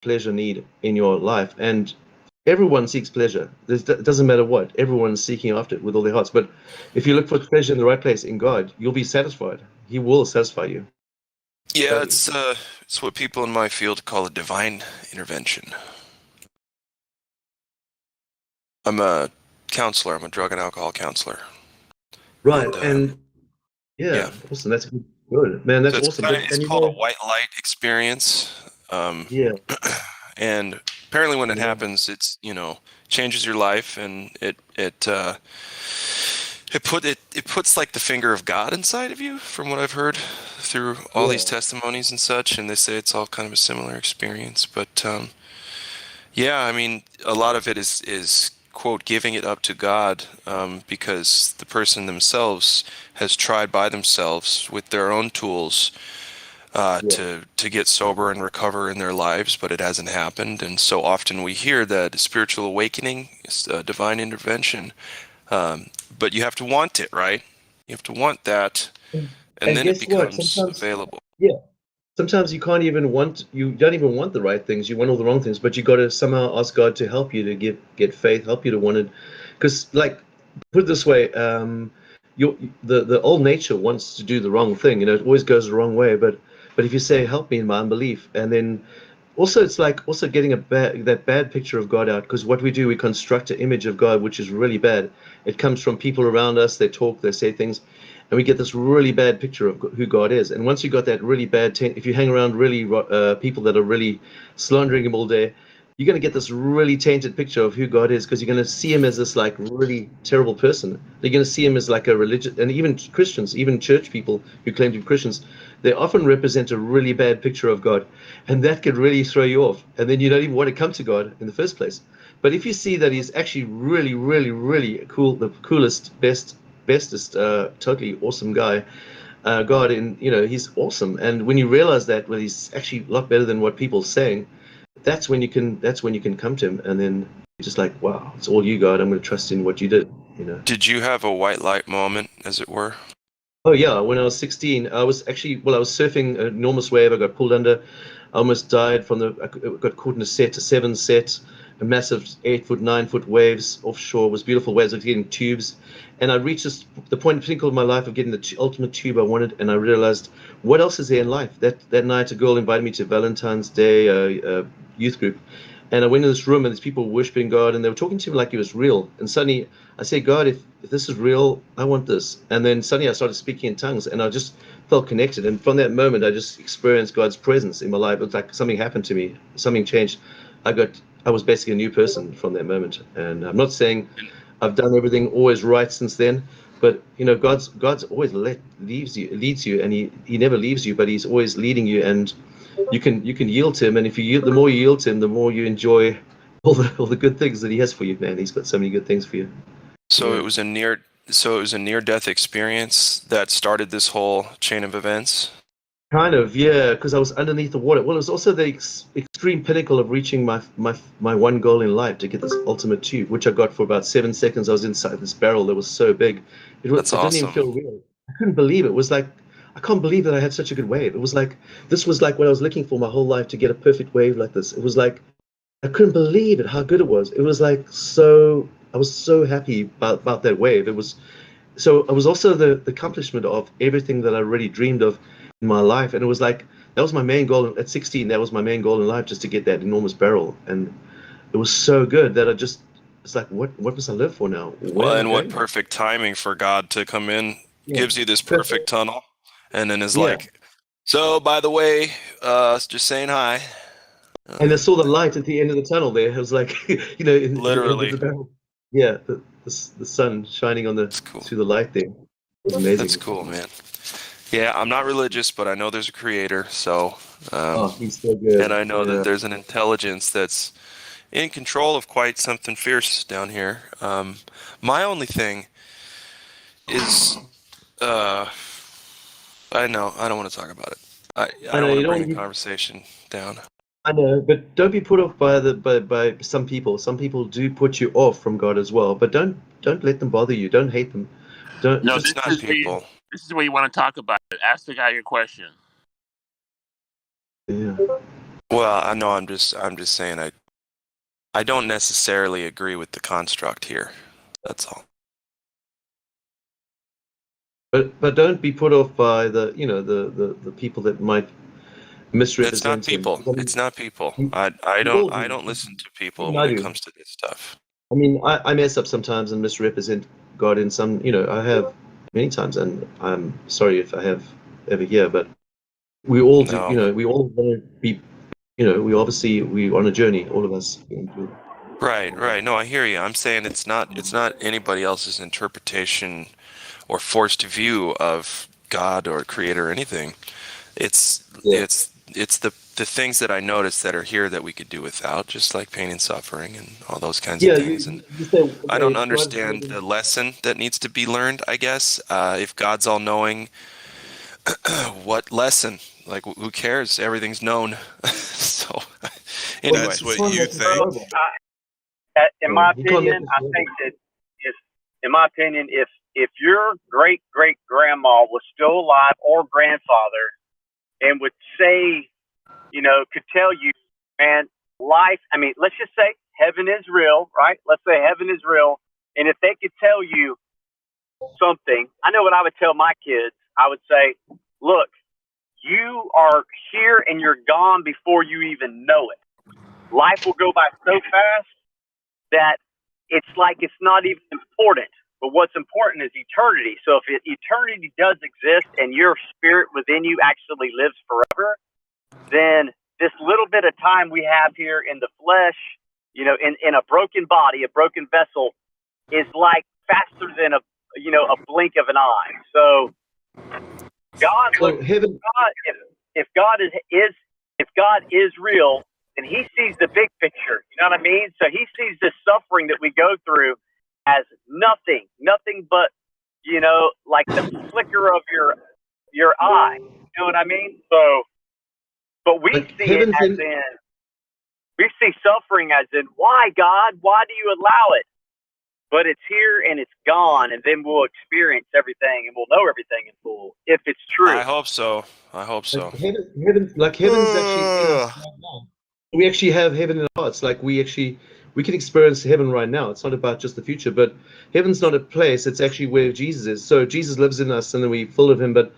pleasure need in your life, and everyone seeks pleasure. It doesn't matter what. Everyone's seeking after it with all their hearts. But if you look for pleasure in the right place in God, you'll be satisfied. He will satisfy you. Yeah, Totally. it's what people in my field call a divine intervention. I'm a counselor. I'm a drug and alcohol counselor, Right. and And yeah, yeah, awesome. That's good, man. That's so awesome. it's And called a white light experience. Um, yeah, and apparently, when it yeah, happens, it's changes your life, and it puts like the finger of God inside of you, from what I've heard through all these yeah, testimonies and such. And they say it's all kind of a similar experience, but yeah, I mean, a lot of it is quote giving it up to God, because the person themselves has tried by themselves with their own tools yeah. to get sober and recover in their lives, but it hasn't happened. And so often we hear that spiritual awakening is a divine intervention, but you have to want it, right? You have to want that, and And then it guess what? becomes Sometimes, available. yeah, sometimes you don't even want the right things. You want all the wrong things, but you got to somehow ask God to help you to get faith, help you to want it. Because, like, put it this way, the old nature wants to do the wrong thing. It always goes the wrong way. But if you say, "Help me in my unbelief," and then also it's like also getting that bad picture of God out, because what we do, we construct an image of God which is really bad. It comes from people around us. They talk, they say things, and we get this really bad picture of who God is. And once you got that really bad, if you hang around really people that are really slandering him all day, you're going to get this really tainted picture of who God is, because you're going to see him as this like really terrible person. You're going to see him as like a religious, and even Christians, even church people who claim to be Christians, they often represent a really bad picture of God, and that could really throw you off. And then you don't even want to come to God in the first place. But if you see that he's actually really, really, really cool, the coolest, bestest, totally awesome guy, God, and he's awesome. And when you realize that, well, he's actually a lot better than what people are saying, that's when you can come to him, and then you're just like, wow, it's all you, God. I'm going to trust in what you did. Did you have a white light moment, as it were? Oh yeah, when I was 16, I was actually, well, I was surfing an enormous wave. I got pulled under. I almost died I got caught in a 7 set, a massive 8 foot, 9 foot waves offshore. It was beautiful waves. I was getting tubes, and I reached the pinnacle of my life of getting the ultimate tube I wanted, and I realized, what else is there in life? That night, a girl invited me to Valentine's Day youth group, and I went in this room, and there's people worshiping God, and they were talking to me like it was real. And suddenly I said, God, if this is real, I want this. And then suddenly I started speaking in tongues, and I just felt connected. And from that moment, I just experienced God's presence in my life. It was like something happened to me, something changed. I was basically a new person from that moment. And I'm not saying I've done everything always right since then, but God's always leads you, and he never leaves you, but he's always leading you, and you can yield to him. And if the more you yield to him, the more you enjoy all the good things that he has for you, man. He's got so many good things for you. So Yeah. it was a near death experience that started this whole chain of events. Kind of, yeah, because I was underneath the water. Well, it was also the extreme pinnacle of reaching my one goal in life, to get this ultimate tube, which I got for about 7 seconds. I was inside this barrel that was so big, That's it didn't even awesome. feel real. I couldn't believe it. It was like, I can't believe that I had such a good wave. It was like, this was like what I was looking for my whole life, to get a perfect wave like this. It was like, I couldn't believe it, how good it was. It was like so. I was so happy about that wave. It was so. It was also the accomplishment of everything that I really dreamed of in my life, and it was like that was my main goal at 16. That was my main goal in life, just to get that enormous barrel, and it was so good that it's like, what must I live for now? Where Well, am I and what going now? perfect timing for God to come in, Yeah, gives you this perfect tunnel, and then is yeah. like, so by the way, just saying hi. And I Uh, saw the light at the end of the tunnel there. It was like, in the end of literally, the barrel. Yeah, the sun shining that's cool. through the light there. It was That's amazing. cool, man. Yeah, I'm not religious, but I know there's a creator, so Oh, he's so and good. I know that Yeah. there's an intelligence that's in control of quite something fierce down here. My only thing is, uh, I know I don't want to talk about it. I I don't know want you to don't bring want the to be. conversation down. I know, but don't be put off by some people. Some people do put you off from God as well. But don't let them bother you. Don't hate them. Don't No, It's just not people. this is where you want to talk about it. Ask the guy your question. yeah. Well, I know I'm just saying I don't necessarily agree with the construct here. That's all. But don't be put off by the the people that might It's not misrepresent him. people. I It's mean, not people. we, I we don't all I do. don't listen to people Even when I it do. comes to this stuff. I mean, I mess up sometimes and misrepresent God in some, I have many times, and I'm sorry if I have ever here, but we all do, No. we all want to be, we're on a journey, all of us. Right, right. No, I hear you. I'm saying it's not anybody else's interpretation or forced view of God or creator or anything. It's Yeah. it's the things that I notice that are here that we could do without, just like pain and suffering and all those kinds of Yeah, things. And you say, I okay, don't if God is understand living, the lesson that needs to be learned, I guess. If God's all knowing, what lesson? Like, who cares? Everything's known. So, well, anyway. That's he what can't you make us think. robot. In my He can't make opinion, us I think robot. that if, in my opinion, if your great great grandma was still alive or grandfather and would say, could tell you, man, life. I mean, let's just say heaven is real, right? Let's say heaven is real, and if they could tell you something, I know what I would tell my kids. I would say, look, you are here and you're gone before you even know it. Life will go by so fast that it's like it's not even important. But what's important is eternity. So if eternity does exist and your spirit within you actually lives forever, then this little bit of time we have here in the flesh, in a broken body, a broken vessel, is like faster than a blink of an eye. So God looks Well, heaven, God if God is if God is real, then He sees the big picture. You know what I mean? So He sees this suffering that we go through as nothing but like the flicker of your eye. You know what I mean? So, but we like see it heaven as thing, in we see suffering as in why God? Why do you allow it? But it's here and it's gone, and then we'll experience everything and we'll know everything in full if it's true. I hope so. I hope like so. heaven's actually in us Ugh. right now. We actually have heaven in our hearts. Like we can experience heaven right now. It's not about just the future, but heaven's not a place. It's actually where Jesus is. So Jesus lives in us, and then we full of him. But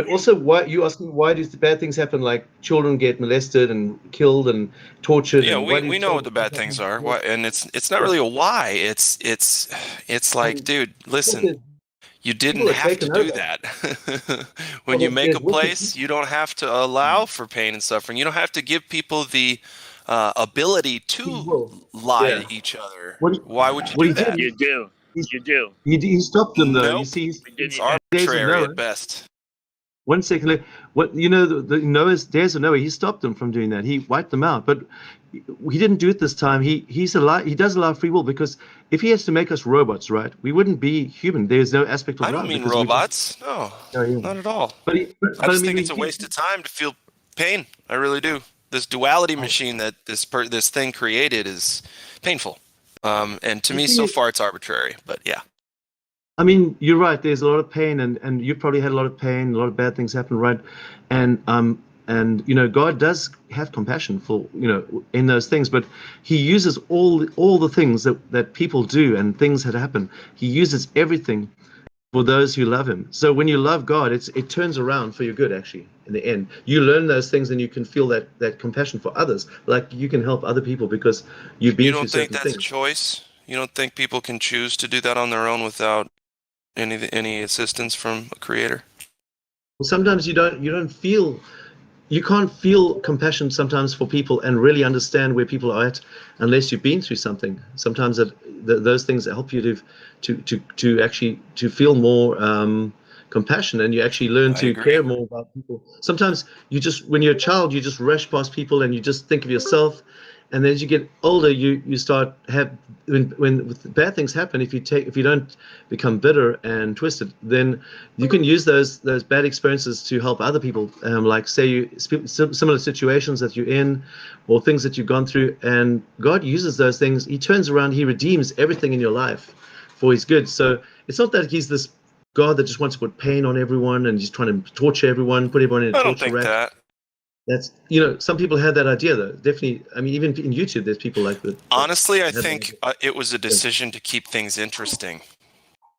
also, why you asking why do bad things happen? Like children get molested and killed and tortured, Yeah, and why do we know what terrible the things bad things happen? are. Why, and it's not Yeah, really a why. It's like, and dude, listen, there's you people didn't are have to taken do over. that. When Well, you make a there's wicked place, people. you don't have to allow for pain and suffering. You don't have to give people the ability Free to will. lie Yeah. to each other. What he, Why would you what do he did, that? You do. he, You do. he stopped them though. You Nope. see, We didn't It's even have days of arbitrary Noah. at best. 1 second later, what the Noah's days of Noah, he stopped them from doing that. He wiped them out, but he didn't do it this time. He's alive. He does allow free will because if he has to make us robots, right, we wouldn't be human. There's no aspect of I don't love mean because we just robots. No, are human. not at all. I But I just mean, think it's a waste of time to feel pain. I really do. This duality machine that this thing created is painful. And to the me, thing so is, far, it's arbitrary. But yeah, I mean, you're right. There's a lot of pain, and you probably had a lot of pain. A lot of bad things happen, right? And God does have compassion for in those things, but He uses all the things that people do and things that happen. He uses everything for those who love Him. So when you love God, it turns around for your good. Actually, in the end, you learn those things, and you can feel that compassion for others. Like you can help other people because you've you been through don't think certain that's a things. choice? You don't think people can choose to do that on their own without any assistance from a creator? Sometimes you don't feel you can't feel compassion sometimes for people and really understand where people are at unless you've been through something. Sometimes those things help you to actually to feel more compassion, and you actually learn I to agree. care more about people. Sometimes you just when you're a child you just rush past people and you just think of yourself, and then as you get older you start have when bad things happen, if you don't become bitter and twisted, then you can use those bad experiences to help other people, like say similar situations that you're in or things that you've gone through, and God uses those things. He turns around, He redeems everything in your life for His good. So it's not that He's this God that just wants to put pain on everyone and He's trying to torture everyone, put everyone in a I don't torture think rack. that. That's some people had that idea though. Definitely, I mean, even in YouTube, there's people like that. Honestly, I Have that think idea. it was a Yeah. decision to keep things interesting.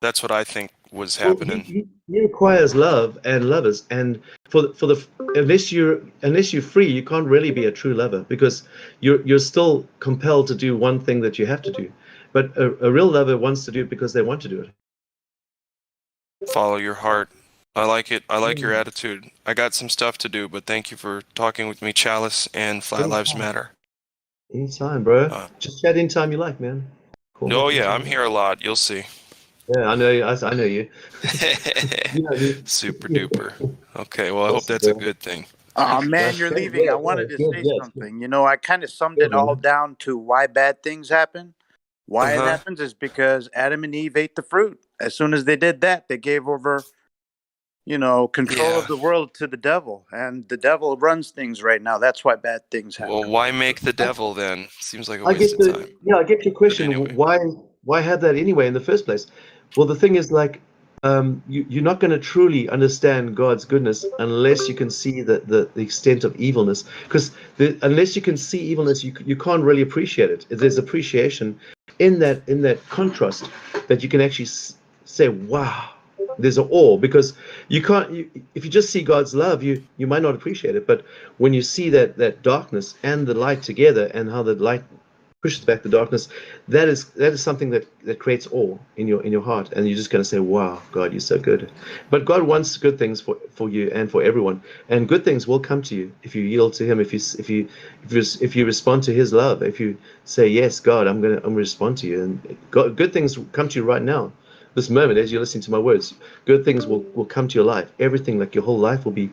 That's what I think was Well, happening. he requires love and lovers, and for the unless you're free, you can't really be a true lover because you're still compelled to do one thing that you have to do. But a real lover wants to do it because they want to do it. Follow your heart. I like it. I like your Mm. attitude. I got some stuff to do, but thank you for talking with me, Chalice and Flat Lives Anytime, Matter. anytime, bro. Uh, Just chat anytime you like, man. Call me oh up yeah, anytime I'm you like. here a lot. You'll see. Yeah, I know you. I know you. You know me. Super duper. Okay, well, I hope Awesome, that's a bro. good thing. Man, That's you're great. leaving. Yeah, I yeah, wanted it's to good. say Yeah, it's good. something. I kind of summed Yeah, it all man. down to why bad things happen. Why it Uh-huh. happens is because Adam and Eve ate the fruit. As soon as they did that, they gave over, control of Yeah. the world to the devil. And the devil runs things right now. That's why bad things Well, happen. why make the devil then? Seems like a I waste get of time. I get your But question. anyway. Why have that anyway in the first place? Well, the thing is, like, you're not going to truly understand God's goodness unless you can see the extent of evilness. Because unless you can see evilness, you can't really appreciate it. There's appreciation in that contrast that you can actually say, "Wow." There's an awe because you can't. If you just see God's love, you might not appreciate it. But when you see that darkness and the light together, and how the light pushes back the darkness, that is something that creates awe in your heart, and you're just going to say, "Wow, God, you're so good." But God wants good things for you and for everyone, and good things will come to you if you yield to Him, if you respond to His love, if you say, "Yes, God, I'm gonna respond to you," and good things will come to you right now. This moment, as you're listening to my words, good things will come to your life. Everything, like your whole life, will be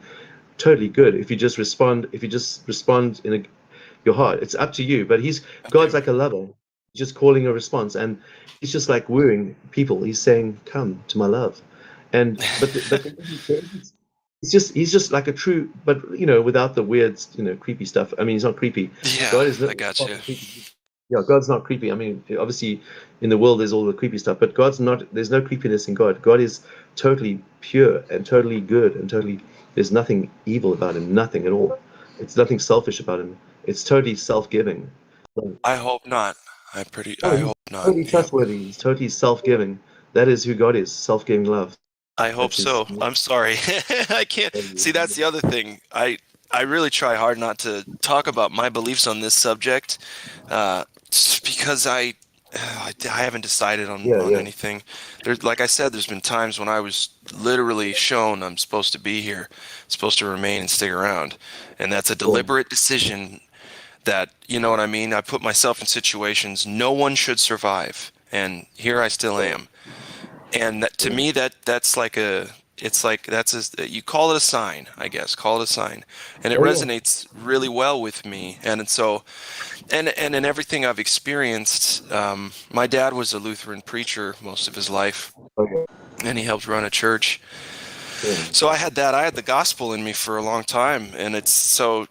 totally good if you just respond. If you just respond in your heart, it's up to you. But God's Okay. like a lover, just calling a response, and He's just like wooing people. He's saying, "Come to my love," and but he's just like a true, but without the weird, creepy stuff. I mean, he's not creepy. Yeah, God is not I got far you. from creepy. Yeah, God's not creepy. I mean, obviously, in the world there's all the creepy stuff, but God's not. There's no creepiness in God. God is totally pure and totally good and totally. There's nothing evil about Him. Nothing at all. It's nothing selfish about Him. It's totally self-giving. So, I hope not. oh, I He's hope not. totally Yep. trustworthy. He's totally self-giving. That is who God is. Self-giving love. I hope That's His. so. I'm sorry. I can't see that's the other thing. I really try hard not to talk about my beliefs on this subject, just because I haven't decided on Yeah, yeah. anything. There's like I said, there's been times when I was literally shown I'm supposed to be here, supposed to remain and stick around, and that's a Sure. deliberate decision that, you know what I mean? I put myself in situations no one should survive, and here I still Sure. am. And that, to me, that's like it's like you call it a sign, I guess, call it a sign, and it Oh yeah. resonates really well with me. And so, and in everything I've experienced, my dad was a Lutheran preacher most of his life, Okay. and he helped run a church. Yeah. So I had the gospel in me for a long time, and it's so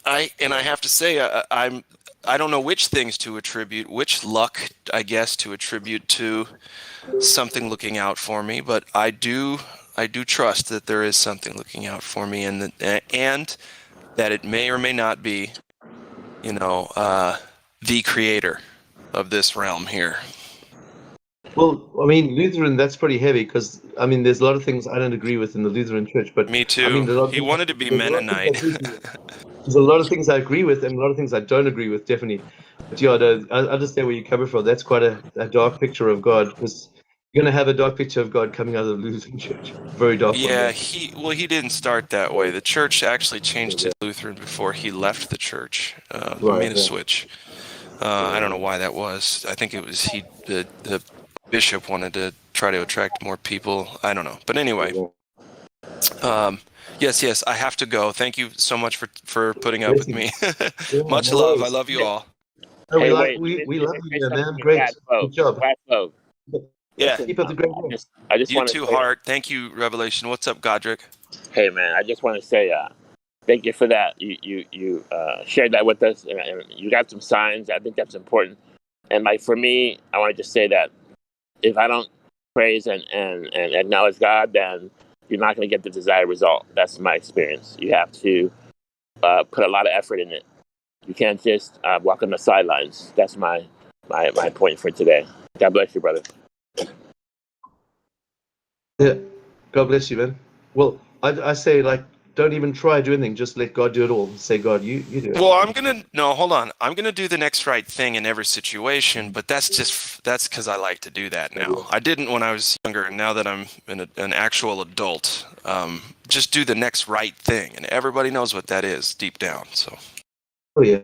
I have to say I don't know which things to attribute, which luck I guess to attribute to something looking out for me, but I do trust that there is something looking out for me, and that it may or may not be, the creator of this realm here. Well, I mean, Lutheran, that's pretty heavy because, I mean, there's a lot of things I don't agree with in the Lutheran church, but Me I mean, too. He wanted to be there's a lot of things I Mennonite. agree with. There's a lot of things I agree with and a lot of things I don't agree with, definitely. But yeah, I understand where you're coming from. That's quite a dark picture of God because you're going to have a dark picture of God coming out of the Lutheran church. Very dark one, Yeah, yeah. he didn't start that way. The church actually changed to Lutheran before he left the church. He Right, made a yeah. switch. I don't know why that was. I think it was the bishop wanted to try to attract more people. I don't know. But anyway, Yeah. yes, I have to go. Thank you so much for putting up with Blessings. me. Yeah, Much no love. I worries. love you all. No, Hey, wait. we Let love me say you, something man. to Great. Fat Folk. Good job. Fat Folk. Yeah, Listen, Keep up the great work. I just you want to too, say, Hart. Thank you, Revelation. What's up, Godric? hey, man, I just want to say, thank you for that. You shared that with us, and you got some signs. I think that's important. And like for me, I want to just say that if I don't praise and acknowledge God, then you're not going to get the desired result. That's my experience. You have to put a lot of effort in it. You can't just walk on the sidelines. That's my point for today. God bless you, brother. Yeah. God bless you, man. Well, I say, like, don't even try to do anything. Just let God do it all. Say, God, you do it. Well, hold on. I'm gonna do the next right thing in every situation, but that's because I like to do that now. I didn't when I was younger, and now that I'm an actual adult, just do the next right thing, and everybody knows what that is deep down. So, Oh, yeah.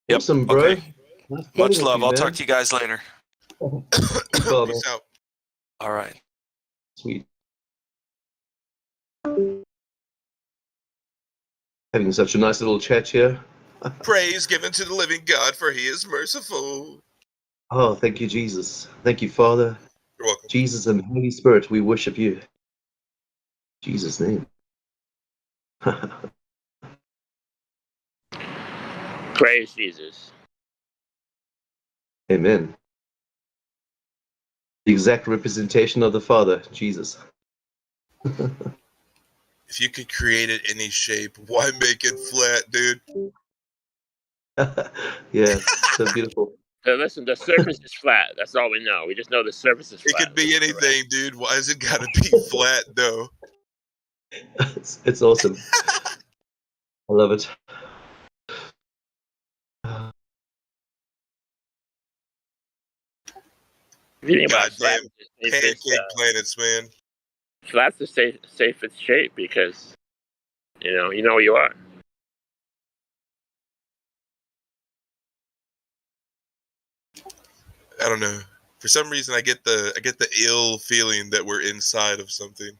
yep. Awesome, bro. Okay. Nice chatting Much with love. you, I'll man. talk to you guys later. Peace out, man. Peace out. All right. Sweet. Having such a nice little chat here. Praise given to the living God, for he is merciful. Oh, thank you, Jesus. Thank you, Father. You're welcome. Jesus and Holy Spirit, we worship you. In Jesus' name. Praise Jesus. Amen. The exact representation of the Father, Jesus. If you could create it any shape, why make it flat, dude? Yes, so beautiful. So listen, the surface is flat. That's all we know. We just know the surface is It flat. could be anything, dude. Why has it got to be flat, though? It's awesome. I love it. If you think about flat, Goddamn it's pancake planets, man. flat's the safest shape because you know where you are. I don't know. For some reason, I get the ill feeling that we're inside of something.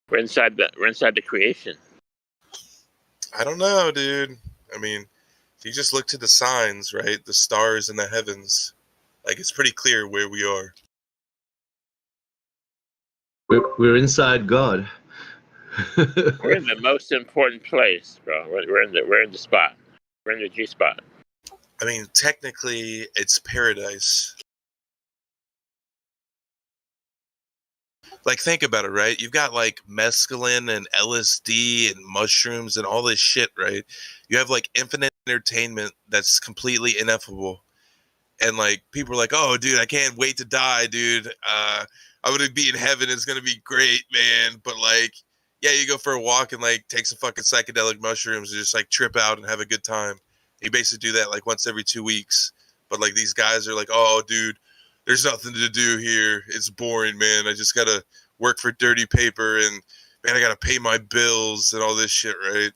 We're inside the creation. I don't know, dude. I mean, if you just look to the signs, right? The stars in the heavens, like it's pretty clear where we are. We're inside God. We're in the most important place, bro. We're in the spot. We're in the G spot. I mean, technically, it's paradise. Like, think about it, right? You've got like mescaline and LSD and mushrooms and all this shit, right? You have like infinite entertainment that's completely ineffable. And like, people are like, oh, dude, I can't wait to die, dude. I'm going to be in heaven. It's going to be great, man. But like, yeah, you go for a walk and like take some fucking psychedelic mushrooms and just like trip out and have a good time. You basically do that like once every 2 weeks. But like, these guys are like, oh, dude, there's nothing to do here. It's boring, man. I just got to work for dirty paper and, man, I got to pay my bills and all this shit, right?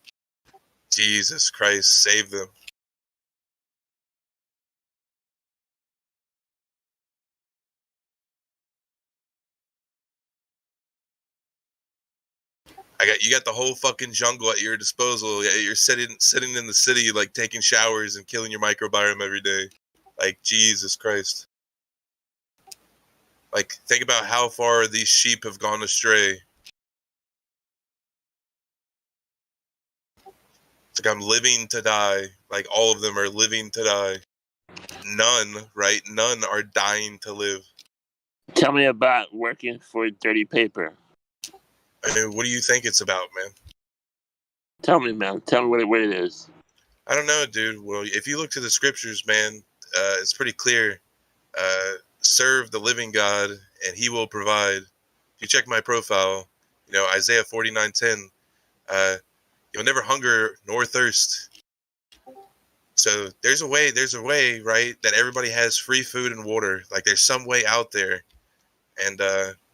Jesus Christ, save them. You got the whole fucking jungle at your disposal. Yeah, you're sitting in the city, like taking showers and killing your microbiome every day. Like, Jesus Christ. Like, think about how far these sheep have gone astray. It's like I'm living to die. Like, all of them are living to die. None, right? None are dying to live. Tell me about working for dirty paper. I mean, what do you think it's about, man? Tell me, man. Tell me what it is. I don't know, dude. Well, if you look to the scriptures, man, it's pretty clear. Serve the living God, and He will provide. If you check my profile, you know, Isaiah 49:10, you'll never hunger nor thirst. So there's a way, right, that everybody has free food and water. Like, there's some way out there. And,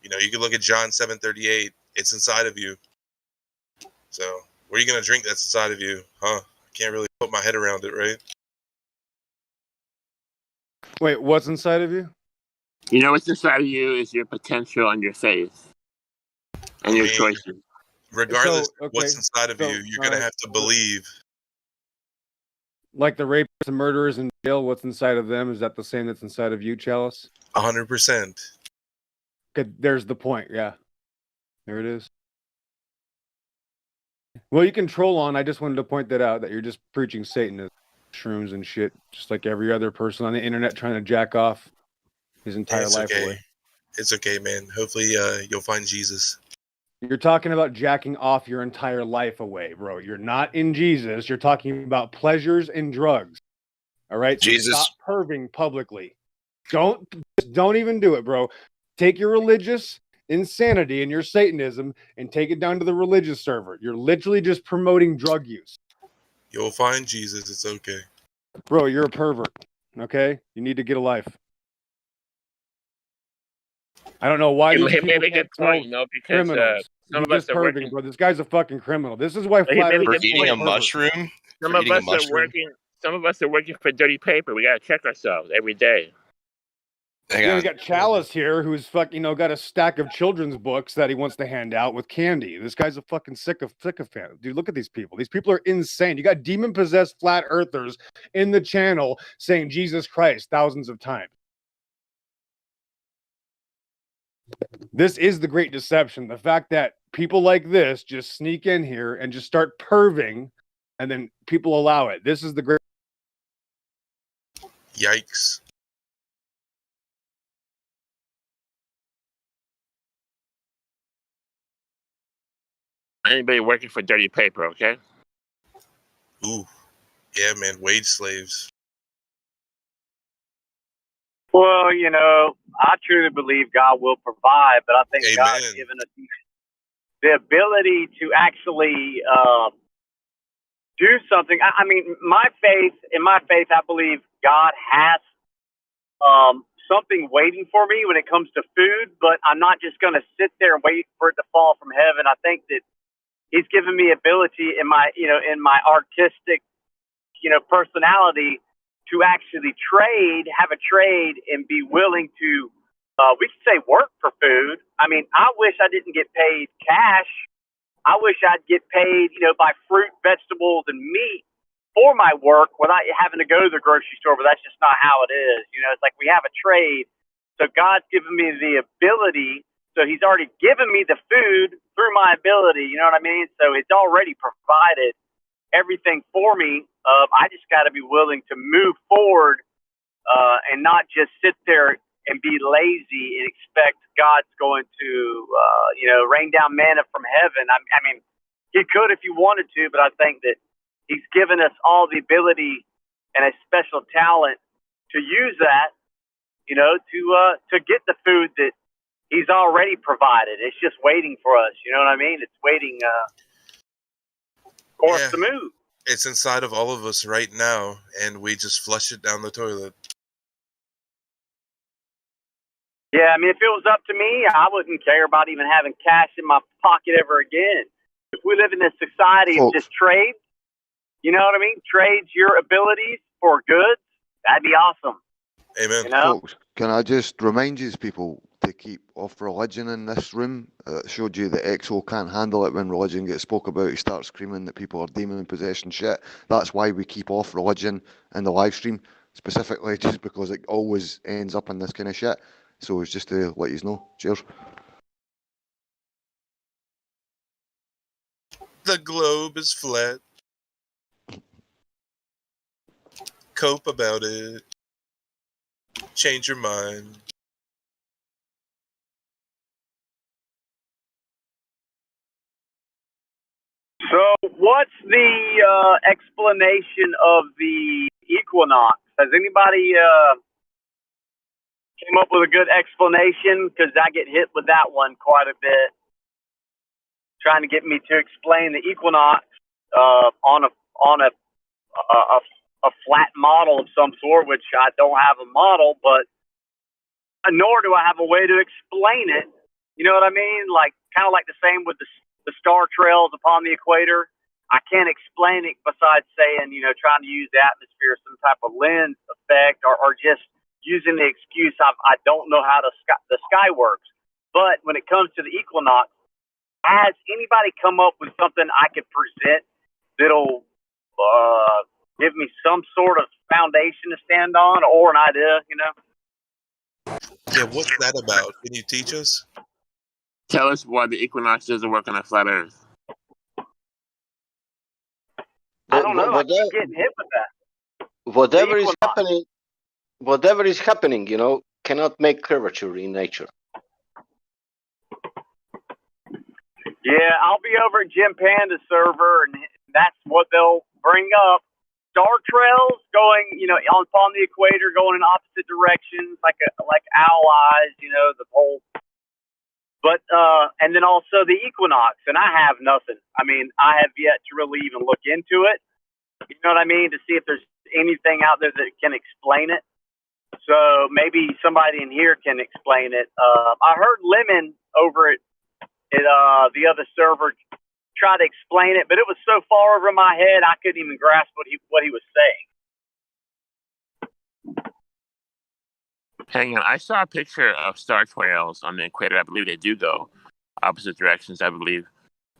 you know, you can look at John 7:38. It's inside of you. So what are you going to drink that's inside of you? Huh? I can't really put my head around it, right? Wait, what's inside of you? You know what's inside of you is your potential and your faith and your choices. Regardless So, of what's inside of you, you're going to have to believe. Like the rapists and murderers in jail, what's inside of them, is that the same that's inside of you, Chalice? 100%. Okay, there's the point, yeah. There it is. Well, you can troll on. I just wanted to point that out, that you're just preaching Satanism, shrooms and shit, just like every other person on the internet trying to jack off his entire life away. It's okay, man. Hopefully you'll find Jesus. You're talking about jacking off your entire life away, bro. You're not in Jesus. You're talking about pleasures and drugs. All right? So Jesus. stop perving publicly. Don't even do it, bro. Take your religious insanity and your Satanism and take it down to the religious server. You're literally just promoting drug use. You'll find Jesus. It's okay. Bro, you're a pervert. Okay? You need to get a life. I don't know why He these made people a good point, you know, because criminals. some He's of us just are perving, working. bro. This guy's a fucking criminal. This is why He flat made a earthers good For eating point. a mushroom? Some For of eating a us are mushroom? working. Some of us are working for dirty paper. We gotta check ourselves every day. Hang Yeah, on. we got Chalice here, who's got a stack of children's books that he wants to hand out with candy. This guy's a fucking sycophant. Dude, look at these people. These people are insane. You got demon-possessed flat earthers in the channel saying Jesus Christ thousands of times. This is the great deception. The fact that people like this just sneak in here and just start perving, and then people allow it. This is the great. Yikes. Anybody working for dirty paper, okay? Ooh. Yeah, man. Wage slaves. Well, you know, I truly believe God will provide, but I think God's Amen. given us the ability to actually do something. I mean, in my faith, I believe God has something waiting for me when it comes to food, but I'm not just going to sit there and wait for it to fall from heaven. I think that He's given me ability in my, in my artistic, personality to actually have a trade and be willing to, we could say work for food. I mean, I wish I didn't get paid cash. I wish I'd get paid, by fruit, vegetables, and meat for my work without having to go to the grocery store, but that's just not how it is. It's like we have a trade. So God's given me the ability. So He's already given me the food through my ability. You know what I mean? So it's already provided everything for me. I just got to be willing to move forward and not just sit there and be lazy and expect God's going to, rain down manna from heaven. I mean, He could if He wanted to, but I think that He's given us all the ability and a special talent to use that, to get the food that He's already provided. It's just waiting for us. You know what I mean? It's waiting for us to move. It's inside of all of us right now, and we just flush it down the toilet. Yeah, I mean, if it was up to me, I wouldn't care about even having cash in my pocket ever again. If we live in this society of just trade, you know what I mean? Trades your abilities for goods, that'd be awesome. Amen. Folks, can I just remind you people to keep off religion in this room? Showed you that EXO can't handle it when religion gets spoke about. He starts screaming that people are demon possession shit. That's why we keep off religion in the live stream, specifically just because it always ends up in this kind of shit. So it's just to let you know. Cheers. The globe is flat. Cope about it. Change your mind. So what's the explanation of the equinox? Has anybody came up with a good explanation? Because I get hit with that one quite a bit. Trying to get me to explain the equinox on a flat model of some sort, which I don't have a model, but nor do I have a way to explain it. You know what I mean? Like kind of like the same with the star trails upon the equator. I can't explain it besides saying, trying to use the atmosphere, some type of lens effect, or just using the excuse I don't know how the sky works. But when it comes to the equinox, has anybody come up with something I could present that'll give me some sort of foundation to stand on or an idea, Yeah, what's that about? Can you teach us? Tell us why the equinox doesn't work on a flat Earth. I don't know. I keep getting hit with that. Whatever is happening, cannot make curvature in nature. Yeah, I'll be over at Jim Panda's server, and that's what they'll bring up. Star trails going, upon the equator, going in opposite directions, like owl eyes, the whole. But and then also the equinox, and I have nothing. I mean, I have yet to really even look into it. You know what I mean? To see if there's anything out there that can explain it. So maybe somebody in here can explain it. I heard Lemon over at the other server try to explain it, but it was so far over my head I couldn't even grasp what he was saying. Hang on, I saw a picture of star trails on the equator. I believe they do go opposite directions. I believe,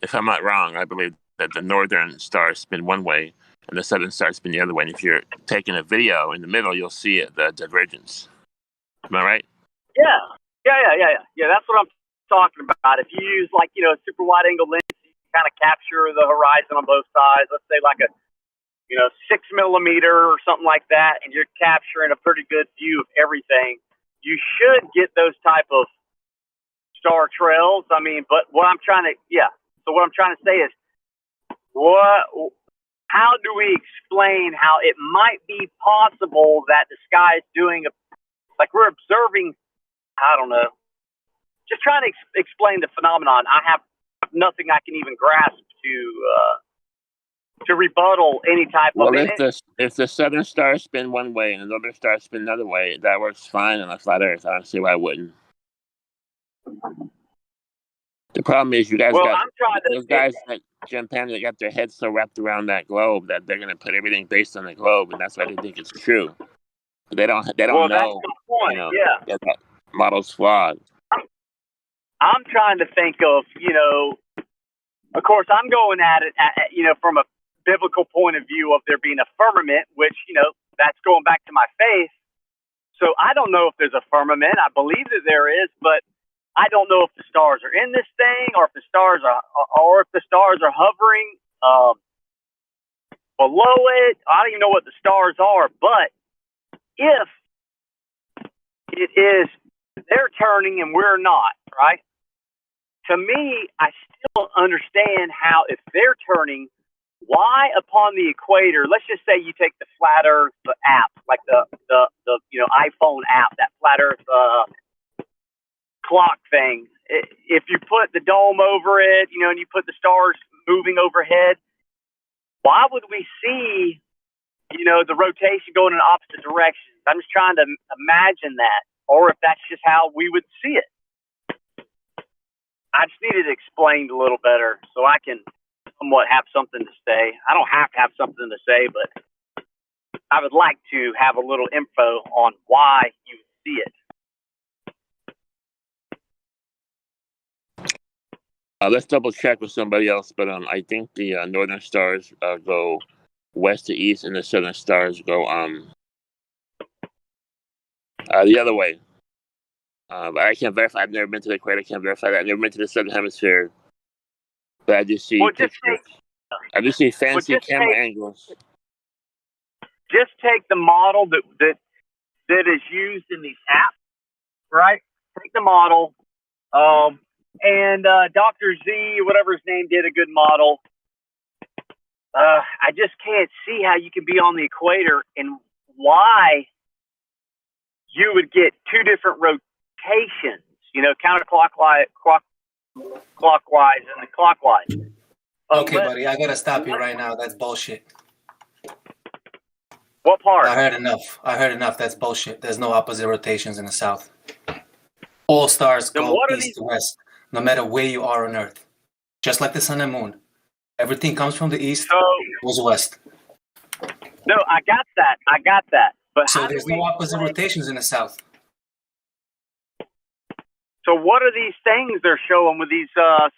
if I'm not wrong, I believe that the northern stars spin one way and the southern stars spin the other way. And if you're taking a video in the middle, you'll see it, the divergence. Am I right? Yeah. That's what I'm talking about. If you use a super wide angle lens, you can kind of capture the horizon on both sides. Let's say like a 6 millimeter or something like that, and you're capturing a pretty good view of everything. You should get those type of star trails. I mean, but what I'm trying to say is, how do we explain how it might be possible that the sky is doing we're observing? I don't know. Just trying to explain the phenomenon. I have nothing I can even grasp to rebuttal any type of. Well, if the southern stars spin one way and the northern stars spin another way, that works fine on a flat Earth. I don't see why it wouldn't. The problem is you guys those guys at Jim Panda that got their heads so wrapped around that globe that they're going to put everything based on the globe, and that's why they think it's true. But they don't know. That's the point. That model's flawed. I'm trying to think of, of course, I'm going at it, from a biblical point of view of there being a firmament, which, that's going back to my faith. So I don't know if there's a firmament. I believe that there is, but I don't know if the stars are in this thing or if the stars are hovering below it. I don't even know what the stars are, but if it is, they're turning and we're not, right? To me, I still don't understand how, if they're turning, why upon the equator, let's just say you take the Flat Earth app, like the iPhone app, that Flat Earth clock thing. If you put the dome over it, and you put the stars moving overhead, why would we see, the rotation going in opposite directions? I'm just trying to imagine that, or if that's just how we would see it. I just need it explained a little better so I can somewhat have something to say. I don't have to have something to say, but I would like to have a little info on why you see it. Let's double check with somebody else, but I think the northern stars go west to east, and the southern stars go the other way. But I can't verify. I've never been to the equator. I can't verify that. I've never been to the southern hemisphere. But I just see pictures. I just see fancy camera angles. Just take the model that is used in these apps, right? Take the model, and Dr. Z, whatever his name, did a good model. I just can't see how you can be on the equator and why you would get two different rotations, counterclockwise, clockwise, and then clockwise. Okay, buddy, I gotta stop you right now. That's bullshit. What part? I heard enough. That's bullshit. There's no opposite rotations in the south. All stars go east to west, no matter where you are on Earth. Just like the sun and moon. Everything comes from the east, goes west. No, I got that. But so there's no opposite rotations in the south. So what are these things they're showing with these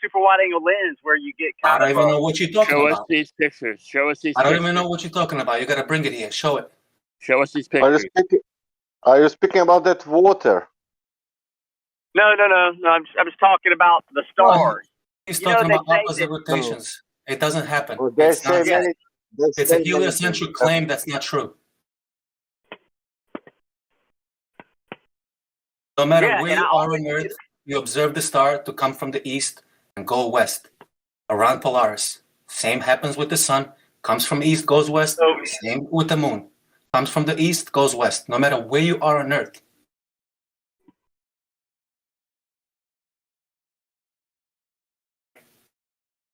super wide angle lens where you get I don't even know what you're talking about. Show us these pictures. I don't even know what you're talking about. You got to bring it here. Show it. Show us these pictures. Are you speaking about that water? No. I'm just talking about the stars. He's talking about opposite rotations. It doesn't happen. Well, it's a heliocentric claim that's not true. No matter where you are on Earth, you observe the star to come from the east and go west. around Polaris. Same happens with the sun. Comes from east, goes west. Same with the moon. Comes from the east, goes west. No matter where you are on Earth.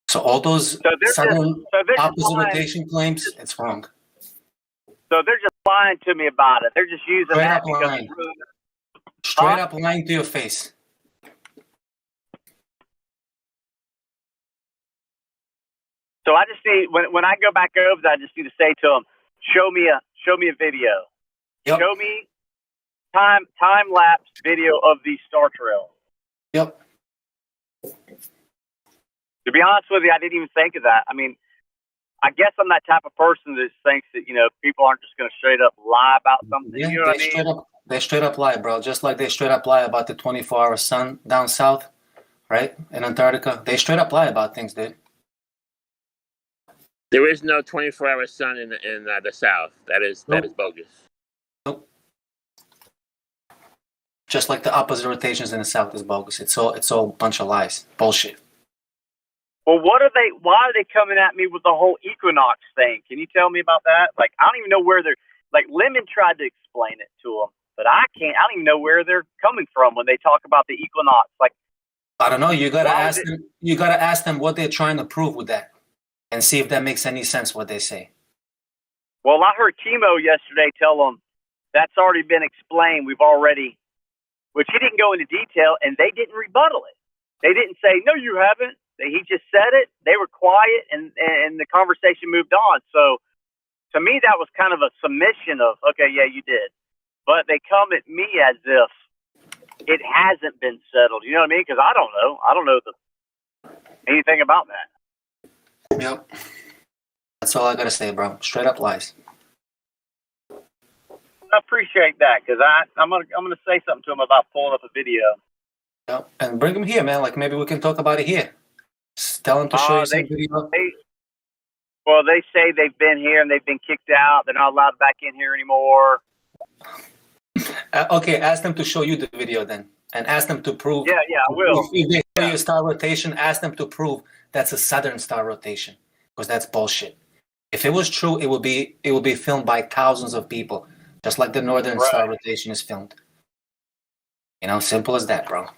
So all those sudden opposite rotation claims, it's wrong. So they're just lying to me about it. They're just using Straight that up because lying. Straight up lying to your face. So I just need when I go back over that, I just need to say to them, show me a video. Yep. Show me time lapse video of these star trails. Yep. To be honest with you, I didn't even think of that. I mean, I guess I'm that type of person that thinks that, people aren't just going to straight up lie about something. Yeah, you know what I mean? They straight up lie, bro. Just like they straight up lie about the 24-hour sun down south, right? In Antarctica. They straight up lie about things, dude. There is no 24-hour sun in the south. That is bogus. Nope. Just like the opposite rotations in the south is bogus. It's all a bunch of lies. Bullshit. Well, why are they coming at me with the whole equinox thing? Can you tell me about that? Like, I don't even know where they're, like, Lemon tried to explain it to them, but I don't even know where they're coming from when they talk about the equinox. Like, I don't know. You gotta ask them what they're trying to prove with that and see if that makes any sense what they say. Well, I heard Timo yesterday tell them that's already been explained. Which he didn't go into detail, and they didn't rebuttal it. They didn't say, no, you haven't. He just said it. They were quiet, and the conversation moved on. So to me, that was kind of a submission of, okay, yeah, you did. But they come at me as if it hasn't been settled. You know what I mean? Because I don't know. I don't know anything about that. Yep. That's all I gotta say, bro. Straight up lies. I appreciate that because I'm gonna say something to him about pulling up a video. Yep. And bring him here, man. Like maybe we can talk about it here. Just tell him to show you some video. They say they've been here and they've been kicked out. They're not allowed back in here anymore. Okay, ask them to show you the video then, and ask them to prove. Yeah, I will. If they show you a star rotation, ask them to prove that's a southern star rotation, because that's bullshit. If it was true, it would be filmed by thousands of people, just like the northern star rotation is filmed. Simple as that, bro.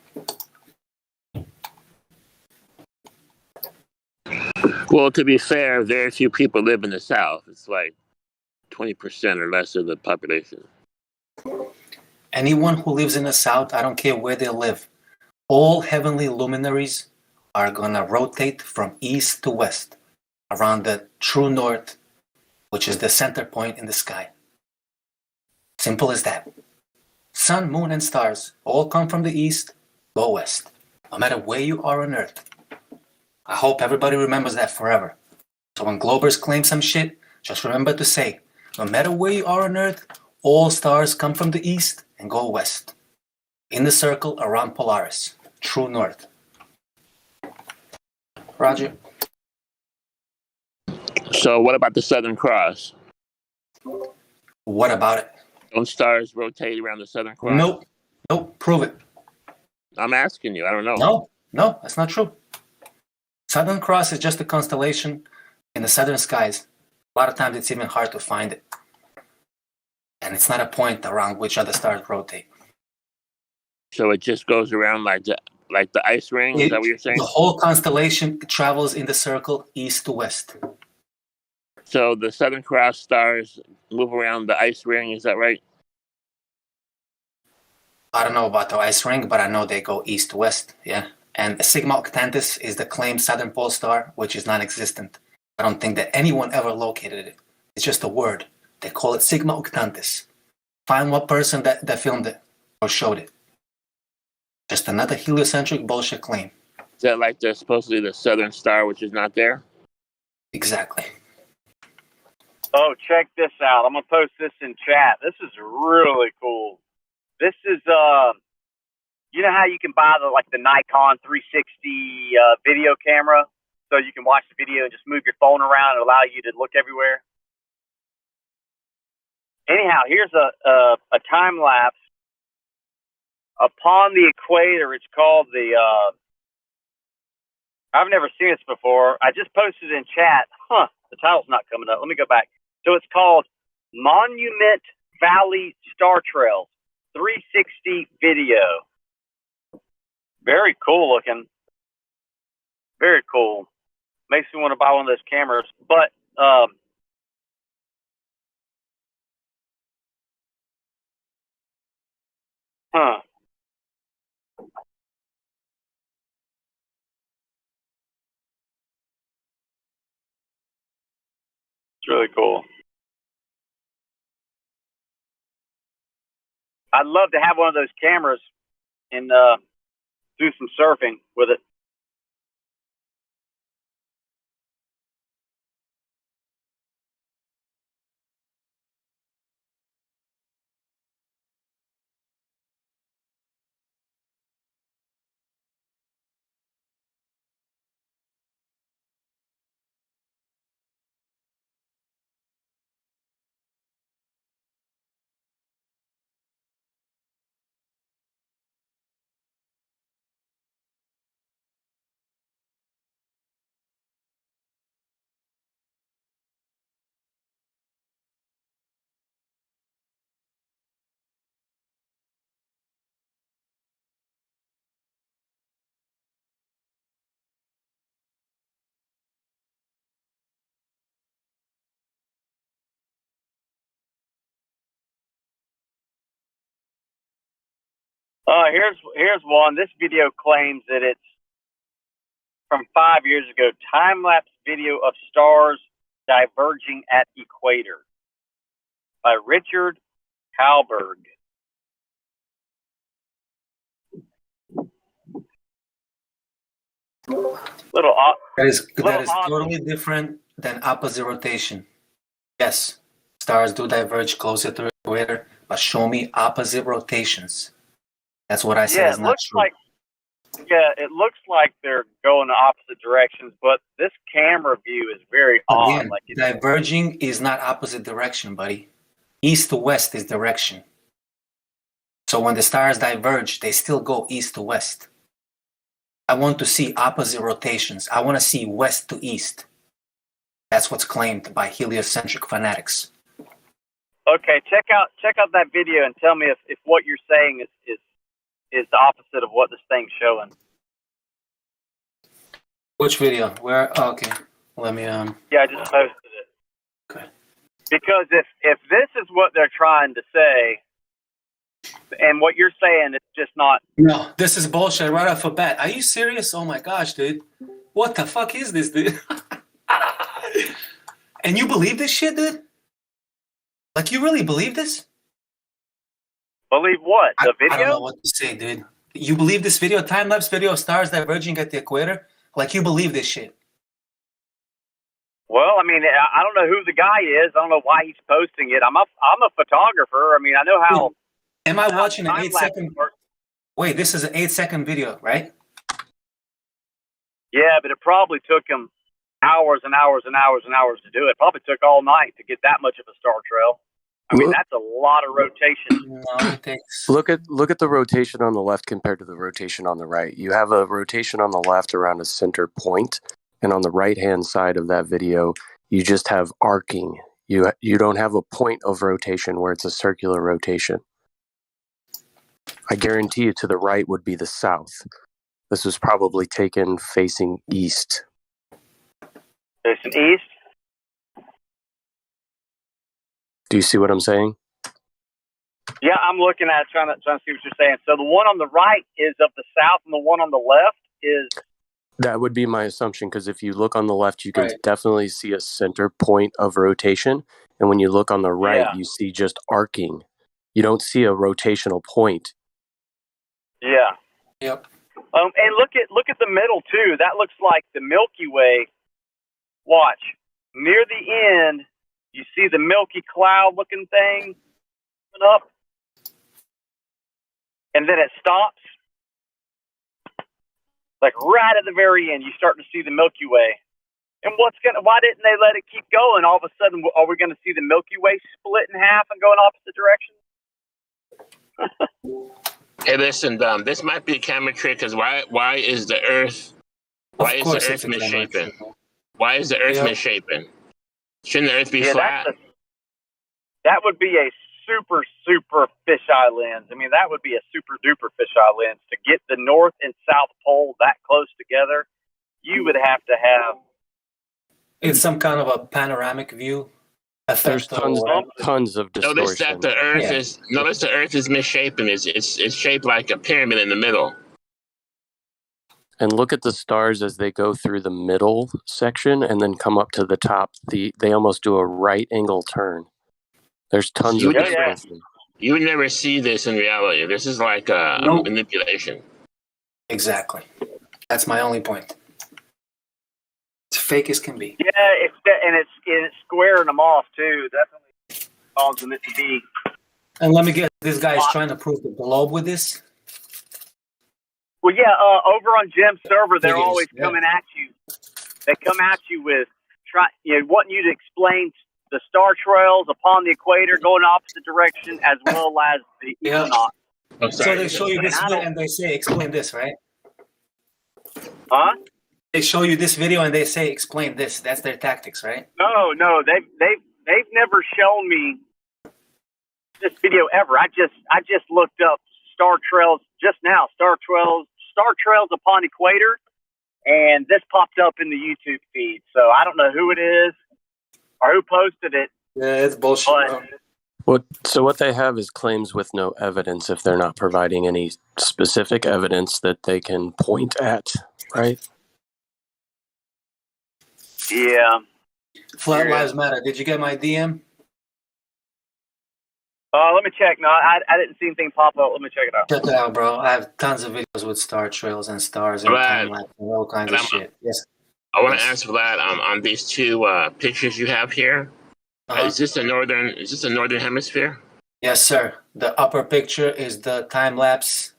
Well, to be fair, very few people live in the south. It's like 20% or less of the population. Anyone who lives in the south, I don't care where they live, all heavenly luminaries are gonna rotate from east to west around the true north, which is the center point in the sky. Simple as that. Sun, moon, and stars all come from the east, go west, no matter where you are on Earth. I hope everybody remembers that forever. So when Globers claim some shit, just remember to say, no matter where you are on Earth, all stars come from the east and go west. In the circle around Polaris, true north. Roger. So what about the Southern Cross? What about it? Don't stars rotate around the Southern Cross? Nope. Prove it. I'm asking you. I don't know. No, that's not true. Southern Cross is just a constellation in the southern skies. A lot of times it's even hard to find it. And it's not a point around which other stars rotate. So it just goes around like the ice ring? Is that what you're saying? The whole constellation travels in the circle east to west. So the Southern Cross stars move around the ice ring, is that right? I don't know about the ice ring, but I know they go east to west, yeah. And Sigma Octantis is the claimed southern pole star, which is non-existent. I don't think that anyone ever located it. It's just a word. They call it Sigma Octantis. Find what person that filmed it or showed it. Just another heliocentric bullshit claim. Is that like they're supposedly the southern star, which is not there? Exactly. Oh, check this out. I'm going to post this in chat. This is really cool. This is, you know how you can buy the Nikon 360 video camera? So you can watch the video and just move your phone around and allow you to look everywhere? Anyhow, here's a time lapse. Upon the equator, it's called the, I've never seen this before. I just posted in chat. The title's not coming up. Let me go back. So it's called Monument Valley Star Trails 360 video. Very cool looking. Very cool. Makes me want to buy one of those cameras. But it's really cool. I'd love to have one of those cameras and do some surfing with it. Here's one. This video claims that it's from 5 years ago. Time-lapse video of stars diverging at equator by Richard Halberg. That is totally different than opposite rotation. Yes, stars do diverge closer to the equator, but show me opposite rotations. That's what I said is not true. It looks like they're going the opposite directions, but this camera view is very odd. Like diverging is not opposite direction, buddy. East to west is direction. So when the stars diverge, they still go east to west. I want to see opposite rotations. I want to see west to east. That's what's claimed by heliocentric fanatics. Okay, check out that video and tell me if what you're saying is the opposite of what this thing's showing. Which video? Where? Oh, okay, let me. Yeah, I just posted it. Okay. Because if this is what they're trying to say, and what you're saying is just not. No, this is bullshit right off the bat. Are you serious? Oh my gosh, dude! What the fuck is this, dude? And you believe this shit, dude? Like, you really believe this? Believe what? The video? I don't know what to say, dude. You believe this video, time-lapse video of stars diverging at the equator? Like, you believe this shit? Well, I mean, I don't know who the guy is. I don't know why he's posting it. I'm a photographer. I mean, I know how. Am I watching an 8-second? Wait, this is an 8-second video, right? Yeah, but it probably took him hours and hours and hours and hours to do it. Probably took all night to get that much of a star trail. I mean, that's a lot of rotation. Look at the rotation on the left compared to the rotation on the right. You have a rotation on the left around a center point, and on the right-hand side of that video, you just have arcing. You don't have a point of rotation where it's a circular rotation. I guarantee you to the right would be the south. This was probably taken facing east. Facing east? Do you see what I'm saying? Yeah, I'm looking at it, trying to see what you're saying. So the one on the right is of the south, and the one on the left is. That would be my assumption, because if you look on the left, you can definitely see a center point of rotation, and when you look on the right, you see just arcing. You don't see a rotational point. Yeah. Yep. And look at the middle too. That looks like the Milky Way. Watch near the end. You see the milky cloud-looking thing up, and then it stops. Like right at the very end, you start to see the Milky Way. And why didn't they let it keep going? All of a sudden, are we going to see the Milky Way split in half and go in opposite directions? Hey, listen, this might be a camera trick, because why is the Earth Why is the Earth misshapen? Why is the Earth misshapen? Shouldn't the Earth be flat? That would be a super, super fisheye lens. I mean, that would be a super duper fisheye lens. To get the North and South Pole that close together, you would have to have... It's some kind of a panoramic view. There's tons of distortion. Notice that the Earth is misshapen. It's shaped like a pyramid in the middle. And look at the stars as they go through the middle section and then come up to the top. They almost do a right angle turn. There's tons of distortion. You would never see this in reality. This is like a manipulation. Exactly. That's my only point. It's fake as can be. Yeah, it's squaring them off too. Definitely causing it to be. And let me guess, this guy is trying to prove the globe with this. Well, yeah. Over on Jim's server, they're always coming at you. They come at you with wanting you to explain the star trails upon the equator going opposite direction, as well as the equinox. So they show you this video and they say, "Explain this," right? Huh? They show you this video and they say, "Explain this." That's their tactics, right? No, they've never shown me this video ever. I just looked up star trails just now. Star trails upon equator, and this popped up in the YouTube feed. So I don't know who it is or who posted it. Yeah, it's bullshit. So what they have is claims with no evidence if they're not providing any specific evidence that they can point at, right? Yeah. Flat Lives Matter. Did you get my DM? Let me check. No, I didn't see anything pop up. Let me check it out. Check it out, bro. I have tons of videos with star trails and stars and time lapse and all kinds of shit. Yes. I want to ask Vlad on these two pictures you have here. Is this a northern hemisphere? Yes, sir. The upper picture is the time lapse,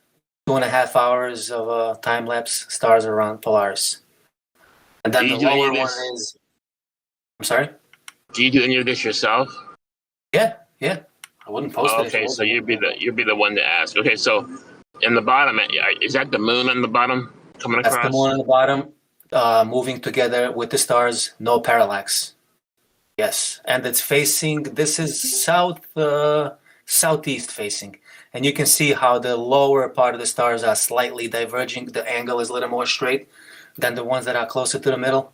2.5 hours of time lapse stars around Polaris, and then the lower one is. I'm sorry. Do you do any of this yourself? Yeah. I wouldn't post it. Okay, so you'd be the one to ask. Okay, so in the bottom, is that the moon on the bottom coming across? That's the moon on the bottom, moving together with the stars, no parallax. Yes, and it's facing. This is southeast facing, and you can see how the lower part of the stars are slightly diverging. The angle is a little more straight than the ones that are closer to the middle.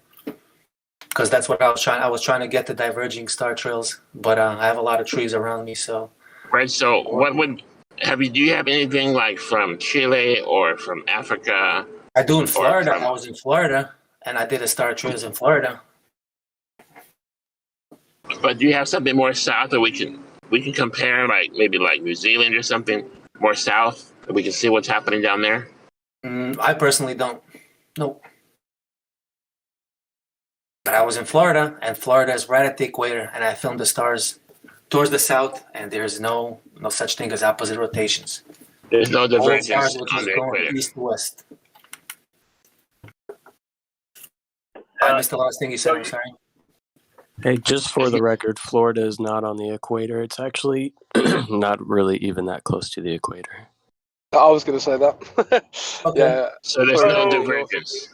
Because that's what I was trying to get the diverging star trails, but I have a lot of trees around me, so. Right. So, do you have anything like from Chile or from Africa? I do in Florida. I was in Florida, and I did a star trails in Florida. But do you have something more south that we can compare, like maybe like New Zealand or something more south that we can see what's happening down there? I personally don't. Nope. But I was in Florida, and Florida is right at the equator, and I filmed the stars towards the south, and there's no such thing as opposite rotations. There's no divergence on the equator. East to west. I missed the last thing you said. I'm sorry. Hey, just for the record, Florida is not on the equator. It's actually not really even that close to the equator. I was going to say that. Okay. Yeah. So there's no divergence.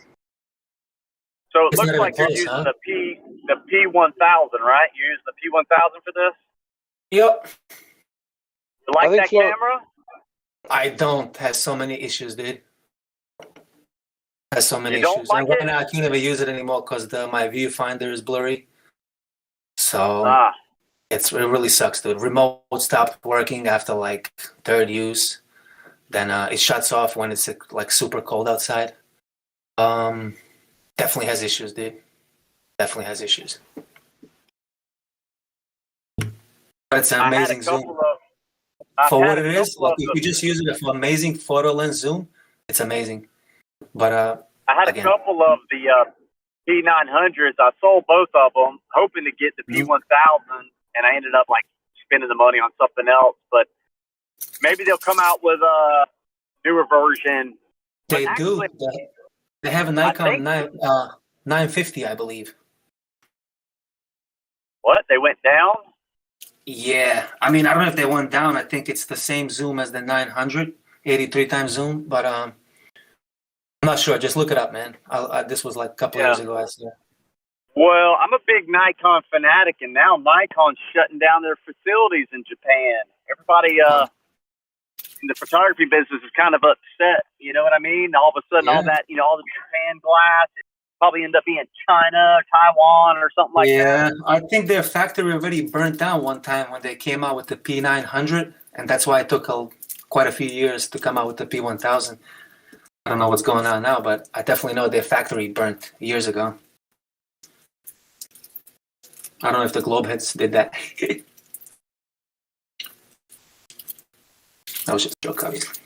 So it looks like you're using the P1000, right? You're using the P1000 for this? Yep. You like that camera? I don't. Has so many issues, dude. Has so many issues. And right now I can't even use it anymore because my viewfinder is blurry. So it really sucks, dude. Remote stopped working after like third use. Then it shuts off when it's like super cold outside. Definitely has issues, dude. Definitely has issues. But it's an amazing zoom. For what it is, like if you just use it for amazing photo lens zoom, it's amazing. But I had a couple of the P900s. I sold both of them, hoping to get the P1000, and I ended up like spending the money on something else. But maybe they'll come out with a newer version. They do. They have a Nikon 950, I believe. What? They went down? Yeah. I mean, I don't know if they went down. I think it's the same zoom as the 900, 83 times zoom. But I'm not sure. Just look it up, man. This was like a couple years ago. I swear. Well, I'm a big Nikon fanatic, and now Nikon's shutting down their facilities in Japan. Everybody in the photography business is kind of upset. You know what I mean? All of a sudden, all that, all the Japan glass, it probably end up being China or Taiwan or something like that. Yeah, I think their factory already burnt down one time when they came out with the P900, and that's why it took quite a few years to come out with the P1000. I don't know what's going on now, but I definitely know their factory burnt years ago. I don't know if the Globeheads did that. That was just a joke, obviously.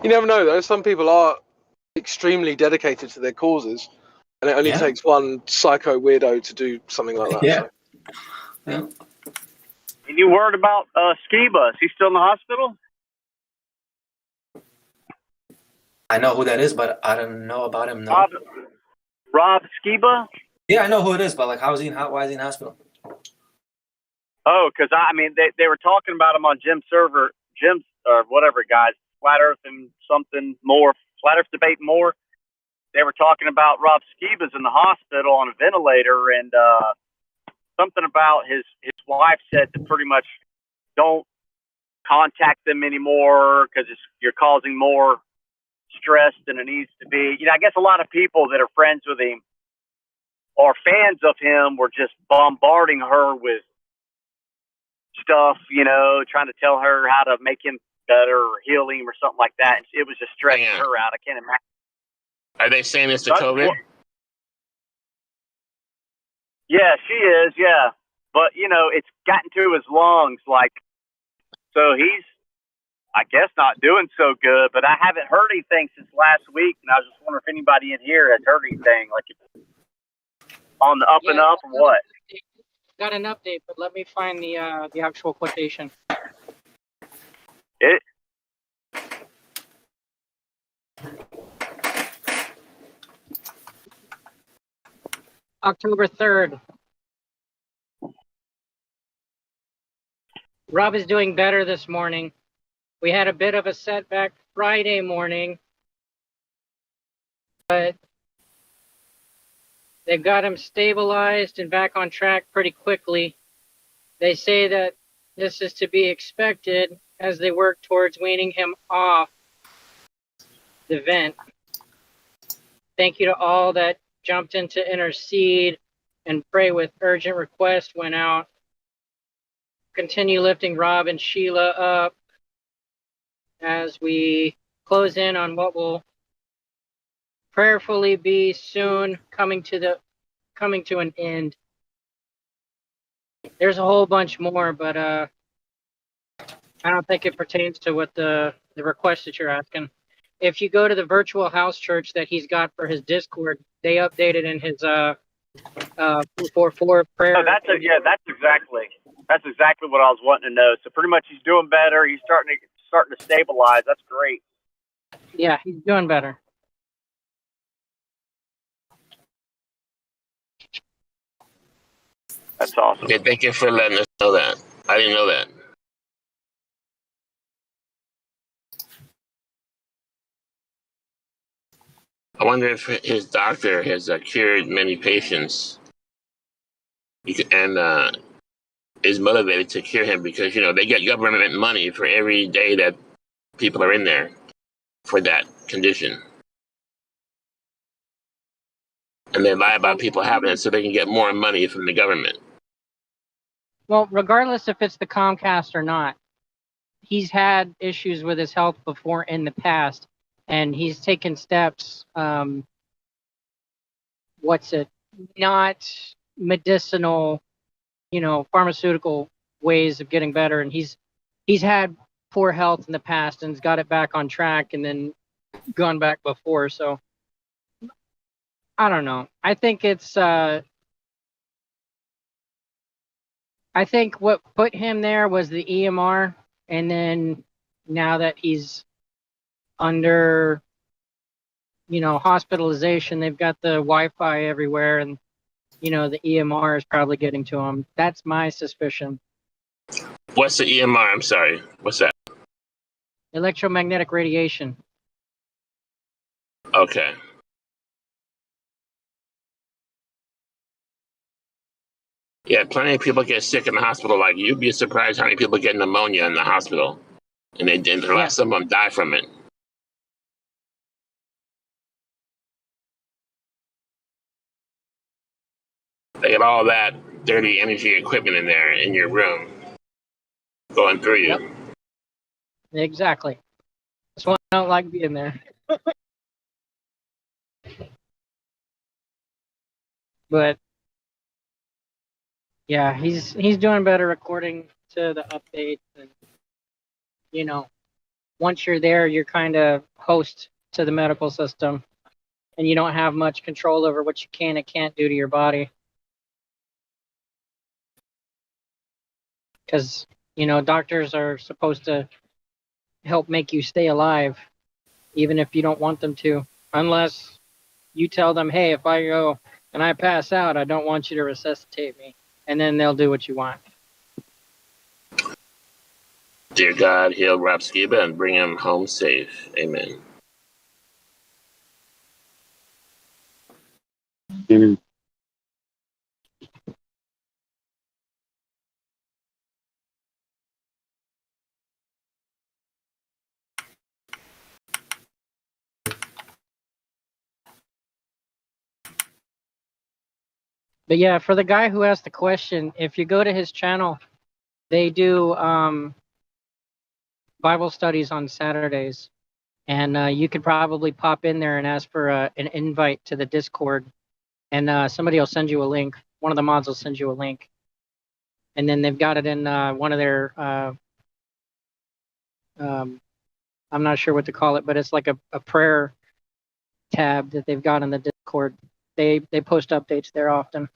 You never know, though. Some people are extremely dedicated to their causes, and it only takes one psycho weirdo to do something like that. Yeah. So. Yeah. And you worried about Skiba? Is he still in the hospital? I know who that is, but I don't know about him. No. Rob Skiba? Yeah, I know who it is, but like, why is he in hospital? Oh, because they were talking about him on Jim's or whatever, guys, Flat Earth and something more, Flat Earth Debate more. They were talking about Rob Skiba's in the hospital on a ventilator, and something about his wife said to pretty much don't contact them anymore because you're causing more stress than it needs to be. I guess a lot of people that are friends with him or fans of him were just bombarding her with stuff, trying to tell her how to make him better or heal him or something like that. And it was just stressing her out. I can't imagine. Are they saying it's the COVID? Yeah, she is. Yeah. But, it's gotten to his lungs. So he's, I guess, not doing so good. But I haven't heard anything since last week. And I was just wondering if anybody in here has heard anything, like on the up and up or what. Got an update, but let me find the actual quotation. October 3rd. Rob is doing better this morning. We had a bit of a setback Friday morning, but they've got him stabilized and back on track pretty quickly. They say that this is to be expected as they work towards weaning him off the vent. Thank you to all that jumped in to intercede and pray with urgent request went out. Continue lifting Rob and Sheila up as we close in on what will prayerfully be soon coming to an end. There's a whole bunch more, but I don't think it pertains to what the request that you're asking. If you go to the virtual house church that he's got for his Discord, they updated in his 444 prayer. Oh, that's exactly what I was wanting to know. So pretty much he's doing better. He's starting to stabilize. That's great. Yeah, he's doing better. That's awesome. Okay, thank you for letting us know that. I didn't know that. I wonder if his doctor has cured many patients and is motivated to cure him because, they get government money for every day that people are in there for that condition. And they lie about people having it so they can get more money from the government. Well, regardless if it's the Comcast or not, he's had issues with his health before in the past, and he's taken steps, not medicinal, pharmaceutical ways of getting better. And he's had poor health in the past and has got it back on track and then gone back before. So I don't know. I think I think what put him there was the EMR, and then now that he's under, hospitalization, they've got the Wi-Fi everywhere, and, the EMR is probably getting to him. That's my suspicion. What's the EMR? I'm sorry. What's that? Electromagnetic radiation. Okay. Yeah, plenty of people get sick in the hospital. Like, you'd be surprised how many people get pneumonia in the hospital, and some of them die from it. They get all that dirty energy equipment in there in your room, going through you. Yep. Exactly. That's why I don't like being there. But yeah, he's doing better according to the updates, and you know, once you're there, you're kind of host to the medical system, and you don't have much control over what you can and can't do to your body. Because doctors are supposed to help make you stay alive, even if you don't want them to, unless you tell them, hey, if I go and I pass out, I don't want you to resuscitate me, and then they'll do what you want. Dear God, heal Rob Skiba and bring him home safe. Amen. Amen. But yeah, for the guy who asked the question, if you go to his channel, they do Bible studies on Saturdays. And you could probably pop in there and ask for an invite to the Discord. And somebody will send you a link. One of the mods will send you a link. And then they've got it in one of their, I'm not sure what to call it, but it's like a prayer tab that they've got in the Discord. They post updates there often.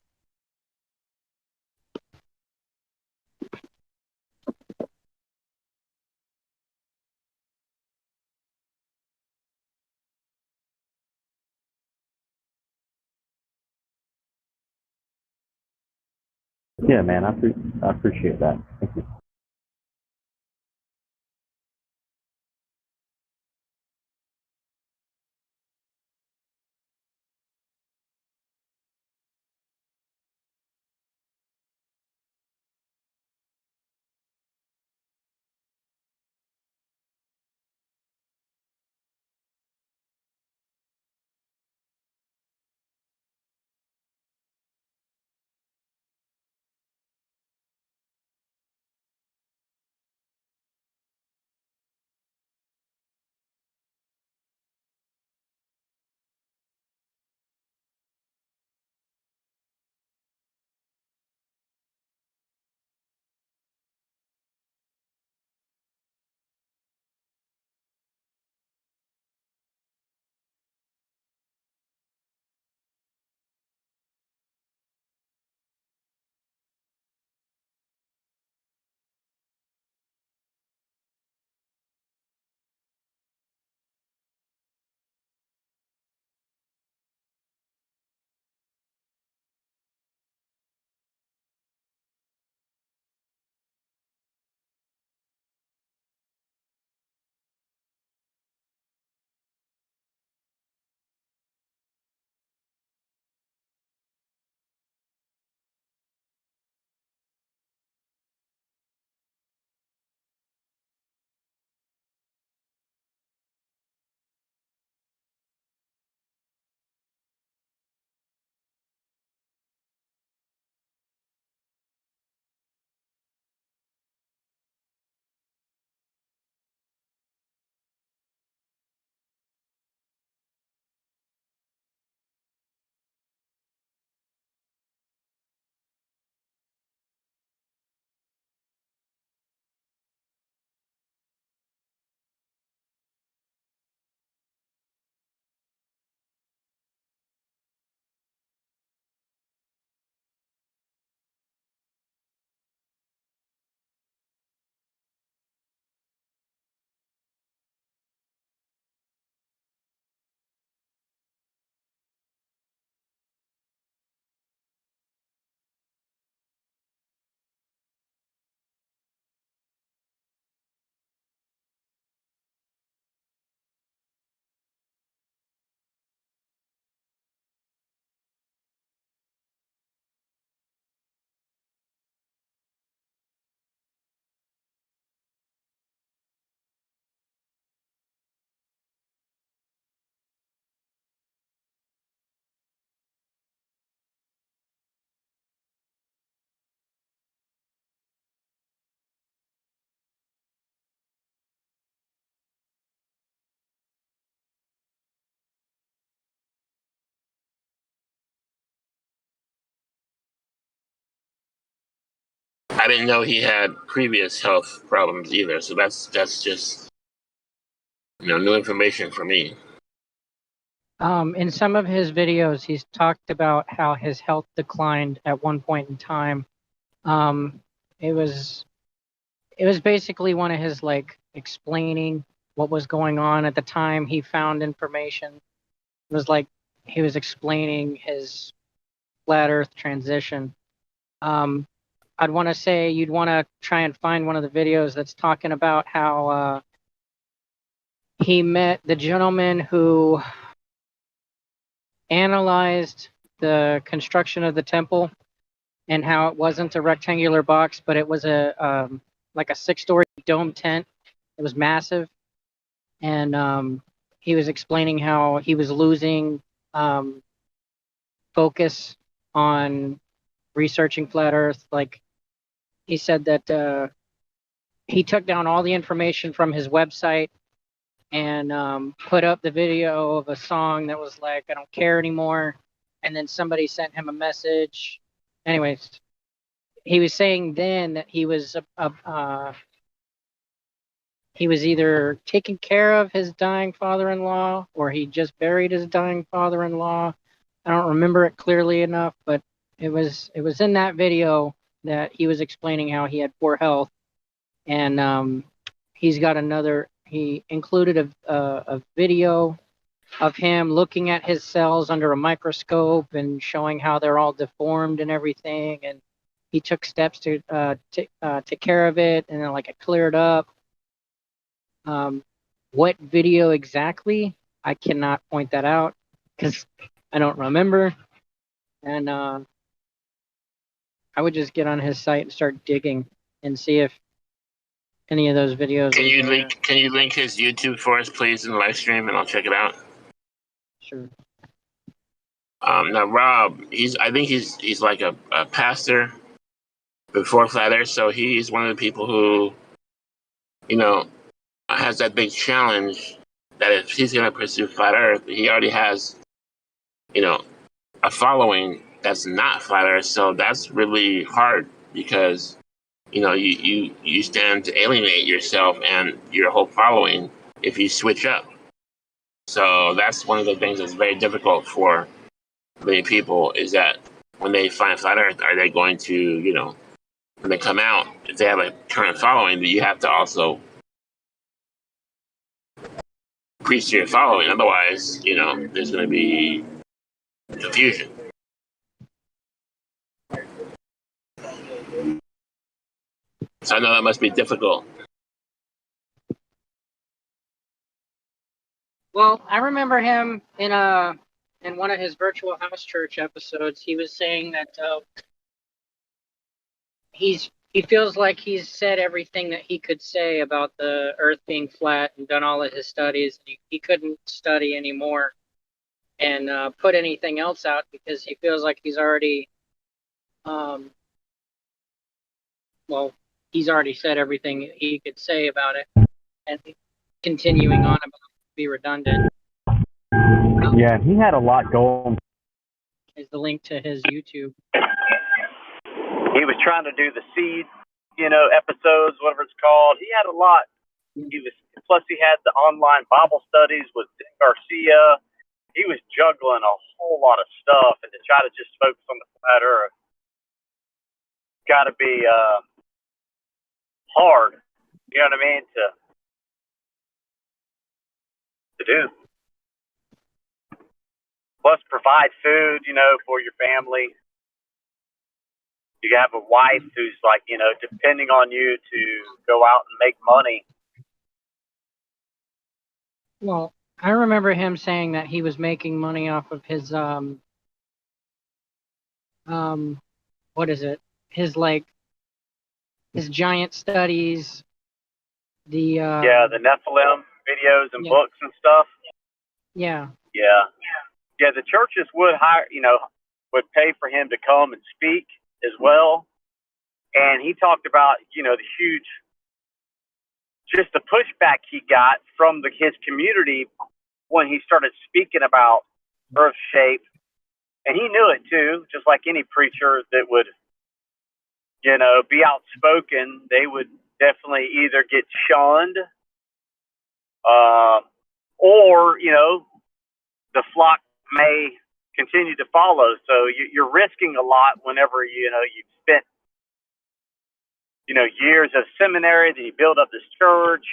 Yeah, man, I appreciate that. Thank you. I didn't know he had previous health problems either. So that's just new information for me. In some of his videos, he's talked about how his health declined at one point in time. It was basically one of his explaining what was going on at the time he found information. It was like he was explaining his flat Earth transition. I'd want to say you'd want to try and find one of the videos that's talking about how he met the gentleman who analyzed the construction of the temple and how it wasn't a rectangular box, but it was a 6-story dome tent. It was massive, and he was explaining how he was losing focus on researching flat Earth. Like he said that he took down all the information from his website and put up the video of a song that was like, I don't care anymore. And then somebody sent him a message. Anyways, he was saying then that he was either taking care of his dying father-in-law or he just buried his dying father-in-law. I don't remember it clearly enough, but it was in that video that he was explaining how he had poor health, and he included a video of him looking at his cells under a microscope and showing how they're all deformed and everything, and he took steps to take care of it, and then it cleared up. What video exactly? I cannot point that out because I don't remember, and I would just get on his site and start digging and see if any of those videos. Can you link his YouTube for us, please, in the live stream, and I'll check it out. Sure. Now Rob, I think he's like a pastor before Flat Earth, so he's one of the people who, has that big challenge that if he's going to pursue Flat Earth, he already has, a following that's not Flat Earth. So that's really hard because, you stand to alienate yourself and your whole following if you switch up. So that's one of the things that's very difficult for many people is that when they find Flat Earth, are they going to, when they come out, if they have a current following, that you have to also preach to your following. Otherwise, there's going to be confusion. So I know that must be difficult. Well, I remember him in one of his virtual house church episodes. He was saying that he feels like he's said everything that he could say about the Earth being flat and done all of his studies. He couldn't study anymore and put anything else out because he feels like he's already he's already said everything he could say about it, and continuing on about it would be redundant. Yeah, he had a lot going. Is the link to his YouTube. He was trying to do the seed, episodes, whatever it's called. He had a lot. Plus he had the online Bible studies with Dick Garcia. He was juggling a whole lot of stuff, and to try to just focus on the flat Earth, got to be hard. You know what I mean? To do. Plus provide food, for your family. You have a wife who's depending on you to go out and make money. Well, I remember him saying that he was making money off of his what is it? His giant studies. The the Nephilim videos and books and stuff. Yeah. Yeah, the churches would hire, would pay for him to come and speak as well. And he talked about, the huge, just the pushback he got from his community when he started speaking about Earth shape. And he knew it too, just like any preacher that would you know, be outspoken, they would definitely either get shunned, or, you know, the flock may continue to follow. So you're risking a lot whenever, you know, you've spent, you know, years of seminary, then you build up this church,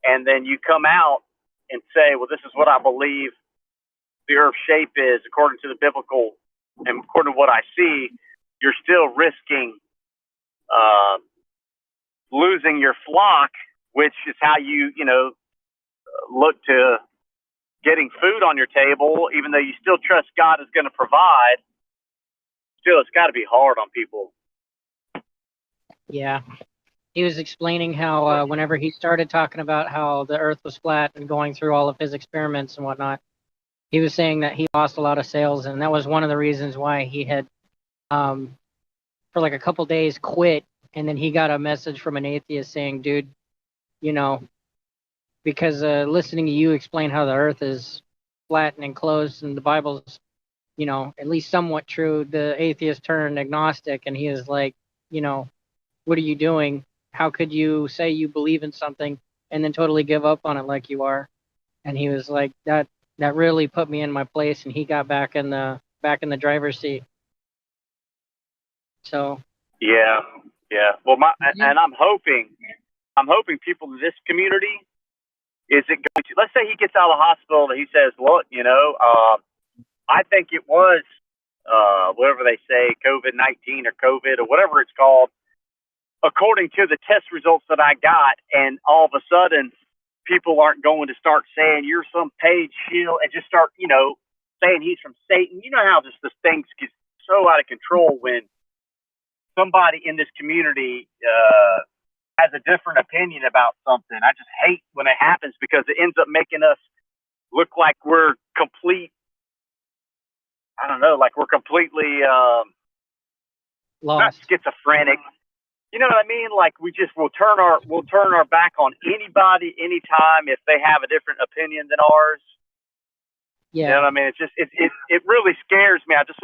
and then you come out and say, well, this is what I believe the earth shape is according to the biblical and according to what I see. You're still risking losing your flock, which is how you know, look to getting food on your table, even though you still trust God is going to provide. Still, it's got to be hard on people. Yeah. He was explaining how whenever he started talking about how the earth was flat and going through all of his experiments and whatnot, he was saying that he lost a lot of sales, and that was one of the reasons why he had, for like a couple days, quit. And then he got a message from an atheist saying, dude, you know, because listening to you explain how the earth is flat and enclosed and the Bible's, you know, at least somewhat true, the atheist turned agnostic, and he is like, you know, what are you doing? How could you say you believe in something and then totally give up on it like you are? And he was like, that really put me in my place, and he got back in the driver's seat. So Yeah. Well, and I'm hoping people in this community, is it going to, let's say he gets out of the hospital and he says, look, you know, I think it was whatever they say, COVID-19 or COVID or whatever it's called, according to the test results that I got, and all of a sudden people aren't going to start saying you're some paid shield and just start, you know, saying he's from Satan. You know how this things get so out of control when somebody in this community has a different opinion about something. I just hate when it happens because it ends up making us look like we're complete. I don't know, like we're completely not schizophrenic. You know what I mean? Like we'll turn our back on anybody, anytime if they have a different opinion than ours. yeah, You know what I mean? It's just it really scares me. I just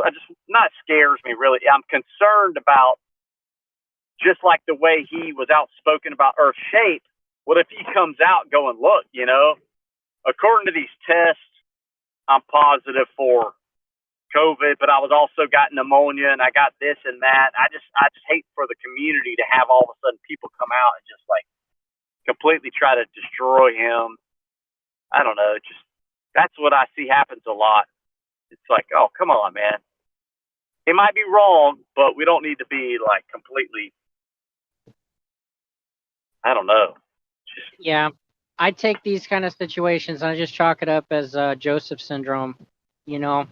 not scares me really. I'm concerned about, just like the way he was outspoken about Earth shape. What if he comes out going, look, you know, according to these tests, I'm positive for COVID, but I was also got pneumonia and I got this and that. I just hate for the community to have all of a sudden people come out and just like completely try to destroy him. I don't know. Just that's what I see happens a lot. It's like, oh, come on, man. It might be wrong, but we don't need to be like completely, I don't know. Yeah, I take these kind of situations and I just chalk it up as Joseph syndrome. You know,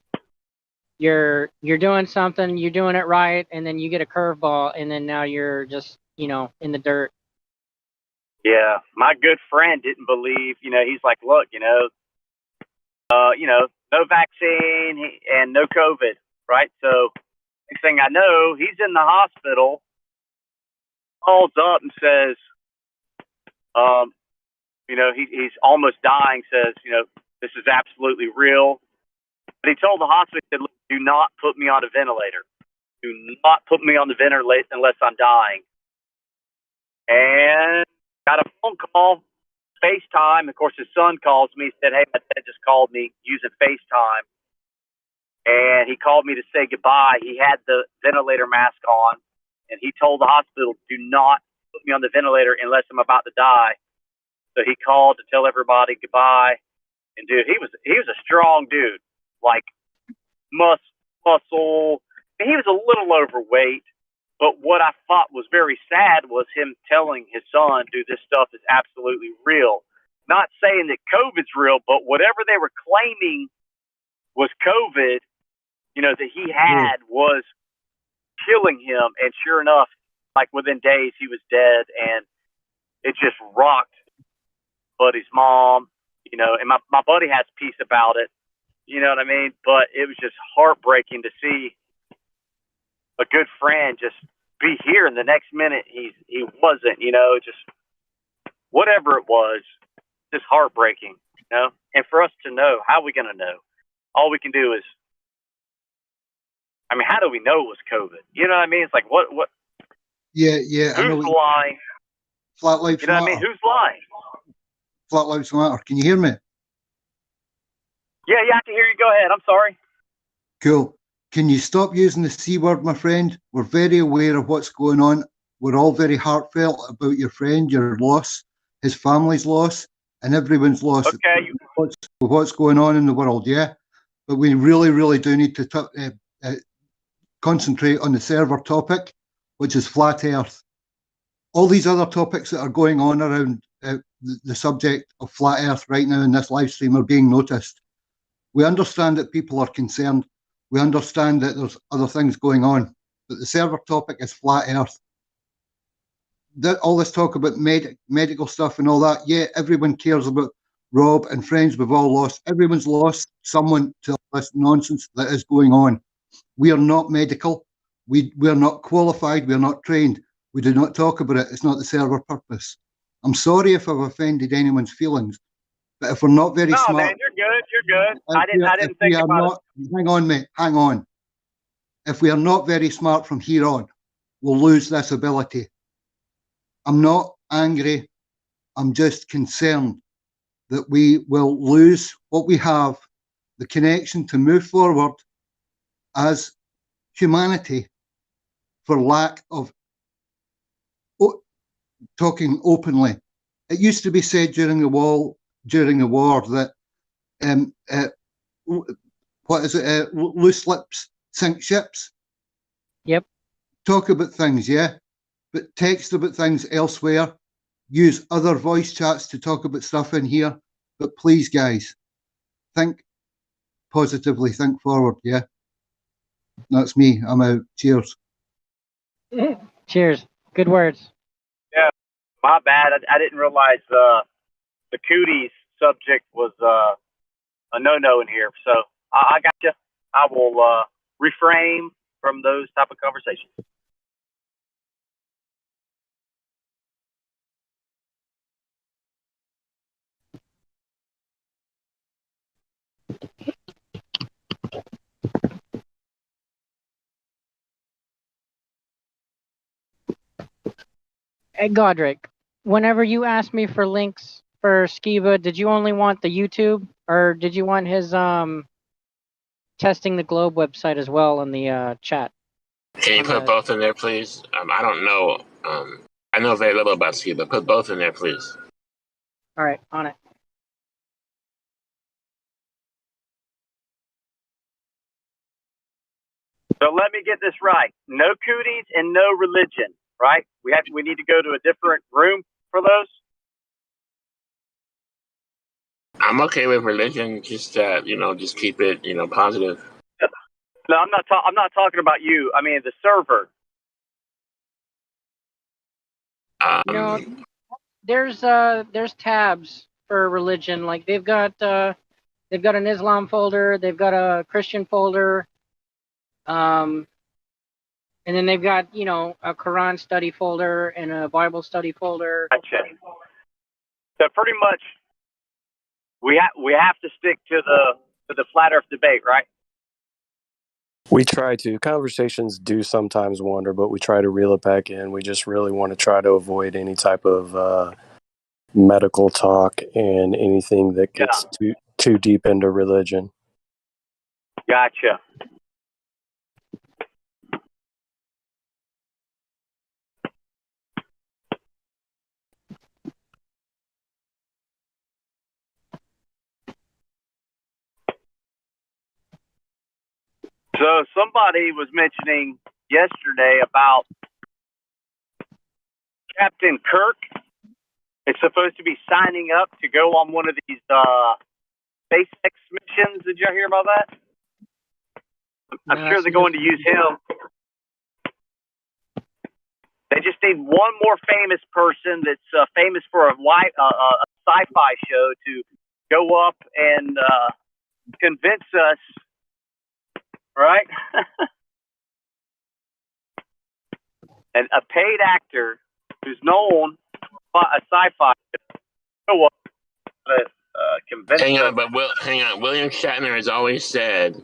you're doing something, you're doing it right, and then you get a curveball, and then now you're just, you know, in the dirt. Yeah, my good friend didn't believe. You know, he's like, look, you know, no vaccine and no COVID, right? So next thing I know, he's in the hospital, calls up and says, you know, he's almost dying, says, you know, this is absolutely real. But he told the hospital, he said, look, do not put me on a ventilator. Do not put me on the ventilator unless I'm dying. And got a phone call, FaceTime. Of course, his son calls me, said, hey, my dad just called me using FaceTime. And he called me to say goodbye. He had the ventilator mask on, and he told the hospital, do not put me on the ventilator unless I'm about to die. So he called to tell everybody goodbye. And dude, he was a strong dude, like muscle. He was a little overweight, but what I thought was very sad was him telling his son, dude, this stuff is absolutely real. Not saying that COVID's real, but whatever they were claiming was COVID, you know, that he had was killing him. And sure enough, like within days, he was dead, and it just rocked Buddy's mom, you know, and my buddy has peace about it, you know what I mean? But it was just heartbreaking to see a good friend just be here, and the next minute he wasn't, you know, just whatever it was, just heartbreaking, you know? And for us to know, how are we going to know? All we can do is, I mean, how do we know it was COVID? You know what I mean? It's like, what, Yeah. I know Who's lying? Flat Lives You know what I Matter. mean? Who's lying? Flat Lives Matter. Can you hear me? Yeah, I can hear you. Go ahead. I'm sorry. Cool. Can you stop using the C word, my friend? We're very aware of what's going on. We're all very heartfelt about your friend, your loss, his family's loss, and everyone's loss. Okay. What's going on in the world, yeah? But we really, really do need to concentrate on the server topic, which is flat Earth. All these other topics that are going on around the subject of flat Earth right now in this live stream are being noticed. We understand that people are concerned. We understand that there's other things going on, but the server topic is flat Earth. All this talk about medical stuff and all that, yeah, everyone cares about Rob and friends. We've all lost. Everyone's lost someone to this nonsense that is going on. We are not medical. We are not qualified. We are not trained. We do not talk about it. It's not the server purpose. I'm sorry if I've offended anyone's feelings, but if we're not very smart, man, you're good. You're good. I didn't think about it. Hang on, mate. Hang on. If we are not very smart from here on, we'll lose this ability. I'm not angry. I'm just concerned that we will lose what we have, the connection to move forward as humanity, for lack of talking openly. It used to be said during the war that loose lips sink ships. Yep. Talk about things, yeah, but text about things elsewhere. Use other voice chats to talk about stuff in here. But please, guys, think positively, think forward, yeah? That's me. I'm out. Cheers. Cheers. Good words. Yeah, my bad. I didn't realize the cooties subject was a no-no in here. So I got you. I will refrain from those type of conversations. Hey, Godric, whenever you asked me for links for Skiba, did you only want the YouTube, or did you want his testing the globe website as well in the chat? Can you put both in there, please? I don't know. I know very little about Skiba. Put both in there, please. All right, on it. So let me get this right. No cooties and no religion, right? We need to go to a different room for those. I'm okay with religion. Just just keep it, positive. No, I'm not talking about you. I mean the server. No, there's tabs for religion. Like they've got an Islam folder, they've got a Christian folder, and then they've got a Quran study folder and a Bible study folder. Gotcha. So pretty much, we have to stick to the flat Earth debate, right? We try to. Conversations do sometimes wander, but we try to reel it back in. We just really want to try to avoid any type of medical talk and anything that gets too deep into religion. Gotcha. So somebody was mentioning yesterday about Captain Kirk is supposed to be signing up to go on one of these SpaceX missions. Did y'all hear about that? I'm sure they're going to use him. They just need one more famous person that's famous for a sci-fi show to go up and convince us, right? And a paid actor who's known for a sci-fi show go up convince us. Hang on. William Shatner has always said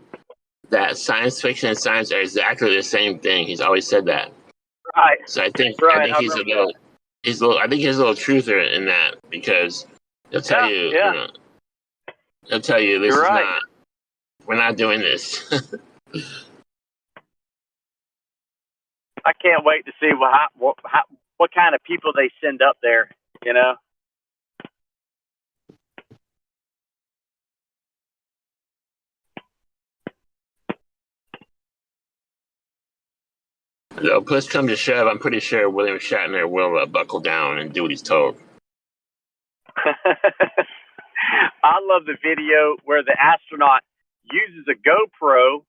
that science fiction and science are exactly the same thing. He's always said that. Right. So I think Right. I he's a remember little I think he's a little truther in that, because he'll tell you, Yeah. you know, he'll tell you this You're is right. not, we're not doing this. I can't wait to see what kind of people they send up there. You know. So push come to shove, I'm pretty sure William Shatner will buckle down and do what he's told. I love the video where the astronaut uses a GoPro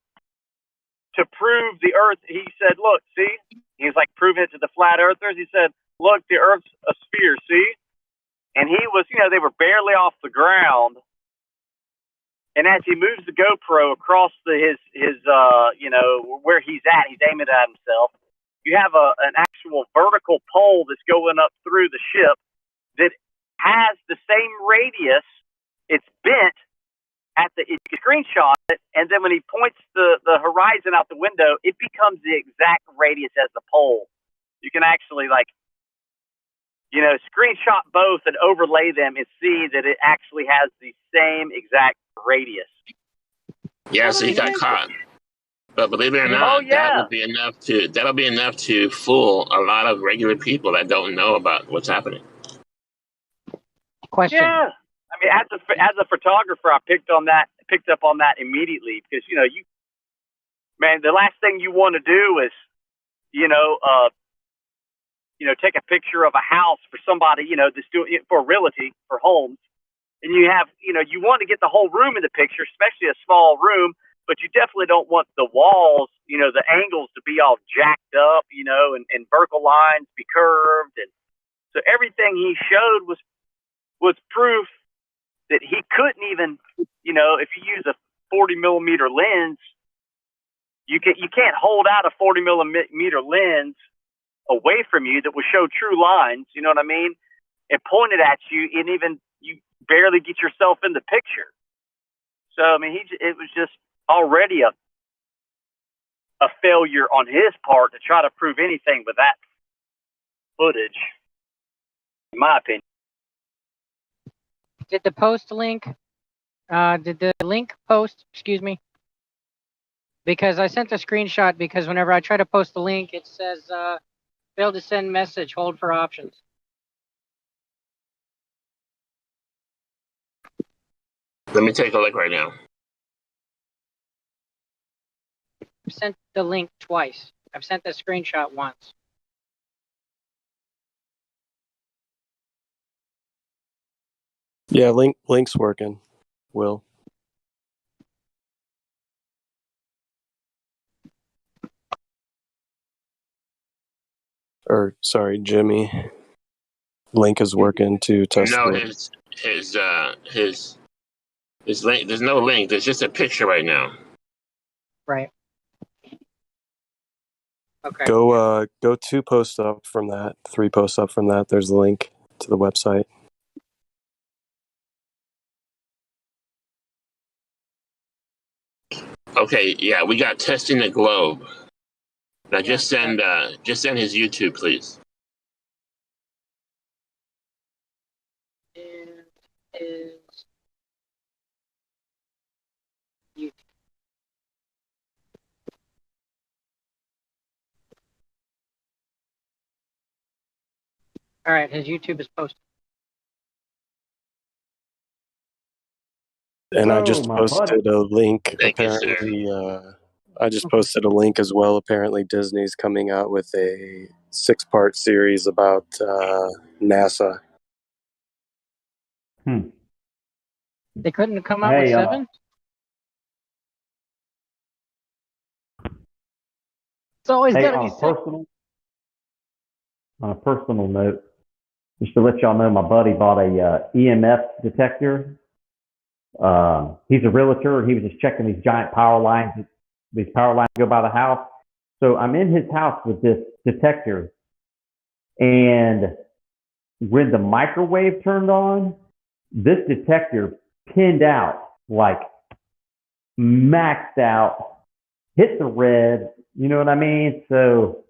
to prove the Earth. He said, "Look, see." He's like proving it to the flat earthers. He said, "Look, the Earth's a sphere, see." And he was, they were barely off the ground. And as he moves the GoPro across his where he's at, he's aiming at himself. You have an actual vertical pole that's going up through the ship that has the same radius. It's bent you can screenshot it, and then when he points the horizon out the window, it becomes the exact radius as the pole. You can actually screenshot both and overlay them and see that it actually has the same exact radius. Yeah, so he got caught. But believe it or not, that'll be enough to fool a lot of regular people that don't know about what's happening. Question. Yeah. I mean, as a photographer, I picked up on that immediately, because the last thing you want to do is take a picture of a house for somebody that's doing it for realty, for homes, and you have you want to get the whole room in the picture, especially a small room, but you definitely don't want the walls, the angles to be all jacked up, and vertical lines be curved, and so everything he showed was proof that he couldn't even, if you use a 40 millimeter lens, you can't hold out a 40 millimeter lens away from you that will show true lines, you know what I mean, and point it at you, and even you barely get yourself in the picture. So I mean, it was just already a failure on his part to try to prove anything with that footage, in my opinion. Did the link post, excuse me? Because I sent a screenshot, because whenever I try to post the link, it says, failed to send message, hold for options. Let me take a look right now. I've sent the link twice. I've sent the screenshot once. Yeah, link's working. Will. Or sorry, Jimmy. Link is working to test. No, his link. There's no link. There's just a picture right now. Right. Okay. Go 2 posts up from that, 3 posts up from that. There's a link to the website. Okay, yeah, we got testing the globe. Now just send his YouTube, please. Is YouTube. All right, his YouTube is posted. And I just posted a link. Apparently, I just posted a link as well. Apparently, Disney's coming out with a 6-part series about NASA. They couldn't come out with 7? It's always got to be 6. On a personal note, just to let y'all know, my buddy bought a EMF detector. He's a realtor, and he was just checking these giant power lines. These power lines go by the house. So I'm in his house with this detector, and when the microwave turned on, this detector pinned out, like maxed out, hit the red. You know what I mean? So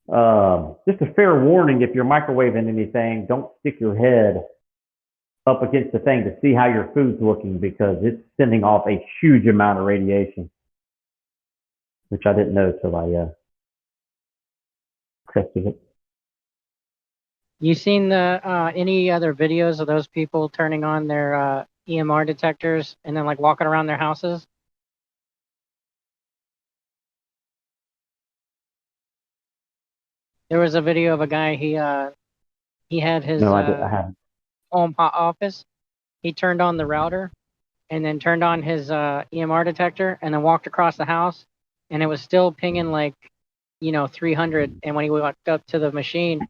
Just a fair warning: if you're microwaving anything, don't stick your head up against the thing to see how your food's looking because it's sending off a huge amount of radiation, which I didn't know till I tested it. You seen the any other videos of those people turning on their EMR detectors and then like walking around their houses? There was a video of a guy. He had his No, I haven't. home office. He turned on the router and then turned on his EMR detector and then walked across the house, and it was still pinging like 300. And when he walked up to the machine,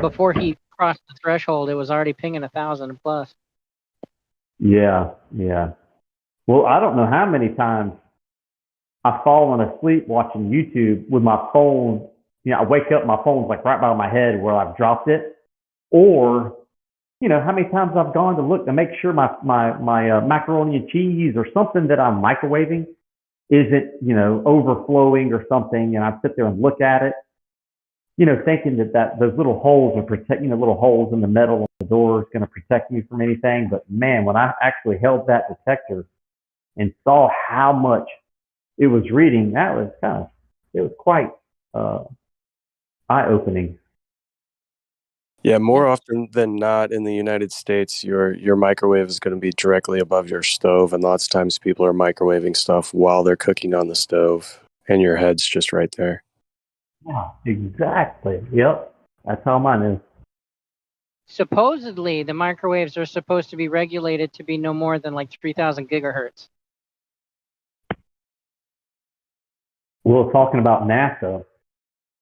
before he crossed the threshold, it was already pinging 1,000 plus. Yeah, yeah. Well, I don't know how many times I've fallen asleep watching YouTube with my phone. I wake up, my phone's like right by my head where I've dropped it. Or, how many times I've gone to look to make sure my macaroni and cheese or something that I'm microwaving isn't, overflowing or something. And I sit there and look at it, thinking that those little holes are little holes in the metal of the door is going to protect me from anything. But man, when I actually held that detector and saw how much it was reading, it was quite eye-opening. Yeah, more often than not in the United States, your microwave is going to be directly above your stove, and lots of times people are microwaving stuff while they're cooking on the stove, and your head's just right there. Yeah, exactly. Yep, that's how mine is. Supposedly, the microwaves are supposed to be regulated to be no more than like 3,000 gigahertz. Well, talking about NASA,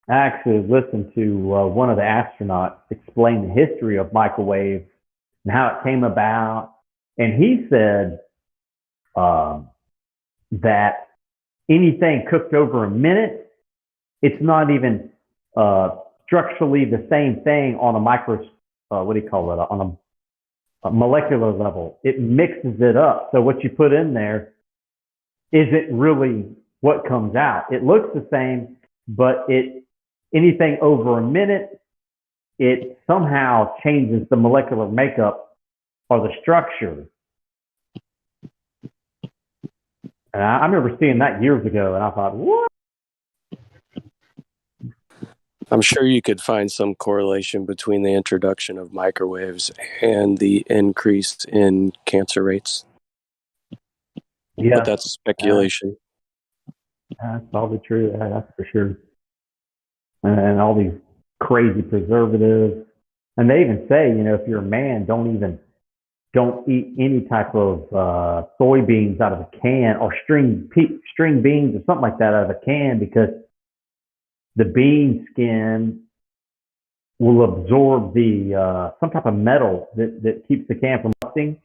I actually listened to one of the astronauts explain the history of microwaves and how it came about. And he said that anything cooked over a minute, it's not even structurally the same thing on a on a molecular level. It mixes it up. So what you put in there isn't really what comes out. It looks the same, but anything over a minute, it somehow changes the molecular makeup or the structure. And I remember seeing that years ago, and I thought, what? I'm sure you could find some correlation between the introduction of microwaves and the increase in cancer rates. Yeah. But that's speculation. That's probably true. That's for sure. And all these crazy preservatives. And they even say, if you're a man, don't eat any type of soybeans out of a can or string beans or something like that out of a can because the bean skin will absorb the some type of metal that keeps the can from rusting,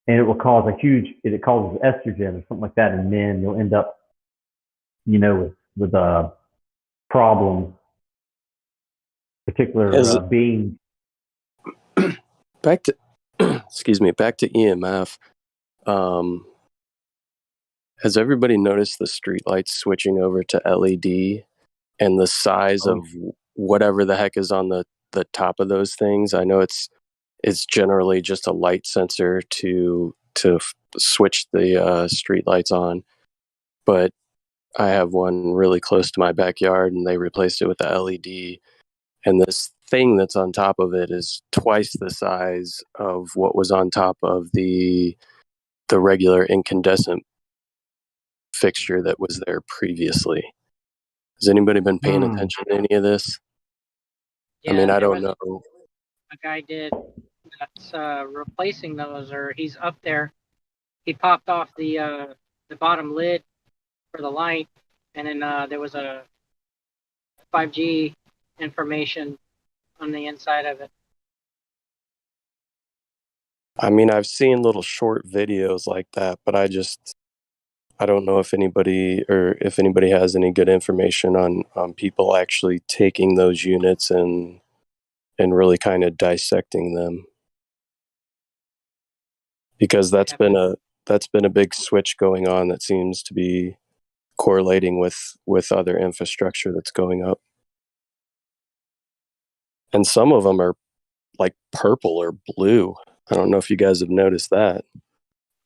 and it causes estrogen or something like that in men. You'll end up, with a problem, particular beans. Back to back to EMF. Has everybody noticed the streetlights switching over to LED and the size of whatever the heck is on the top of those things? I know it's generally just a light sensor to switch the streetlights on, but I have one really close to my backyard, and they replaced it with the LED. And this thing that's on top of it is twice the size of what was on top of the regular incandescent fixture that was there previously. Has anybody been paying attention to any of this? Yeah, I mean, I don't know. A guy did that's replacing those, or he's up there. He popped off the bottom lid for the light, and then there was a 5G information on the inside of it. I mean, I've seen little short videos like that, but I don't know if anybody has any good information on people actually taking those units and really kind of dissecting them, because that's been a big switch going on that seems to be correlating with other infrastructure that's going up. And some of them are like purple or blue. I don't know if you guys have noticed that.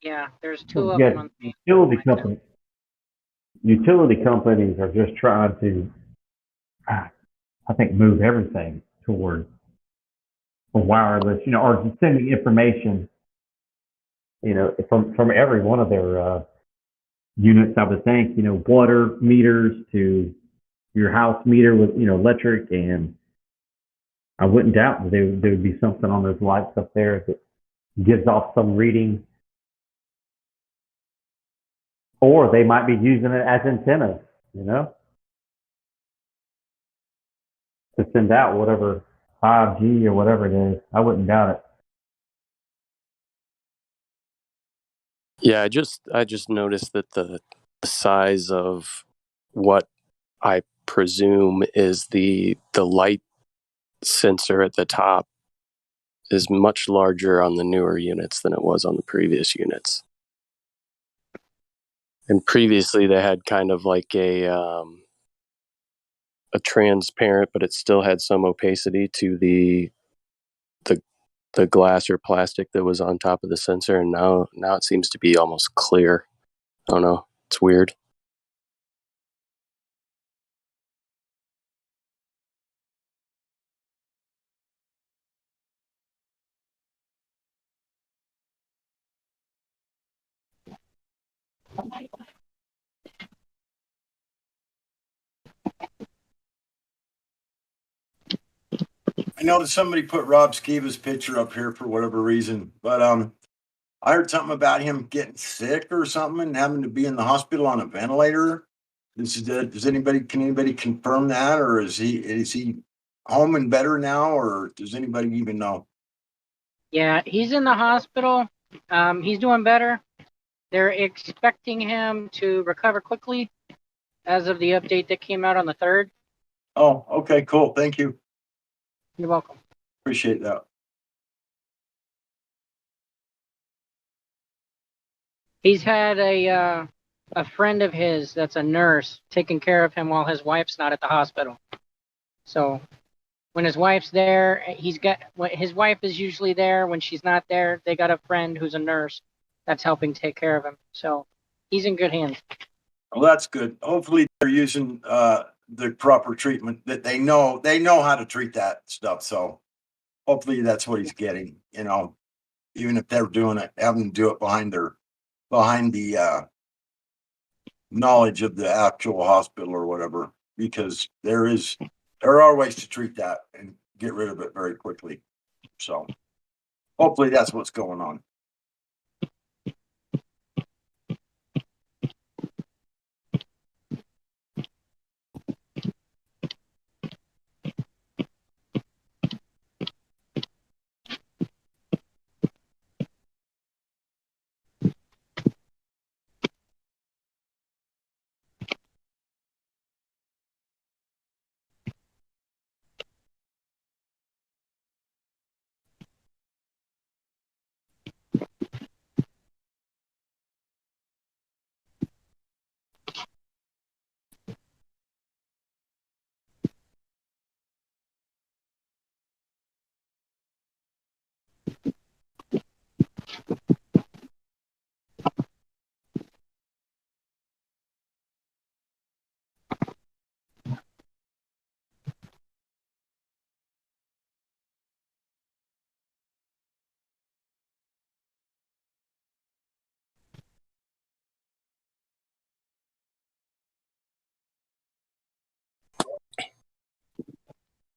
Yeah, there's two of Yeah, them on utility companies are just trying to, I think, move everything toward wireless, or just sending information, from every one of their units. I would think, water meters to your house meter with, electric, and I wouldn't doubt that there would be something on those lights up there that gives off some reading, or they might be using it as antennas, to send out whatever 5G or whatever it is. I wouldn't doubt it. Yeah, I just noticed that the size of what I presume is the light sensor at the top is much larger on the newer units than it was on the previous units. And previously they had kind of like a transparent, but it still had some opacity to the glass or plastic that was on top of the sensor, and now it seems to be almost clear. I don't know. It's weird. I noticed somebody put Rob Skiva's picture up here for whatever reason, but I heard something about him getting sick or something and having to be in the hospital on a ventilator. Can anybody confirm that, or is he home and better now, or does anybody even know? Yeah, he's in the hospital. He's doing better. They're expecting him to recover quickly as of the update that came out on the 3rd. Oh, okay, cool. Thank you. You're welcome. Appreciate that. He's had a friend of his that's a nurse taking care of him while his wife's not at the hospital. So when his wife's there, his wife is usually there. When she's not there, they got a friend who's a nurse that's helping take care of him. So he's in good hands. Well, that's good. Hopefully they're using the proper treatment, that they know how to treat that stuff. So hopefully that's what he's getting, even if they're doing it, having to do it behind the knowledge of the actual hospital or whatever, because there are ways to treat that and get rid of it very quickly. So hopefully that's what's going on.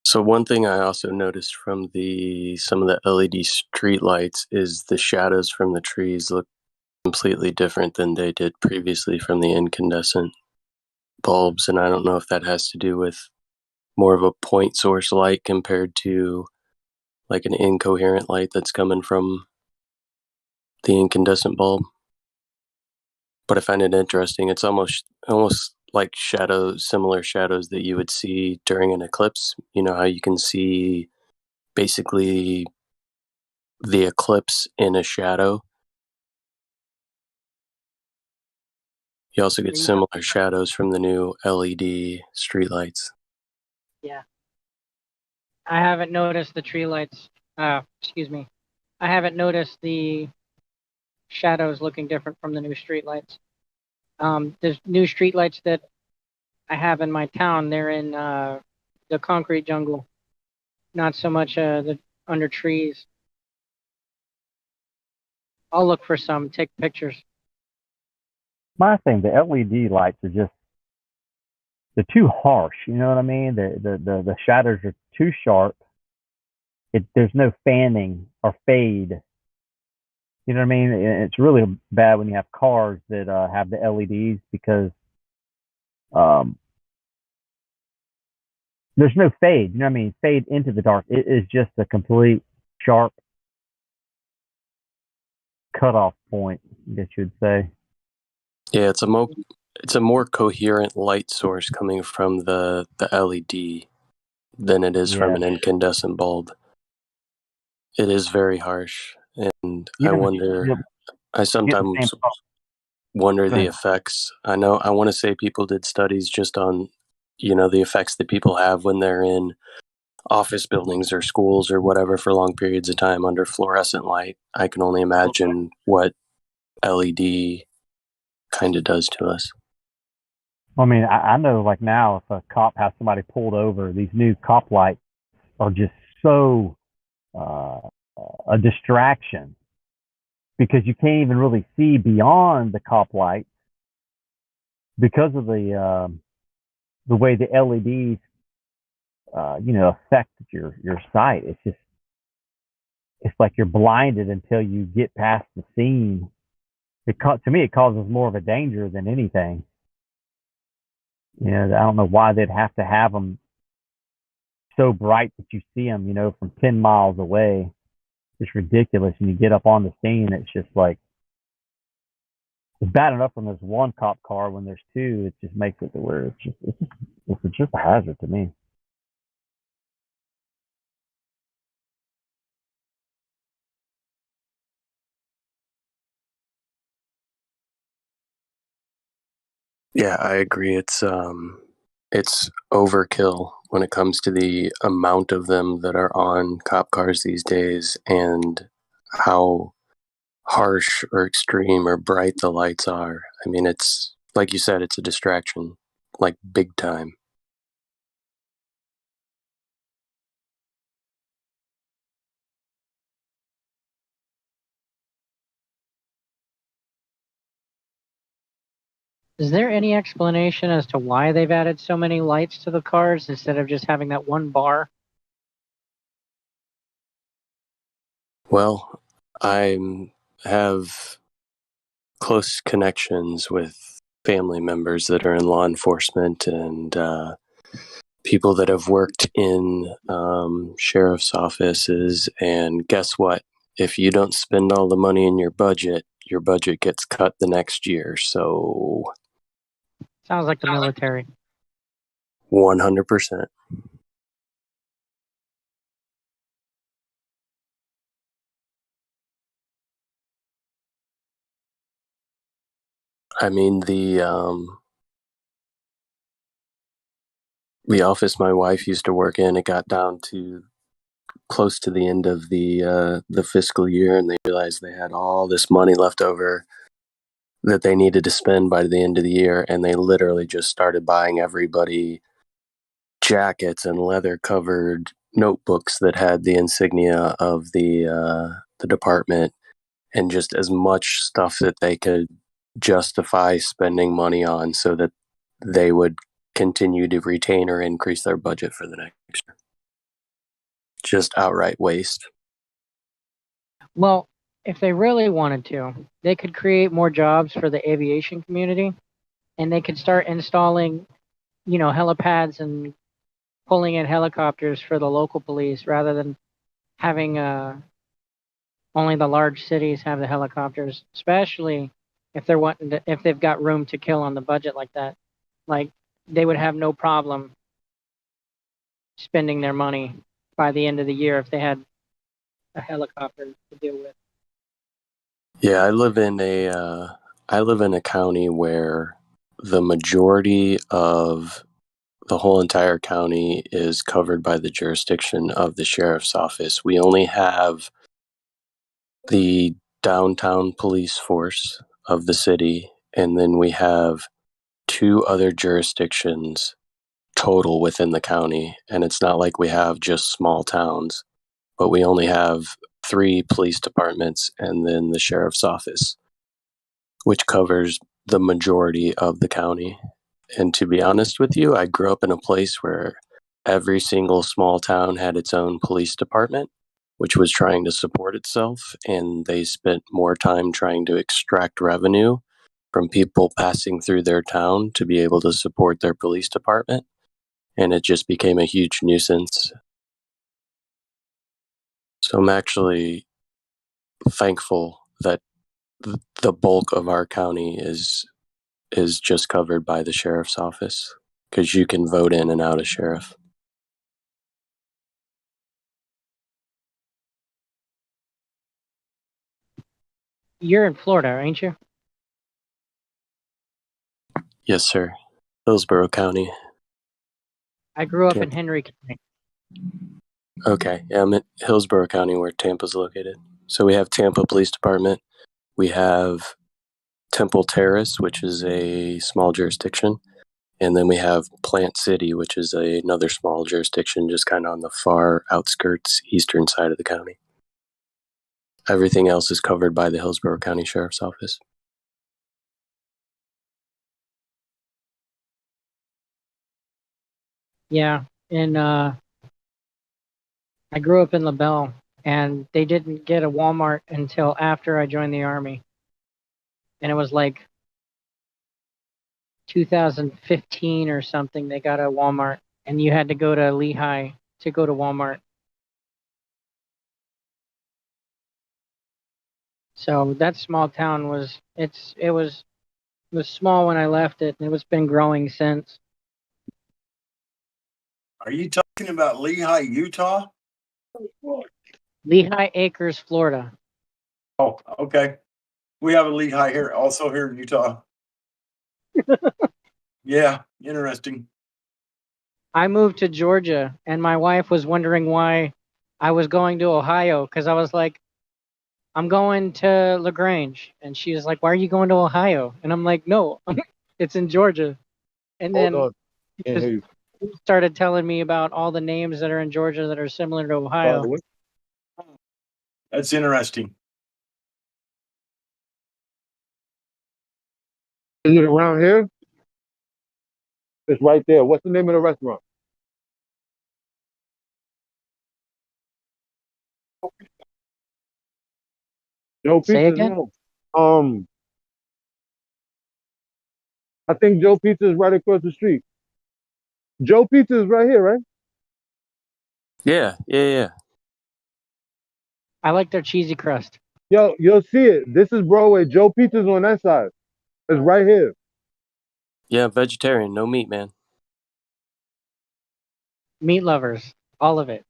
So one thing I also noticed from some of the LED street lights is the shadows from the trees look completely different than they did previously from the incandescent bulbs, and I don't know if that has to do with more of a point source light compared to like an incoherent light that's coming from the incandescent bulb. But I find it interesting. It's almost like similar shadows that you would see during an eclipse. You know how you can see basically the eclipse in a shadow. You also get similar shadows from the new LED streetlights. Yeah. I haven't noticed the tree lights. Excuse me. I haven't noticed the shadows looking different from the new street lights. There's new street lights that I have in my town. They're in the concrete jungle, not so much the under trees. I'll look for some, take pictures. My thing, the LED lights are just, they're too harsh. You know what I mean? The shadows are too sharp. There's no fanning or fade. You know what I mean? It's really bad when you have cars that have the LEDs because there's no fade. You know what I mean? Fade into the dark. It is just a complete sharp cutoff point, I guess you would say. Yeah, it's a more coherent light source coming from the LED than it is from an incandescent bulb. It is very harsh, and I sometimes wonder the effects. I want to say people did studies just on, the effects that people have when they're in office buildings or schools or whatever for long periods of time under fluorescent light. I can only imagine what LED kind of does to us. I mean, I know like now if a cop has somebody pulled over, these new cop lights are just so a distraction because you can't even really see beyond the cop lights because of the way the LEDs affect your sight. It's like you're blinded until you get past the scene. To me, it causes more of a danger than anything. I don't know why they'd have to have them so bright that you see them, from 10 miles away. It's ridiculous. And you get up on the scene, it's just like, it's bad enough when there's one cop car. When there's two, it just makes it to where it's just a hazard to me. Yeah, I agree. It's overkill when it comes to the amount of them that are on cop cars these days and how harsh or extreme or bright the lights are. I mean, it's like you said, it's a distraction, like big time. Is there any explanation as to why they've added so many lights to the cars instead of just having that one bar? Well, I have close connections with family members that are in law enforcement and people that have worked in sheriff's offices. And guess what? If you don't spend all the money in your budget gets cut the next year. So Sounds like the military. 100%. I mean, the office my wife used to work in, it got down to close to the end of the fiscal year, and they realized they had all this money left over that they needed to spend by the end of the year, and they literally just started buying everybody jackets and leather covered notebooks that had the insignia of the department, and just as much stuff that they could justify spending money on so that they would continue to retain or increase their budget for the next year. Just outright waste. Well, if they really wanted to, they could create more jobs for the aviation community, and they could start installing, helipads and pulling in helicopters for the local police rather than having only the large cities have the helicopters, especially if if they've got room to kill on the budget like that. Like, they would have no problem spending their money by the end of the year if they had a helicopter to deal with. Yeah, I live in a county where the majority of the whole entire county is covered by the jurisdiction of the sheriff's office. We only have the downtown police force of the city, and then we have 2 other jurisdictions total within the county. And it's not like we have just small towns, but we only have 3 police departments and then the sheriff's office, which covers the majority of the county. And to be honest with you, I grew up in a place where every single small town had its own police department, which was trying to support itself, and they spent more time trying to extract revenue from people passing through their town to be able to support their police department, and it just became a huge nuisance. So I'm actually thankful that the bulk of our county is just covered by the sheriff's office, because you can vote in and out a sheriff. You're in Florida, ain't you? Yes, sir. Hillsborough County. I grew up in Tampa. Henry County. Okay, yeah, I'm in Hillsborough County, where Tampa's located. So we have Tampa Police Department. We have Temple Terrace, which is a small jurisdiction. And then we have Plant City, which is another small jurisdiction, just kind of on the far outskirts, eastern side of the county. Everything else is covered by the Hillsborough County Sheriff's Office. Yeah, and I grew up in LaBelle, and they didn't get a Walmart until after I joined the Army. And it was like 2015 or something, they got a Walmart, and you had to go to Lehigh to go to Walmart. So that small town was small when I left it, and it's been growing since. Are you talking about Lehigh, Utah? Lehigh Acres, Florida. Oh, okay. We have a Lehigh here, also here in Utah. Yeah, interesting. I moved to Georgia, and my wife was wondering why I was going to Ohio, because I was like, I'm going to LaGrange. And she was like, why are you going to Ohio? And I'm like, no, it's in Georgia. And then Hold on. she Can't hear you. started telling me about all the names that are in Georgia that are similar to Ohio. That's interesting. Is it around here? It's right there. What's the name of the restaurant? Joe Say Pizza's again? no. I think Joe Pizza is right across the street. Joe Pizza is right here, right? Yeah. I like their cheesy crust. Yo, you'll see it. This is Broadway. Joe Pizza's on that side. It's right here. Yeah, vegetarian, no meat, man. Meat lovers, all of it.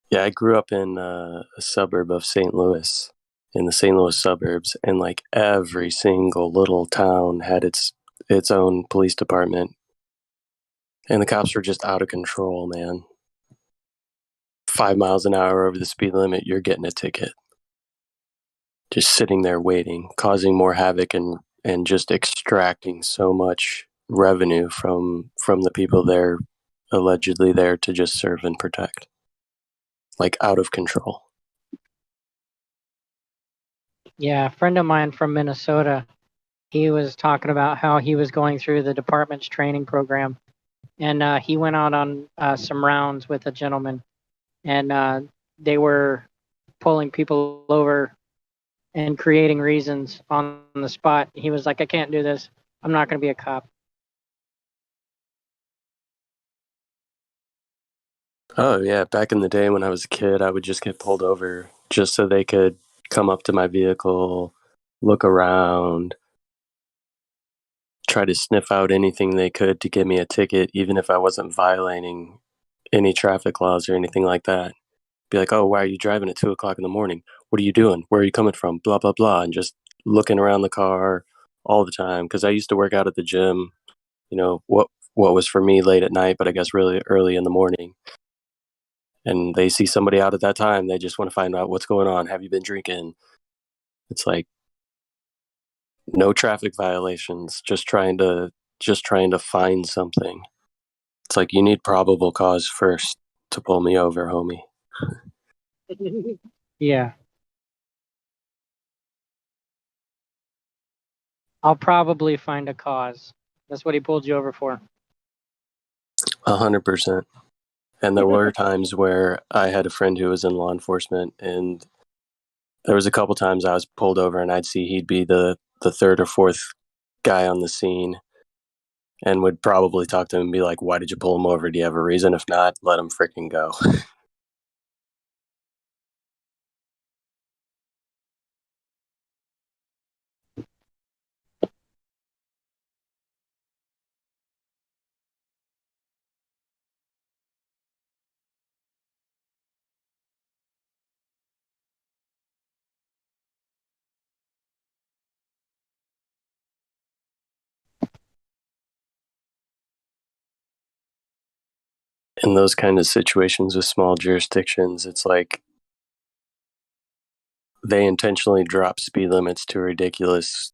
Yeah, I grew up in a suburb of St. Louis, in the St. Louis suburbs, and like every single little town had its own police department, and the cops were just out of control, man. 5 miles an hour over the speed limit, you're getting a ticket. Just sitting there waiting, causing more havoc and just extracting so much revenue from the people they're allegedly there to just serve and protect. Like out of control. Yeah, a friend of mine from Minnesota, he was talking about how he was going through the department's training program. And he went out on some rounds with a gentleman, and they were pulling people over and creating reasons on the spot. He was like, I can't do this. I'm not going to be a cop. Oh yeah, back in the day when I was a kid, I would just get pulled over just so they could come up to my vehicle, look around, try to sniff out anything they could to give me a ticket, even if I wasn't violating any traffic laws or anything like that. Be like, oh, why are you driving at 2 o'clock in the morning? What are you doing? Where are you coming from? Blah, blah, blah. And just looking around the car all the time. Cause I used to work out at the gym, you know, what was for me late at night, but I guess really early in the morning. And they see somebody out at that time. They just want to find out what's going on. Have you been drinking? It's like no traffic violations, just trying to find something. It's like you need probable cause first to pull me over, homie. Yeah. I'll probably find a cause. That's what he pulled you over for. 100%. And there were times where I had a friend who was in law enforcement, and there was a couple times I was pulled over and I'd see he'd be the third or fourth guy on the scene, and would probably talk to him and be like, why did you pull him over? Do you have a reason? If not, let him freaking go. In those kind of situations with small jurisdictions, it's like they intentionally drop speed limits to ridiculous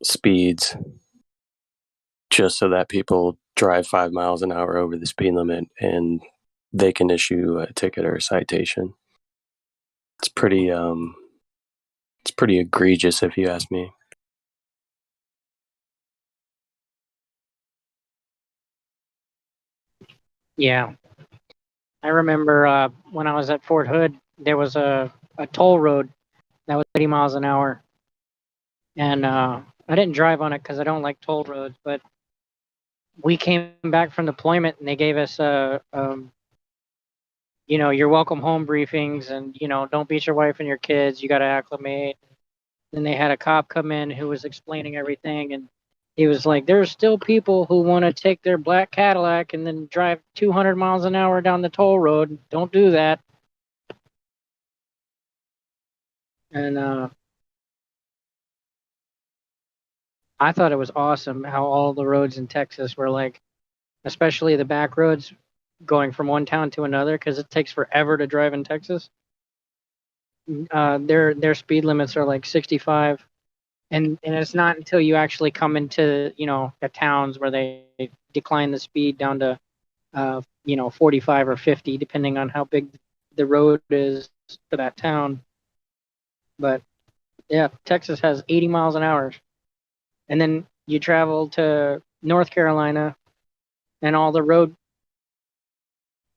speeds just so that people drive 5 miles an hour over the speed limit and they can issue a ticket or a citation. It's pretty egregious if you ask me. Yeah. I remember when I was at Fort Hood, there was a toll road that was 80 miles an hour. And I didn't drive on it because I don't like toll roads, but we came back from deployment and they gave us your welcome home briefings, and don't beat your wife and your kids, you got to acclimate. Then they had a cop come in who was explaining everything, and he was like, there's still people who want to take their black Cadillac and then drive 200 miles an hour down the toll road. Don't do that. And I thought it was awesome how all the roads in Texas were like, especially the back roads going from one town to another, because it takes forever to drive in Texas. Their speed limits are like 65, and it's not until you actually come into the towns where they decline the speed down to 45 or 50, depending on how big the road is to that town. But yeah, Texas has 80 miles an hour, and then you travel to North Carolina, and all the road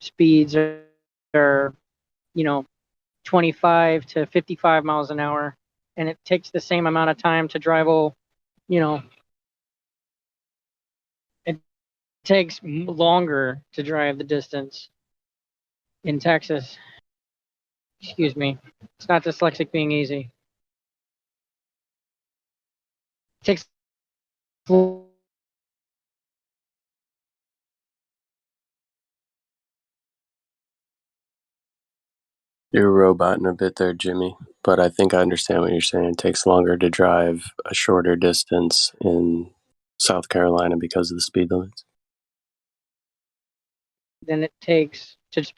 speeds are 25 to 55 miles an hour, and it takes the same amount of time to drive it takes longer to drive the distance in Texas. Excuse me. It's not dyslexic being easy. It takes You're roboting a bit there, Jimmy, but I think I understand what you're saying. It takes longer to drive a shorter distance in South Carolina because of the speed limits. than it takes to just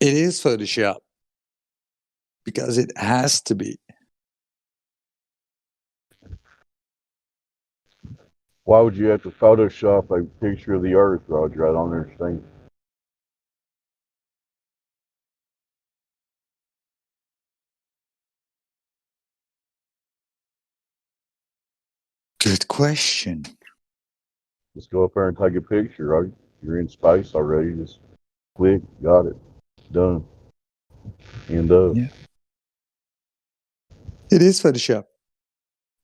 It is Photoshop because it has to be. Why would you have to Photoshop a picture of the Earth, Roger? I don't understand. Good question. Just go up there and take a picture, right? You're in space already. Just click, got it, done. End up. Yeah. It is Photoshop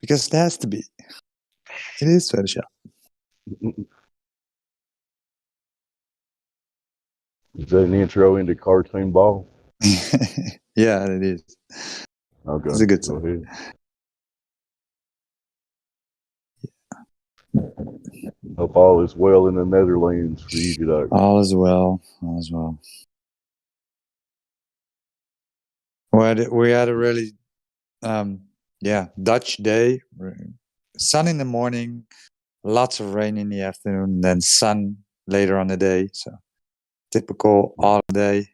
because it has to be. It is Photoshop. Is that an intro into Cartoon Ball? Yeah, it is. Okay, It's a good go song. ahead. Hope all is well in the Netherlands for you today. All is well. All is well. We had a really, Dutch day. Sun in the morning, lots of rain in the afternoon, then sun later on the day. So typical autumn day.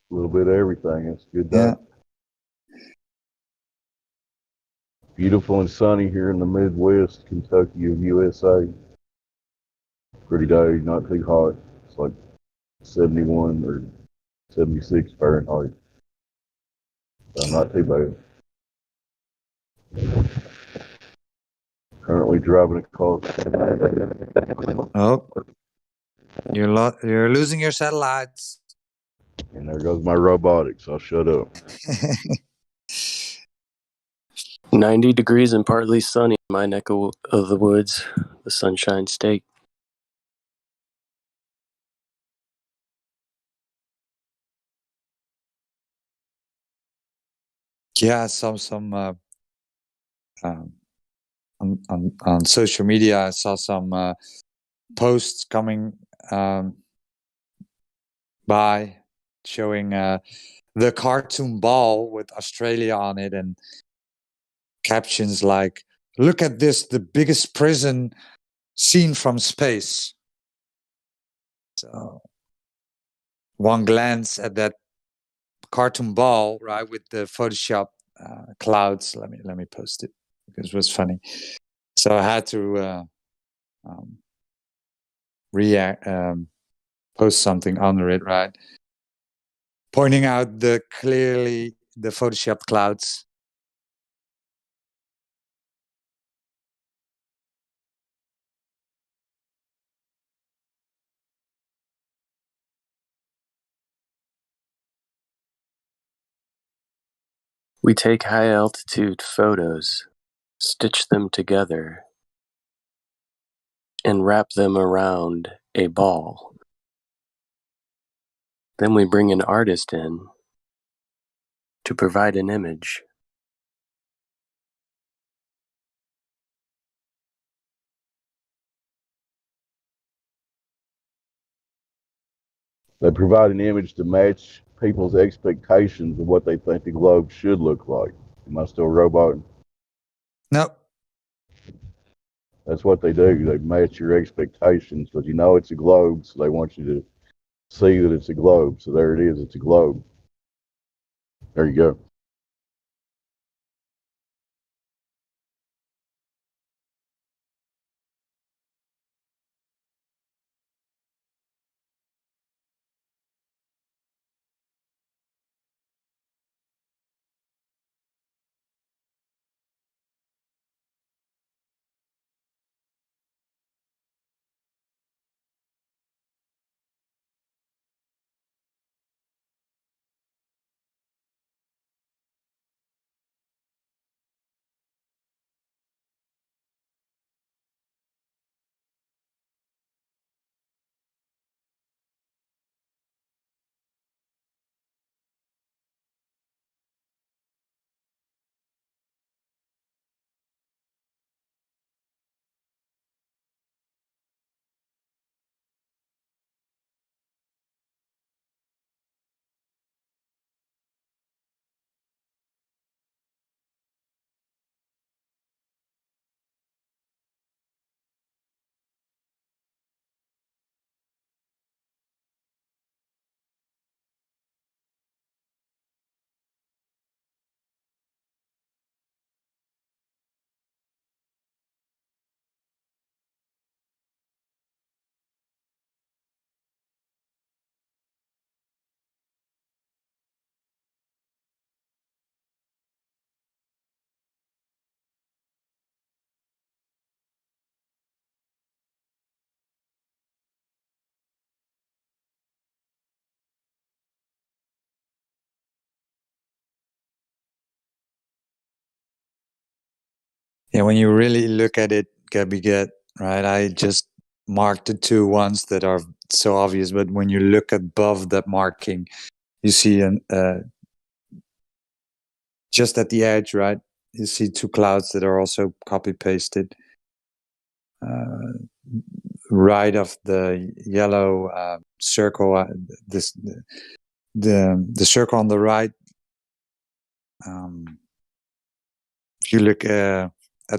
A little bit of everything. It's a good day. Yeah. Beautiful and sunny here in the Midwest, Kentucky of USA. Pretty day, not too hot. It's like 71 or 76 Fahrenheit. So not too bad. Currently driving a car. Oh, you're losing your satellites. And there goes my robotics. I'll shut up. 90 degrees and partly sunny in my neck of the woods, the Sunshine State. Yeah, some on social media, I saw some posts coming by showing the cartoon ball with Australia on it and captions like, "Look at this, the biggest prison seen from space." So one glance at that cartoon ball, right, with the Photoshop clouds. Let me post it because it was funny. So I had to post something under it, right? Pointing out clearly the Photoshop clouds. We take high altitude photos, stitch them together, and wrap them around a ball. Then we bring an artist in to provide an image. They provide an image to match people's expectations of what they think the globe should look like. Am I still roboting? No. That's what they do. They match your expectations because you know it's a globe, so they want you to see that it's a globe. So there it is. It's a globe. There you go. Yeah, when you really look at it, Gabby, right? I just marked the two ones that are so obvious, but when you look above that marking, you see just at the edge, right? You see two clouds that are also copy pasted. Right of the yellow circle, the circle on the right. If you look at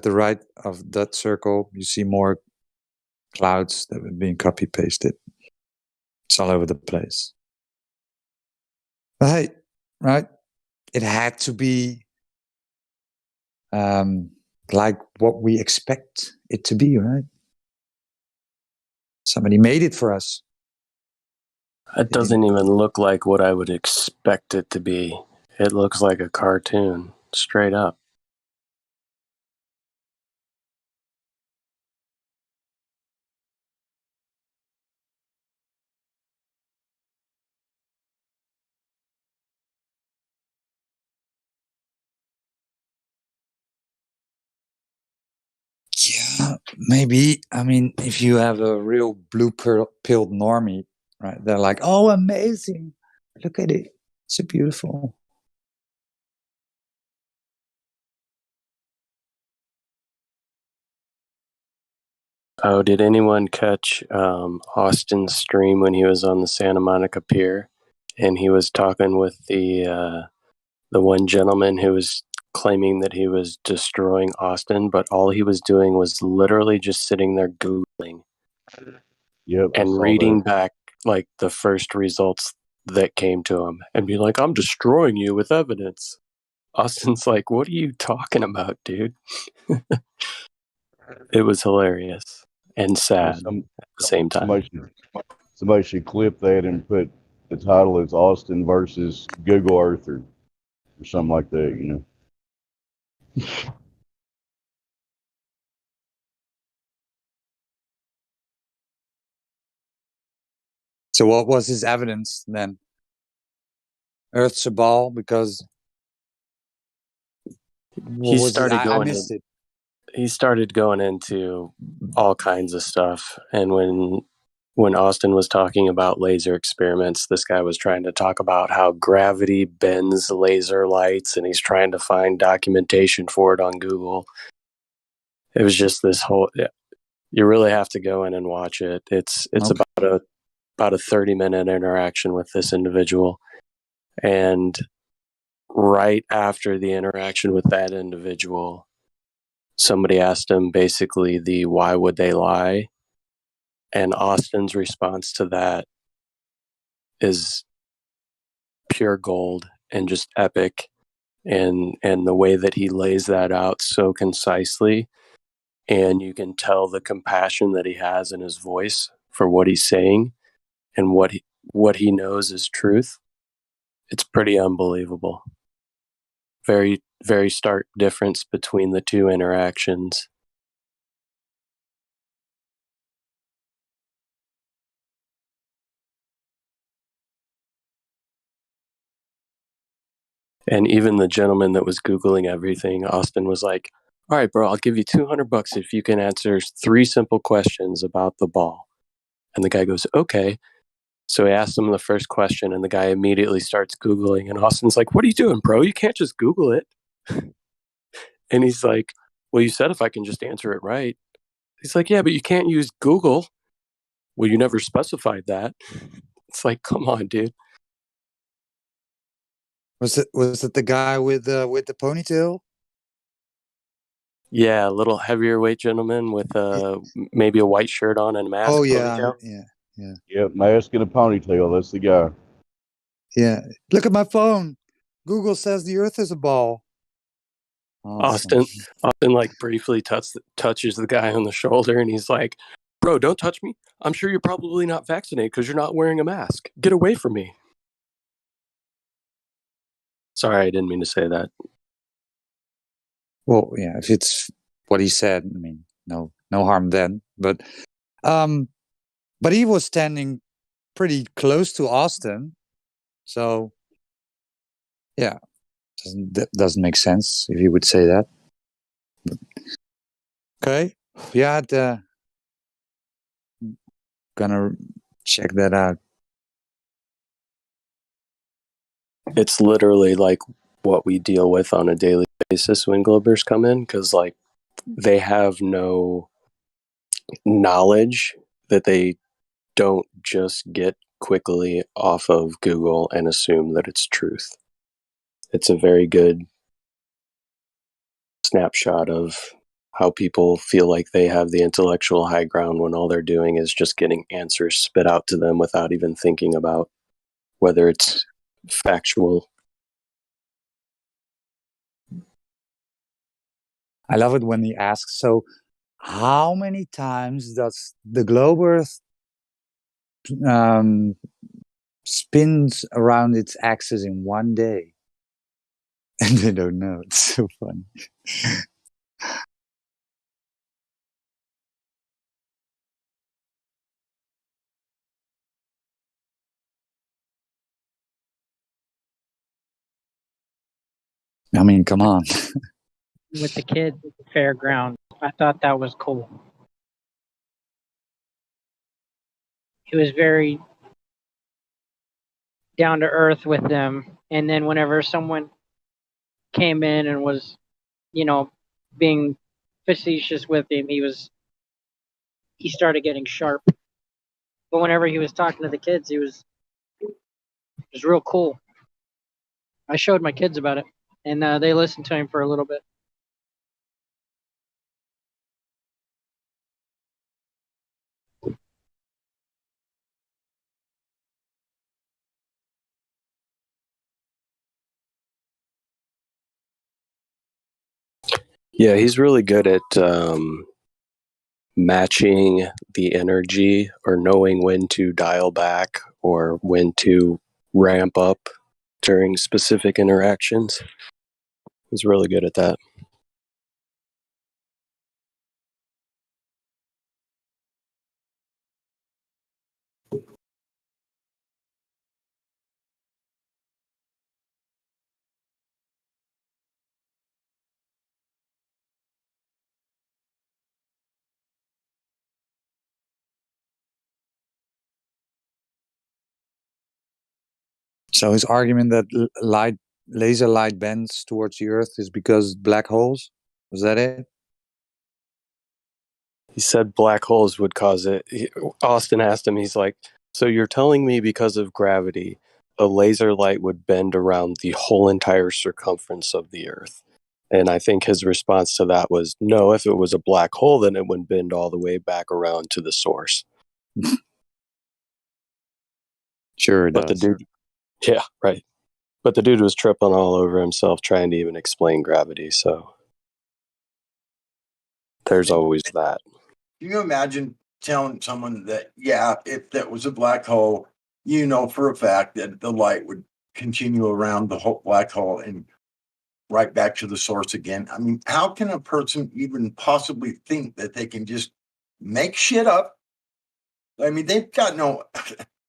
the right of that circle, you see more clouds that were being copy pasted. It's all over the place. But hey, right? It had to be like what we expect it to be, right? Somebody made it for us. It doesn't even look like what I would expect it to be. It looks like a cartoon, straight up. Yeah, maybe. I mean, if you have a real blue-pilled normie, right? They're like, oh, amazing. Look at it. It's so beautiful. Oh, did anyone catch Austin's stream when he was on the Santa Monica Pier, and he was talking with the one gentleman who was claiming that he was destroying Austin, but all he was doing was literally just sitting there Googling and reading back like the first results that came to him and be like, I'm destroying you with evidence. Austin's like, what are you talking about, dude? It was hilarious and sad at the same time. Somebody should clip that and put the title as Austin versus Google Earth or something like that, you know. So what was his evidence then? Earth's a ball because He started going into all kinds of stuff, and when Austin was talking about laser experiments, this guy was trying to talk about how gravity bends laser lights, and he's trying to find documentation for it on Google. It was just this whole. You really have to go in and watch it. It's Okay. about a 30-minute interaction with this individual, and right after the interaction with that individual, somebody asked him basically the why would they lie, and Austin's response to that is pure gold and just epic, and the way that he lays that out so concisely, and you can tell the compassion that he has in his voice for what he's saying and what he knows is truth. It's pretty unbelievable. Very, very stark difference between the two interactions. And even the gentleman that was Googling everything, Austin was like, all right, bro, I'll give you $200 if you can answer 3 simple questions about the ball. And the guy goes, okay. So he asked him the first question, and the guy immediately starts Googling. And Austin's like, what are you doing, bro? You can't just Google it. And he's like, well, you said if I can just answer it right. He's like, yeah, but you can't use Google. Well, you never specified that. It's like, come on, dude. Was it the guy with the ponytail? Yeah, a little heavier weight gentleman with maybe a white shirt on and a mask. Oh yeah, ponytail. yeah. Yep, mask and a ponytail. That's the guy. Yeah. Look at my phone. Google says the Earth is a ball. Awesome. Austin like briefly touches the guy on the shoulder, and he's like, bro, don't touch me. I'm sure you're probably not vaccinated because you're not wearing a mask. Get away from me. Sorry, I didn't mean to say that. Well, yeah, if it's what he said, I mean, no harm then. But he was standing pretty close to Austin, so yeah, doesn't make sense if you would say that. Okay. Yeah, gonna check that out. It's literally like what we deal with on a daily basis when Globers come in, because like they have no knowledge that they don't just get quickly off of Google and assume that it's truth. It's a very good snapshot of how people feel like they have the intellectual high ground when all they're doing is just getting answers spit out to them without even thinking about whether it's factual. I love it when he asks, so how many times does the globe Earth spins around its axis in one day? And they don't know. It's so funny. I mean, come on. With the kids at the fairground, I thought that was cool. He was very down to earth with them, and then whenever someone came in and was, being facetious with him, he started getting sharp. But whenever he was talking to the kids, it was real cool. I showed my kids about it, and they listened to him for a little bit. Yeah, he's really good at matching the energy or knowing when to dial back or when to ramp up during specific interactions. He's really good at that. So his argument that laser light bends towards the Earth is because black holes? Was that it? He said black holes would cause it. Austin asked him, he's like, so you're telling me because of gravity, a laser light would bend around the whole entire circumference of the Earth? And I think his response to that was, no, if it was a black hole, then it would bend all the way back around to the source. Sure it But does. yeah, right. But the dude was tripping all over himself trying to even explain gravity, so there's always that. Can you imagine telling someone that, yeah, if that was a black hole, you know for a fact that the light would continue around the whole black hole and right back to the source again? I mean, how can a person even possibly think that they can just make shit up? I mean, they've got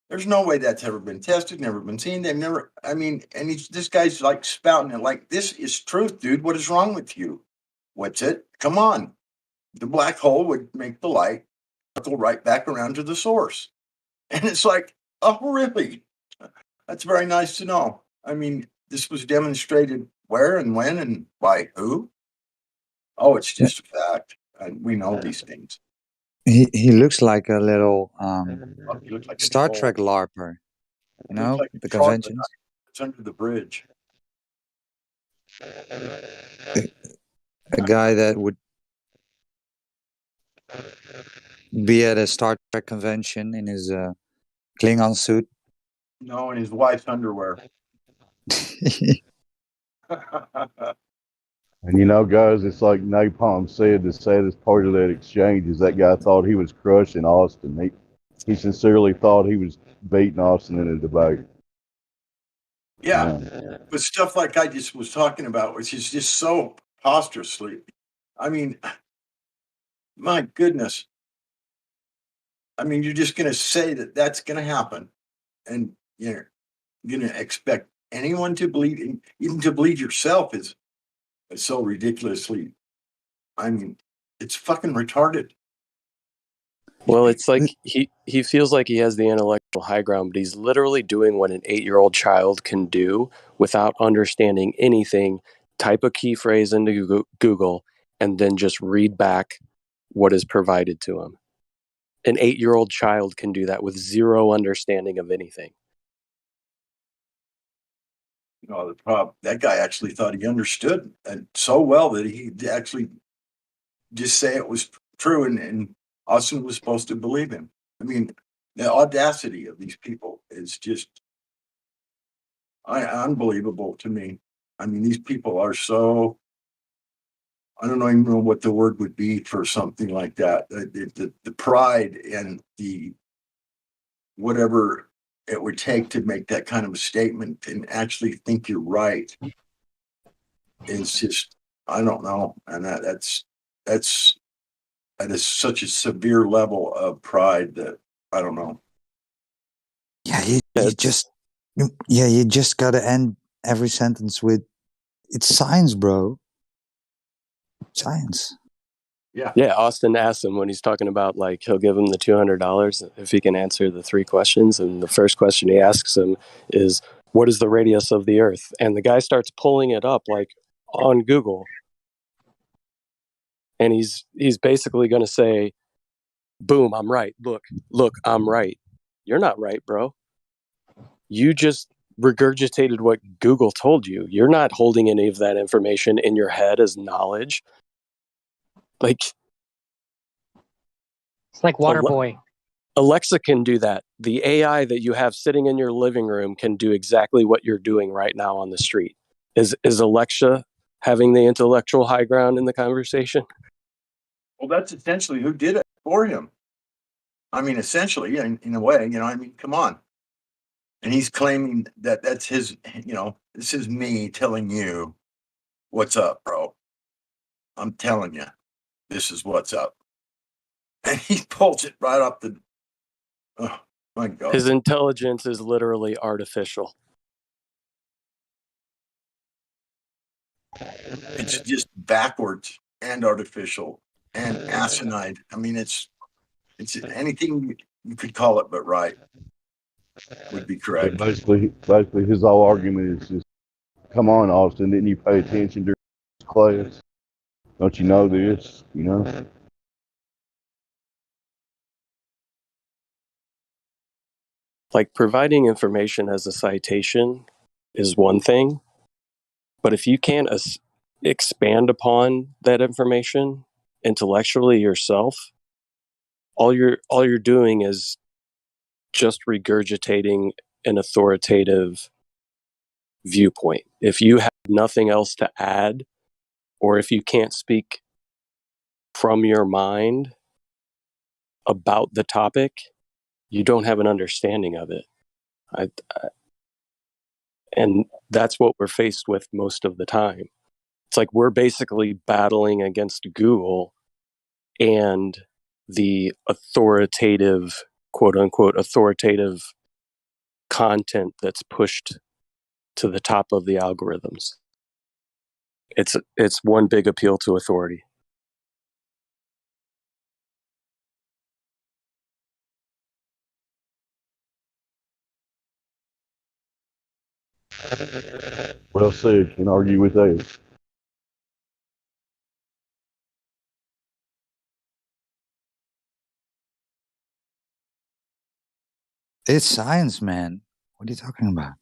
there's no way that's ever been tested, never been seen. They've never, I mean, and this guy's like spouting it like, this is truth, dude. What is wrong with you? What's it? Come on. The black hole would make the light circle right back around to the source. And it's like, oh, really? That's very nice to know. I mean, this was demonstrated where and when and by who? Oh, it's just a fact. We know these things. He looks like a little He looks like a Star troll. Trek LARPer. You know, Like the conventions. It's under the bridge. A guy that would be at a Star Trek convention in his Klingon suit. No, in his wife's underwear. And you know, guys, it's like Napalm said, the saddest part of that exchange is that guy thought he was crushing Austin. He sincerely thought he was beating Austin in a debate. Yeah, but stuff like I just was talking about, which is just so preposterously. I mean, my goodness. I mean, you're just going to say that that's going to happen, and you're going to expect anyone to believe, even to believe yourself, is so ridiculously. I mean, It's fucking retarded. Well, it's like he feels like he has the intellectual high ground, but he's literally doing what an 8-year-old child can do without understanding anything. Type a key phrase into Google and then just read back what is provided to him. An 8-year-old child can do that with zero understanding of anything. No, the problem, that guy actually thought he understood and so well that he actually just say it was true, and Austin was supposed to believe him. I mean, the audacity of these people is just unbelievable to me. I mean, these people are so, I don't even know what the word would be for something like that. The pride and the whatever it would take to make that kind of a statement and actually think you're right is just, I don't know. And that is such a severe level of pride that I don't know. Yeah, you just gotta end every sentence with, "It's science, bro. Science." Yeah, Austin asks him when he's talking about, like, he'll give him the $200 if he can answer the 3 questions. And the first question he asks him is, what is the radius of the Earth? And the guy starts pulling it up, like, on Google. And he's basically going to say, boom, I'm right. Look, I'm right. You're not right, bro. You just regurgitated what Google told you. You're not holding any of that information in your head as knowledge. Like, it's like Waterboy. Alexa can do that. The AI that you have sitting in your living room can do exactly what you're doing right now on the street. Is Alexa having the intellectual high ground in the conversation? Well, that's essentially who did it for him. I mean, essentially, in a way, I mean, come on. And he's claiming that that's his, this is me telling you what's up, bro. I'm telling you, this is what's up. And he pulls it right off the, oh my God. His intelligence is literally artificial. It's just backwards and artificial and asinine. I mean, it's anything you could call it, but right would be correct. But basically, his whole argument is just, come on, Austin, didn't you pay attention during class? Don't you know this? Like, providing information as a citation is one thing, but if you can't expand upon that information intellectually yourself, all you're doing is just regurgitating an authoritative viewpoint. If you have nothing else to add, or if you can't speak from your mind about the topic, you don't have an understanding of it. And that's what we're faced with most of the time. It's like we're basically battling against Google and the authoritative, quote unquote, authoritative content that's pushed to the top of the algorithms. It's one big appeal to authority. Well said. Can argue with that. It's science, man. What are you talking about?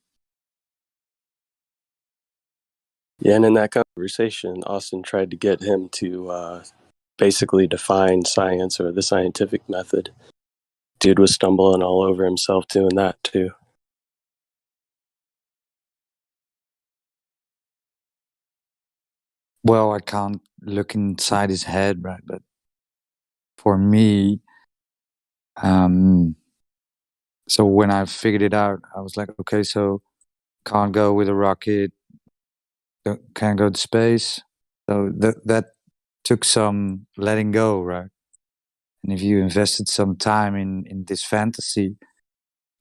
Yeah, and in that conversation, Austin tried to get him to basically define science or the scientific method. Dude was stumbling all over himself doing that too. Well, I can't look inside his head, right? But for me, so when I figured it out, I was like, okay, so can't go with a rocket, can't go to space. So that took some letting go, right? And if you invested some time in this fantasy,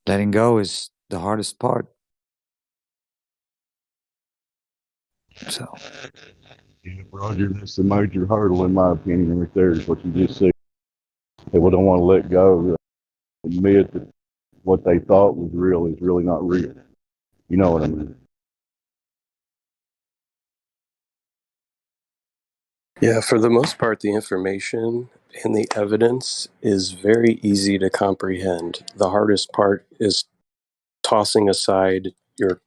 letting go is the hardest part. So Yeah, Roger, that's the major hurdle, in my opinion, right there, is what you just said. People don't want to let go, admit that what they thought was real is really not real. You know what I mean? Yeah, for the most part, the information and the evidence is very easy to comprehend. The hardest part is tossing aside your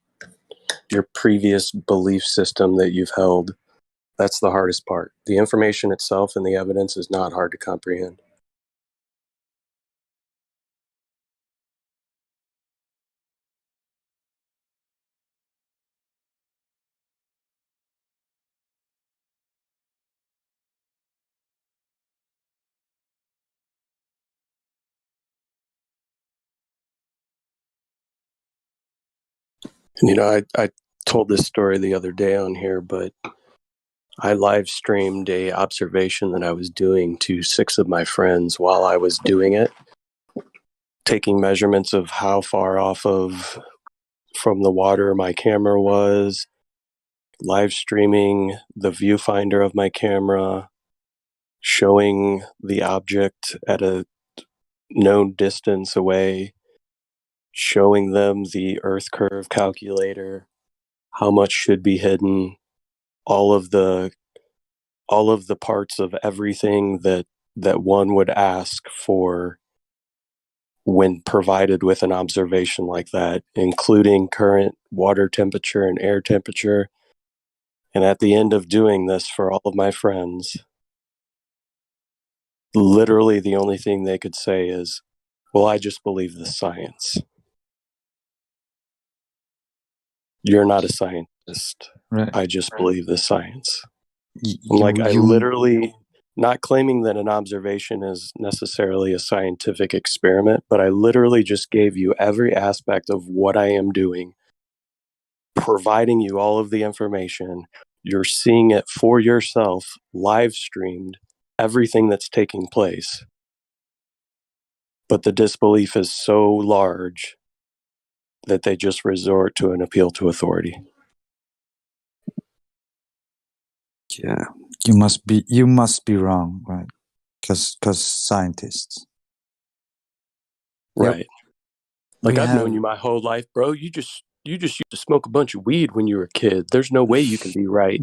previous belief system that you've held. That's the hardest part. The information itself and the evidence is not hard to comprehend. And, you know, I told this story the other day on here, but I live streamed a observation that I was doing to 6 of my friends while I was doing it, taking measurements of how far off of from the water my camera was, live streaming the viewfinder of my camera, showing the object at a known distance away, showing them the Earth curve calculator, how much should be hidden, all of the parts of everything that one would ask for when provided with an observation like that, including current water temperature and air temperature. And at the end of doing this for all of my friends, literally the only thing they could say is, well, I just believe the science. You're not a scientist. Right. I just believe the science. You, I you, literally, not claiming that an observation is necessarily a scientific experiment, but I literally just gave you every aspect of what I am doing, providing you all of the information. You're seeing it for yourself, live streamed, everything that's taking place. But the disbelief is so large that they just resort to an appeal to authority. yeah, you must be wrong, right? Because scientists. Right. Yep. Like, We I've known have you my whole life, bro. You just used to smoke a bunch of weed when you were a kid. There's no way you can be right.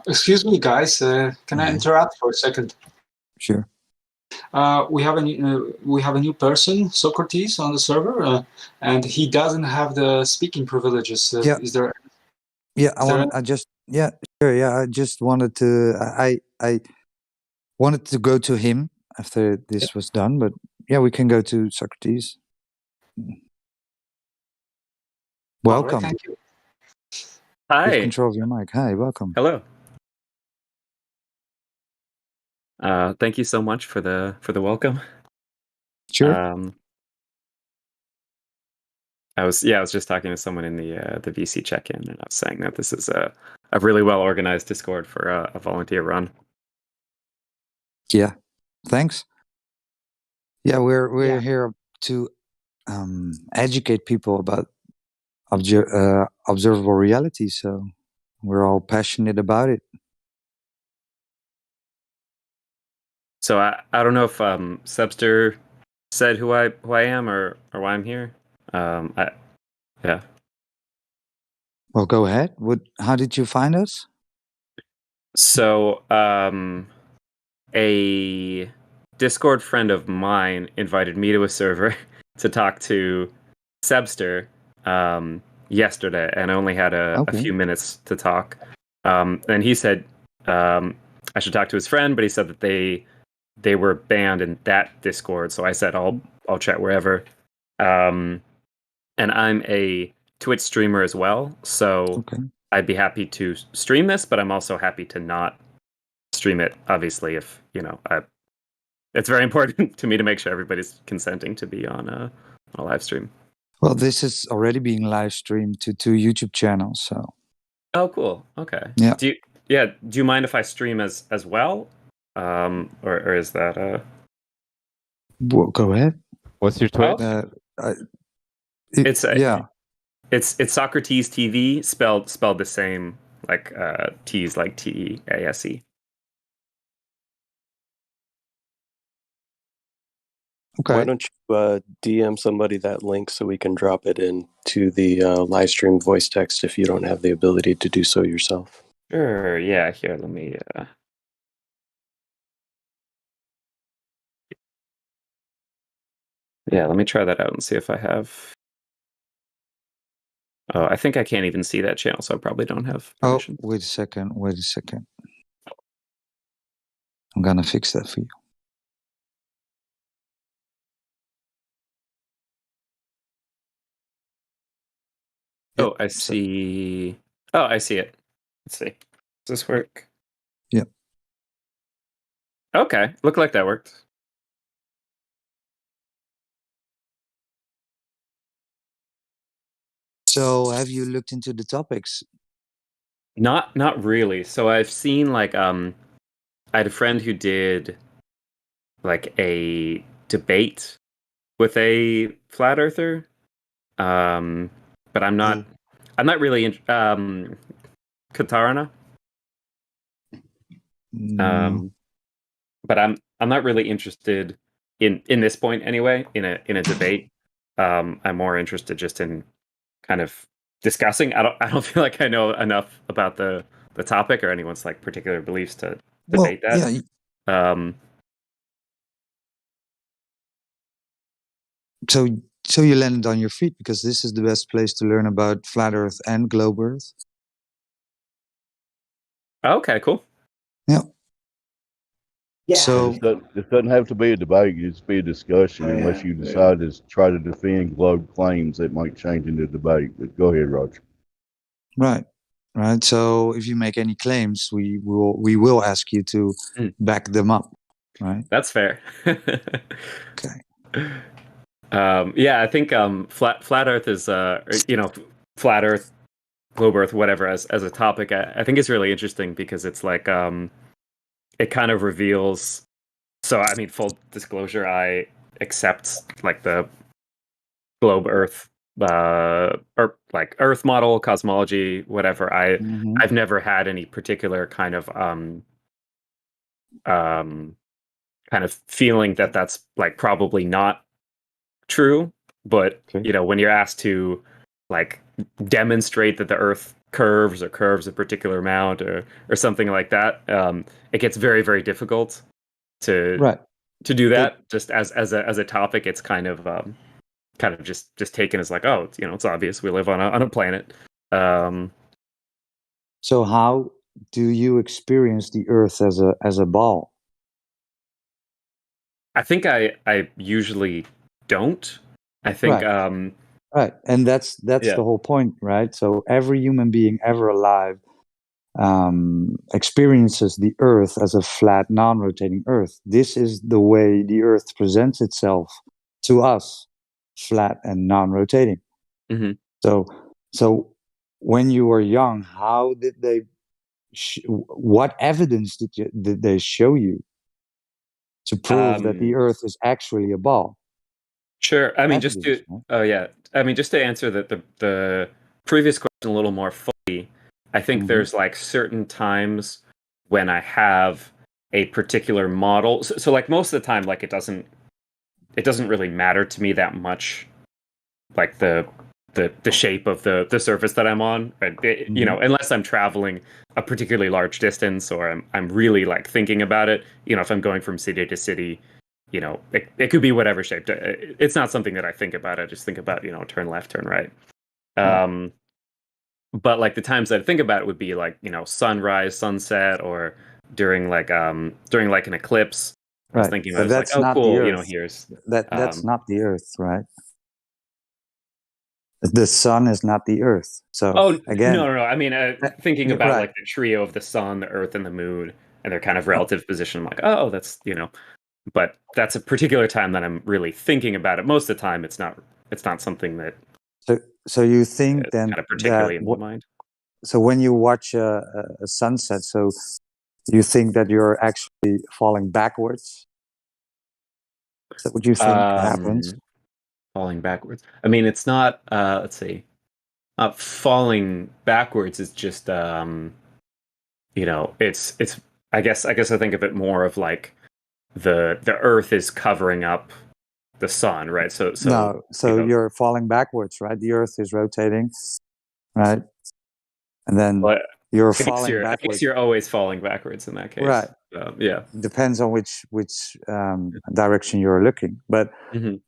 Excuse me, guys. Can I interrupt for a second? Sure. We have a new person, Socrates, on the server, and he doesn't have the speaking privileges. Yeah. Is there? Yeah, I just wanted to I wanted to go to him after this was done, but yeah, we can go to Socrates. Welcome. All right, thank you. Please Hi. control your mic. Hi, welcome. Hello. Thank you so much for the welcome. Sure. I was just talking to someone in the VC check-in, and I was saying that this is a really well organized Discord for a volunteer run. Yeah. Thanks. Yeah, we're here to educate people about observable reality, so we're all passionate about it. So I don't know if Subster said who I am or why I'm here. Yeah. Well, go ahead. How did you find us? So a Discord friend of mine invited me to a server to talk to Sebster yesterday, and I only had a few minutes to talk. And he said I should talk to his friend, but he said that they were banned in that Discord. So I said I'll chat wherever. And I'm a Twitch streamer as well, so I'd be happy to stream this, but I'm also happy to not stream it. Obviously, if it's very important to me to make sure everybody's consenting to be on a live stream. Well, this is already being live streamed to 2 YouTube channels, so. Oh, cool. Okay. Yeah. Do you mind if I stream as well, or is that Well, go ahead. What's your Twitch? It's yeah. It's Socrates TV spelled the same, like T's like TEASE. Okay. Why don't you DM somebody that link so we can drop it into the live stream voice text if you don't have the ability to do so yourself? Sure. Yeah. Here, let me. Yeah, let me try that out and see if I have. Oh, I think I can't even see that channel, so I probably don't have permission. Oh, wait a second. Wait a second. I'm gonna fix that for you. Oh, I see. Oh, I see it. Let's see. Does this work? Yep. Okay, looked like that worked. So, have you looked into the topics? Not really. So I've seen like I had a friend who did like a debate with a flat earther. But I'm not really in Katarina. But I'm not really interested in this point anyway, in a debate. I'm more interested just in kind of discussing. I don't feel like I know enough about the topic or anyone's like particular beliefs to debate that. Yeah. So you landed on your feet because this is the best place to learn about flat Earth and globe Earth. Okay, cool. Yeah. Yeah. So This doesn't have to be a debate. It just be a discussion unless you decide to try to defend globe claims that might change into debate. But go ahead, Roger. Right. So if you make any claims, we will ask you to back them up. Right. That's fair. Okay. Yeah, I think flat Earth is flat Earth, globe Earth, whatever as a topic. I think it's really interesting because it's like it kind of reveals. So I mean, full disclosure, I accept like the globe Earth, or like Earth model, cosmology, whatever. I've never had any particular kind of feeling that that's like probably not true. But when you're asked to like demonstrate that the Earth curves a particular amount or something like that, it gets very, very difficult to do that. Just as a topic, it's kind of just taken as like, oh, it's obvious we live on a planet. So how do you experience the Earth as a ball? I think I usually don't. I think right, and that's the whole point, right? So every human being ever alive experiences the Earth as a flat, non-rotating Earth. This is the way the Earth presents itself to us, flat and non-rotating. Mm-hmm. So when you were young, how did they? What evidence did they show you to prove that the Earth is actually a ball? Sure. I mean, just to answer the previous question a little more fully, I think there's like certain times when I have a particular model. So like most of the time, like it doesn't really matter to me that much, like the shape of the surface that I'm on, right? Unless I'm traveling a particularly large distance or I'm really like thinking about it. If I'm going from city to city, it could be whatever shape. It's not something that I think about. I just think about, turn left, turn right. But like the times that I think about it would be like, sunrise, sunset, or during like an eclipse. I was thinking about it, like, oh, cool, here's that's not the Earth, right? The sun is not the Earth. So again, no. I mean, thinking about like the trio of the sun, the Earth, and the moon, and their kind of relative position. I'm like, oh, that's but that's a particular time that I'm really thinking about it. Most of the time, it's not something that. So you think then kind of particularly in my mind. So when you watch a sunset, so you think that you're actually falling backwards? Is that what you think happens? Falling backwards. I mean, it's not. Let's see. falling backwards is just it's I guess I think of it more of like the Earth is covering up the sun, right? So No, so you're falling backwards, right? The Earth is rotating, right? And then you're falling I guess backwards. you're always falling backwards in that case, Right. Yeah. Depends on which direction you're looking, but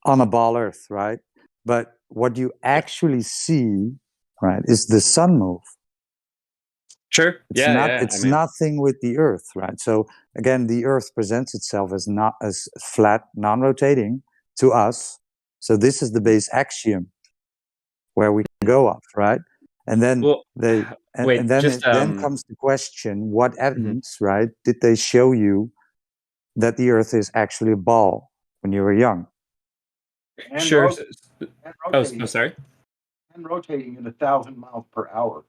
on a ball Earth, right? But what you actually see, right, is the sun move. Sure. It's it's nothing with the Earth, right? So again, the Earth presents itself as not as flat, non-rotating to us. So this is the base axiom where we can go off, right? And then then comes the question: what evidence, right, did they show you that the Earth is actually a ball when you were young? And Sure. rotating, sorry. And rotating at 1,000 miles per hour.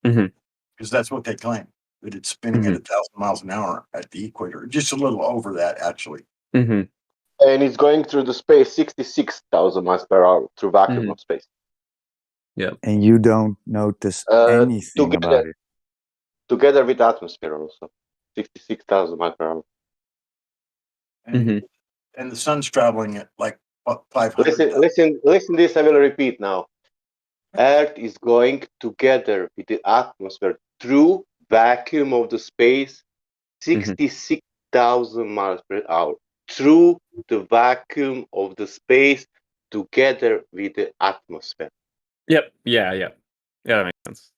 Because that's what they claim, that it's spinning at 1,000 miles an hour at the equator. Just a little over that, actually. And it's going through the space 66,000 miles per hour through vacuum of space. Yeah. And you don't notice anything about it. Together with atmosphere also. 66,000 miles per hour. And the sun's traveling at like 500. Listen this, I will repeat now. Earth is going together with the atmosphere through vacuum of the space 66,000 miles per hour. Through the vacuum of the space together with the atmosphere. Yep. Yeah, that makes sense.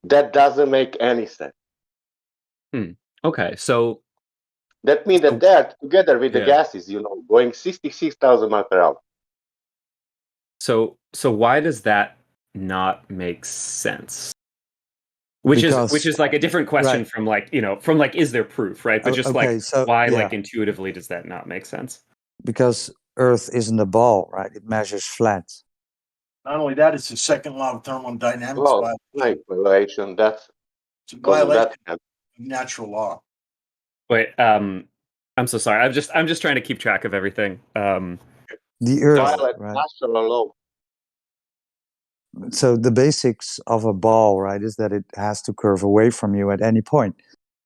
That doesn't make any sense. Okay, so that means that Earth together with the gases, going 66,000 miles per hour. So why does that not make sense? Which is like a different question from like, from like, is there proof, right? But just why like intuitively does that not make sense? Because Earth isn't a ball, right? It measures flat. Not only that, it's the second law of thermodynamics. Well, violation. That's it's a violation of natural law. Wait, I'm so sorry. I'm just trying to keep track of everything. The Earth, right? Natural law. So the basics of a ball, right, is that it has to curve away from you at any point.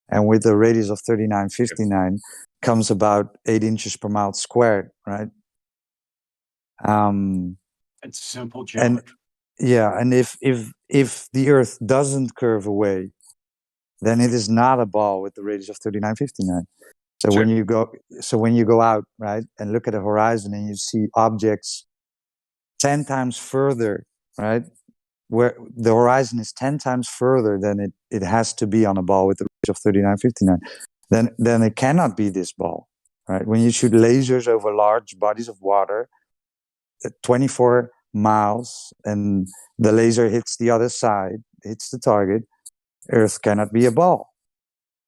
And with a radius of 3959 comes about 8 inches per mile squared, right? It's simple geometry. And if the Earth doesn't curve away, then it is not a ball with the radius of 3959. So when you go out, right, and look at the horizon and you see objects 10 times further, right, where the horizon is 10 times further than it has to be on a ball with the range of 3959, then it cannot be this ball, right? When you shoot lasers over large bodies of water at 24 miles and the laser hits the other side, hits the target, Earth cannot be a ball.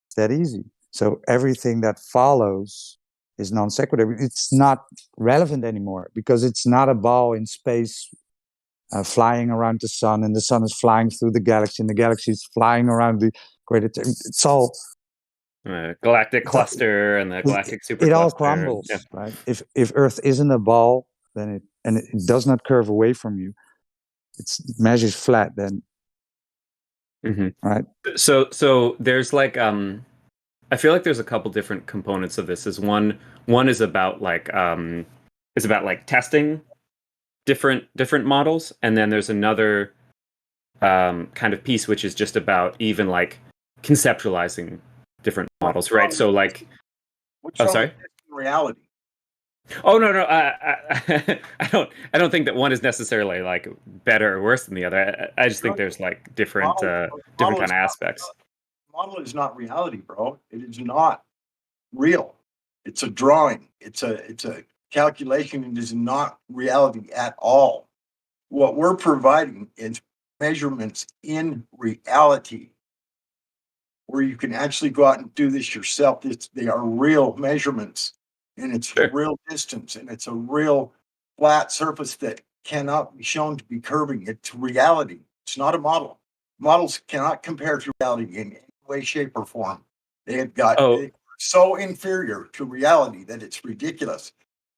It's that easy. So everything that follows is non sequitur. It's not relevant anymore because it's not a ball in space flying around the sun, and the sun is flying through the galaxy, and the galaxy is flying around the greater. It's all galactic cluster and the galactic supercluster. It all crumbles, right? If Earth isn't a ball, then it does not curve away from you. It measures flat. Then, right? So there's like I feel like there's a couple different components of this. One is about like testing different models, and then there's another kind of piece which is just about even like conceptualizing different models, right? So like, sorry, reality. Oh no, I don't think that one is necessarily like better or worse than the other. I just think there's like different kind of aspects. Model is not reality, bro. It is not real. It's a drawing. It's a calculation. It is not reality at all. What we're providing is measurements in reality, where you can actually go out and do this yourself. They are real measurements, and it's a real distance, and it's a real flat surface that cannot be shown to be curving. It's reality. It's not a model. Models cannot compare to reality in any way, shape, or form. They are so inferior to reality that it's ridiculous.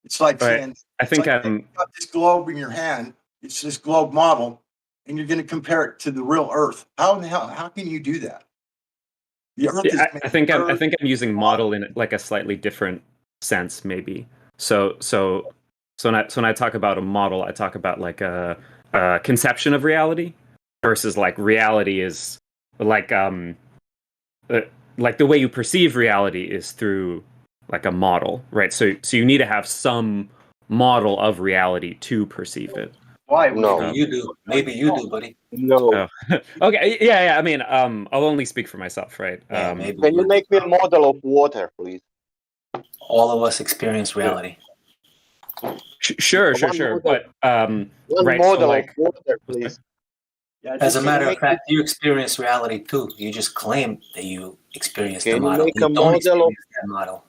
It's like Right. saying, I think you've got this globe in your hand. It's this globe model, and you're going to compare it to the real Earth. How in the hell? How can you do that? The Earth is made I think of I'm earth. using model in like a slightly different sense, maybe. So when I talk about a model, I talk about like a conception of reality versus like reality is like the way you perceive reality is through like a model, right? So you need to have some model of reality to perceive it. Why? Maybe you do. Maybe you do, buddy. No. Oh. Okay. Yeah. I mean, I'll only speak for myself, right? Yeah, maybe Can you make me a model of water, please? all of us experience reality. Sure. One model, But one right. model So like, of water, please. Yeah, As a Can you matter of make fact, you experience reality too. You just claim that you experience the Can you model. make You a don't model of experience that model.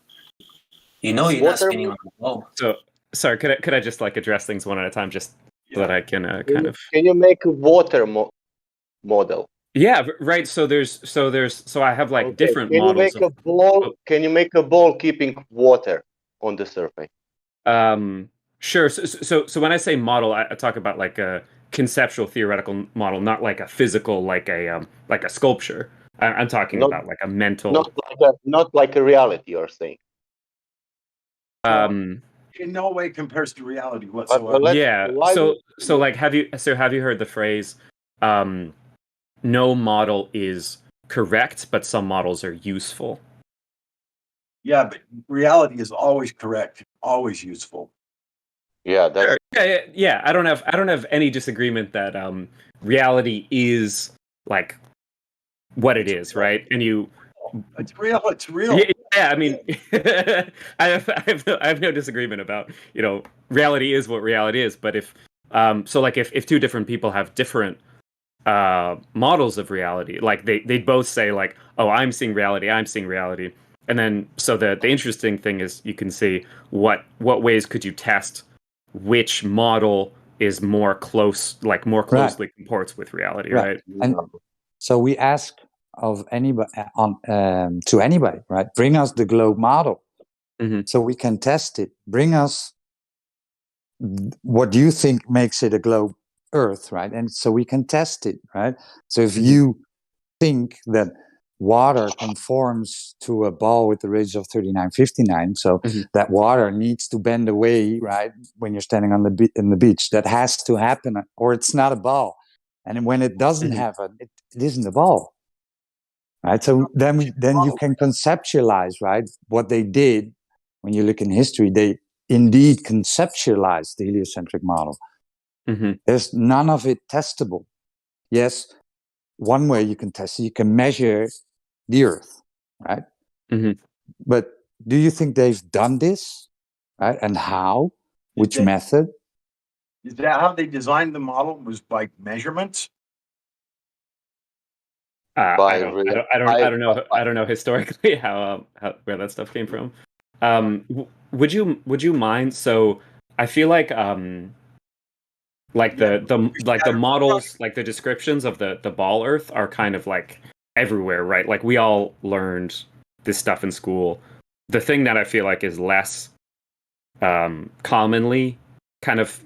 You know you're not water? spinning on the globe. so sorry. Could I just like address things one at a time, just so that I can kind of. Can you make a water model? Yeah. Right. So I have like Okay. different Can you models make a ball? Can you make a ball keeping water on the surface? Sure. So when I say model, I talk about like a conceptual theoretical model, not like a physical, like a sculpture. I'm talking Not about like a mental. not like a reality. You're saying. Um. in no way compares to reality But whatsoever. Yeah. So like, have you heard the phrase, no model is correct, but some models are useful? Yeah, but reality is always correct, always useful. Yeah, that's Sure. Yeah. I don't have any disagreement that reality is like what it is, right? And you. It's real. It's real. Yeah, I mean, I have no disagreement about, reality is what reality is. But if if two different people have different models of reality, like they both say like, oh, I'm seeing reality, and then so the interesting thing is you can see what ways could you test which model is more closely comports with reality, right? And so we ask of anybody to anybody, right? Bring us the globe model, so we can test it. Bring us what do you think makes it a globe Earth, right? And so we can test it, right? So if you think that water conforms to a ball with the radius of 3959, so that water needs to bend away, right? When you're standing on in the beach, that has to happen, or it's not a ball. And when it doesn't happen, it isn't a ball, right? So then you can conceptualize, right, what they did. When you look in history, they indeed conceptualized the heliocentric model. There's none of it testable. Yes, one way you can test it, you can measure the Earth, right? But do you think they've done this, right? And how? Which method? Is that how they designed the model? Was by measurements? I don't know historically how where that stuff came from. Would you mind? So I feel like the models, like the descriptions of the ball Earth are kind of like everywhere, right? Like we all learned this stuff in school. The thing that I feel like is less commonly kind of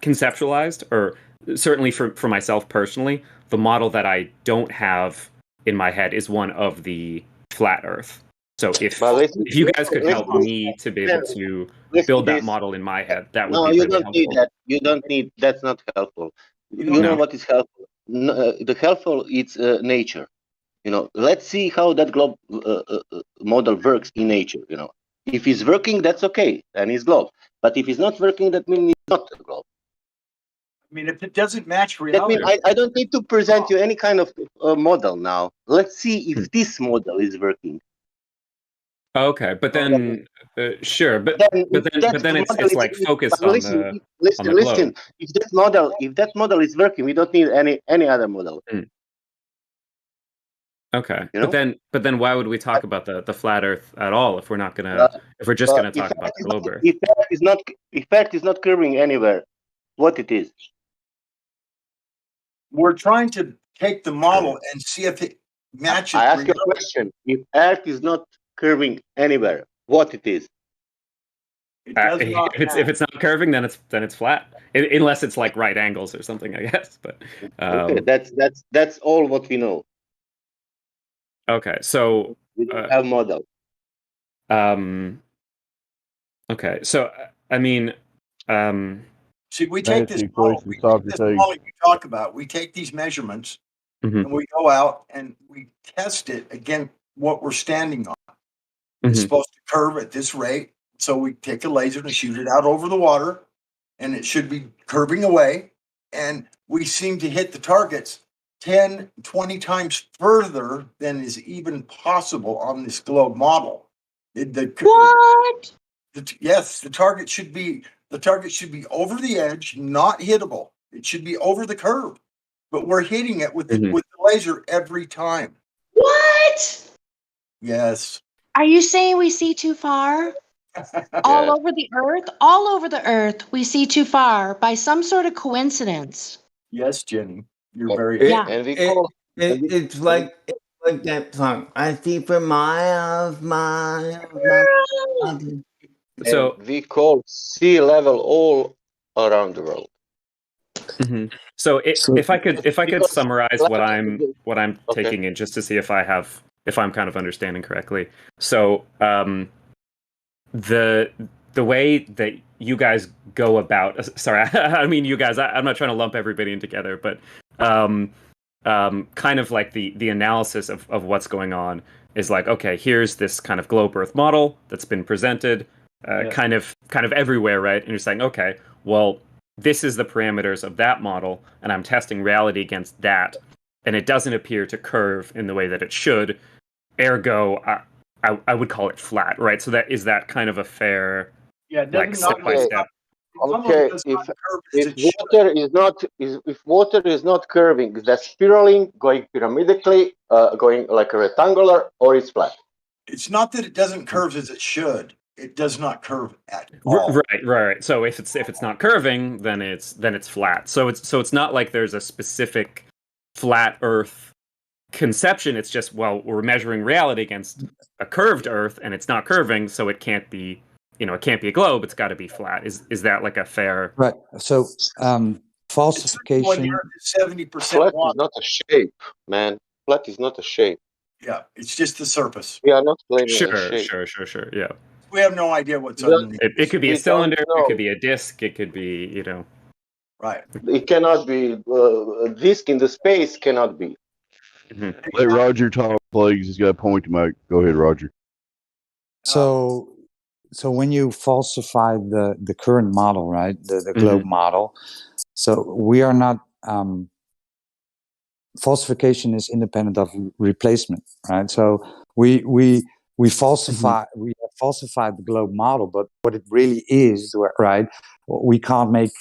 conceptualized, or certainly for myself personally, the model that I don't have in my head is one of the flat Earth. So if you guys could help me to be able to build that model in my head, that would be really helpful. Need that. You don't need. That's not helpful. You know what is helpful? The helpful is nature. Let's see how that globe model works in nature. If it's working, that's okay, and it's globe. But if it's not working, that means it's not a globe. I mean, if it doesn't match reality, that means I don't need to present you any kind of model now. Let's see if this model is working. Okay, but then sure, but then it's like focused on the listen. If that model is working, we don't need any other model. Okay, but then why would we talk about the flat Earth at all if we're just gonna talk about the globe Earth? If Earth is not curving anywhere, what it is? We're trying to take the model and see if it matches. I ask you a question. If Earth is not curving anywhere, what it is? It does not if it's not curving, then it's flat. Unless it's like right angles or something, I guess. But Okay, that's all what we know. okay, so We don't have model. Okay, so I mean, See, we Can I take ask this you a model, question, we take Socrates? this model you talk about, we take these measurements and we go out and we test it against what we're standing on. It's supposed to curve at this rate. So we take a laser and shoot it out over the water, and it should be curving away. And we seem to hit the targets 10, 20 times further than is even possible on this globe model. What? Yes, the target should be over the edge, not hittable. It should be over the curve. But we're hitting it with the laser every time. What? Yes. Are you saying we see too far? All over the earth? All over the earth, we see too far by some sort of coincidence. Yes, Jenny. You're very Yeah. and we It's like that song. I see for miles. So we call sea level all around the world. So if I could summarize what I'm Okay. taking in, just to see if I'm kind of understanding correctly. So the way that you guys go about, sorry, I mean you guys, I'm not trying to lump everybody in together, but kind of like the analysis of what's going on is like, okay, here's this kind of globe Earth model that's been presented kind of everywhere, right? And you're saying, okay, well, this is the parameters of that model, and I'm testing reality against that, and it doesn't appear to curve in the way that it should. Ergo, I would call it flat, right? So that is that kind of a fair, like step by step. Okay, if water is not curving, that's spiraling, going pyramidically, going like a rectangular, or it's flat. It's not that it doesn't curve as it should. It does not curve at all. Right. So if it's not curving, then it's flat. So it's not like there's a specific flat Earth conception. It's just, well, we're measuring reality against a curved Earth, and it's not curving, so it can't be, it can't be a globe. It's got to be flat. Is that like a fair? Right. So falsification. When you're 70% flat is not a shape, man. Flat is not a shape. Yeah, it's just the surface. We are not blaming Sure. Yeah. We have no idea what's underneath. It could be a cylinder. It could be a disc. It could be, Right. It cannot be a disc in the space. Cannot be. Let Roger talk, please. He's got a point to make. Go ahead, Roger. So when you falsify the current model, right, the globe model, so we are not falsification is independent of replacement, right? So we falsify we have falsified the globe model, but what it really is, right? We can't make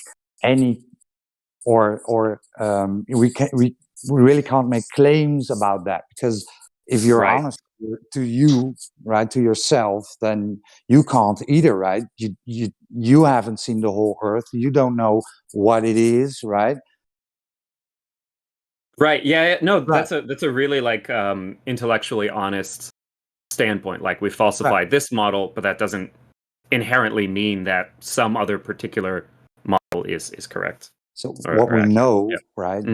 any we really can't make claims about that, because if you're honest to you, right, to yourself, then you can't either, right? You haven't seen the whole Earth. You don't know what it is, right? Right. Yeah. No, that's a really like intellectually honest standpoint. Like, we falsified this model, but that doesn't inherently mean that some other particular model is correct. So what we know, right?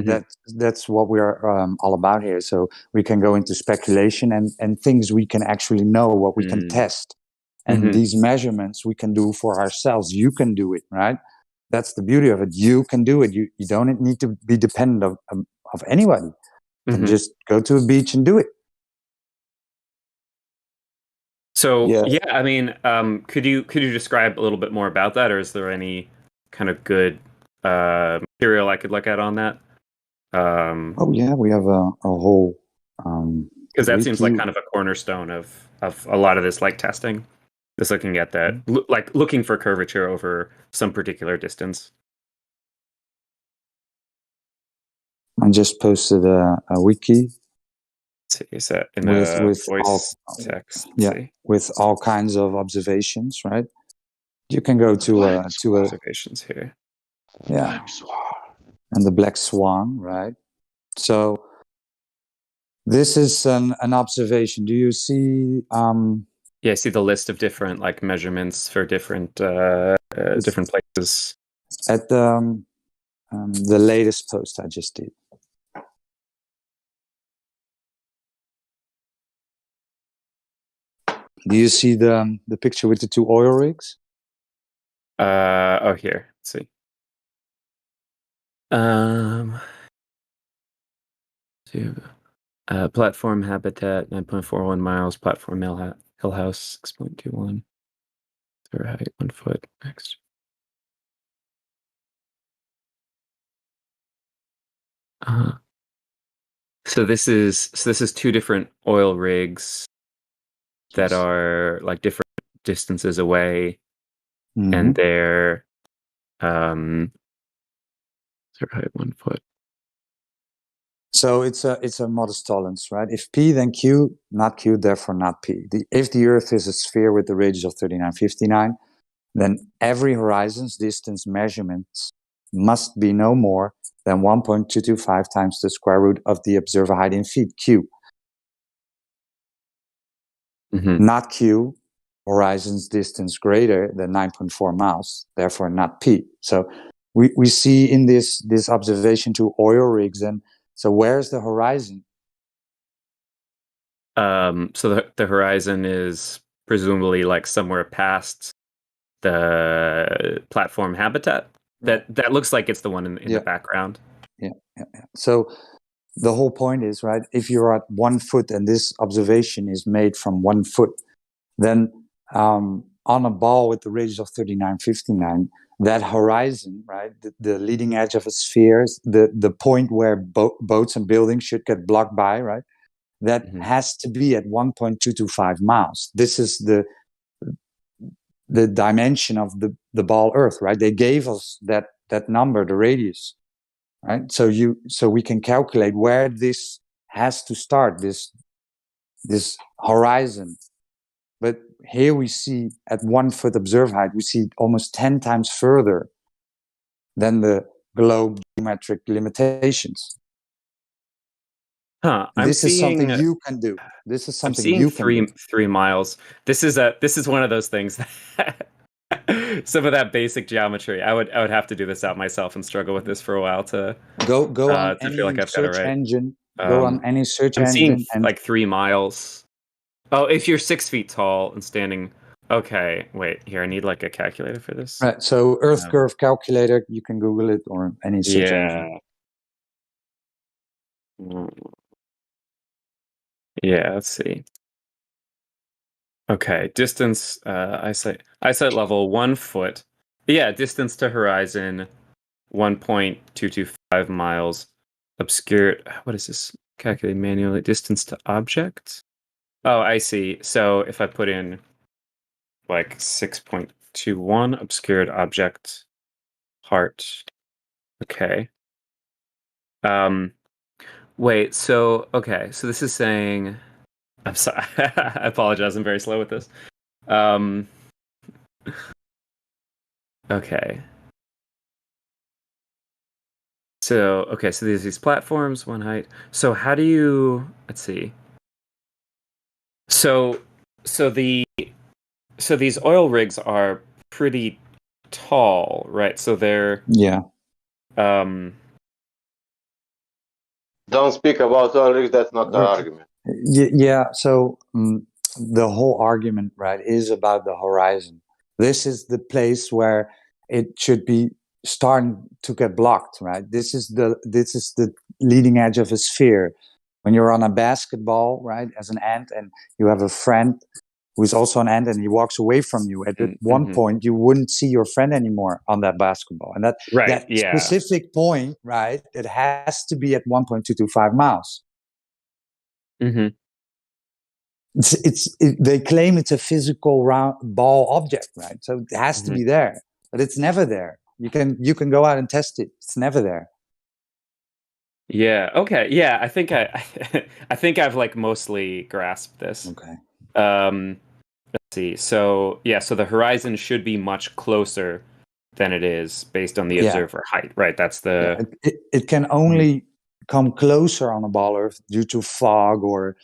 That's what we are all about here. So we can go into speculation and things we can actually know, what we can test, and these measurements we can do for ourselves. You can do it, right? That's the beauty of it. You can do it. You don't need to be dependent of anybody. You can just go to a beach and do it. So yeah, I mean, could you describe a little bit more about that, or is there any kind of good material I could look at on that? Oh yeah, we have a whole because that seems like kind of a cornerstone of a lot of this, like testing, just looking at that, like looking for curvature over some particular distance. I just posted a wiki. Is that in with voice text? With all kinds of observations, right? You can go to observations here. Yeah, and the black swan, right? So this is an observation. Do you see Yeah, I see the list of different like measurements for different different places. At the latest post I just did. Do you see the picture with the 2 oil rigs? Oh, here. Let's see. Platform habitat 9.41 miles. Platform hill house 6.21. Through height 1 foot. Next. So this is 2 different oil rigs that are like different distances away, and they're through height 1 foot. So it's a modest tolerance, right? If P, then Q, not Q, therefore not P. If the Earth is a sphere with a radius of 3959, then every horizon's distance measurements must be no more than 1.225 times the square root of the observer height in feet, Q. Not Q, horizon's distance greater than 9.4 miles, therefore not P. So we see in this observation 2 oil rigs, and so where's the horizon? So the horizon is presumably like somewhere past the platform habitat. That looks like it's the one in the background. Yeah. So the whole point is, right, if you're at 1 foot and this observation is made from 1 foot, then on a ball with the radius of 3959, that horizon, right, the leading edge of a sphere, the point where boats and buildings should get blocked by, right, that has to be at 1.225 miles. This is the dimension of the ball Earth, right? They gave us that number, the radius, right? So we can calculate where this has to start, this horizon. But here we see at 1 foot observed height, we see almost 10 times further than the globe geometric limitations. This is something you can do. This is something you can do. 3 miles. This is one of those things. Some of that basic geometry. I would have to do this out myself and struggle with this for a while to go on to any feel like I've search got it right. engine. Go on any search I'm engine. seeing like 3 miles. Oh, if you're 6 feet tall and standing. Okay, wait. Here, I need like a calculator for this. Right. So Earth curve calculator. You can Google it or any search engine. Yeah. Let's see. Okay, distance, eyesight level 1 foot. Yeah, distance to horizon 1.225 miles. Obscured, what is this? Calculate manually. Distance to object? Oh, I see. So if I put in like 6.21 obscured object heart. Okay. Wait, so okay, so this is saying, I'm sorry, I apologize, I'm very slow with this. Okay. So there's these platforms, 1 height. So how do you, let's see. So these oil rigs are pretty tall, right? So they're Don't speak about oil rigs, that's not the argument. Yeah, so the whole argument, right, is about the horizon. This is the place where it should be starting to get blocked, right? This is the leading edge of a sphere. When you're on a basketball, right, as an ant, and you have a friend who's also an ant, and he walks away from you, at one point you wouldn't see your friend anymore on that basketball, and that specific point, right, it has to be at 1.225 miles. They claim it's a physical round ball object, right? So it has to be there, but it's never there. You can go out and test it. It's never there. Yeah. Okay. Yeah. I think I think I've like mostly grasped this. Okay. Let's see. So yeah. So the horizon should be much closer than it is based on the observer height, right? That's the. It can only come closer on a ball Earth due to fog or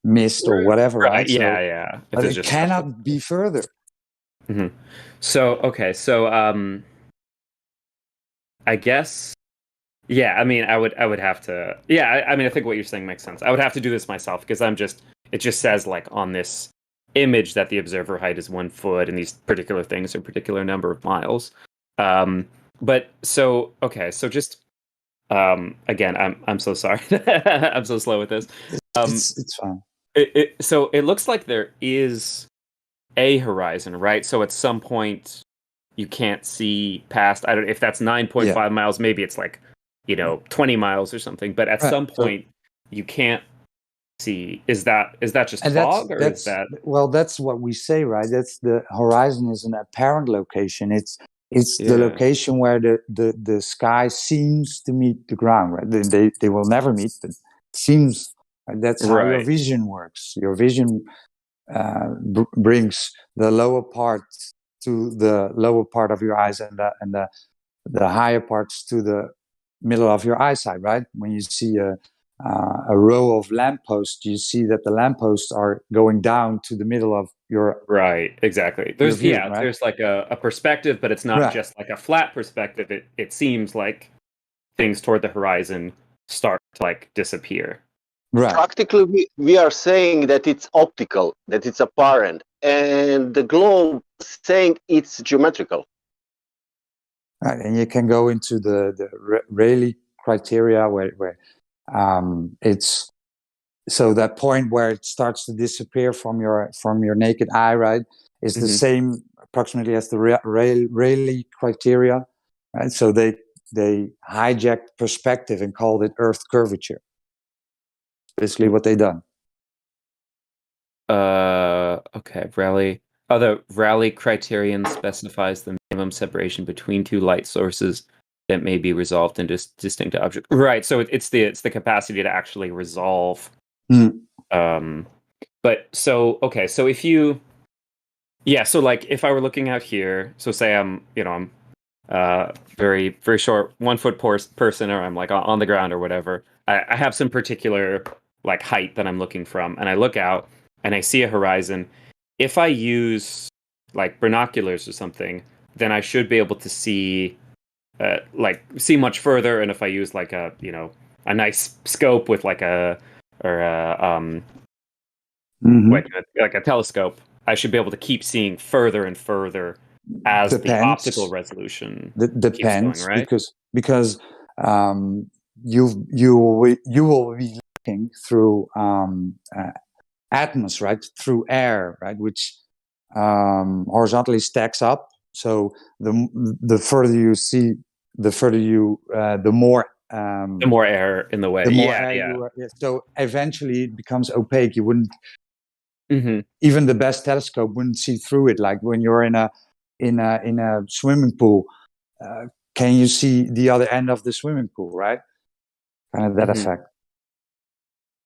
mist or whatever, right? Right. Yeah. So, Yeah. If but there's it just stuff cannot be further. So okay, so I guess yeah. I mean, I would have to. Yeah, I mean, I think what you're saying makes sense. I would have to do this myself because it just says like on this image that the observer height is 1 foot and these particular things are a particular number of miles. But so okay, so just again, I'm so sorry. I'm so slow with this. It's fine. So it looks like there is a horizon, right? So at some point you can't see past. I don't if that's 9.5 miles. Maybe it's like 20 miles or something. But at some point you can't see. Is that just And fog, or is that's that? well, that's what we say, right? That's the horizon is an apparent location. It's the location where the sky seems to meet the ground, right? They will never meet, but it seems that's how your Right. vision works. Your vision brings the lower part to the lower part of your eyes, and the higher parts to the middle of your eyesight, right? When you see a row of lampposts, you see that the lampposts are going down to the middle of your Right, exactly. There's view, right? there's like a perspective, but it's not Right. just like a flat perspective. It seems like things toward the horizon start to like disappear. Right. Practically, we are saying that it's optical, that it's apparent, and the globe saying it's geometrical. Right, and you can go into the Rayleigh criteria where it's so that point where it starts to disappear from your naked eye, right, is the same approximately as the Rayleigh criteria, right? So they hijacked perspective and called it Earth curvature. Basically, what they done. Okay, Rayleigh. Oh, the Rayleigh criterion specifies the minimum separation between two light sources that may be resolved into distinct objects. Right. So it's the capacity to actually resolve. But so okay, so if you, so like if I were looking out here, so say I'm very very short 1 foot person, or I'm like on the ground or whatever. I have some particular like height that I'm looking from, and I look out and I see a horizon. If I use like binoculars or something, then I should be able to see see much further. And if I use like a a nice scope with like like a telescope, I should be able to keep seeing further and further as the optical resolution keeps going, right? because you will be looking through atmos, right, through air, right, which horizontally stacks up. So the further you see, the more air in the way. The more air you are. So eventually it becomes opaque. You wouldn't even the best telescope wouldn't see through it. Like when you're in a swimming pool, can you see the other end of the swimming pool, right? Kind of that effect.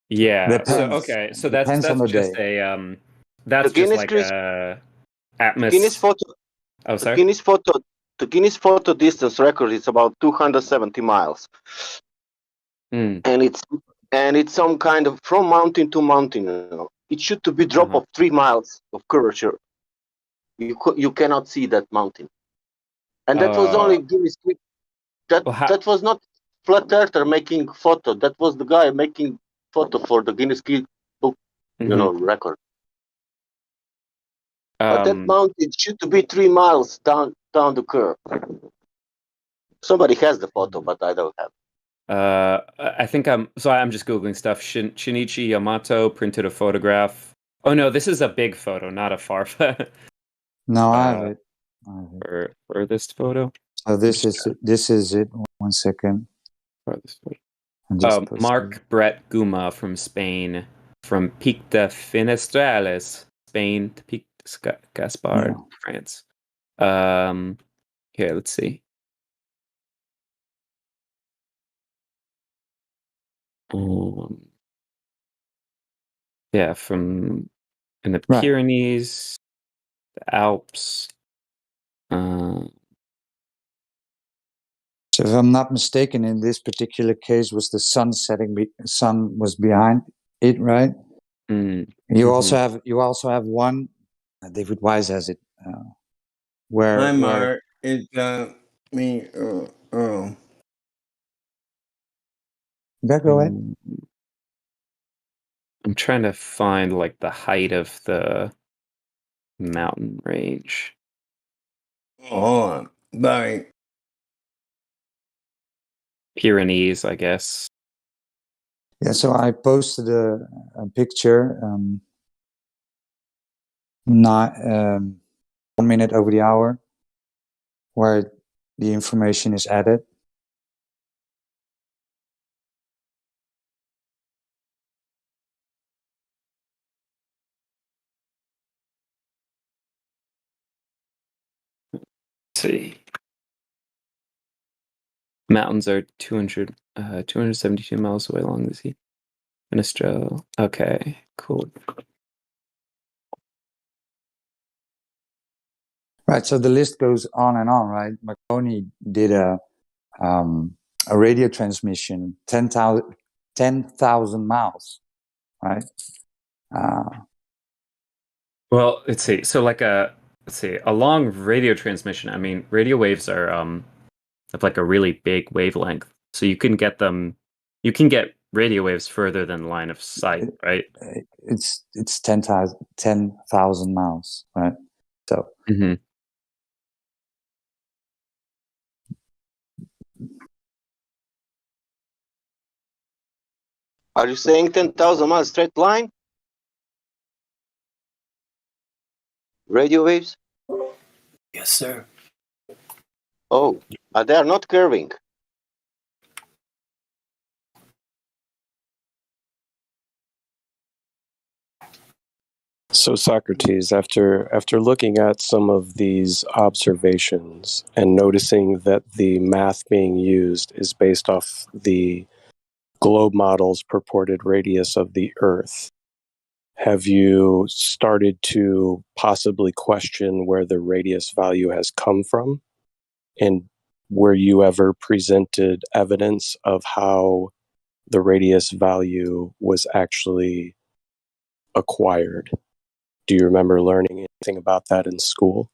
Yeah. Depends. So that's just day. a that's The just Guinness like Chris- a The Guinness photo. Oh, sorry. The Guinness photo distance record is about 270 miles, and it's some kind of from mountain to mountain. It should to be drop of 3 miles of curvature. You cannot see that mountain, and that was only Guinness. That was not flat earther making photo. That was the guy making photo for the Guinness book, record. But that mountain should to be 3 miles down the curve. Somebody has the photo, but I don't have. I think I'm just Googling stuff. Shinichi Yamato printed a photograph. Oh no, this is a big photo, not a far photo. No, I have it. Furthest photo. Oh, this is it. 1 second. Farthest photo. Mark Brett Guma from Spain, from Pic de Finestrales, Spain, to Pic de Gaspard, France. Here, let's see. From in the Pyrenees, the Alps. So if I'm not mistaken, in this particular case, was the sun setting? Sun was behind it, right? You also have one. David Wise has it. Where I'm Art. It's me, Earl. Yeah, go ahead. I'm trying to find like the height of the mountain range. Hold on. Bye. Pyrenees, I guess. Yeah, so I posted a picture, not 1 minute over the hour, where the information is added. Let's see. Mountains are 272 miles away along the sea. In Australia. Okay, cool. Right, so the list goes on and on, right? Marconi did a radio transmission, 10,000 miles, right? Well, let's see. So like a long radio transmission. I mean, radio waves are of like a really big wavelength. So you can get radio waves further than line of sight, right? It's 10,000 miles, right? So Are you saying 10,000 miles straight line? Radio waves? Yes, sir. Oh, they are not curving. So Socrates, after looking at some of these observations and noticing that the math being used is based off the globe model's purported radius of the Earth, have you started to possibly question where the radius value has come from? And were you ever presented evidence of how the radius value was actually acquired? Do you remember learning anything about that in school?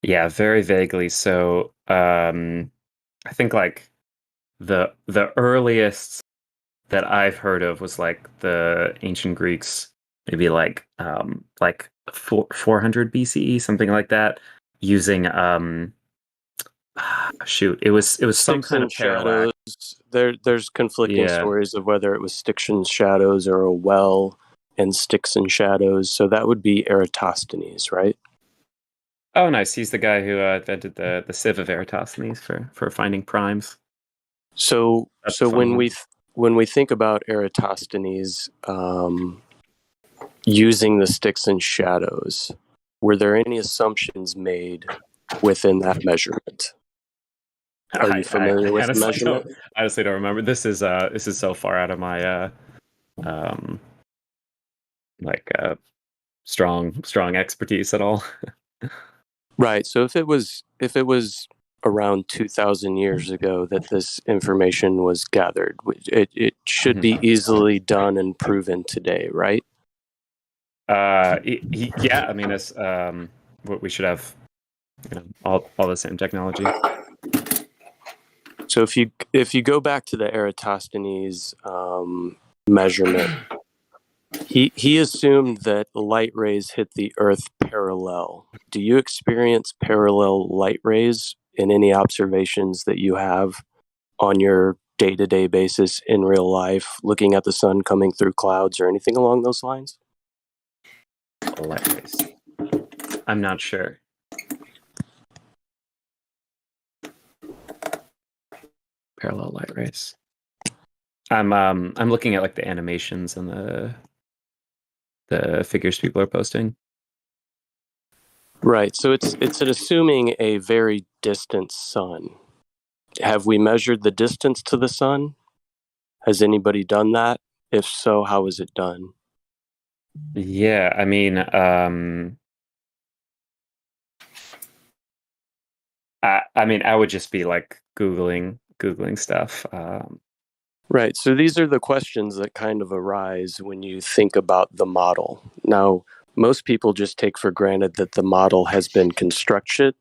Yeah, very vaguely. So I think like the earliest that I've heard of was like the ancient Greeks, maybe like 400 BCE, something like that, using shoot, it was some Sticks kind and of parallax. shadows. There's conflicting stories of whether it was sticks and shadows or a well and sticks and shadows. So that would be Eratosthenes, right? Oh, nice. He's the guy who invented the sieve of Eratosthenes for finding primes. So That's so a fun when we think about Eratosthenes using the sticks and shadows, were there any assumptions made within that measurement? Are you familiar with the measurement? I honestly don't remember. This is so far out of my strong expertise at all. Right. So if it was around 2,000 years ago that this information was gathered, it should be easily done and proven today, right? Yeah. I mean, it's we should have all the same technology. So if you go back to the Eratosthenes measurement, he assumed that light rays hit the Earth parallel. Do you experience parallel light rays in any observations that you have on your day-to-day basis in real life, looking at the sun coming through clouds or anything along those lines? Light rays. I'm not sure. Parallel light rays. I'm looking at like the animations and the figures people are posting. Right. So it's assuming a very distant sun. Have we measured the distance to the sun? Has anybody done that? If so, how is it done? Yeah, I mean, I would just be like googling stuff. Right. So these are the questions that kind of arise when you think about the model. Now, most people just take for granted that the model has been constructed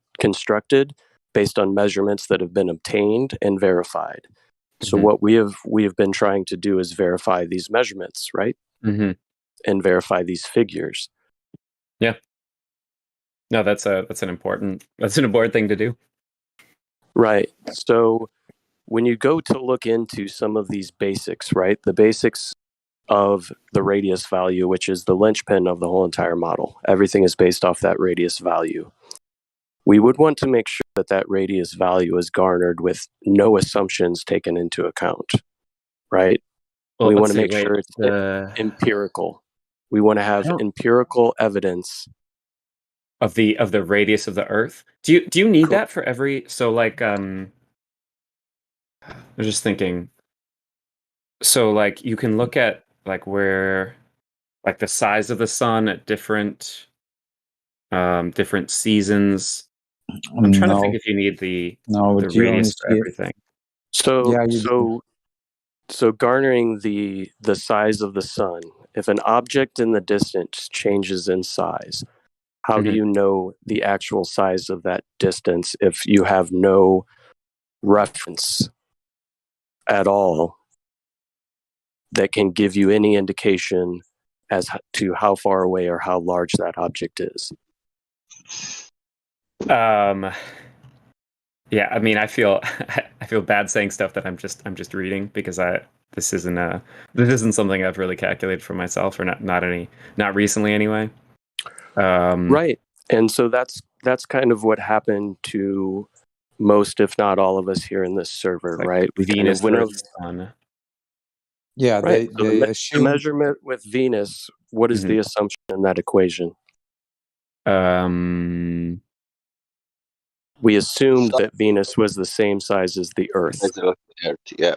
based on measurements that have been obtained and verified. So what we have been trying to do is verify these measurements, right? Mm-hmm. And verify these figures. Yeah. No, that's an important thing to do. Right. So when you go to look into some of these basics, right? The basics of the radius value, which is the linchpin of the whole entire model. Everything is based off that radius value. We would want to make sure that that radius value is garnered with no assumptions taken into account, right? Well, we let's want to see. make Wait, sure it's empirical. We want to have empirical evidence of the radius of the Earth. Do you need that for every? So like I was just thinking. So like you can look at like where like the size of the sun at different seasons. I'm trying to think if you need the you only radius for see it. everything. So garnering the size of the sun, if an object in the distance changes in size, how do you know the actual size of that distance if you have no reference at all that can give you any indication as to how far away or how large that object is? Yeah, I mean, I feel bad saying stuff that I'm just reading because this isn't something I've really calculated for myself, or not recently anyway. Right, and so that's kind of what happened to most, if not all of us here in this server, like right? We Venus kind of versus Sun. Yeah, right. So they the assume measurement with Venus. What is the assumption in that equation? We assumed that Venus was the same size as the Earth. Yeah.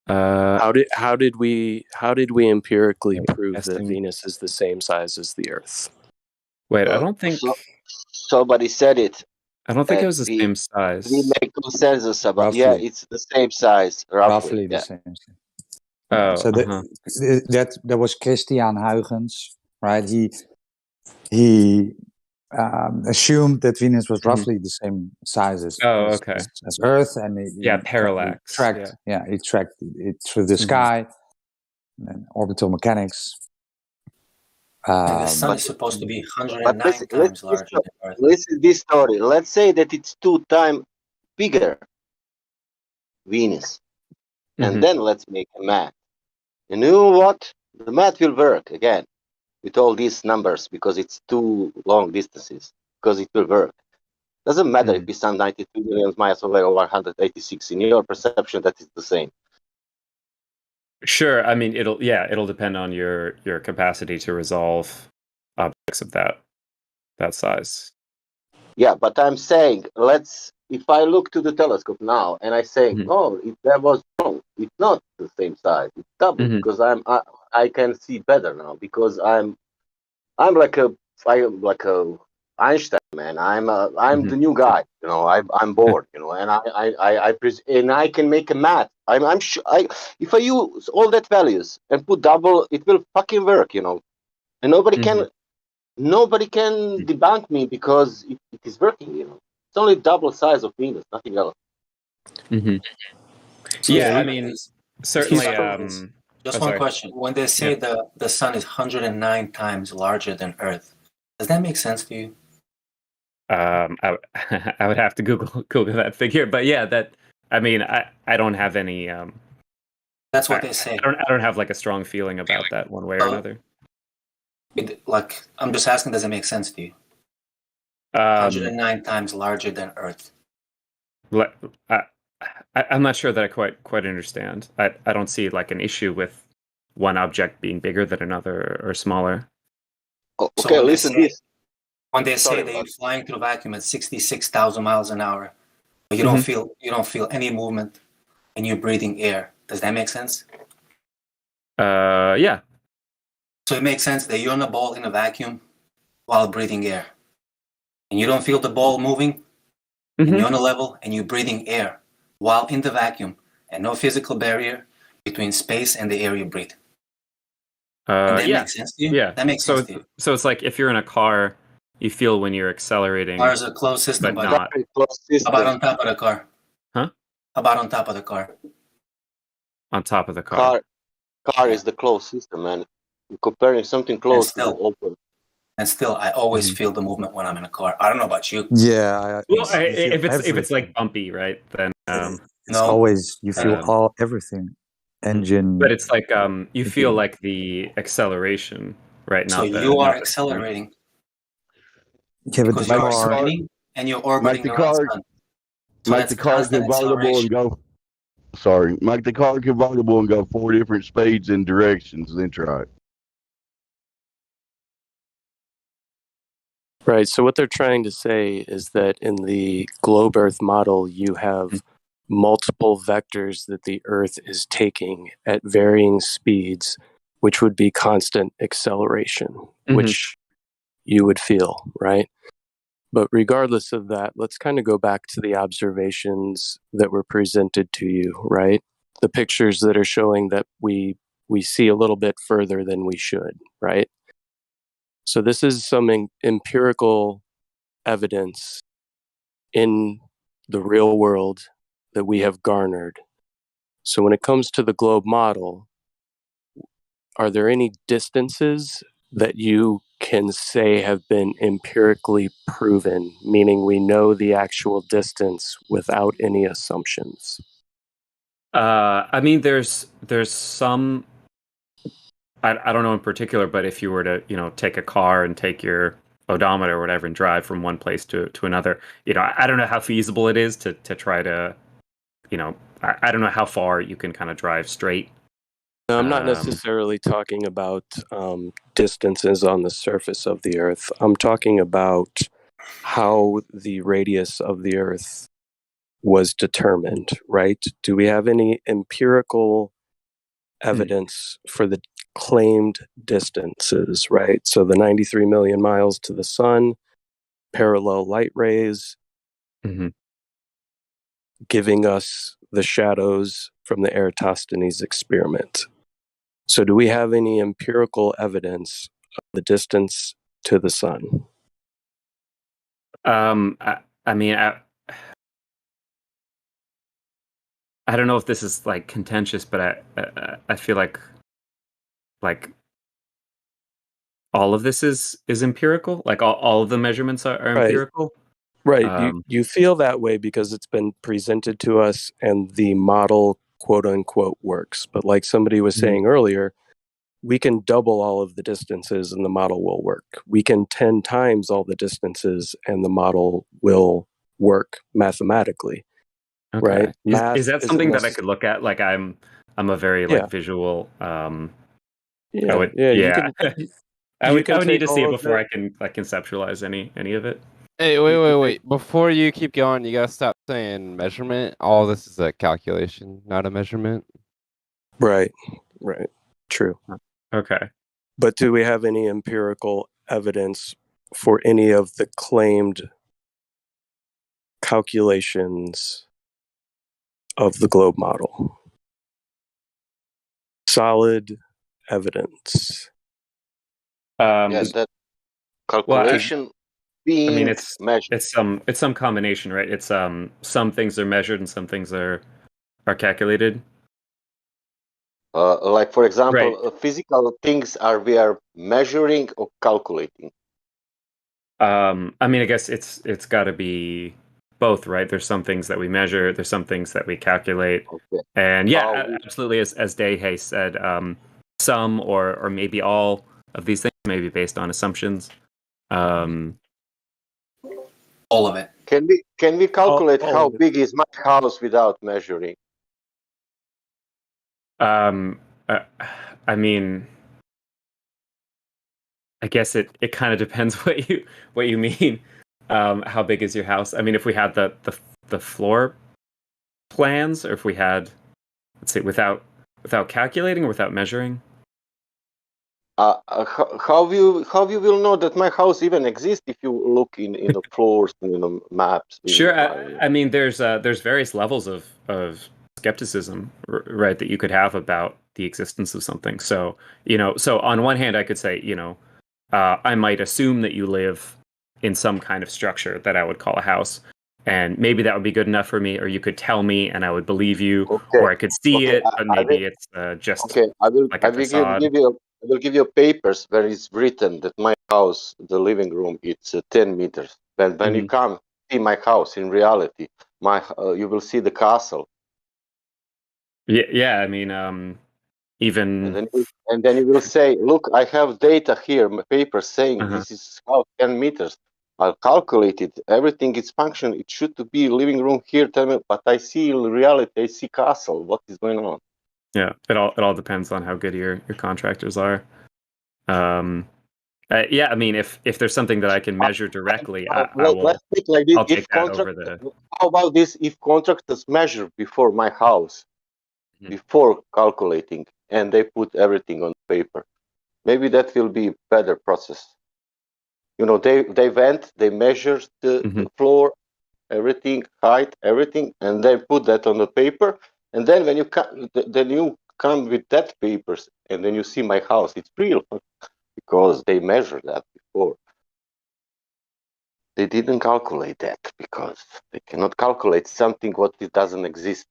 How did we empirically prove that Venus is the same size as the Earth? Wait, I don't think somebody said it. I don't think it was the same size. We make consensus about roughly. Yeah, it's the same size, roughly. The Yeah. same. Oh, so that was Christian Huygens, right? He assumed that Venus was roughly the same size as Earth, and he parallax. He tracked it through the sky and orbital mechanics. And the sun is supposed to be 109 times larger than Earth. Listen this story. Let's say that it's 2 times bigger, Venus. And then let's make a math. And you know what? The math will work again with all these numbers because it's too long distances, because it will work. Doesn't matter if we stand 92 million miles away or 186. In your perception, that is the same. Sure. I mean, it'll depend on your capacity to resolve objects of that size. Yeah, but I'm saying, if I look to the telescope now and I say, no, that was wrong. It's not the same size. It's double because I can see better now because I'm like a Einstein, man. I'm the new guy. You know, I'm bored. You know, and I can make a math. I'm sure. If I use all that values and put double, it will fucking work. You know, and nobody can debunk me because it is working. You know, it's only double size of Venus, nothing else. Yeah, I mean, certainly. Just one question: when they say the sun is 109 times larger than Earth, does that make sense to you? I would have to Google that figure, but yeah, I mean, I don't have any. That's what they say. I don't have like a strong feeling about that one way or another. Like, I'm just asking, does it make sense to you? 109 times larger than Earth. I'm not sure that I quite understand. I don't see like an issue with one object being bigger than another or smaller. Okay, listen this. When they say that you're flying through vacuum at 66,000 miles an hour, but you don't feel any movement, and you're breathing air. Does that make sense? Yeah. So it makes sense that you're on a ball in a vacuum while breathing air, and you don't feel the ball moving, and you're on a level and you're breathing air while in the vacuum, and no physical barrier. between space and the air you breathe. And that Yeah, makes sense to you? yeah. That makes So sense to you. so it's like if you're in a car, you feel when you're accelerating, Car is a closed system, but buddy. not. How about on top of the car? Huh? How about on top of the car? On top of the car. Car is the closed system, man. You're comparing something close to the open. And still, I always Mm-hmm. feel the movement when I'm in a car. I don't know about you. Yeah. Well, if it's like bumpy, right? Then it's always you feel all everything, engine. But it's like you feel like the acceleration, right? So Not the. you are not the accelerating. Yeah, but Because the you are car, spinning and you're orbiting around the sun. So Make that's the car constant convertible and go. Sorry, make the car convertible and go 4 different speeds and directions. Then try it. right. So what they're trying to say is that in the globe Earth model, you have multiple vectors that the Earth is taking at varying speeds, which would be constant acceleration, which you would feel, right? But regardless of that, let's kind of go back to the observations that were presented to you, right? The pictures that are showing that we see a little bit further than we should, right? So this is some empirical evidence in the real world that we have garnered. So when it comes to the globe model, are there any distances that you can say have been empirically proven, meaning we know the actual distance without any assumptions? I mean, there's some. I don't know in particular, but if you were to take a car and take your odometer or whatever and drive from one place to another, I don't know how feasible it is to try to, I don't know how far you can kind of drive straight. No, I'm not necessarily talking about distances on the surface of the Earth. I'm talking about how the radius of the Earth was determined, right? Do we have any empirical evidence for the claimed distances, right? So the 93 million miles to the sun, parallel light rays, giving us the shadows from the Eratosthenes experiment. So do we have any empirical evidence of the distance to the sun? I mean, I don't know if this is like contentious, but I feel like all of this is empirical. Like all of the measurements are empirical. Right. You feel that way because it's been presented to us and the model quote unquote works. But like somebody was saying earlier, we can double all of the distances and the model will work. We can 10 times all the distances and the model will work mathematically. Okay. Right? Is that something that I could look at? Like I'm a very like visual. I would I would need to see it before I can like conceptualize any of it. Hey, wait. Before you keep going, you gotta stop saying measurement. All this is a calculation, not a measurement. Right. True. Okay. But do we have any empirical evidence for any of the claimed calculations of the globe model? Solid evidence. That calculation being I mean, it's measured. it's some combination, right? It's some things are measured and some things are calculated. Like for example, physical things we are measuring or calculating. I mean, I guess it's got to be both, right? There's some things that we measure, there's some things that we calculate, and absolutely, as Dehe said, some or maybe all of these things may be based on assumptions. All of it. Can we calculate how big is my house without measuring? I mean, I guess it kind of depends what you mean. How big is your house? I mean, if we had the floor plans, or if we had, let's say, without calculating or without measuring. How you will know that my house even exists if you look in the floors and in the maps? Sure. I mean, there's various levels of skepticism, right, that you could have about the existence of something. So, so on one hand, I could say, I might assume that you live in some kind of structure that I would call a house, and maybe that would be good enough for me, or you could tell me and I would believe you, or I could see it, but maybe it's just okay. I will facade. I will give you papers where it's written that my house, the living room, it's 10 meters. But when you come see my house in reality, you will see the castle. Yeah. I mean, even and then you will say, look, I have data here, my paper saying this is how 10 meters. I'll calculate it. Everything is function. It should be living room here, 10 meters, but I see in reality, I see castle. What is going on? Yeah, it all depends on how good your contractors are. Yeah, I mean, if there's something that I can measure directly, I will. Let's speak like this. I'll take that over the. How about this? If contractors measure before my house, before calculating, and they put everything on paper, maybe that will be a better process. They went, they measured the floor, everything, height, everything, and they put that on the paper. And then when you come with that papers, and then you see my house, it's real because they measured that before. They didn't calculate that because they cannot calculate something what it doesn't exist.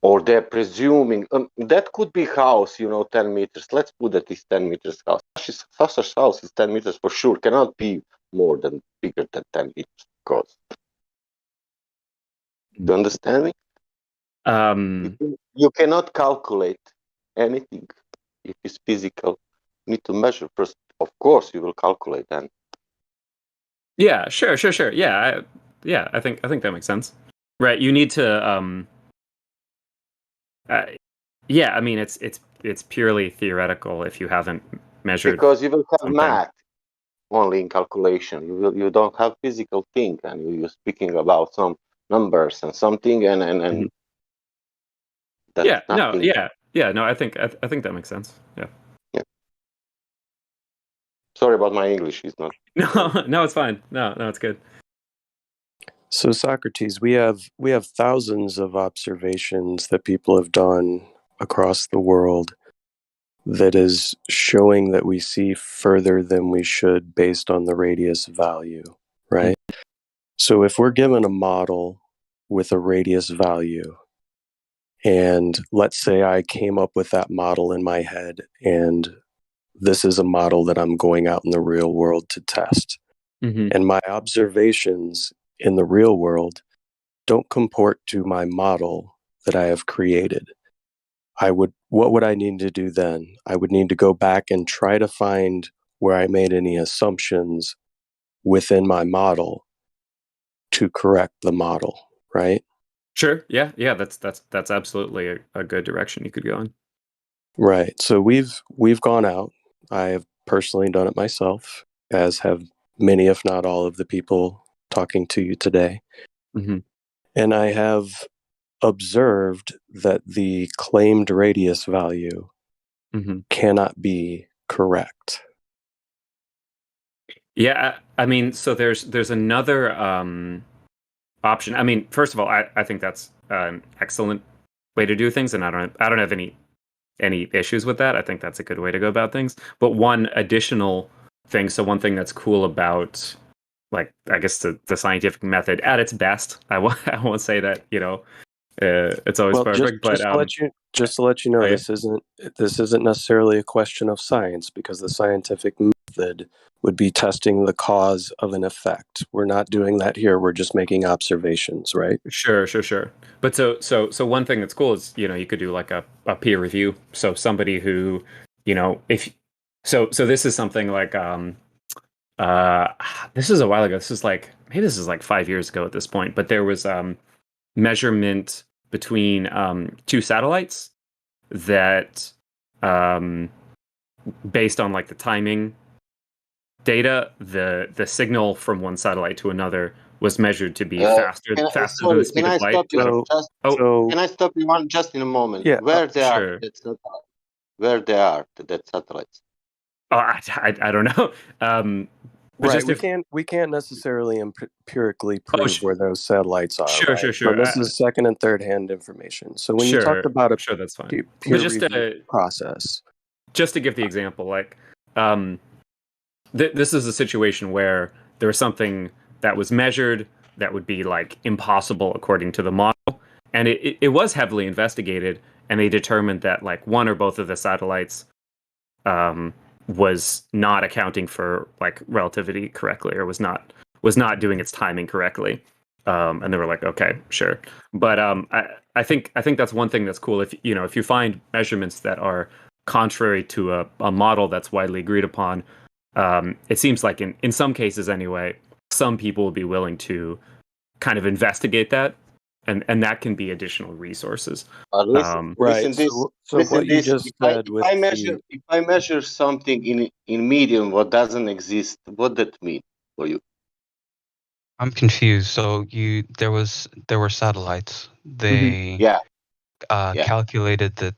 Or they're presuming that could be house, 10 meters. Let's put that is 10 meters house. Sasha's house is 10 meters for sure. Cannot be bigger than 10 meters. Because you understand me? You cannot calculate anything if it's physical. You need to measure first. Of course, you will calculate then. Yeah, sure. Yeah, I think that makes sense. Right, you need to. Yeah, I mean it's purely theoretical if you haven't measured. Because you will have something. math only in calculation. You don't have physical thing, and you're speaking about some numbers and something, and that's yeah, nothing. No, I think that makes sense. Yeah. Sorry about my English. It's not. No, it's fine. No, it's good. So Socrates, we have thousands of observations that people have done across the world that is showing that we see further than we should based on the radius value, right? So if we're given a model with a radius value, and let's say I came up with that model in my head, and this is a model that I'm going out in the real world to test. And my observations in the real world don't comport to my model that I have created. What would I need to do then? I would need to go back and try to find where I made any assumptions within my model to correct the model, right? Sure. Yeah. That's absolutely a good direction you could go in. Right. So we've gone out. I have personally done it myself, as have many, if not all, of the people talking to you today. And I have observed that the claimed radius value cannot be correct. Yeah, I mean, so there's another option. I mean, first of all, I think that's an excellent way to do things, and I don't have any issues with that. I think that's a good way to go about things. But one additional thing, so one thing that's cool about, like, I guess the scientific method at its best, I won't say that, it's always perfect, but just to let you know, this isn't necessarily a question of science, because the scientific method would be testing the cause of an effect. We're not doing that here. We're just making observations, right? Sure. But so one thing that's cool is, you could do like a peer review. So somebody who, if so this is something like this is a while ago. This is like 5 years ago at this point, but there was measurement between two satellites that based on like the timing data, the signal from one satellite to another was measured to be faster than the speed of light. Can I stop you just in a moment? Yeah, Where they sure. are? Where they are? That satellites. Oh, I don't know. But Right, just we can't necessarily empirically prove where those satellites are. Sure, right? sure, sure. So this is second and third hand information. So when you talked about a sure, that's fine. peer But just review process, just to give the example, like this is a situation where there was something that was measured that would be like impossible according to the model, and it was heavily investigated, and they determined that like one or both of the satellites was not accounting for like relativity correctly, or was not doing its timing correctly. And they were like, okay, sure. But I think that's one thing that's cool. If you find measurements that are contrary to a model that's widely agreed upon, it seems like in some cases anyway, some people will be willing to kind of investigate that, and that can be additional resources. Listen, listen this. If I measure something in medium what doesn't exist, what that mean for you? I'm confused. So there were satellites. They calculated that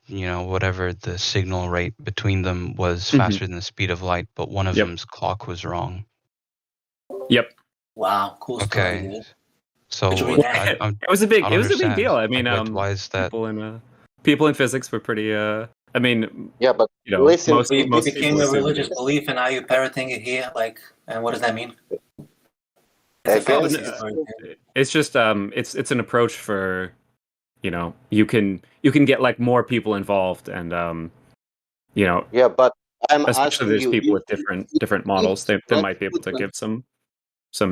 whatever the signal rate between them was faster than the speed of light, but one of them's clock was wrong. Yep. Wow, cool story, dude. So it was a big deal. I mean, why is that? People in physics were pretty. I mean, yeah, but listen, most it became people a assume religious belief, and now you're parroting it here. Like, and what does that mean? It's a fantasy story. It's just it's an approach for, you can get like more people involved, and yeah, but I'm especially asking there's you, people with different models. They might be able to give some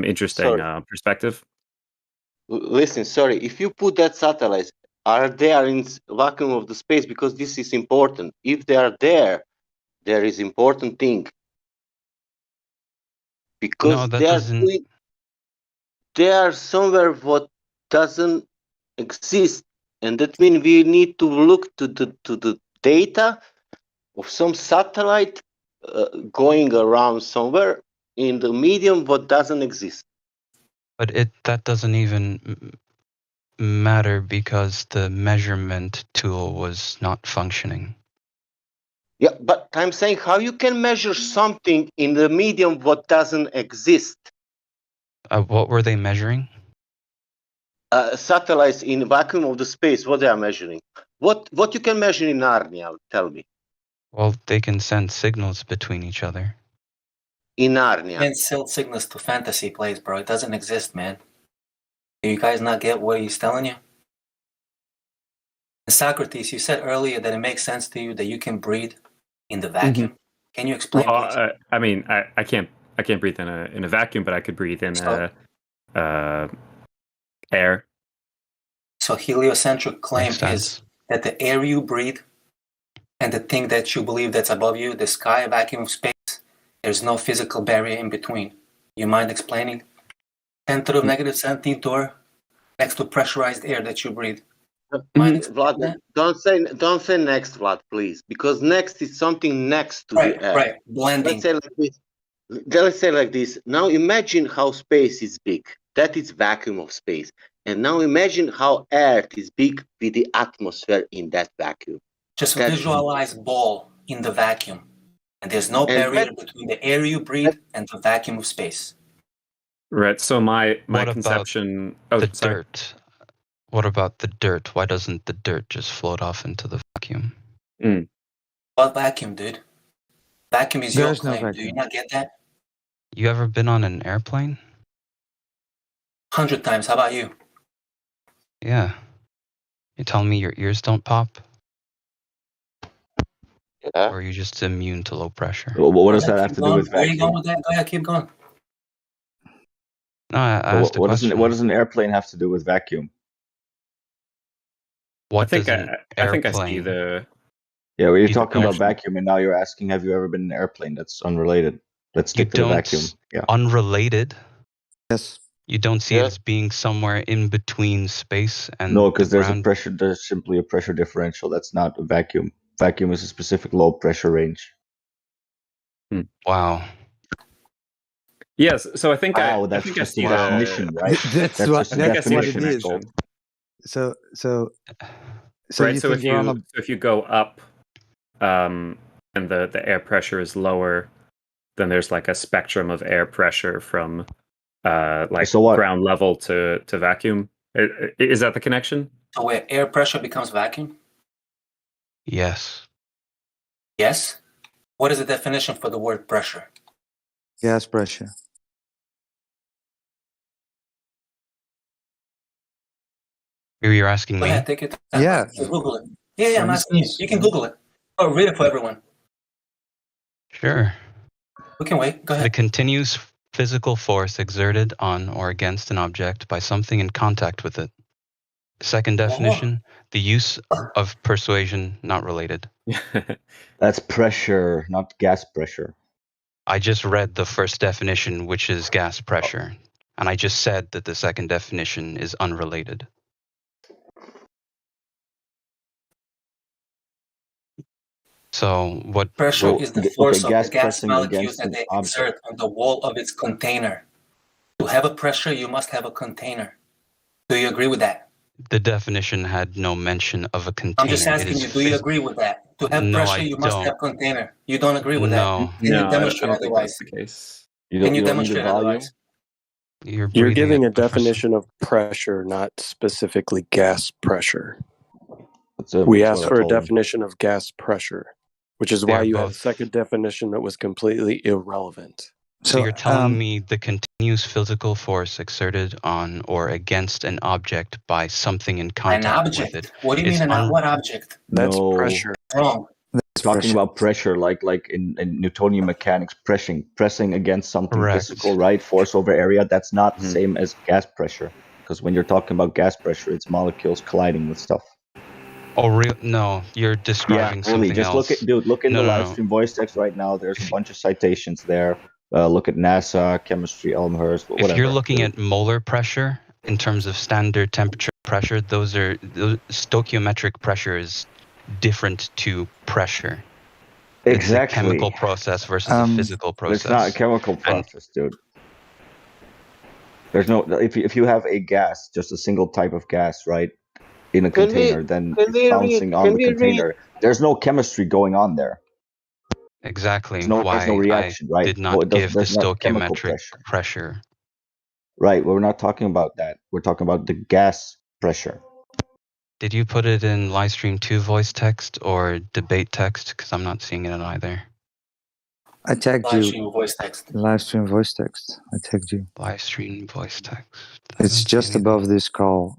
interesting perspective. Listen, sorry, if you put that satellites, are they in vacuum of the space? Because this is important. If they are there is important thing. Because they are somewhere what doesn't exist, and that means we need to look to the data of some satellite going around somewhere in the medium what doesn't exist. But that doesn't even matter because the measurement tool was not functioning. Yeah, but I'm saying how you can measure something in the medium what doesn't exist. What were they measuring? Satellites in vacuum of the space. What they are measuring? What you can measure in Narnia? Tell me. Well, they can send signals between each other. In Narnia. And sell signals to fantasy plays, bro. It doesn't exist, man. Do you guys not get what he's telling you? And Socrates, you said earlier that it makes sense to you that you can breathe in the vacuum. Can you explain, please? I mean, I can't breathe in a vacuum, but I could breathe in air. So heliocentric claim is that the air you breathe and the thing that you believe that's above you, the sky, vacuum of space, there's no physical barrier in between. You mind explaining? 10 to the negative 17 door next to pressurized air that you breathe. Vlad, don't say next, Vlad, please, because next is something next to the air. Right, blending. Let's say like this. Now imagine how space is big. That is vacuum of space. And now imagine how Earth is big with the atmosphere in that vacuum. Just visualize ball in the vacuum. And there's no barrier between the air you breathe and the vacuum of space. Right. So my What conception about the dirt? What about the dirt? Why doesn't the dirt just float off into the vacuum? What vacuum, dude? Vacuum is your claim. Do you not get that? You ever been on an airplane? 100 times. How about you? Yeah. You telling me your ears don't pop? Yeah. Or are you just immune to low pressure? Well, what does that have to do with Where are you going vacuum? with that? Go ahead, keep going. No, I asked a question. What does an airplane have to do with vacuum? What I think does an I think I airplane- see the. Yeah, well, you're You talking about don't- vacuum, and now you're asking, have you ever been in an airplane? That's unrelated. Let's stick to the don't vacuum. Yeah. Unrelated? Yes. You don't see it as being somewhere in between space and No, because the there's ground? a pressure. There's simply a pressure differential. That's not a vacuum. Vacuum is a specific low pressure range. Wow. Yes. So I think Wow, I that's think I just see the definition, right? That's That's what just the that's what it definition, is. it's called. So right. you So think you're on a if you go up, and and the air pressure is lower, then there's like a spectrum of air pressure from ground level to vacuum. Is that the connection? So where air pressure becomes vacuum? Yes. Yes. What is the definition for the word pressure? Gas pressure. You're asking Go me? ahead, take it. Yeah. Google it. Yeah, I'm asking you. You can Google it. Or read it for everyone. Sure. We can wait. Go ahead. The continuous physical force exerted on or against an object by something in contact with it. Second definition, the use of persuasion not related. That's pressure, not gas pressure. I just read the first definition, which is gas pressure. And I just said that the second definition is unrelated. So what Pressure is the force of the gas pressing molecules against that an they object. exert on the wall of its container. To have a pressure, you must have a container. Do you agree with that? The definition had no mention of a container. I'm just asking you, do you agree with that? To have pressure, you must have container. You don't agree with that? Can you demonstrate otherwise? The case. Can you demonstrate otherwise? You're giving a definition of pressure, not specifically gas pressure. We asked for a definition of gas pressure, which is why you have a second definition that was completely irrelevant. So you're telling me the continuous physical force exerted on or against an object by something in contact with it. What do you mean what object? That's pressure. Wrong. Talking about pressure, like in Newtonian mechanics, pressing against something physical, right? Force over area. That's not the same as gas pressure, because when you're talking about gas pressure, it's molecules colliding with stuff. Oh, real? No, you're describing something Just else. Look in the Livestream voice text right now. There's a bunch of citations there. Look at NASA, chemistry, Elmhurst, whatever. If you're looking at molar pressure in terms of standard temperature pressure, those stoichiometric pressure is different to pressure. Exactly. It's a chemical process versus a physical process. It's not a chemical process, dude. There's no if you have a gas, just a single type of gas, right, in a container, then it's bouncing on the container. There's no chemistry going on there. Exactly. There's no reaction, right? Did not give the there's not chemical stoichiometric pressure. Right. We're not talking about that. We're talking about the gas pressure. Did you put it in Livestream 2 voice text or debate text? Because I'm not seeing it in either. I tagged you. Livestream voice text. Livestream voice text. I tagged you. Livestream voice text. It's just above this call.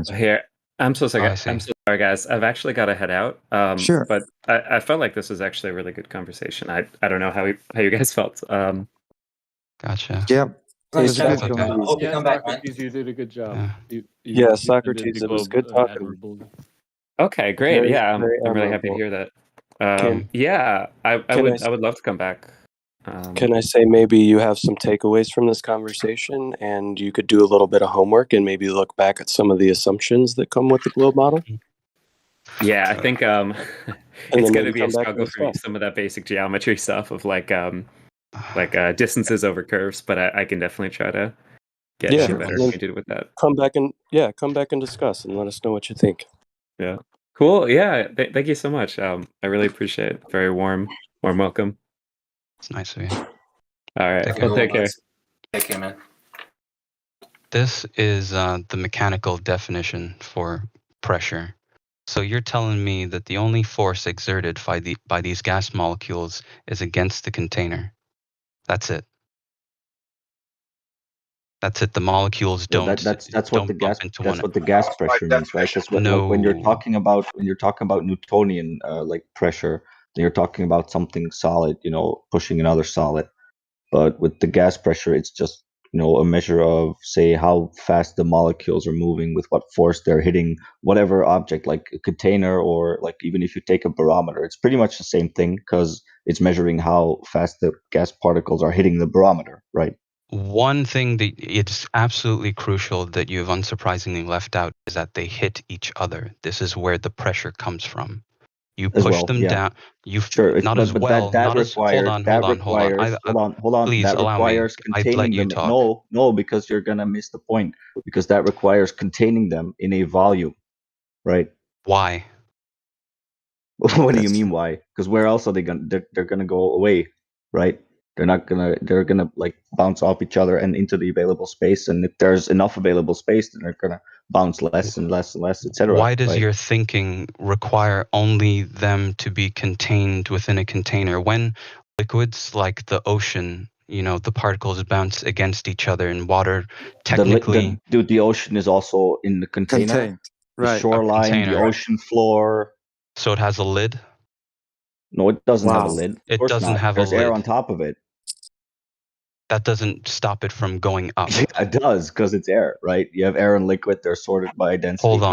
Here, I'm so sorry. I see. I'm so sorry, guys. I've actually got to head out. Sure. But I felt like this was actually a really good conversation. I don't know how you guys felt. Gotcha. Yep. Nice It was chat. good. I hope you come back, man. Socrates, you did a good job. Yeah, Socrates, it was good talking. Okay, great. Very, Yeah, very I'm really happy to admirable. hear that. Yeah, I would love to come back. Can I say maybe you have some takeaways from this conversation and you could do a little bit of homework and maybe look back at some of the assumptions that come with the globe model? Yeah, I think And it's then going to maybe be a come back struggle and for me, some of that basic geometry stuff of like distances over curves, but I can definitely try to get better and then acquainted with that. come back and discuss and let us know what you think. Yeah, cool. Yeah, thank you so much. I really appreciate it. Very warm welcome. It's nice of you. All right, take care. Take care, man. This is the mechanical definition for pressure. So you're telling me that the only force exerted by these gas molecules is against the container. That's it. That's it. The molecules don't. That's what the gas. That's what the gas pressure means, right? Because when you're talking about Newtonian like pressure, then you're talking about something solid, pushing another solid. But with the gas pressure, it's just a measure of, say, how fast the molecules are moving, with what force they're hitting whatever object, like a container, or like even if you take a barometer, it's pretty much the same thing because it's measuring how fast the gas particles are hitting the barometer, right? One thing that it's absolutely crucial that you've unsurprisingly left out is that they hit each other. This is where the pressure comes from. You push them down. Not as well. Not as. Hold on. Please that allow me. requires I'd containing let you them. talk. No, because you're gonna miss the point. Because that requires containing them in a volume, right? Why? What do you mean why? Because where else are they gonna? They're gonna go away, right? They're not gonna. They're gonna like bounce off each other and into the available space. And if there's enough available space, then they're gonna bounce less and less and less, etc. Why does right? your thinking require only them to be contained within a container when liquids like the ocean, the particles bounce against each other in water? Technically, the ocean is also in the container. Contained, right? The shoreline, the ocean floor. So it has a lid? No, it doesn't have a lid. It doesn't have There's a lid. air on top of it. That doesn't stop it from going up. Yeah, it does, because it's air, right? You have air and liquid. They're sorted by density. Hold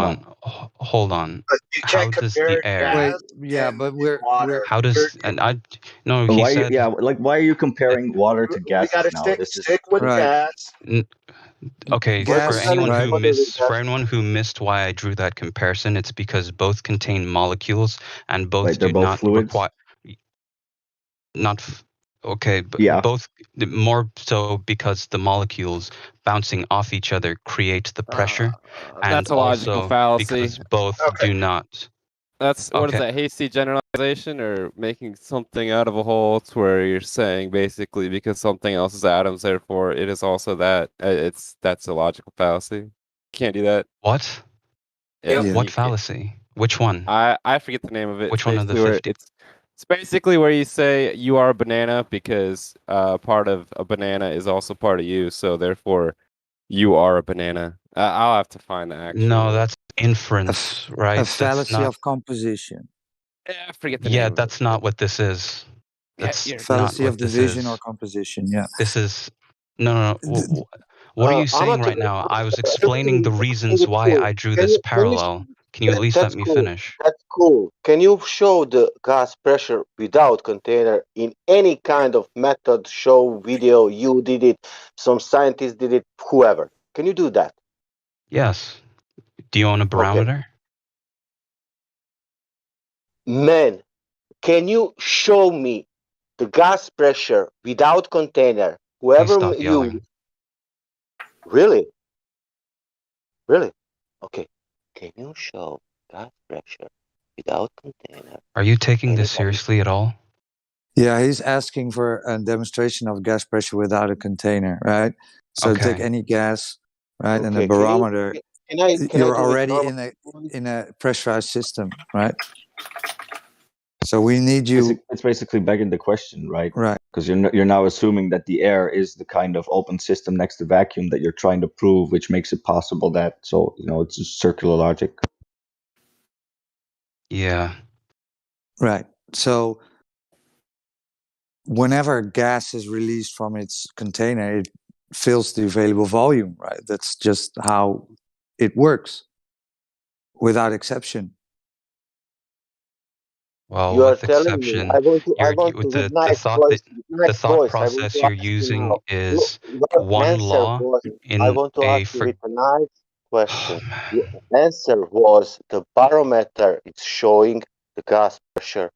on. How does the air? Wait, yeah, but we're How does and I? No, he why? said. Why are you comparing water to gas now? Stick with gas. Okay, Gas, for anyone right. for anyone who missed why I drew that comparison, it's because both contain molecules and both Right, they're do both not fluids? require. Okay, but Yeah. both more so because the molecules bouncing off each other create the pressure, and That's a logical also fallacy. because both do not. That's what is that, hasty generalization or making something out of a whole? To where you're saying basically because something else is atoms, therefore it is also that. That's a logical fallacy. Can't do that. What? Yeah, What fallacy? Which one? I forget the name of it. Which one of the Basically where 50? It's basically where you say you are a banana because part of a banana is also part of you, so therefore you are a banana. I'll have to find the actual. No, that's inference, right? A That's fallacy not. of composition. I forget the name. Yeah, that's not what this is. That's not Fallacy what of this division is. or composition. Yeah. This is no. What are you saying right now? I was explaining the reasons why I drew this parallel. Can you at least let me finish? That's cool. Can you show the gas pressure without container in any kind of method, show, video? You did it, some scientist did it, whoever. Can you do that? Yes. Do you own a barometer? Man, can you show me the gas pressure without container? Whoever Stop you yelling. Really? Okay. Can you show gas pressure without container? Are you taking this seriously at all? Yeah, he's asking for a demonstration of gas pressure without a container, right? So Okay. take any gas, right, and a Okay, barometer. Can I You're do it already normal? in a pressurized system, right? So we need you. It's basically begging the question, right? Right. Because you're now assuming that the air is the kind of open system next to vacuum that you're trying to prove, which makes it possible that. So it's just circular logic. Yeah. Right. So whenever gas is released from its container, it fills the available volume, right? That's just how it works, without exception. Well, You are with telling exception, me. I want to with with the nice thought voice. that With nice the thought voice. I want process to you're ask you using now. is Your one answer law was. I in want to a ask you with a nice question. Your answer was the barometer. It's showing the gas pressure.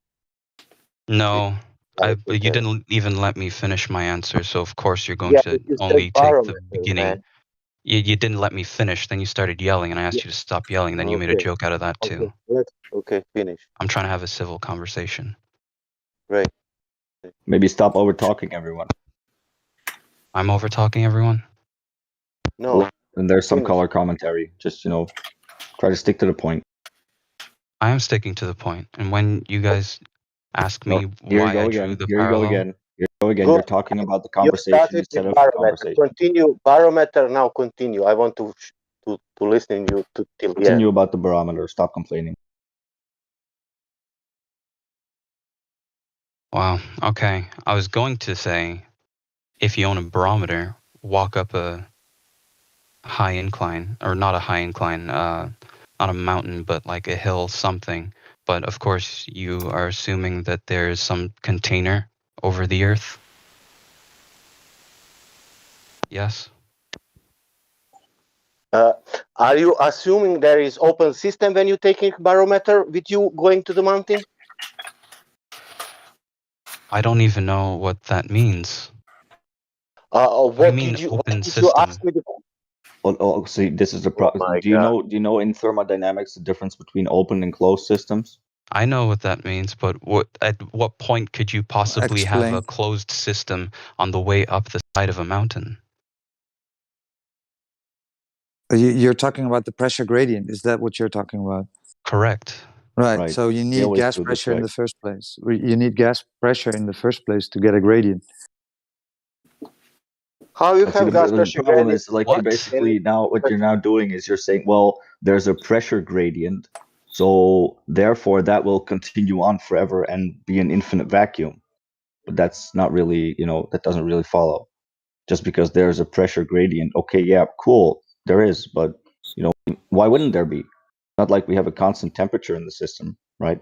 No, but you didn't even let me finish my answer. So of course you're going Yeah, to but you only said take the barometer, beginning. man. You didn't let me finish. Then you started yelling, and I asked Yeah. you to stop yelling. Then you made a Okay. joke out of that too. Okay, finish. I'm trying to have a civil conversation. Great. Maybe stop over talking everyone. I'm over talking everyone. No. And there's some finish. color commentary. Just try to stick to the point. I am sticking to the point. And when you guys ask me why I drew the Here you parallel, go again. Here you go again. Go. You're talking about the You conversation started instead with of barometer. conversation. Continue barometer now. Continue. I want to listen you till the end. Continue about the barometer. Stop complaining. wow, okay. I was going to say, if you own a barometer, walk up a high incline, or not a high incline, not a mountain, but like a hill, something. But of course, you are assuming that there is some container over the earth. Yes? Are you assuming there is open system when you taking barometer with you going to the mountain? I don't even know what that means. What do you mean did you open what did system? you ask me? See, this is the problem. my Do you God. know in thermodynamics the difference between open and closed systems? I know what that means, but at what point could you possibly have a closed system on the way up the side of a mountain? You're talking about the pressure gradient. Is that what you're talking about? Correct. Right. So you need gas pressure in the first place. You need gas pressure in the first place to get a gradient. How you have gas pressure The problem gradient? is like you're basically now what you're now doing is you're saying, well, there's a pressure gradient, so therefore that will continue on forever and be an infinite vacuum. But that's not really, that doesn't really follow. Just because there's a pressure gradient, okay, yeah, cool, there is, but why wouldn't there be? Not like we have a constant temperature in the system, right?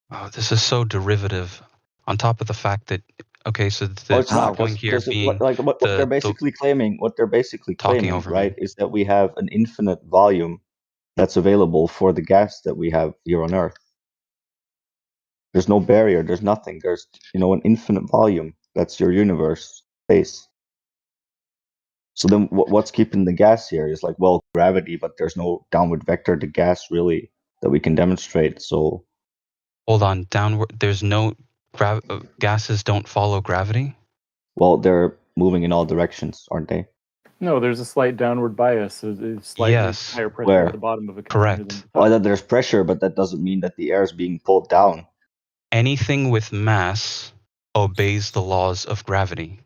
Oh, this is so derivative. On top of the fact that, okay, so the It's not point here being what they're basically claiming. What they're basically claiming, right, is that we have an infinite volume that's available for the gas that we have here on Earth. There's no barrier. There's nothing. There's an infinite volume. That's your universe, space. So then, what's keeping the gas here is like, well, gravity, but there's no downward vector to gas really that we can demonstrate. So hold on, downward. There's no gases don't follow gravity. Well, they're moving in all directions, aren't they? No, there's a slight downward bias. So it's slightly higher pressure Where? at the bottom of a container than the top. Oh, that there's pressure, but that doesn't mean that the air is being pulled down. Anything with mass obeys the laws of gravity.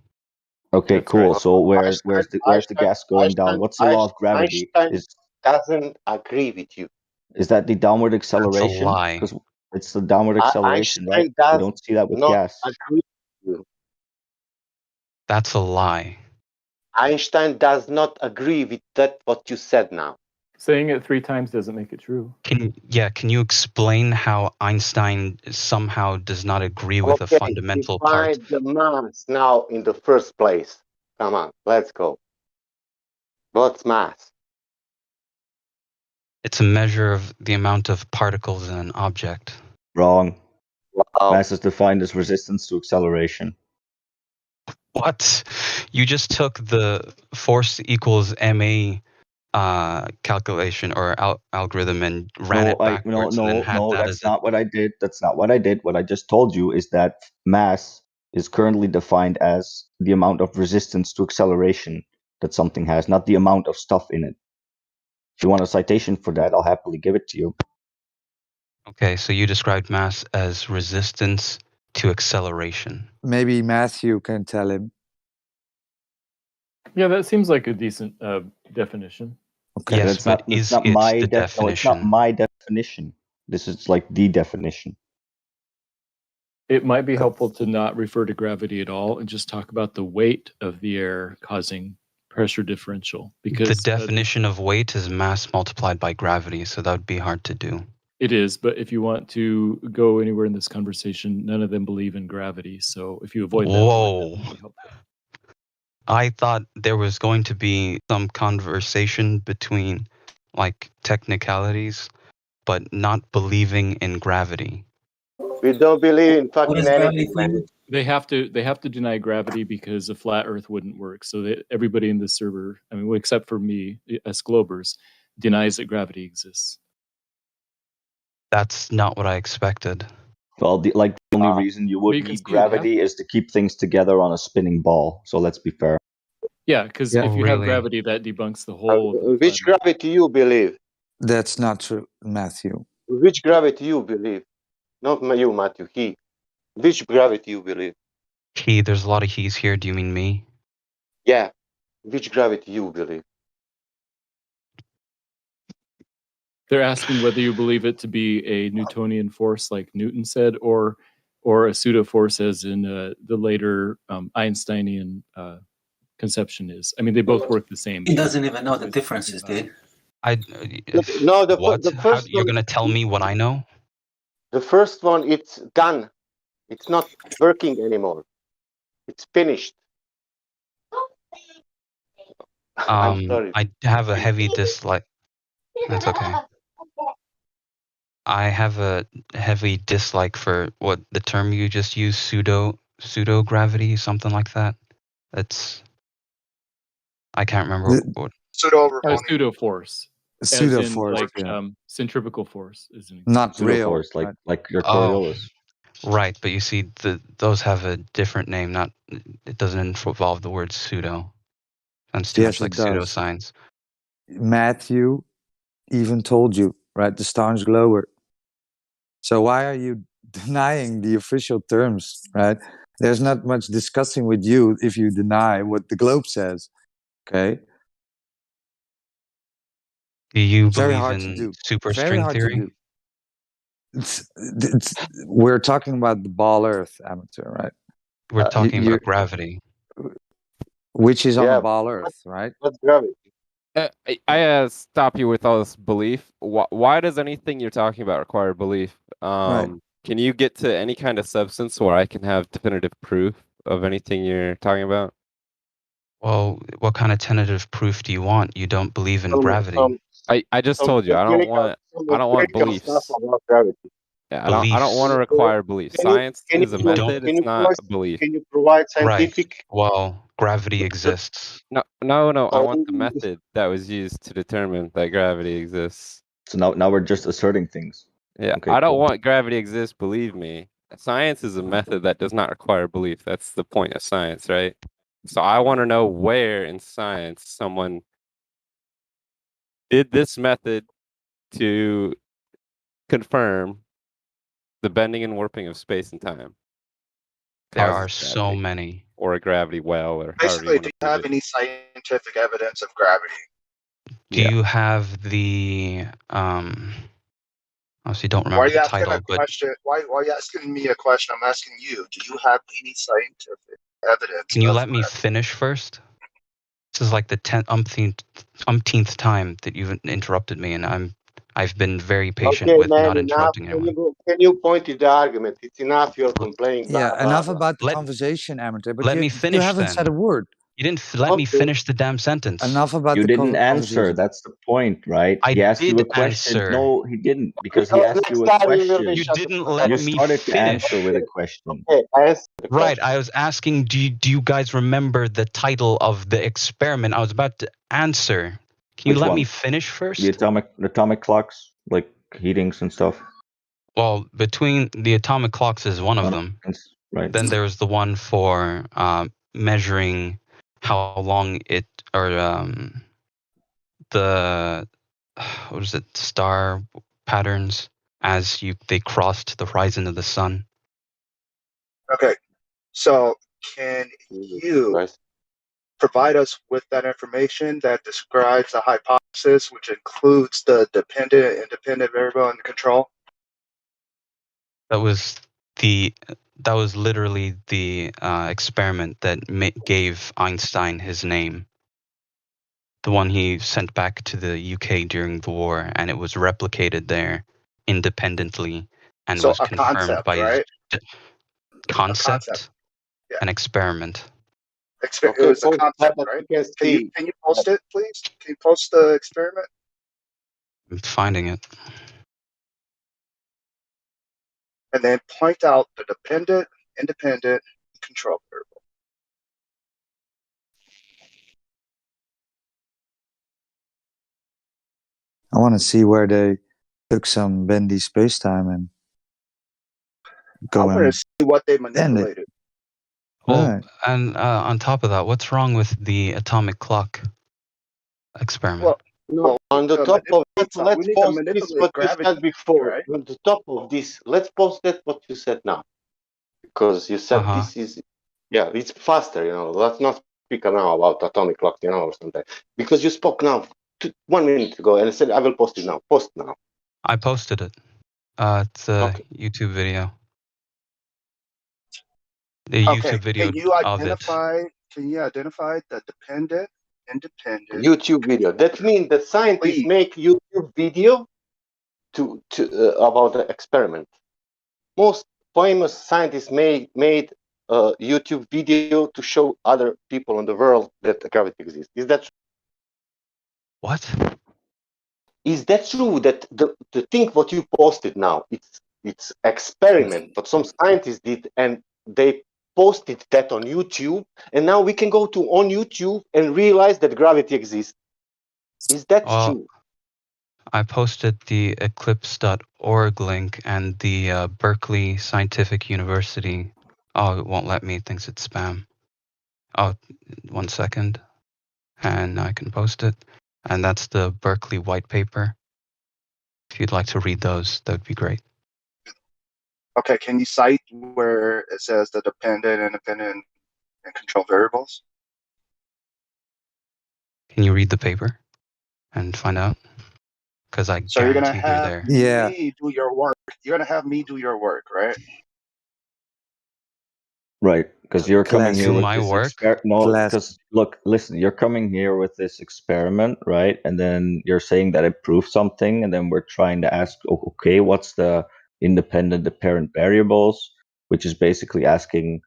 Okay, cool. So where's the gas going down? What's the law of gravity? Einstein doesn't agree with you. Is that the downward acceleration? That's a lie. Because it's the downward acceleration, right? We don't see that with gas. Agree with you. That's a lie. Einstein does not agree with that what you said now. Saying it 3 times doesn't make it true. Can you explain how Einstein somehow does not agree with a fundamental part? Define the mass now in the first place. Come on, let's go. What's mass? It's a measure of the amount of particles in an object. Wrong. Wow. Mass is defined as resistance to acceleration. What? You just took the force equals ma calculation or algorithm and ran it backwards. That's not what I did. That's not what I did. What I just told you is that mass is currently defined as the amount of resistance to acceleration that something has, not the amount of stuff in it. If you want a citation for that, I'll happily give it to you. Okay, so you described mass as resistance to acceleration. Maybe Matthew can tell him. Yeah, that seems like a decent definition. Okay, yes, but it's not my definition. No, it's not my definition. This is like the definition. It might be helpful to not refer to gravity at all and just talk about the weight of the air causing pressure differential. Because the definition of weight is mass multiplied by gravity, so that would be hard to do. It is, but if you want to go anywhere in this conversation, none of them believe in gravity. So if you avoid that, whoa. I thought there was going to be some conversation between like technicalities, but not believing in gravity. We don't believe in fucking anything, man. They have to deny gravity because a flat Earth wouldn't work. So that everybody in the server, I mean, except for me, as Globers, denies that gravity exists. That's not what I expected. Well, the only reason you would need gravity is to keep things together on a spinning ball. So let's be fair. Yeah, because if you have gravity, that debunks the whole. Which gravity you believe? That's not true, Matthew. Which gravity you believe? Not you, Matthew. He. Which gravity you believe? He. There's a lot of he's here. Do you mean me? Yeah. Which gravity you believe? They're asking whether you believe it to be a Newtonian force, like Newton said, or a pseudo force, as in the later Einsteinian conception is. I mean, they both work the same. He doesn't even know the differences, dude. The first you're going to tell me what I know? The first one, it's done. It's not working anymore. It's finished. I'm sorry. I have a heavy dislike. That's okay. I have a heavy dislike for what the term you just used, pseudo gravity, something like that. I can't remember what pseudo force. Pseudo As in, force, like, centrifugal force is an not pseudo real, force, right? like your Oh, Coriolis. right. But you see, those have a different name. Not, it doesn't involve the word pseudo. Sounds too Yes, much like it does. pseudoscience. Matthew even told you, right? The stars glower. So why are you denying the official terms, right? There's not much discussing with you if you deny what the globe says. Okay. Do you Very believe hard to in do. superstring Very hard to theory? do. We're talking about the ball Earth, amateur, right? We're talking You, about gravity. which is on Yeah, the ball Earth, right? that's gravity. I stop you with all this belief. Why does anything you're talking about require belief? Right. Can you get to any kind of substance where I can have definitive proof of anything you're talking about? Well, what kind of tentative proof do you want? You don't believe in gravity. I just told you I don't want beliefs. Stuff about gravity. Yeah, I don't want to require belief. Science is a method. It's not a belief. Can you provide Right. scientific? Well, gravity exists. No. I want the method that was used to determine that gravity exists. So now we're just asserting things. Yeah, Okay, I don't cool. want gravity exists. Believe me, science is a method that does not require belief. That's the point of science, right? So I want to know where in science someone did this method to confirm the bending and warping of space and time. There Causes are so gravity. many. Or a gravity well, or however you Basically, want do to you prove have it. any scientific evidence of gravity? Do you have the obviously don't Why are remember you the asking title, a but question? Why are you asking me a question? I'm asking you. Do you have any scientific evidence can you of let me finish first? This is like the umpteenth time that you've interrupted me, and I've been very patient Okay, with man, not enough. interrupting anyone. Can you point to the argument? It's enough. You're complaining. Blah, Yeah, blah, enough blah. about the conversation, amateur. But Let you me finish haven't then. said a word. You didn't let me finish the damn sentence. Enough about You the didn't answer. conversation. That's the point, right? I He asked you did a question. answer. No, he didn't, because he asked you a Next time you will be question. You shut didn't the let You me started to finish. answer with a question. Okay, I answered the Right, question. I was asking, do you guys remember the title of the experiment? I was about to answer. Can you Which let one? me finish first? The atomic clocks, like heatings and stuff. Well, between the atomic clocks is one of them. Right. Then there's the one for measuring how long it, or the, what is it, star patterns as they cross to the horizon of the sun. Okay, so can you provide us with that information that describes the hypothesis, which includes the dependent, independent variable, and the control? That was literally the experiment that gave Einstein his name. The one he sent back to the UK during the war, and it was replicated there independently and So was a confirmed concept, by right? his A concept, concept. Yeah. an experiment. It was a concept, right? Can you post it, please? Can you post the experiment? I'm finding it. And then point out the dependent, independent, and control variable. I want to see where they took some bendy spacetime and I go want to and see what they bend it. manipulated. Well, Right. and on top of that, what's wrong with the atomic clock experiment? Well, No, on the top of it, let's we need to post this manipulate what you gravity, said before. right? On the top of this, let's post that what you said now, because you said this is, yeah, it's faster. Let's not speak now about atomic clock, or something, because you spoke now 1 minute ago, and I said I will post it now. Post now. I posted it. It's a YouTube video. The Okay. YouTube video Can you of it. identify the dependent, independent YouTube video. That means that scientists make YouTube video to about the experiment. Most famous scientists made a YouTube video to show other people in the world that gravity exists. Is that true? What? Is that true that the thing what you posted now, it's experiment, but some scientists did, and they posted that on YouTube, and now we can go on YouTube and realize that gravity exists. Is that true? I posted the eclipse.org link and the Berkeley Scientific University. Oh, it won't let me. It thinks it's spam. Oh, 1 second. And I can post it. And that's the Berkeley white paper. If you'd like to read those, that would be great. Okay, can you cite where it says the dependent, independent, and control variables? Can you read the paper and find out? Because I So you're gonna guarantee you're have there. me do your work. You're gonna have me do your work, right? Right, because you're coming here Do with my this work? no, because look, listen, you're coming here with this experiment, right? And then you're saying that it proves something, and then we're trying to ask, okay, what's the independent apparent variables, which is basically asking,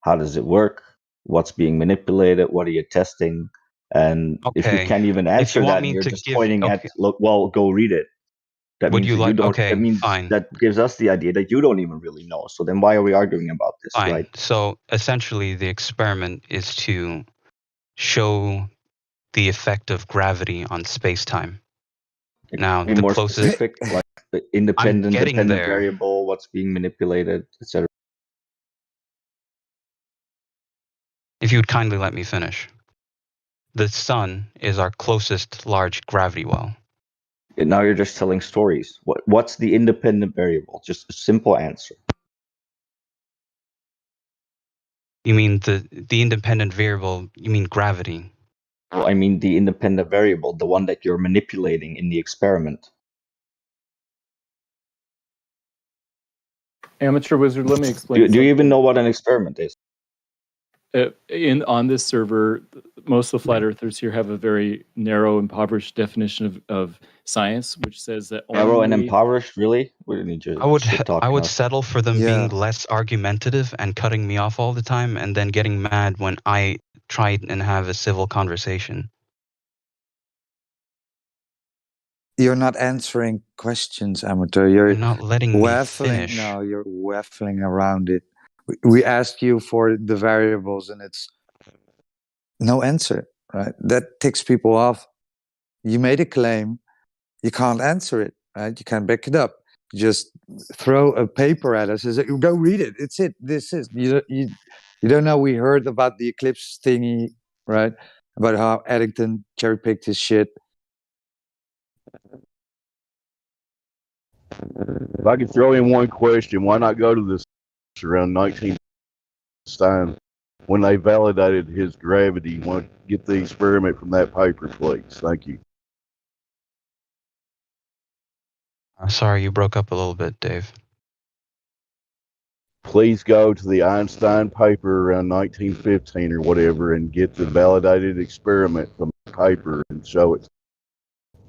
how does it work? What's being manipulated? What are you testing? And if you Okay. can't even If you answer want that, and me you're to just give, pointing okay. at, look, well, go read it. That Would means you that you like? don't. Okay, That means fine. that gives us the idea that you don't even really know. So then, why are we arguing about this, Fine. right? So essentially, the experiment is to show the effect of gravity on space-time. Now, Be the more closest specific, like the independent, getting dependent there. variable, what's being manipulated, etc. If you would kindly let me finish. The sun is our closest large gravity well. And now you're just telling stories. What's the independent variable? Just a simple answer. You mean the independent variable? You mean gravity? Well, I mean the independent variable, the one that you're manipulating in the experiment. Amateur wizard, let me explain. Do you even know what an experiment is? On this server, most of the flat earthers here have a very narrow, impoverished definition of science, which says that Narrow and only impoverished, really? We didn't need to I would now. settle for them being less argumentative and cutting me off all the time, and then getting mad when I try and have a civil conversation. You're not answering questions, Amateur. You're not letting me waffling. finish. No, you're waffling around it. We ask you for the variables, and it's no answer. Right? That ticks people off. You made a claim. You can't answer it. Right? You can't back it up. Just throw a paper at us and say, "Go read it. It's it. This is you. You don't know. We heard about the eclipse thingy, right? About how Eddington cherry picked his shit." If I could throw in one question, why not go to this around 19 Stein when they validated his gravity? Want to get the experiment from that paper, please? Thank you. I'm sorry, you broke up a little bit, Dave. Please go to the Einstein paper around 1915 or whatever and get the validated experiment from the paper and show it.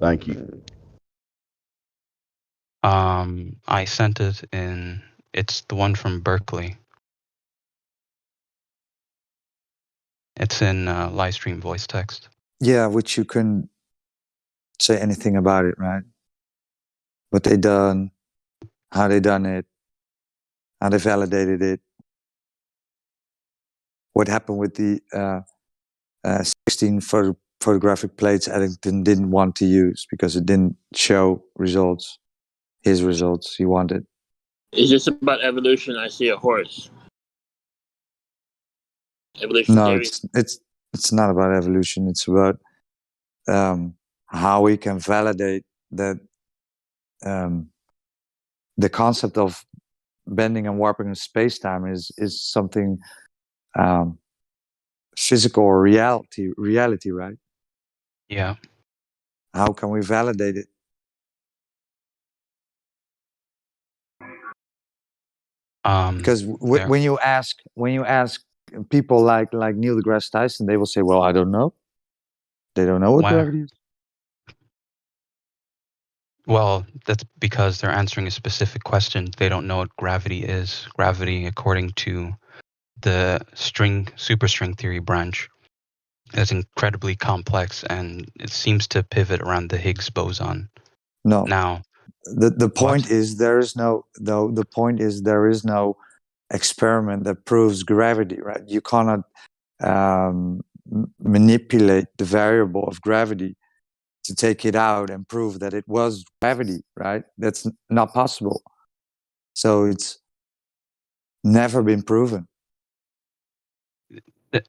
Thank you. I sent it in. It's the one from Berkeley. It's in Livestream voice text. Yeah, which you couldn't say anything about it, right? What they done, how they done it, how they validated it, what happened with the 16 photographic plates Eddington didn't want to use because it didn't show results, his results he wanted. It's just about evolution. I see a horse. Evolution No, theory. it's not about evolution. It's about how we can validate that the concept of bending and warping in space-time is something physical or reality, right? Yeah. How can we validate it? Because when you ask people like Neil deGrasse Tyson, they will say, "Well, I don't know." They don't know what gravity is. Well, that's because they're answering a specific question. They don't know what gravity is. Gravity, according to the superstring theory branch, is incredibly complex, and it seems to pivot around the Higgs boson. No. Now, the point is there is no experiment that proves gravity, right? You cannot manipulate the variable of gravity to take it out and prove that it was gravity, right? That's not possible. So it's never been proven.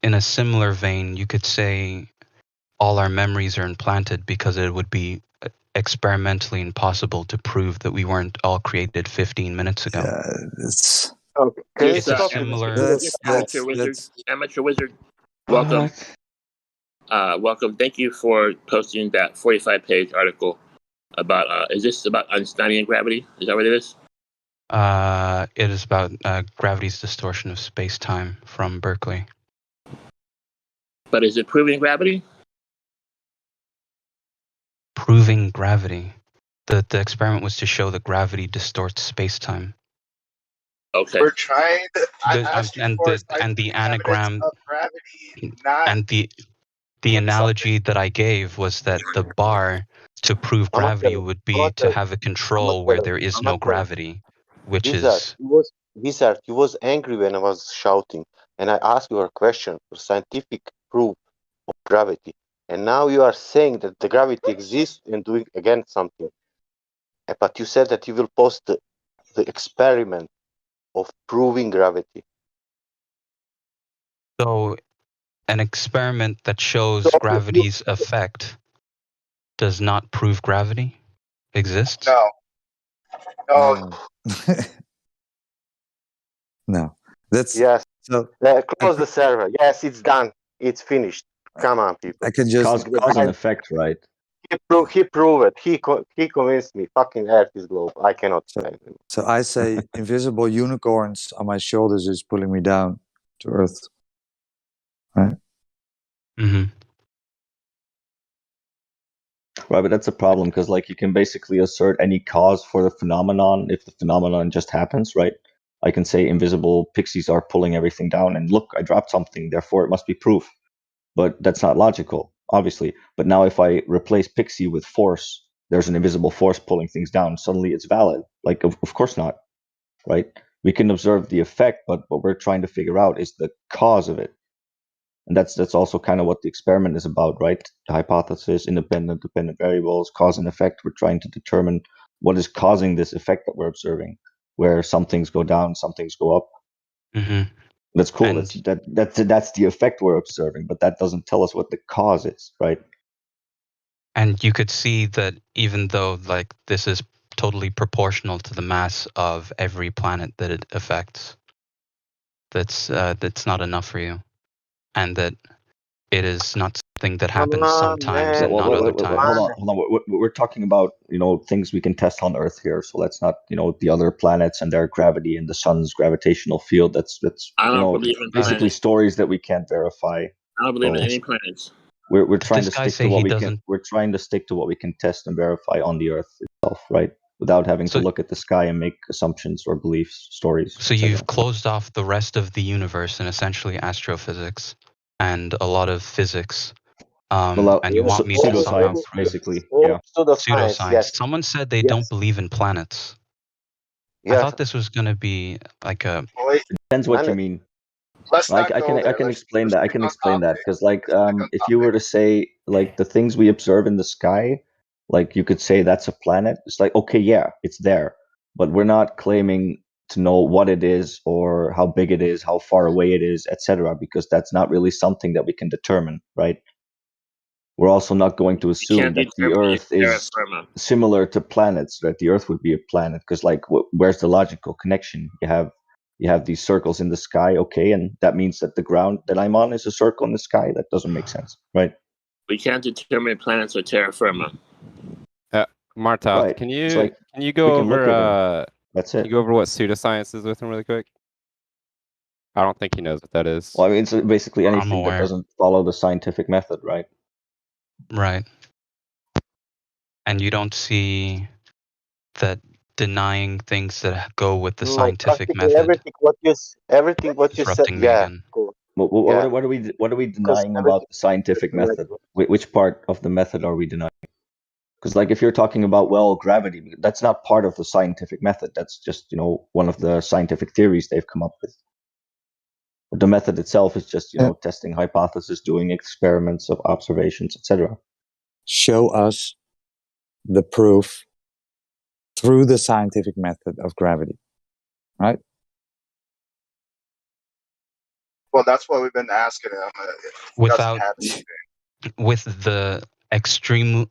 In a similar vein, you could say all our memories are implanted because it would be experimentally impossible to prove that we weren't all created 15 minutes ago. It's okay. It's a similar. Amateur wizard. Welcome. Welcome. Thank you for posting that 45-page article about. Is this about Einsteinian gravity? Is that what it is? It is about gravity's distortion of space-time from Berkeley. But is it proving gravity? Proving gravity. The experiment was to show that gravity distorts space-time. Okay. We're trying to. I asked you for the anagram of gravity, not. and the analogy that I gave was that the bar to prove gravity would be to have a control where there is no gravity, which is. Wizard, you was angry when I was shouting, and I asked you a question for scientific proof of gravity, and now you are saying that the gravity exists and doing again something. But you said that you will post the experiment of proving gravity. So, an experiment that shows gravity's effect does not prove gravity exists? No. No. That's yes. So close the server. Yes, it's done. It's finished. Come on, people. I can just cause and effect, right? He proved it. He convinced me. Fucking Earth is globe. I cannot say it. So I say invisible unicorns on my shoulders is pulling me down to Earth. Right? Mm-hmm. Right, but that's a problem because like you can basically assert any cause for the phenomenon if the phenomenon just happens, right? I can say invisible pixies are pulling everything down and look, I dropped something, therefore it must be proof. But that's not logical, obviously. But now if I replace pixie with force, there's an invisible force pulling things down. Suddenly it's valid. Like, of course not, right? We can observe the effect, but what we're trying to figure out is the cause of it. And that's also kind of what the experiment is about, right? The hypothesis, independent, dependent variables, cause and effect. We're trying to determine what is causing this effect that we're observing, where some things go down, some things go up. Mm-hmm. That's cool. That's the effect we're observing, but that doesn't tell us what the cause is, right? And you could see that even though like this is totally proportional to the mass of every planet that it affects, that's not enough for you, and that it is not something that happens sometimes and not other times. Hold on. We're talking about things we can test on Earth here, so let's not the other planets and their gravity and the sun's gravitational field. That's I don't believe in basically planets. stories that we can't verify. I don't believe in any planets. We're trying to stick to what we can. We're trying to stick to what we can test and verify on the Earth itself, right? Without having to look at the sky and make assumptions or beliefs, stories. So you've closed off the rest of the universe and essentially astrophysics and a lot of physics. And you want me to somehow prove basically, pseudoscience. Yes. Someone said they don't believe in planets. Yes. I thought this was going to be like a. It depends what you mean. I can explain that. I can explain that because if you were to say like the things we observe in the sky, like you could say that's a planet. It's like, okay, yeah, it's there, but we're not claiming to know what it is or how big it is, how far away it is, etc. Because that's not really something that we can determine, right? We're also not going to assume that the Earth is similar to planets, that the Earth would be a planet, because where's the logical connection? You have these circles in the sky, okay, and that means that the ground that I'm on is a circle in the sky. That doesn't make sense, right? We can't determine planets with terra firma. Marta, Right. can you go over that's can it. you go over what pseudoscience is with him really quick? I don't think he knows what that is. Well, I mean, it's basically anything that doesn't follow the scientific method, right? Right. And you don't see that denying things that go with the scientific method. Everything what you said. Yeah. Cool. What are we denying about the scientific method? Which part of the method are we denying? Because if you're talking about gravity, that's not part of the scientific method. That's just one of the scientific theories they've come up with. But the method itself is just testing hypotheses, doing experiments of observations, etc. show us the proof through the scientific method of gravity, right? Well, that's what we've been asking him. Without, with the extreme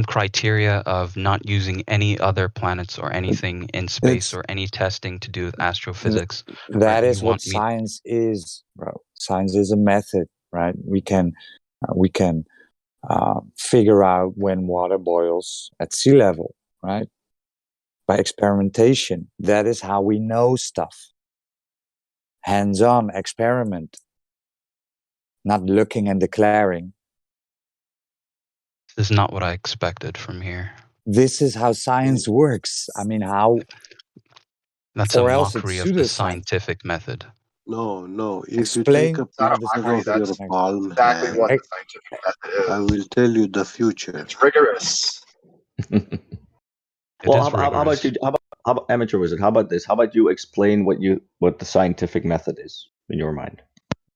criteria of not using any other planets or anything in space or any testing to do with astrophysics. That is what science is, bro. Science is a method, right? We can figure out when water boils at sea level, right? By experimentation. That is how we know stuff. Hands-on experiment, not looking and declaring. This is not what I expected from here. This is how science works. I mean, how? That's a mockery of the scientific method. No. If Explain, you take a picture of your palm exactly hand, what the scientific method is. I will tell you the future. It's rigorous. Well, how about you? How about Amateur Wizard? How about this? How about you explain what the scientific method is in your mind?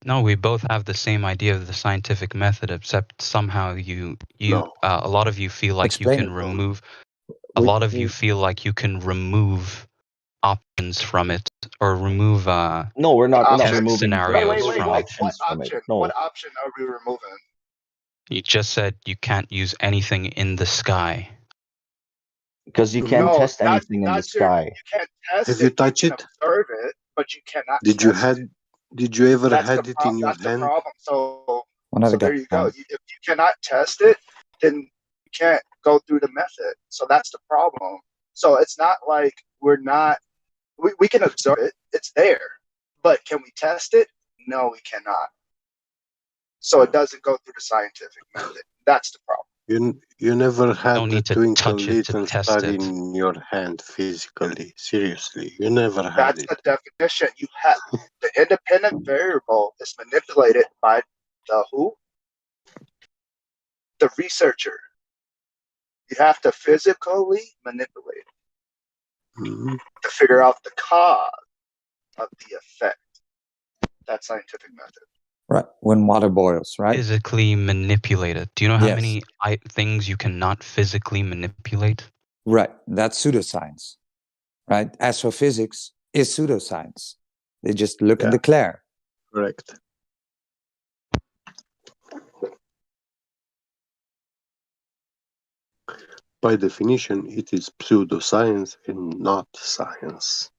No, we both have the same idea of the scientific method, except somehow a lot of you feel like you can remove. A lot of you feel like you can remove options from it, or remove. No, we're not removing scenarios from it. What option are we removing? You just said you can't use anything in the sky. Because you can't test anything in the sky. You can't test If you touch it, observe it, but you cannot. Did you ever had it in your hand? hand? The problem. So there you go. If you cannot test it, then you can't go through the method. So that's the problem. So it's not like we can observe it. It's there. But can we test it? No, we cannot. So it doesn't go through the scientific method. That's the problem. You never had the twinkle little star in your hand physically. Seriously, you never had it. That's the definition. You have the independent variable is manipulated by the who? The researcher. You have to physically manipulate it to figure out the cause of the effect. That's scientific method. Right, when water boils, right? Physically manipulated. Do you know how many things you cannot physically manipulate? Right, that's pseudoscience. Right, astrophysics is pseudoscience. They just look and declare. Correct. By definition, it is pseudoscience and not science.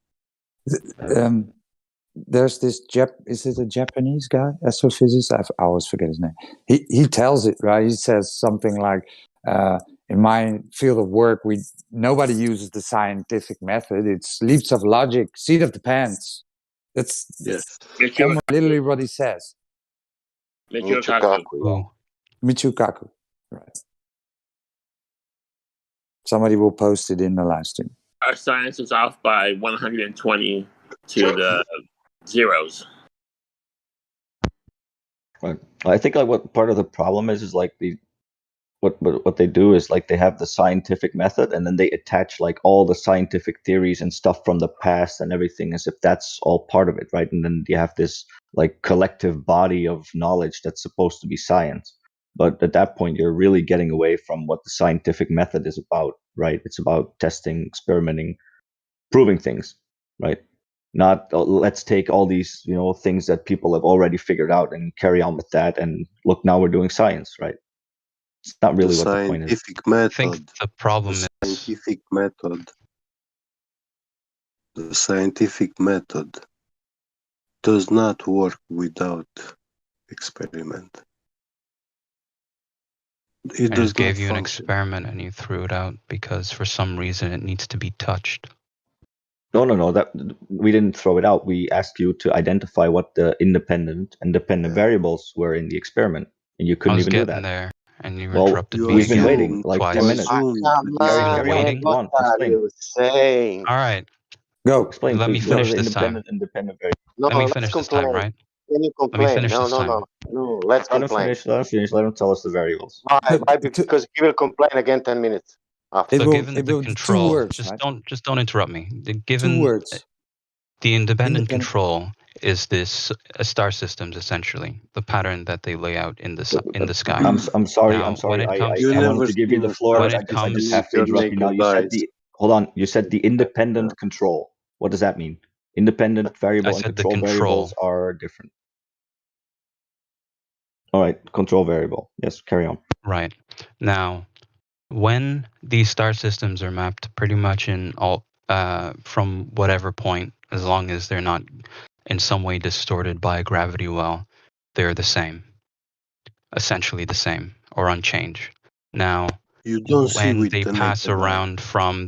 There's this is it a Japanese guy, astrophysicist? I always forget his name. He tells it, right? He says something like, in my field of work, nobody uses the scientific method. It's leaps of logic, seat of the pants. That's literally what he says. Michio right. Somebody will post it in the live stream. Our science is off by 120 to the zeros. Right. I think what part of the problem is like what they do is like they have the scientific method and then they attach like all the scientific theories and stuff from the past and everything as if that's all part of it, right? And then you have this like collective body of knowledge that's supposed to be science. But at that point, you're really getting away from what the scientific method is about, right? It's about testing, experimenting, proving things, right? Not let's take all these, things that people have already figured out and carry on with that. And look, now we're doing science, right? It's not really what the point is. Method, I think the problem is scientific method. The scientific method does not work without experiment. I just gave you an experiment and you threw it out because for some reason it needs to be touched. No. That we didn't throw it out. We asked you to identify what the independent variables were in the experiment, and you couldn't even do that. There, and you interrupted me. We've been waiting like twice. 10 minutes. Waiting. What are you saying? All right, go explain. Let me finish this time. Independent variable. No, Let me finish this time, right? Can you complain? Let me finish this time. No. Let's complain. Let him finish. Let him tell us the variables. Why? Because he will complain again 10 minutes. So given the control, just don't interrupt me. Given the independent control is this star systems, essentially the pattern that they lay out in the sky. I'm sorry. Now, I'm sorry. when it comes I to, wanted to give you the floor, when but it I just comes, have to interrupt you now. You said hold on. You said the independent control. What does that mean? Independent variable and said the control variables control. are different. All right, control variable. Yes, carry on. Right. Now, when these star systems are mapped pretty much in all from whatever point, as long as they're not in some way distorted by a gravity well, they're the same, essentially the same or unchanged. Now, You don't see when with they the pass naked eye. around from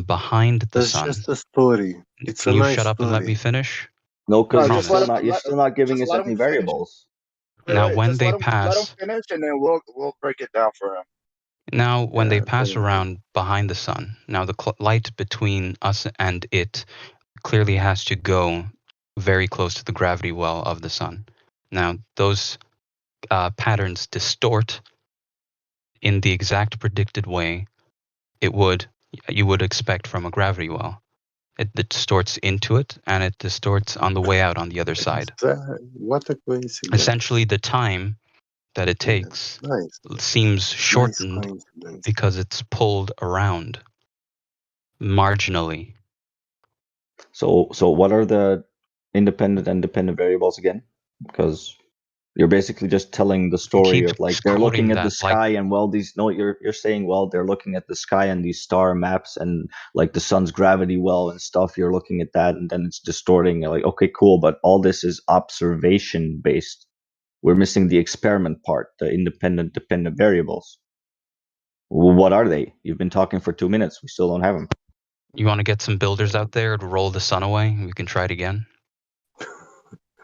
behind the That's sun, just a story. It's can a you nice shut up and let me story. finish? No, because Promise. you're still not giving us any variables. Now, when Just they let him pass, finish, and then we'll break it down for him. now when they pass around behind the sun, now the light between us and it clearly has to go very close to the gravity well of the sun. Now, those patterns distort in the exact predicted way you would expect from a gravity well. It distorts into it, and it distorts on the way out on the other side. What a coincidence. Essentially, the time that it takes seems shortened because it's pulled around marginally. So what are the independent and dependent variables again? Because you're basically just telling the story of like they're looking at the sky and you're saying they're looking at the sky and these star maps and like the sun's gravity well and stuff. You're looking at that and then it's distorting. You're like, okay, cool, but all this is observation based. We're missing the experiment part, the independent dependent variables. What are they? You've been talking for 2 minutes. We still don't have them. You want to get some builders out there to roll the sun away? We can try it again.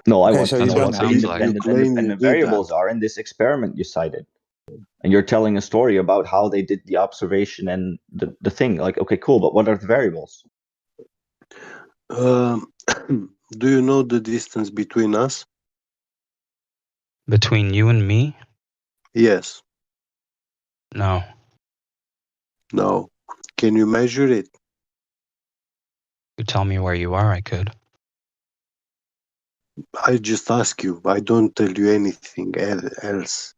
No, I Okay, want so to you know don't what the sounds like. independent and dependent variables are in this experiment you cited. And you're telling a story about how they did the observation and the thing. Like, okay, cool, but what are the variables? Do you know the distance between us? Between you and me? Yes. No. No. Can you measure it? You tell me where you are, I could. I just ask you. I don't tell you anything else.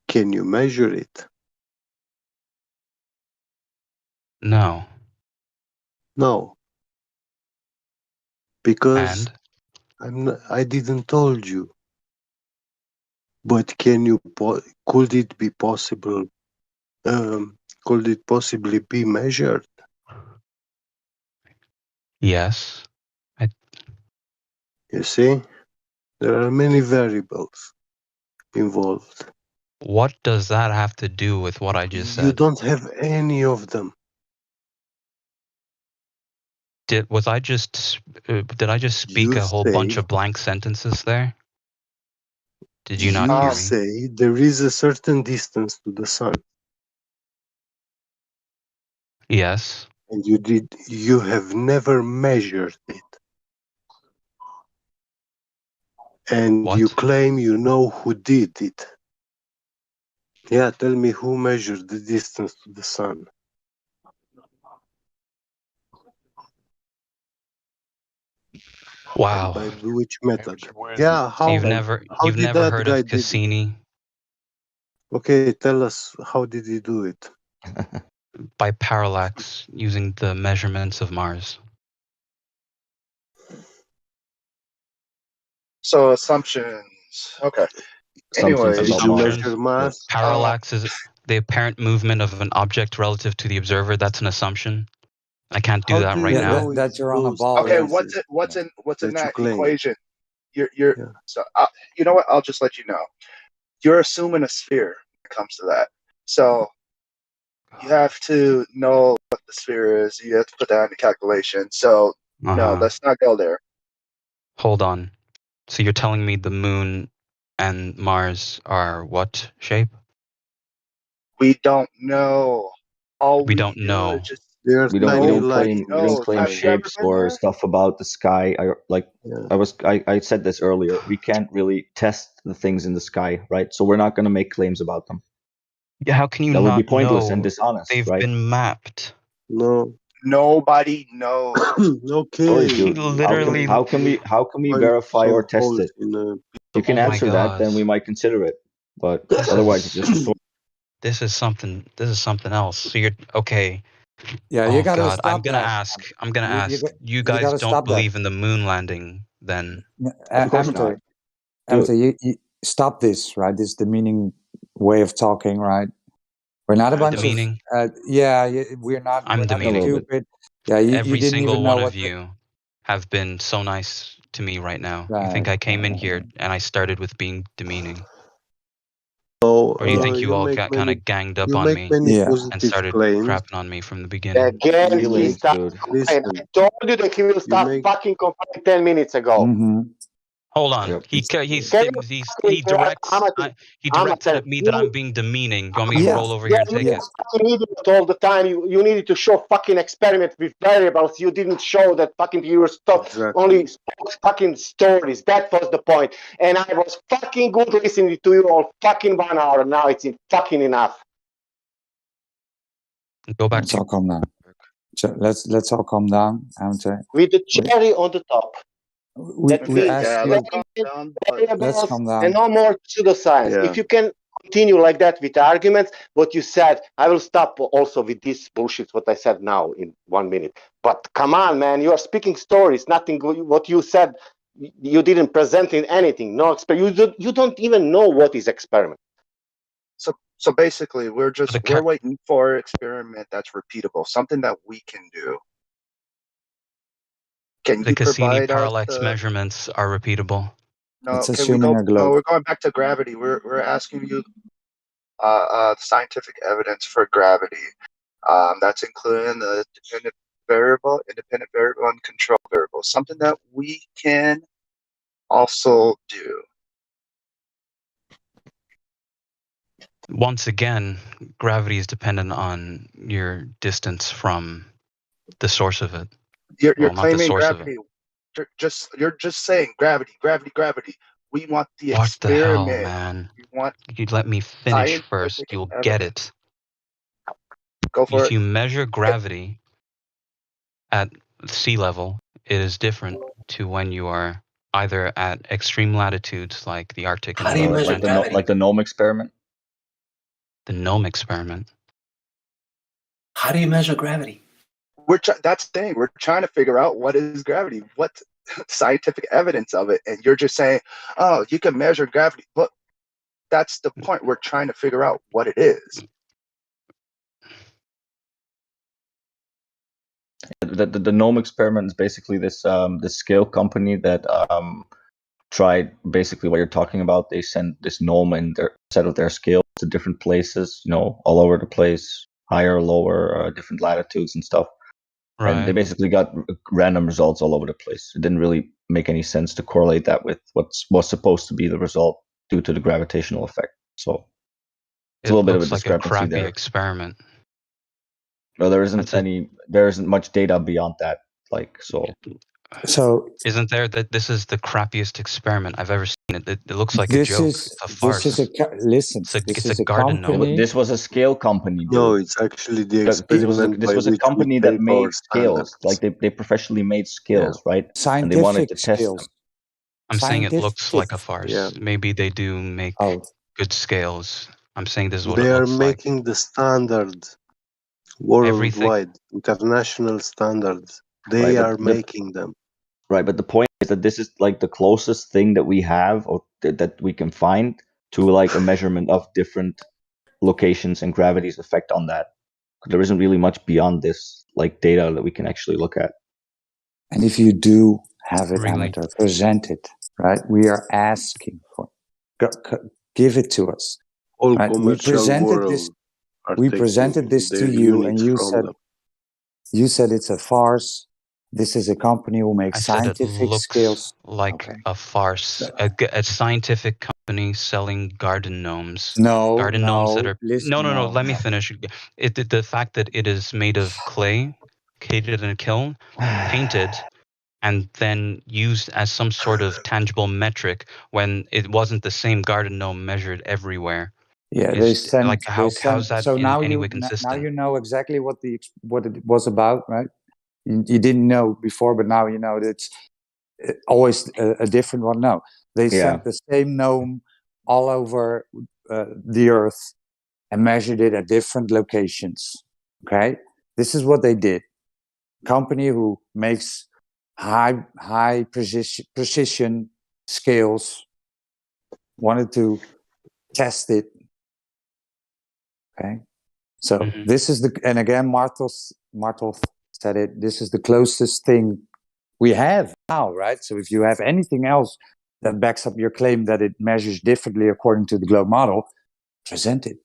Can you measure it? No. No. Because I didn't told you. But could it be possible? Could it possibly be measured? Yes. You see, there are many variables involved. What does that have to do with what I just You said? don't have any of them. Did I just speak a whole bunch of blank sentences there? Did you not hear me? Say there is a certain distance to the sun. Yes. And you have never measured it. And you claim you know who did it. Yeah, tell me who measured the distance to the sun. Wow. And by which method? Yeah, how? You've never heard of Cassini? Okay, tell us, how did he do it? By parallax, using the measurements of Mars. So assumptions. Okay. Anyway, Parallax is the apparent movement of an object relative to the observer. That's an assumption. I can't do that right now. That you're on a ball. Okay, what's in that equation? You're so you know what? I'll just let you know. You're assuming a sphere when it comes to that. So you have to know what the sphere is. You have to put that in the calculation. So no, let's not go there. Hold on. So you're telling me the moon and Mars are what shape? We don't know. All we don't know. We don't claim shapes or stuff about the sky. I said this earlier. We can't really test the things in the sky, right? So we're not going to make claims about them. Yeah, how can you that not would be pointless know? and dishonest, They've right? been mapped. No. Nobody knows. Okay. Sorry, dude. Literally, how can we verify or test it? If you can answer that, then we might consider it. But otherwise, it's just a story. This is something else. So you're okay. Yeah, oh you gotta God, stop I'm gonna that. ask. I'm gonna ask. You you guys gotta don't stop that. believe in the moon landing, then? Of course not. Amateur, you stop this, right? This is the meaning way of talking, right? We're not a bunch Demeaning? of we're not. I'm we're not demeaning. stupid. Yeah, you Every didn't single even know one what of you have been so nice to me right now. You think I came in here and I started with being demeaning? So, Or you think you all make got kind many, of ganged up you on make me many and positive started claims. crapping on me from the beginning? Again, he Feelings, started dude. complaining. I told you that he will start fucking complaining 10 minutes ago. Hold on. Yep. He Can you directs amateur, he directed amateur, at me that I'm being demeaning. You want me to roll over yeah, here and take you it? fucking idiot all the time. You needed to show fucking experiment with variables. You didn't show that fucking you were only spoke fucking stories. That was the point. And I was fucking good listening to you all fucking 1 hour. Now it's fucking enough. Go back. Let's all calm down. So let's all calm down. Amateur. With the cherry on the top. We asked you. Let's calm down. And no more pseudoscience. Yeah. If you can continue like that with arguments, what you said, I will stop also with this bullshit, what I said now in 1 minute. But come on, man, you are speaking stories, nothing, what you said, you didn't present in anything, no experiment. You don't even know what is experiment. So basically, we're waiting for an experiment that's repeatable, something that we can do. Can the you Cassini provide parallax us measurements are repeatable. No, we're going back to gravity. We're asking you scientific evidence for gravity. That's including the independent variable, and control variable. Something that we can also do. Once again, gravity is dependent on your distance from the source of it. You're not the claiming source gravity. You're just saying gravity. We want the What the hell, experiment. man? We want You let me finish scientific first. You'll evidence. get it. Go for if it. you measure gravity at sea level, it is different to when you are either at extreme latitudes like the Arctic and the Antarctic. Like the Gnome experiment? The Gnome experiment. How do you measure gravity? That's the thing. We're trying to figure out what is gravity, what's scientific evidence of it, and you're just saying, "Oh, you can measure gravity." But that's the point. We're trying to figure out what it is. The Gnome experiment is basically this scale company that tried basically what you're talking about. They sent this gnome and their set of their scales to different places, all over the place, higher, lower, different latitudes and stuff. Right. And they basically got random results all over the place. It didn't really make any sense to correlate that with what was supposed to be the result due to the gravitational effect. So it's a little bit of a discrepancy like a crappy there. experiment. No, there isn't much data beyond that. So isn't there that this is the crappiest experiment I've ever seen? It looks like a joke. It's a farce. It's a garden gnome. This was a scale company, dude. No, it's actually the experiment. This was a company that made scales. Like they professionally made scales, right? Scientific and they wanted to test scales. them. I'm saying it looks like a farce. Maybe they do make good scales. I'm saying this is what They it are looks like. making the standard worldwide, international standards. They are making them. Right, but the point is that this is like the closest thing that we have or that we can find to like a measurement of different locations and gravity's effect on that. There isn't really much beyond this like data that we can actually look at. And if you do have it, amateur, present it, right? We are asking for give it to us. All right? We presented this to you, and you said it's a farce. This is a company who makes scientific scales. Like a farce. A scientific company selling garden gnomes. Garden gnomes that are no. Let me finish. The fact that it is made of clay, heated in a kiln, painted, and then used as some sort of tangible metric when it wasn't the same garden gnome measured everywhere. Yeah, Is they sent like they sent. how's that So in now any you way now consistent? you know exactly what it was about, right? You didn't know before, but now you know that it's always a different one. No, they sent the same gnome all over the Earth and measured it at different locations. Okay, this is what they did. Company who makes high precision scales wanted to test it. Okay, so this is and again, Martel said it. This is the closest thing we have now, right? So if you have anything else that backs up your claim that it measures differently according to the globe model, present it,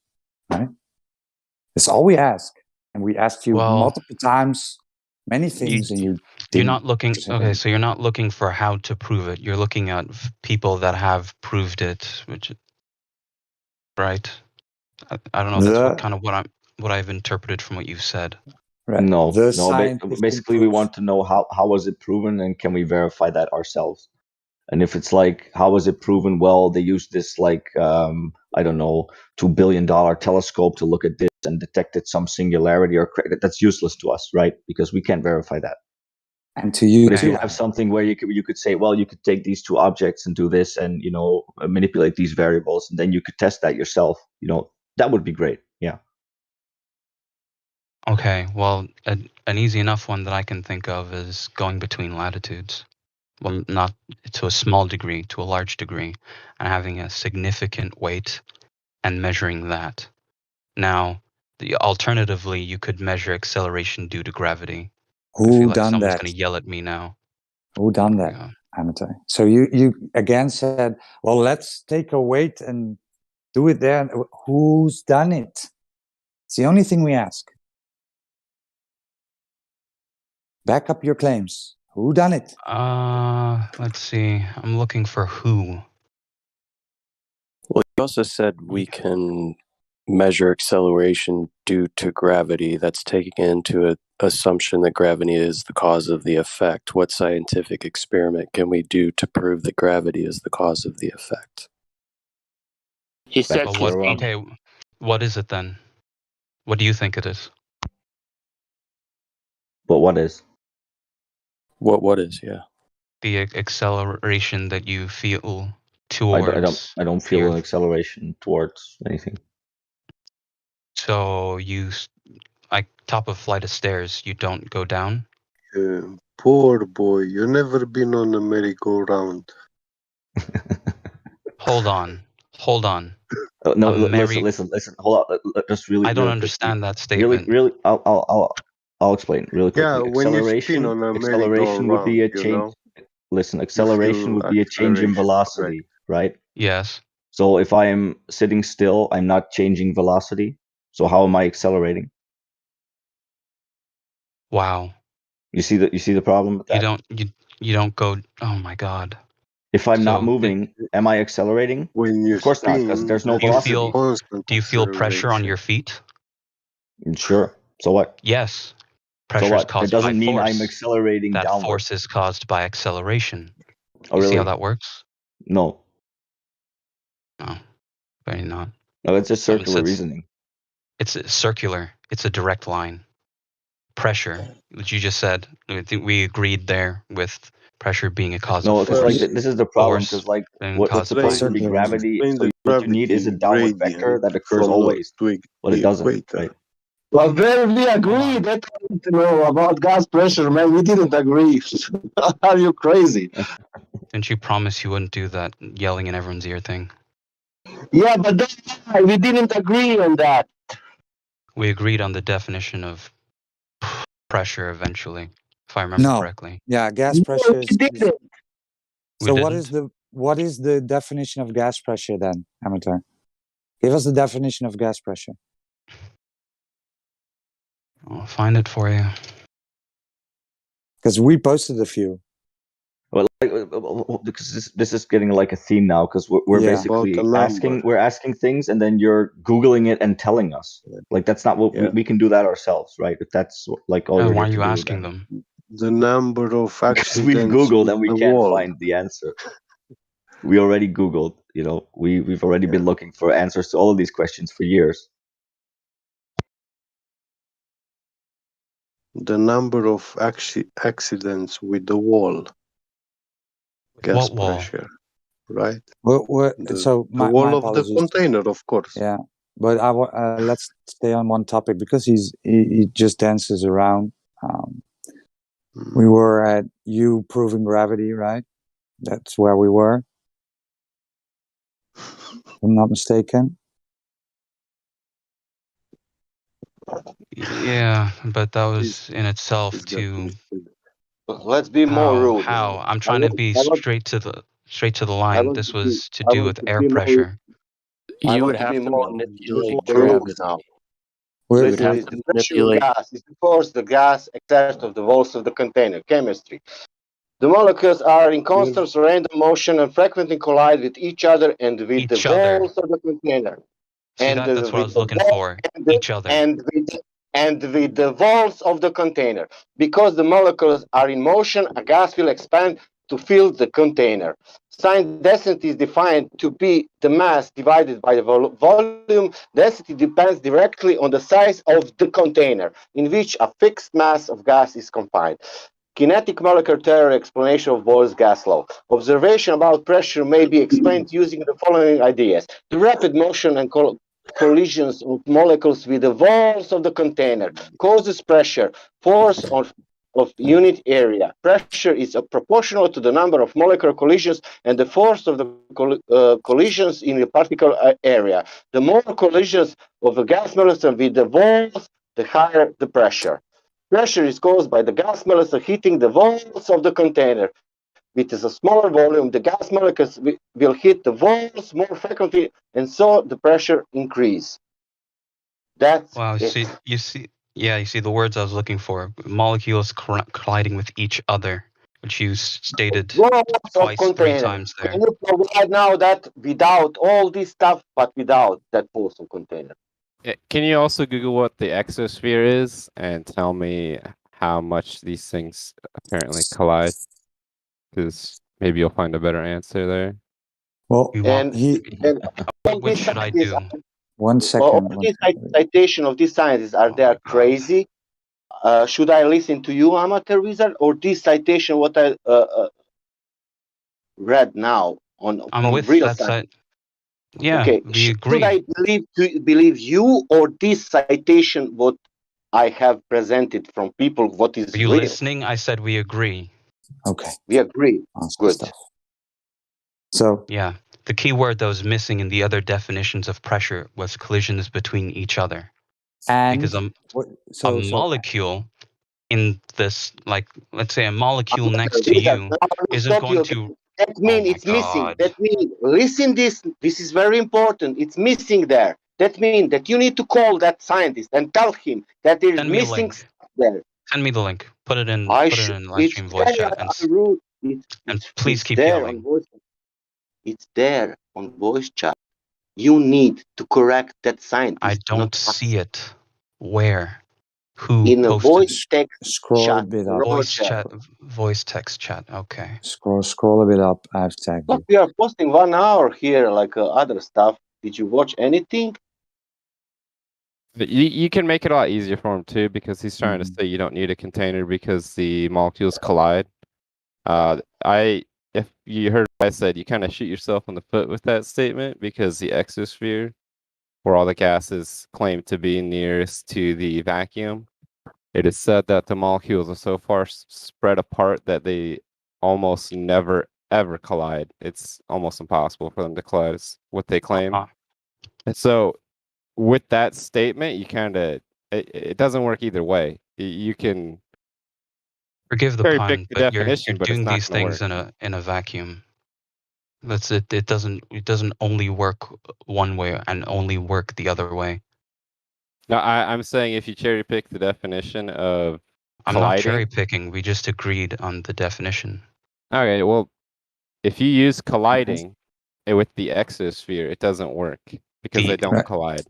right? That's all we ask. And we asked you multiple times, many things, and you You're didn't. not looking, okay, so you're not looking for how to prove it. You're looking at people that have proved it, which, right? I don't know. That's what I've interpreted from what you've said. Right. No, basically we want to know how was it proven and can we verify that ourselves? And if it's like, how was it proven? Well, they used this like, I don't know, $2 billion telescope to look at this and detected some singularity or that's useless to us, right? Because we can't verify that. And to you but if too. you have something where you could say, well, you could take these two objects and do this and, you know, manipulate these variables, and then you could test that yourself, you know, that would be great. Yeah. Okay, well, an easy enough one that I can think of is going between latitudes. Well, not to a small degree, to a large degree, and having a significant weight and measuring that. Now, alternatively, you could measure acceleration due to gravity. I feel Who like done someone's that? going to yell at me now. Who done that, Amateur? So you again said, well, let's take a weight and do it there. Who's done it? It's the only thing we ask. Back up your claims. Who done it? Let's see. I'm looking for who. Well, you also said we can measure acceleration due to gravity. That's taking into an assumption that gravity is the cause of the effect. What scientific experiment can we do to prove that gravity is the cause of the effect? He said, okay, what is it then? What do you think it is? But what is? What is, yeah. The acceleration that you feel towards. I don't feel an acceleration towards anything. So you, like top of flight of stairs, you don't go down? Poor boy, you never been on a merry-go-round. Hold on. No, listen. Hold on. Just really. I don't really understand that statement. Really. I'll explain really quickly. Yeah, when you spin on a acceleration would be a merry-go-round, change. Listen, acceleration would be a change in velocity, right? Yes. So if I am sitting still, I'm not changing velocity. So how am I accelerating? Wow. You see the problem with that? You don't go. Oh my God. If I'm not moving, am I accelerating? When you of course not, because there's no velocity. Do you feel pressure on your feet? Sure. So what? Yes. Pressure is caused It doesn't by mean force. I'm accelerating that downward. Force is caused by acceleration. Oh, you really? see how that works? No. No, very not. No, it's just circular reasoning. It's circular. It's a direct line. Pressure, which you just said. I think we agreed there with pressure being a cause of force. No, because like this is the problem. Because like what's supposed to be gravity? So what you need is a downward vector that occurs always, but it doesn't. Right? Well, there we agree. That about gas pressure, man. We didn't agree. Are you crazy? Didn't you promise you wouldn't do that yelling in everyone's ear thing? Yeah, but that's why we didn't agree on that. We agreed on the definition of pressure eventually, if I remember correctly. Yeah, gas pressure is. So We what is the definition of gas pressure then, Amateur? Give us the definition of gas pressure. I'll find it for you. Because we posted a few. Well, because this is getting like a theme now, because we're basically asking things, and then you're Googling it and telling us. Like that's not what we can do that ourselves, right? If that's like all you're why are here you to do, asking then. them? The number of accidents. Because we've Googled and we can't find the answer. We already Googled. You know, we've already been looking for answers to all of these questions for years. The number of accidents with the wall, gas What wall? pressure, right? So The my wall of the apologies. container, of course. Yeah, but let's stay on one topic because he just dances around. We were at you proving gravity, right? That's where we were. If I'm not mistaken. Yeah, but that was in itself too. Let's be more rude. How? I'm trying to be straight to the line. This was to do with air more pressure. You would have to manipulate gravity. now. You Listen, would have it's to the pressure of manipulate. gas. It's the force the gas exerts of the walls of the container. Chemistry. The molecules are in constant random motion and frequently collide with each other and with the walls of the container. See, that's what I was looking for. Each other. And with the walls of the container. Because the molecules are in motion, a gas will expand to fill the container. Sign density is defined to be the mass divided by the volume. Density depends directly on the size of the container in which a fixed mass of gas is confined. Kinetic molecular theory explanation of Boyle's gas law. Observation about pressure may be explained using the following ideas. The rapid motion and collisions of molecules with the walls of the container causes pressure, force of unit area. Pressure is proportional to the number of molecular collisions and the force of the collisions in a particular area. The more collisions of a gas molecule with the walls, the higher the pressure. Pressure is caused by the gas molecule hitting the walls of the container. With a smaller volume, the gas molecules will hit the walls more frequently, and so the pressure increase. That's wow. You see, the words I was looking for. Molecules colliding with each other, which you stated twice, 3 times there. Can you provide now that without all this stuff, but without that force of container? Can you also Google what the exosphere is and tell me how much these things apparently collide? Because maybe you'll find a better answer there. Well, what should I do? One second. All these citation of these scientists, are they crazy? Should I listen to you, amateur wizard, or this citation what I read now from real science? Yeah, okay. we agree. Should I believe you or this citation what I have presented from people what is Are you real? listening? I said we agree. Okay. We agree. Good. Stuff. So yeah, the key word that was missing in the other definitions of pressure was collisions between each other. And because a molecule in this, like, let's say a molecule next to you isn't going to. That means it's missing. That means listen. This is very important. It's missing there. That means that you need to call that scientist and tell him that there is missing there. Send me the link. Put it in Livestream voice chat and please keep yelling. It's there on voice chat. You need to correct that scientist. I don't see it. Where? Who in a posted? voice text scroll chat. a bit up. Voice text chat. Okay. Scroll a bit up. I've tagged Look, we are posting 1 hour here, like other stuff. Did you watch anything? You can make it a lot easier for him too, because he's trying to say you don't need a container because the molecules collide. If you heard what I said, you kind of shoot yourself in the foot with that statement, because the exosphere, where all the gases claim to be nearest to the vacuum, it is said that the molecules are so far spread apart that they almost never ever collide. It's almost impossible for them to collide, is what they claim. And so with that statement, you kind of, it doesn't work either way. You can forgive the pun, but you're but doing these things in a vacuum. That's it. It doesn't only work one way and only work the other way. No, I'm saying if you cherry pick the definition of colliding, I'm not cherry picking. We just agreed on the definition. Okay, well, if you use colliding with the exosphere, it doesn't work because they don't collide.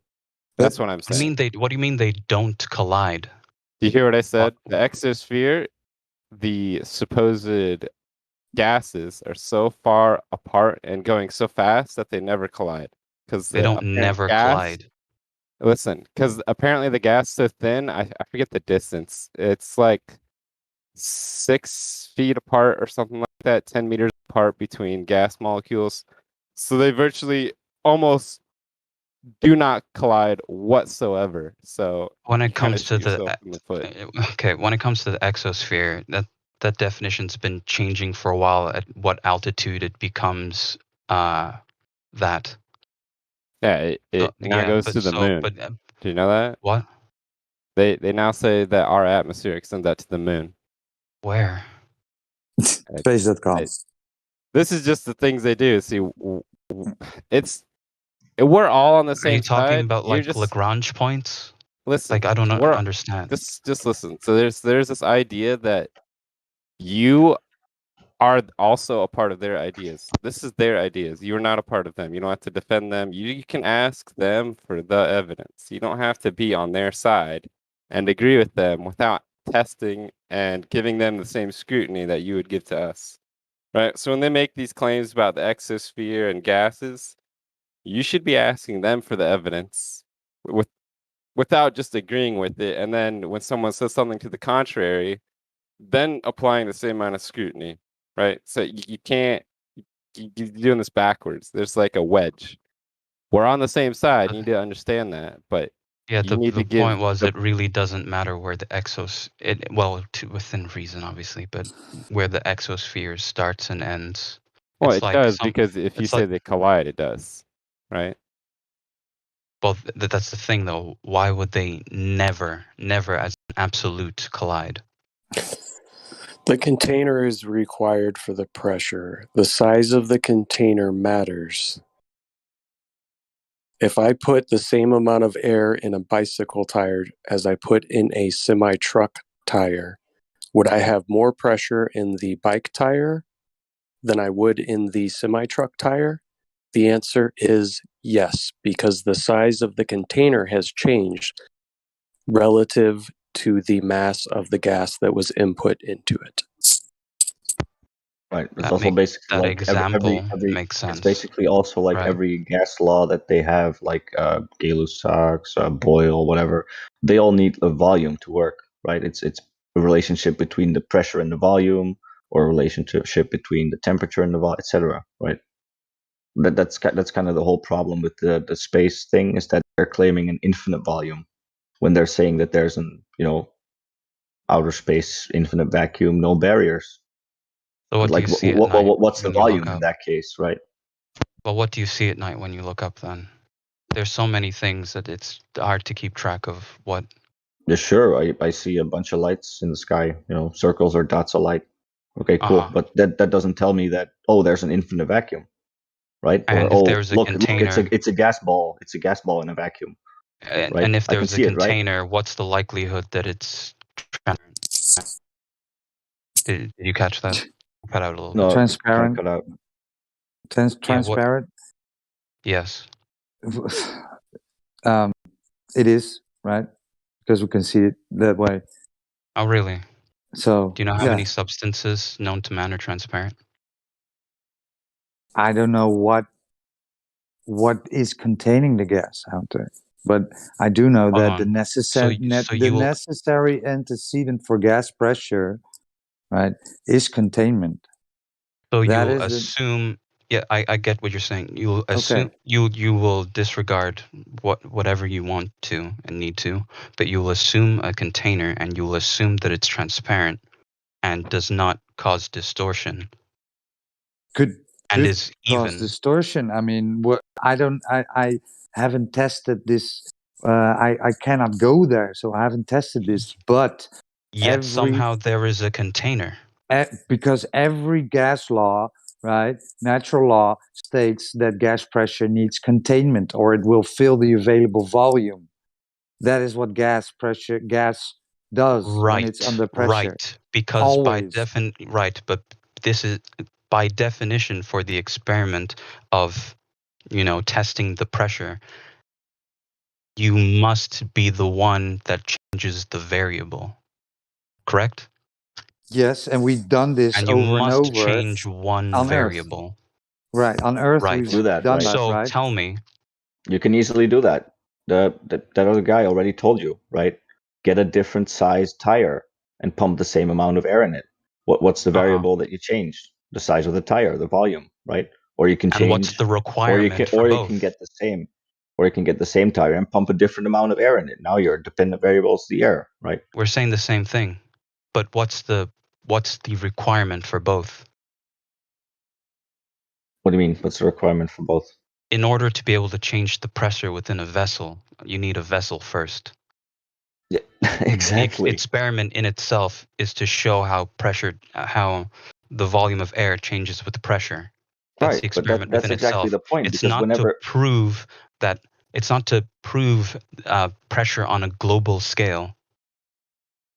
That's what I'm saying. What do you mean they don't collide? Do you hear what I said? The exosphere, the supposed gases are so far apart and going so fast that they never collide. Because they don't never collide. Listen, because apparently the gas is so thin, I forget the distance. It's like 6 feet apart or something like that, 10 meters apart between gas molecules. So they virtually almost do not collide whatsoever. So when it you kinda comes to shoot the yourself in the foot. okay, when it comes to the exosphere, that definition's been changing for a while. At what altitude it becomes that. Yeah, it now goes to the moon. Do you know that? What? They now say that our atmosphere extends out to the moon. Where? Space.com. This is just the things they do. See, we're all on the Are same you talking side. about You're like just Lagrange points? listen. Like I don't We're understand. just listen. So there's this idea that you are also a part of their ideas. This is their ideas. You're not a part of them. You don't have to defend them. You can ask them for the evidence. You don't have to be on their side and agree with them without testing and giving them the same scrutiny that you would give to us. Right? So when they make these claims about the exosphere and gases, you should be asking them for the evidence without just agreeing with it. And then when someone says something to the contrary, then applying the same amount of scrutiny, right? So you can't, you're doing this backwards. There's like a wedge. We're on the same side. You need to understand that, but Yeah, you need the to give point was it really doesn't matter where the within reason obviously, but where the exosphere starts and ends. Well, It's it like does because if you say they collide, it does, right? Well, that's the thing though. Why would they never as an absolute collide? The container is required for the pressure. The size of the container matters. If I put the same amount of air in a bicycle tire as I put in a semi-truck tire, would I have more pressure in the bike tire than I would in the semi-truck tire? The answer is yes, because the size of the container has changed relative to the mass of the gas that was input into it. Right. It's also basically that like example every makes sense. It's basically also like right? every gas law that they have, like Gay-Lussac, Boyle, whatever. They all need a volume to work, right? It's a relationship between the pressure and the volume, or a relationship between the temperature and the volume, etc. Right? That's kind of the whole problem with the space thing, is that they're claiming an infinite volume when they're saying that there's an outer space infinite vacuum, no barriers. So what Like do you see at night what's the when you look volume in up? that case, right? Well, what do you see at night when you look up then? There's so many things that it's hard to keep track of what. Yeah, sure. I see a bunch of lights in the sky, circles or dots of light. Okay, cool. But that doesn't tell me that, there's an infinite vacuum, right? And Or if there's a look, container, it's a gas ball. It's a gas ball in a vacuum. Right? And if I can there's a see it, right? container, what's the likelihood that it's Did you catch that? Cut out a little No, bit. Transparent. Cut out. Transparent. Yes. It is, right? Because we can see it that way. Oh, really? So, do you know how many substances known to man are transparent? I don't know what is containing the gas out there, but I do know that the necessary antecedent for gas pressure, right, is containment. So that you'll is assume. Yeah, I get what you're saying. You'll assume you will disregard whatever you want to and need to, but you'll assume a container and you'll assume that it's transparent and does not cause distortion. Could is cause even. distortion. I mean, what I haven't tested this. I cannot go there, so I haven't tested this. But Yet somehow there is a container. Because every gas law, right, natural law, states that gas pressure needs containment or it will fill the available volume. That is what gas does when it's under pressure. Right, because always. But this is by definition for the experiment of, testing the pressure. You must be the one that changes the variable. Correct? Yes, and we've done this And you over and must over change one on Earth. variable. Right, on Earth Right. we've Do that, done right? that, So right? tell me. You can easily do that. That other guy already told you, right? Get a different size tire and pump the same amount of air in it. What's the variable that you change? The size of the tire, the volume, right? Or you can change. And what's the requirement for you both? can get the same, or you can get the same tire and pump a different amount of air in it. Now your dependent variable is the air, right? We're saying the same thing, but what's the requirement for both? What do you mean? What's the requirement for both? In order to be able to change the pressure within a vessel, you need a vessel first. Yeah, exactly. The experiment in itself is to show how the volume of air changes with the pressure. That's Right, the but experiment that's within exactly itself. the point. It's Because not whenever to prove that. It's not to prove pressure on a global scale.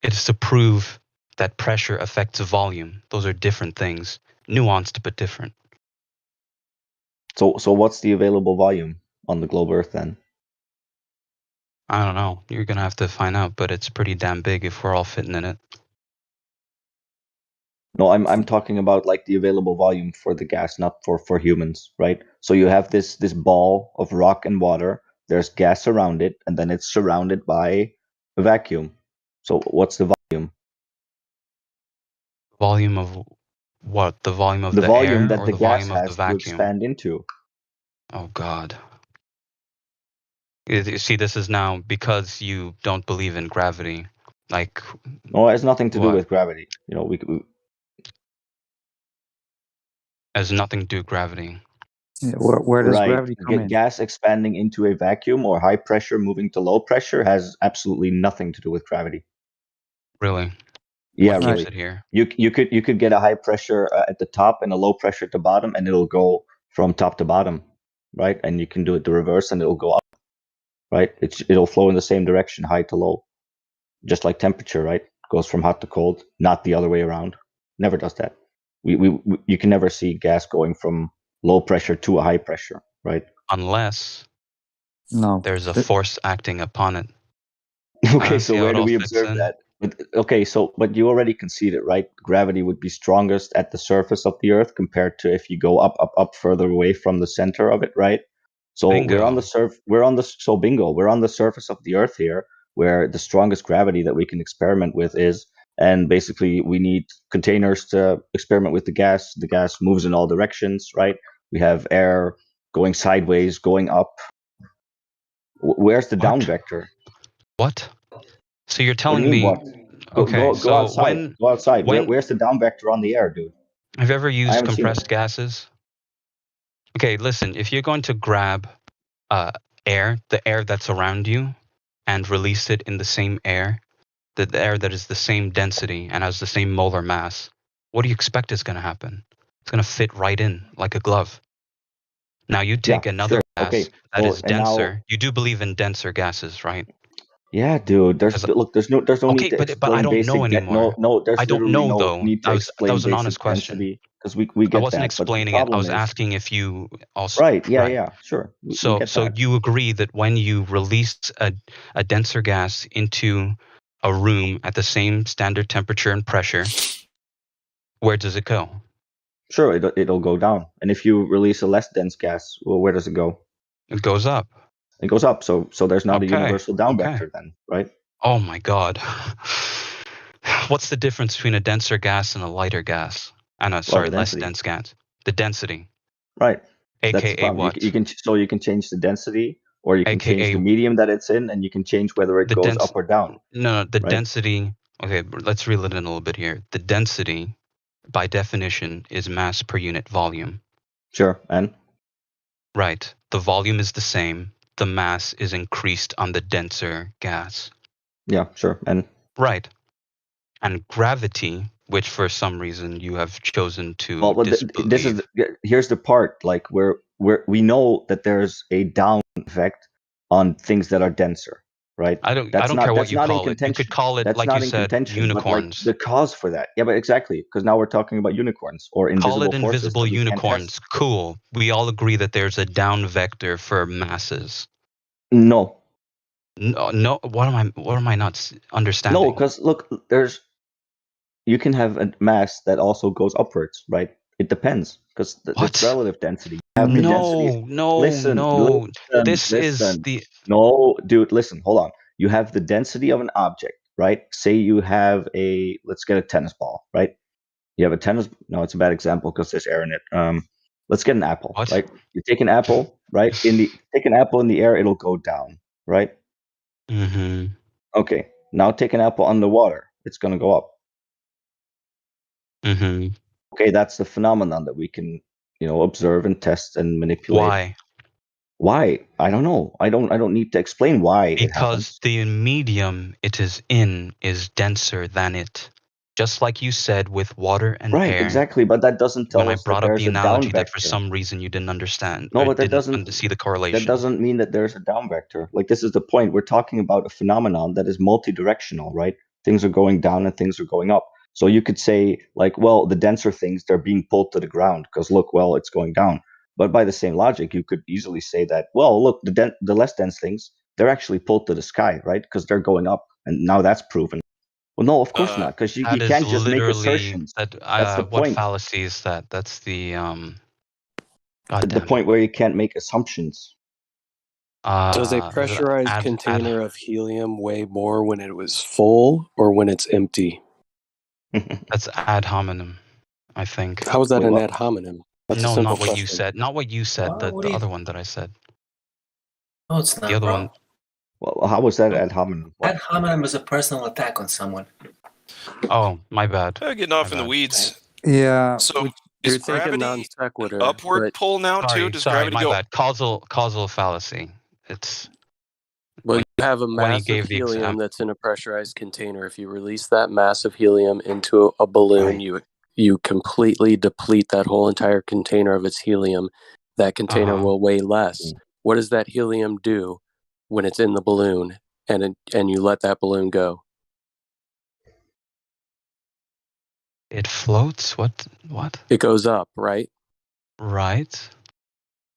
It is to prove that pressure affects volume. Those are different things, nuanced but different. So what's the available volume on the globe Earth then? I don't know. You're gonna have to find out, but it's pretty damn big if we're all fitting in it. No, I'm talking about like the available volume for the gas, not for humans, right? So you have this ball of rock and water. There's gas around it, and then it's surrounded by a vacuum. So what's the volume? Volume of what? The volume of The the volume air that or the the gas volume of the has to vacuum? expand into. Oh God. You see, this is now because you don't believe in gravity. Like, No, it has nothing to do what? with gravity. You know, we Has nothing to do with gravity. Yeah, where does gravity come in? Gas expanding into a vacuum or high pressure moving to low pressure has absolutely nothing to do with gravity. Really? Yeah, What keeps really. it here? You could get a high pressure at the top and a low pressure at the bottom, and it'll go from top to bottom, right? And you can do it the reverse, and it'll go up, right? It'll flow in the same direction, high to low, just like temperature, right? Goes from hot to cold, not the other way around. Never does that. You can never see gas going from low pressure to a high pressure, right? Unless there's a force acting upon it. Okay, so See how where it do all we fits observe in? that? But you already conceded, right? Gravity would be strongest at the surface of the Earth compared to if you go up further away from the center of it, right? So Bingo. we're on the surface of the Earth here, where the strongest gravity that we can experiment with is, and basically we need containers to experiment with the gas. The gas moves in all directions, right? We have air going sideways, going up. Where's the down vector? What? So you're What do telling you mean, me? what? Okay, Go so outside. Go outside. Where's the down vector on the air, dude? Have you ever I used haven't seen compressed it. gases? Okay, listen. If you're going to grab air, the air that's around you, and release it in the same air, the air that is the same density and has the same molar mass, what do you expect is going to happen? It's going to fit right in like a glove. Now you take another gas that is denser. You do believe in denser gases, right? Yeah, dude. There's no need to but explain I don't basic know anymore. there's I don't literally know no though. need to That explain was an basic honest question. density because we I get wasn't that. But the explaining it. I problem was is asking if you also right. Yeah, sure. We So get that. you agree that when you release a denser gas into a room at the same standard temperature and pressure, where does it go? Sure, it'll go down. And if you release a less dense gas, well, where does it go? It goes up. It goes up. So there's not a Okay, universal down okay. vector then, right? Oh my God. What's the difference between a denser gas and a lighter gas? And less dense gas. The density. Right. That's the AKA problem. what? You can change the density, or you can change AKA the medium that it's in, and you can change whether it goes up or down. No, the right? density. Okay, let's reel it in a little bit here. The density, by definition, is mass per unit volume. Sure, and? Right. The volume is the same. The mass is increased on the denser gas. Yeah, sure, and? Right. And gravity, which for some reason you have chosen to disbelieve. Here's the part, like we know that there's a down effect on things that are denser, right? I don't care what you call it. You could call it, that's like not you in said, contention, unicorns. But like the cause for that. Yeah, but exactly, because now we're talking about unicorns or invisible Call it forces invisible that we can't unicorns. test. Cool. We all agree that there's a down vector for masses. No. No. What am I not understanding? No, because look, there's you can have a mass that also goes upwards, right? It depends because it's relative density. You have the density. Listen. This is the No, dude. Listen. Hold on. You have the density of an object, right? Say you have let's get a tennis ball, right? You have a tennis. No, it's a bad example because there's air in it. Let's get an apple, right? You take an apple, right? Take an apple in the air, it'll go down, right? Mm-hmm. Okay. Now take an apple underwater, it's gonna go up. Mm-hmm. Okay, that's the phenomenon that we can, observe and test and manipulate. Why? Why? I don't know. I don't need to explain why it happens. Because the medium it is in is denser than it. Just like you said with water and Right, air. exactly. But that doesn't tell when us I brought that up there's the a down analogy vector. that for some reason you didn't understand. No, or but that didn't see the correlation. That doesn't mean that there's a down vector. Like, this is the point. We're talking about a phenomenon that is multi-directional, right? Things are going down and things are going up. So you could say, like, well, the denser things, they're being pulled to the ground because, look, well, it's going down. But by the same logic, you could easily say that, well, look, the less dense things, they're actually pulled to the sky, right? Because they're going up. And now that's proven. Well, no, of course not, because you can't just make assertions. That's the what point. fallacy is that? That's the The point where you can't make assumptions. Does a pressurized container of helium weigh more when it was full or when it's empty? That's ad hominem, I think. How is that an ad hominem? That's no, a simple not what question. you said. Not what you said. The other one that I said. No, it's not. The other bro. one. Well, how was that ad hominem? Ad hominem is a personal attack on someone. Oh, my bad. Getting off in the weeds. Yeah. So You're is thinking gravity non sequitur. upward pull now too? Does gravity my go? bad. Causal fallacy. It's. Well, you have a when he mass gave of the helium example. that's in a pressurized container. If you release that mass of helium into a balloon, you completely deplete that whole entire container of its helium. That container will weigh less. What does that helium do when it's in the balloon and you let that balloon go? It floats? What? It goes up, right? Right.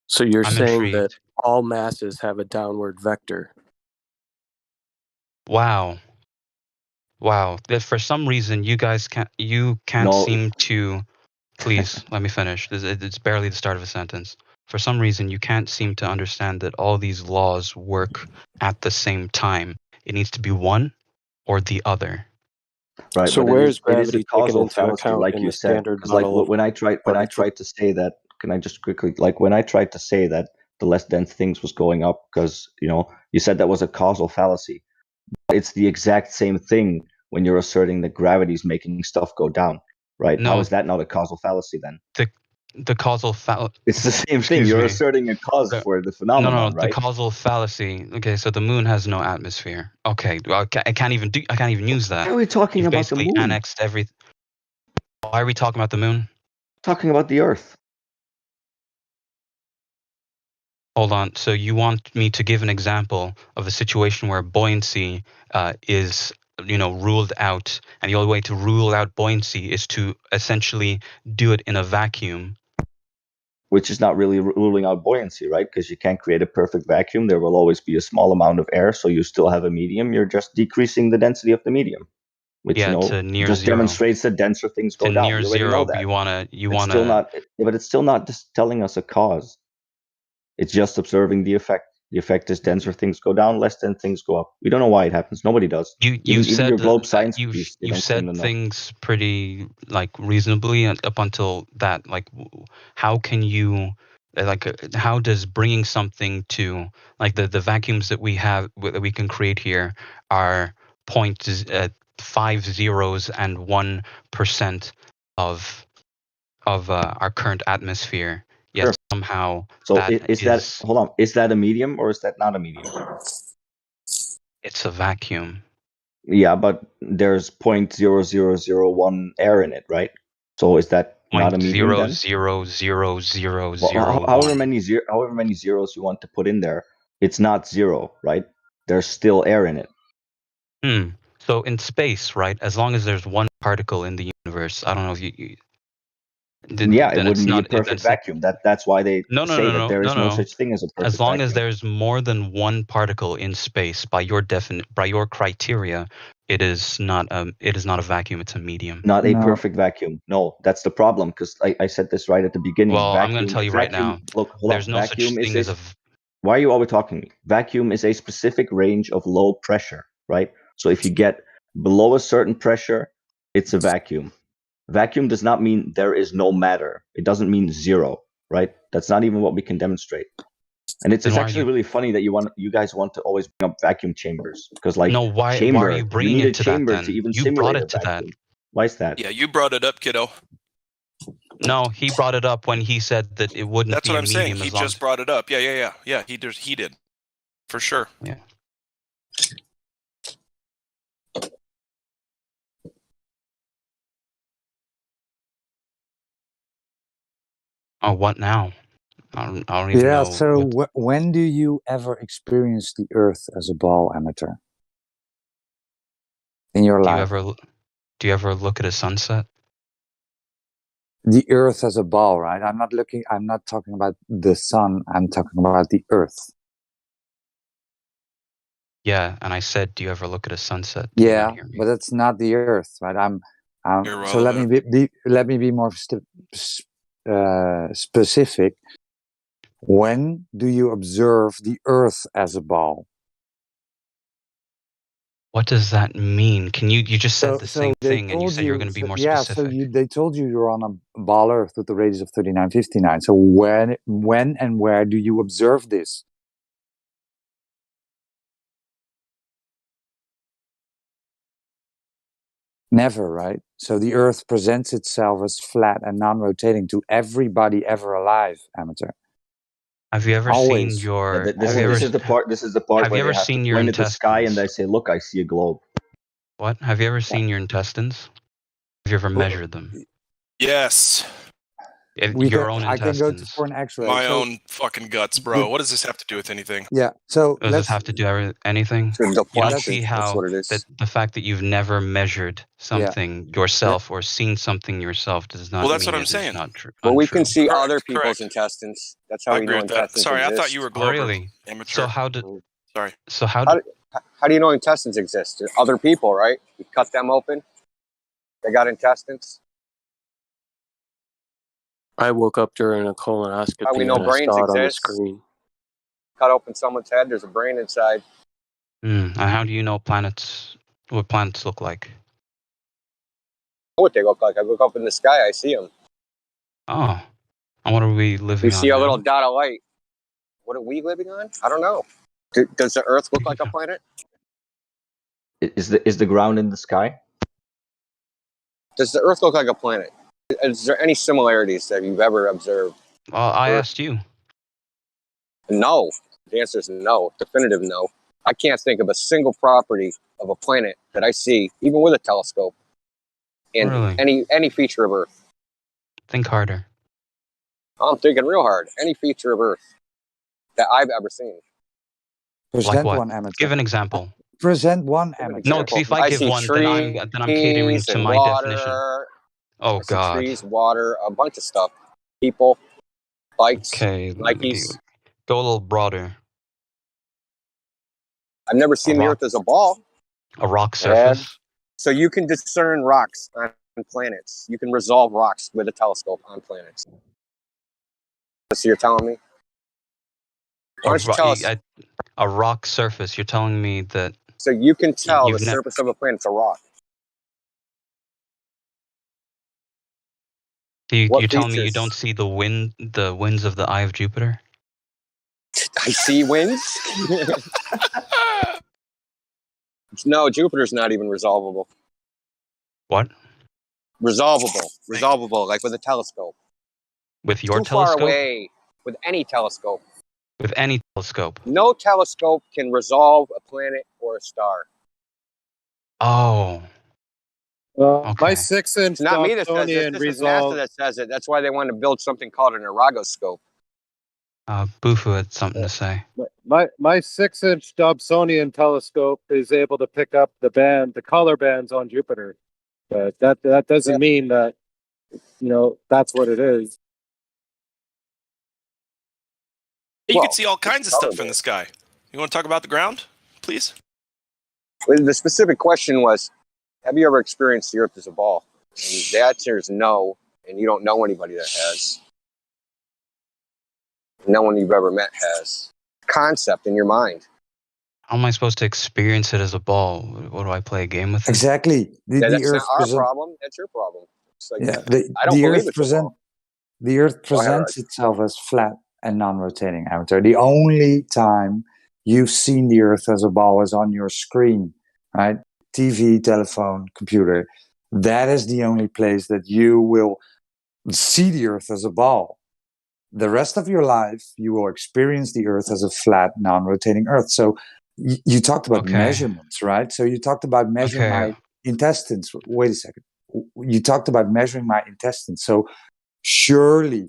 So you're I'm saying intrigued. that all masses have a downward vector. Wow. That for some reason you guys can't seem to. Please let me finish. It's barely the start of a sentence. For some reason you can't seem to understand that all these laws work at the same time. It needs to be one or the other. Right, so but where it is is a gravity taken causal into fallacy, account like in you the said. standard Because, like, model of when I tried to say that, can I just quickly, like, when I tried to say that the less dense things was going up, because you said that was a causal fallacy. It's the exact same thing when you're asserting that gravity is making stuff go down, right? No. How is that not a causal fallacy then? The causal fallacy. It's the same thing. You're asserting a cause for the phenomenon, right? The causal fallacy. Okay, so the moon has no atmosphere. Okay, well, I can't even use that. Why are we talking You've about the basically moon? annexed every. Why are we talking about the moon? Talking about the Earth. Hold on. So you want me to give an example of a situation where buoyancy is, ruled out, and the only way to rule out buoyancy is to essentially do it in a vacuum. Which is not really ruling out buoyancy, right? Because you can't create a perfect vacuum. There will always be a small amount of air, so you still have a medium. You're just decreasing the density of the medium, which to near just zero. demonstrates that denser things go To down. near We already zero, know that. But it's still not just telling us a cause. It's just observing the effect. The effect is denser things go down, less dense things go up. We don't know why it happens. Nobody does. You said your globe science piece, they you don't claim said to know. things pretty reasonably up until that. How can you how does bringing something to the vacuums that we have that we can create here are 5 zeros and 1% of our current atmosphere? Yet somehow So hold on, is that a medium or is that not a medium? It's a vacuum. Yeah, but there's 0.0001 air in it, right? So is that not a medium then? 0.0000001. However many zeros you want to put in there, it's not zero, right? There's still air in it. So in space, right? As long as there's one particle in the universe, I don't know if you it wouldn't be a perfect vacuum. That's why they say that there is no such thing as a perfect vacuum. As long as there's more than one particle in space, by your criteria, it is not a vacuum. It's a medium. Not a perfect vacuum. No, that's the problem. Because I said this right at the beginning. Well, I'm vacuum, going to tell you right now. Look, hold there's on. no Vacuum such thing as a. Why are you always talking to me? Vacuum is a specific range of low pressure, right? So if you get below a certain pressure, it's a vacuum. Vacuum does not mean there is no matter. It doesn't mean zero, right? That's not even what we can demonstrate. And it's actually really funny that you guys want to always bring up vacuum chambers because, like, why are you bringing need it to a chamber that, then? to even You simulate brought a it to vacuum. that. Why is that? Yeah, you brought it up, kiddo. No, he brought it up when he said that it wouldn't That's be what a I'm saying. medium He as long just brought it up. Yeah. He did. For sure. Yeah. Oh, what now? I don't even know. So when do you ever experience the Earth as a ball, amateur? In your life? Do you ever look at a sunset? The Earth as a ball, right? I'm not talking about the sun. I'm talking about the Earth. Yeah, and I said, do you ever look at a sunset? Yeah, but that's not the Earth, right? So let me be more specific. When do you observe the Earth as a ball? What does that mean? Can you just said the same thing and you said you're going to be more specific. Yeah, so they told you you're on a ball Earth with a radius of 3959. So when and where do you observe this? Never, right? So the Earth presents itself as flat and non-rotating to everybody ever alive, amateur. Have you ever seen your? This is the part. This is the part where they have to point at the sky and they say, "Look, I see a globe." What? Have you ever seen your intestines? Have you ever measured them? Yes. Your own intestines. I can go for an X-ray. My own fucking guts, bro. What does this have to do with anything? Yeah. So does this have to do anything? You don't see how that the fact that you've never measured something yourself or seen something yourself does not. Well, that's mean what I'm it is saying. Not true. Well, we untrue. can see other people's intestines. That's how I we agree know with that. intestines Sorry, exist. I thought you were Glover. Really? Amateur. So how did? Sorry. So how do you know intestines exist? Other people, right? You cut them open. They got intestines. I woke up during a colonoscopy How we know and I brains saw it on the exist? screen. Cut open someone's head. There's a brain inside. And how do you know planets? What planets look like? What they look like? I look up in the sky. I see them. Oh, and what are we living We on see a now? little dot of light. What are we living on? I don't know. Does the Earth look like a planet? Is the ground in the sky? Does the Earth look like a planet? Is there any similarities that you've ever observed? Well, I asked you. No. The answer is no. Definitive no. I can't think of a single property of a planet that I see, even with a telescope, in any feature of Earth. Think harder. I'm thinking real hard. Any feature of Earth that I've ever seen. Like what? one, amateur. Give an example. Present one, amateur. No, because if I give one, then I'm catering to my definition. Oh God. Trees, water, a bunch of stuff. People, bikes, Nikes. Go a little broader. I've never seen the Earth as a ball. A rock surface. So you can discern rocks on planets. You can resolve rocks with a telescope on planets. So you're telling me? Why don't you tell us? A rock surface. You're telling me that. So you can tell the surface of a planet's a rock. You're telling me you don't see the winds of the eye of Jupiter? I see winds. No, Jupiter's not even resolvable. What? Resolvable, like with a telescope. With your telescope? telescope? Too far away. With any telescope. With any telescope. No telescope can resolve a planet or a star. Oh. My 6-inch not me that says Dobsonian it. This is NASA that says it. That's why they want to build something called an ergoscope. Bufu had something to say. My 6-inch Dobsonian telescope is able to pick up the color bands on Jupiter, but that doesn't mean that that's what it is. You can see all kinds of stuff in the sky. You want to talk about the ground, please? The specific question was, have you ever experienced the Earth as a ball? And the answer is no, and you don't know anybody that has. No one you've ever met has. Concept in your mind. How am I supposed to experience it as a ball? What do I play a game with it? Exactly. That's not our problem. That's your problem. It's like, Yeah, I don't believe it's a ball. The Earth presents itself as flat and non-rotating, amateur. The only time you've seen the Earth as a ball is on your screen, right? TV, telephone, computer. That is the only place that you will see the Earth as a ball. The rest of your life, you will experience the Earth as a flat, non-rotating Earth. So you talked about measurements, right? So you talked about measuring my intestines. Wait a second. You talked about measuring my intestines. So surely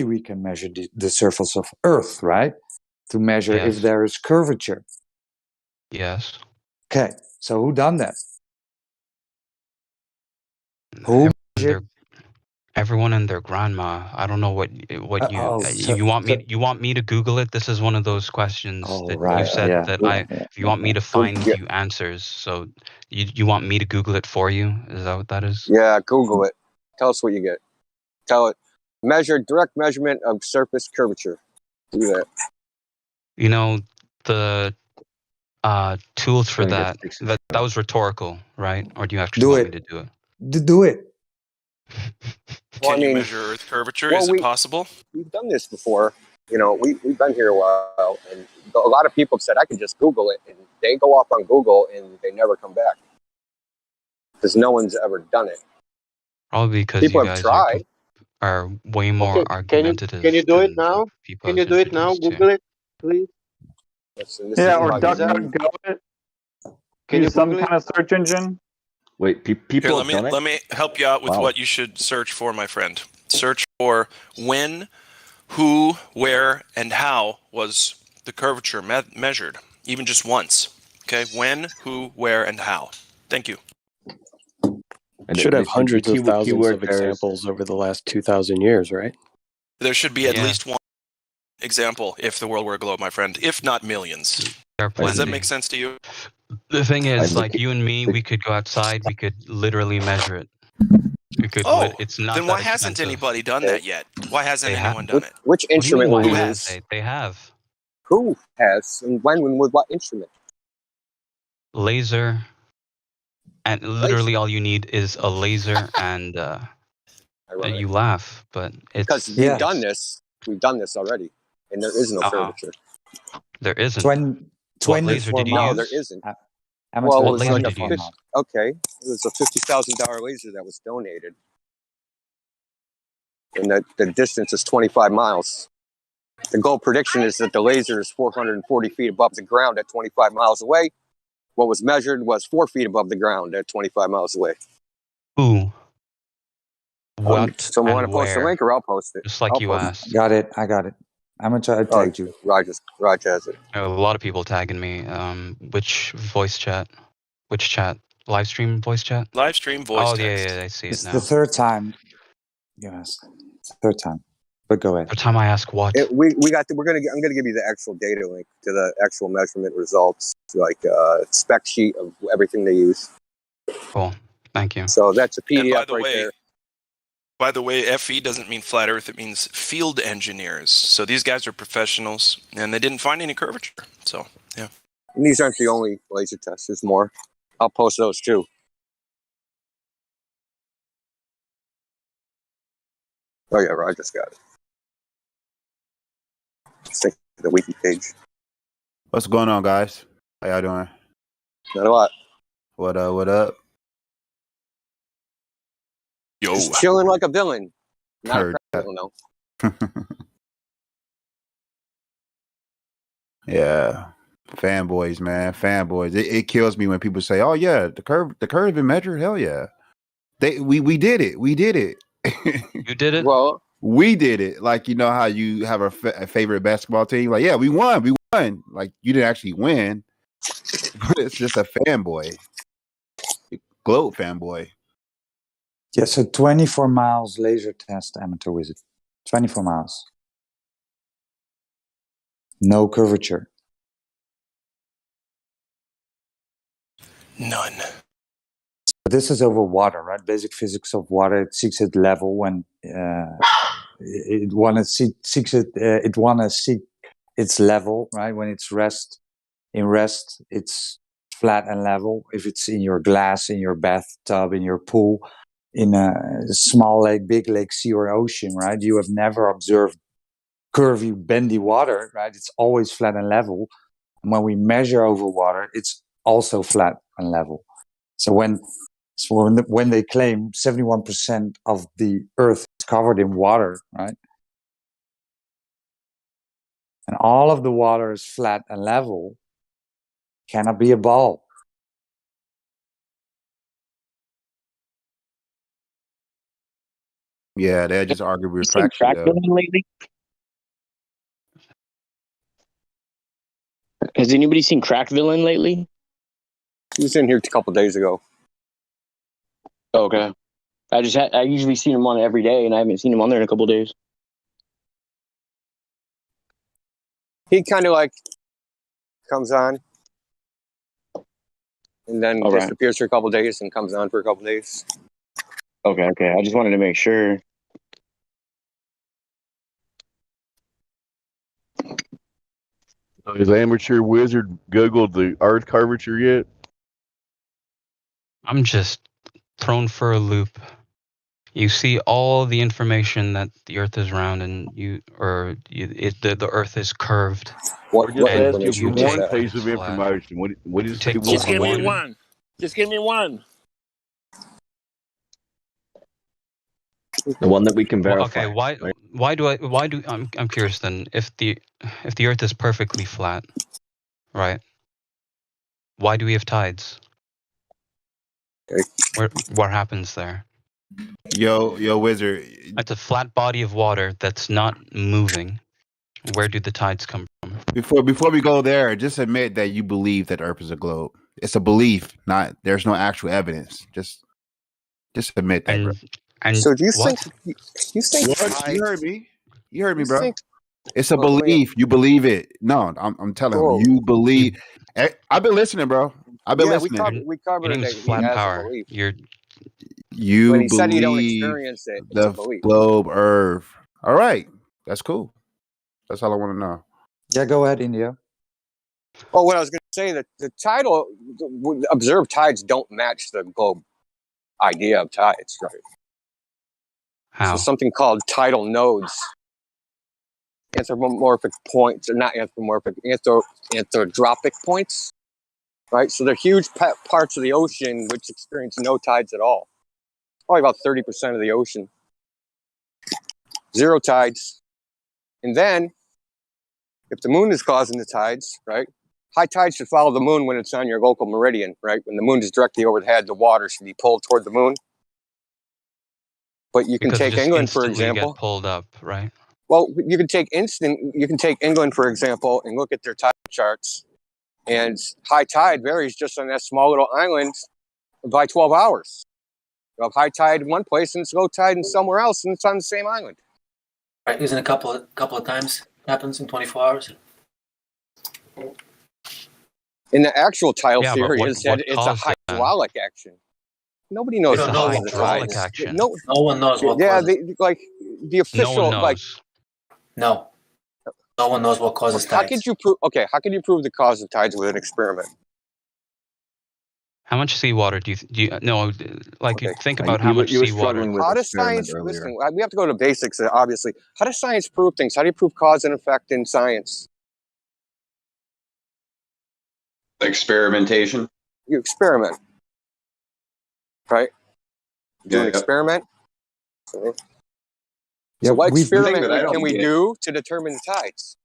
we can measure the surface of Earth, right? To measure if there is curvature. Yes. Okay. So who done that? Everyone and their grandma. I don't know what you want me to Google it. This is one of those questions that you said if you want me to find you answers. So you want me to Google it for you? Is that what that is? Yeah, Google it. Tell us what you get. Tell it. Direct measurement of surface curvature. Do that. You know, the tools for that was rhetorical, right? Or do you actually want me to do it? Do it. Can you measure Earth curvature? Is it possible? We've done this before. You know, we've been here a while, and a lot of people have said, I can just Google it, and they go off on Google, and they never come back. Because no one's ever done it. Probably because people you have guys tried. are way more argumentative. Can you do it now? Can you do it now? Google it, please. Yeah, or DuckDuckGo it. Can you some kind of search engine? Wait, people Here, let me help you out with what you should search for, my friend. Search for when, who, where, and how was the curvature measured, even just once. Okay, when, who, where, and how. Thank you. It should have hundreds of thousands of examples over the last 2,000 years, right? There should be at least one example if the world were a globe, my friend, if not millions. Does that make sense to you? The thing is, like you and me, we could go outside, we could literally measure it. We could. It's not then that why hasn't anybody done that yet? Why hasn't anyone done it? Which instrument will we use? use? They have. Who has? And when with what instrument? Laser. And literally all you need is a laser and you laugh, but it's... Because we've done this. We've done this already. And there is no curvature. There isn't. What laser did you use? No, there isn't. Well, what laser did you use? Okay. It was a $50,000 laser that was donated. And the distance is 25 miles. The goal prediction is that the laser is 440 feet above the ground at 25 miles away. What was measured was 4 feet above the ground at 25 miles away. Ooh. What someone want to post a link or I'll post it. Just like you asked. Got it. I got it. I'm going to tag you. Raj has it. A lot of people tagging me. Which voice chat? Which chat? Livestream voice chat? Livestream voice text. text. Yeah, I see It's it now. the third time you asked. Third time. But go ahead. Third time I ask what? I'm gonna give you the actual data link to the actual measurement results, like spec sheet of everything they use. Cool. Thank you. So that's a PDF there. By the way, FE doesn't mean flat Earth; it means field engineers. So these guys are professionals, and they didn't find any curvature. So yeah. And these aren't the only laser tests. There's more. I'll post those too. Oh yeah, I just got it. Stick to the wiki page. What's going on, guys? How y'all doing? Not a lot. What up? Yo. Just chilling like a villain. Not Heard a criminal, no. Yeah. Fanboys, man. Fanboys. It kills me when people say, oh yeah, the curve been measured. Hell yeah. We did it. We did it. You did it? Well, we did it. Like, you know how you have a favorite basketball team? Like, yeah, we won. Like, you didn't actually win. It's just a fanboy. Globe fanboy. Yeah, so 24 miles laser test, amateur wizard. 24 miles. No curvature. None. This is over water, right? Basic physics of water. It seeks its level when it wanna seek its level, right? When it's in rest, it's flat and level. If it's in your glass, in your bathtub, in your pool, in a small lake, big lake, sea, or ocean, right? You have never observed curvy, bendy water, right? It's always flat and level. And when we measure over water, it's also flat and level. So when they claim 71% of the Earth is covered in water, right? And all of the water is flat and level, cannot be a ball. Yeah, they just argue You seen refraction. crack villain lately? Has anybody seen Crack Villain lately? He was in here a couple days ago. Okay. I usually see him on every day, and I haven't seen him on there in a couple days. He kind of like comes on and then disappears for a couple days and comes on for a couple days. Okay. I just wanted to make sure. Has Amateur Wizard Googled the Earth curvature yet? I'm just thrown for a loop. You see all the information that the Earth is round, and the Earth is curved. What Just ask you you for one piece of information. What do you say? Just give me one. Just give me one. The one that we can verify. Okay, I'm curious then, if the Earth is perfectly flat, right? Why do we have tides? What happens there? Yo, Wizard. It's a flat body of water that's not moving. Where do the tides come from? Before we go there, just admit that you believe that Earth is a globe. It's a belief, not there's no actual evidence. Just admit that, bro. And so do you what? think What? You heard me. You heard me, You bro. think- It's a belief. You believe it. No, I'm telling you, you believe. I've been listening, bro. I've been listening. We covered Your that name's he flat has power. a belief. You When he said you don't believe experience it, it's a the belief. globe Earth. All right, that's cool. That's all I want to know. Yeah, go ahead, India. Oh, what I was going to say, that the observed tides don't match the globe idea of tides, right? How? So something called tidal nodes, anthropomorphic points, or not anthropomorphic, anthropic points, right? So they're huge parts of the ocean which experience no tides at all. Probably about 30% of the ocean. Zero tides. And then, if the moon is causing the tides, right? High tides should follow the moon when it's on your local meridian, right? When the moon is directly overhead, the water should be pulled toward the moon. But you can take England, for example. Get pulled up, right? Well, you can take England, for example, and look at their tide charts. And high tide varies just on that small little island by 12 hours. You have high tide in one place and it's low tide in somewhere else, and it's on the same island. Right, using a couple of times happens in 24 hours. In the actual tidal Yeah, but theory, what is that it's a caused it then? hydraulic action. Nobody knows. It's a what hydraulic causes it. action. No one knows what Yeah, causes the official, No one knows. No one knows what causes How tides. could you prove? Okay, how can you prove the cause of tides with an experiment? How much seawater do you no? Like, Okay. think about how much seawater. How does science? Listen, we have to go to basics. Obviously, how does science prove things? How do you prove cause and effect in science? Experimentation. You experiment, right? Do an experiment. So what experiment can we do to determine the tides?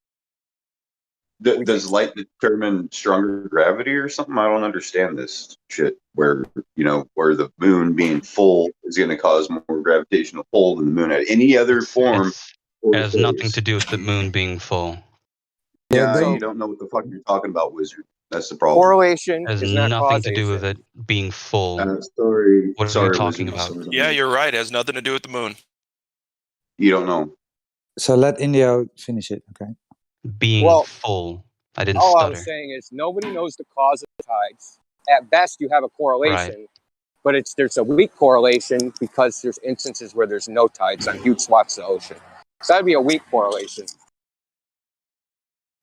Does light determine stronger gravity or something? I don't understand this shit. Where the moon being full is going to cause more gravitational pull than the moon at any other form. It has nothing to do with the moon being full. Yeah, you don't know what the fuck you're talking about, wizard. That's the problem. Correlation It has is not nothing causation. to do with it being full. Sorry, What are you talking about? Yeah, you're right. It has nothing to do with the moon. You don't know. So let India finish it, okay? Being full. I didn't All I stutter. was saying is nobody knows the cause of the tides at best you have a correlation, but there's a weak correlation because there's instances where there's no tides on huge swaths of the ocean. So that'd be a weak correlation.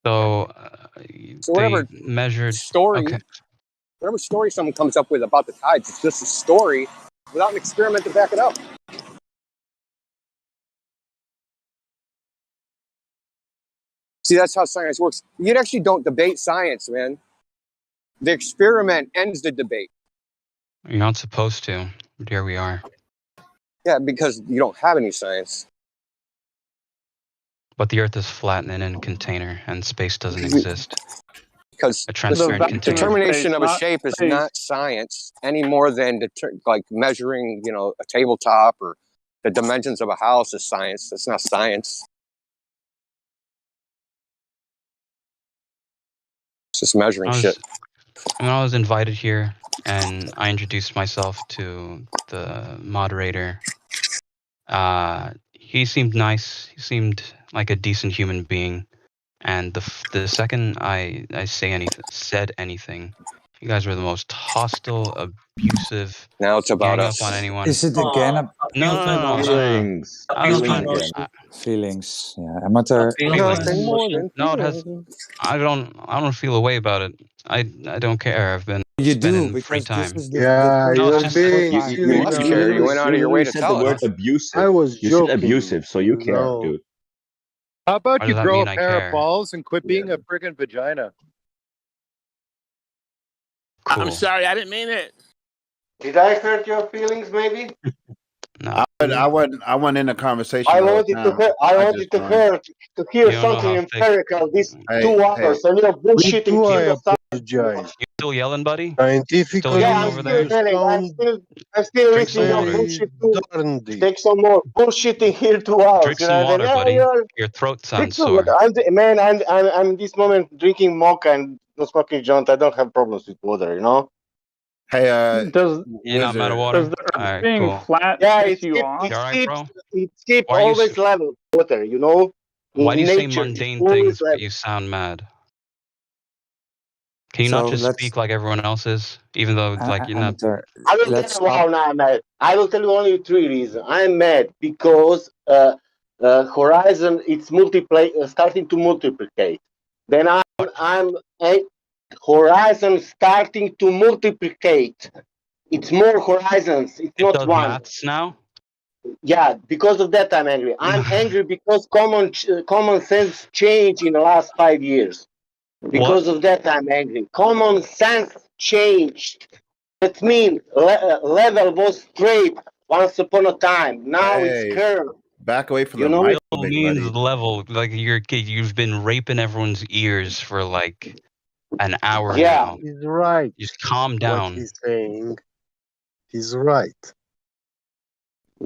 So, whatever measured story, okay. whatever story someone comes up with about the tides, it's just a story without an experiment to back it up. See, that's how science works. You actually don't debate science, man. The experiment ends the debate. You're not supposed to, but here we are. Yeah, because you don't have any science. But the Earth is flat and in a container, and space doesn't exist. Because a transparent the container. determination of a shape is not science any more than like measuring, a tabletop or the dimensions of a house is science. It's not science. It's just measuring shit. When I was invited here and I introduced myself to the moderator, he seemed nice. He seemed like a decent human being. And the second I said anything, you guys were the most hostile, abusive. Now it's about gang us. up on anyone. Is it again No. Feelings. I was trying to. Feelings. Yeah, amateur. No, it has. I don't feel a way about it. I don't care. I've been You spending do free because time. this is the Yeah, No, you're being You went out of your way to said tell the word us. abusive. I was You joking. said abusive, so you care, No. dude. How about Why you does that grow mean a I pair care? of balls and quit being a friggin' vagina? Cool. I'm sorry, I didn't mean it. Did I hurt your feelings? Maybe. No. I wasn't in the conversation. I the whole wanted to time. hear. I I wanted just to joined. hear You don't know something how thick. empirical. This Hey, 2 hours, and Me bullshitting too, I philosophy. apologize. You still yelling, buddy? Still Scientifically, yelling Yeah, I'm over still there? yelling. sound I'm still Drink some listening on water. bullshit very too. darn deep. Take some more bullshitting here 2 hours. Drink some And then, water, buddy. you're Your throat drink sounds some sore. water. I'm this moment drinking mocha and not smoking joint. I don't have problems with water. Hey, Does You're not out of Wizard. water? does the Earth Alright, being cool. flat Yeah, piss you off? You alright, bro? it Why are you always level water. Why do In you say nature, it's mundane always things but level. you sound mad? Can you So not just let's speak like everyone else is? Even though like you're not amateur. I will Let's tell you why stop. now I'm mad. I will tell you only 3 reasons. I'm mad because Horizon it's starting to multiplicate. Then Horizon starting to multiplicate. It's more horizons. It's it not does one. maths now? Yeah, because of that I'm angry. I'm angry because common sense changed in the last 5 years. Because of that I'm angry. Common sense changed. That means level was straight once upon a time. Now it's Hey, curved. back away from the mic, Level big means buddy. level. Like you've been raping everyone's ears for like an hour Yeah. now. He's right. Just calm What down. he's saying. He's right.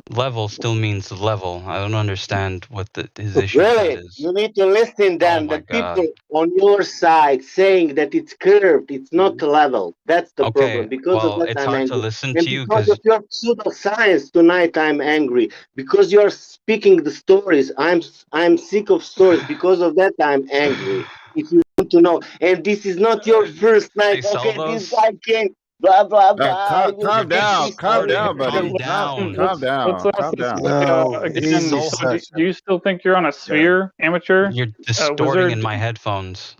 Level still means level. I don't understand what his issue with that Really, is. you need to listen them. my The God. people on your side saying that it's curved, it's not level. That's the Okay, problem. Because of well, that it's I'm hard to angry. listen And to you because 'cause- of your pseudoscience tonight I'm angry. Because you're speaking the stories. I'm sick of stories. Because of that I'm angry. If you want to know. And this is not your first night. sell Okay, those? this guy came. Blah blah blah. I will Calm speak down, this calm story. down, buddy. Calm down. Calm down, Let's ask calm this down. guy, No, again. he's so So do you still think you're on a sphere, amateur? You're distorting Wizard? in my headphones.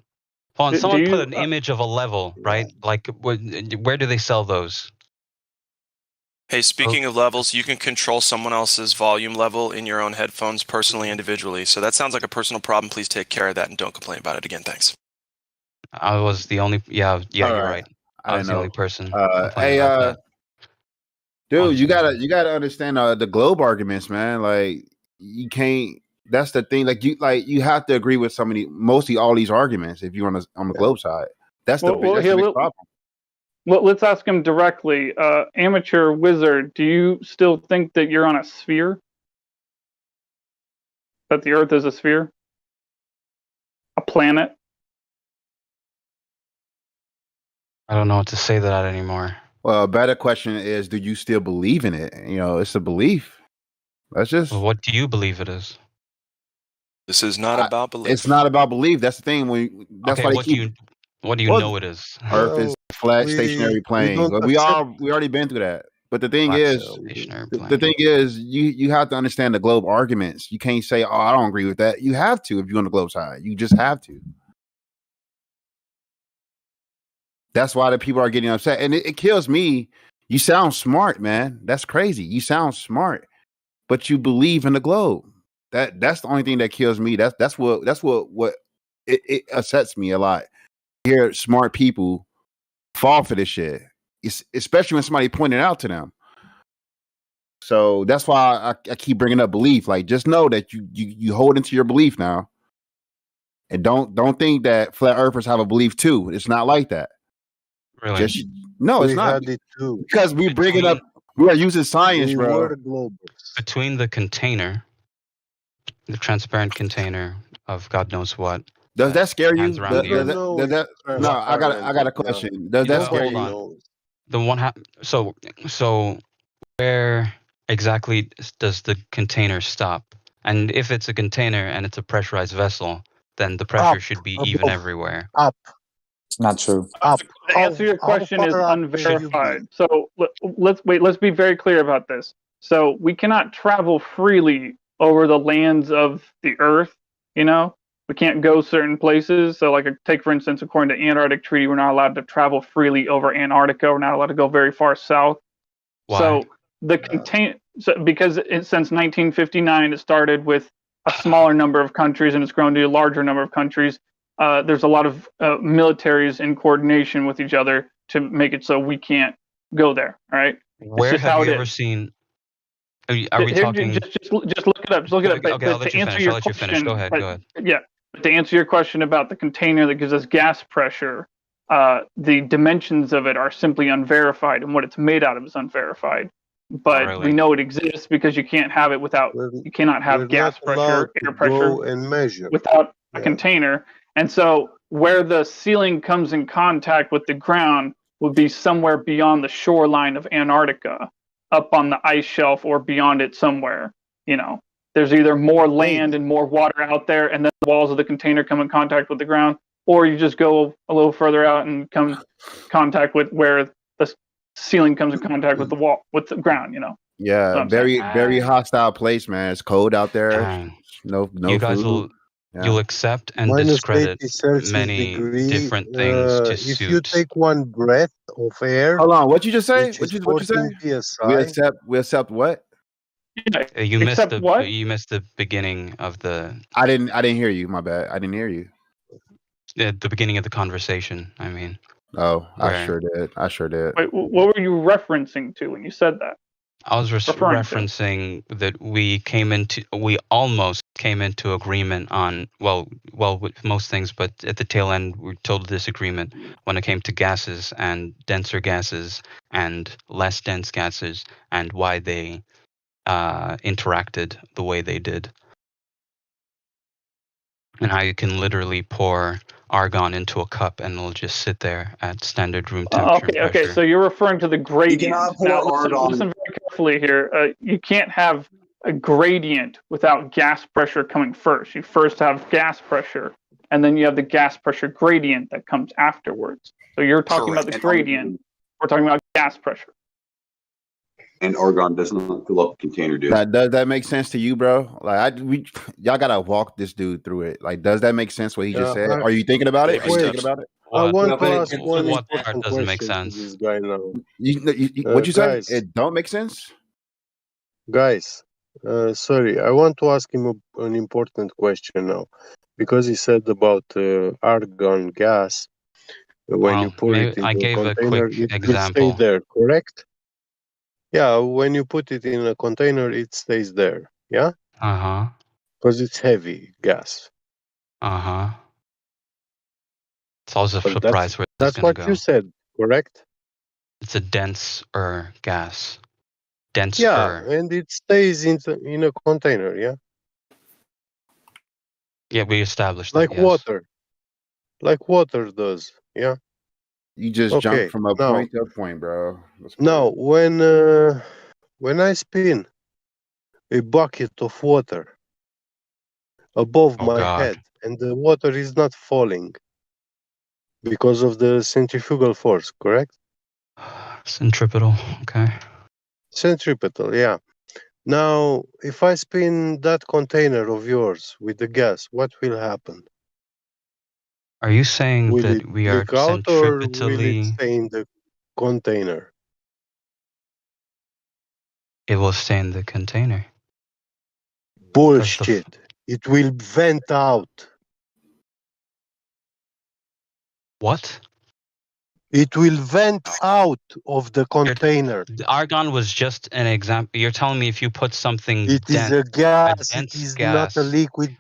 Hold on, Do someone you, put an image of a level, right? Like, where do they sell those? Hey, speaking of levels, you can control someone else's volume level in your own headphones personally, individually. So that sounds like a personal problem. Please take care of that and don't complain about it again. Thanks. I was the only. Yeah, you're All right. I I was the know. only person Hey, complaining about that. dude, you gotta understand the globe arguments, man. Like you can't. That's the thing. Like you have to agree with mostly all these arguments if you're on the globe side. That's the Well, big problem. Well, let's ask him directly. Amateur Wizard, do you still think that you're on a sphere? That the Earth is a sphere? A planet? I don't know what to say to that anymore. Well, a better question is, do you still believe in it? It's a belief. That's just. Well, what do you believe it is? This is not about belief. It's not about belief. That's the thing. That's Okay, why what do you know it is? Earth is flat stationary planes. don't We accept. already been through that. But the thing Flat is, stationary the plane. thing is, you have to understand the globe arguments. You can't say, "Oh, I don't agree with that." You have to if you're on the globe side. You just have to. That's why the people are getting upset, and it kills me. You sound smart, man. That's crazy. You sound smart, but you believe in the globe. That's the only thing that kills me. That's what it upsets me a lot. Hear smart people fall for this shit, especially when somebody pointed out to them. So that's why I keep bringing up belief. Like, just know that you hold into your belief now, and don't think that flat earthers have a belief too. It's not like that. Really? No, it's We not. had it too. Because we bring it up. We are using science, We bro. were globals. Between the container, the transparent container of God knows what. Does that scare you? hangs around the earth. No, I got a question. Does that scare hold you? on. The one so where exactly does the container stop? And if it's a container and it's a pressurized vessel, then the pressure should be even everywhere. Up. It's not true. Up. The answer to your question is unverified. So let's be very clear about this. So we cannot travel freely over the lands of the Earth. You know, we can't go certain places. So, like, take for instance, according to Antarctic Treaty, we're not allowed to travel freely over Antarctica. We're not allowed to go very far south. Why? So the because since 1959, it started with a smaller number of countries and it's grown to a larger number of countries. There's a lot of militaries in coordination with each other to make it so we can't go there. All right. Where have you ever seen? Are we talking? Just look it up. Just look it up. Okay, I'll let you finish. I'll let you finish. Go ahead. Go ahead. Yeah. But to answer your question about the container that gives us gas pressure, the dimensions of it are simply unverified, and what it's made out of is unverified. But we know it exists because you can't have it without. You cannot have gas pressure, air pressure, and measure without a container. And so, where the ceiling comes in contact with the ground would be somewhere beyond the shoreline of Antarctica, up on the ice shelf or beyond it somewhere. You know, there's either more land and more water out there, and then the walls of the container come in contact with the ground, or you just go a little further out and come contact with where the ceiling comes in contact with the wall, with the ground. You know. Yeah, very hostile place, man. It's cold out there. No you guys food. You'll accept and Minus discredit 80 Celsius many degree, different things to if suit. you take one breath of air. Hold on, what you just say? Which What is you say? 14 PSI. We accept what? You missed the beginning of the. I didn't hear you. My bad. I didn't hear you. The beginning of the conversation. I mean. Oh, I sure did. Wait, what were you referencing to when you said that? I was referencing that we almost came into agreement on well with most things, but at the tail end we total disagreement when it came to gases and denser gases and less dense gases and why they interacted the way they did, and how you can literally pour argon into a cup and it'll just sit there at standard room temperature. Okay. So you're referring to the gradient. Now, listen very carefully here. You can't have a gradient without gas pressure coming first. You first have gas pressure, and then you have the gas pressure gradient that comes afterwards. So you're talking about the gradient. We're talking about gas pressure. And argon does not fill up the container, dude. Does that make sense to you, bro? Like, y'all gotta walk this dude through it. Like, does that make sense what he just said? Are you thinking about it? I want to ask one what part important doesn't make question sense? to this guy now. What you say? Guys, It don't make sense? Guys, sorry, I want to ask him an important question now, because he said about argon gas. When you put it in I a gave a container, quick it will example. stay there, correct? Yeah, when you put it in a container, it stays there. Yeah? Because it's heavy gas. It's always a Well, surprise where it's that's going what to go. you said, correct? It's a denser gas. Denser. Yeah, and it stays in a container, yeah? Yeah, we established Like that, yes. water. Like water does, yeah? You just jump from a point to a point, bro. Now, when I spin a bucket of water above my head and the water is not falling, Because of the centrifugal force, correct? Centripetal, okay. Centripetal, yeah. Now, if I spin that container of yours with the gas, what will happen? Are you saying Will that it we are leak out or will it centripetally? stay in the container? It will stay in the container. Bullshit. It will vent out. What? It will vent out of the container. The argon was just an example. You're telling me if you put something It is a gas, it dense is gas. not a liquid,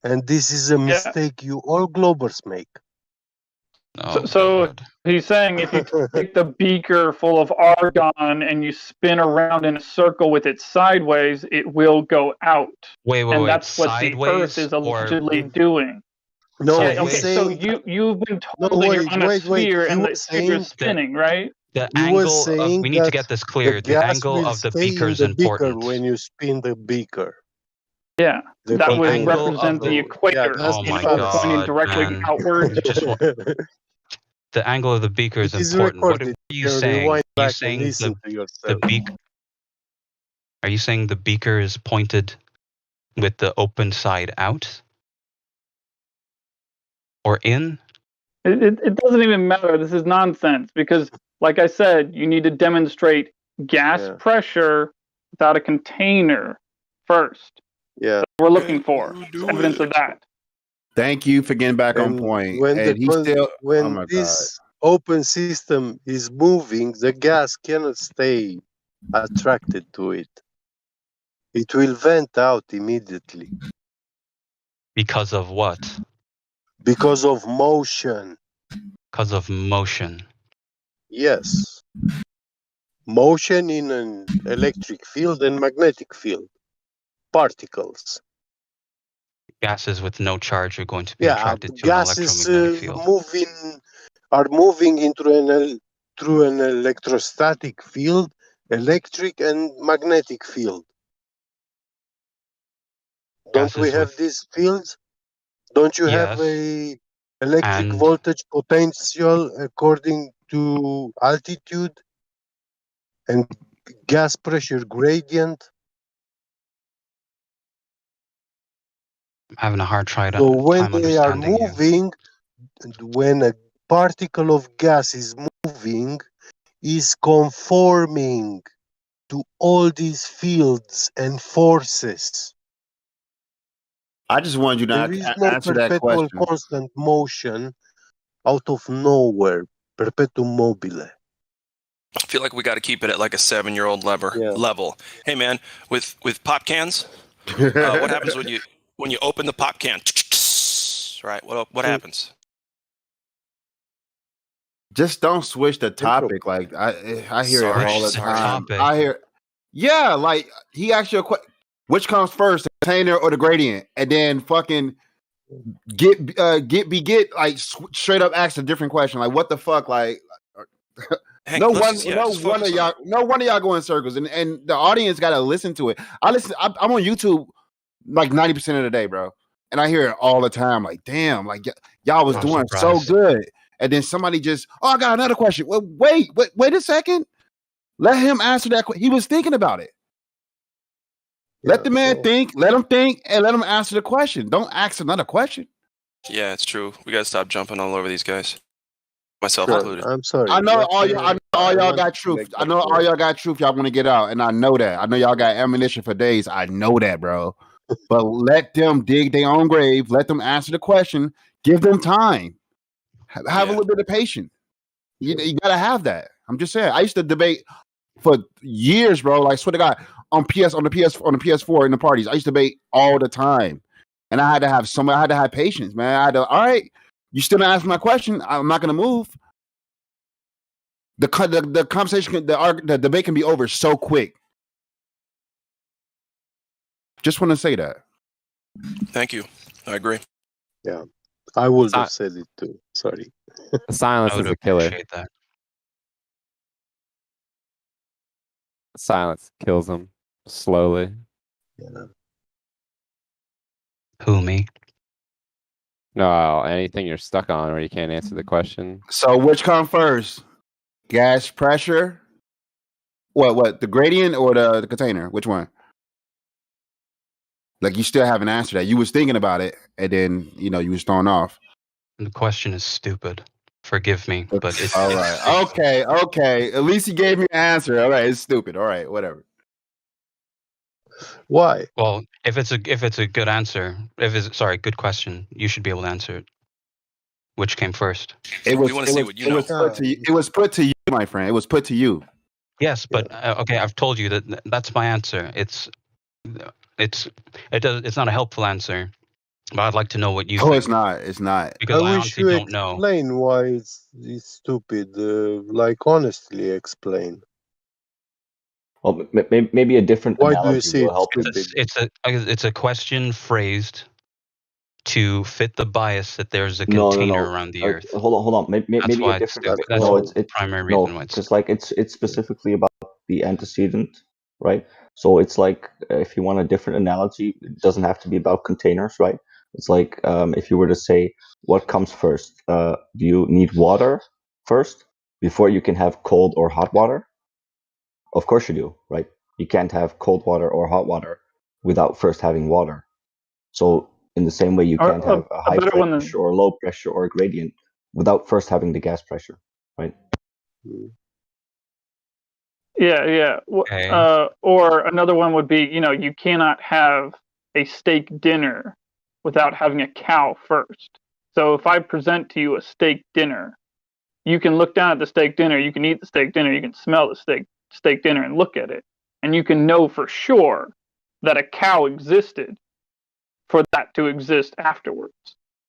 and this is a mistake you all globers make. So he's saying if you take the beaker full of argon and you spin around in a circle with it sideways, it will go out. Wait, and wait. that's what the Earth Sideways is or allegedly doing. No, Yeah, he's okay, so saying you've been no, told that you're on a wait. sphere He and the was sphere is saying spinning, right? The he was angle of, saying we need to that get this the clear. The gas angle will of the stay beaker in is the beaker important. when you spin the beaker. Yeah, The that would container. represent the equator, Oh my pointing God, directly man. outwards. The angle of the beaker is It is important. What are recorded. you You can saying? rewind Are you back and saying listen to the yourself. beak? Are you saying the beaker is pointed with the open side out or in? It doesn't even matter. This is nonsense because, like I said, you need to demonstrate gas pressure without a container first. Yeah, that's what we're looking for evidence of that. Thank you for getting back on And point. when And he still, oh when my God. this open system is moving, the gas cannot stay attracted to it. It will vent out immediately. Because of what? Because of motion. Because of motion. Yes. Motion in an electric field and magnetic field. Particles. Gases with no charge are going to be Yeah, attracted to an gases electromagnetic field. are moving through an electrostatic field, electric and magnetic field. Don't we Gases have with these fields? Don't you have yes, a electric and voltage potential according to altitude and gas pressure gradient? I'm having a hard So when time they are understanding you. moving, when a particle of gas is moving, is conforming to all these fields and forces. I just wanted you to There is no answer that perpetual question. constant motion out of nowhere, perpetuum mobile. I feel like we got to keep it at like a 7-year-old level. Hey man, with pop cans, what happens when you open the pop can? Right? What happens? Just don't switch the topic. Like I hear it all the time. I hear, yeah, like he asked you a question. Which comes first, the container or the gradient? And then fucking get like straight up ask a different question. Like what the fuck? Like Hank, no just one of y'all go in circles, and the audience got to listen to it. I'm on YouTube like 90% of the day, bro, and I hear it all the time. Like damn, like y'all was doing so good, and then somebody just, oh, I got another question. Well, wait a second. Let him answer that. He was thinking about it. Let the man think. Let him think, and let him answer the question. Don't ask another question. Yeah, it's true. We got to stop jumping all over these guys, myself included. I'm sorry. I know all y'all got truth. I know all y'all got truth. Y'all want to get out, and I know that. I know y'all got ammunition for days. I know that, bro. But let them dig their own grave. Let them answer the question. Give them time. Have a little bit of patience. You gotta have that. I'm just saying. I used to debate for years, bro. Like, swear to God, on the PS4 in the parties, I used to debate all the time, and I had to have patience, man. I had to. All right, you still not answering my question. I'm not gonna move. The conversation, the debate can be over so quick. Just want to say that. Thank you. I agree. Yeah, I would have said it too. Sorry. Silence is a killer. That. Silence kills him slowly. Yeah. Who, me? No, anything you're stuck on or you can't answer the question. So which comes first? Gas pressure? What? The gradient or the container? Which one? Like you still haven't answered that. You was thinking about it, and then you was thrown off. The question is stupid. Forgive me, but it's all right. Okay. At least you gave me an answer. All right, it's stupid. All right, whatever. Why? Well, if it's a good answer, good question, you should be able to answer it. Which came first? It was put to you, my friend. It was put to you. Yes, but okay, I've told you that that's my answer. It's not a helpful answer, but I'd like to know what you think. It's not. It's not. Because I wish honestly you don't know. explain why it's stupid. Like honestly, explain. Well, maybe a different Why analogy do you say will help. It's a question phrased to fit the bias that there's a container around the Earth. Hold on. Maybe a different. That's the primary reason why it's because like it's specifically about the antecedent, right? So it's like if you want a different analogy, it doesn't have to be about containers, right? It's like if you were to say, what comes first? Do you need water first before you can have cold or hot water? Of course you do, right? You can't have cold water or hot water without first having water. So in the same way, you can't have a high pressure or low pressure or a gradient without first having the gas pressure, right? Yeah. Or another one would be, you cannot have a steak dinner without having a cow first. So if I present to you a steak dinner, you can look down at the steak dinner, you can eat the steak dinner, you can smell the steak dinner and look at it, and you can know for sure that a cow existed for that to exist afterwards.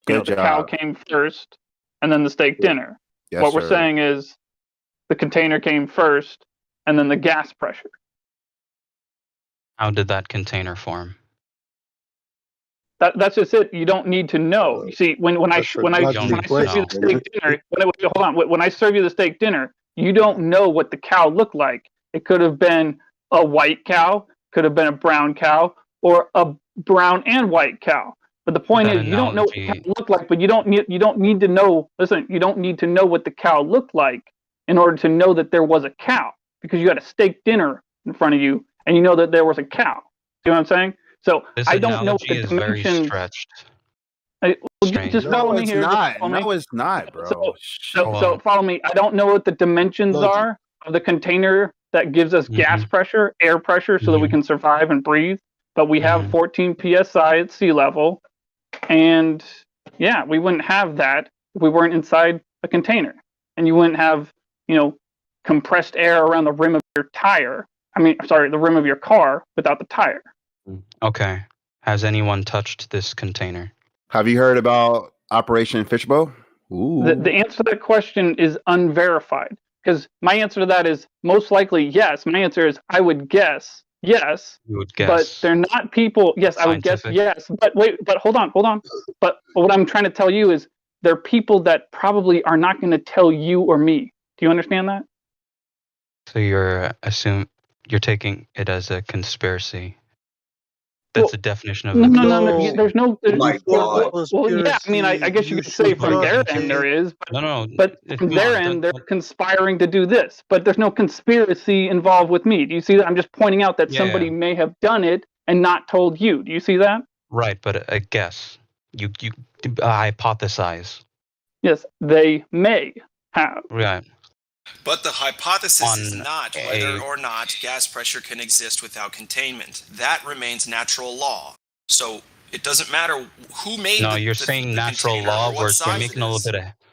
Good the job. cow came first, and then the steak dinner. Yes, what we're sir. saying is the container came first, and then the gas pressure. How did that container form? That's just it. You don't need to know. You see, when I serve you the steak dinner, hold on. When I serve you the steak dinner, you don't know what the cow looked like. It could have been a white cow, could have been a brown cow, or a brown and white cow. But the point is, you don't know what the cow looked like. But you don't need to know. Listen, you don't need to know what the cow looked like in order to know that there was a cow, because you had a steak dinner in front of you, and you know that there was a cow. See what I'm saying? So I don't know the dimensions. Just follow me here. No, it's not, bro. So follow me. I don't know what the dimensions are of the container that gives us gas pressure, air pressure, so that we can survive and breathe. But we have 14 psi at sea level, and we wouldn't have that if we weren't inside a container, and you wouldn't have compressed air around the rim of your tire. The rim of your car without the tire. Okay. Has anyone touched this container? Have you heard about Operation Fishbowl? Ooh. The answer to that question is unverified, because my answer to that is most likely yes. My answer is I would guess yes. You would guess. But they're not people. Yes, I would guess yes. But wait, hold on. But what I'm trying to tell you is they're people that probably are not going to tell you or me. Do you understand that? So you're taking it as a conspiracy. That's the definition of no. There's no. My God. I guess you could say from their end there is. But from their end, they're conspiring to do this. But there's no conspiracy involved with me. Do you see that? I'm just pointing out that somebody may have done it and not told you. Do you see that? Right, but a guess. You hypothesize. Yes, they may have. Right. But the hypothesis is not whether or not gas pressure can exist without containment. That remains natural law. So it doesn't matter who made you're saying natural law.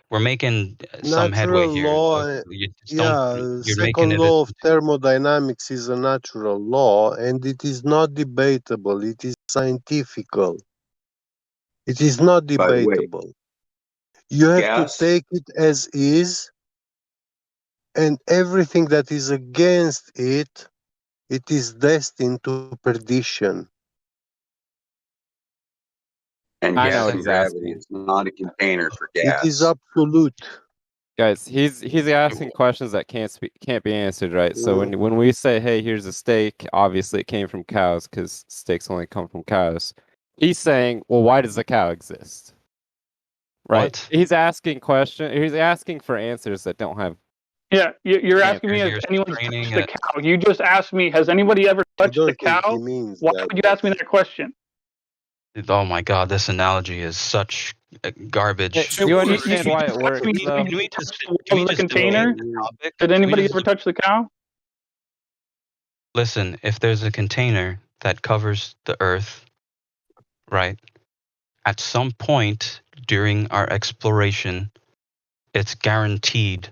We're making some headway here. Second law of thermodynamics is a natural law, and it is not debatable. It is scientifical. It is not debatable. You have to take it as is. And everything that is against it, it is destined to perdition. And gas and gravity, it's not a container for gas. It is absolute. Guys, he's asking questions that can't be answered, right? So when we say, hey, here's a steak, obviously it came from cows because steaks only come from cows. He's saying, well, why does the cow exist? Right. What? He's asking He's asking for answers that don't have. Yeah, you're asking me if anyone's touched the cow. You just asked me, has anybody ever touched the cow? Why would you ask me that question? Oh my god, this analogy is such garbage. You understand why it asked works, me, though? Can we just the container? Did anybody ever touch the cow? Listen, if there's a container that covers the earth, right? At some point during our exploration, it's guaranteed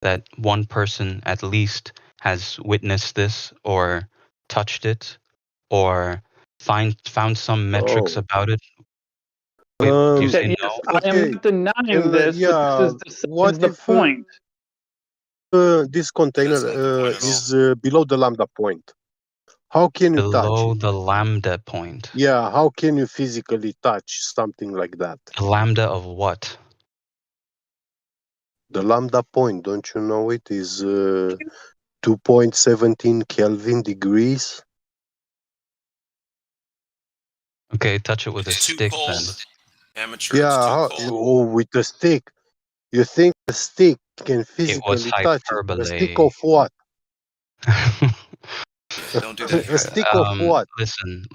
that one person at least has witnessed this or touched it or found some metrics about it. Wait, you say Yes, no? I am not denying this, but this is the point. This container is below the lambda point. How can you touch Below it? the lambda point. Yeah, how can you physically touch something like that? The lambda of what? The lambda point, don't you know it is 2.17 Kelvin degrees? Okay, touch it with a stick then. Amateur, Yeah, with a stick. You think a stick can physically touch it? A stick of what? Don't do that. A stick of what? Listen.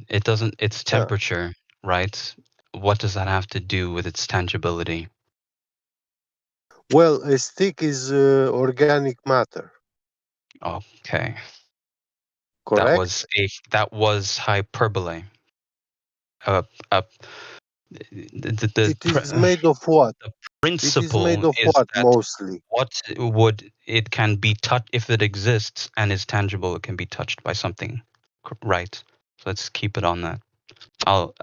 It doesn't. It's temperature, right? What does that have to do with its tangibility? Well, a stick is organic matter. Okay. Correct. That was hyperbole. It is made of what? The principle it is made of is what that mostly? it can be touched if it exists and is tangible. It can be touched by something, right? So let's keep it on that. I'll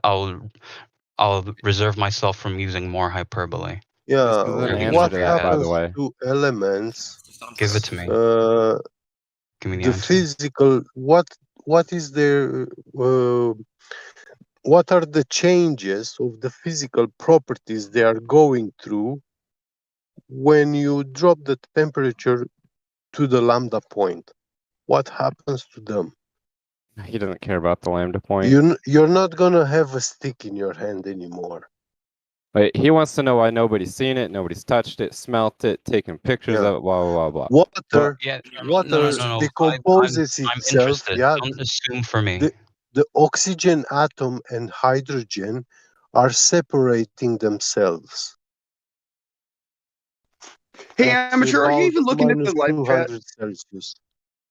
reserve myself from using more hyperbole. Yeah. an answer What to that, by the happens way. to elements? Give it to me. Give me the The answer. physical. What is their? What are the changes of the physical properties they are going through when you drop the temperature to the lambda point? What happens to them? He doesn't care about the lambda point. You're not gonna have a stick in your hand anymore. Wait, he wants to know why nobody's seen it, nobody's touched it, smelt it, taken pictures of it, blah blah blah. Water, no. decomposes I'm itself. interested. Yeah, Don't assume for me. the oxygen atom and hydrogen are separating themselves. Hey, Amateur, are you even looking at the live chat? Celsius.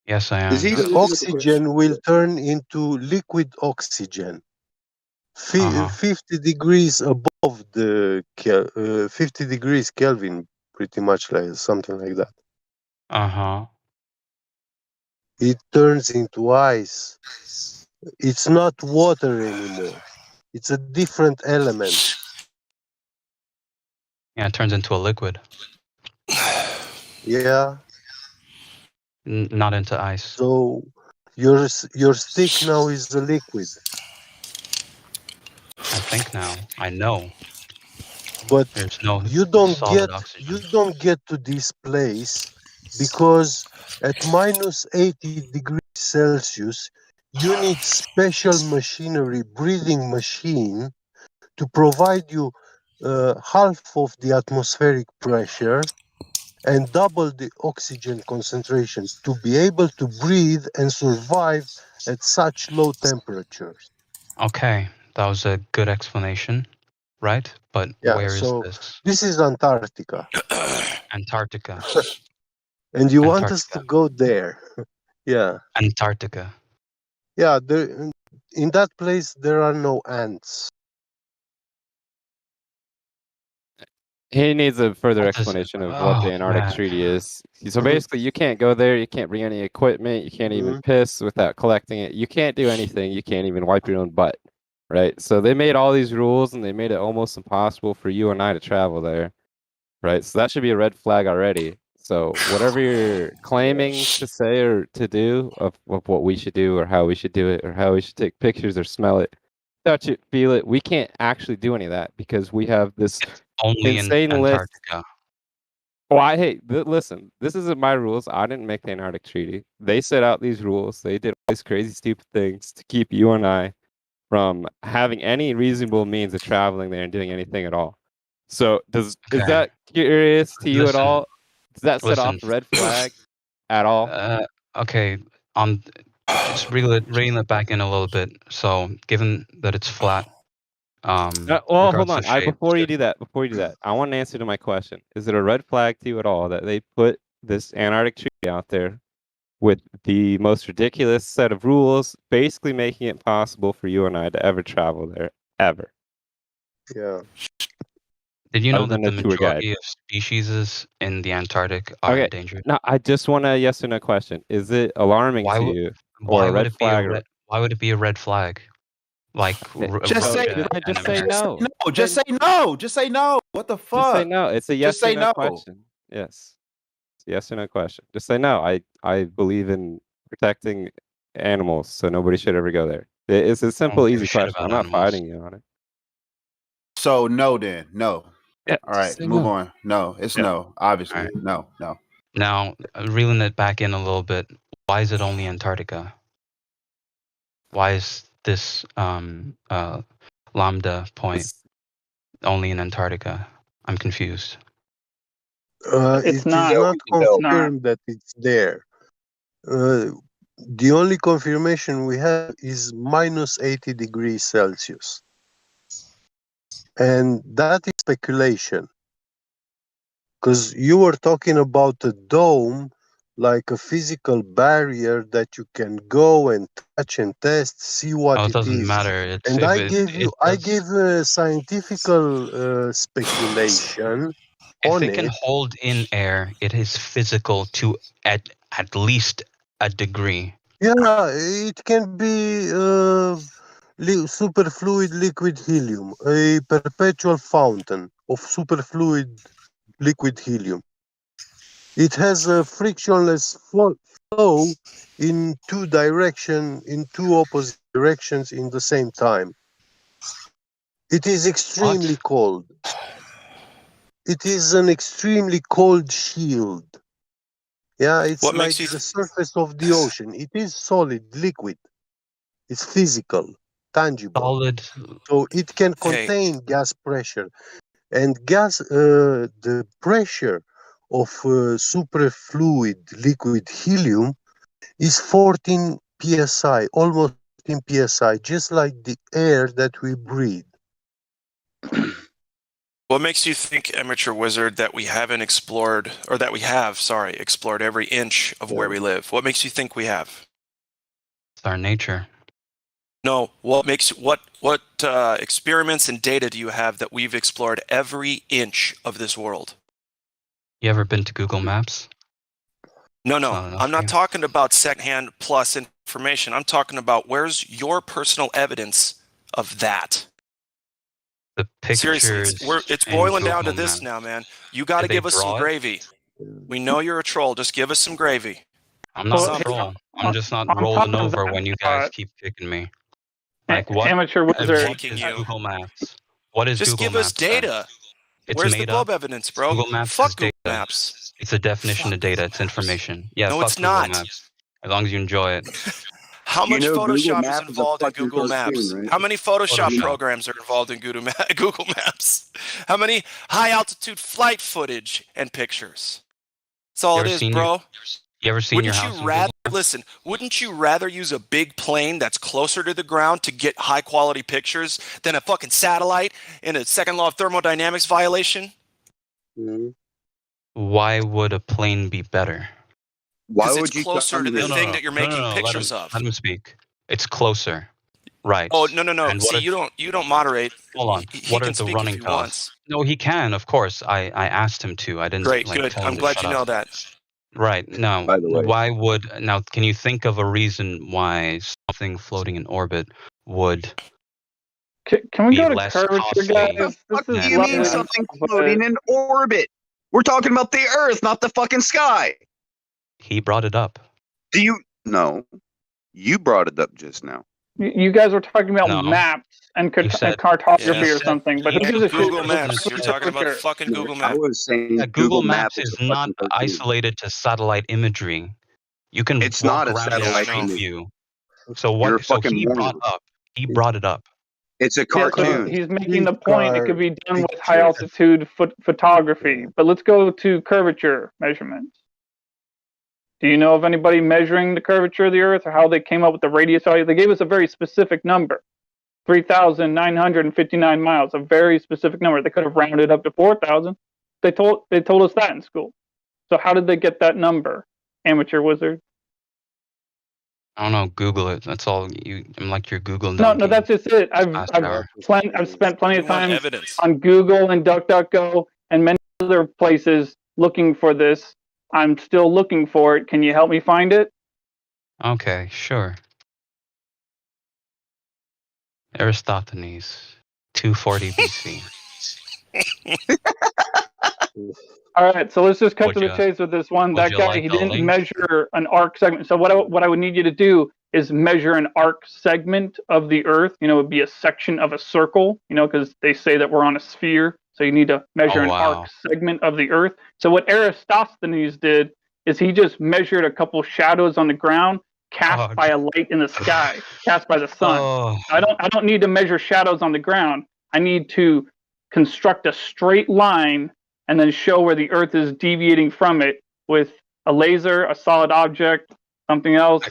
Yes, I am. The oxygen will turn into liquid oxygen. 50 degrees above the 50 degrees Kelvin, pretty much like something like that. It turns into ice. It's not water anymore. It's a different element. Yeah, it turns into a liquid. Yeah. Not into ice. So your stick now is a liquid. I think now. I know. But there's no you don't solid oxygen. get to this place because at minus 80 degrees Celsius you need special machinery, breathing machine, to provide you half of the atmospheric pressure and double the oxygen concentration to be able to breathe and survive at such low temperatures. Okay, that was a good explanation, right? But where is this? This is Antarctica. Antarctica. And you want us to go there? Yeah. Antarctica. Yeah, in that place there are no ants. He needs a further explanation of what the Antarctic Treaty is. So basically, you can't go there. You can't bring any equipment. You can't even piss without collecting it. You can't do anything. You can't even wipe your own butt, right? So they made all these rules, and they made it almost impossible for you and I to travel there, right? So that should be a red flag already. So whatever you're claiming to say or to do of what we should do or how we should do it or how we should take pictures or smell it, touch it, feel it, we can't actually do any of that because we have this only insane in Antarctica. list. Well, listen, this isn't my rules. I didn't make the Antarctic Treaty. They set out these rules. They did all these crazy, stupid things to keep you and I from having any reasonable means of traveling there and doing anything at all. So is that curious to you at all? Does that set off Listen. red flag at all? Okay. Just reeling it back in a little bit. So, given that it's flat, well, hold regardless on. of shape, Before you do that, I want an answer to my question. Is it a red flag to you at all that they put this Antarctic treaty out there with the most ridiculous set of rules, basically making it possible for you and I to ever travel there, ever? Yeah. Did you know Other that than the a tour guide. majority of species in the Antarctic are Okay. endangered? Now, I just want a yes or no question. Is it alarming to you or a red flag? Why would it be a red flag? Like just say no. Just say no. Just say no. What the fuck? Just say no. It's a yes just say or no no question. Yes. It's a yes or no question. Just say no. I believe in protecting animals, so nobody should ever go there. It's a simple, easy question. I'm not fighting you on it. So no, then no. Yeah, all right, move on. No, it's no. Obviously, no. Now, reeling it back in a little bit, why is it only Antarctica? Why is this lambda point only in Antarctica? I'm confused. It's not confirmed that it's there. The only confirmation we have is minus 80 degrees Celsius. And that is speculation. Because you were talking about a dome, like a physical barrier that you can go and touch and test, see what it doesn't is. matter. And I gave a scientific speculation. If it can hold in air, it is physical to at least a degree. Yeah, it can be superfluid liquid helium, a perpetual fountain of superfluid liquid helium. It has a frictionless flow in two opposite directions in the same time. It is extremely cold. It is an extremely cold shield. Yeah, it's like the surface of the ocean. It is solid, liquid. It's physical, tangible. Solid. So it can contain gas pressure. And the pressure of superfluid liquid helium is 14 psi, almost 14 psi, just like the air that we breathe. What makes you think, Amateur Wizard, that we haven't explored, or that we have, explored every inch of where we live? What makes you think we have? It's our nature. No, what experiments and data do you have that we've explored every inch of this world? You ever been to Google Maps? No, I'm not talking about secondhand plus information. I'm talking about where's your personal evidence of that? The pictures. Seriously, it's boiling down to this now, man. You got to give us some gravy. We know you're a troll. Just give us some gravy. I'm not a troll. I'm just not rolling over when you guys keep kicking me. Like what? Amateur Wizard. What is Google Maps? What is just Google give us Maps data. Where's the globe evidence, bro? Google Maps Fuck is Google data. Maps. It's a definition of data. It's information. Yeah, no, fuck it's Google not. Maps. As long as you enjoy it. How much Photoshop is involved in Google Maps? Right? How many Photoshop programs are involved in Google Maps? How many high altitude flight footage and pictures? That's all it is, bro. You ever seen your house? Wouldn't you rather use a big plane that's closer to the ground to get high quality pictures than a fucking satellite in a second law of thermodynamics violation? Why would a plane be better? Why would you closer to the thing that you're making pictures of? Let him speak. It's closer. Right. Oh, no. See, you don't moderate. Hold on. What are the running costs? No, he can, of course. I asked him to. I didn't good. Tell him I'm glad you know that. Right. Now, can you think of a reason why something floating in orbit would Can we go to curvature, guys? What do you mean something floating in orbit? We're talking about the Earth, not the fucking sky. He brought it up. No. You brought it up just now. You guys were talking about maps and cartography or something, but Google Maps. You're talking about fucking Google Maps. I was saying Google Maps is not isolated to satellite imagery. You can. It's not a satellite view. So what? So he brought it up. It's a cartoon. So he's making the point it could be done with high altitude photography. But let's go to curvature measurements. Do you know of anybody measuring the curvature of the Earth or how they came up with the radius? They gave us a very specific number, 3,959 miles, a very specific number. They could have rounded up to 4,000. They told us that in school. So how did they get that number, amateur wizard? I don't know. Google it. That's all. I'm like your Google. No, that's just it. I've spent plenty of time on Google and DuckDuckGo and many other places looking for this. I'm still looking for it. Can you help me find it? Okay, sure. Aristophanes, 240 BC. All right, so let's just cut to the chase with this one. That guy, he didn't measure an arc segment. So what I would need you to do is measure an arc segment of the Earth. It would be a section of a circle, because they say that we're on a sphere. So you need to measure an arc segment of the Earth. So what Aristophanes did is he just measured a couple shadows on the ground cast by a light in the sky, cast by the sun. I don't need to measure shadows on the ground. I need to construct a straight line and then show where the Earth is deviating from it with a laser, a solid object, something else.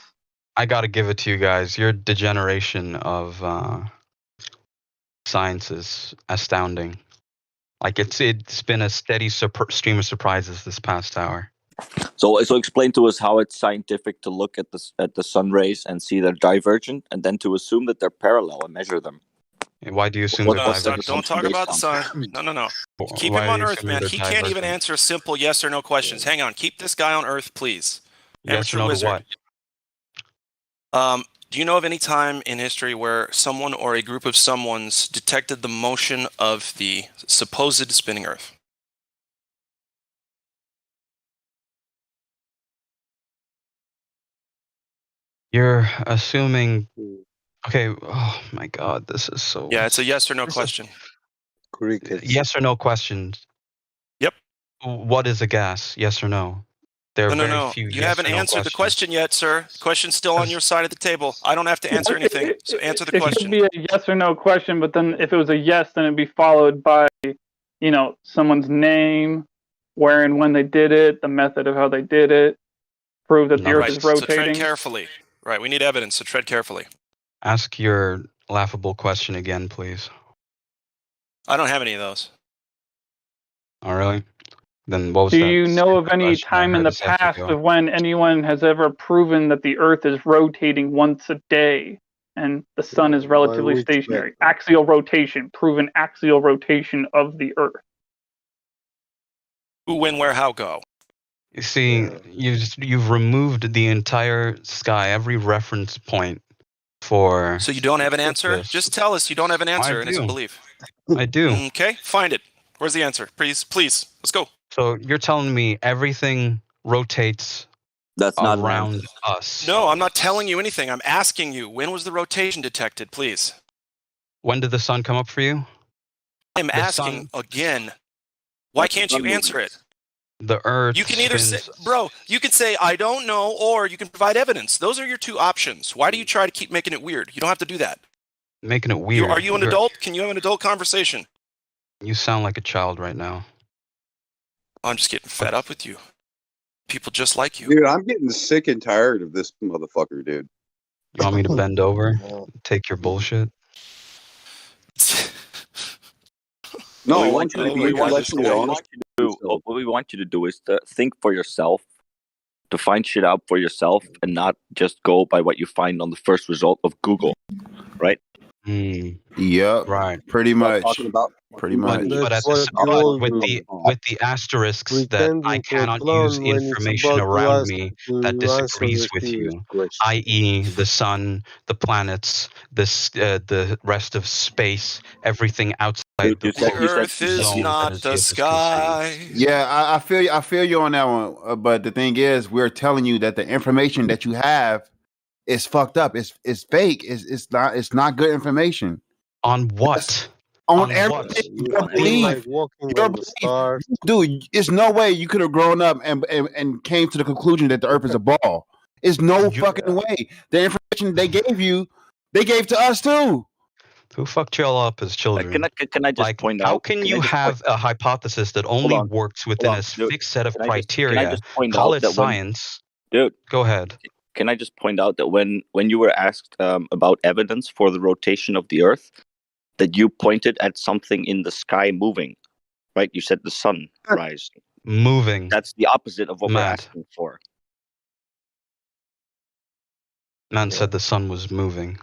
I got to give it to you guys. Your degeneration of science is astounding. Like it's been a steady stream of surprises this past hour. So explain to us how it's scientific to look at the sun rays and see they're divergent, and then to assume that they're parallel and measure them. And why do you assume they're divergent? Don't talk about the sun. No. Keep him on Earth, man. He can't even answer simple yes or no questions. Hang on. Keep this guy on Earth, please. Yes or no to what? Do you know of any time in history where someone or a group of someones detected the motion of the supposed spinning Earth? You're assuming. Okay. Oh my God, this is so. Yeah, it's a yes or no question. Yes or no questions. Yep. What is a gas? Yes or no? There are no. You haven't answered the question yet, sir. The question's still on your side of the table. I don't have to answer anything, so answer the question. It could be a yes or no question, but then if it was a yes, then it'd be followed by, someone's name, where and when they did it, the method of how they did it, prove that the Earth is rotating. So tread carefully. Right, we need evidence, so tread carefully. Ask your laughable question again, please. I don't have any of those. Oh, really? Then what was Do you know of any time in the past of when anyone has ever proven that the Earth is rotating once a day and the sun is relatively stationary? Axial rotation, proven axial rotation of the Earth. Who, when, where, how, go? You see, you've removed the entire sky, every reference point for. So you don't have an answer? Just tell us you don't have an answer, and it's a belief. I do. Okay, find it. Where's the answer? Please, let's go. So you're telling me everything rotates around us? No, I'm not telling you anything. I'm asking you, when was the rotation detected, please? When did the sun come up for you? I'm asking again. Why can't you answer it? The Earth. You can either say, you can say, I don't know, or you can provide evidence. Those are your two options. Why do you try to keep making it weird? You don't have to do that. Making it weird. Are you an adult? Can you have an adult conversation? You sound like a child right now. I'm just getting fed up with you. People just like you. Dude, I'm getting sick and tired of this motherfucker, dude. You want me to bend over? Take your bullshit? No, what we want you to do is to think for yourself, to find shit out for yourself, and not just go by what you find on the first result of Google, right? Yep. Right. Pretty much. Pretty much. But with the asterisks that I cannot use information around me that disagrees with you, i.e., the sun, the planets, the rest of space, everything outside the Earth is not the sky. Yeah, I feel you on that one. But the thing is, we're telling you that the information that you have is fucked up. It's fake. It's not good information. On what? On everything. Dude, it's no way you could have grown up and came to the conclusion that the Earth is a ball. It's no fucking way. The information they gave you, they gave to us too. Who fucked y'all up as children? Can I just point out? How can you have a hypothesis that only works within a fixed set of criteria? Can I just point Call out it that science. Dude, go ahead. Can I just point out that when you were asked about evidence for the rotation of the Earth, that you pointed at something in the sky moving, right? You said the sun rise. Moving. That's the opposite of what we're asking for. Man said the sun was moving.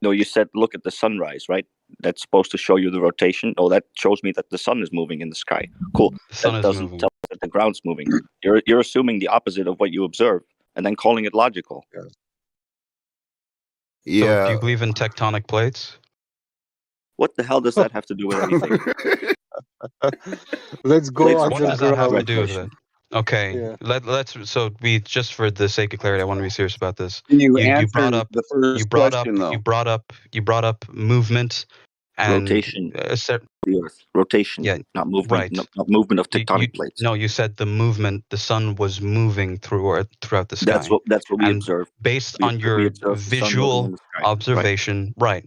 No, you said look at the sunrise, right? That's supposed to show you the rotation. Oh, that shows me that the sun is moving in the sky. Cool. The sun that is doesn't moving. tell me that the ground's moving. You're assuming the opposite of what you observe and then calling it logical. So, do you believe in tectonic plates? What the hell does that have to do with anything? Let's go What does that have to do with it? Okay, Yeah. let's. So, we just for the sake of clarity, I want to be serious about this. You brought answered up the first question, though. you brought up movement and rotation. The Earth rotation, yeah, not movement, right. not movement of tectonic plates. No, you said the movement. The sun was moving throughout the sky. That's what we and observed. Based We on your observed the sun moving visual in the sky. observation, right.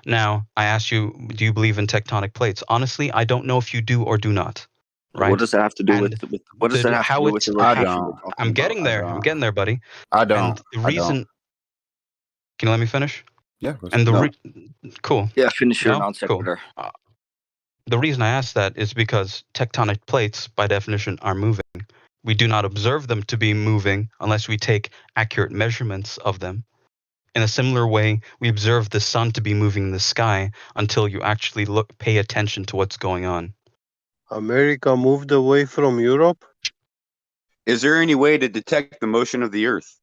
Now, I asked you, do you believe in tectonic plates? Honestly, I don't know if you do or do not. Right? What does that have to do with what does that have to do with the rotation? I'm getting there. I'm getting there, buddy. I don't. And the reason. Can you let me finish? Yeah. And cool. Yeah, finish your No? non sequitur. Cool. The reason I asked that is because tectonic plates, by definition, are moving. We do not observe them to be moving unless we take accurate measurements of them. In a similar way, we observe the sun to be moving in the sky until you actually pay attention to what's going on. America moved away from Europe? Is there any way to detect the motion of the Earth?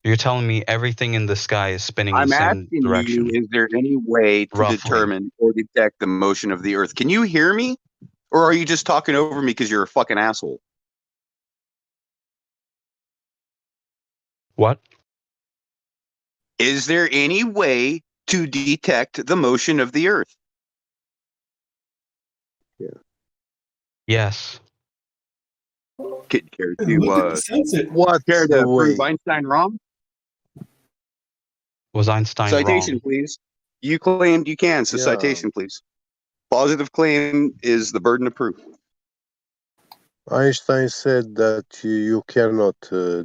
You're telling me everything in the sky is spinning in I'm the same asking direction. you, is there any way to determine or detect the motion of the Earth? Can you hear me? Or are you just talking over me because you're a fucking asshole? What? Is there any way to detect the motion of the Earth? Yeah. Yes. Care to What's care the to prove way? Einstein wrong? Was Einstein Citation, wrong? please. You claimed you can, so Yeah. citation, please. Positive claim is the burden of proof. Einstein said that you cannot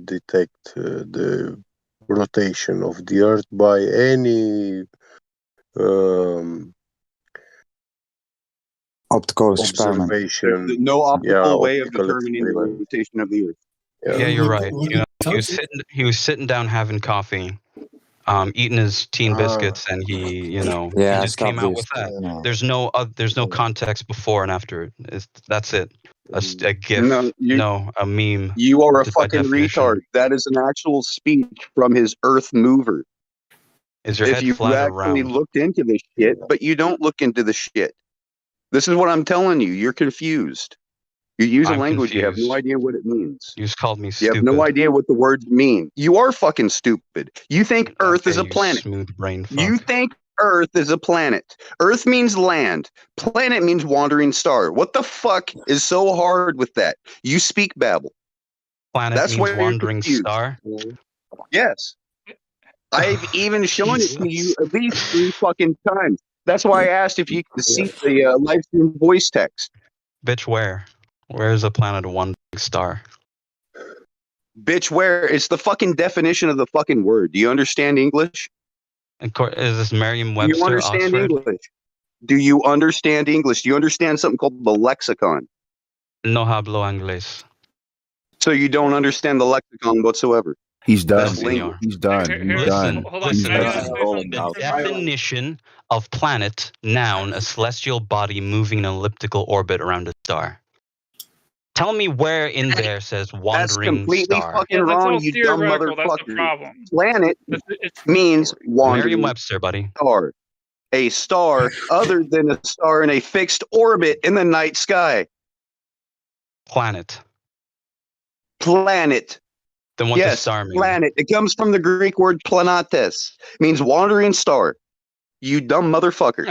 detect the rotation of the Earth by any optical experiment. observation. There's no optical way of optical determining the experiment. rotation of the Earth. Yeah, you're right. You know, he was sitting down having coffee, eating his teen biscuits, and he just came out with that. No. There's no context before and after. That's it. A GIF, a meme. You are a by fucking definition. retard. That is an actual speech from his Earth mover. Is your If head you flat or actually round? looked into this shit, but you don't look into the shit. This is what I'm telling you. You're confused. You use a I'm language, you have confused. no idea what it means. You just called me You stupid. have no idea what the words mean. You are fucking stupid. You think Earth is a you planet. smooth brain fuck. You think Earth is a planet. Earth means land. Planet means wandering star. What the fuck is so hard with that? You speak babble. Planet That's means why you're wandering confused. star. Yes. I've even shown it to you at least 3 fucking times. That's why I asked if you could see the live stream voice text. Bitch, where? Where is a planet a wandering star? Bitch, where? It's the fucking definition of the fucking word. Do you understand English? Is this Do you Merriam-Webster, understand Oxford? English? Do you understand English? Do you understand something called the lexicon? No hablo inglés. So you don't understand the lexicon whatsoever. He's done. That's language. He's done. He's done. Listen. The definition of planet, noun, a celestial body moving in an elliptical orbit around a star. Tell me where in there says That's wandering completely star. fucking wrong, you dumb theoretical, that's the motherfucker. problem. Planet means wandering Merriam-Webster, buddy. star. A star other than a star in a fixed orbit in the night sky. Planet. Planet. Then what does Yes, star mean? planet. It comes from the Greek word planetes. Means wandering star. You dumb motherfucker.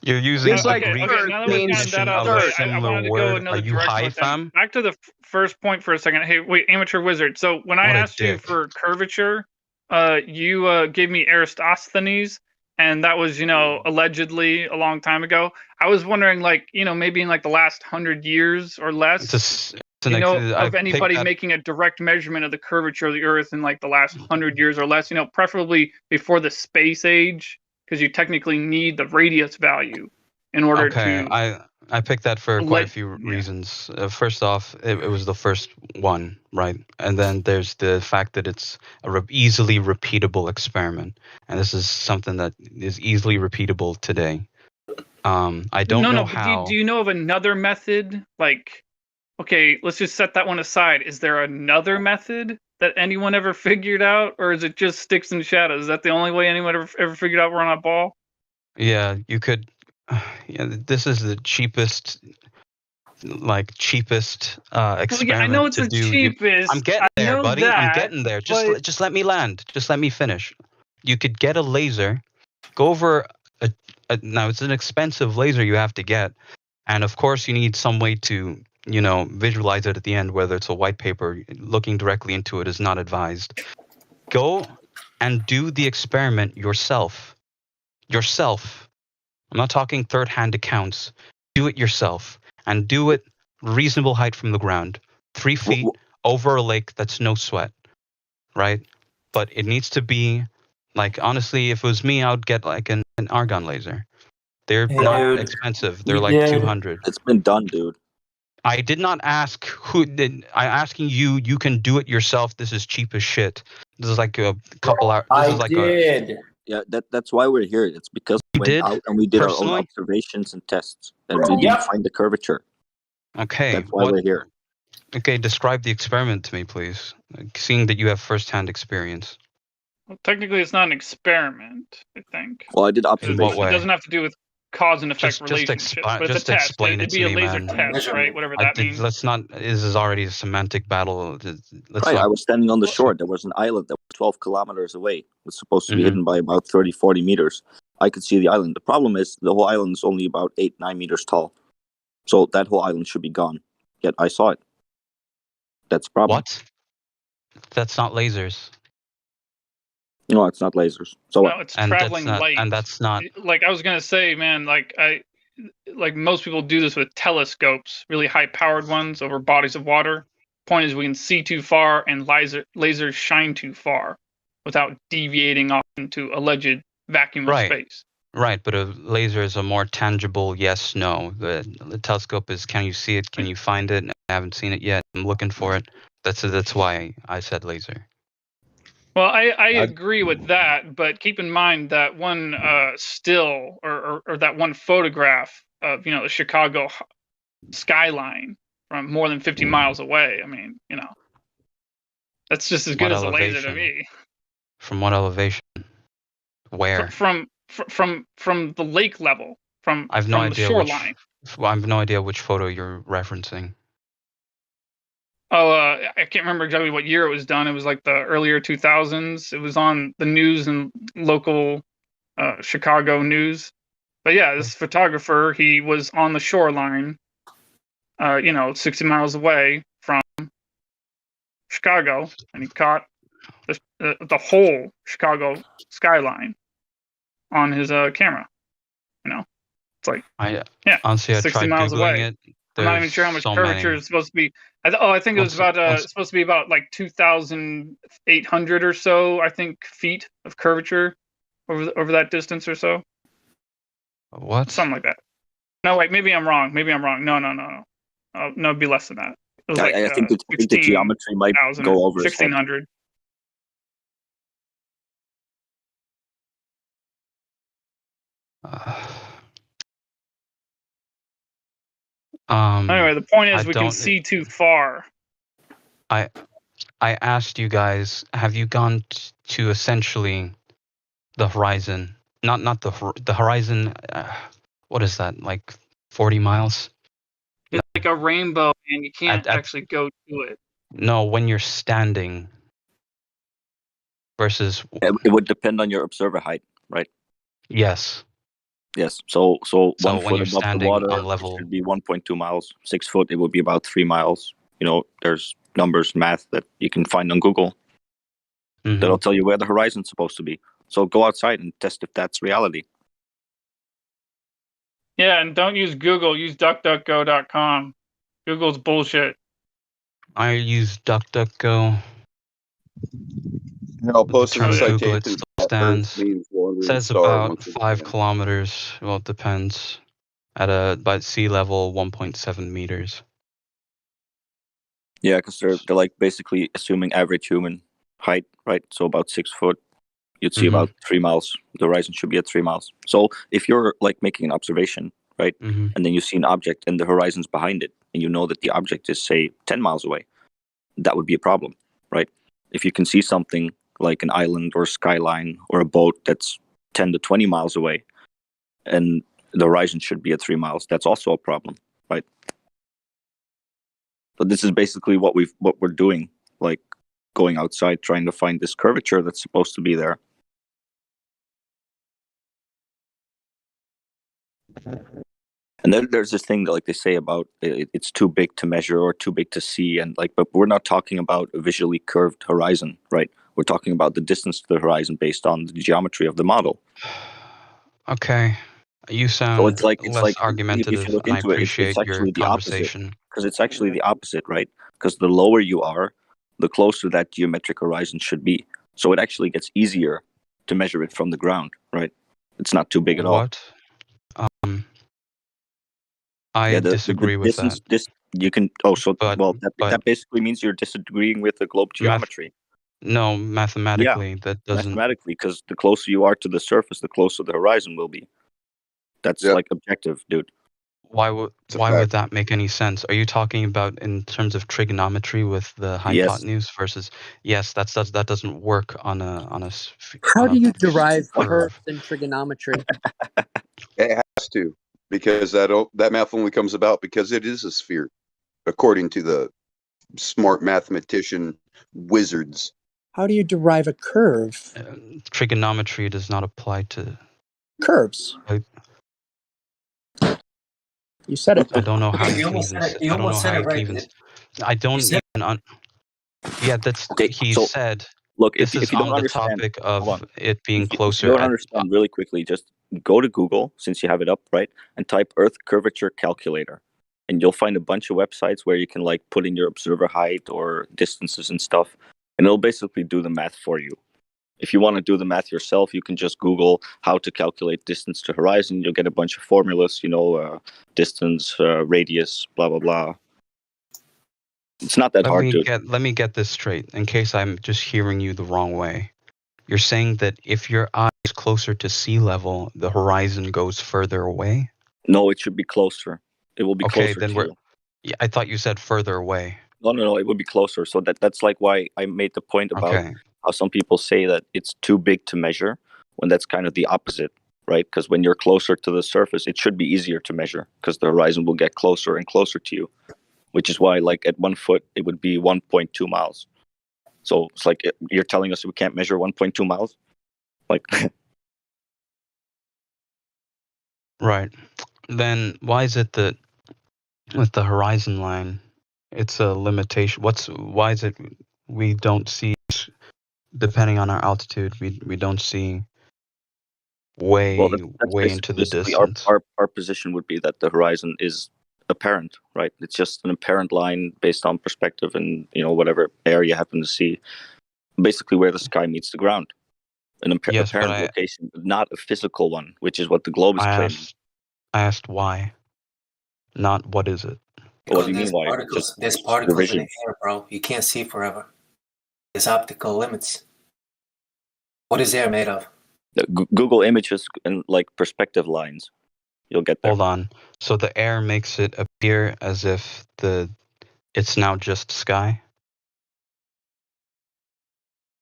You're using Just like Okay, Earth now that we've means gotten that out of of a the way, I similar wanted to go word. another Are you direction high, with them. fam? Back to the first point for a second. Hey, wait, Amateur Wizard. So when I What a asked you dick. for curvature, you gave me Eratosthenes, and that was, allegedly a long time ago. I was wondering, like, maybe in like the last 100 years or less, of anybody making a direct measurement of the curvature of the Earth in like the last 100 years or less. Preferably before the space age, because you technically need the radius value in order to. I picked that for quite a few reasons. First off, it was the first one, right? And then there's the fact that it's a easily repeatable experiment, and this is something that is easily repeatable today. I don't know how. Do you know of another method? Like, okay, let's just set that one aside. Is there another method that anyone ever figured out, or is it just sticks and shadows? Is that the only way anyone ever figured out we're on a ball? Yeah, you could. Yeah, this is the cheapest experiment I know it's to the do. cheapest. I'm getting there, buddy. I'm that, getting there. Just let me land. Just let me finish. You could get a laser, go over now it's an expensive laser you have to get, and of course you need some way to visualize it at the end. Whether it's a white paper, looking directly into it is not advised. Go and do the experiment yourself. I'm not talking third-hand accounts. Do it yourself, and do it reasonable height from the ground. 3 feet over a lake that's no sweat, right? But it needs to be, like, honestly, if it was me, I would get like an argon laser. They're not expensive. They're like 200. It's been done, dude. I did not ask who did. I'm asking you. You can do it yourself. This is cheap as shit. This is like a couple hours. This is like Yeah, that's why we're here. It's because we went out and we did our own observations and tests, and we didn't find the curvature. Okay, that's why we're here. Okay, describe the experiment to me, please. Seeing that you have first-hand experience. Well, technically, it's not an experiment, I think. Well, I did observations. What way? It doesn't have to do with cause and effect relationship, but it's a test. Explain It'd be a laser test, right? Whatever that means. Let's not. This is already a semantic battle. I was standing on the shore. There was an island that was 12 kilometers away. It was supposed to be hidden by about 30, 40 meters. I could see the island. The problem is the whole island is only about 8, 9 meters tall. So that whole island should be gone. Yet I saw it. That's the problem. What? That's not lasers. No, it's not lasers. So no, it's traveling light. And that's not. Like I was gonna say, man. Like most people do this with telescopes, really high-powered ones over bodies of water. Point is, we can see too far, and lasers shine too far without deviating off into alleged vacuum of space. Right, but a laser is a more tangible yes, no. The telescope is, can you see it? Can you find it? I haven't seen it yet. I'm looking for it. That's why I said laser. Well, I agree with that, but keep in mind that one still or that one photograph of the Chicago skyline from more than 50 miles away. I mean, that's just as good as a laser to me. From what elevation? Where? From the lake level. From the shoreline. I have no idea which photo you're referencing. Oh, I can't remember exactly what year it was done. It was like the earlier 2000s. It was on the news and local Chicago news. But yeah, this photographer, he was on the shoreline, 60 miles away from Chicago, and he caught the whole Chicago skyline on his camera. It's like, honestly, I 60 tried miles Googling away. it. I'm not even sure how much curvature is supposed to be. I think it was supposed to be about like 2,800 or so, I think, feet of curvature over that distance or so. What? Something like that. No, wait, maybe I'm wrong. No. No, it'd be less than that. It was I think the geometry might go over 1,600. Anyway, the point is we can see too far. I asked you guys, have you gone to essentially the horizon? Not the horizon. What is that? Like 40 miles? It's like a rainbow, and you can't actually go to it. No, when you're standing versus. It would depend on your observer height, right? Yes. Yes. So 1 when foot you're above the standing water on level, it should be 1.2 miles. 6 foot, it would be about 3 miles. There's numbers, math that you can find on Google. That'll tell you where the horizon's supposed to be. So go outside and test if that's reality. Yeah, and don't use Google. Use DuckDuckGo.com. Google's bullshit. I use DuckDuckGo. I'll post the term the Google, it citation. still stands. Says star about once 5 kilometers. Well, it depends. By sea level, 1.7 meters. Yeah, because they're like basically assuming average human height, right? So about 6 foot. You'd see about 3 miles. The horizon should be at 3 miles. So if you're like making an observation, right, and then you see an object and the horizon's behind it, and you know that the object is say 10 miles away, that would be a problem, right? If you can see something like an island or a skyline or a boat that's 10 to 20 miles away, and the horizon should be at 3 miles, that's also a problem, right? So this is basically what we're doing, like going outside trying to find this curvature that's supposed to be there. And then there's this thing that, like, they say about it's too big to measure or too big to see, and like, but we're not talking about a visually curved horizon, right? We're talking about the distance to the horizon based on the geometry of the model. Okay, you sound so it's less like argumentative, if you look and I into it, appreciate it's your actually the conversation. opposite. Because it's actually the opposite, right? Because the lower you are, the closer that geometric horizon should be. So it actually gets easier to measure it from the ground, right? It's not too big at all. What? I disagree with distance, that. You can. Oh, so that basically means you're disagreeing with the globe geometry. No, mathematically, that doesn't. Mathematically, because the closer you are to the surface, the closer the horizon will be. That's like objective, dude. Why would that make any sense? Are you talking about in terms of trigonometry with the hypotenuse versus? Yes, that doesn't work on a. How do you derive curves in trigonometry? It has to, because that math only comes about because it is a sphere, according to the smart mathematician wizards. How do you derive a curve? Trigonometry does not apply to curves. You said it. I don't know how You you can almost even. said it. You I don't know almost how said it you can right, even. dude. I don't said even. Yeah, that's he said. Look, this if is you don't on the understand, topic hold of on. it being If you closer. don't understand, really quickly, just go to Google, since you have it up, right, and type Earth curvature calculator, and you'll find a bunch of websites where you can like put in your observer height or distances and stuff, and it'll basically do the math for you. If you want to do the math yourself, you can just Google how to calculate distance to horizon. You'll get a bunch of formulas, distance, radius, blah blah blah. It's not that hard, dude. Let me get this straight, in case I'm just hearing you the wrong way. You're saying that if your eye is closer to sea level, the horizon goes further away? No, it should be closer. It will be Okay, closer then to we're. you. Yeah, I thought you said further away. No, it would be closer. So that's like why I made the point about how some people say that it's too big to measure, when that's kind of the opposite, right? Because when you're closer to the surface, it should be easier to measure because the horizon will get closer and closer to you, which is why, like, at 1 foot, it would be 1.2 miles. So it's like you're telling us we can't measure 1.2 miles? Like, right. Then why is it that with the horizon line, it's a limitation? Why is it we don't see, depending on our altitude, we don't see way into the distance? Our position would be that the horizon is apparent, right? It's just an apparent line based on perspective and whatever area you happen to see, basically where the sky meets the ground. An apparent location, not a physical one, which is what the globe is claiming. I asked why, not what is it. What do you mean why? There's particles in the air, bro. You can't see forever. There's optical limits. What is air made of? Google images and like perspective lines. You'll get there. Hold on. So the air makes it appear as if it's now just sky?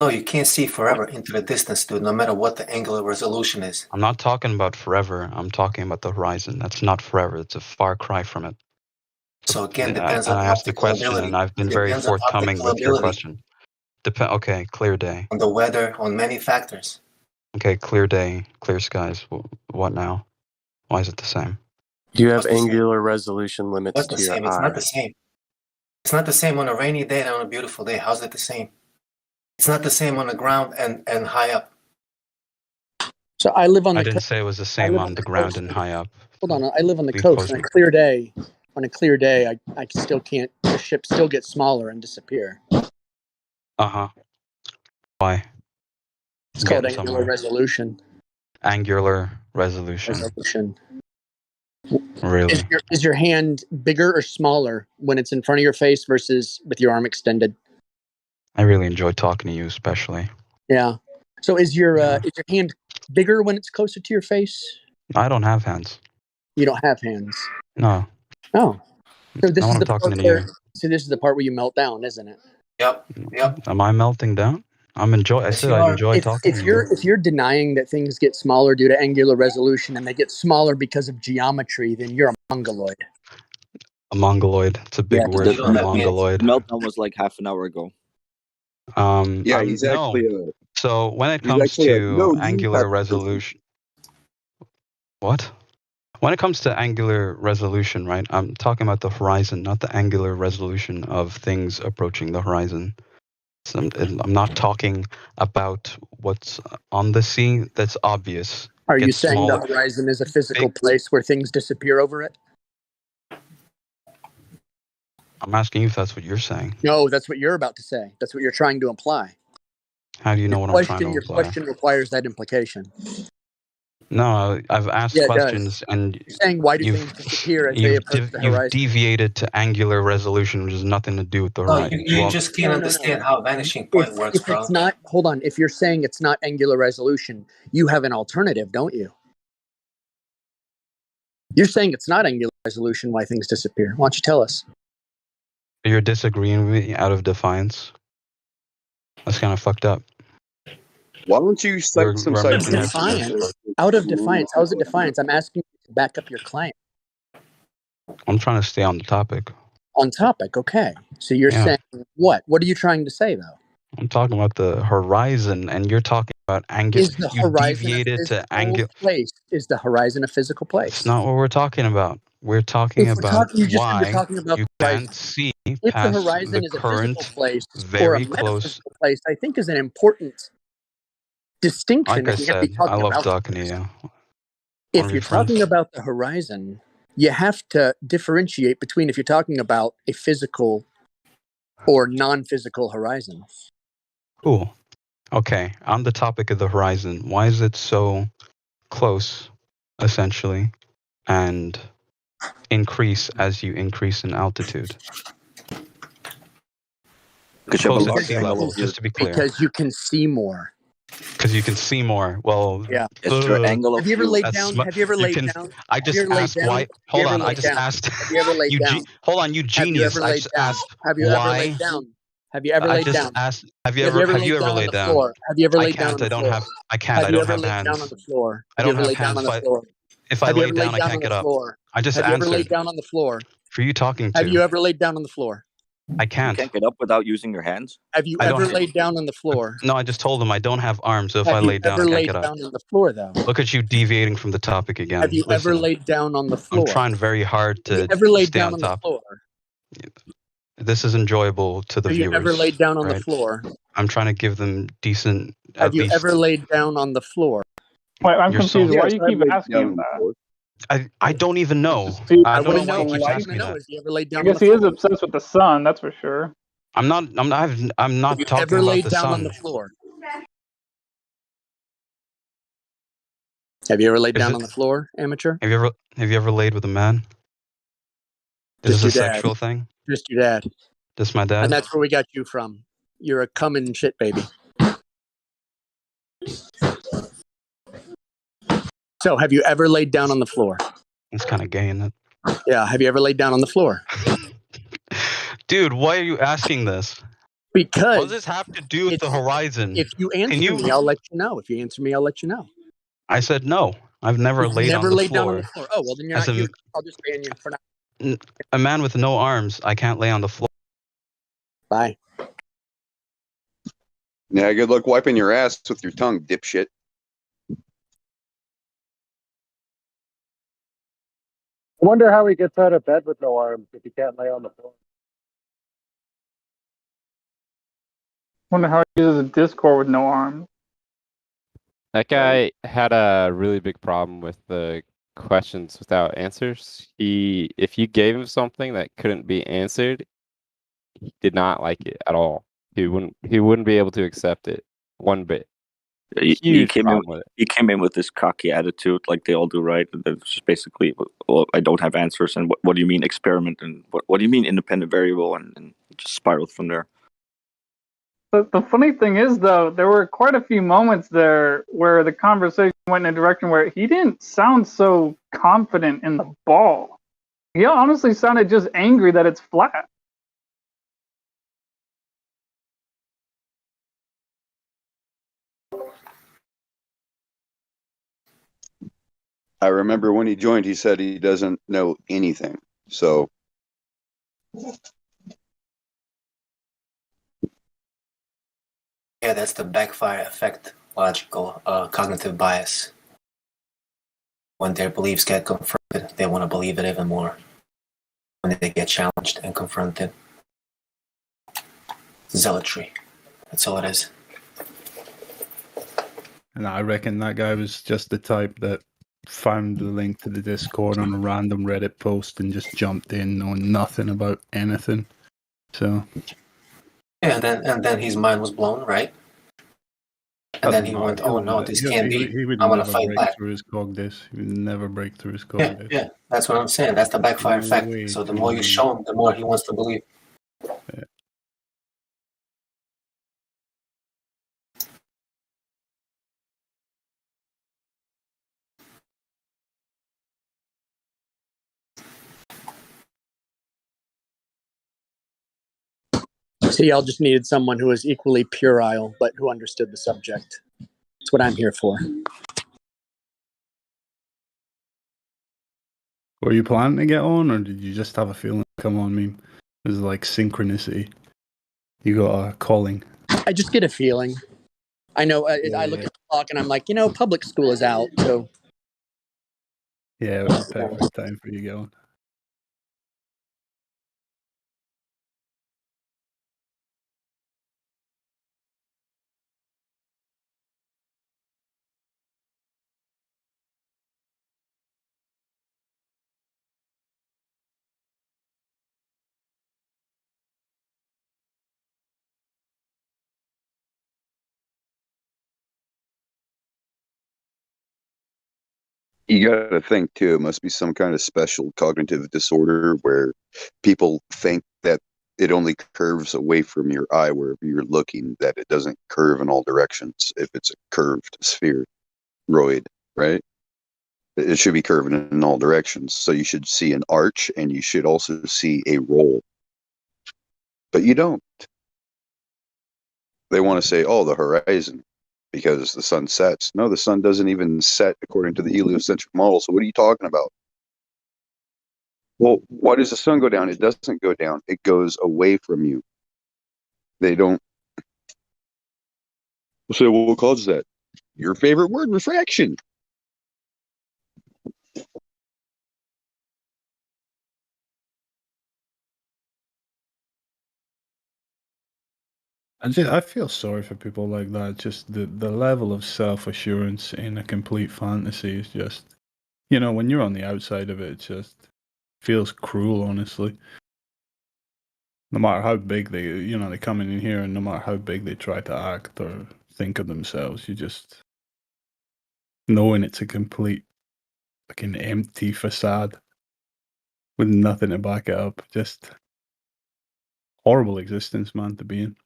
No, you can't see forever into the distance, dude, no matter what the angular resolution is. I'm not talking about forever. I'm talking about the horizon. That's not forever. It's a far cry from it. So again, depends on I asked the optical question, ability. and I've been very forthcoming with your question. Okay, clear day. On the weather, on many factors. Okay, clear day, clear skies. What now? Why is it the same? You have angular resolution limits What's the to your same? eye. It's not the same. It's not the same on a rainy day and on a beautiful day. How's it the same? It's not the same on the ground and high up. So I live on the. I didn't say it was the same on the ground and high up. Hold on, I live on the Please coast. post On a it. clear day, I still can't. The ship still gets smaller and disappear. Why? It's called Getting angular somewhere. resolution. Angular resolution. Really? Is your hand bigger or smaller when it's in front of your face versus with your arm extended? I really enjoy talking to you, especially. Yeah. So is your hand bigger when it's closer to your face? I don't have hands. You don't have hands. No. Oh. So this Not is when I'm the talking part to where. you. So this is the part where you melt down, isn't it? Yep. Am I melting down? I said I enjoy talking to you. If you're denying that things get smaller due to angular resolution and they get smaller because of geometry, then you're a mongoloid. A mongoloid. It's a big word for a mongoloid. The meltdown was like half an hour ago. Yeah, he's actually So when it comes to angular resolution, what? When it comes to angular resolution, right? I'm talking about the horizon, not the angular resolution of things approaching the horizon. So I'm not talking about what's on the sea. That's obvious. Are you Gets saying smaller. the horizon is a physical place where things disappear over it? I'm asking you if that's what you're saying. No, that's what you're about to say. That's what you're trying to imply. How do you know what I'm trying to Your imply? question requires that implication. No, I've asked questions, and you're saying why do things disappear as they approach the you've horizon? deviated to angular resolution, which has nothing to do with the No, horizon. you just can't understand how vanishing point works, If bro. it's not, hold on. If you're saying it's not angular resolution, you have an alternative, don't you? You're saying it's not angular resolution why things disappear. Why don't you tell us? You're disagreeing with me out of defiance. That's kind of fucked up. Why don't you cite some Defiance. Out of defiance. How's it defiance? I'm asking you to back up your claim. I'm trying to stay on the topic. On topic, okay. So you're saying what? What are you trying to say, though? I'm talking about the horizon, and you're talking about angular. Is the You horizon deviated a to physical angular. place? Is the horizon a physical place? It's not what we're talking about. We're talking about why you can't see if the past horizon the is a physical current, place or a very close. metaphysical place, I think is an important distinction. Like I If you're going to be said, I talking love about talking to you. if you're talking about the horizon, you have to differentiate between if you're talking about a physical or non-physical horizon. Cool. Okay, on the topic of the horizon, why is it so close, essentially, and increase as you increase in altitude? Closer to sea level, just to be clear. Because you can see more. Because you can see more. Well, yeah. It's your angle of Have you ever view. laid down? Have you ever laid down? I just asked why. Hold on, I just asked. Have you ever laid down? Hold on, you genius. I just asked Have you ever why. laid down? Have you ever laid down? I just asked. Have you ever laid down? Have you ever laid down on the floor? I can't. I don't have hands. Down on the floor? I don't have hands. If I lay down, I can't get up. I just answered. Have you ever laid down on the floor? For you talking to. Have you ever laid down on the floor? I can't. You can't get up without using your hands. Have you ever laid down on the floor? No, I just told him I don't have arms, so if I lay down, I can't get up. Have you ever laid down on the floor, though? Look at you deviating from the topic again. Have you ever laid down on the floor? I'm trying very hard to stay on top. The floor? This is enjoyable to the viewers. Have you ever laid down on the floor? I'm trying to give them decent. Have you ever laid down on the floor? Wait, I'm confused. Why do you keep asking him that? I don't even know. I don't know why he keeps asking me that. I guess he is obsessed with the sun. That's for sure. I'm not talking about the sun. On the floor? Have you ever laid down on the floor, amateur? Have you ever laid with a man? Is this a sexual thing? Just your dad. Just my dad? And that's where we got you from. You're a coming shit baby. So, have you ever laid down on the floor? It's kind of gay, isn't it? Yeah. Have you ever laid down on the floor? Dude, why are you asking this? Because what does this have to do with the horizon? If you answer me, I'll let you know. If you answer me, I'll let you know. I said no. I've never laid on the floor. Down on the floor. Oh, well, then you're not you. I'll just ban you for now. A man with no arms, I can't lay on the floor. Bye. Yeah, good luck wiping your ass with your tongue, dipshit. I wonder how he gets out of bed with no arms if he can't lay on the floor. Wonder how he uses a Discord with no arms. That guy had a really big problem with the questions without answers. If you gave him something that couldn't be answered, he did not like it at all. He wouldn't be able to accept it one bit. He came in with this cocky attitude, like they all do, right? That's just basically, well, I don't have answers, and what do you mean experiment, and what do you mean independent variable, and just spiraled from there. The funny thing is, though, there were quite a few moments there where the conversation went in a direction where he didn't sound so confident in the ball. He honestly sounded just angry that it's flat. I remember when he joined, he said he doesn't know anything. So Yeah, that's the backfire effect, logical cognitive bias. When their beliefs get confronted, they want to believe it even more. When they get challenged and confronted. Zealotry. That's all it is. And I reckon that guy was just the type that found the link to the Discord on a random Reddit post and just jumped in knowing nothing about anything. So yeah, and then his mind was blown, right? And then he went, "Oh no, this can't be. He would I'm gonna never fight break back." through his cog disk. He would never break through his cog Yeah, disk. yeah, that's what I'm saying. That's the backfire No effect. way So the he more you would. show him, the more he wants to believe. Yeah. So y'all just needed someone who was equally puerile, but who understood the subject. That's what I'm here for. Were you planning to get on, or did you just have a feeling? Come on, meme. It was like synchronicity. You got a calling. I just get a feeling. I know. I look at the clock and I'm like, public school is out, so. Yeah, it was the perfect time for you to get on. you got to think too, it must be some kind of special cognitive disorder where people think that it only curves away from your eye wherever you're looking, that it doesn't curve in all directions if it's a curved spheroid, right? It should be curving in all directions. So you should see an arch and you should also see a roll. But you don't. They want to say, oh, the horizon, because the sun sets. No, the sun doesn't even set according to the heliocentric model. So what are you talking about? Well, why does the sun go down? It doesn't go down. It goes away from you. They don't. So what causes that? Your favorite word, refraction. I feel sorry for people like that. Just the level of self-assurance in a complete fantasy is just, when you're on the outside of it, it just feels cruel, honestly. No matter how big they come in here, and no matter how big they try to act or think of themselves, you just knowing it's a complete fucking empty facade with nothing to back it up. Just horrible existence, man, to be in.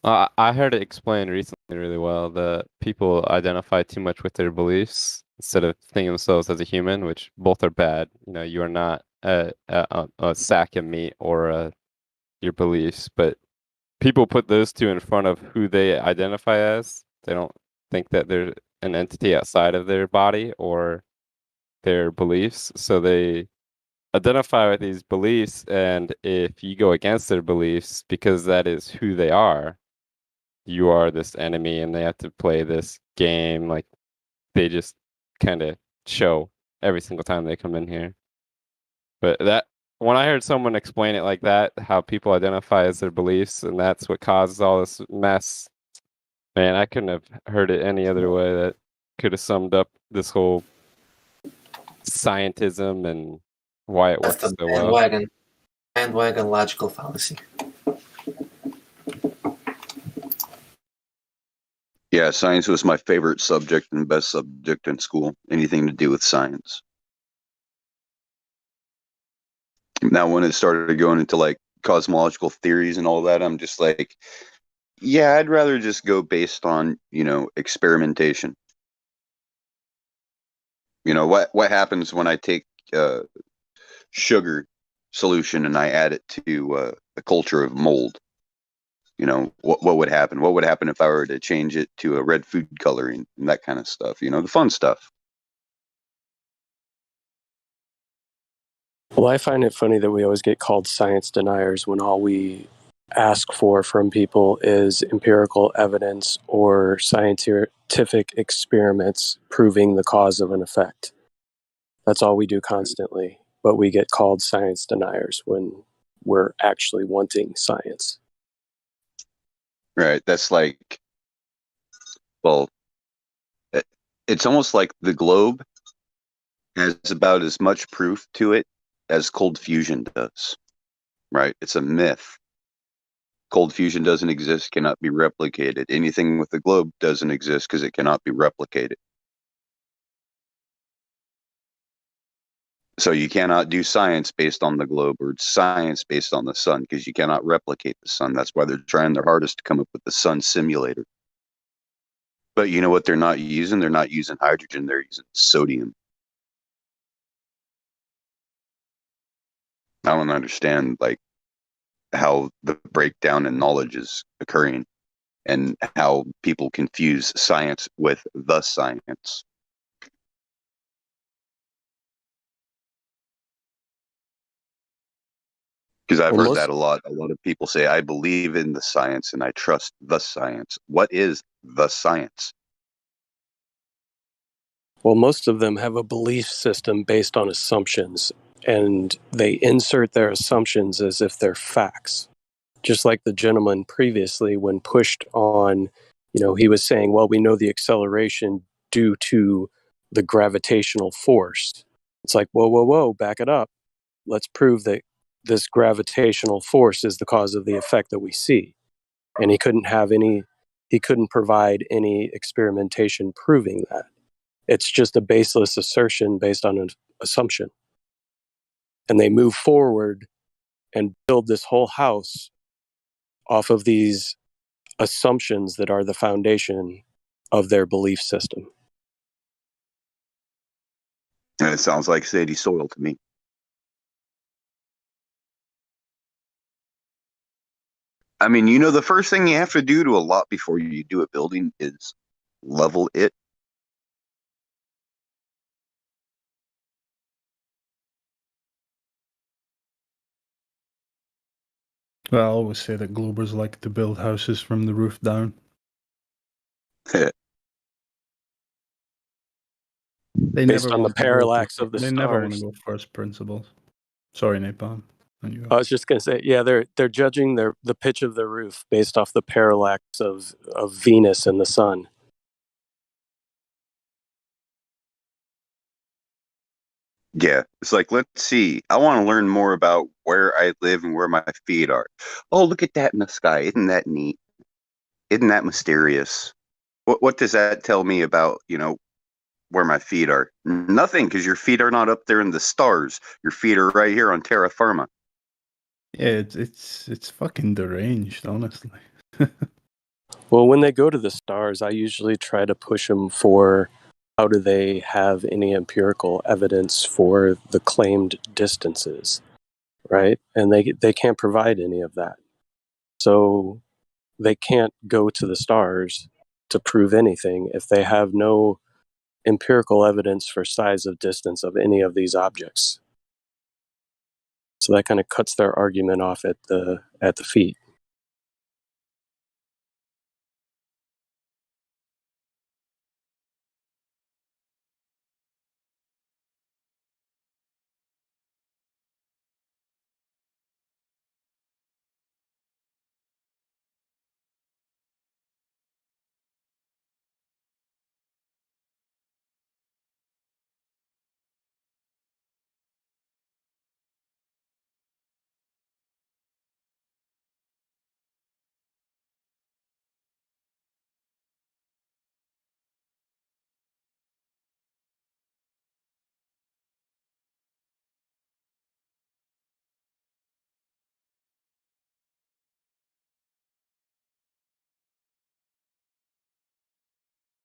I heard it explained recently really well that people identify too much with their beliefs instead of thinking themselves as a human, which both are bad. You are not a sack of meat or your beliefs, but people put those two in front of who they identify as. They don't think that they're an entity outside of their body or their beliefs, so they identify with these beliefs, and if you go against their beliefs because that is who they are, you are this enemy and they have to play this game like they just kind of show every single time they come in here. But when I heard someone explain it like that, how people identify as their beliefs, and that's what causes all this mess. Man, I couldn't have heard it any other way that could have summed up this whole scientism and why it works That's the so well. bandwagon logical fallacy. Yeah, science was my favorite subject and best subject in school. Anything to do with science. Now, when it started going into like cosmological theories and all that, I'm just like, yeah, I'd rather just go based on, experimentation. What happens when I take sugar solution and I add it to a culture of mold? What would happen? What would happen if I were to change it to a red food coloring and that kind of stuff? The fun stuff. Well, I find it funny that we always get called science deniers when all we ask for from people is empirical evidence or scientific experiments proving the cause of an effect. That's all we do constantly, but we get called science deniers when we're actually wanting science. Right. That's like, well, it's almost like the globe has about as much proof to it as cold fusion does. Right. It's a myth. Cold fusion doesn't exist, cannot be replicated. Anything with the globe doesn't exist because it cannot be replicated. So you cannot do science based on the globe or science based on the sun because you cannot replicate the sun. That's why they're trying their hardest to come up with the sun simulator. But you know what they're not using? They're not using hydrogen. They're using sodium. I don't understand like how the breakdown in knowledge is occurring and how people confuse science with the science. Because I've heard that a lot. A lot of people say, I believe in the science and I trust the science. What is the science? Well, most of them have a belief system based on assumptions, and they insert their assumptions as if they're facts. Just like the gentleman previously, when pushed on, he was saying, well, we know the acceleration due to the gravitational force. It's like, whoa, whoa, whoa, back it up. Let's prove that this gravitational force is the cause of the effect that we see. And he couldn't provide any experimentation proving that. It's just a baseless assertion based on an assumption. And they move forward and build this whole house off of these assumptions that are the foundation of their belief system. And it sounds like sandy soil to me. I mean, the first thing you have to do to a lot before you do a building is level it. Well, I always say that Globers like to build houses from the roof down. Based on the parallax of the stars. They never want to go first principles. Sorry, Napalm. I was just going to say, yeah, they're judging the pitch of the roof based off the parallax of Venus and the sun. Yeah, it's like, let's see. I want to learn more about where I live and where my feet are. Oh, look at that in the sky. Isn't that neat? Isn't that mysterious? What does that tell me about, where my feet are? Nothing, because your feet are not up there in the stars. Your feet are right here on terra firma. Yeah, it's fucking deranged, honestly. Well, when they go to the stars, I usually try to push them for how do they have any empirical evidence for the claimed distances, right? And they can't provide any of that. So they can't go to the stars to prove anything if they have no empirical evidence for size of distance of any of these objects. So that kind of cuts their argument off at the feet.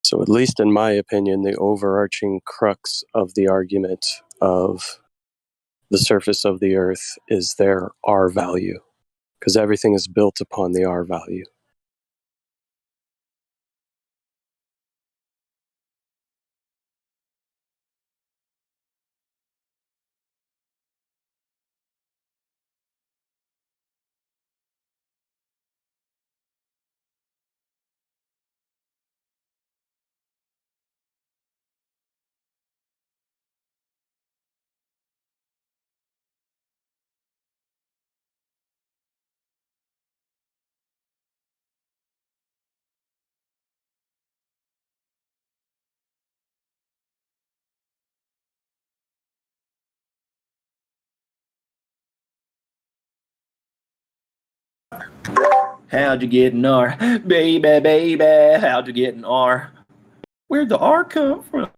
So, at least in my opinion, the overarching crux of the argument of the surface of the Earth is their R value, because everything is built upon the R value. How'd you get an R? Baby, baby, how'd you get an R? Where'd the R come from?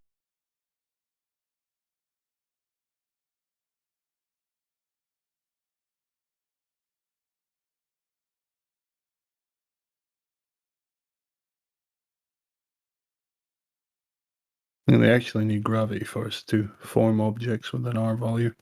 And they actually need gravity first to form objects with an R value.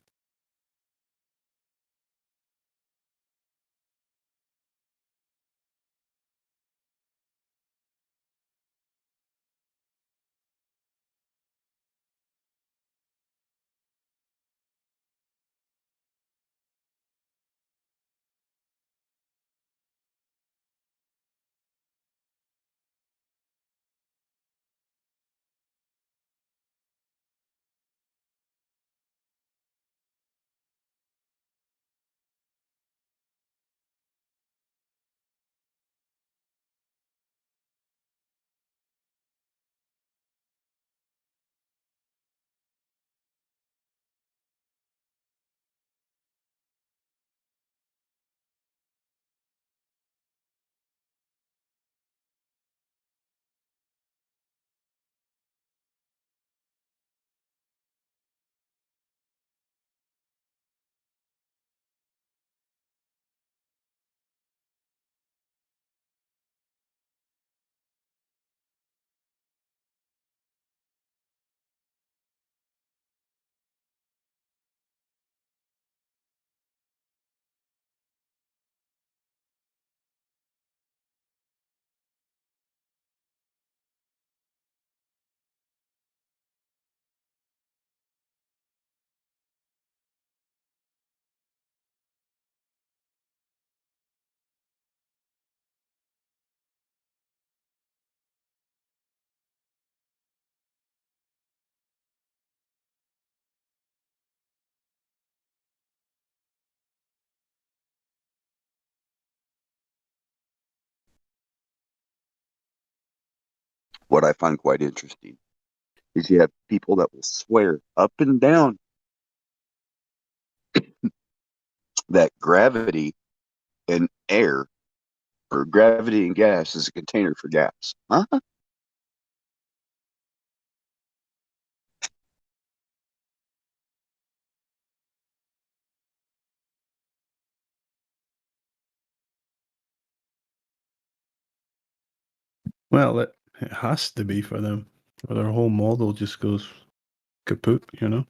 What I find quite interesting is you have people that will swear up and down that gravity and air, or gravity and gas, is a container for gas. Huh? Well, it has to be for them, or their whole model just goes kaput, you know?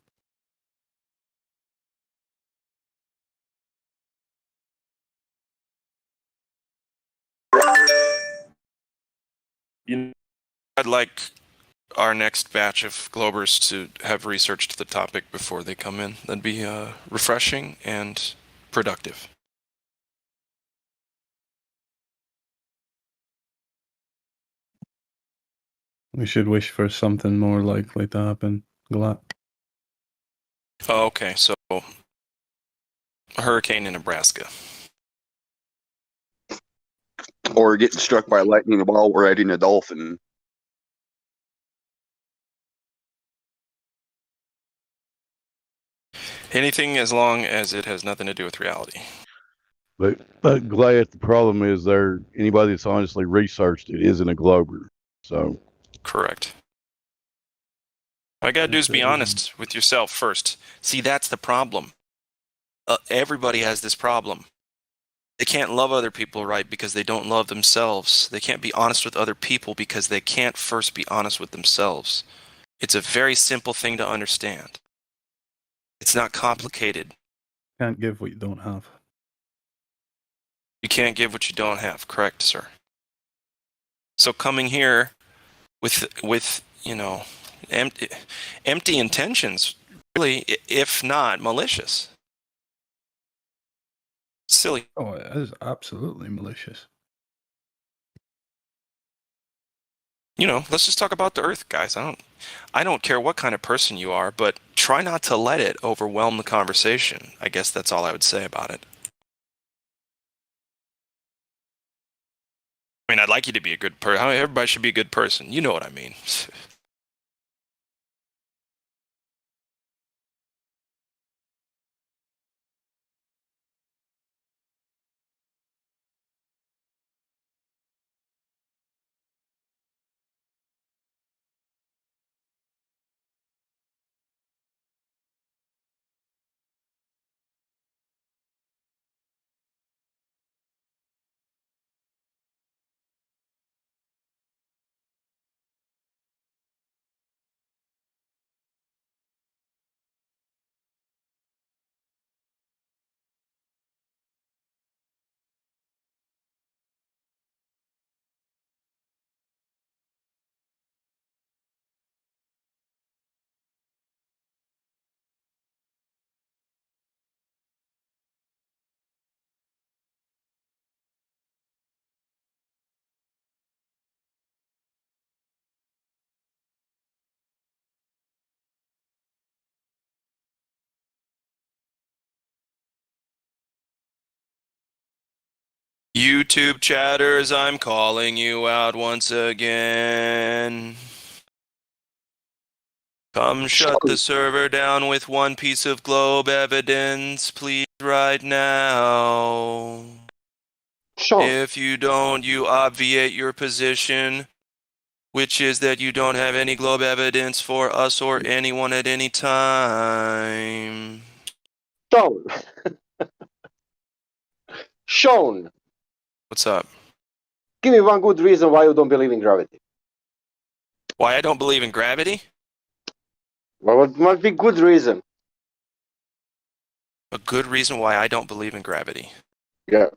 I'd like our next batch of Globers to have researched the topic before they come in. That'd be refreshing and productive. We should wish for something more likely to happen. Glad. Oh, okay, so a hurricane in Nebraska. Or getting struck by lightning while we're riding a dolphin. Anything as long as it has nothing to do with reality. But Goliath, the problem is anybody that's honestly researched it isn't a Glober. So correct. All I gotta do is be honest with yourself first. See, that's the problem. Everybody has this problem. They can't love other people right because they don't love themselves. They can't be honest with other people because they can't first be honest with themselves. It's a very simple thing to understand. It's not complicated. Can't give what you don't have. You can't give what you don't have. Correct, sir. So coming here with empty intentions, really, if not malicious. Silly. Oh, it is absolutely malicious. Let's just talk about the earth, guys. I don't care what kind of person you are, but try not to let it overwhelm the conversation. I guess that's all I would say about it. I mean, I'd like you to be a good person. Everybody should be a good person. You know what I mean. YouTube chatters, I'm calling you out once again. Come shut the server down with one piece of globe evidence, please, right now. If you don't, you obviate your position, which is that you don't have any globe evidence for us or anyone at any time. Sean. What's up? Give me one good reason why you don't believe in gravity. Why I don't believe in gravity? Well, what must be good reason? A good reason why I don't believe in gravity. Yeah.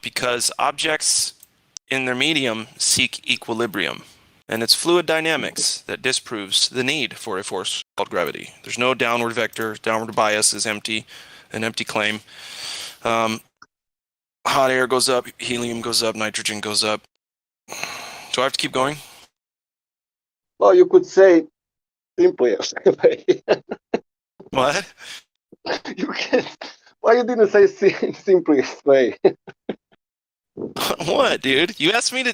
Because objects in their medium seek equilibrium, and it's fluid dynamics that disproves the need for a force called gravity. There's no downward vector. Downward bias is empty, an empty claim. Hot air goes up, helium goes up, nitrogen goes up. Do I have to keep going? Well, you could say simply. What? You can. Why you didn't say simplest way? What, dude? You asked me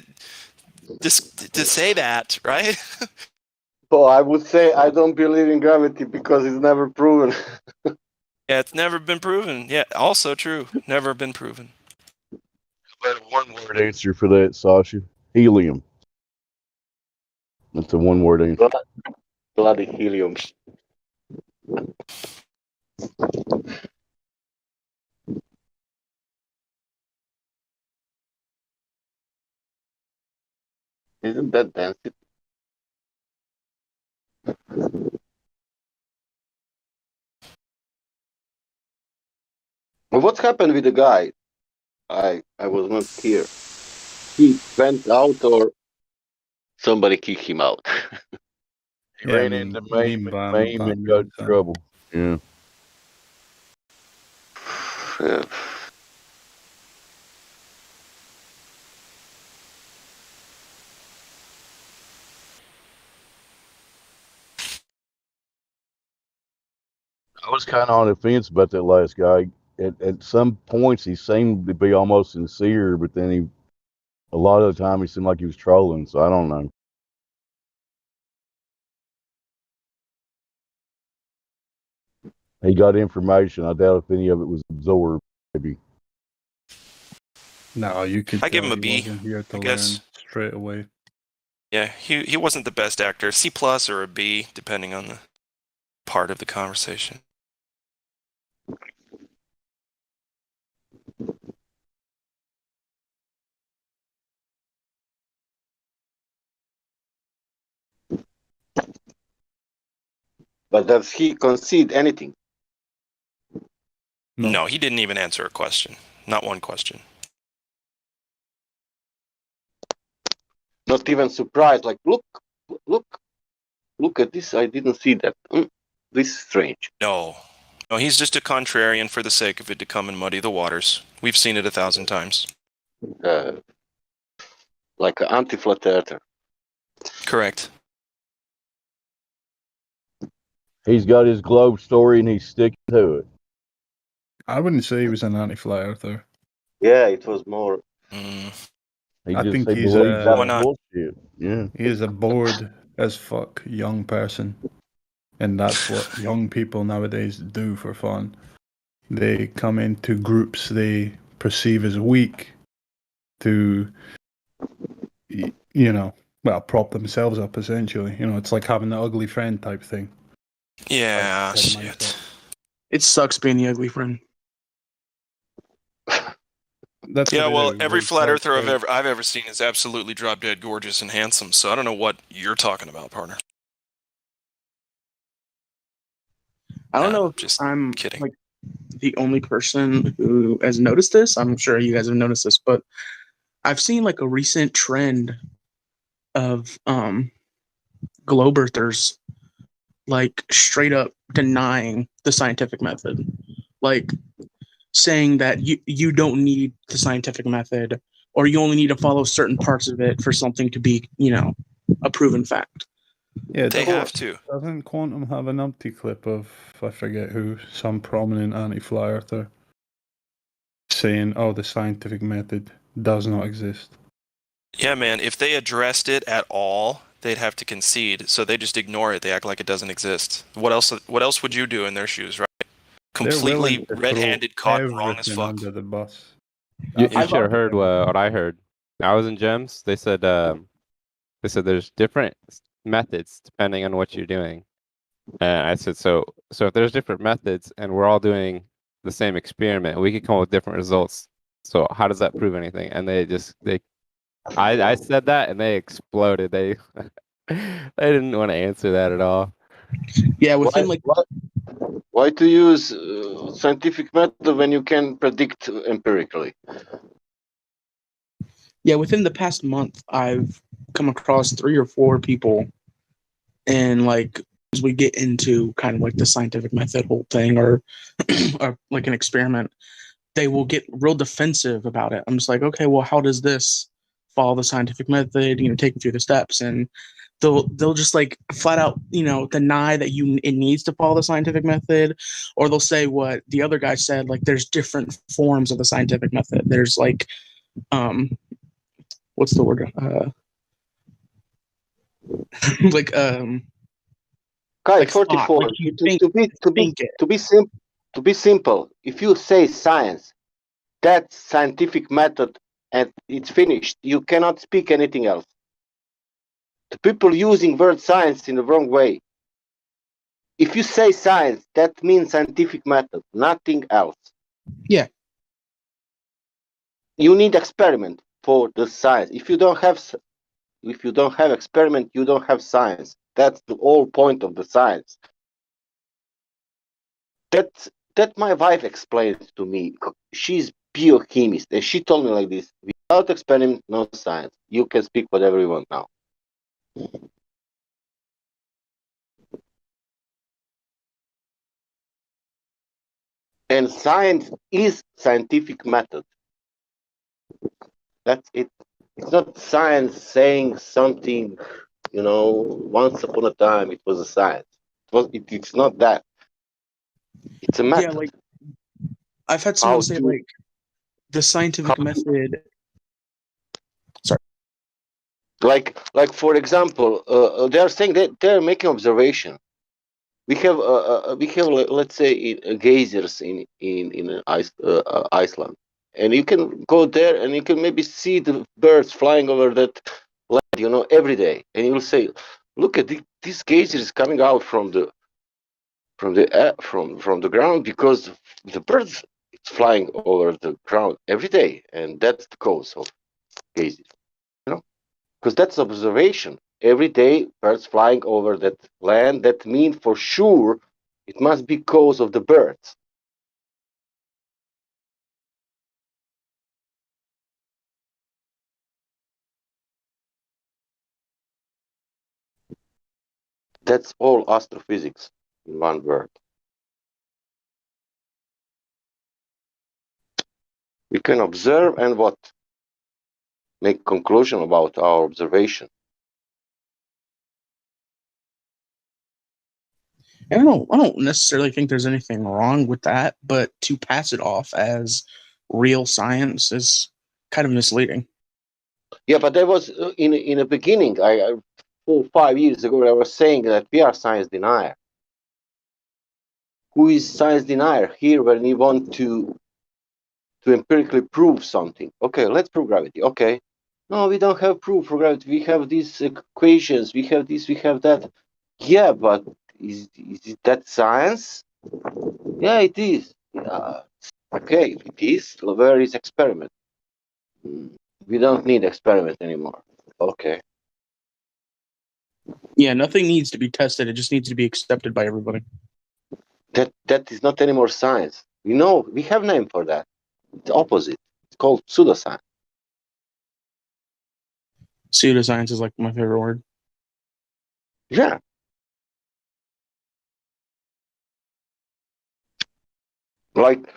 to say that, right? Well, I would say I don't believe in gravity because it's never proven. Yeah, it's never been proven. Yeah, also true. Never been proven. One word answer for that, Sasha. Helium. That's a one word answer. Bloody helium. Isn't that density? Well, what's happened with the guy? I was not here. He went out or somebody kicked him out. He ran into Mame and got in trouble. Yeah. I was kind of on the fence about that last guy. At some points, he seemed to be almost sincere, but then a lot of the time, he seemed like he was trolling. So I don't know. He got information. I doubt if any of it was absorbed. Maybe. No, you could. I give him a B, Here to I guess. learn straight away. Yeah, he wasn't the best actor. C+ or a B, depending on the part of the conversation. But does he concede anything? No, he didn't even answer a question. Not one question. Not even surprised. Like, look at this. I didn't see that. This is strange. No, he's just a contrarian for the sake of it to come and muddy the waters. We've seen it 1,000 times. Like an anti-flat earther. Correct. He's got his globe story and he's sticking to it. I wouldn't say he was an anti-flat earther. Yeah, it was more. I think he's bullshit. Yeah, he is a bored as fuck young person, and that's what young people nowadays do for fun. They come into groups they perceive as weak to, prop themselves up. Essentially, it's like having the ugly friend type thing. Yeah, shit. It sucks being the ugly friend. Every flat earther I've ever seen is absolutely drop dead gorgeous and handsome. So I don't know what you're talking about, partner. I don't know if I'm kidding. Like the only person who has noticed this. I'm sure you guys have noticed this, but I've seen like a recent trend of globe earthers like straight up denying the scientific method, like saying that you don't need the scientific method, or you only need to follow certain parts of it for something to be, a proven fact. Yeah, they have to. Doesn't Quantum have an empty clip of, I forget who, some prominent anti-flat earther saying, "Oh, the scientific method does not exist"? Yeah, man. If they addressed it at all, they'd have to concede. So they just ignore it. They act like it doesn't exist. What else would you do in their shoes, right? Completely red-handed, caught wrong as fuck. Under the bus. You should have heard what I heard. I was in GEMS. They said there's different methods depending on what you're doing. And I said, so if there's different methods and we're all doing the same experiment, we could come up with different results. So how does that prove anything? And I said that and they exploded. They didn't want to answer that at all. Yeah, within why to use scientific method when you can predict empirically? Yeah, within the past month, I've come across 3 or 4 people, and like as we get into kind of like the scientific method whole thing, or like an experiment, they will get real defensive about it. I'm just like, okay, well, how does this follow the scientific method? Take me through the steps, and they'll just like flat out, deny that it needs to follow the scientific method, or they'll say what the other guy said, like there's different forms of the scientific method. There's like, what's the word? Like Guy, 44. Like to be simple, if you say science, that's scientific method, and it's finished. You cannot speak anything else. The people using word science in the wrong way. If you say science, that means scientific method, nothing else. Yeah. You need experiment for the science. If you don't have experiment, you don't have science. That's the whole point of the science. That my wife explained to me. She's biochemist, and she told me like this: without experiment, no science. You can speak whatever you want now. And science is scientific method. That's it. It's not science saying something, once upon a time it was a science. It's not that. It's a method. Yeah, like I've had someone say like the scientific method. Sorry. Like for example, they are saying that they're making observation. We have let's say geysers in Iceland, and you can go there and you can maybe see the birds flying over that land, every day, and you'll say, look at this geyser is coming out from the ground because the birds it's flying over the ground every day, and that's the cause of geysers, because that's observation. every day birds flying over that land. That means for sure it must be cause of the birds. That's all astrophysics in one word. We can observe and what? Make conclusion about our observation. And I don't necessarily think there's anything wrong with that, but to pass it off as real science is kind of misleading. Yeah, but there was in the beginning, 4 or 5 years ago, I was saying that we are science denier. Who is science denier here when we want to empirically prove something? Okay, let's prove gravity. Okay, no, we don't have proof for gravity. We have these equations. We have this. We have that. Yeah, but is it that science? Yeah, it is. Okay, if it is, where is experiment? We don't need experiment anymore. Okay. Yeah, nothing needs to be tested. It just needs to be accepted by everybody. That is not anymore science. We have name for that. It's opposite. It's called pseudoscience. Pseudoscience is like my favorite word. Yeah. Like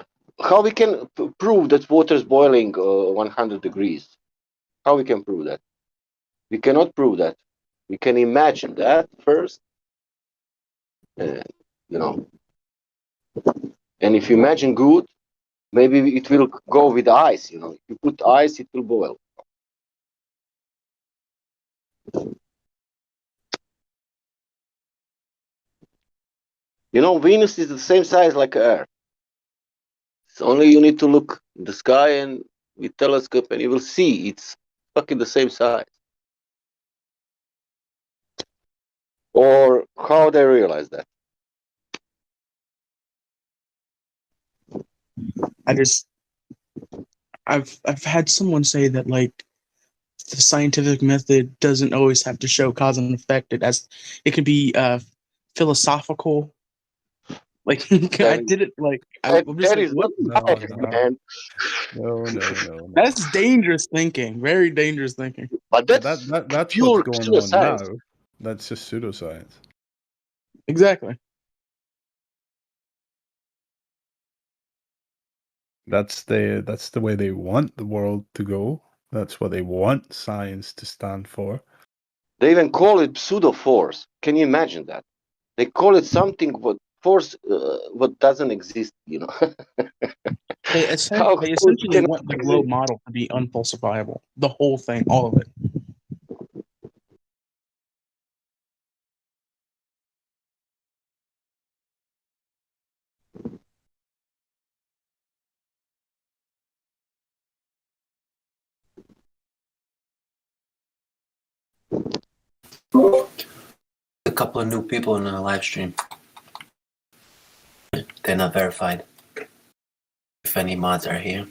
how we can prove that water is boiling 100 degrees? How we can prove that? We cannot prove that. We can imagine that first, and and if you imagine good, maybe it will go with ice. If you put ice, it will boil. Venus is the same size like Earth. It's only you need to look in the sky and with telescope, and you will see it's fucking the same size. Or how they realize that? I've had someone say that like the scientific method doesn't always have to show cause and effect. It can be philosophical. Like I did it like I'm just like, what? Man. No. That's dangerous thinking. Very dangerous thinking. But that's pure what's going on now. pseudoscience. That's just pseudoscience. Exactly. That's the way they want the world to go. That's what they want science to stand for. They even call it pseudo force. Can you imagine that? They call it something what force what doesn't exist. They essentially want the globe model to be unfalsifiable. The whole thing, all of it. A couple of new people in the live stream. They're not verified. If any mods are here.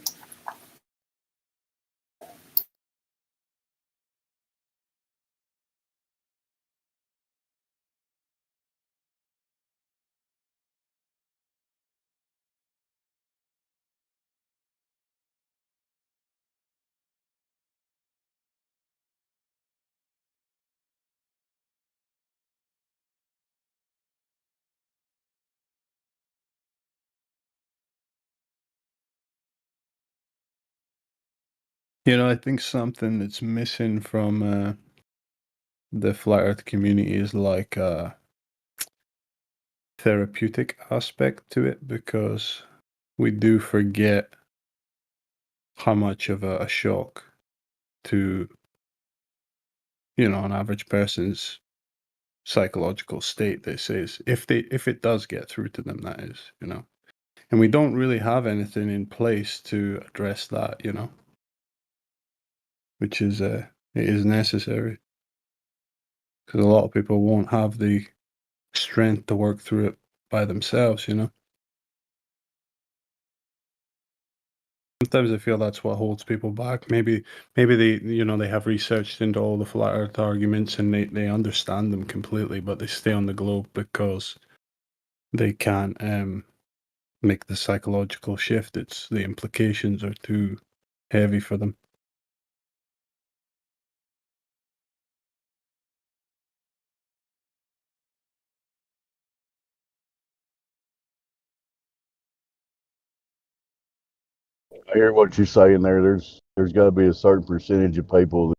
I think something that's missing from the flat Earth community is like a therapeutic aspect to it, because we do forget how much of a shock to an average person's psychological state this is, if it does get through to them, that is, and we don't really have anything in place to address that, which is it is necessary, because a lot of people won't have the strength to work through it by themselves, Sometimes I feel that's what holds people back. Maybe they, they have researched into all the flat Earth arguments and they understand them completely, but they stay on the globe because they can't make the psychological shift. It's the implications are too heavy for them. I hear what you're saying there. There's got to be a certain percentage of people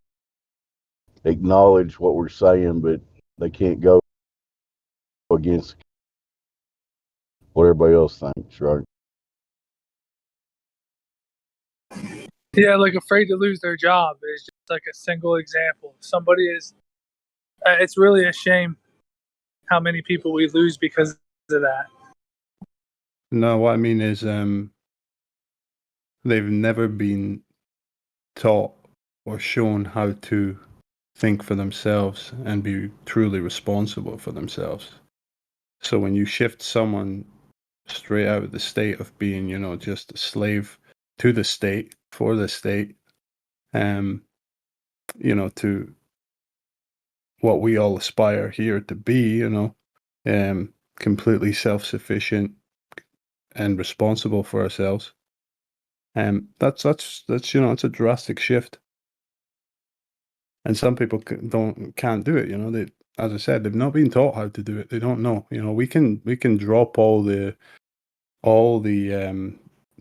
that acknowledge what we're saying, but they can't go against what everybody else thinks, right? Yeah, like afraid to lose their job is just like a single example. Somebody is, it's really a shame how many people we lose because of that. No, what I mean is they've never been taught or shown how to think for themselves and be truly responsible for themselves. So when you shift someone straight out of the state of being, just a slave to the state, for the state, to what we all aspire here to be, completely self-sufficient and responsible for ourselves. That's it's a drastic shift. And some people can't do it. They, as I said, they've not been taught how to do it. They don't know. We can drop all the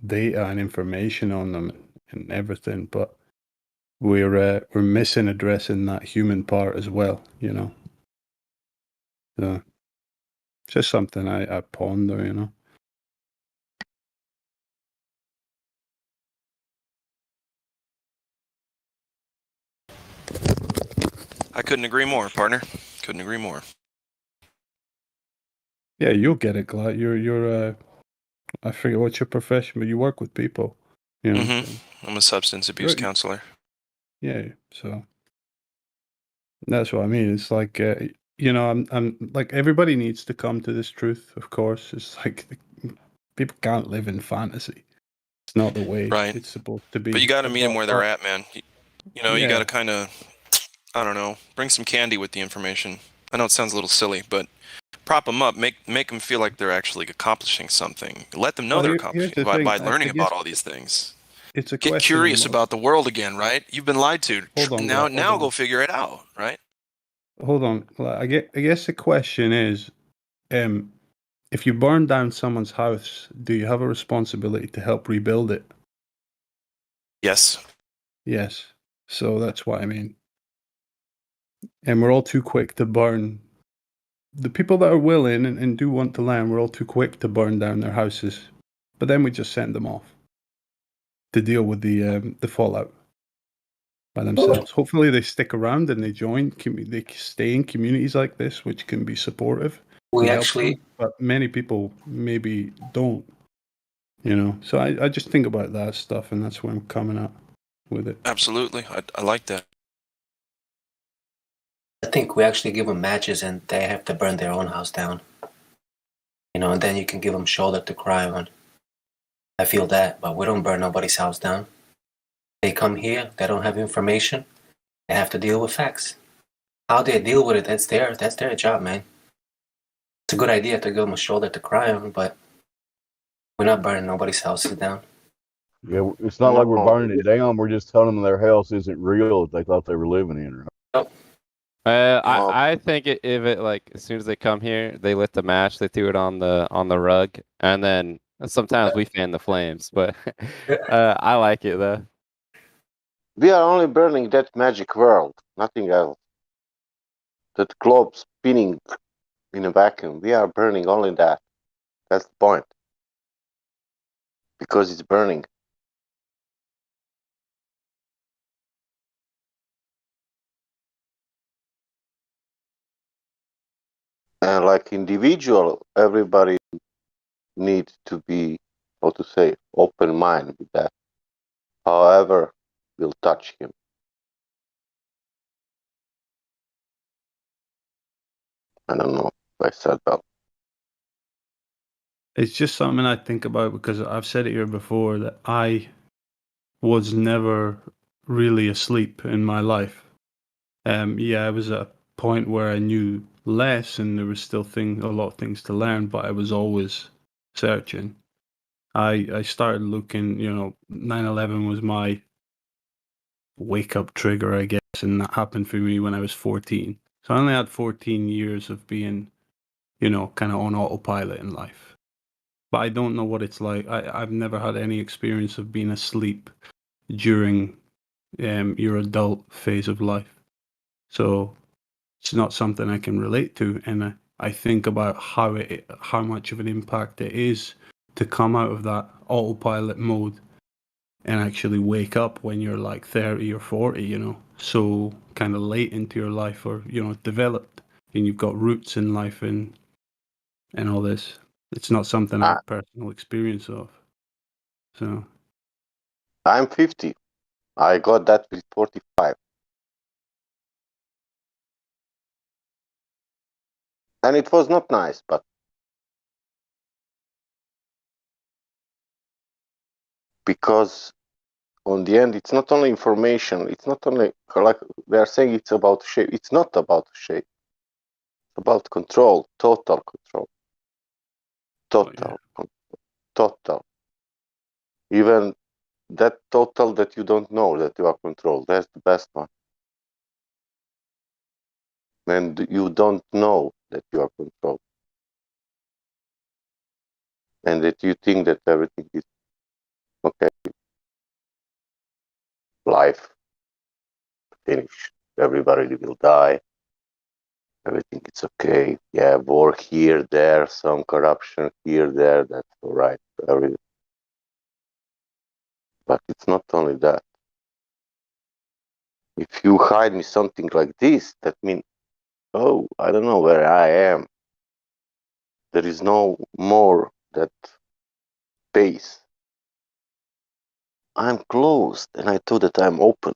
data and information on them and everything, but we're missing addressing that human part as well. So it's just something I ponder. I couldn't agree more, partner. Couldn't agree more. Yeah, you'll get it, Glad. You're I forget what's your profession, but you work with people. So. I'm a substance abuse counselor. Yeah, so that's what I mean. It's like I'm like everybody needs to come to this truth. Of course, it's like people can't live in fantasy. It's not the way it's supposed to be. But you got to meet them where they're at, man. You Yeah. got to kind of, I don't know, bring some candy with the information. I know it sounds a little silly, but prop them up, make them feel like they're actually accomplishing something. Let them know they're accomplishing by learning about all these things. It's a Get curious about the world again, right? You've been lied to. Hold on, now go figure it out, right? Hold on. I guess the question is, if you burn down someone's house, do you have a responsibility to help rebuild it? Yes. Yes. So that's what I mean. And we're all too quick to burn. The people that are willing and do want to learn, we're all too quick to burn down their houses. But then we just send them off to deal with the fallout by themselves. Hopefully they stick around and they they stay in communities like this, which can be supportive. But many people maybe don't, So I just think about that stuff, and that's where I'm coming at with it. Absolutely. I like that. I think we actually give them matches and they have to burn their own house down. And then you can give them shoulder to cry on. I feel that, but we don't burn nobody's house down. They come here, they don't have information, they have to deal with facts. How they deal with it, that's their job, man. It's a good idea to give them a shoulder to cry on, but we're not burning nobody's houses down. Yeah, it's not like we're burning it down. We're just telling them their house isn't real that they thought they were living in. Right? I think if it as soon as they come here, they lit the match, they threw it on the rug, and then sometimes we fan the flames. But I like it though. We are only burning that magic world, nothing else. That globe spinning in a vacuum. We are burning only that. That's the point. Because it's burning. And like individual, everybody needs to be, how to say, open mind with that. However, will touch him. I don't know if I said that. It's just something I think about because I've said it here before that I was never really asleep in my life. Yeah, I was at a point where I knew less, and there was still a lot of things to learn, but I was always searching. I started looking, 9/11 was my wake up trigger, I guess, and that happened for me when I was 14. So I only had 14 years of being, kind of on autopilot in life. But I don't know what it's like. I've never had any experience of being asleep during your adult phase of life. So it's not something I can relate to, and I think about how much of an impact it is to come out of that autopilot mode and actually wake up when you're like 30 or 40, so kind of late into your life, or, developed, and you've got roots in life and all this. It's not something I have personal experience of. So I'm 50. I got that with 45. And it was not nice, but because on the end, it's not only information, it's not only like they are saying it's about shape. It's not about shape. It's about control, total control. Total. Even that total that you don't know that you are controlled, that's the best one. And you don't know that you are controlled. And that you think that everything is okay. Life, finished. Everybody will die. Everything is okay. Yeah, war here, there, some corruption here, there. That's all right. But it's not only that. If you hide me something like this, that means, oh, I don't know where I am. There is no more that space. I'm closed, and I thought that I'm open.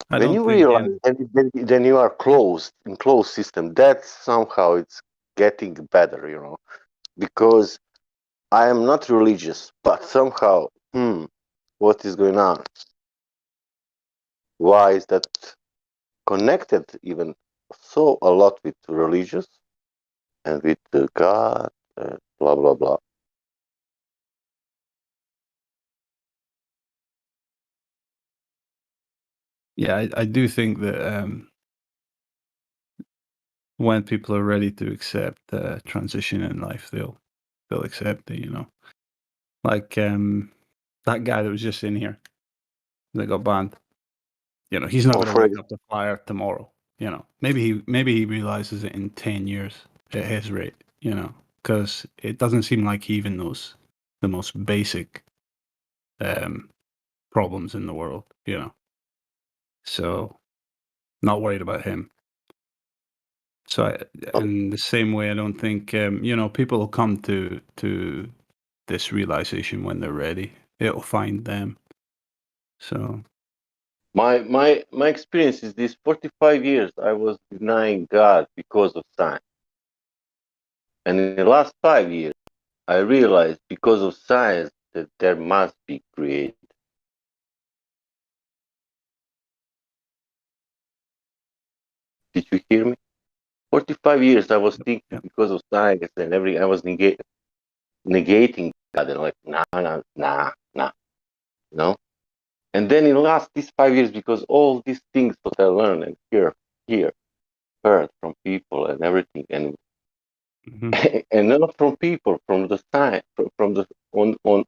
When you realize then you are closed in closed system, that's somehow it's getting better, because I am not religious, but somehow, what is going on? Why is that connected even so a lot with religious and with God, blah blah blah. Yeah, I do think that when people are ready to accept transition in life, they'll accept it. Like that guy that was just in here that got banned. He's not going to wake up to fire tomorrow. Maybe he realizes it in 10 years at his rate. Because it doesn't seem like he even knows the most basic problems in the world. So not worried about him. So in the same way, I don't think people will come to this realization when they're ready. It'll find them. So my experience is this: 45 years I was denying God because of science, and in the last 5 years I realized because of science that there must be created. Did you hear me? 45 years I was thinking because of science and everything. I was negating God and like, nah. And then in the last these 5 years, because all these things that I learned and heard from people and everything, and and not from people, from the science, from the on.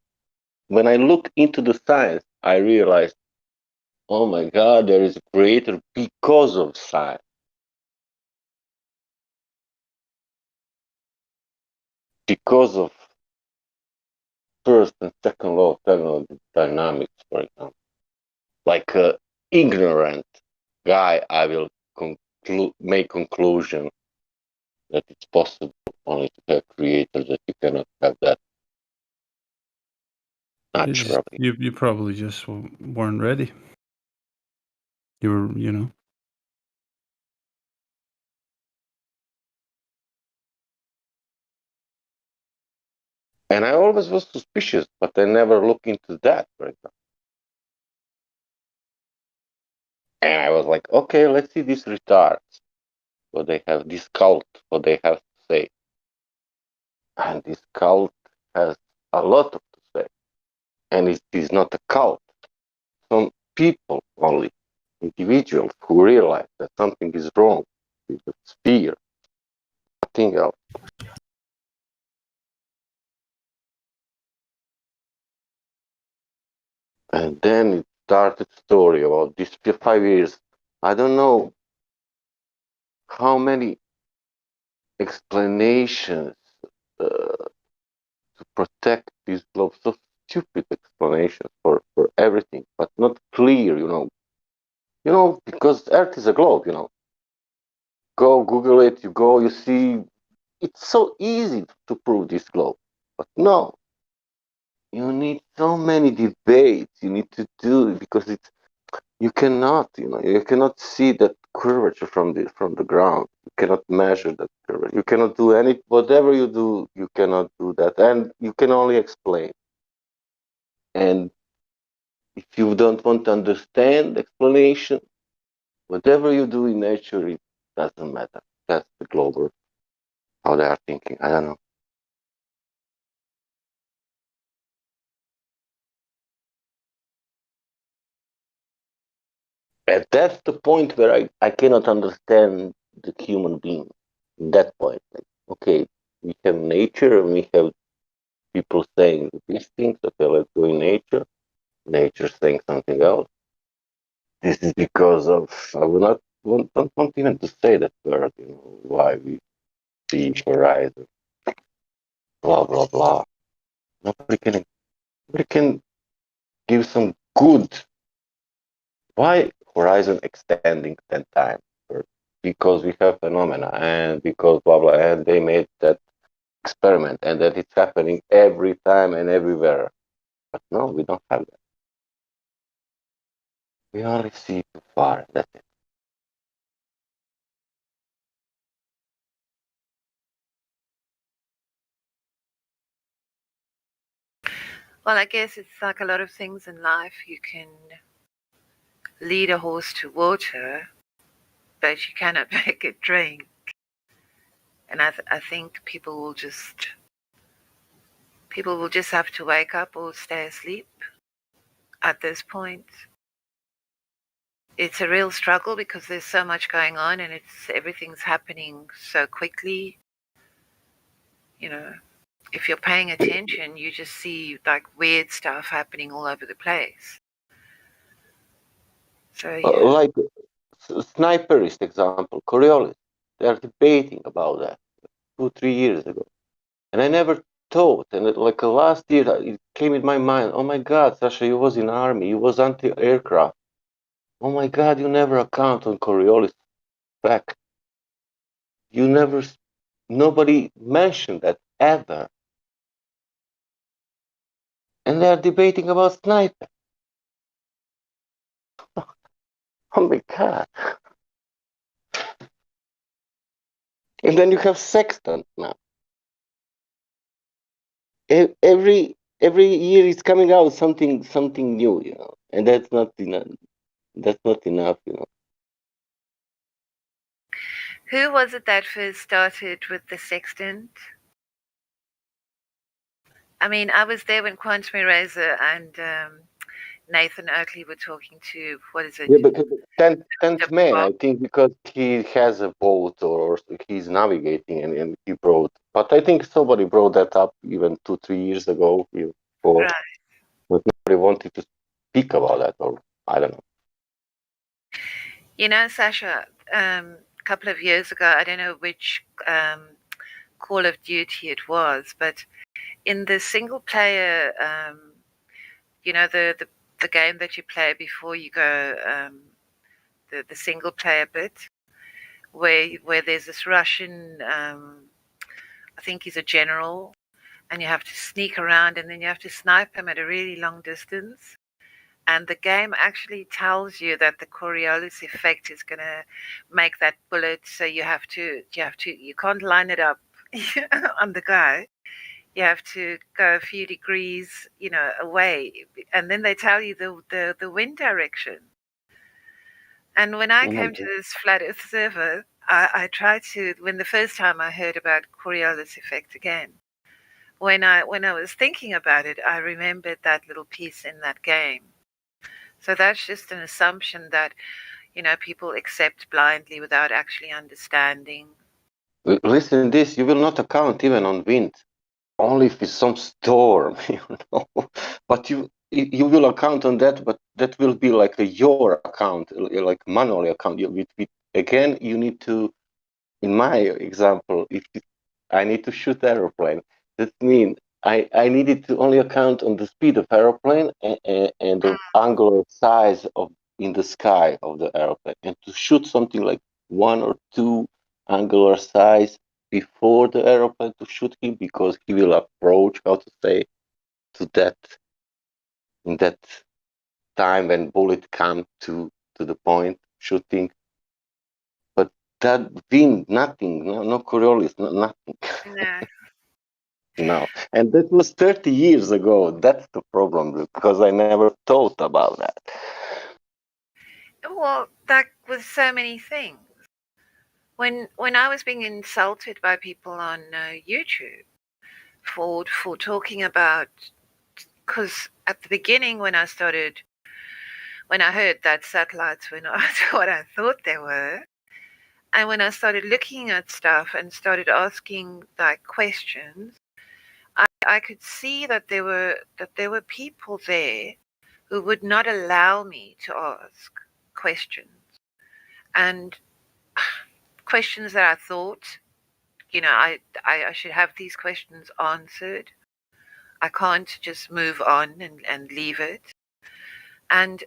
When I look into the science, I realized, oh my God, there is a creator because of science. Because of first and second law of thermodynamics, for example. Like an ignorant guy, I will make conclusion that it's possible only to have creators, that you cannot have that naturally. You probably just weren't ready. You were, And I always was suspicious, but I never looked into that, for example. And I was like, okay, let's see these retards, what they have, this cult, what they have to say. And this cult has a lot to say. And it is not a cult. Some people only, individuals who realize that something is wrong with the sphere, nothing else. And then it started story about these 5 years. I don't know how many explanations to protect this globe. So stupid explanations for everything, but not clear, because Earth is a globe, Go Google it, you see. It's so easy to prove this globe. But no, you need so many debates. You need to do it because you cannot, you cannot see that curvature from the ground. You cannot measure that curvature. You cannot do whatever you do, you cannot do that, and you can only explain. And if you don't want to understand the explanation, whatever you do in nature, it doesn't matter. That's the global how they are thinking. I don't know. And that's the point where I cannot understand the human being. That point, like, okay, we have nature and we have people saying these things. Okay, let's go in nature. Nature saying something else. This is because of I will not don't want even to say that word. Why we see horizon. Blah blah blah. Nobody can give some good. Why horizon extending 10 times? Because we have phenomena and because blah blah, and they made that experiment and that it's happening every time and everywhere. But no, we don't have that. We only see too far. That's it. Well, I guess it's like a lot of things in life. You can lead a horse to water, but you cannot make it drink. And I think people will just have to wake up or stay asleep at this point. It's a real struggle because there's so much going on and everything's happening so quickly. If you're paying attention, you just see like weird stuff happening all over the place. So yeah. Like sniperist example, Coriolis. They are debating about that 2-3 years ago, and I never thought. And like last year, it came in my mind. Oh my God, Sasha, you was in army. You was anti-aircraft. Oh my God, you never account on Coriolis fact. Nobody mentioned that ever. And they are debating about sniper. Oh my God. And then you have sextant now. Every year is coming out something new, and that's not enough. That's not enough, Who was it that first started with the sextant? I mean, I was there when Quantum Eraser and Nathan Oakley were talking to, what is it? Yeah, but 10th man, I think, because he has a boat or he's navigating and he brought. But I think somebody brought that up even 2-3 years ago before. Right. But nobody wanted to speak about that, or I don't know. Sasha, a couple of years ago, I don't know which Call of Duty it was, but in the single player, the game that you play before you go, the single player bit, where there's this Russian, I think he's a general, and you have to sneak around and then you have to snipe him at a really long distance. And the game actually tells you that the Coriolis effect is going to make that bullet, so you can't line it up on the guy. You have to go a few degrees, away, and then they tell you the wind direction. And when I came to this flat Earth server, I tried to. When the first time I heard about Coriolis effect again, when I was thinking about it, I remembered that little piece in that game. So that's just an assumption that people accept blindly without actually understanding. Listen, this you will not account even on wind. Only if it's some storm, But you will account on that, but that will be like your account, like manually account. Again, you need to. In my example, if I need to shoot aeroplane, that means I needed to only account on the speed of aeroplane and the angular size of in the sky of the aeroplane, and to shoot something like 1 or 2 angular size before the aeroplane to shoot him, because he will approach, how to say, to that in that time when bullet come to the point shooting. But that wind, nothing, no Coriolis, nothing. No. No, and that was 30 years ago. That's the problem, because I never thought about that. Well, that was so many things. When I was being insulted by people on YouTube for talking about, because at the beginning when I heard that satellites were not what I thought they were, and when I started looking at stuff and started asking like questions, I could see that there were people there who would not allow me to ask questions, and questions that I thought, I should have these questions answered. I can't just move on and leave it. And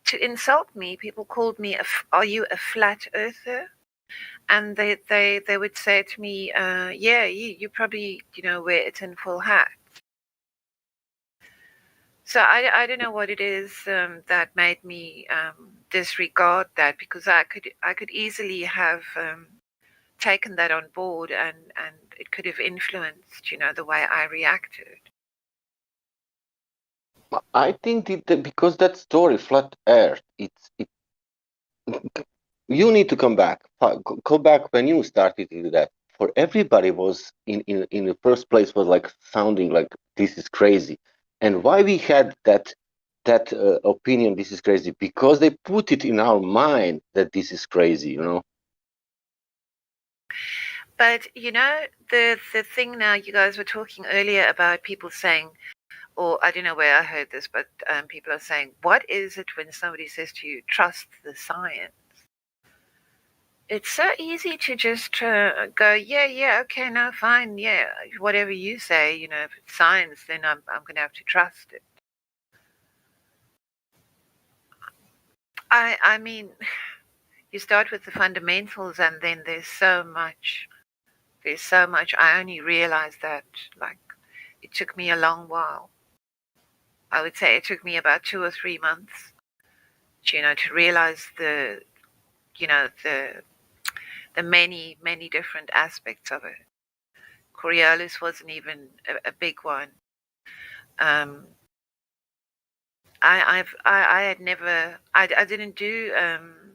to insult me, people called me, "Are you a flat earther?" And they would say to me, "Yeah, you probably wear a tinfoil hat." So I don't know what it is that made me disregard that, because I could easily have taken that on board, and it could have influenced the way I reacted. I think that because that story, Flat Earth, you need to come back. Go back when you started to do that. For everybody was in the first place was like sounding like this is crazy, and why we had that opinion, this is crazy, because they put it in our mind that this is crazy, But the thing now, you guys were talking earlier about people saying, or I don't know where I heard this, but people are saying, what is it when somebody says to you, trust the science? It's so easy to just go, yeah, okay, no, fine, yeah, whatever you say, if it's science, then I'm going to have to trust it. I mean, you start with the fundamentals, and then there's so much. I only realized that, like, it took me a long while. I would say it took me about 2 or 3 months, to realize the many, many different aspects of it. Coriolis wasn't even a big one. I didn't do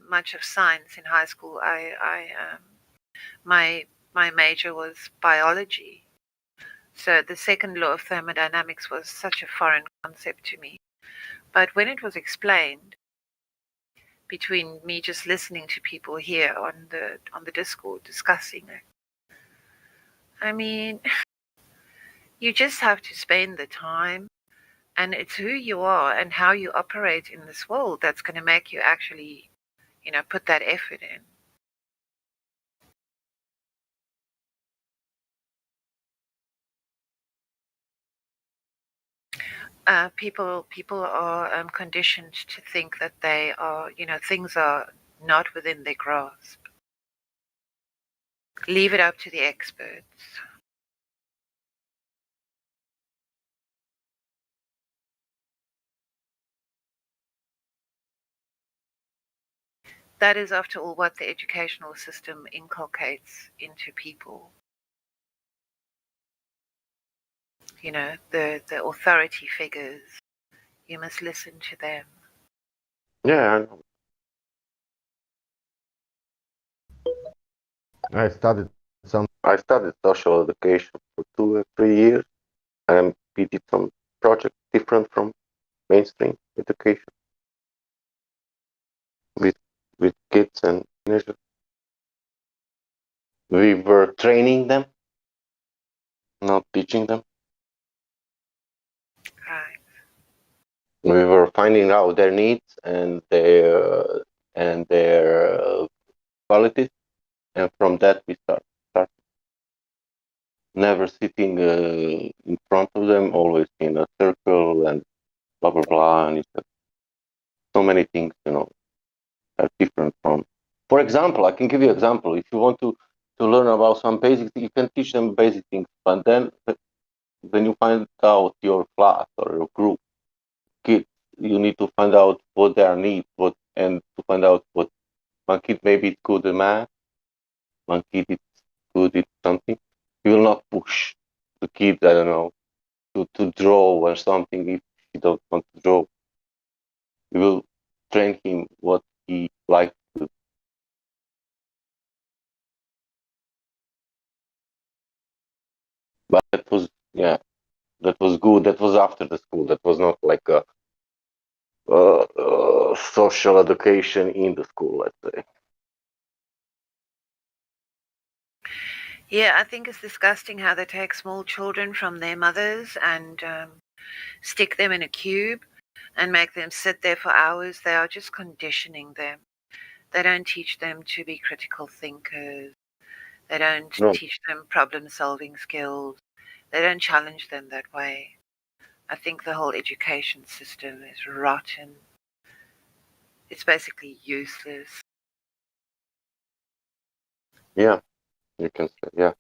much of science in high school. My major was biology. So the second law of thermodynamics was such a foreign concept to me. But when it was explained, between me just listening to people here on the Discord discussing it, I mean, you just have to spend the time, and it's who you are and how you operate in this world that's going to make you actually, put that effort in. People are conditioned to think that they are, things are not within their grasp. Leave it up to the experts. That is, after all, what the educational system inculcates into people. You know, the authority figures. You must listen to them. Yeah, I know. I studied social education for 2 or 3 years, and we did some project different from mainstream education with kids and teenagers. We were training them, not teaching them. Right. We were finding out their needs and their qualities, and from that we start. Never sitting in front of them, always in a circle and blah blah blah. And it's so many things, are different from. For example, I can give you an example. If you want to learn about some basic, you can teach them basic things, but then when you find out your class or your group kids, you need to find out what their needs, and to find out what one kid maybe is good at math, one kid is good at something. You will not push the kid, I don't know, to draw or something if he don't want to draw. You will train him what he likes to do. But that was, yeah, that was good. That was after the school. That was not like a social education in the school, let's say. Yeah, I think it's disgusting how they take small children from their mothers and stick them in a cube and make them sit there for hours. They are just conditioning them. They don't teach them to be critical thinkers. They don't teach them problem-solving skills. They don't challenge them that way. I think the whole education system is rotten. It's basically useless. Yeah, you can say, yeah.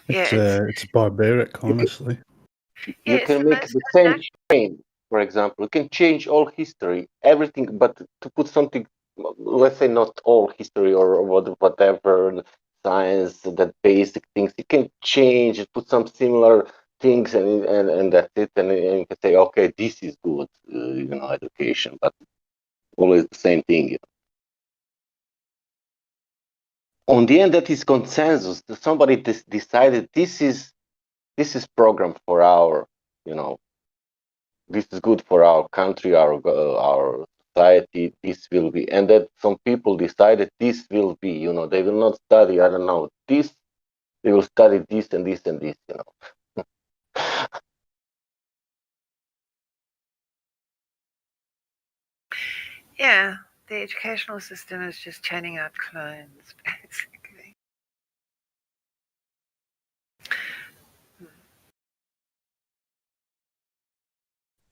It's barbaric, honestly. You can make the same frame, for example. You can change all history, everything, but to put something, let's say not all history or whatever, science, that basic things, you can change, put some similar things, and that's it. And you can say, okay, this is good, education, but always the same thing. On the end, that is consensus. Somebody decided this is program for our, this is good for our country, our society. This will be, and that some people decided this will be. They will not study. I don't know this. They will study this and this and this. Yeah, the educational system is just churning out clones, basically.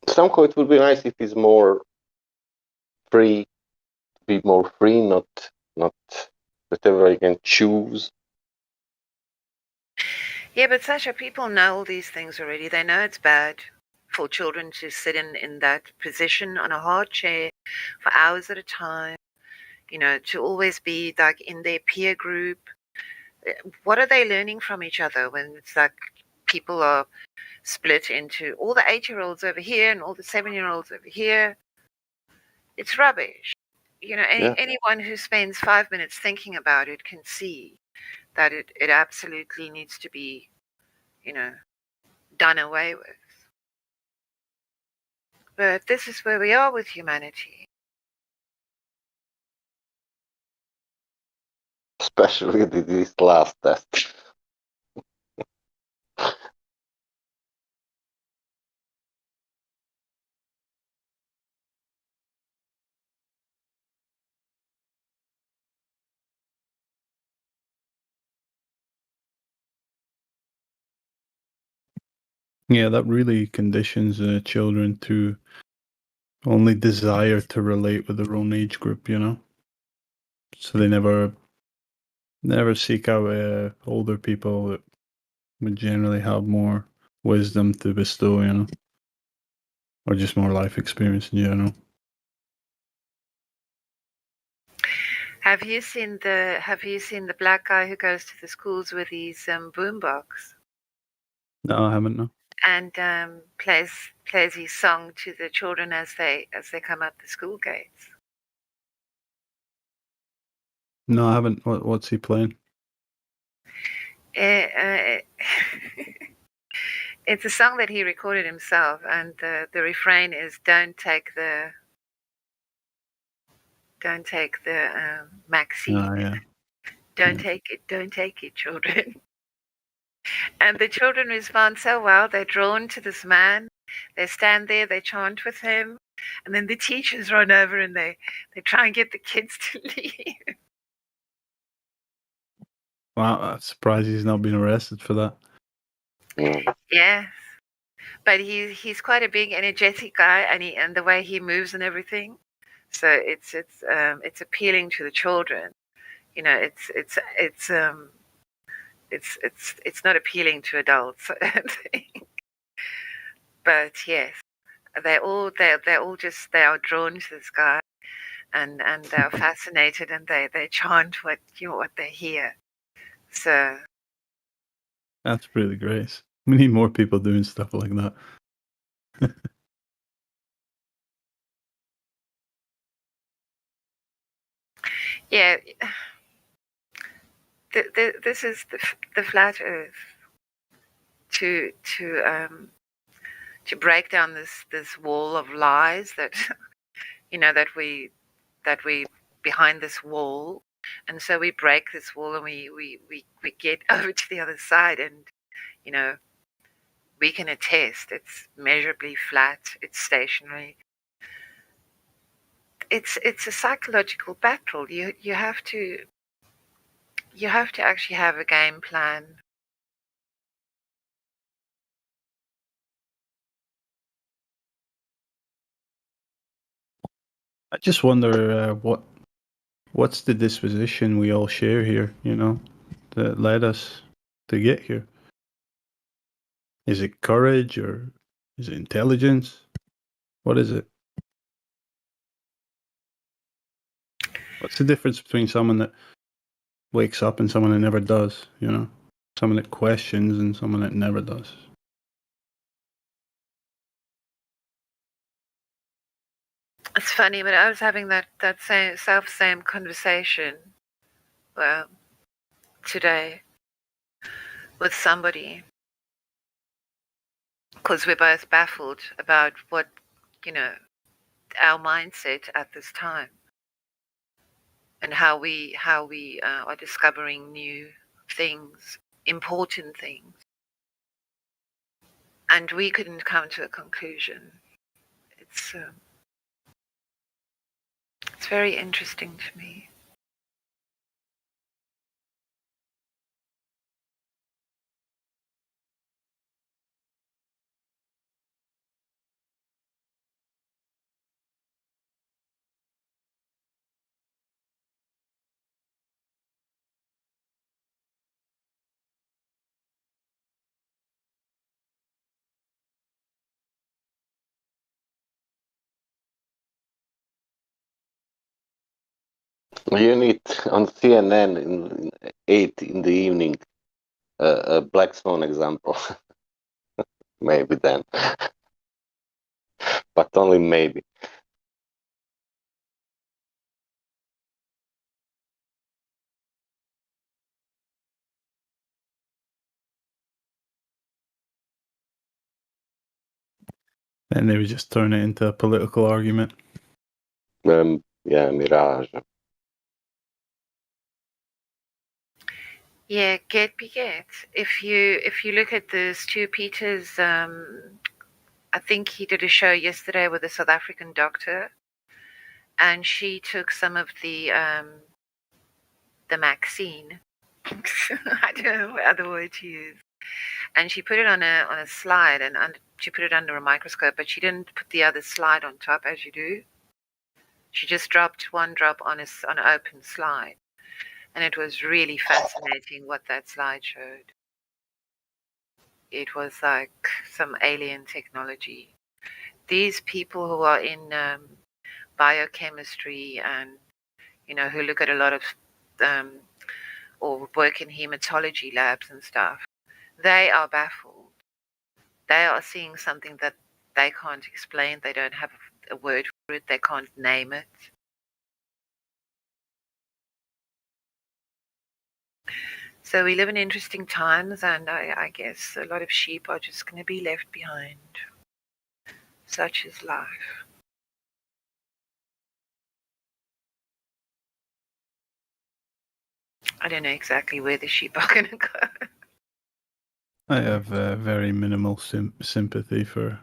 Somehow it would be nice if it's more free, be more free, not that everybody can choose. Yeah, but Sasha, people know all these things already. They know it's bad for children to sit in that position on a hard chair for hours at a time, to always be like in their peer group. What are they learning from each other when it's like people are split into all the 8-year-olds over here and all the 7-year-olds over here? It's rubbish. Anyone who spends 5 minutes thinking about it can see that it absolutely needs to be, done away with. But this is where we are with humanity. Especially this last test. Yeah, that really conditions children to only desire to relate with their own age group, So they never seek out older people that would generally have more wisdom to bestow, or just more life experience in general. Have you seen the black guy who goes to the schools with his boombox No, I haven't. No. and plays his song to the children as they come up the school gates? No, I haven't. What's he playing? It's a song that he recorded himself, and the refrain is "Don't take the Maxine. Oh, yeah. Don't take it, children." And the children respond so well. They're drawn to this man. They stand there, they chant with him, and then the teachers run over and they try and get the kids to leave. Wow, I'm surprised he's not been arrested for that. Yeah, but he's quite a big, energetic guy, and the way he moves and everything. So it's appealing to the children. You know, it's not appealing to adults. But yes, they are drawn to this guy, and they're fascinated, and they chant what they hear. So That's really great. We need more people doing stuff like that. yeah, this is the flat Earth to break down this wall of lies that that we behind this wall, and so we break this wall and we get over to the other side, and we can attest it's measurably flat, it's stationary. It's a psychological battle. You have to actually have a game plan. I just wonder what's the disposition we all share here, that led us to get here. Is it courage or is it intelligence? What is it? What's the difference between someone that wakes up and someone that never does, Someone that questions and someone that never does? It's funny, but I was having that same conversation today with somebody, because we're both baffled about what our mindset at this time, and how we are discovering new things, important things, and we couldn't come to a conclusion. It's very interesting to me. You need on CNN in 8 in the evening a black swan example. Maybe then, but only maybe. And they would just turn it into a political argument. Yeah, mirage. Yeah, get beget. If you look at the Stu Peters, I think he did a show yesterday with a South African doctor, and she took some of the Maxine. I don't know what other word to use. And she put it on a slide, and she put it under a microscope, but she didn't put the other slide on top as you do. She just dropped one drop on an open slide. And it was really fascinating what that slide showed. It was like some alien technology. These people who are in biochemistry and who look at a lot of or work in hematology labs and stuff, they are baffled. They are seeing something that they can't explain. They don't have a word for it. They can't name it. So we live in interesting times, and I guess a lot of sheep are just going to be left behind. Such is life. I don't know exactly where the sheep are going to go. I have very minimal sympathy for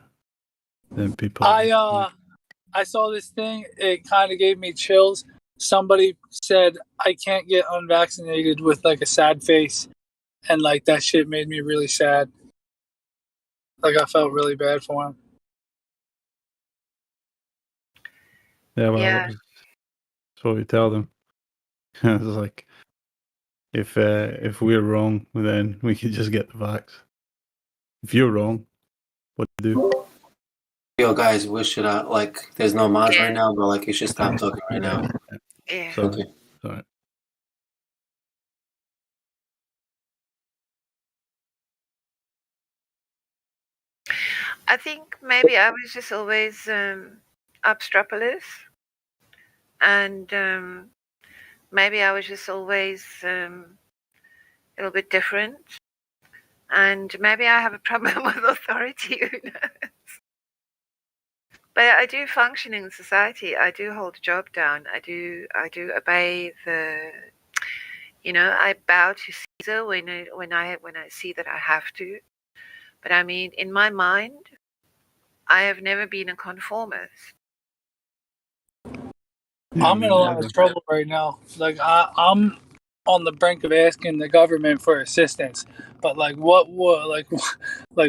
them people. I saw this thing. It kind of gave me chills. Somebody said I can't get unvaccinated with like a sad face, and like that shit made me really sad. Like I felt really bad for him. Yeah, well, that's what we tell them. It's like if we're wrong, then we can just get the vax. If you're wrong, what do you do? Yo, guys, we should like. There's no mods right now, but like, you should stop talking right now. Yeah. Sorry. Okay. Sorry. I think maybe I was just always obstropolous, and maybe I was just always a little bit different, and maybe I have a problem with authority. Who knows? But I do function in society. I do hold a job down. I do obey the. I bow to Caesar when I see that I have to. But I mean, in my mind, I have never been a conformist. I'm in a lot of trouble right now. Like I'm on the brink of asking the government for assistance. But like what like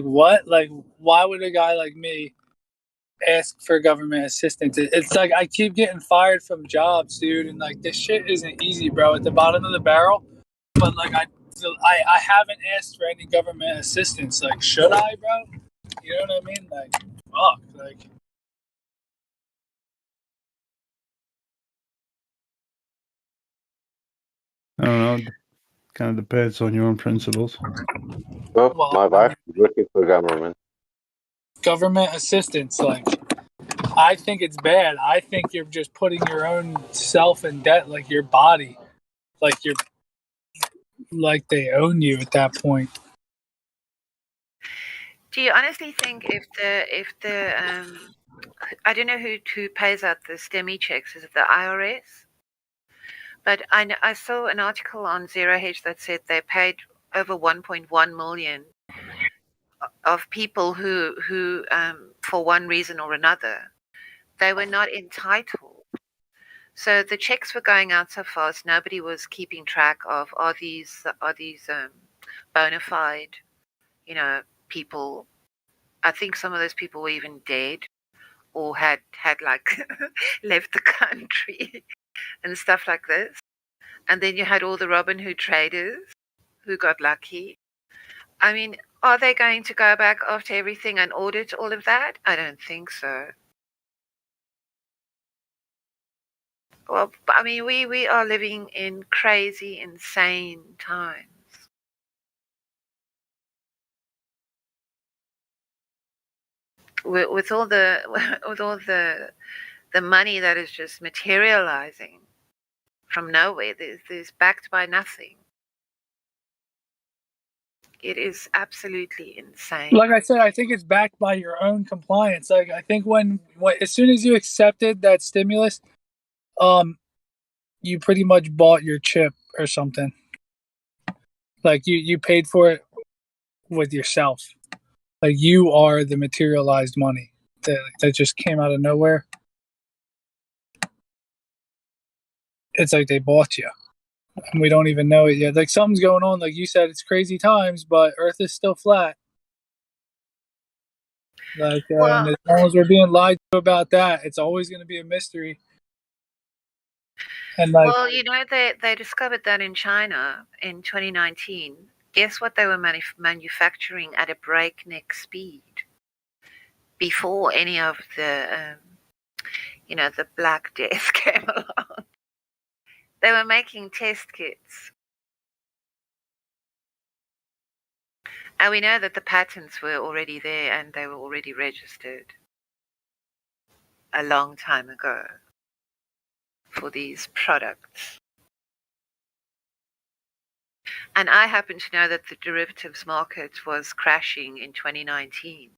what? Like why would a guy like me ask for government assistance? It's like I keep getting fired from jobs, dude, and like this shit isn't easy, bro. At the bottom of the barrel. But like I haven't asked for any government assistance. Like should I, bro? You know what I mean? Like fuck. Like I don't know. Kind of depends on your own principles. Well, my wife is working for government. Government assistance, like I think it's bad. I think you're just putting your own self in debt, like your body, like they own you at that point. Do you honestly think if the I don't know who pays out the STEMI checks, is it the IRS? But I saw an article on Zero Hedge that said they paid over 1.1 million of people who for one reason or another, they were not entitled. So the checks were going out so fast, nobody was keeping track of are these bona fide, people. I think some of those people were even dead or had like left the country and stuff like this. And then you had all the Robin Hood traders who got lucky. I mean, are they going to go back after everything and audit all of that? I don't think so. Well, I mean, we are living in crazy, insane times. With all the money that is just materializing from nowhere, there's backed by nothing. It is absolutely insane. Like I said, I think it's backed by your own compliance. Like I think when as soon as you accepted that stimulus, you pretty much bought your chip or something. Like you paid for it with yourself. Like you are the materialized money that just came out of nowhere. It's like they bought you. And we don't even know it yet. Like something's going on. Like you said, it's crazy times, but Earth is still flat. Like and as long as we're being lied to about that, it's always going to be a mystery. And like, well, they discovered that in China in 2019. Guess what they were manufacturing at a breakneck speed before any of the, the Black Death came along. They were making test kits. And we know that the patents were already there and they were already registered a long time ago for these products. And I happen to know that the derivatives market was crashing in 2019.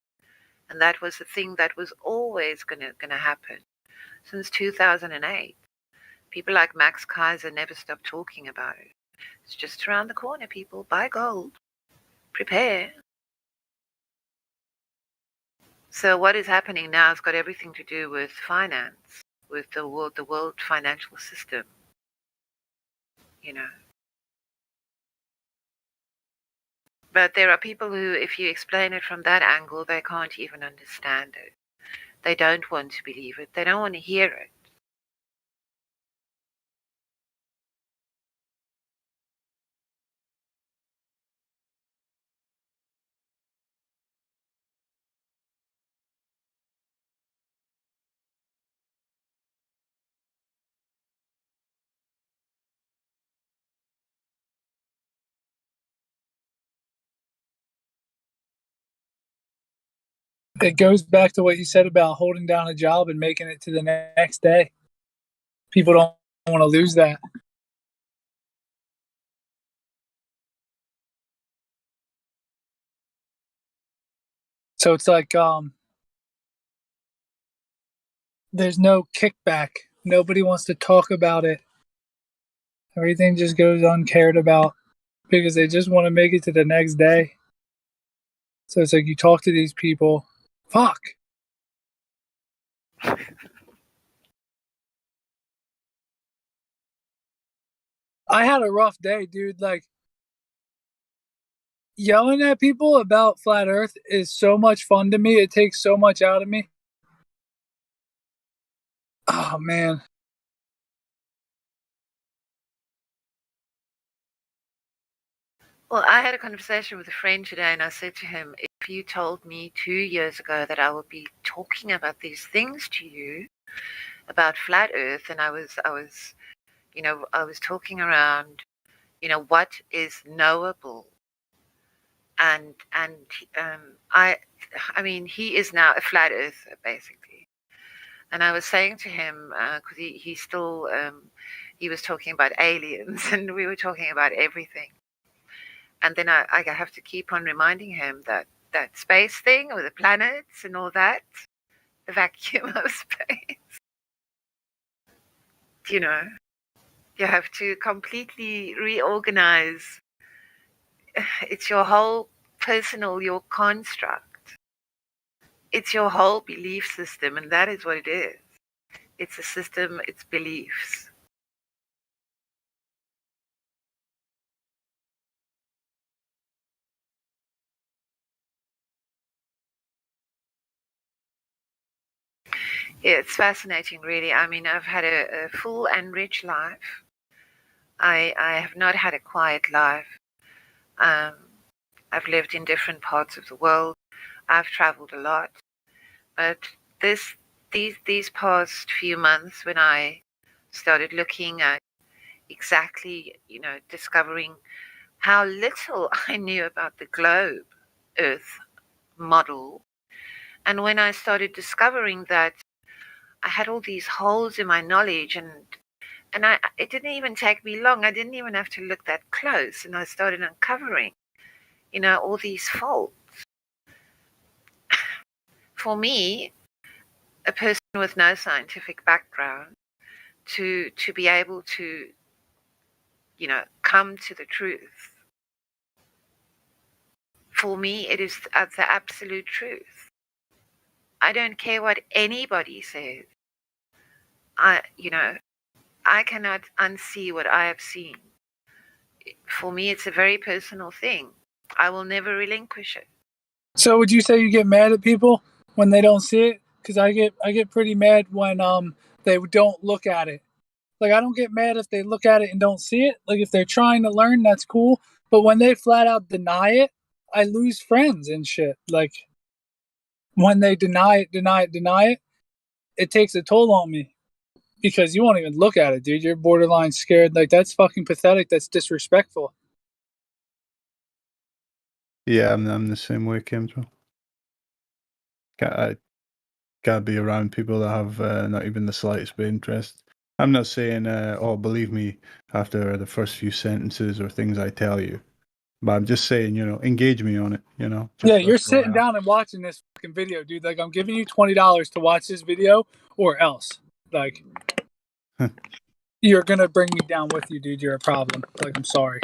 And that was the thing that was always going to happen since 2008. People like Max Kaiser never stopped talking about it. It's just around the corner, people. Buy gold. Prepare. So what is happening now has got everything to do with finance, with the world financial system, you know. But there are people who, if you explain it from that angle, they can't even understand it. They don't want to believe it. They don't want to hear it. It goes back to what you said about holding down a job and making it to the next day. People don't want to lose that. So it's like there's no kickback. Nobody wants to talk about it. Everything just goes uncared about because they just want to make it to the next day. So it's like you talk to these people, fuck. I had a rough day, dude. Like, yelling at people about flat earth is so much fun to me. It takes so much out of me. Oh, man. Well, I had a conversation with a friend today, and I said to him, if you told me 2 years ago that I would be talking about these things to you, about flat earth, and I was talking around, what is knowable. And I mean, he is now a flat earther, basically. And I was saying to him, because he still, he was talking about aliens, and we were talking about everything. And then I have to keep on reminding him that space thing with the planets and all that, the vacuum of space, you have to completely reorganize. It's your whole your construct. It's your whole belief system, and that is what it is. It's a system, it's beliefs. Yeah, it's fascinating, really. I mean, I've had a full and rich life. I have not had a quiet life. I've lived in different parts of the world. I've traveled a lot. But these past few months, when I started looking at exactly, discovering how little I knew about the globe Earth model, and when I started discovering that I had all these holes in my knowledge, and it didn't even take me long. I didn't even have to look that close, and I started uncovering, all these faults. For me, a person with no scientific background, to be able to, come to the truth. For me, it is the absolute truth. I don't care what anybody says. I cannot unsee what I have seen. For me, it's a very personal thing. I will never relinquish it. So would you say you get mad at people when they don't see it? Because I get pretty mad when they don't look at it. Like, I don't get mad if they look at it and don't see it. Like, if they're trying to learn, that's cool. But when they flat out deny it, I lose friends and shit. Like, when they deny it, it takes a toll on me. because you won't even look at it, dude. You're borderline scared. Like, that's fucking pathetic. That's disrespectful. Yeah, I'm the same way, Kimzo. I gotta be around people that have not even the slightest bit of interest. I'm not saying, oh, believe me after the first few sentences or things I tell you, but I'm just saying, engage me on it, Yeah, you're sitting down and watching this fucking video, dude. Like, I'm giving you $20 to watch this video, or else, like, you're gonna bring me down with you, dude. You're a problem. Like, I'm sorry.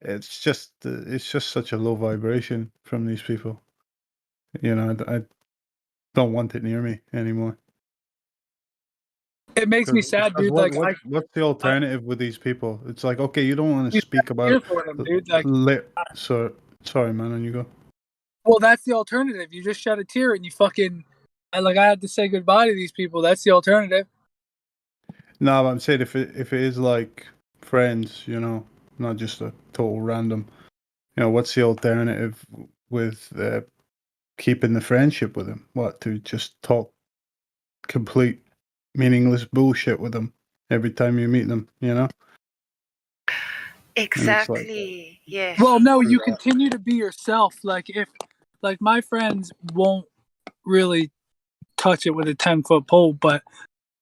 It's just such a low vibration from these people. I don't want it near me anymore. It makes me sad, dude. What's the alternative with these people? It's like, okay, you don't want to speak about. For them, dude. Like, sorry, man, and you go. well, that's the alternative. You just shed a tear and you fucking, I had to say goodbye to these people. That's the alternative. No, but I'm saying if it is like friends, not just a total random, what's the alternative with keeping the friendship with them? What, to just talk complete meaningless bullshit with them every time you meet them, Exactly. Yeah. Well, no, you continue to be yourself. Like, my friends won't really touch it with a 10-foot pole, but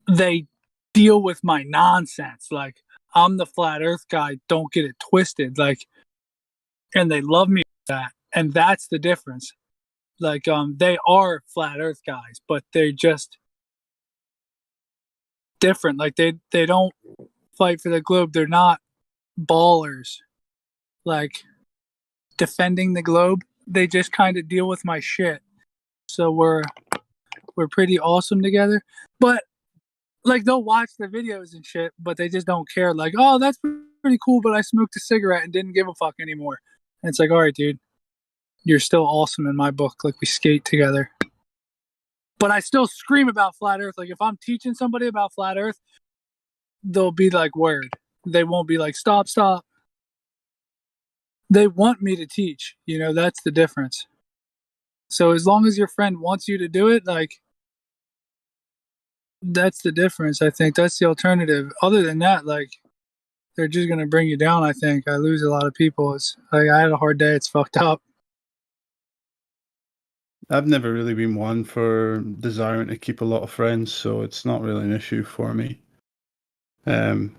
they deal with my nonsense. Like, I'm the flat earth guy. Don't get it twisted. Like, and they love me for that. And that's the difference. Like, they are flat earth guys, but they're just different. Like, they don't fight for the globe. They're not ballers. Like, defending the globe. They just kind of deal with my shit. So we're pretty awesome together. But like, they'll watch the videos and shit, but they just don't care. Like, oh, that's pretty cool, but I smoked a cigarette and didn't give a fuck anymore. And it's like, all right, dude, you're still awesome in my book. Like, we skate together. But I still scream about flat earth. Like, if I'm teaching somebody about flat earth, they'll be like, word. They won't be like, stop. They want me to teach. That's the difference. So as long as your friend wants you to do it, like, that's the difference. I think that's the alternative. Other than that, like, they're just going to bring you down. I think I lose a lot of people. It's like, I had a hard day. It's fucked up. I've never really been one for desiring to keep a lot of friends, so it's not really an issue for me. And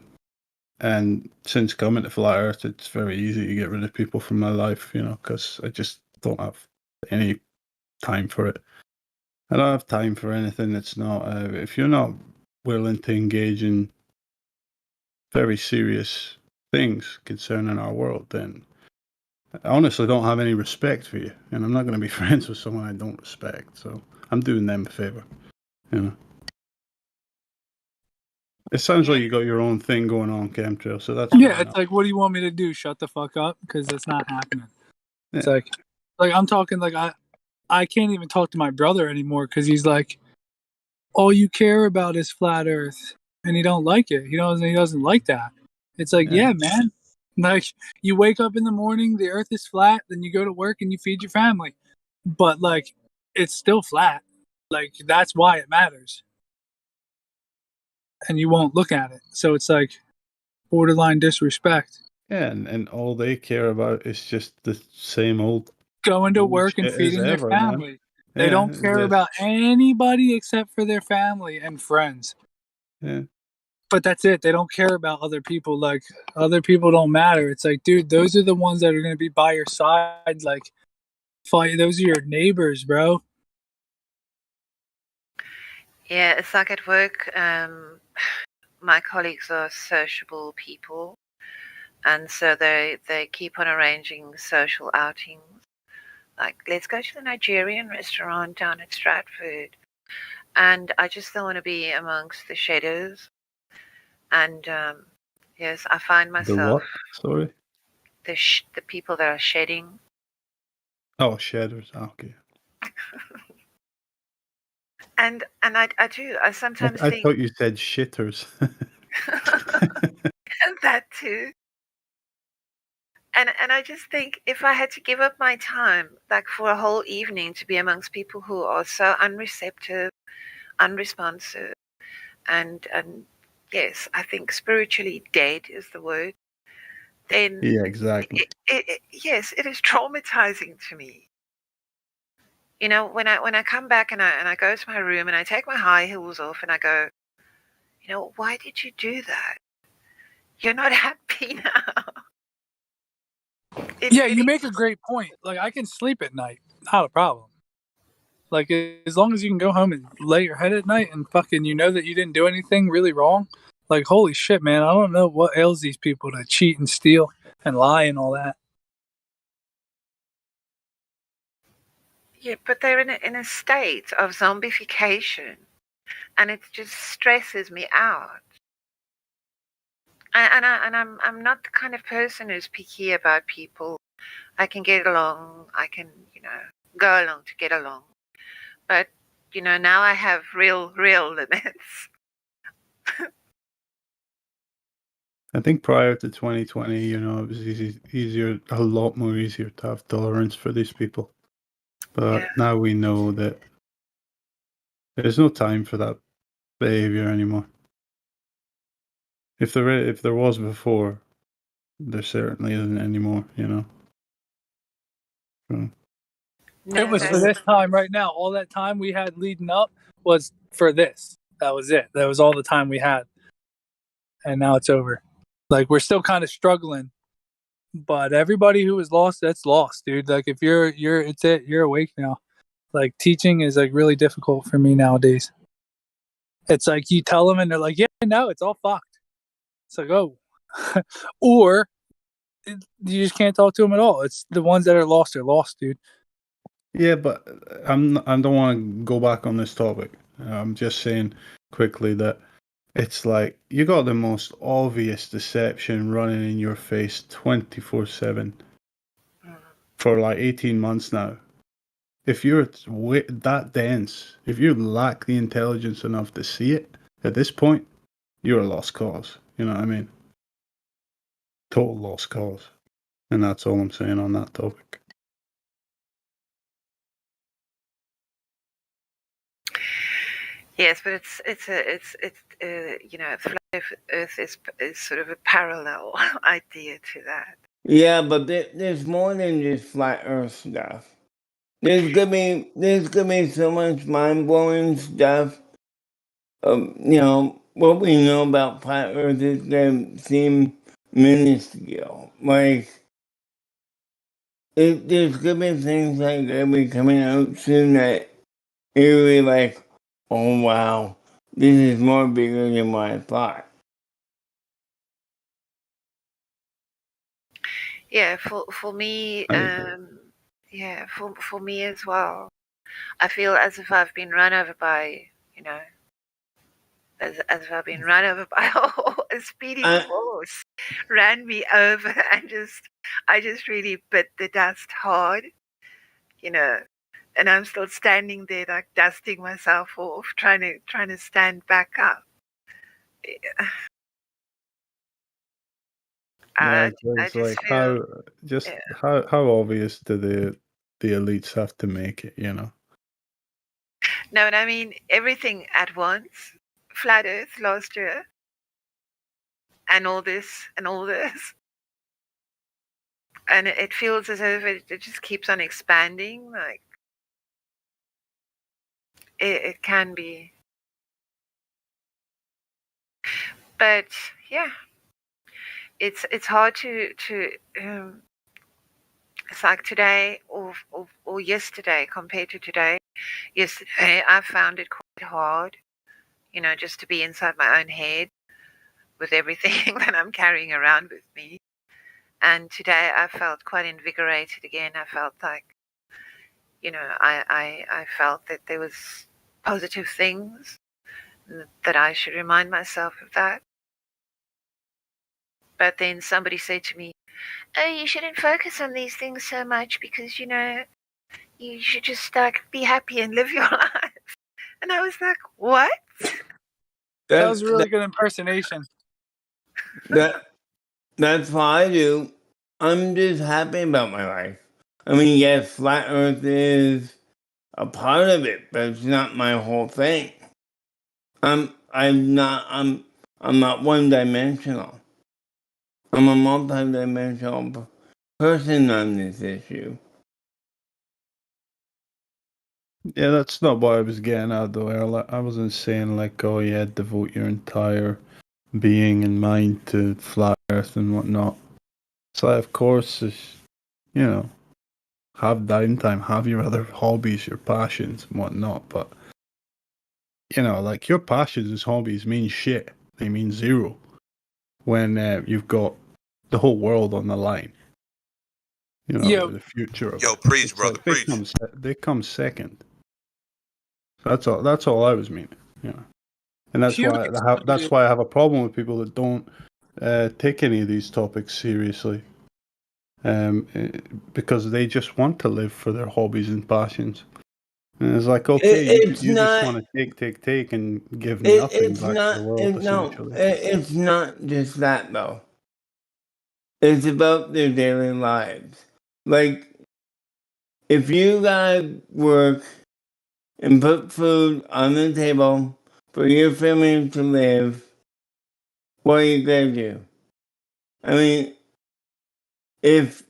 since coming to Flat Earth, it's very easy to get rid of people from my life, because I just don't have any time for it. I don't have time for anything that's not, if you're not willing to engage in very serious things concerning our world, then I honestly don't have any respect for you. And I'm not going to be friends with someone I don't respect. So I'm doing them a favor, It sounds like you got your own thing going on, Chemtrail, so that's it's like, what do you want me to do? Shut the fuck up? Because it's not happening. Yeah. It's like I'm talking, like, I can't even talk to my brother anymore because he's like, all you care about is flat earth, and he don't like it. He doesn't like that. It's like, yeah, man. Like, you wake up in the morning, the earth is flat, then you go to work and you feed your family. But, like, it's still flat. Like, that's why it matters. And you won't look at it. So it's like borderline disrespect. Yeah, and all they care about is just the same old going to work and feeding their family. They don't care about anybody except for their family and friends. Yeah. But that's it. They don't care about other people. Like, other people don't matter. It's like, dude, those are the ones that are going to be by your side. Like, fight. Those are your neighbors, bro. Yeah, it's like at work. My colleagues are sociable people, and so they keep on arranging social outings. Like, let's go to the Nigerian restaurant down at Stratford. And I just don't want to be amongst the shadows. And yes, I find myself. The what? Sorry? The people that are shedding. Oh, shadows. Okay. And I do. I sometimes I think. thought you said shitters. And that too. And I just think, if I had to give up my time, like, for a whole evening to be amongst people who are so unreceptive, unresponsive, and yes, I think spiritually dead is the word, then Yeah, exactly. yes, it is traumatizing to me. You know, when I come back and I go to my room and I take my high heels off and I go, you know, why did you do that? You're not happy now. Yeah, you make a great point. Like, I can sleep at night, not a problem. Like, as long as you can go home and lay your head at night and fucking you know that you didn't do anything really wrong. Like, holy shit, man, I don't know what ails these people to cheat and steal and lie and all that. Yeah, but they're in a state of zombification, and it just stresses me out. And I'm not the kind of person who's picky about people. I can get along. I can, you know, go along to get along. But, you know, now I have real limits. I think prior to 2020, you know, it was easier, a lot more easier to have tolerance for these people. But now we know that there's no time for that behavior anymore. If there was before, there certainly isn't anymore, you know. So. It was for this time right now. All that time we had leading up was for this. That was it. That was all the time we had. And now it's over. Like, we're still kind of struggling. But everybody who was lost, that's lost, dude. Like, if it's it. You're awake now. Like, teaching is like really difficult for me nowadays. It's like you tell them and they're like, yeah, no, it's all fucked. It's like, oh. Or you just can't talk to them at all. It's the ones that are lost, dude. Yeah, but I don't want to go back on this topic. I'm just saying quickly that it's like you got the most obvious deception running in your face 24/7 for like 18 months now. If you're that dense, if you lack the intelligence enough to see it at this point, you're a lost cause. You know what I mean? Total lost cause. And that's all I'm saying on that topic. Yes, but it's you know, flat Earth is sort of a parallel idea to that. Yeah, but there's more than just flat Earth stuff. There's gonna be so much mind blowing stuff. You know, what we know about flat Earth is gonna seem minuscule. Like, there's gonna be things like gonna be coming out soon that you're really like, oh wow, this is more bigger than what I thought. Yeah, for me, yeah, for me as well. I feel as if I've been run over by, you know, as if I've been run over by a speeding horse, ran me over, and I just really bit the dust hard, you know, and I'm still standing there like dusting myself off, trying to stand back up. Yeah, it's like how obvious do the elites have to make it, you know? No, and I mean everything at once. Flat Earth last year. And all this and all this. And it feels as if it just keeps on expanding. Like it can be. But yeah. It's hard to it's like today or yesterday compared to today. Yesterday I found it quite hard, you know, just to be inside my own head with everything that I'm carrying around with me. And today I felt quite invigorated again. I felt like, you know, I felt that there was positive things, that I should remind myself of that. But then somebody said to me, oh, you shouldn't focus on these things so much because, you know, you should just like be happy and live your life. And I was like, what? That was a really good impersonation. That's what I do. I'm just happy about my life. I mean, yes, flat Earth is a part of it, but it's not my whole thing. I'm I'm not one dimensional. I'm a multi-dimensional person on this issue. Yeah, that's not what I was getting at, though, Earl. I wasn't saying, like, oh, yeah, devote your entire being and mind to flat Earth and whatnot. So, of course, you know, have downtime, have your other hobbies, your passions and whatnot, but, you know, like, your passions and hobbies mean shit. They mean zero when you've got the whole world on the line. You know, the future of it. Preach, brother, like preach. they come second. That's all I was meaning. Yeah, and that's why I have a problem with people that don't take any of these topics seriously, because they just want to live for their hobbies and passions. And it's like, okay, you just want to take and give nothing back to the world, essentially. It's not just that, though. It's about their daily lives. Like, if you gotta work and put food on the table for your family to live, what are you gonna do? I mean, if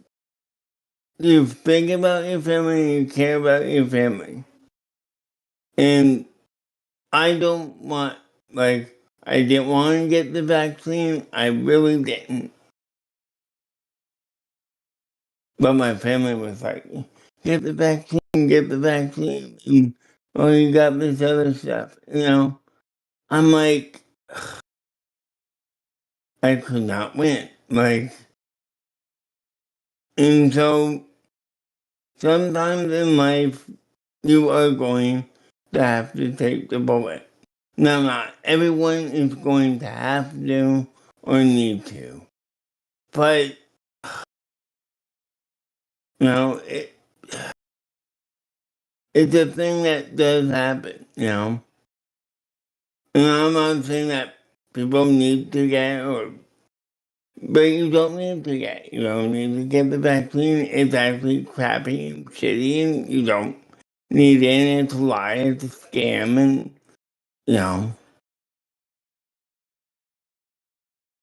you think about your family, you care about your family. And I don't want, like, I didn't want to get the vaccine. I really didn't. But my family was like, get the vaccine, get the vaccine. And, oh, you got this other stuff. You know, I'm like, I could not win. Like, and so sometimes in life, you are going to have to take the bullet. Now, not everyone is going to have to or need to. But, you know, it's a thing that does happen, you know. And I'm not saying that people need to get but you don't need to get. You don't need to get the vaccine. It's actually crappy and shitty, and you don't need it. And it's a lie, it's a scam, and, you know.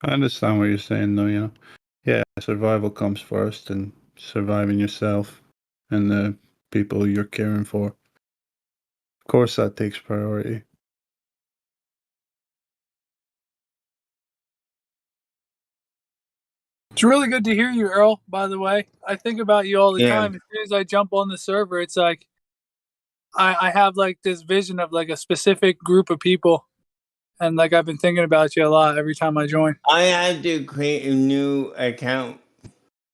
I understand what you're saying, though. You know, yeah, survival comes first, and surviving yourself and the people you're caring for. Of course, that takes priority. It's really good to hear you, Earl, by the way. I think about you all the time. As soon as I jump on the server, it's like I have like this vision of like a specific group of people. And like I've been thinking about you a lot every time I join. I had to create a new account.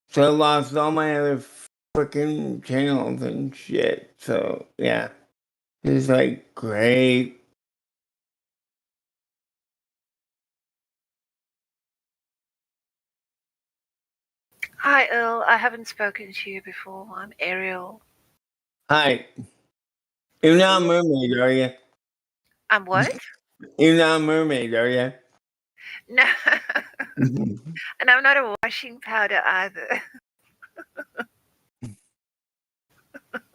So I lost all my other freaking channels and shit. So yeah. It's like great. Hi, Earl. I haven't spoken to you before. I'm Ariel. Hi. You're not a mermaid, are you? I'm what? You're not a mermaid, are you? No. And I'm not a washing powder either.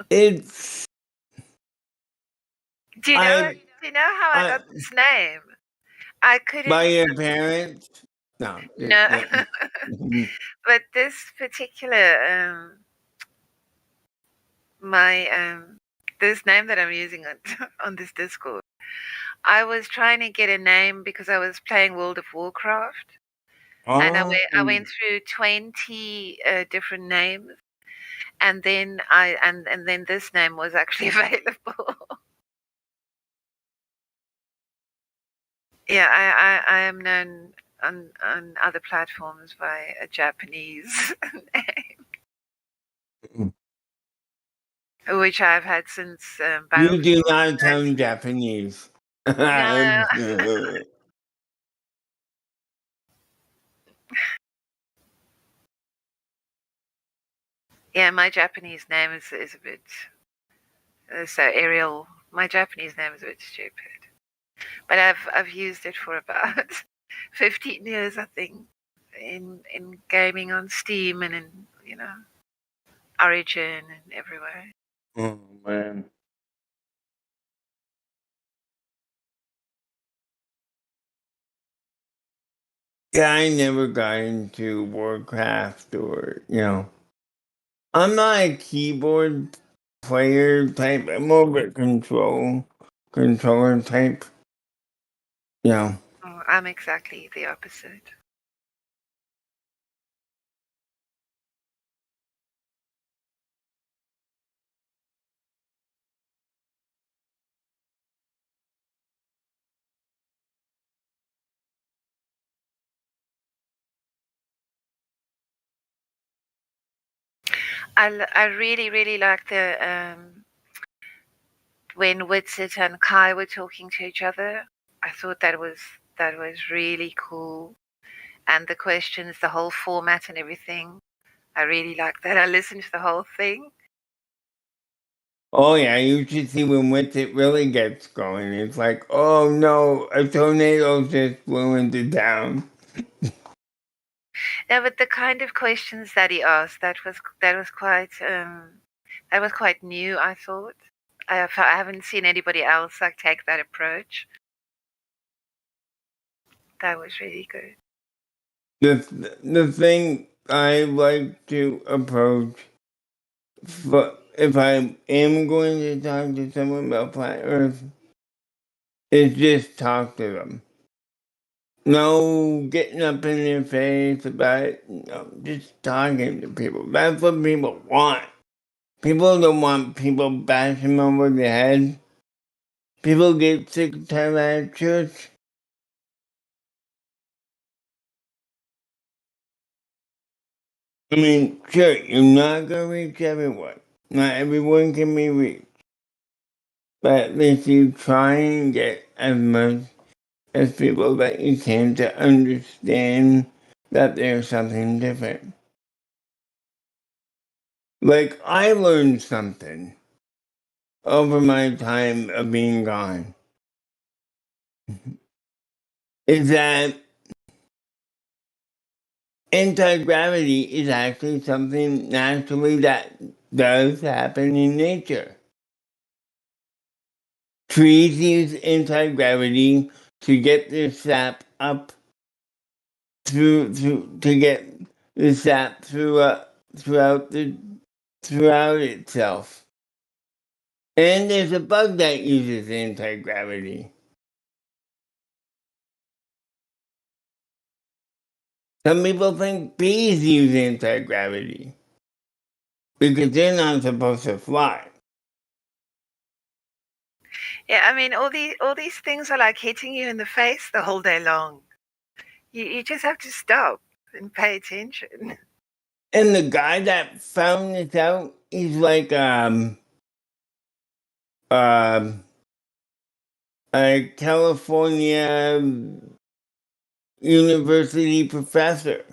It's. Do you know how I got this name? I couldn't. By your parents? No. No. But this particular this name that I'm using on this Discord, I was trying to get a name because I was playing World of Warcraft, and I went through 20 different names, and then and then this name was actually available. Yeah, I am known on other platforms by a Japanese name, which I've had since. You do not sound Japanese. No. Yeah, my Japanese name is a bit. So Ariel, my Japanese name is a bit stupid, but I've used it for about 15 years, I think, in gaming on Steam and in Origin and everywhere. Oh man. Yeah, I never got into Warcraft or, I'm not a keyboard player type. I'm more of a controller type. Oh, I'm exactly the opposite. I really, really like the when Witsit and Kai were talking to each other. I thought that was really cool, and the questions, the whole format, and everything. I really like that. I listened to the whole thing. Oh yeah, you should see when Witsit really gets going. It's like, oh no, a tornado just ruined the town. Yeah, but the kind of questions that he asked, that was quite new. I thought I haven't seen anybody else like take that approach. That was really good. The thing I like to approach, if I am going to talk to someone about Planet Earth, is just talk to them. No getting up in their face about it. No, just talking to people. That's what people want. People don't want people bashing over the head. People get sick and tired at church. I mean, sure, you're not gonna reach everyone. Not everyone can be reached. But at least you try and get as much as people that you can to understand that there's something different. Like, I learned something over my time of being gone. Is that anti-gravity is actually something naturally that does happen in nature. Trees use anti-gravity to get the sap up to get the sap throughout itself. And there's a bug that uses anti-gravity. Some people think bees use anti-gravity because they're not supposed to fly. Yeah, I mean, all these things are like hitting you in the face the whole day long. You just have to stop and pay attention. And the guy that found this out, he's like a California university professor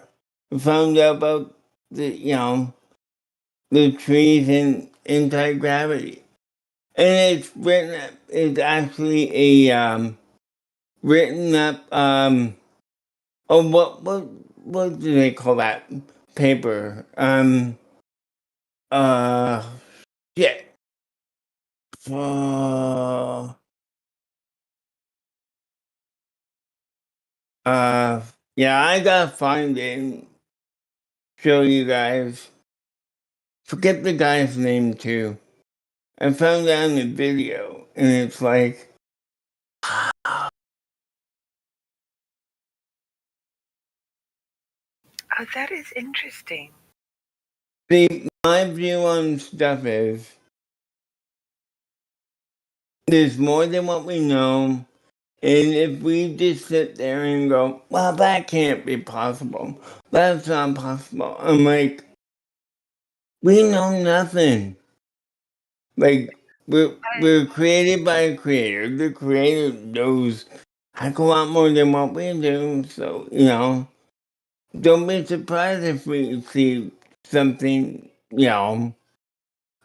who found out about the trees and anti-gravity. And it's actually a written up what do they call that paper? Yeah. Yeah, I gotta find it and show you guys. Forget the guy's name too. I found it on the video, and it's like, Oh, that is interesting. see, my view on stuff is there's more than what we know. And if we just sit there and go, well, that can't be possible. That's not possible. I'm like, we know nothing. Like, we're created by a creator. The creator knows heck a lot more than what we do. So, don't be surprised if we see something,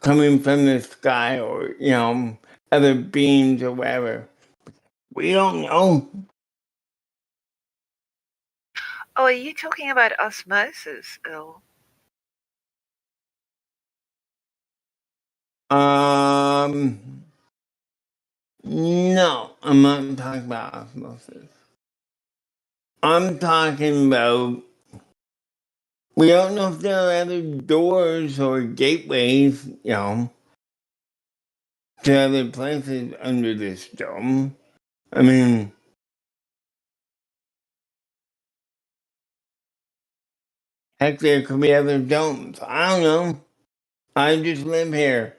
coming from the sky or, other beings or whatever. We don't know. Oh, are you talking about osmosis, Earl? No, I'm not talking about osmosis. I'm talking about. We don't know if there are other doors or gateways, to other places under this dome. I mean, heck, there could be other domes. I don't know. I just live here.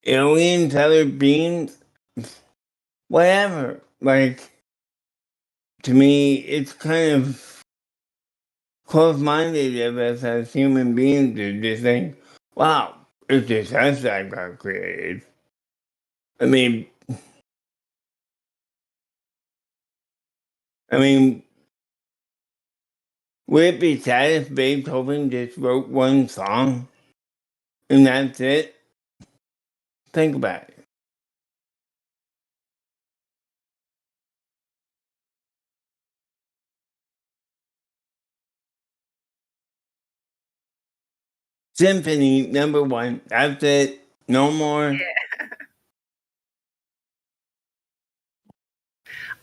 Aliens, other beings, whatever. Like, to me, it's kind of close-minded of us as human beings to just think, wow, it's just us that got created. I mean, would it be sad if Beethoven just wrote one song and that's it? Think about it. Symphony number 1. That's it. No more. Yeah.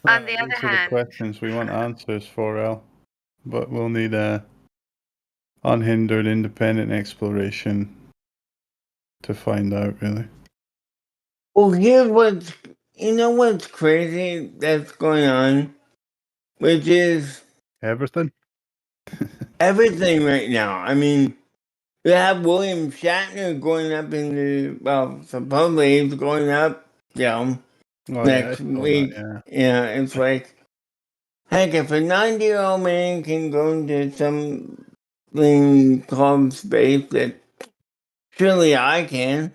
Well, On the other these are the hand, questions we want answers for, Al. But we'll need a unhindered, independent exploration to find out, really. Well, here's what's crazy that's going on, which is everything. Everything right now. I mean, you have William Shatner going up supposedly he's going up, next week. Yeah, it's like, heck, if a 90-year-old man can go into something called space, that surely I can.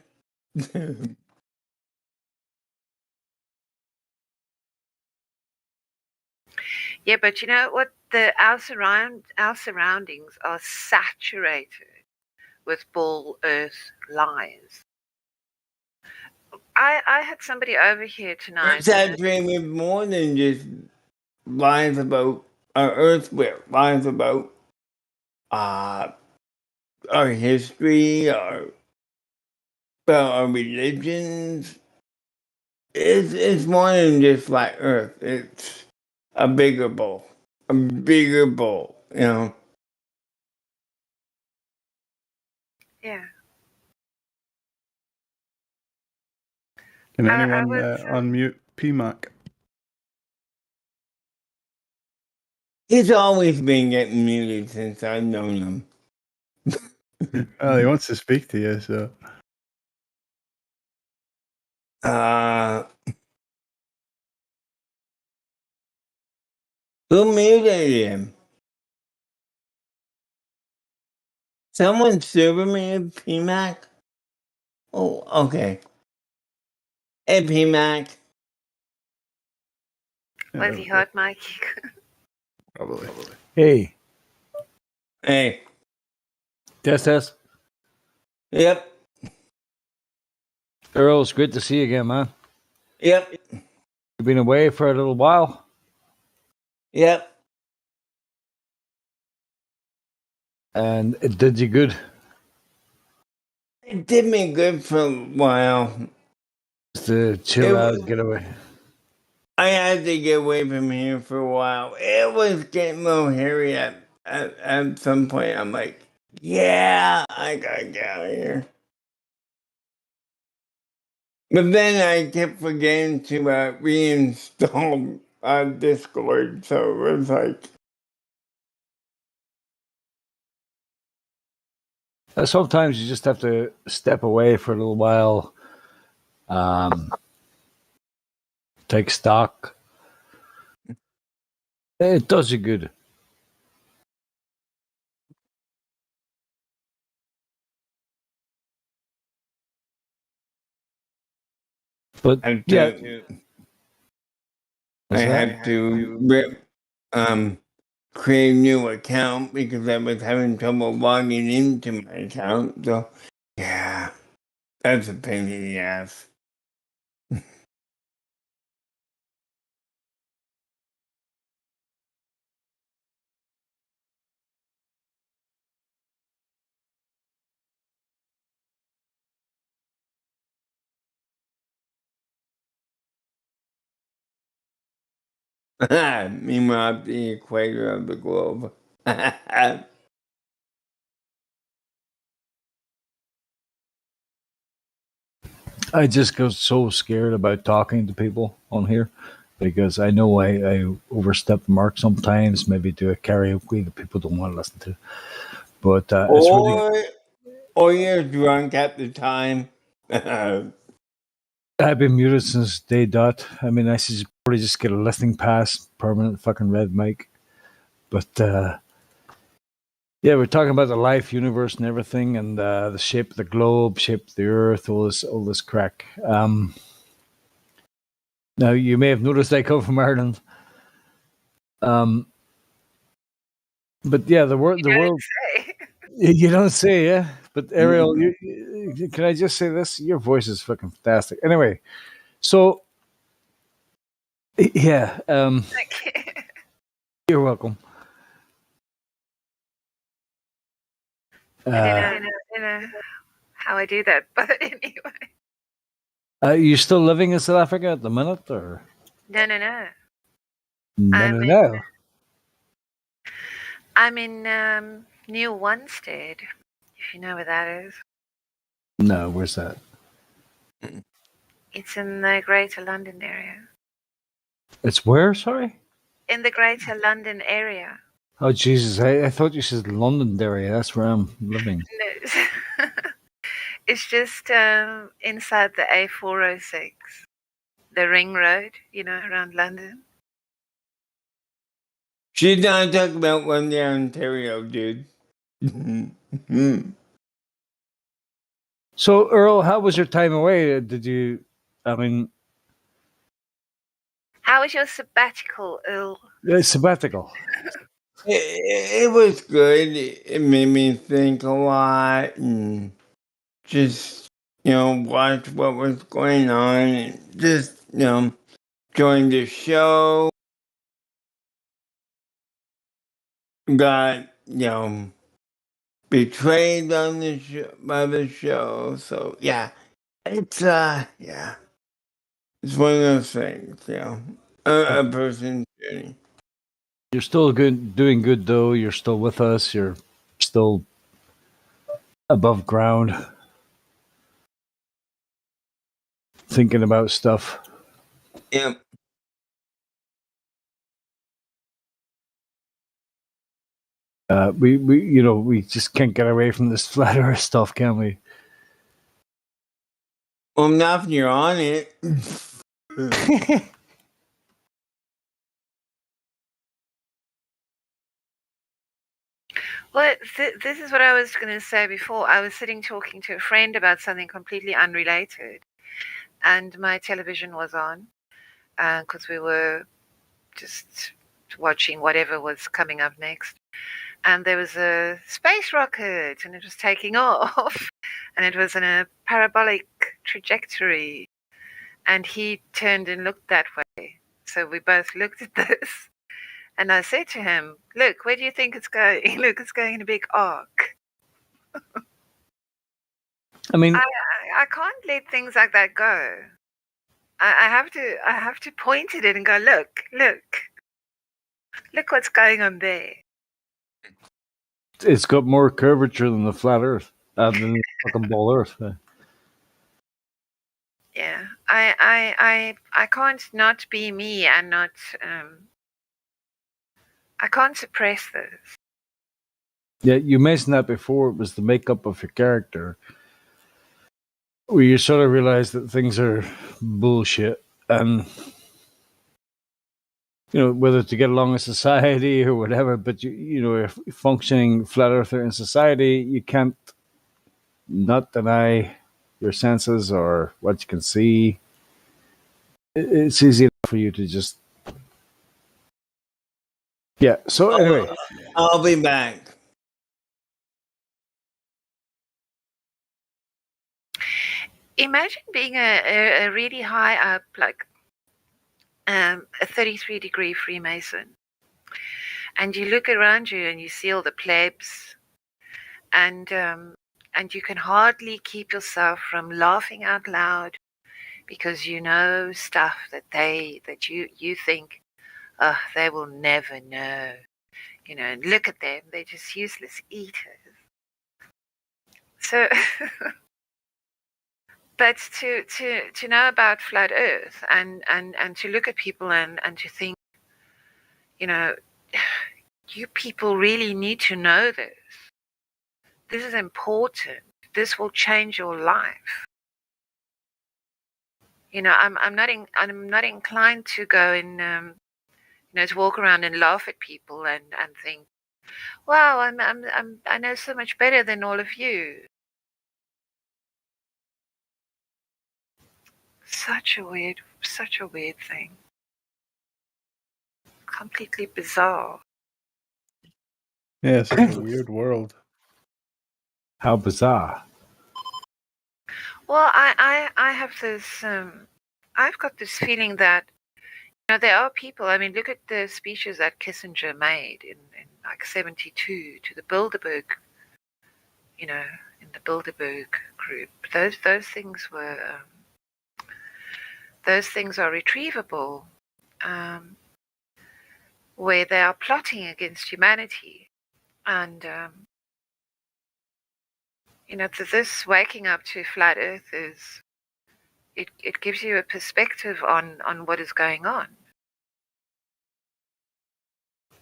yeah, but you know what? Our surroundings are saturated with bull earth lies. I had somebody over here tonight. It's saturated with more than just lies about our Earth, lies about our history, our religions. It's more than just flat Earth. It's a bigger bowl. A bigger bowl, Yeah. Can anyone unmute PMAC? He's always been getting muted since I've known him. Well, he wants to speak to you, so. Who muted him? Someone super muted PMAC? Oh, okay. Hey, PMAC. Was he hot, Mike? Probably. Hey. Hey. Test. Yep. Earl, it's great to see you again, man. Yep. You've been away for a little while. Yep. And it did you good. It did me good for a while. Just to chill out, get away. I had to get away from here for a while. It was getting a little hairy at some point. I'm like, yeah, I gotta get out of here. But then I kept forgetting to reinstall Discord, so it was like. Sometimes you just have to step away for a little while, take stock. It does you good. But I had to create a new account because I was having trouble logging into my account. So, yeah, that's a pain in the ass. Meanwhile, the equator of the globe. I just go so scared about talking to people on here because I know I overstep the mark sometimes, maybe do a karaoke that people don't want to listen to. But it's really. Or you're drunk at the time. I've been muted since day dot. I mean, I should probably just get a listening pass, permanent fucking red mic. But yeah, we're talking about the life, universe, and everything, and the shape of the globe, shape of the earth, all this crack. Now, you may have noticed I come from Ireland. But yeah, the world. You don't say, yeah. But Ariel, can I just say this? Your voice is fucking fantastic. Anyway, so yeah, you're welcome. I don't know how I do that, but anyway. Are you still living in South Africa at the minute, or? No. No. I'm in New Wanstead, if you know where that is. No, where's that? It's in the Greater London area. It's where, sorry? In the Greater London area. Oh, Jesus. I thought you said London area. That's where I'm living. No. It's just inside the A406, the ring road, around London. She's not talking about London, Ontario, dude. So, Earl, how was your time away? How was your sabbatical, Earl? Sabbatical. It was good. It made me think a lot and just, watch what was going on and just, join the show. Got, betrayed on the by the show. So, yeah. It's, it's one of those things, a person's journey. You're still doing good, though. You're still with us. You're still above ground, thinking about stuff. Yep. We just can't get away from this flat Earth stuff, can we? Well, not if you're on it. Well, this is what I was going to say before. I was sitting talking to a friend about something completely unrelated, and my television was on because we were just watching whatever was coming up next. And there was a space rocket, and it was taking off, and it was in a parabolic trajectory. And he turned and looked that way. So we both looked at this. And I said to him, look, where do you think it's going? Look, it's going in a big arc. I mean, I can't let things like that go. I have to point at it and go, look what's going on there. It's got more curvature than the flat Earth, than the fucking ball Earth. Yeah, I can't not be me and not. I can't suppress this. Yeah, you mentioned that before. It was the makeup of your character, where you sort of realize that things are bullshit, and whether to get along in society or whatever. But if functioning flat earther in society, you can't not deny your senses or what you can see. it's easy enough for you to just. Yeah. So anyway, I'll be back. Imagine being a really high up, like a 33-degree Freemason, and you look around you and you see all the plebs, and you can hardly keep yourself from laughing out loud because you know stuff that you think, oh, they will never know. You know, and look at them, they're just useless eaters. So, but to know about flat Earth and to look at people and to think, you know, you people really need to know this. This is important. This will change your life. You know, I'm not inclined to go and to walk around and laugh at people and think, wow, I know so much better than all of you. Such a weird thing. Completely bizarre. Yeah, it's such a weird world. How bizarre. Well, I have this I've got this feeling that there are people. I mean, look at the speeches that Kissinger made in like 1972 to the Bilderberg, in the Bilderberg group. Those things were those things are retrievable, where they are plotting against humanity, and this waking up to flat Earth it gives you a perspective on what is going on.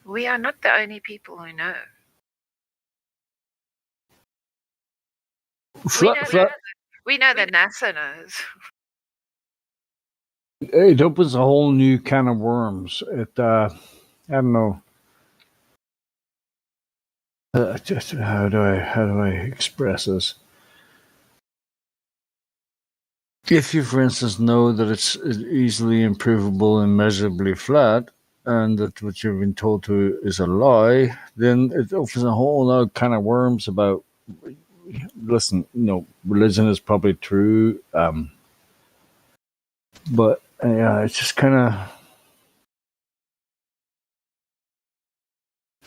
We are not the only people who know. We know that NASA knows. It opens a whole new can of worms. I don't know. Just how do I express this? If you, for instance, know that it's easily improvable and measurably flat, and that what you've been told to is a lie, then it opens a whole lot of kind of worms about. Listen, religion is probably true, but yeah, it's just kind of.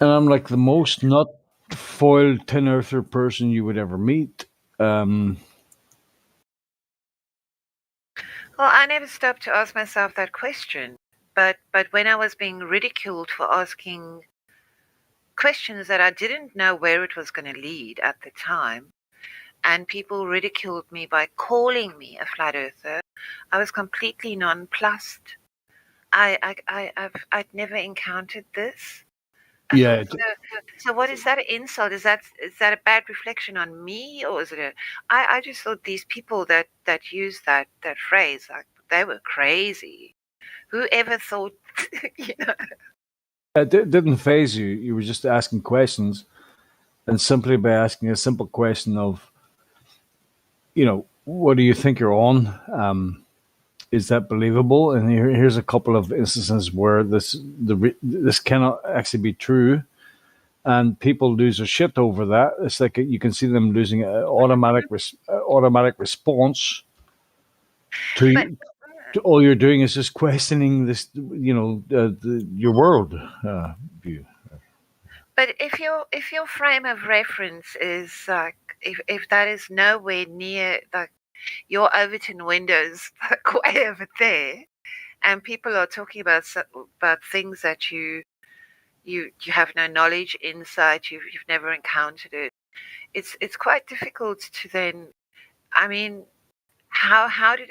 And I'm like the most not foiled tin earther person you would ever meet. Well, I never stopped to ask myself that question. But when I was being ridiculed for asking questions that I didn't know where it was going to lead at the time, and people ridiculed me by calling me a flat earther, I was completely nonplussed. I'd never encountered this. Yeah. So what is that an insult? Is that a bad reflection on me, or is it I just thought these people that use that phrase, like, they were crazy. Whoever thought, It didn't phase you. You were just asking questions, and simply by asking a simple question of, what do you think you're on? Is that believable? And here's a couple of instances where this cannot actually be true, and people lose their shit over that. It's like you can see them losing an automatic response to all you're doing is just questioning this, your world view. But if your frame of reference is like, if that is nowhere near like your Overton windows, like way over there, and people are talking about things that you have no knowledge, insight, you've never encountered it. It's quite difficult to then. I mean, how did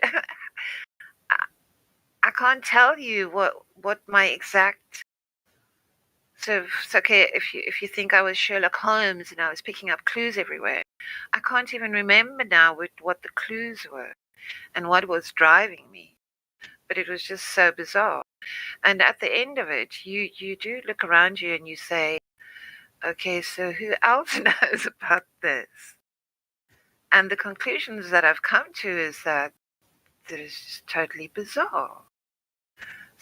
I can't tell you what my exact. So it's okay if you think I was Sherlock Holmes and I was picking up clues everywhere. I can't even remember now what the clues were and what was driving me. But it was just so bizarre. And at the end of it, you do look around you and you say, okay, so who else knows about this? And the conclusions that I've come to is that it is just totally bizarre.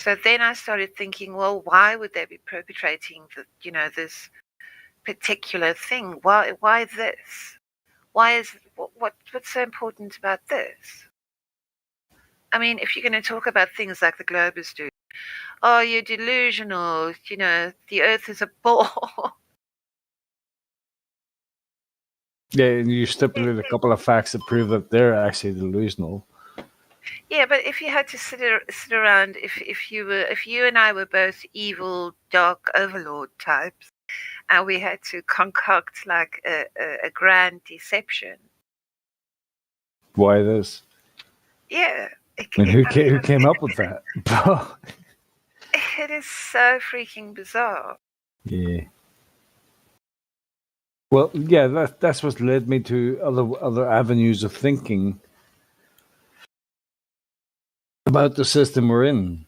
So then I started thinking, well, why would they be perpetrating this particular thing? Why this? Why is what's so important about this? I mean, if you're going to talk about things like the Globers do, oh, you're delusional, the Earth is a ball. Yeah, and you stipulate a couple of facts that prove that they're actually delusional. Yeah, but if you had to sit around, if you and I were both evil, dark overlord types, and we had to concoct like a grand deception. Why this? Yeah. And who came up with that? It is so freaking bizarre. Yeah. Well, yeah, that's what led me to other avenues of thinking about the system we're in.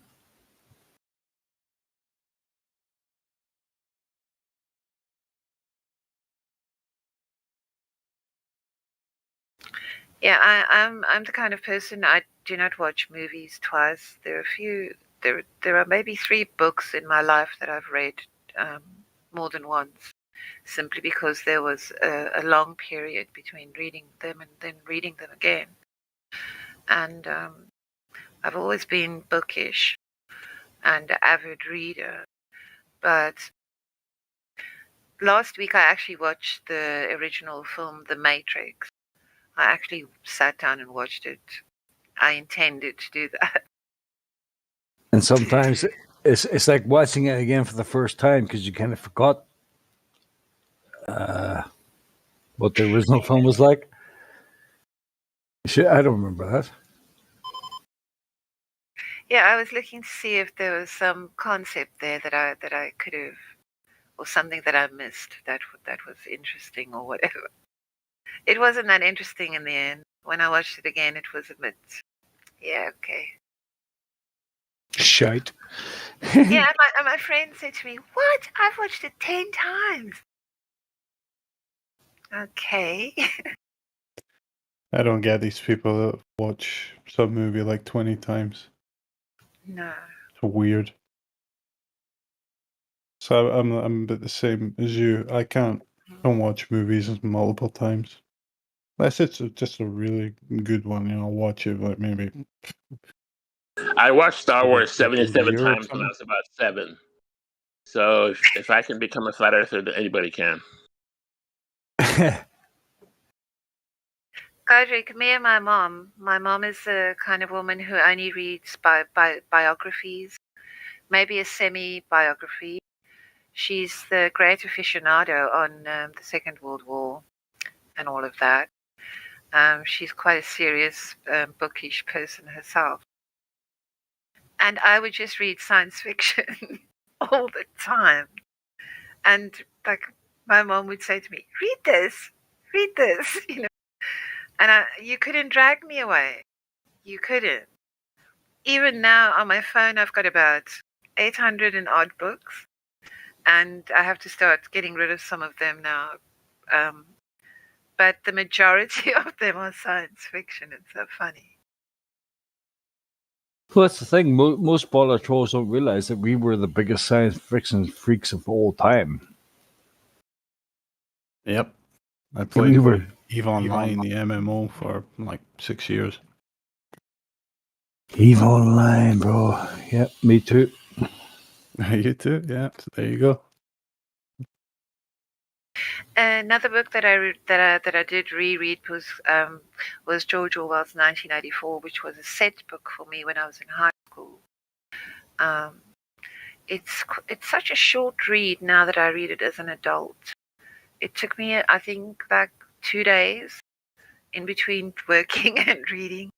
Yeah, I'm the kind of person, I do not watch movies twice. There are maybe 3 books in my life that I've read more than once, simply because there was a long period between reading them and then reading them again. And I've always been bookish and an avid reader. But last week I actually watched the original film, The Matrix. I actually sat down and watched it. I intended to do that. And sometimes it's like watching it again for the first time because you kind of forgot what the original film was like. I don't remember that. Yeah, I was looking to see if there was some concept there that I could have, or something that I missed that was interesting or whatever. It wasn't that interesting in the end. When I watched it again, it was a bit, yeah, okay. Shite. Yeah, and my friend said to me, "What? I've watched it 10 times." Okay. I don't get these people that watch some movie like 20 times. No. It's weird. So I'm a bit the same as you. I don't watch movies multiple times. Unless it's just a really good one, I'll watch it like maybe. I watched Star Wars a 77 year or times when I was about 7. So if I can become a flat earther, anybody can. Godric, me and my mom is the kind of woman who only reads biographies, maybe a semi-biography. She's the great aficionado on the Second World War and all of that. She's quite a serious, bookish person herself. And I would just read science fiction all the time. And like my mom would say to me, read this, And you couldn't drag me away. You couldn't. Even now on my phone, I've got about 800 and odd books. And I have to start getting rid of some of them now. But the majority of them are science fiction. It's so funny. Well, that's the thing. Most baller trolls don't realize that we were the biggest science fiction freaks of all time. Yep. I played EVE Online, the MMO, for like 6 years. EVE Online, bro. Yep, me too. You too, yeah. So there you go. Another book that I did reread was George Orwell's 1984, which was a set book for me when I was in high school. It's such a short read now that I read it as an adult. It took me, I think, like 2 days in between working and reading,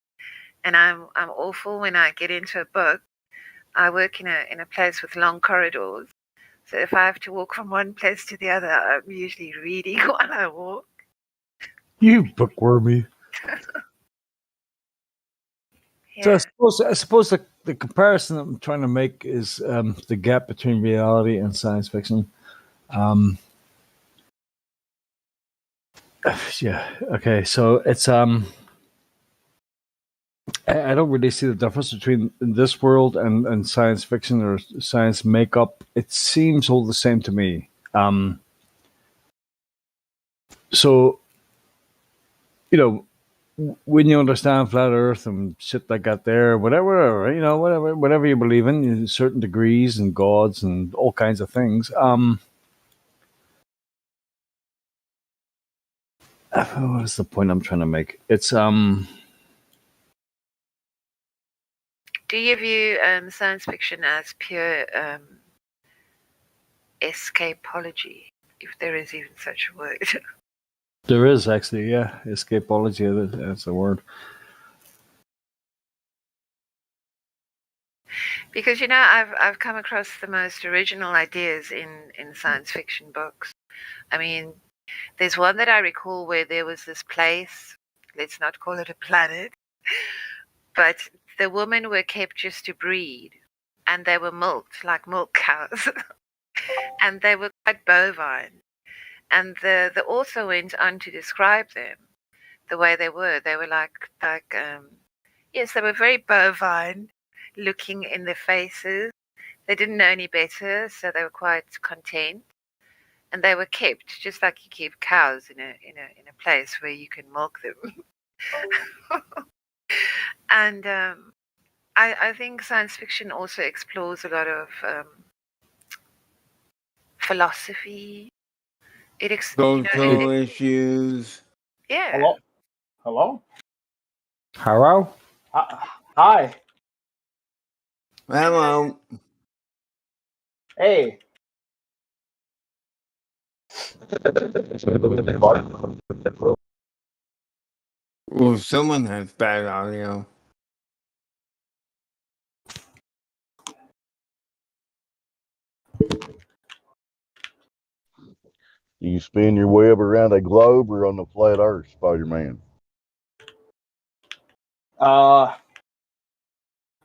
and I'm awful when I get into a book. I work in a place with long corridors. So if I have to walk from one place to the other, I'm usually reading while I walk. You bookwormy. Yeah. So I suppose the comparison I'm trying to make is the gap between reality and science fiction. Yeah. Okay. So it's I don't really see the difference between this world and science fiction or science makeup. It seems all the same to me. So, you know, when you understand flat Earth and shit like that, there, whatever, you know, whatever you believe in certain degrees and gods and all kinds of things. What is the point I'm trying to make? It's Do you view science fiction as pure escapology, if there is even such a word? There is actually, yeah, escapology. That's a word. Because I've come across the most original ideas in science fiction books. I mean, there's one that I recall where there was this place. Let's not call it a planet, but the women were kept just to breed, and they were milked like milk cows, and they were quite bovine. And the author went on to describe them the way they were. They were yes, they were very bovine looking in their faces. They didn't know any better, so they were quite content. And they were kept just like you keep cows in a place where you can milk them. And I think science fiction also explores a lot of philosophy. Social issues. Yeah. Hello? Hello? Hello? Hi. Hello. Hey. Well, someone has bad audio. Do you spin your web around a globe or on the flat Earth, Spider-Man? How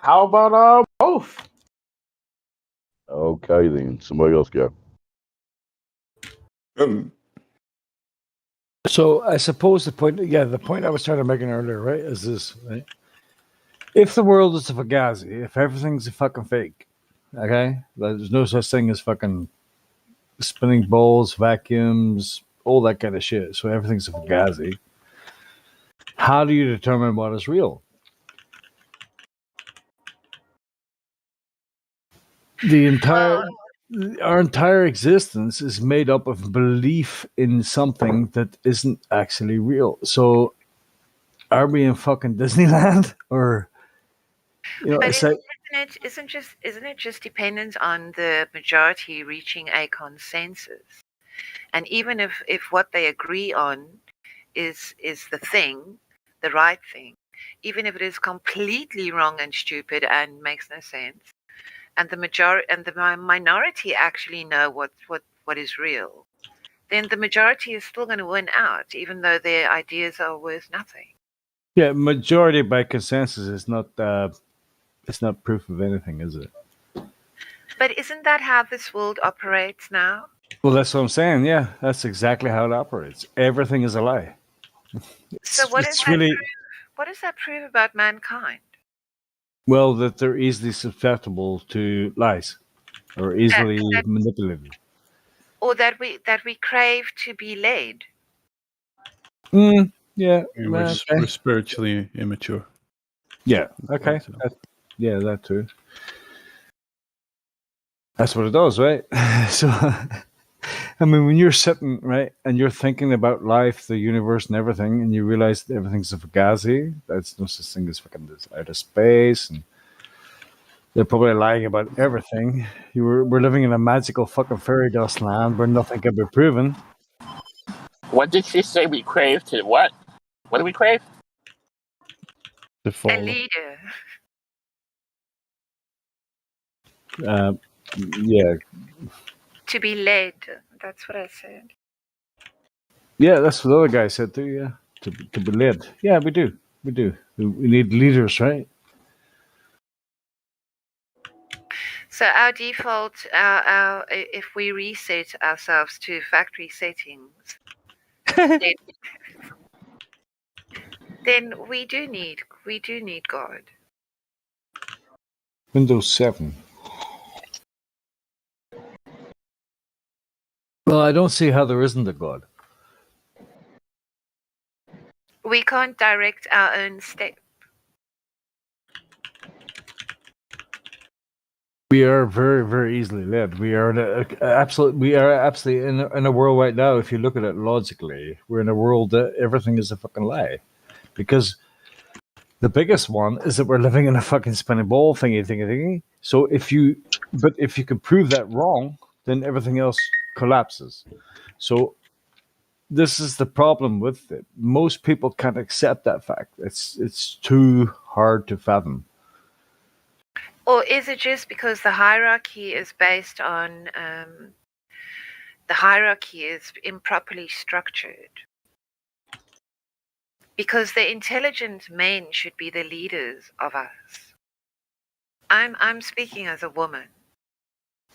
about both? Okay, then. Somebody else go. So I suppose the point I was trying to make earlier, right, is this, right? If the world is a fugazi, if everything's a fucking fake, okay, there's no such thing as fucking spinning balls, vacuums, all that kind of shit. So everything's a fugazi. How do you determine what is real? Our entire existence is made up of belief in something that isn't actually real. So are we in fucking Disneyland, or But isn't it just dependent on the majority reaching a consensus? And even if what they agree on is the thing, the right thing, even if it is completely wrong and stupid and makes no sense, and the minority actually know what is real, then the majority is still going to win out, even though their ideas are worth nothing. yeah, majority by consensus is not it's not proof of anything, is it? But isn't that how this world operates now? Well, that's what I'm saying. Yeah, that's exactly how it operates. Everything is a lie. So what does that prove about mankind? Well, that they're easily susceptible to lies or easily manipulated. Or that we crave to be led. Yeah, we're spiritually immature. Yeah. Okay. That too. That's what it does, right? So, I mean, when you're sitting, right, and you're thinking about life, the universe, and everything, and you realize that everything's a fugazi, that's no such thing as fucking this outer space, and they're probably lying about everything. We're living in a magical fucking fairy dust land where nothing can be proven. What did she say we crave to what? What do we crave? To follow. A leader. Yeah. To be led. That's what I said. Yeah, that's what the other guy said too. Yeah, to be led. Yeah, we do. We need leaders, right? So our default, our if we reset ourselves to factory settings, then we do need God. Windows 7. Well, I don't see how there isn't a God. We can't direct our own step. We are very, very easily led. We are absolutely in a world right now. If you look at it logically, we're in a world that everything is a fucking lie, because the biggest one is that we're living in a fucking spinning ball thingy. So if you can prove that wrong, then everything else collapses. So this is the problem with it. Most people can't accept that fact. It's too hard to fathom. Or is it just because the hierarchy is based on the hierarchy is improperly structured? Because the intelligent men should be the leaders of us. I'm speaking as a woman.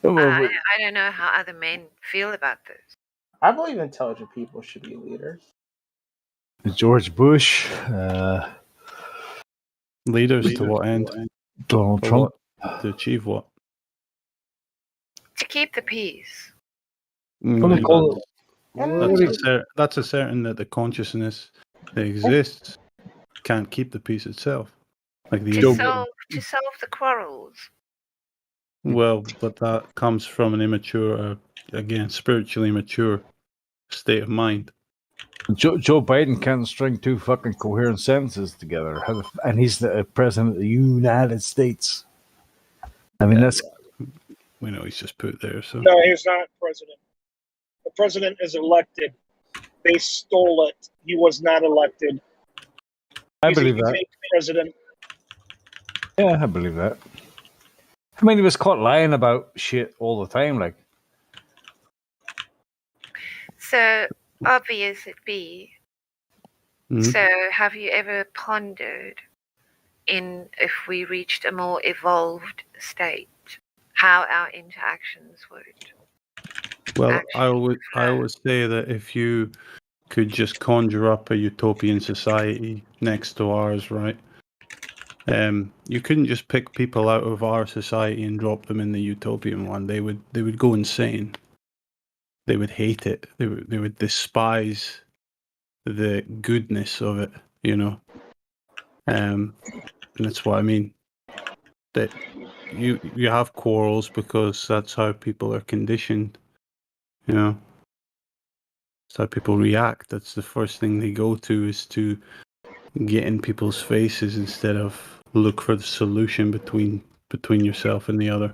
I don't know how other men feel about this. I believe intelligent people should be leaders. George Bush, leaders to what end? Donald For Trump. What? To achieve what? To keep the peace. That's asserting that the consciousness that exists can't keep the peace itself. Like the To solve the quarrels. Well, but that comes from an immature, again, spiritually mature state of mind. Joe Biden can't string two fucking coherent sentences together, and he's the president of the United States. I mean, that's. We know he's just put there. So no, he's not president. The president is elected. They stole it. He was not elected. I believe that. Fake president. Yeah, I believe that. I mean, he was caught lying about shit all the time, like. So obvious it be. Mm-hmm. So have you ever pondered if we reached a more evolved state, how our interactions would? Well, I would say that if you could just conjure up a utopian society next to ours, right? You couldn't just pick people out of our society and drop them in the utopian one. They would go insane. They would hate it. They would despise the goodness of it, you know. And that's what I mean. That you have quarrels because that's how people are conditioned, you know. That's how people react. That's the first thing they go to, is to get in people's faces instead of look for the solution between yourself and the other.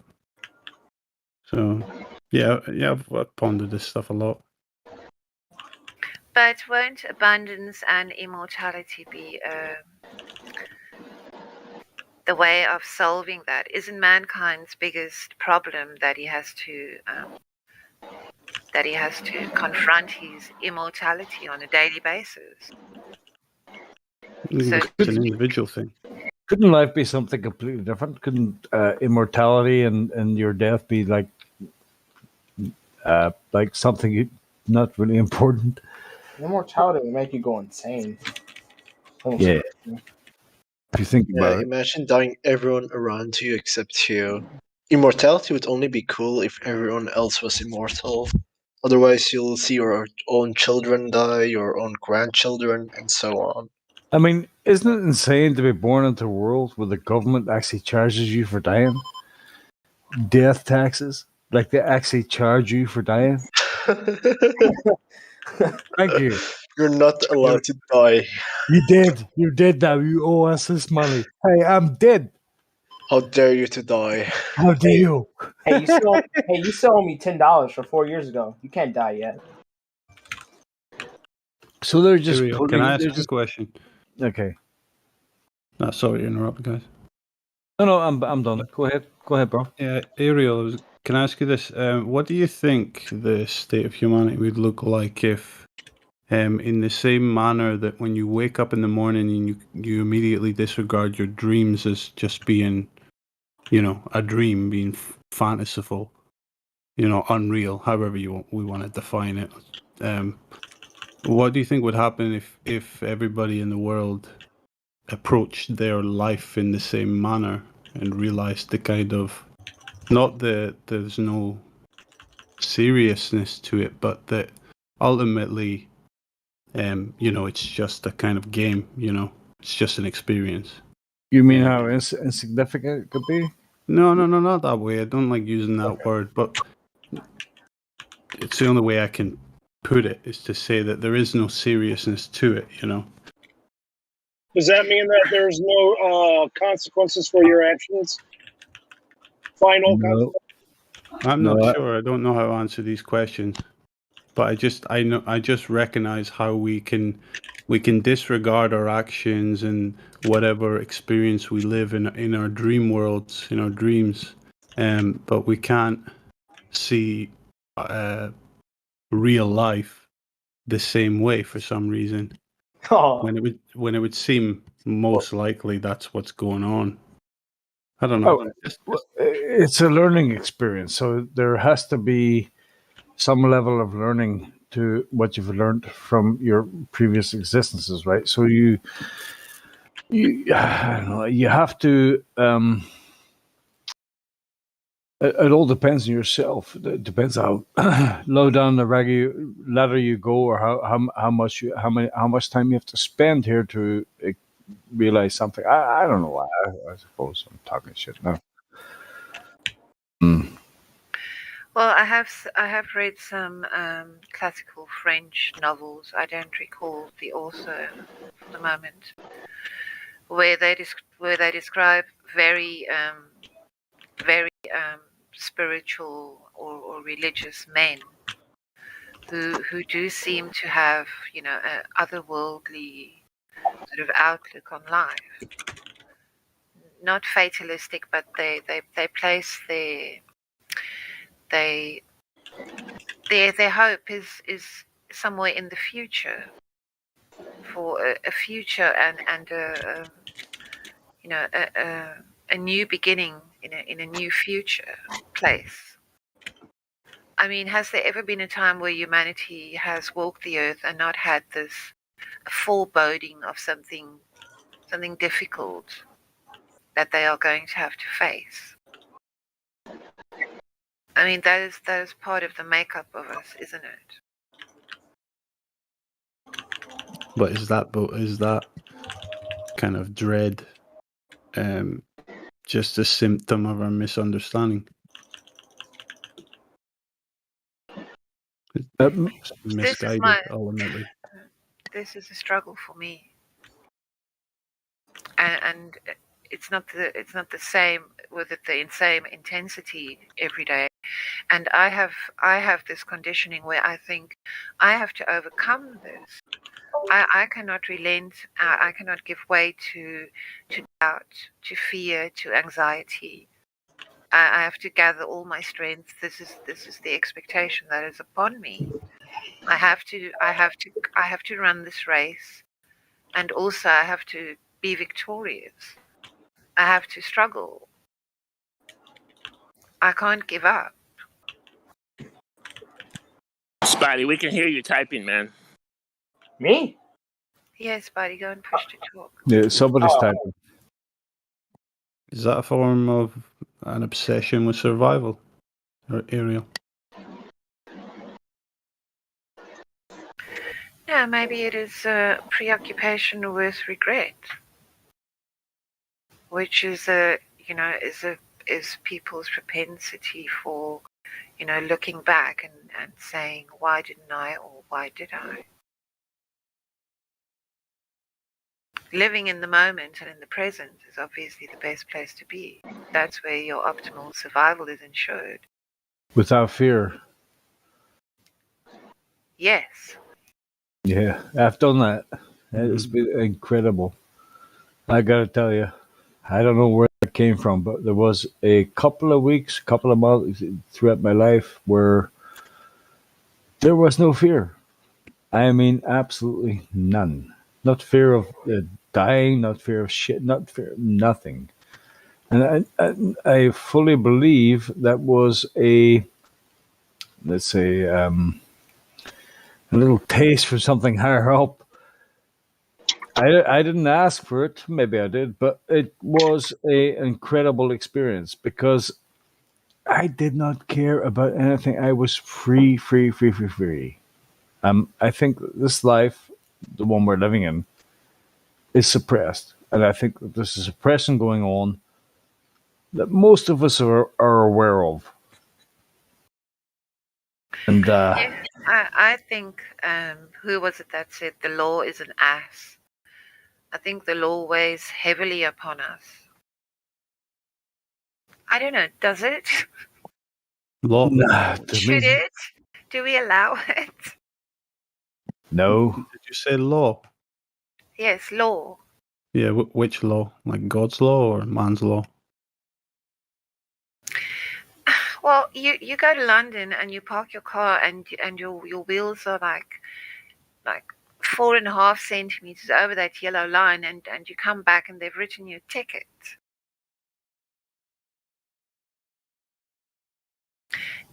So, yeah, I've pondered this stuff a lot. But won't abundance and immortality be the way of solving that? Isn't mankind's biggest problem that he has to confront his immortality on a daily basis? So It's an individual thing. Couldn't life be something completely different? Couldn't immortality and your death be like something not really important? Immortality will make you go insane. Yeah. If you think about it. Imagine dying everyone around you except you. Immortality would only be cool if everyone else was immortal. Otherwise, you'll see your own children die, your own grandchildren, and so on. I mean, isn't it insane to be born into a world where the government actually charges you for dying? Death taxes? Like they actually charge you for dying? Thank you. You're not allowed to die. You're dead now. You owe us this money. Hey, I'm dead. How dare you to die? How dare you? Hey, you still owe me $10 for 4 years ago. You can't die yet. So they're just. Can I ask you a question? Okay. No, sorry to interrupt, guys. No, I'm done. Go ahead, bro. Yeah, Ariel, can I ask you this? What do you think the state of humanity would look like if, in the same manner that when you wake up in the morning and you immediately disregard your dreams as just being, you know, a dream, being fanciful, you know, unreal, however we want to define it. What do you think would happen if everybody in the world approached their life in the same manner and realized the kind of, not that there's no seriousness to it, but that ultimately, it's just a kind of game, it's just an experience. You mean how insignificant it could be? No, not that way. I don't like using that word, but it's the only way I can put it, is to say that there is no seriousness to it, Does that mean that there's no consequences for your actions? Final consequences? I'm not sure. I don't know how to answer these questions, but I just recognize how we can disregard our actions and whatever experience we live in our dream worlds, in our dreams, but we can't see real life the same way for some reason. When it would seem most likely that's what's going on. I don't know. It's a learning experience, so there has to be some level of learning to what you've learned from your previous existences, right? So you I don't know, you have to. It all depends on yourself. It depends how low down the ladder you go, or how much time you have to spend here to realize something. I don't know. I suppose I'm talking shit now. Well, I have read some classical French novels. I don't recall the author for the moment, where they describe very spiritual or religious men who do seem to have an otherworldly sort of outlook on life. Not fatalistic, but they place their hope is somewhere in the future, for a future and a new beginning in a new future place. I mean, has there ever been a time where humanity has walked the earth and not had this foreboding of something difficult that they are going to have to face? I mean, that is part of the makeup of us, isn't it? But is that kind of dread just a symptom of our misunderstanding? Misguided, ultimately. This is a struggle for me, and it's not the same with the same intensity every day. And I have this conditioning where I think I have to overcome this. I cannot relent. I cannot give way to doubt, to fear, to anxiety. I have to gather all my strength. This is the expectation that is upon me. I have to run this race, and also I have to be victorious. I have to struggle. I can't give up. Spotty, we can hear you typing, man. Me? Yes, buddy, go and push to talk. Yeah, somebody's typing. Is that a form of an obsession with survival, or Ariel? Yeah, maybe it is a preoccupation with regret, which is is people's propensity for, looking back and saying, why didn't I, or why did I? Living in the moment and in the present is obviously the best place to be. That's where your optimal survival is ensured. Without fear. Yes. Yeah, I've done that. It's been incredible. I gotta tell you, I don't know where it came from, but there was a couple of months throughout my life where there was no fear. I mean, absolutely none. Not fear of dying, not fear of shit, not fear, nothing. And I fully believe that was let's say, a little taste for something higher up. I didn't ask for it. Maybe I did, but it was an incredible experience because I did not care about anything. I was free. I think this life, the one we're living in, is suppressed, and I think that there's a suppression going on that most of us are aware of. And Yeah, I think who was it that said the law is an ass? I think the law weighs heavily upon us. I don't know. Does it? Law. Nah, to Should me, it? Do we allow it? no. Did you say law? Yes, law. Yeah, which law? Like God's law or man's law? Well, you go to London and you park your car and your wheels are like 4.5 centimeters over that yellow line, and you come back and they've written you a ticket.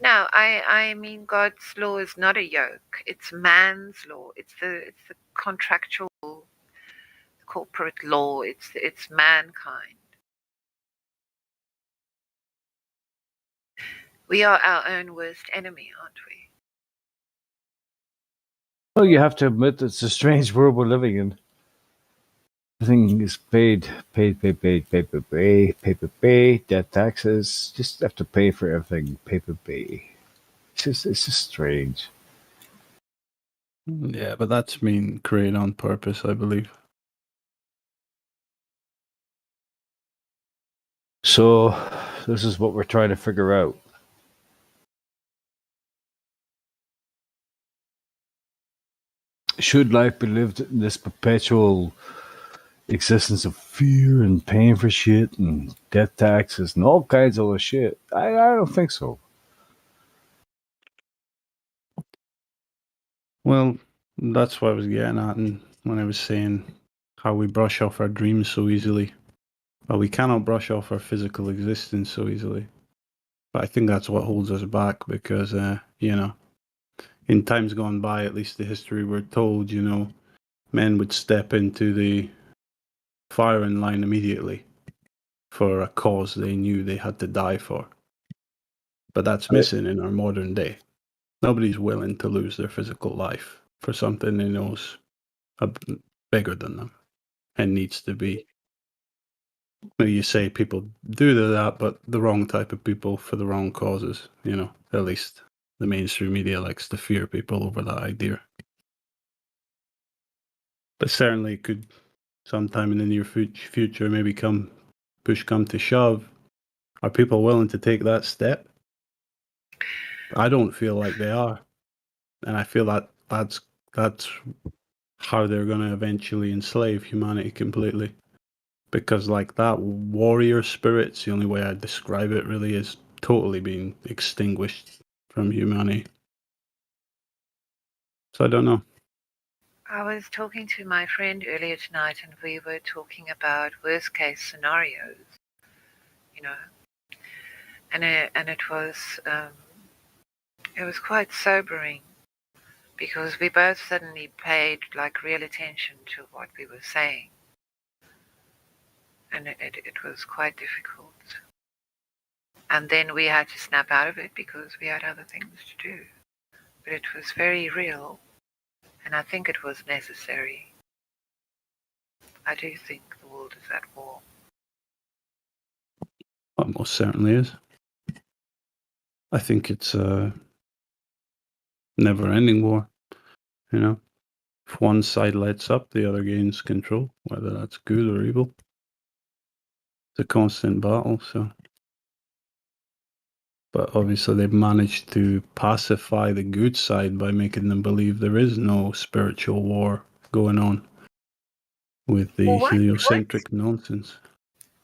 No, I mean God's law is not a yoke. It's man's law. It's the contractual corporate law. It's mankind. We are our own worst enemy, aren't we? Well, you have to admit it's a strange world we're living in. Everything is paid. Debt, taxes. Just have to pay for everything. Pay. It's just strange. Yeah, but that's been created on purpose, I believe. So this is what we're trying to figure out. Should life be lived in this perpetual existence of fear and paying for shit and death taxes and all kinds of other shit? I don't think so. Well, that's what I was getting at, and when I was saying how we brush off our dreams so easily. Well, we cannot brush off our physical existence so easily. But I think that's what holds us back because, in times gone by, at least the history we're told, men would step into the firing line immediately for a cause they knew they had to die for. But that's missing in our modern day. Nobody's willing to lose their physical life for something they know is bigger than them and needs to be. You say people do that, but the wrong type of people for the wrong causes. At least the mainstream media likes to fear people over that idea. But certainly it could sometime in the near future maybe push come to shove. Are people willing to take that step? I don't feel like they are. And I feel that that's how they're going to eventually enslave humanity completely. Because like that warrior spirit's the only way I'd describe it really is totally being extinguished from humanity. So I don't know. I was talking to my friend earlier tonight, and we were talking about worst case scenarios, and it was quite sobering because we both suddenly paid like real attention to what we were saying, and it was quite difficult. And then we had to snap out of it because we had other things to do, but it was very real. And I think it was necessary. I do think the world is at war. Well, most certainly is. I think it's a never-ending war. If one side lights up, the other gains control, whether that's good or evil. It's a constant battle, so. But obviously they've managed to pacify the good side by making them believe there is no spiritual war going on with the heliocentric nonsense.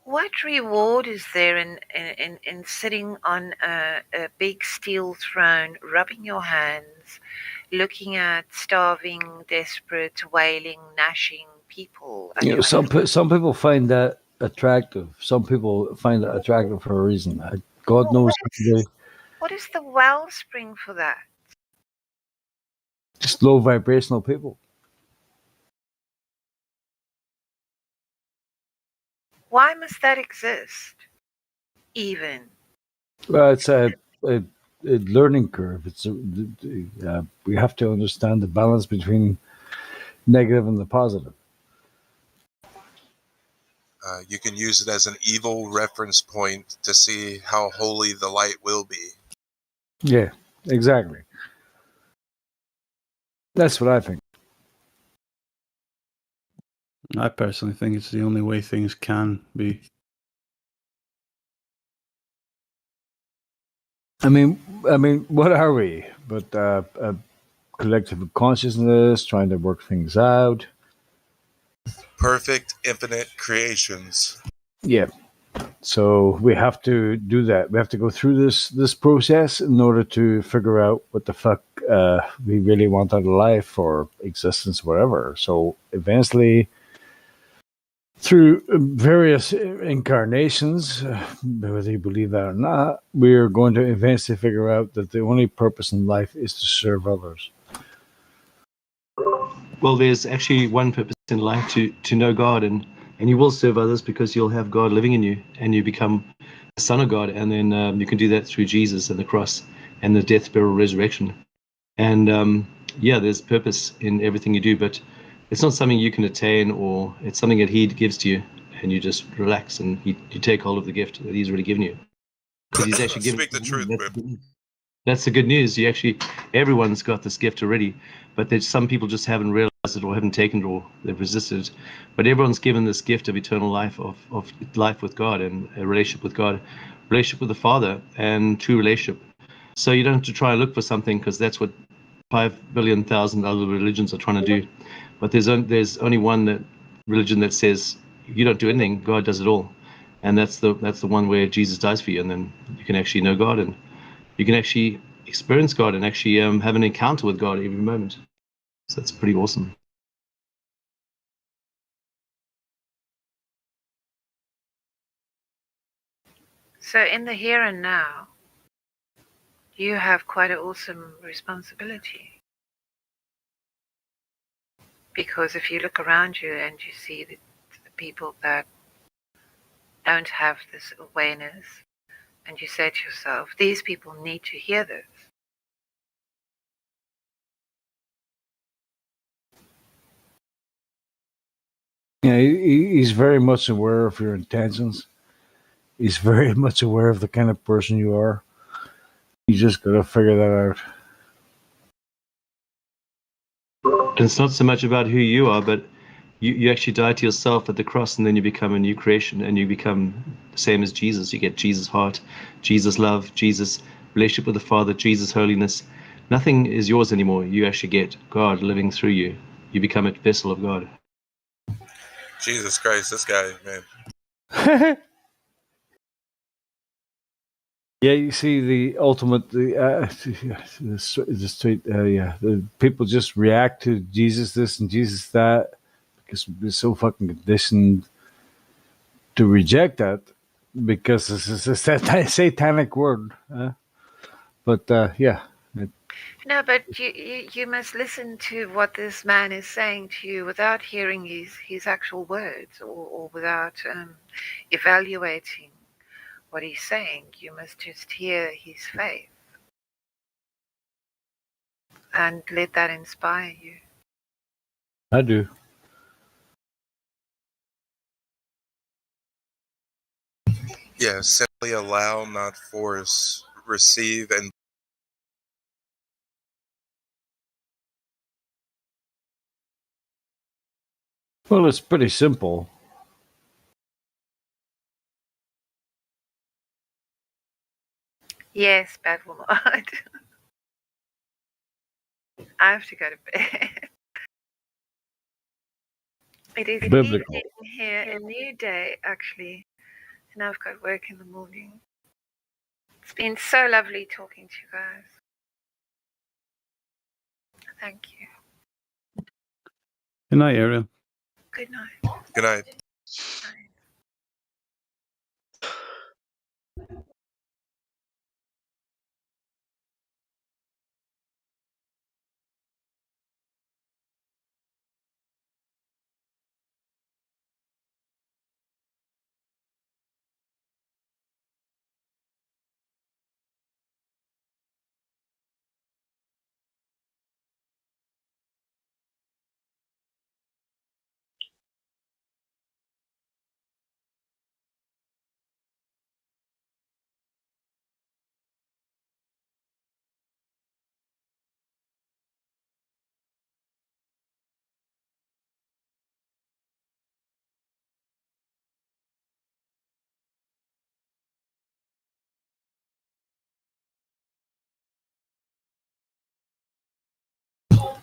What reward is there in sitting on a big steel throne, rubbing your hands, looking at starving, desperate, wailing, gnashing people? Some people find that attractive. Some people find that attractive for a reason. God knows. What is the wellspring for that? Just low vibrational people. Why must that exist? Even. Well, it's a learning curve. We have to understand the balance between negative and the positive. You can use it as an evil reference point to see how holy the light will be. Yeah, exactly. That's what I think. I personally think it's the only way things can be. I mean, what are we? But a collective consciousness trying to work things out. Perfect, infinite creations. Yeah. So we have to do that. We have to go through this process in order to figure out what the fuck we really want out of life or existence, whatever. So eventually, through various incarnations, whether you believe that or not, we're going to eventually figure out that the only purpose in life is to serve others. Well, there's actually one purpose in life, to know God, and you will serve others because you'll have God living in you, and you become a son of God, and then you can do that through Jesus and the cross and the death, burial, resurrection. And yeah, there's purpose in everything you do, but it's not something you can attain, or it's something that He gives to you, and you just relax and you take hold of the gift that He's already given you, because He's actually given. Speak the truth, man. That's the good news. Everyone's got this gift already, but there's some people just haven't realized it or haven't taken it or they've resisted it. But everyone's given this gift of eternal life, of life with God and a relationship with God, relationship with the Father, and true relationship. So you don't have to try and look for something, because that's what 5 billion thousand other religions are trying to do. But there's only one religion that says you don't do anything, God does it all, and that's the one where Jesus dies for you, and then you can actually know God, and you can actually experience God and actually have an encounter with God every moment. So that's pretty awesome. So in the here and now, you have quite an awesome responsibility. Because if you look around you and you see the people that don't have this awareness, and you say to yourself, these people need to hear this. Yeah, he's very much aware of your intentions. He's very much aware of the kind of person you are. You just got to figure that out. And it's not so much about who you are, but you actually die to yourself at the cross, and then you become a new creation, and you become the same as Jesus. You get Jesus' heart, Jesus' love, Jesus' relationship with the Father, Jesus' holiness. Nothing is yours anymore. You actually get God living through you. You become a vessel of God. Jesus Christ, this guy, man. Yeah, you see the ultimate, the straight, the people just react to Jesus this and Jesus that because we're so fucking conditioned to reject that because it's a satanic word. But yeah. No, but you must listen to what this man is saying to you without hearing his actual words, or without evaluating what he's saying. You must just hear his faith and let that inspire you. I do. Yeah, simply allow, not force. Receive and Well, it's pretty simple. Yes, bad woman. I have to go to bed. It is Biblical. evening here, a new day actually, and I've got work in the morning. It's been so lovely talking to you guys. Thank you. Good night, Ariel. Good night. good night. Bye.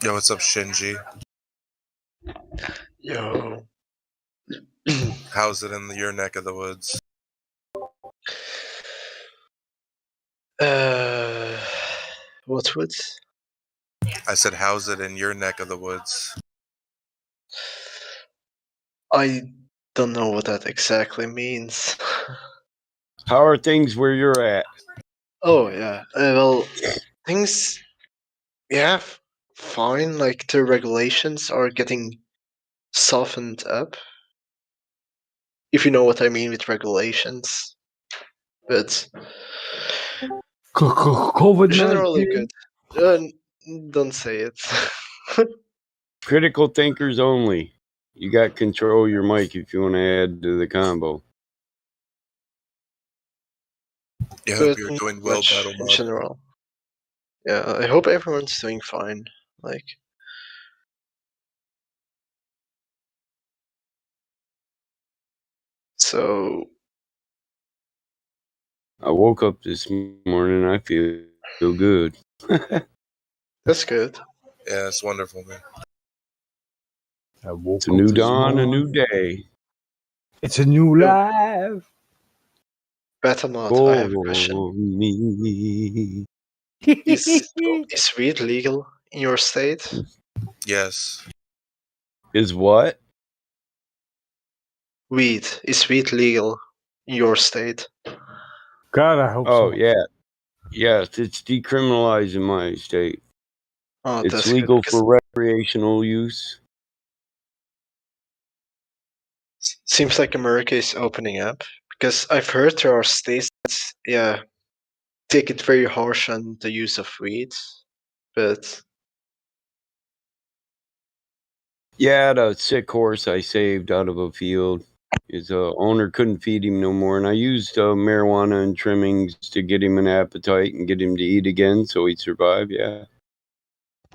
Yo, what's up, Shinji? Yo. How's it in your neck of the woods? What woods? I said, how's it in your neck of the woods? I don't know what that exactly means. How are things where you're at? Oh yeah. Well, things. Yeah, fine. Like the regulations are getting softened up. If you know what I mean with regulations, but COVID-19. generally good. Don't say it. Critical thinkers only. You got control of your mic if you want to add to the combo. Yeah, But you're not doing well, much Battle in Mod. general. Yeah, I hope everyone's doing fine. Like, so I woke up this morning. I feel good. that's good. Yeah, it's wonderful, man. I woke It's a new dawn, a new day. It's a new life. Batamod, I have a question. For me. Is weed legal in your state? Yes. Is what? Weed. Is weed legal in your state? God, I hope Oh, so. yeah. Yes, it's decriminalized in my state. Oh, It's that's legal good. Because for recreational use. seems like America is opening up. Because I've heard there are states that, yeah, take it very harsh on the use of weed. But Yeah, the sick horse I saved out of a field. His owner couldn't feed him no more, and I used marijuana and trimmings to get him an appetite and get him to eat again so he'd survive. Yeah.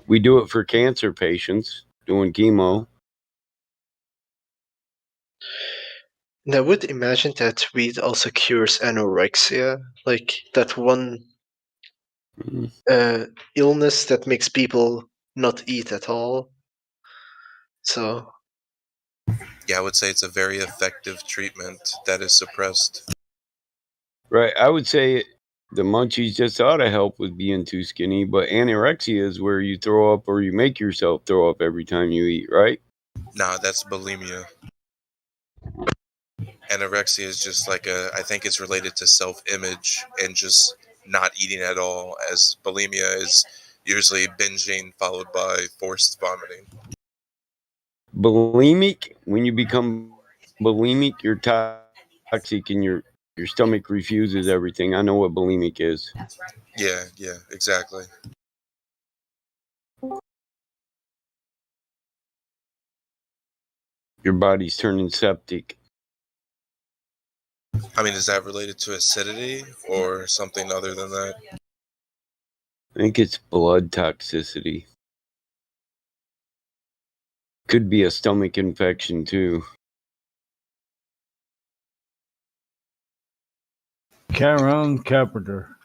We do it for cancer patients doing chemo. and I would imagine that weed also cures anorexia. Like that one illness that makes people not eat at all. So Yeah, I would say it's a very effective treatment that is suppressed. Right. I would say the munchies just ought to help with being too skinny, but anorexia is where you throw up or you make yourself throw up every time you eat, right? Nah, that's bulimia. Anorexia is just like I think it's related to self-image and just not eating at all, as bulimia is usually binging followed by forced vomiting. Bulimic, when you become bulimic, you're toxic and your stomach refuses everything. I know what bulimic is. Yeah, exactly. Your body's turning septic. I mean, is that related to acidity or something other than that? I think it's blood toxicity. Could be a stomach infection too. Karen Carpenter.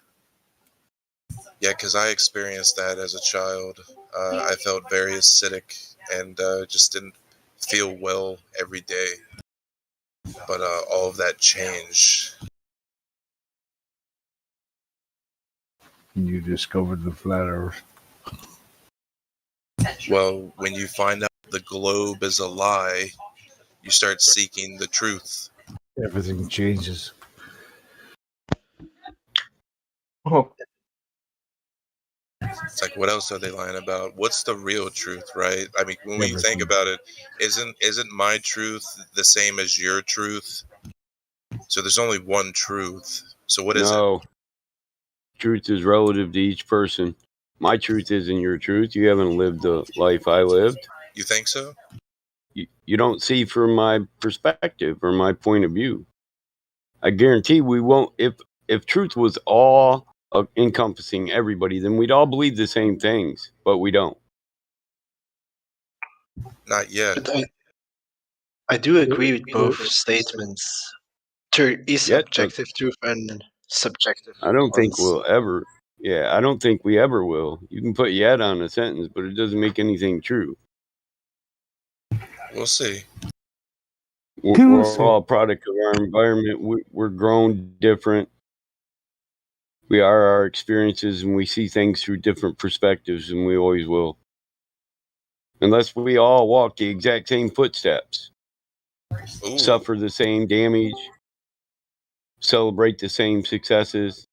Yeah, because I experienced that as a child. I felt very acidic and just didn't feel well every day. But all of that changed. You discovered the flat earth. Well, when you find out the globe is a lie, you start seeking the truth. Everything changes. Oh. It's like, what else are they lying about? What's the real truth, right? I mean, when we think Everything. about it, isn't my truth the same as your truth? So there's only one truth. So what is it? No. Truth is relative to each person. My truth isn't your truth. You haven't lived the life I lived. You think so? You don't see from my perspective or my point of view. I guarantee we won't. If truth was all encompassing everybody, then we'd all believe the same things, but we don't. Not yet. But I do agree with both statements. There is Yet, objective truth and subjective. I don't think ones. we'll ever. Yeah, I don't think we ever will. You can put yet on a sentence, but it doesn't make anything true. We'll see. We're all a product of our environment. We're grown different. We are our experiences, and we see things through different perspectives, and we always will. Unless we all walk the exact same footsteps, suffer the same damage, celebrate the same successes.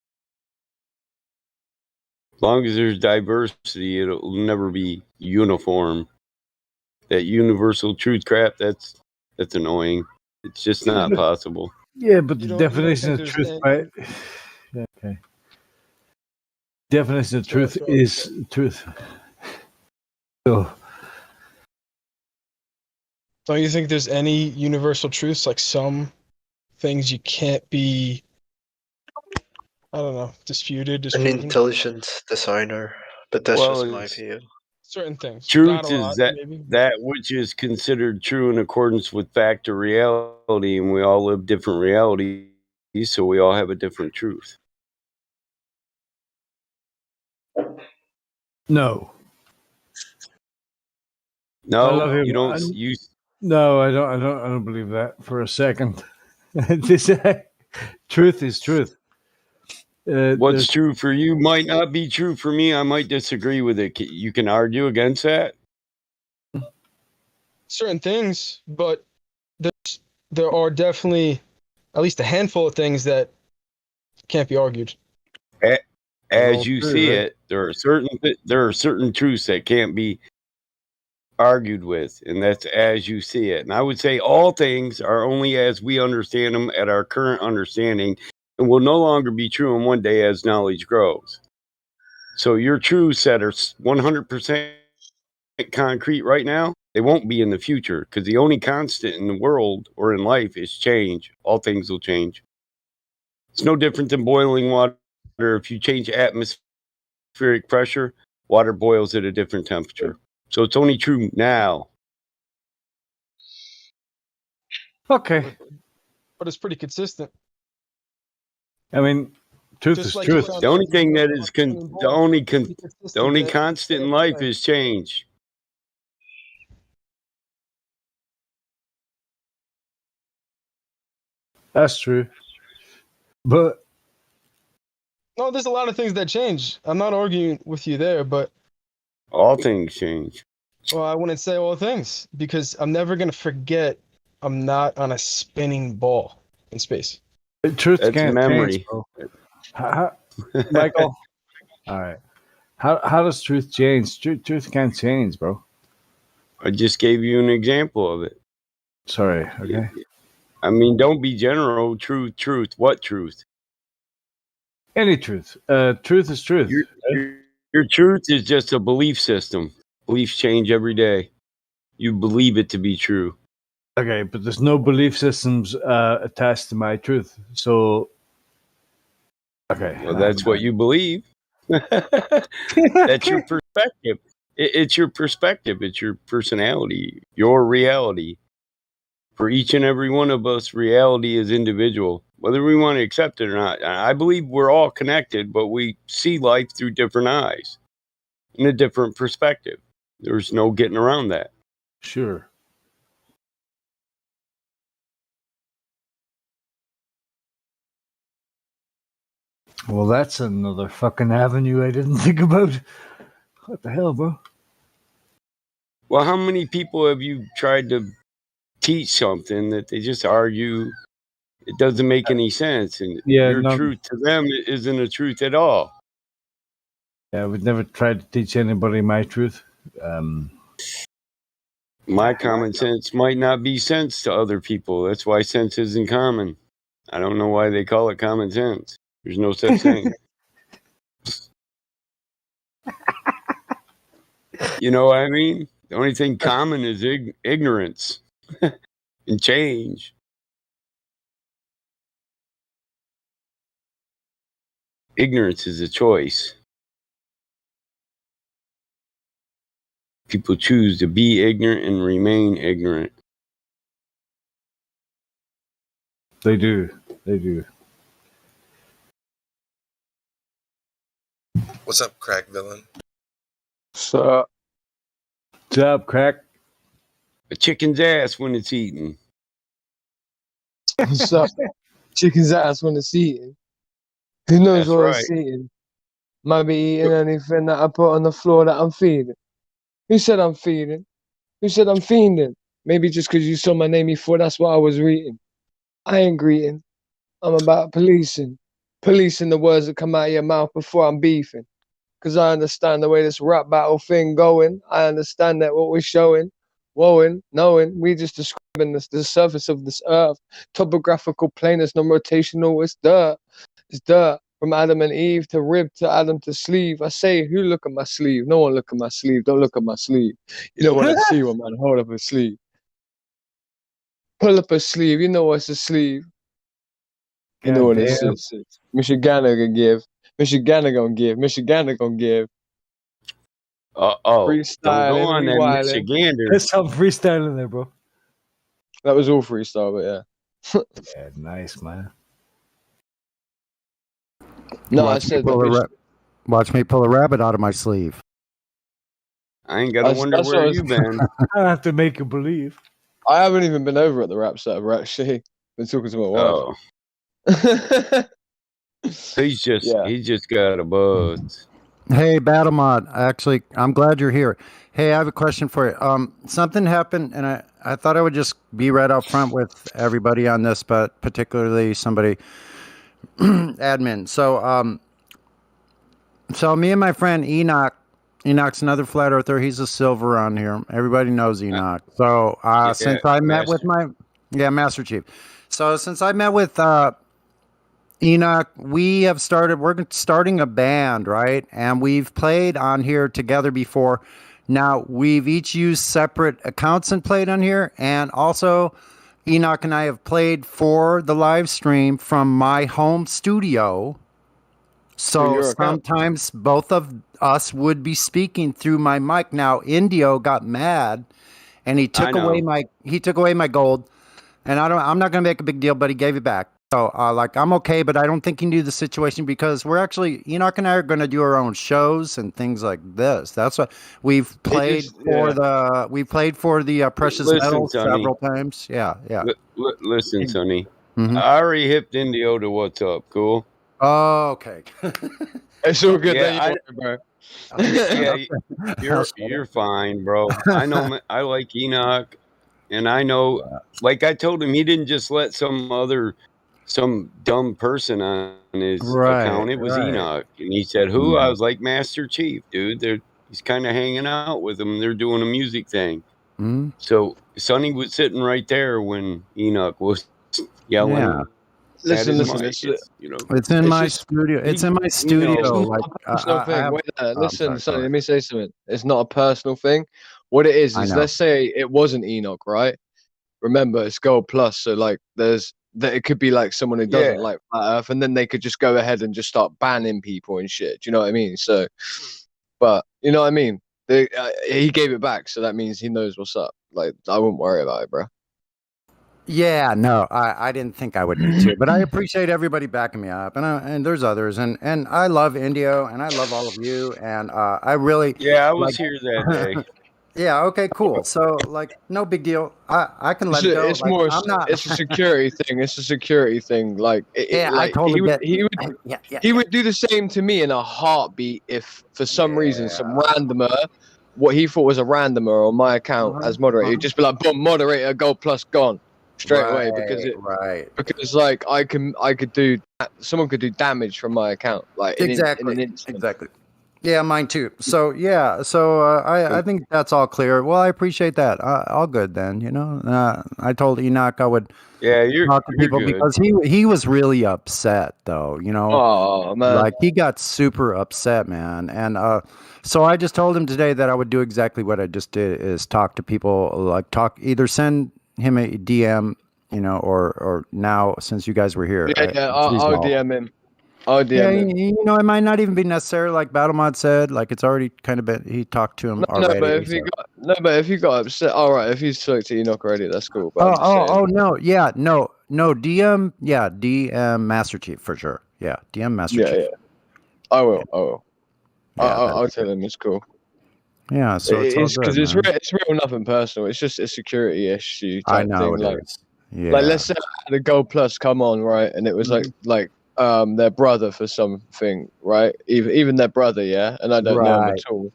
As long as there's diversity, it'll never be uniform. That universal truth crap, that's annoying. It's just not possible. Yeah, but the You don't definition think of there's truth, any- right? Okay. Definition of truth is truth. So, Don't you think there's any universal truths? Like some things you can't be, I don't know, disputed, An disproven? intelligent designer, but that's Well, just my it's- view. Certain things. Not Truth a is lot, that maybe. that which is considered true in accordance with fact or reality, and we all live different realities, so we all have a different truth. no. No, I love him. you don't. You No, I don't. I don't believe that for a second. This truth is truth. what's true for you might not be true for me. I might disagree with it. You can argue against that. Certain things, but there are definitely at least a handful of things that can't be argued. As you see it, there are certain truths that can't be argued with, and that's as you see it. And I would say all things are only as we understand them at our current understanding, and will no longer be true in one day as knowledge grows. So your truths that are 100% concrete right now, they won't be in the future, because the only constant in the world or in life is change. All things will change. It's no different than boiling water. If you change atmospheric pressure, water boils at a different temperature. So it's only true now. Okay. But it's pretty consistent. I mean, truth Just is like truth. The only thing that is the only that constant in life is change. That's true. But No, there's a lot of things that change. I'm not arguing with you there, but all things change. Well, I wouldn't say all things because I'm never gonna forget I'm not on a spinning ball in space. Truth That's can't memory. change, bro. Michael. All right. How does truth change? Truth can't change, bro. I just gave you an example of it. Sorry. Okay. I mean, don't be general. Truth. What truth? Any truth. Truth is truth. Your truth is just a belief system. Beliefs change every day. You believe it to be true. Okay, but there's no belief systems attached to my truth. So, okay. Well, that's what you believe. That's your perspective. It's your perspective. It's your personality, your reality. For each and every one of us, reality is individual, whether we want to accept it or not. I believe we're all connected, but we see life through different eyes, in a different perspective. There's no getting around that. Sure. Well, that's another fucking avenue I didn't think about. What the hell, bro? Well, how many people have you tried to teach something that they just argue it doesn't make any sense, and your truth to them isn't a truth at all? Yeah, I would never try to teach anybody my truth. My common sense might not be sense to other people. That's why sense isn't common. I don't know why they call it common sense. There's no such thing. You know what I mean? The only thing common is ignorance and change. Ignorance is a choice. People choose to be ignorant and remain ignorant. They do. They do. What's up, crack villain? What's up, crack? A chicken's ass when it's eaten. What's up? Chicken's ass when it's eating. Who knows That's what right. it's eating? Might be eating anything that I put on the floor that I'm feeding. Who said I'm feeding? Who said I'm fiending? Maybe just because you saw my name before, that's what I was reading. I ain't greeting. I'm about policing. Policing the words that come out of your mouth before I'm beefing. Because I understand the way this rap battle thing going. I understand that what we're showing, woeing, knowing, we just describing the surface of this earth. Topographical plane is non-rotational, it's dirt. It's dirt. From Adam and Eve to rib to Adam to sleeve. I say, who look at my sleeve? No one look at my sleeve. Don't look at my sleeve. You know what I see when man hold up a sleeve. Pull up a sleeve. You know what's a sleeve. You know God what damn. it is. Michigana gonna give. Michigana gonna give. Michigana gonna give. Don't Freestyling, go on we that wildin'. Michigander. There's some freestyling there, bro. That was all freestyle, but yeah. Yeah, nice, man. No, watch I said me pull that. watch me pull a rabbit out of my sleeve. I ain't gotta wonder That's where what I was- you been. I have to make you believe. I haven't even been over at the rap set. I've actually been talking to my wife. Oh, he's just got a buzz. Hey, Battlemod. Actually, I'm glad you're here. Hey, I have a question for you. Something happened, and I thought I would just be right up front with everybody on this, but particularly somebody, admin. So me and my friend Enoch's another flat earther. He's a silver on here. Everybody knows Enoch. So since I met with Master Chief. So since I met with Enoch, we're starting a band, right? And we've played on here together before. Now, we've each used separate accounts and played on here. And also, Enoch and I have played for the live stream from my home studio. So your account? sometimes both of us would be speaking through my mic. Now, Indio got mad and he took away my gold. And I'm not going to make a big deal, but he gave it back. So, I'm okay, but I don't think he knew the situation because Enoch and I are going to do our own shows and things like this. That's what we've played for the Precious Metal several times. Yeah. Listen, Sonny. Mhm. I already hipped Indio to what's up. Cool. Oh, okay. It's all good Yeah, that you yeah, you're fine, bro. I know. I like Enoch, and I know. Like I told him, he didn't just let some dumb person on his account. It was Enoch, and he said, "Who?" I was like, "Master Chief, dude. He's kind of hanging out with him. They're doing a music thing." Mhm. So Sonny was sitting right there when Enoch was yelling. Yeah. Listen, It's in my studio. It's in my studio. It's not a personal thing. Listen, Sonny, let me say something. It's not a personal thing. What it is I know. let's say it wasn't Enoch, right? Remember, it's Gold Plus, so it could be like someone who doesn't like Flat Earth, and then they could just go ahead and just start banning people and shit. Do you know what I mean? So, but you know what I mean? He gave it back, so that means he knows what's up. Like, I wouldn't worry about it, bro. Yeah, no, I didn't think I would need to, but I appreciate everybody backing me up, and there's others, and I love Indio, and I love all of you, and I really I was here that day. Yeah, okay, cool. So no big deal. I can let it go. It's more. I'm not. It's a security thing. It's a security thing. Like, I totally get. He would do the same to me in a heartbeat if, for some reason, some randomer, what he thought was a randomer on my account as moderator, he'd just be like, "Boom, moderator, Gold Plus gone." Straight away because someone could do damage from my account Exactly. Yeah, mine too. So I think that's all clear. Well, I appreciate that. All good then. I told Enoch I would talk to people good. because he was really upset though. Oh man, he got super upset, man. And so I just told him today that I would do exactly what I just did: is talk to people, either send him a DM, or now since you guys were here. I'll DM him. I'll DM him. It might not even be necessary, like Battlemod said. Like it's already kind of been. He talked to him already. But if you got upset, all right. If you spoke to Enoch already, that's cool. But no, DM, DM Master Chief for sure. Yeah, DM Master Chief. Yeah. I will. I'll tell him it's cool. Yeah, so it's all It's because good, it's man. real, nothing personal. It's just a security issue I type know thing. it Like, is. like Yeah. let's say I had a Gold Plus come on, right, and it was like their brother for something, right? Even their brother, yeah, and I don't know him Right. at all.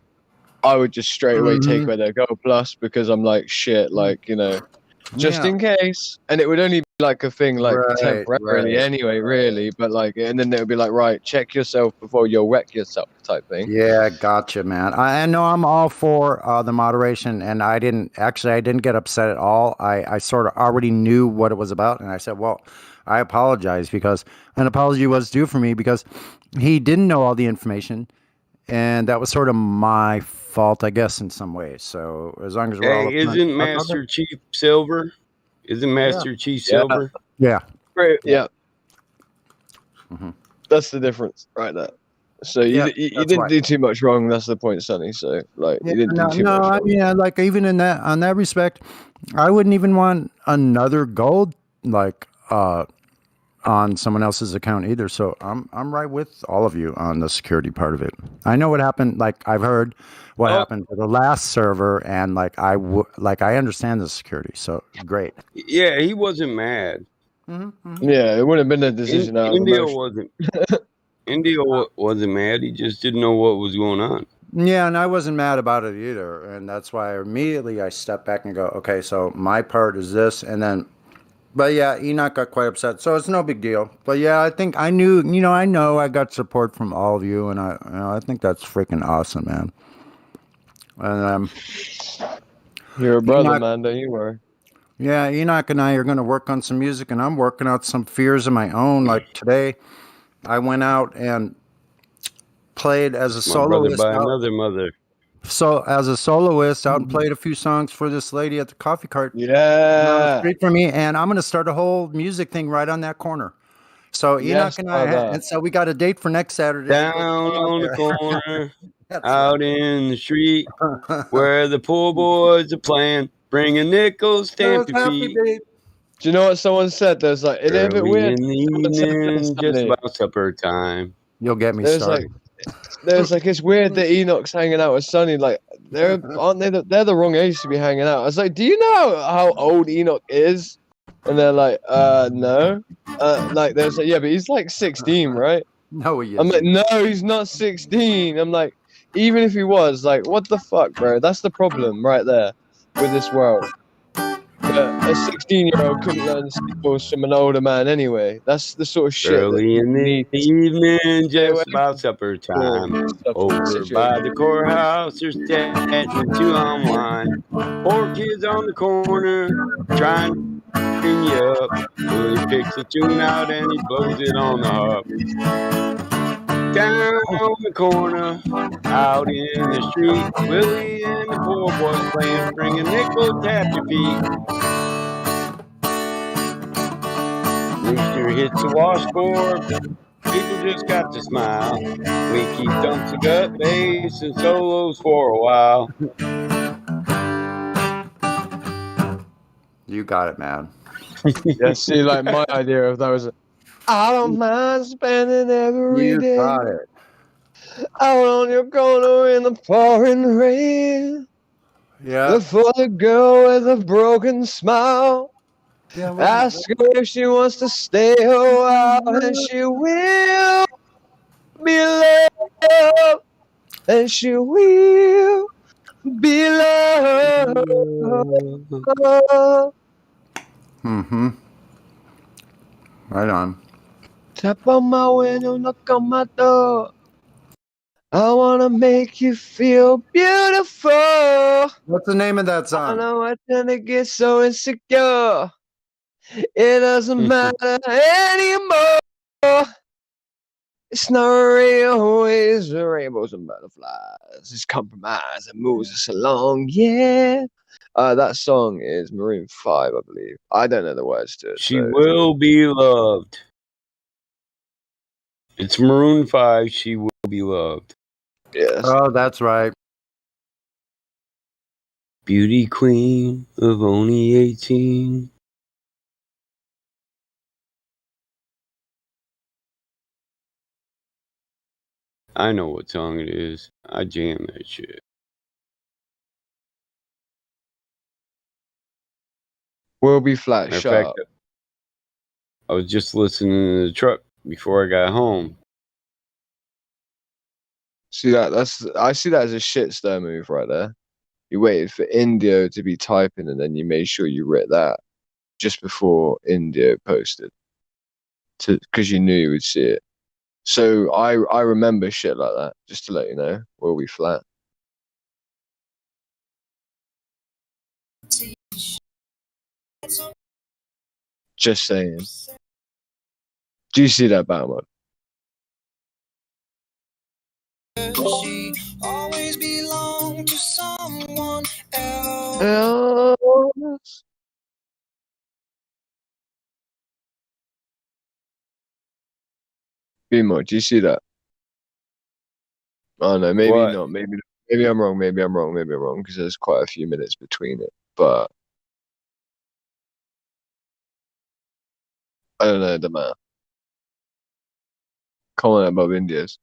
I would just straight away take Mhm. away their Gold Plus because I'm like shit, like just Yeah. in case, and it would only be like a thing like Right, temporarily right. anyway, really. But like, and then it would be like, right, check yourself before you'll wreck yourself, type thing. Yeah, gotcha, man. I know I'm all for the moderation, and I didn't get upset at all. I sort of already knew what it was about, and I said, well, I apologize because an apology was due for me because he didn't know all the information, and that was sort of my fault, I guess, in some ways. So as long as we're all Hey, upfront, isn't that's all good. Master Chief Silver? Isn't Master Chief Yeah. Silver? Yeah. Great, yeah. Mm-hmm. That's the difference right there. So you Yeah, you that's didn't right. do too much wrong. That's the point, Sonny. So like Yeah, you didn't do too no, much I wrong. mean, like even in that on that respect, I wouldn't even want another gold like on someone else's account either. So I'm right with all of you on the security part of it. I know what happened. Like I've heard what Oh. happened to the last server, and like I understand the security. So great. Yeah, he wasn't mad. Yeah, it would have been a decision out of India emotion. wasn't. India wasn't mad. He just didn't know what was going on. Yeah, and I wasn't mad about it either, and that's why immediately I stepped back and go, okay, so my part is this, and then. But yeah, Enoch got quite upset, so it's no big deal. But yeah, I think I knew, I know I got support from all of you, and I think that's freaking awesome, man. And You're a brother, Enoch, man. Don't you worry. yeah, Enoch and I are going to work on some music, and I'm working out some fears of my own. Like today, I went out and played as a My brother soloist by out. another mother. So as a soloist out and played a few songs for this lady at the coffee cart down the Yeah. street from me, and I'm going to start a whole music thing right on that corner. So Yes, Enoch and brother. and so we got a date for next Saturday. Down on the corner, out in the street, where the poor boys are playing. Bring a nickel, stamp your feet. Do you know what someone said? There's like, isn't it a bit Early weird? in the Someone said this, evening, just Sonny. about supper time. You'll get me There's started. it's weird that Enoch's hanging out with Sonny. Like, they're the wrong age to be hanging out. I was like, do you know how old Enoch is? And they're like, no. Like they're like, yeah, but he's like 16, right? No, he I'm like, isn't. no, he's not 16. I'm like, even if he was, like, what the fuck, bro? That's the problem right there with this world. But a 16-year-old couldn't learn skills from an older man anyway. That's the sort of shit that Early in people the need. evening, Stay away just about supper time. Over situation. by the courthouse, they're standing to unwind. Poor kids on the corner trying to bring you up. Well, he picks a tune out and he blows it on the hub. Down on the corner, out in the street, Willie and the poor boys playing, bring a nickel, tap your feet. Rooster hits the washboard, people just got to smile. Winky dumps a gut bass and solos for a while. You got it, man. Yeah, see, like my idea of that was, I don't mind spending every You day got it. out on your corner in the pouring rain. Yeah. For the girl with a broken smile. Yeah, Ask her if she wants to stay a while, and she will be loved, and she will be loved. Mm-hmm. Right on. Tap on my window, knock on my door. I wanna make you feel beautiful. What's the name of that I song? know I tend to get so insecure. It doesn't matter anymore. It's not real ways, rainbows and butterflies. It's compromise that moves us along, yeah. That song is Maroon 5, I believe. I don't know the words to it. She so. will be loved. It's Maroon 5, She Will Be Loved. Yes. Oh, that's right. Beauty queen of only 18. I know what song it is. I jam that shit. We'll be flat. Matter of Shut fact, up. I was just listening in the truck before I got home. See that? I see that as a shitstorm move right there. You waited for Indio to be typing, and then you made sure you writ that just before Indio posted, because you knew you would see it. So I remember shit like that. Just to let you know, we'll be flat. Just saying. Do you see that, Batman? She always belonged to someone else. Bimo, do you see that? Oh no, maybe What? not. Maybe I'm wrong. Maybe I'm wrong. Maybe I'm wrong because there's quite a few minutes between it. But I don't know the matter. Comment above India's.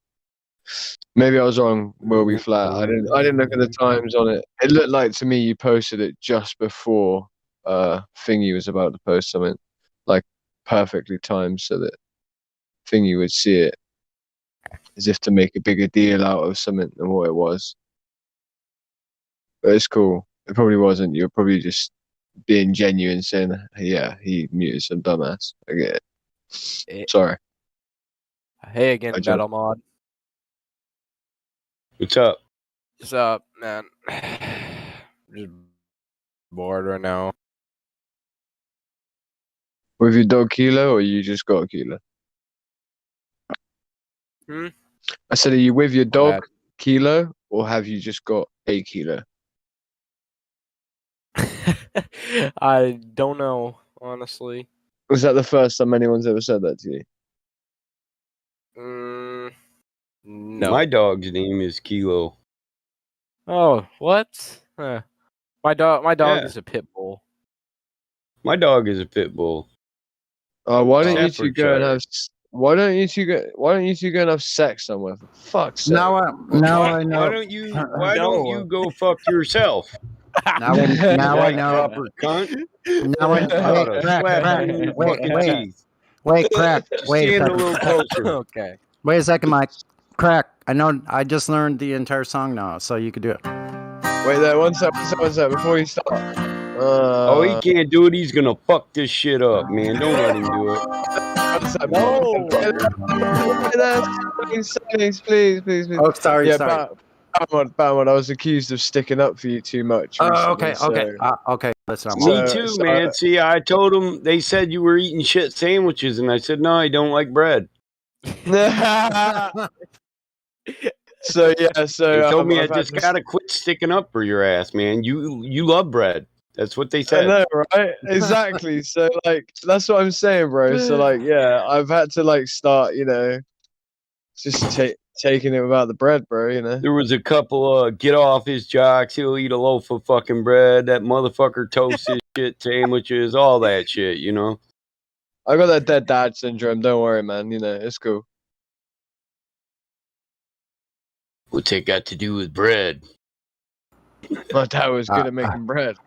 Maybe I was wrong. Will be flat. I didn't look at the times on it. It looked like to me you posted it just before Thingy was about to post something, like perfectly timed so that Thingy would see it, as if to make a bigger deal out of something than what it was. But it's cool. It probably wasn't. You're probably just being genuine, saying, "Yeah, he muted some dumbass." I get it. Sorry. Hey again, I jumped. Battle Mod. What's up? What's up, man? Just bored right now. With your dog Kilo, or you just got a Kilo? I said, are you with your dog Kilo, or have you just got a Kilo? I don't know, honestly. Was that the first time anyone's ever said that to you? No. My dog's name is Kilo. Oh, what? My dog Yeah. is a pit bull. My dog is a pit bull. Why don't you two Staffordshire. go and have? Why don't you two go and have sex somewhere? For fuck's sake! Now I know. Why don't you go fuck yourself? Now I know. Proper cunt. Now I Ought to crack. slap you in the fucking teeth. Crack. Just Wait a stand a second. little closer. Okay. Wait a second, Mike. Crack. I know. I just learned the entire song now, so you could do it. Wait there, one sec, before you start. Oh, he can't do it. He's gonna fuck this shit up, man. Don't let him do it. Please. Oh, sorry. Batman, I was accused of sticking up for you too much. Oh, recently, okay. Listen, Me too, man. See, I told them, they said you were eating shit sandwiches, and I said, no, I don't like bread. So They told me I I've had just to- gotta quit sticking up for your ass, man. You love bread. That's what they I said. know, right? Exactly. So like that's what I'm saying, bro. So like, yeah, I've had to like start, just taking it without the bread, bro. There was a couple get off his jocks, he'll eat a loaf of fucking bread, that motherfucker toasts his shit sandwiches, all that shit, I got that dead dad syndrome. Don't worry, man. It's cool. What's that got to do with bread? My dad was good at making bread.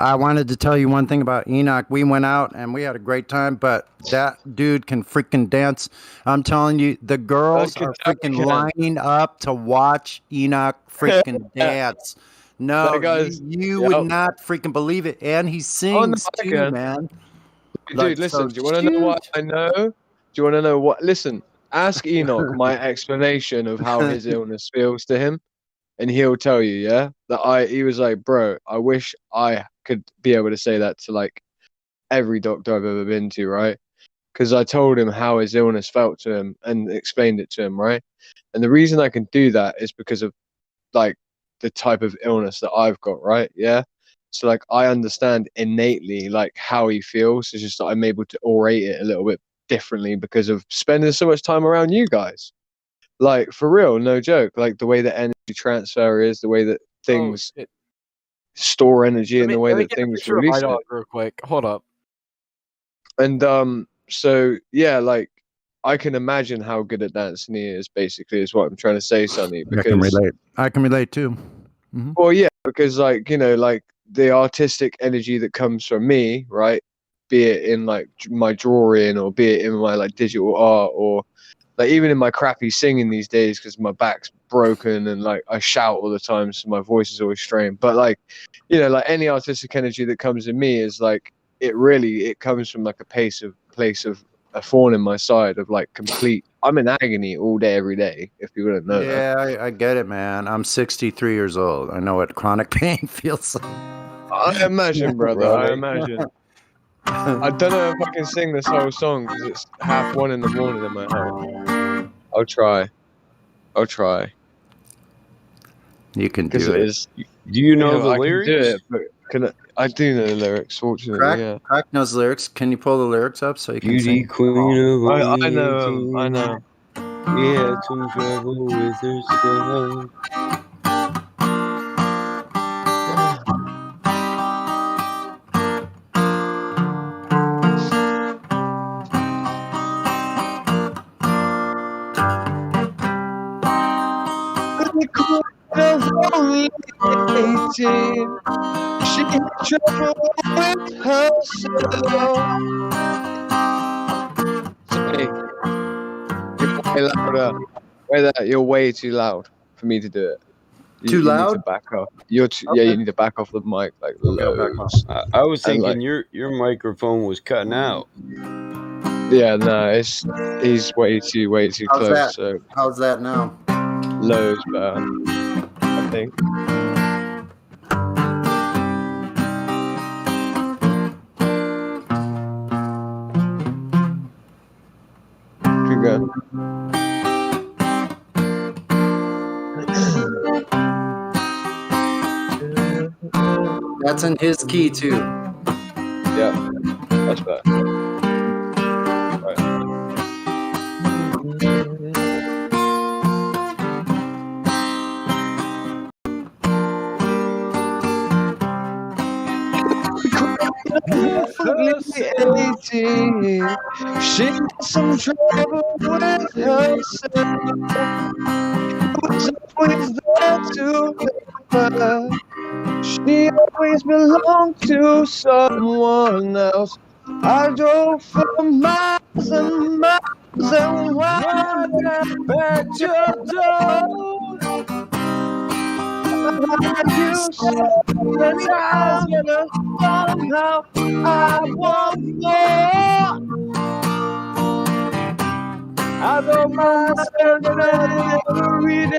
I wanted to tell you one thing about Enoch. We went out and we had a great time, but that dude can freaking dance. I'm telling you, the girls are freaking lining up to watch Enoch freaking dance. No, That guy's- you would not freaking believe it. And he sings too, can. man. Dude, Like, listen, so do you want to know what I know? Do you want to know what? Listen, ask Enoch my explanation of how his illness feels to him, and he'll tell you, yeah, that he was like, bro, I wish I could be able to say that to like every doctor I've ever been to, right? Because I told him how his illness felt to him and explained it to him, right? And the reason I can do that is because of like the type of illness that I've got, right? Yeah. So like I understand innately like how he feels. It's just that I'm able to orate it a little bit differently because of spending so much time around you guys. Like for real, no joke. Like the way that energy transfer is, the way that things store energy, and the way that things release my dog it. real quick. Hold up. And so yeah, like I can imagine how good at dancing he is. Basically, is what I'm trying to say, Sonny. I can Because relate. I can relate too. Mhm. well, yeah, because like like the artistic energy that comes from me, right? Be it in like my drawing, or be it in my like digital art, or like even in my crappy singing these days, because my back's broken and like I shout all the time, so my voice is always strained. But like, like any artistic energy that comes in me is like it comes from like a place of a thorn in my side of like complete. I'm in agony all day, every day. If you wouldn't know that. Yeah, I get it, man. I'm 63 years old. I know what chronic pain feels like. I imagine, brother. I Right. imagine. I don't know if I can sing this whole song because it's 1:30 in the morning in my head. I'll try. I'll try. You can Because do it it. is. Do you know the I can do lyrics? it, but I do know the lyrics, fortunately, Crack, yeah. Crack knows lyrics. Can you pull the lyrics up so you can Beauty sing? queen of I only know 18. I know. She had some trouble with herself. The queen of only 18. She had trouble with herself. Sonny, you're way louder. You're way too loud for me to do it. Too You need to loud? back off. Yeah, you need to back off the mic like Okay, I'll back off. loads. I was And thinking like, your microphone was cutting out. yeah, no, he's way too How's close. that? So How's that now? loads better, I think. Keep going. That's in his key too. Yeah, that's better. Right. Only 18. She had some trouble with herself. He was always there to help her. She always belonged to someone else. I drove for miles and miles and miles at your door. you so many times, but somehow I want more. I don't mind spending every day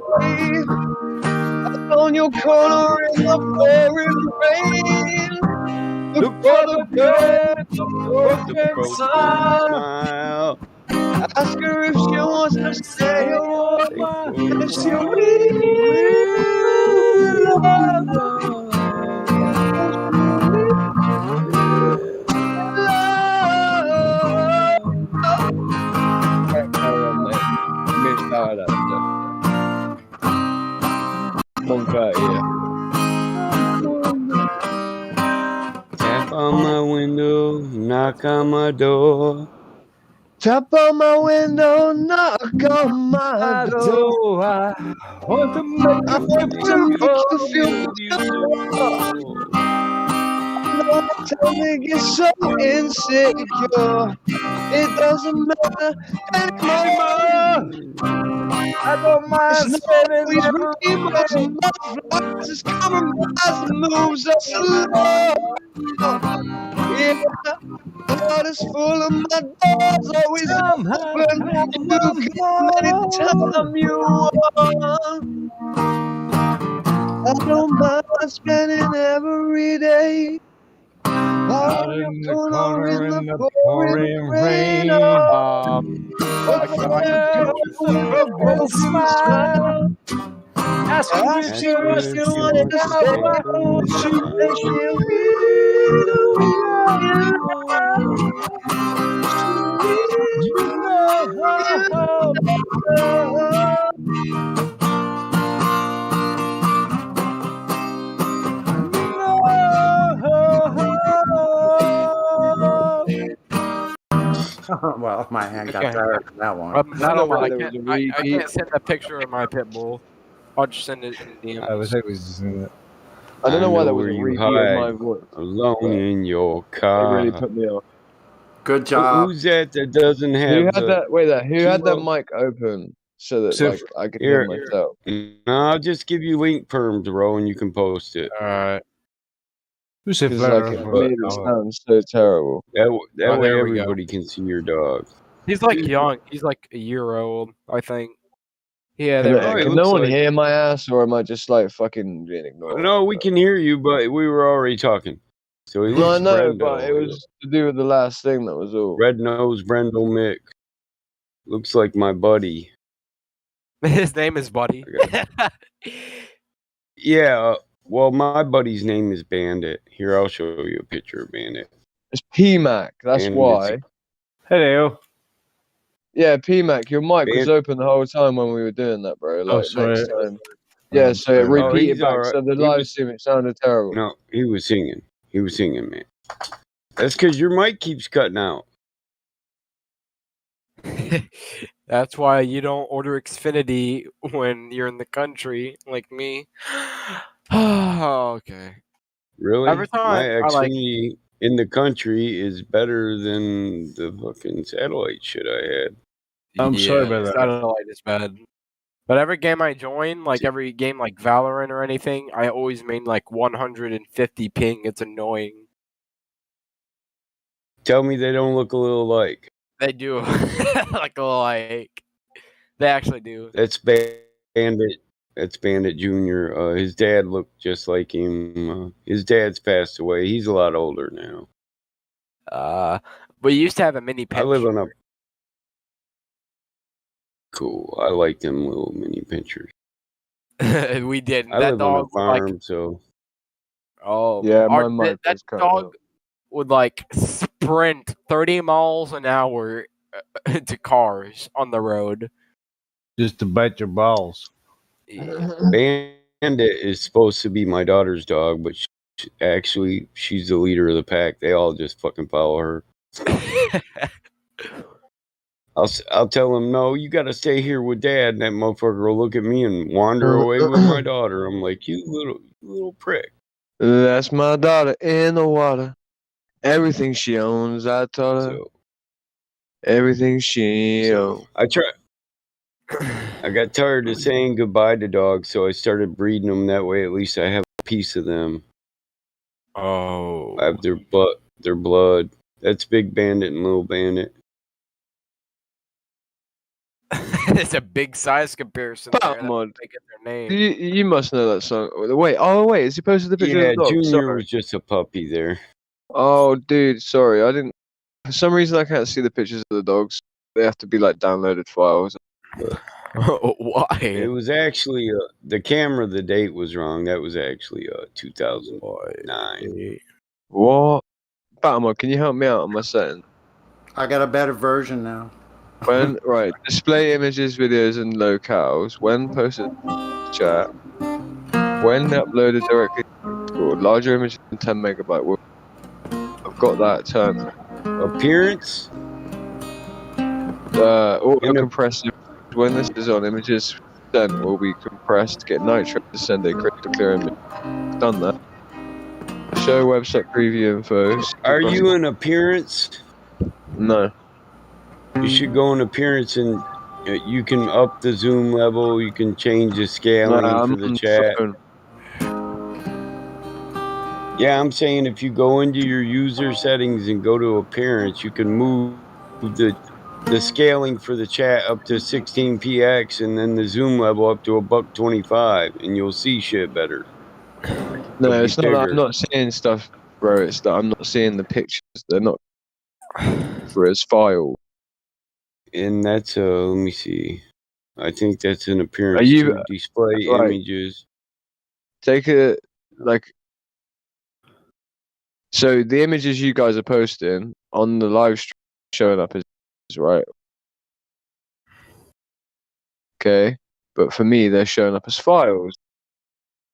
on your corner in the pouring rain. Look for the girl with the broken smile. Ask her if she wants to stay or if she Carry on, mate. Missed out that stuff. 1:30, yeah. Tap on my window, knock on my door. Tap on my window, knock on my door. I want to make I want to make you feel no, tell me you're so insecure. It doesn't matter anymore. I don't mind It's not spending always every rainbows day. and butterflies. It's compromise that moves us along. Yeah, the heart is full of my doors, always open. You come anytime you want. I don't mind spending every day out in the corner in the pouring rain. Like a broken smile. Ask her if she wants to stay out. And she Well, my hand got Okay. tired of that one. I I know don't. why I there was can't. a I repeat. can't send a picture of my pit bull. I'll just send it in I was DMs. always just in it. I don't I know why know there was where a you repeat of my hide, voice, alone but in your it really car. put me off. Good job. Who's that doesn't Who have had the that? Wait, there. Who had that two mic open so that Except like for, I could hear here? myself? No, I'll just give you link perms, bro, and you can post it. All right. who said Because flat like Earth it was But made it solid? sound so terrible. that Oh, way there we go. everybody can see your dog. He's like young. He's like a year old, I think. Yeah, Can, there we Oh, he go. can no looks one like hear my ass, or am I just like fucking being ignored? no. We can hear you, but we were already talking. So he No, I looks know, but it Brendo. was to do with the last thing. That was all. Red nose Brendel Mick. Looks like my buddy. His name is Buddy. Yeah. Well, my buddy's name is Bandit. Here, I'll show you a picture of Bandit. It's PMAC. That's Bandit's why. Hello. Yeah, PMAC. Your mic was Band- open the whole time when we were doing that, bro. Oh, Like sorry. next time. Yeah, so it Oh, repeated he's back. all right. So the He live was stream, it sounded terrible. no, he was singing. He was singing, man. That's because your mic keeps cutting out. That's why you don't order Xfinity when you're in the country, like me. Okay. Really? Every My time I like, Xfinity in the country is better than the fucking satellite shit I had. I'm sorry about that. satellite is bad. But every game I join, like every game like Valorant or anything, I always main like 150 ping. It's annoying. Tell me they don't look a little alike. They do. like they actually do. That's Bandit. That's Bandit Jr. His dad looked just like him. His dad's passed away. He's a lot older now. We used to have a mini I live pinch. on a cool. I like them little mini pinchers. We didn't. I That live on a dog would like farm, so Yeah, our, my mic that was cut dog out. would like sprint 30 miles an hour to cars on the road. Just to bite your balls. Bandit is supposed to be my daughter's dog, but she's the leader of the pack. They all just fucking follow her. I'll tell him, no, you got to stay here with Dad, and that motherfucker will look at me and wander away with my daughter. I'm like, you little prick. That's my daughter in the water. Everything she owns, I taught her. So, Everything she owns. I got tired of saying goodbye to dogs, so I started breeding them. That way, at least I have a piece of them. Oh, I have their blood. That's Big Bandit and Little Bandit. It's a big size comparison. There. That's why they get their name. You must know that song. Wait, is he posted the picture Yeah, of the dog? Junior Sorry. was just a puppy there. Oh, dude, sorry. I didn't. For some reason, I can't see the pictures of the dogs. They have to be like downloaded files. Why? It was actually the camera. The date was wrong. That was actually 2009. What? Batman, can you help me out on my settings? I got a better version now. When display images, videos, and locales. When posted chat. When uploaded directly to Discord. Larger images than 10 megabyte. Well, I've got that turned. Appearance. Auto compressive. When this is on, images sent will be compressed. Get Nitro to send a crystal clear image. Done that. Show website preview info. Are you in appearance? No. You should go in appearance and you can up the zoom level. You can change the scaling for the chat. Yeah, I'm saying if you go into your user settings and go to appearance, you can move the scaling for the chat up to 16px and then the zoom level up to $1.25, and you'll see shit better. No, it's not that I'm not seeing stuff, bro. It's that I'm not seeing the pictures. They're not for as file. And that's let me see. I think that's an appearance. Are you to display right. images? Take it like. So the images you guys are posting on the live stream showing up is right. Okay, but for me they're showing up as files.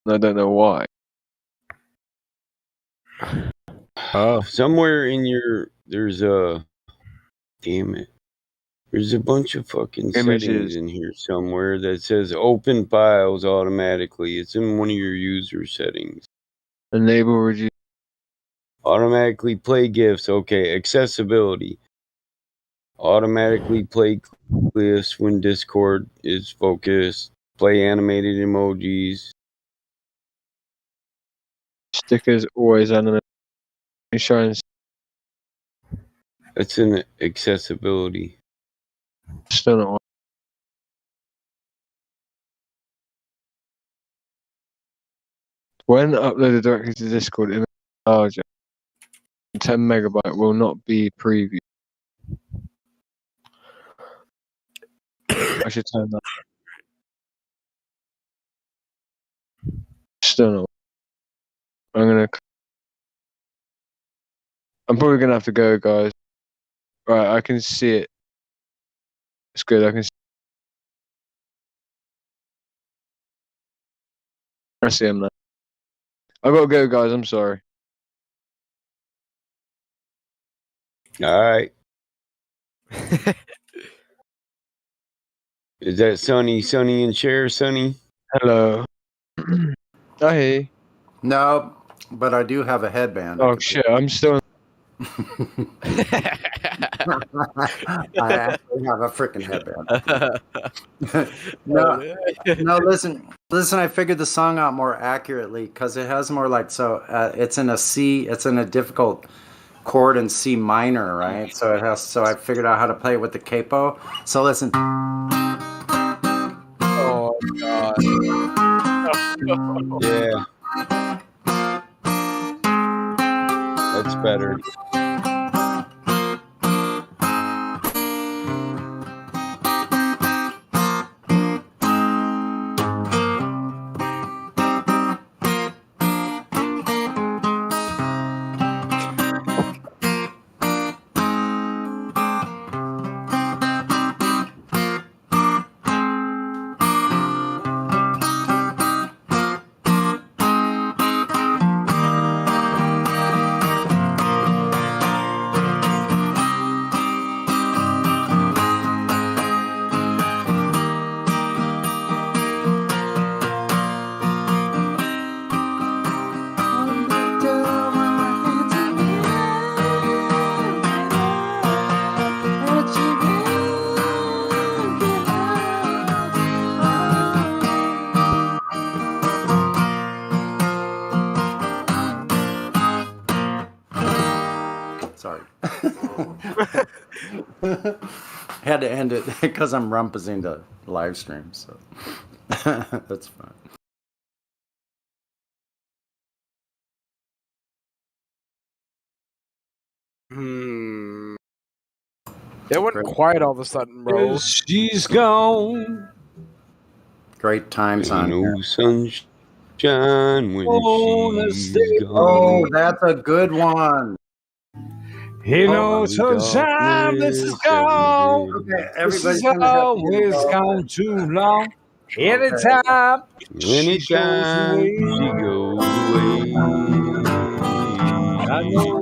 And I don't know why. Somewhere in your there's a Damn it. There's a bunch of fucking Images. settings in here somewhere that says open files automatically. It's in one of your user settings. Enable reduce. Automatically play GIFs. Okay, accessibility. Automatically play GIFs when Discord is focused. Play animated emojis. Stickers always animate. Insurance. That's in accessibility. Still not. When uploaded directly to Discord, image larger. 10 megabyte will not be previewed. I should turn that. Still not. I'm probably gonna have to go, guys. Right, I can see it. It's good. I can see him now. I gotta go, guys. I'm sorry. All right. Is that Sonny and Cher, Sonny? Hello. I hear you. No, but I do have a headband. Oh shit! I'm still. I actually have a freaking headband. No, listen. I figured the song out more accurately because it has more like it's in a C. It's in a difficult chord in C minor, right? So it has. So I figured out how to play it with the capo. So listen. Oh God. Yeah. That's better. Sorry. Had to end it because I'm rumpusing the live stream, so that's fine. It went quiet all of a sudden, bro. She's gone. Great times on no here. sunshine when she's gone. Oh, that's a good one. You know, sunshine, this is gone. Okay, This everybody's is gonna have to always go. gone too long. Anytime she Anytime goes she away. goes away. I know.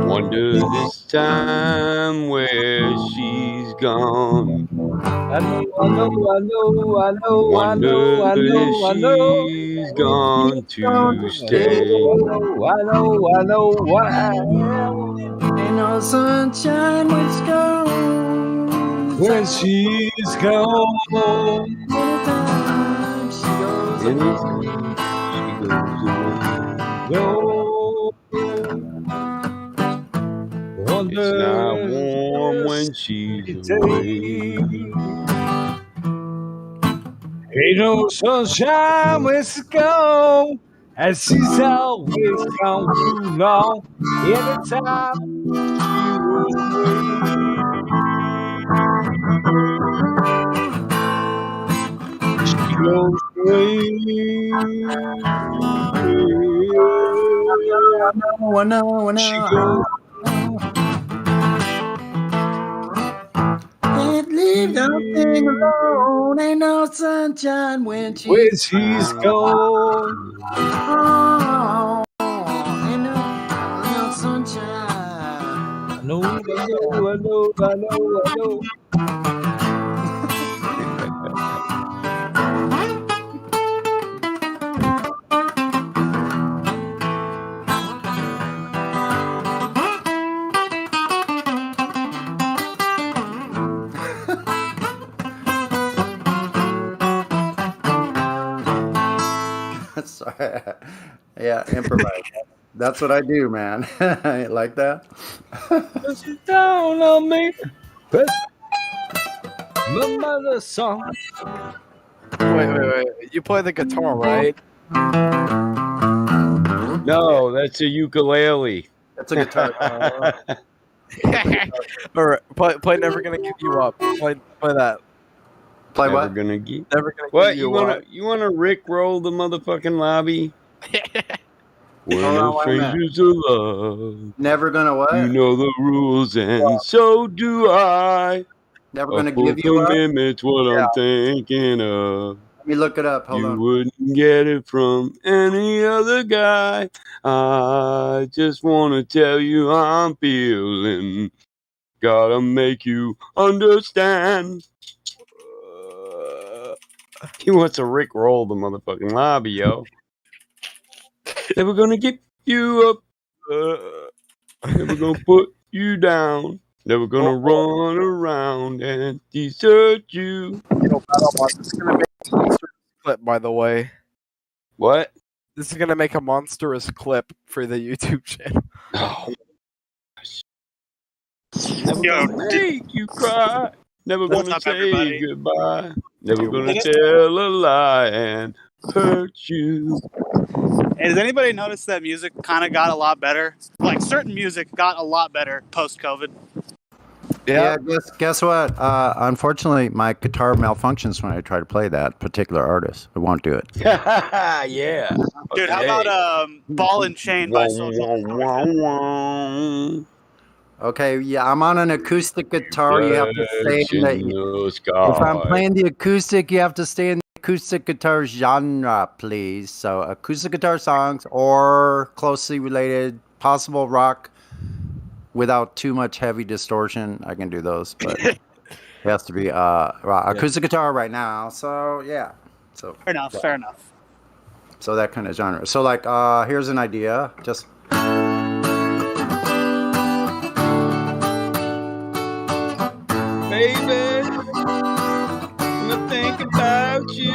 Wonder this time where she's gone. I know. Wonder if she's gone to stay. I know why. Ain't no sunshine when she's gone. When she's gone. Anytime she goes away. It's not warm when she's away. Ain't no sunshine when she's gone, and she's always gone too long. Anytime she goes away. I know. She goes. Can't leave nothing alone. Ain't no sunshine when she's gone. Oh, ain't no sunshine. No. Sorry. Yeah, improvise. That's what I do, man. Like that? Push it down on me. My mother's song. Wait. You play the guitar, right? No, that's a ukulele. That's a guitar. All right, play "Never Gonna Give You Up." Play that. Play Never what? gonna give. Never gonna What give you wanna Rick roll the motherfucking lobby? We're Hold no on, wait a minute. strangers to love. Never gonna what? You know the rules, and so do I. Never A gonna full give you up? commitment's what I'm thinking of. Let me look it up. Hold You on. wouldn't get it from any other guy. I just wanna tell you I'm feeling. Gotta make you understand. He wants to Rick roll the motherfucking lobby, yo. Never gonna get you up. Never gonna put you down. Never gonna run around and desert you. Yo, BattleBot, this is gonna make a monstrous clip, by the way. What? This is gonna make a monstrous clip for the YouTube channel. Oh. Never gonna make you cry. Never What's gonna up, say everybody? goodbye. Never gonna Hey, tell a lie and hurt you. Hey, does anybody notice that music kind of got a lot better? Like certain music got a lot better post-COVID. Yeah, guess what? Unfortunately, my guitar malfunctions when I try to play that particular artist. It won't do it. Yeah. Dude, how about Ball and Chain by Social? Okay, yeah, I'm on an acoustic guitar. You have to stay Flash in the. in the If I'm sky. playing the acoustic, you have to stay in the acoustic guitar genre, please. So acoustic guitar songs or closely related, possible rock without too much heavy distortion. I can do those, but it has to be rock. Acoustic guitar right now. So yeah. So Fair enough. Fair enough. So that kind of genre. So like, here's an idea. Just. Baby, when I think about you.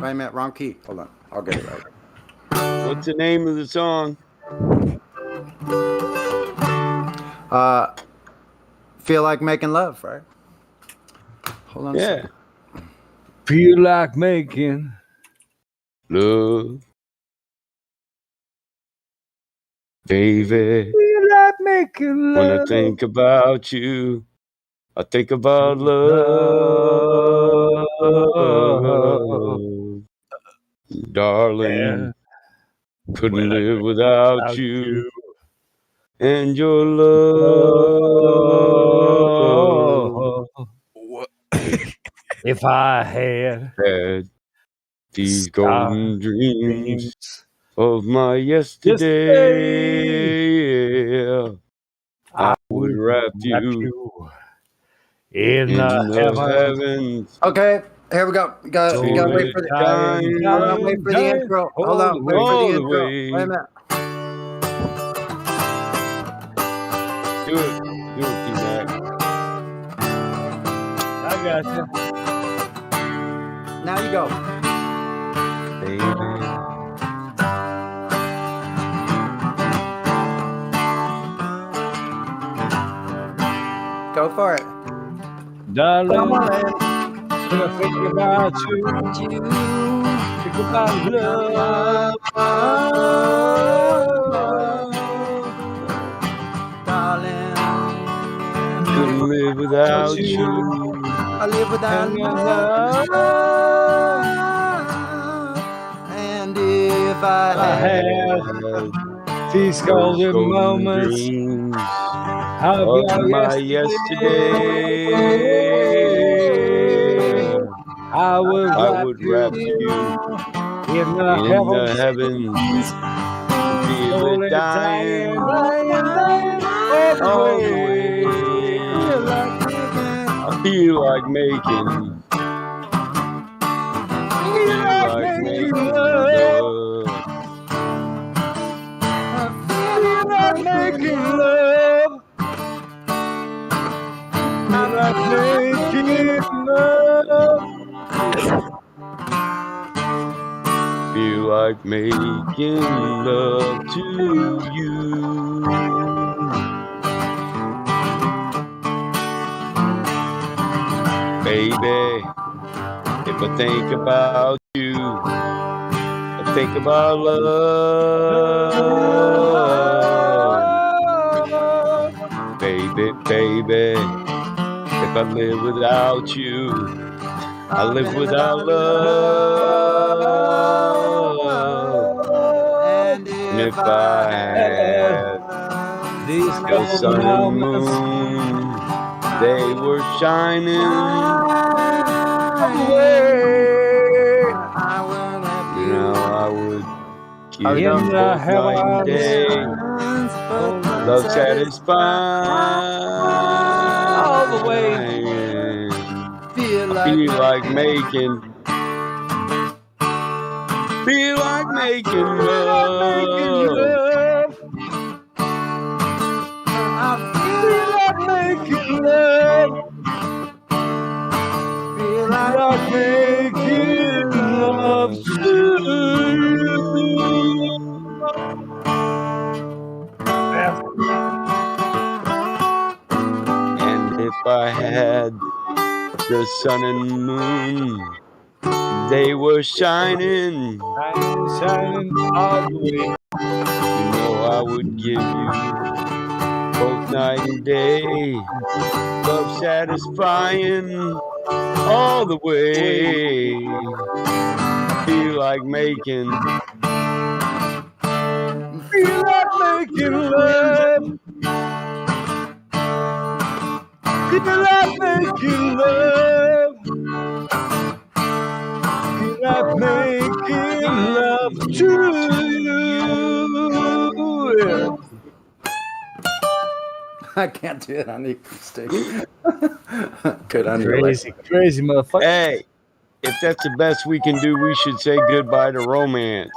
Wait a minute, wrong key. Hold on, I'll get it right. What's the name of the song? Feel like making love, right? Hold on. Yeah. A second. Feel like making love. Baby, feel like making love. when I think about you, I think about love. Darling, couldn't live without you. And your love. If I had these golden dreams of my yesterday, I would wrap you in the heavens. Okay, here we go. Gotta wait for the wait for the intro. Hold on, wait for the intro. Wait a minute. Do it, T-Mac. I got you. Now you go. Baby. Go for it. Darling, when I think about you, think about love. Darling, couldn't live without you. I live without love. And if I had these golden moments of my yesterday, I would wrap you in the heavens. Feel it dying. all the way. I feel like making love. Feel like making love. Feel like making love. Feel like making love to you. Baby, if I think about you, I think about love. Baby, baby, if I live without you, I live without love. And if I had the sun and moon, they were shining away. You know, I would give you both night and day. Love satisfying. All the way. I feel like making love. I feel like making love. Feel like making love to you. And if I had the sun and moon, they were shining all the way. You know I would give you both night and day, love satisfying all the way. I feel like making love. Feel like making love. Feel like making love to you. I can't do it on the acoustic. Good on your Crazy, crazy motherfucker. Hey, if that's the best we can do, we should say goodbye to romance.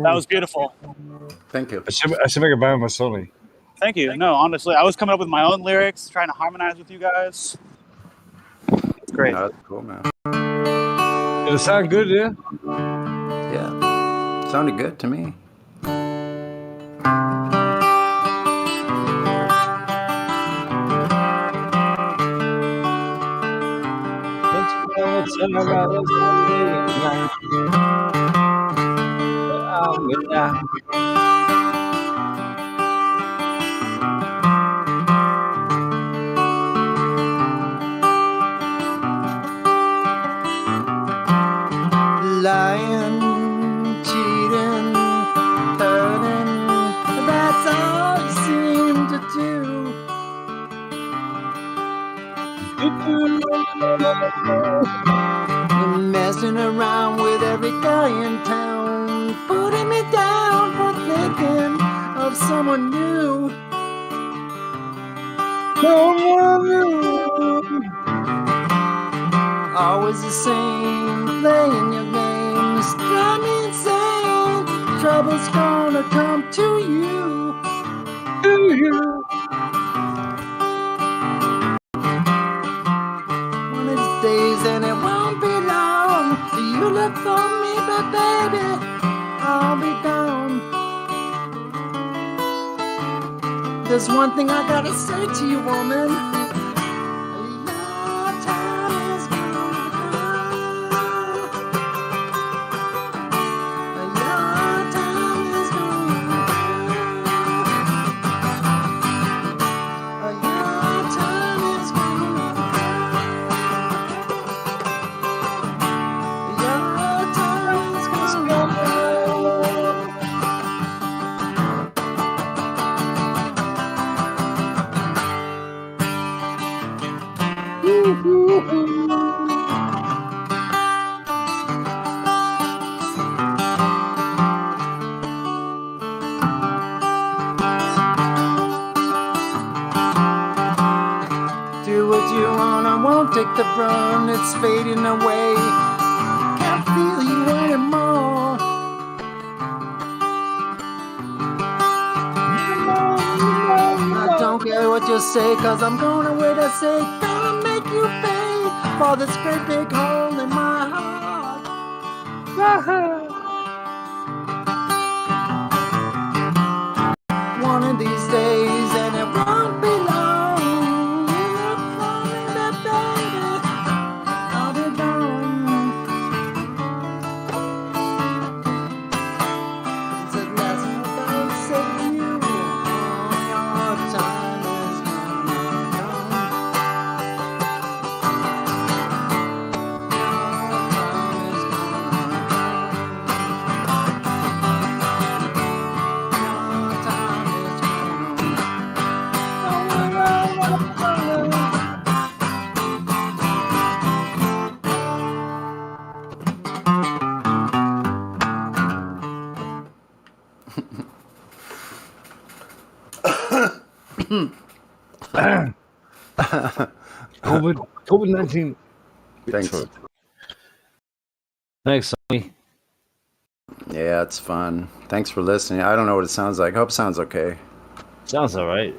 That was beautiful. Thank you. I should make a band with Sony. Thank you. No, honestly, I was coming up with my own lyrics, trying to harmonize with you guys. It's great. No, that's cool, man. Did it sound good, yeah? Yeah. Sounded good to me. Lying, cheating, hurting, that's all you seem to do. You're messing around with every guy in town, putting me down for thinking of someone new. Always the same, playing your games, drive me insane. Trouble's gonna come to you. One of these days, and it won't be long. You look for me, but baby, I'll be gone. There's one thing I gotta say to you, woman. wick to burn, it's fading away. Can't feel you anymore. I don't care what you say, cause I'm gonna wait to say, gonna make you pay for this great big hole in my heart. One of these days, and it won't be long. Baby, I'll be gone. It's at last about say you, your time is gonna come. COVID-19. Thanks. Thanks, Sonny. Yeah, it's fun. Thanks for listening. I don't know what it sounds like. Hope it sounds okay. Sounds all right.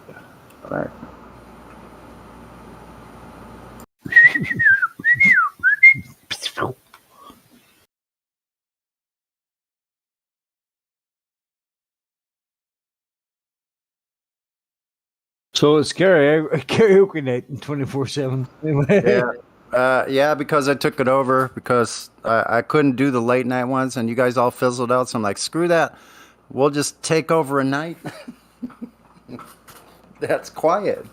All right. So it's karaoke night 24/7. Yeah, because I took it over because I couldn't do the late night ones, and you guys all fizzled out. So I'm like, screw that. We'll just take over a night. That's quiet.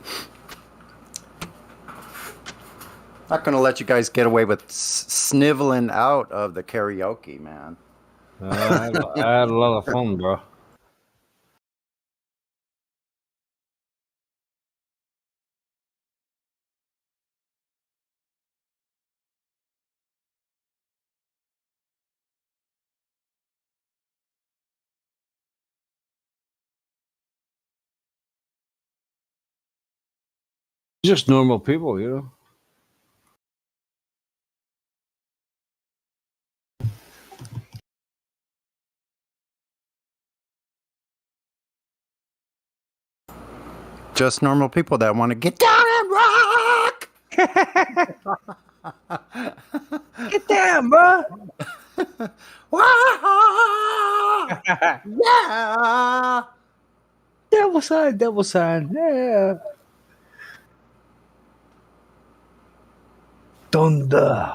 Not gonna let you guys get away with sniveling out of the karaoke, man. I had a lot of fun, bro. Just normal people, you know. Just normal people that want to get down and rock. Get down, bro. Yeah. Devil sign. Yeah. Thunder.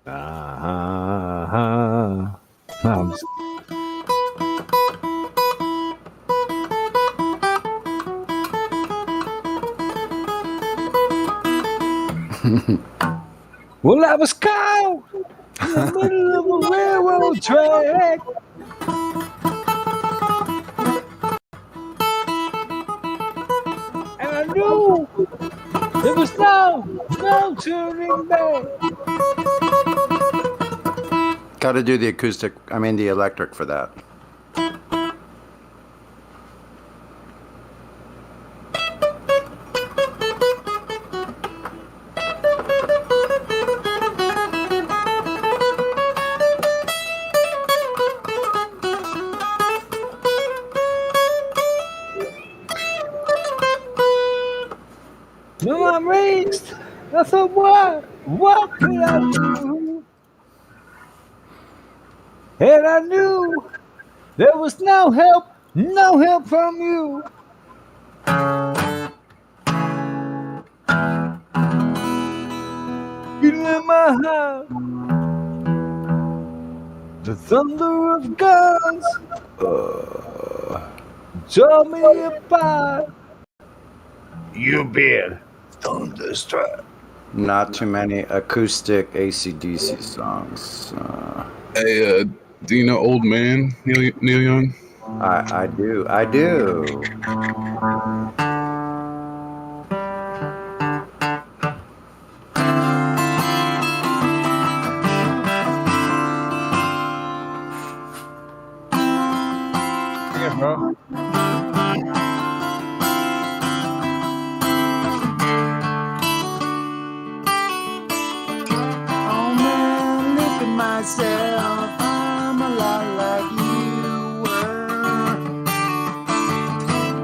I'm just... Well, I was caught in the middle of a railroad track. And I knew there was no turning back. Got to do the acoustic, the electric for that. No, I'm raised. I thought, what could I do? And I knew there was no help from you. You in my heart, the thunder of guns tore me apart. You've been thunderstruck. Not too many acoustic AC/DC songs. Hey, do you know Old Man, Neil Young? I do. Yeah, bro. myself, I'm a lot like you were.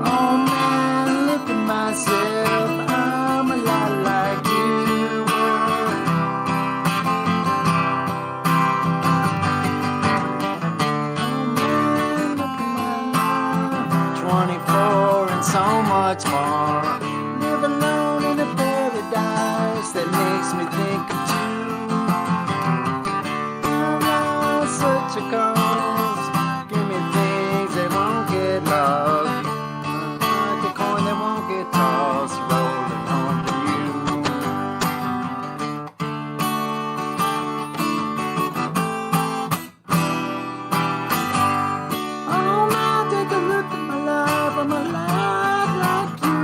Oh man, look at myself, I'm a lot like you were. Oh man, look at my life, 24 and so much more. Live alone in a paradise that makes me think of you. I'm such a cause. Give me things that won't get lost. Like a coin that won't get tossed, rolling home to you. Oh, now take a look at my life. I'm alive like you.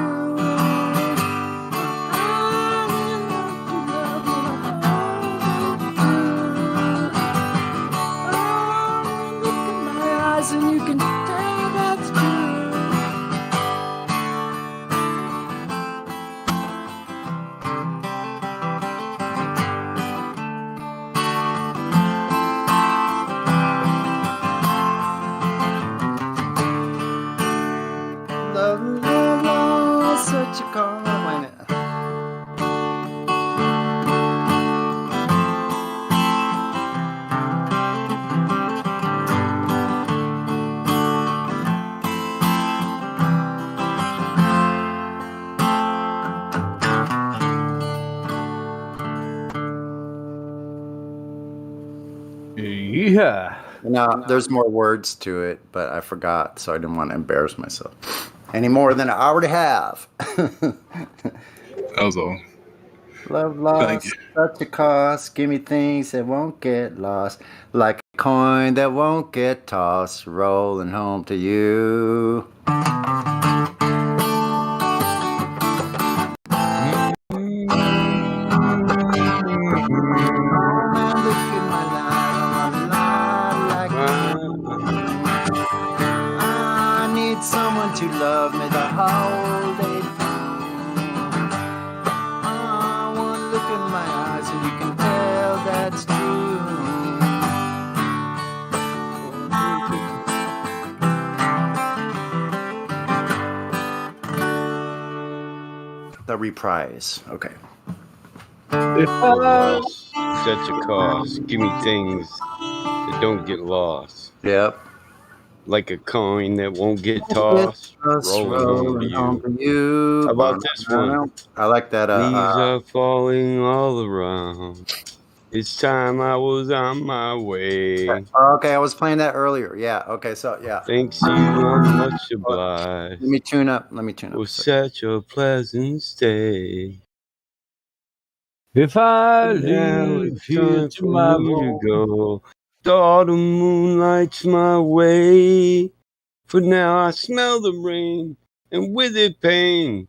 And you can tell that's true. Love, love, love, such a call. Wait a minute. Yeah. No, there's more words to it, but I forgot, so I didn't want to embarrass myself any more than I already have. That was all. Love Thank lost, such a cost. Give me things that won't get lost, like a coin that won't get tossed, rolling home to you. I need someone to love me the whole day through. One look in my eyes and you can tell that's true. The reprise. Okay. Such a cost. Give me things that don't get lost. Yep. Like a coin that won't get tossed. Rolling home to you. How about this one? I like that. Leaves are falling all around. It's time I was on my way. Okay, I was playing that earlier. Yeah. Okay. So yeah. Thanks to you, I'm much obliged. Let me tune up. Was such a pleasant stay. If I Now leave it's here time for tomorrow, me to go. The autumn moon lights my way. For now I smell the rain, and with it pain,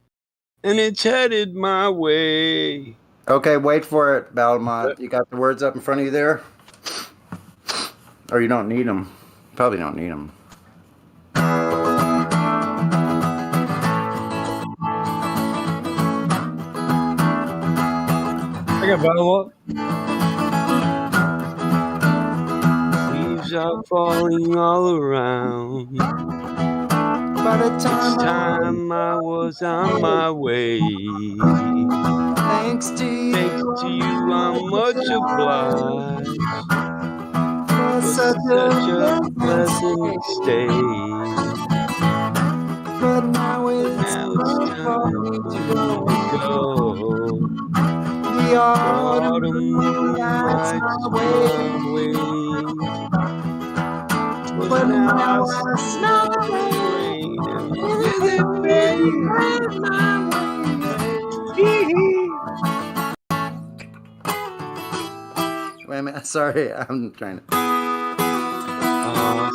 and it's headed my way. Okay, wait for it, Balmont. You got the words up in front of you there? Or you don't need them? Probably don't need them. I got Balmont. Leaves are falling all around. By the time I was on my way. Thanks to you, I'm much obliged. For such a pleasant stay. But now it's time for me to go. The autumn moon lights my way. But now I smell the rain, and with it rain my Wait a minute. Sorry, I'm trying to.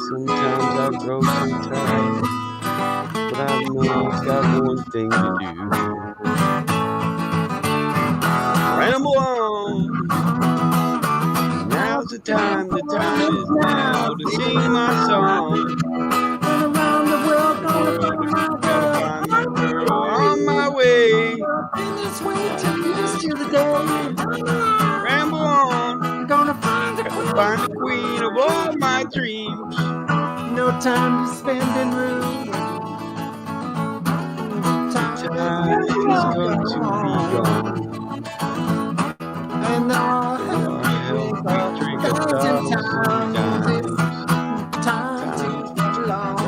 Sometimes I grow so tired, but I know I've got one thing to do. Ramble on. Now's the time is now to sing my song. around the world, Gotta find my girl on my way. in this way till the day. Ramble on. Gonna find a find the queen of all my dreams. No time to spend in room. Time is going to be gone. And I'll help me drink 1,000 times. time to belong.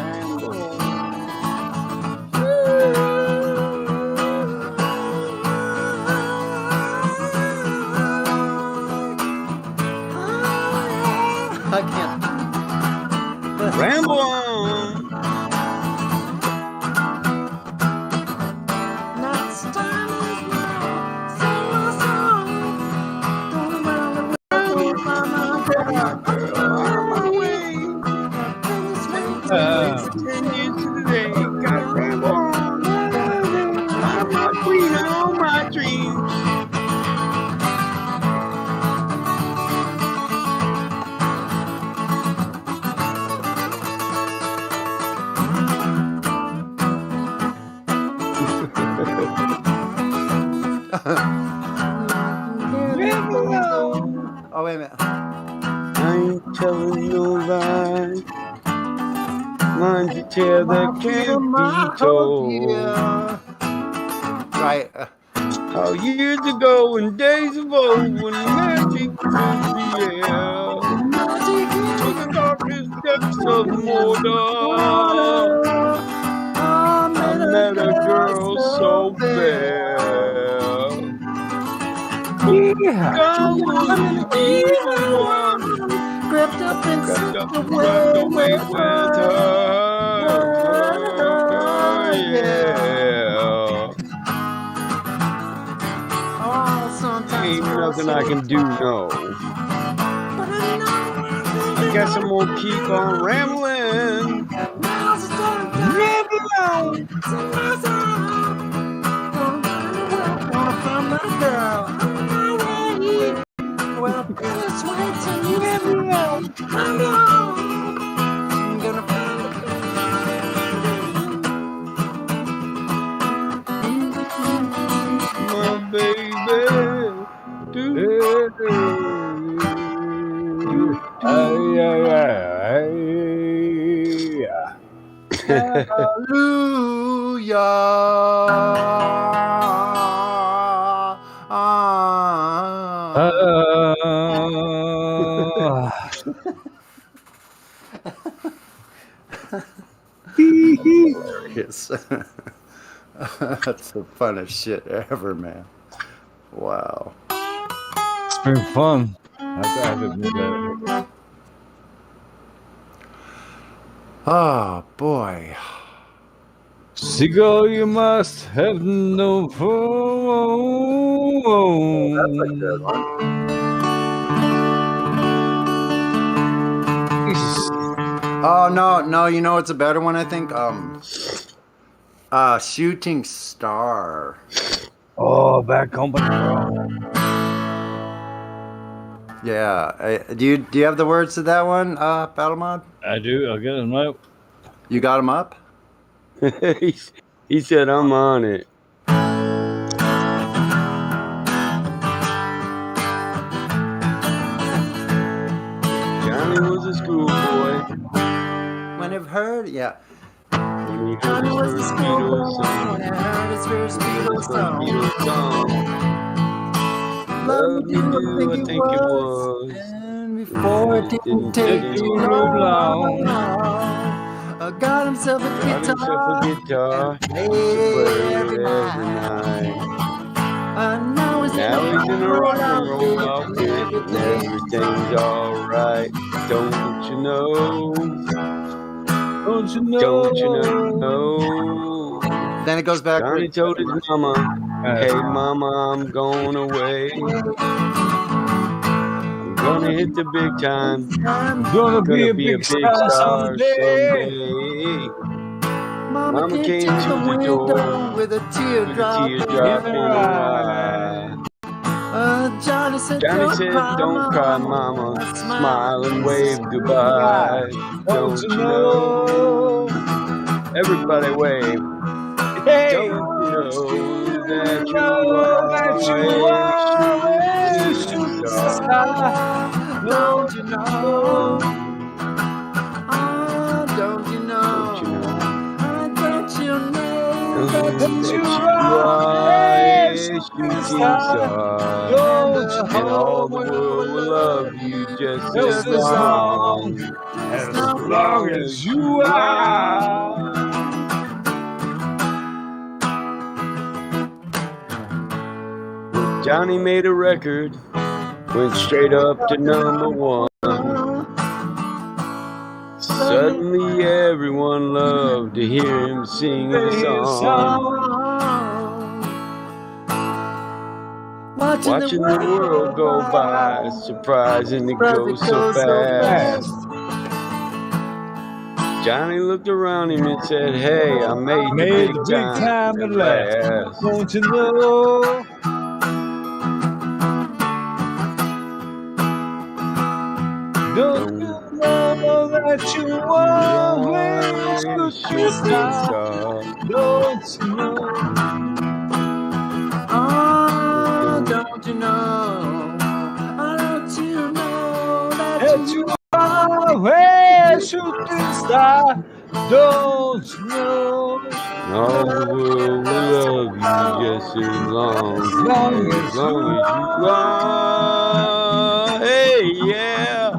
I can't. Ramble on. Next time is now. Sing my song. Going round the world by my girl. On my way. 10 years today. Gotta ramble on. I'm my queen of all my dreams. Oh, wait a minute. I ain't telling no lie. Mine's a tale that can't be told. Right. How years ago in days of old when magic was real. To the darkest depths of Mordor. I met a girl so fair. God was the evil one. Crept up and slipped away with her. Yeah. Oh, sometimes Ain't nothing I can do, no. I guess I'm gonna keep on rambling. Ramble on. Wanna find my girl. Well, this way to everywhere. I'm gonna find my baby. Hilarious. That's the funnest shit ever, man. Wow. It's been fun. I have to admit that. Oh boy. Seagull, you must have no phone. That's a good one. Oh no, you know it's a better one, I think. Shooting Star. Oh, Bad Company, bro. Yeah. Do you have the words to that one, Battle Mod? I do. I'll get them up. You got them up? He said, I'm on it. Johnny was a schoolboy. When I've heard, yeah. When he heard his first Beatles song. Love Me Do, I think it was. And before it didn't take too long, got himself a guitar to play every night. Now he's in a rock and roll outfit, and everything's alright. Don't you know? Don't you know? Don't you know? Then it goes back. Johnny told his mama, "Hey mama, I'm going away. I'm gonna hit the big time. I'm gonna be a big star someday." Mama came to the door with a teardrop in her eye. Johnny said, don't cry, mama. Smile and wave goodbye. Don't you know? Everybody wave. Hey, don't you know that you are a shooting star? don't you know? Oh, don't you know? Don't you know that you are a shooting shooting star, Don't you and all know the world will love you just as just as long long as long as you are. Johnny made a record, went straight up to number one. Suddenly everyone loved to hear him sing the song. Watching the world go by, surprising it goes so fast. Johnny looked around him and said, "Hey, I made the big time at last." Don't you know? Don't you know that you always a shooting shooting star? star. Don't you know? Oh, don't you know? Oh, don't you know That you always shooting star? Don't you know? All the world will love you just as long As long as you are. Hey, yeah.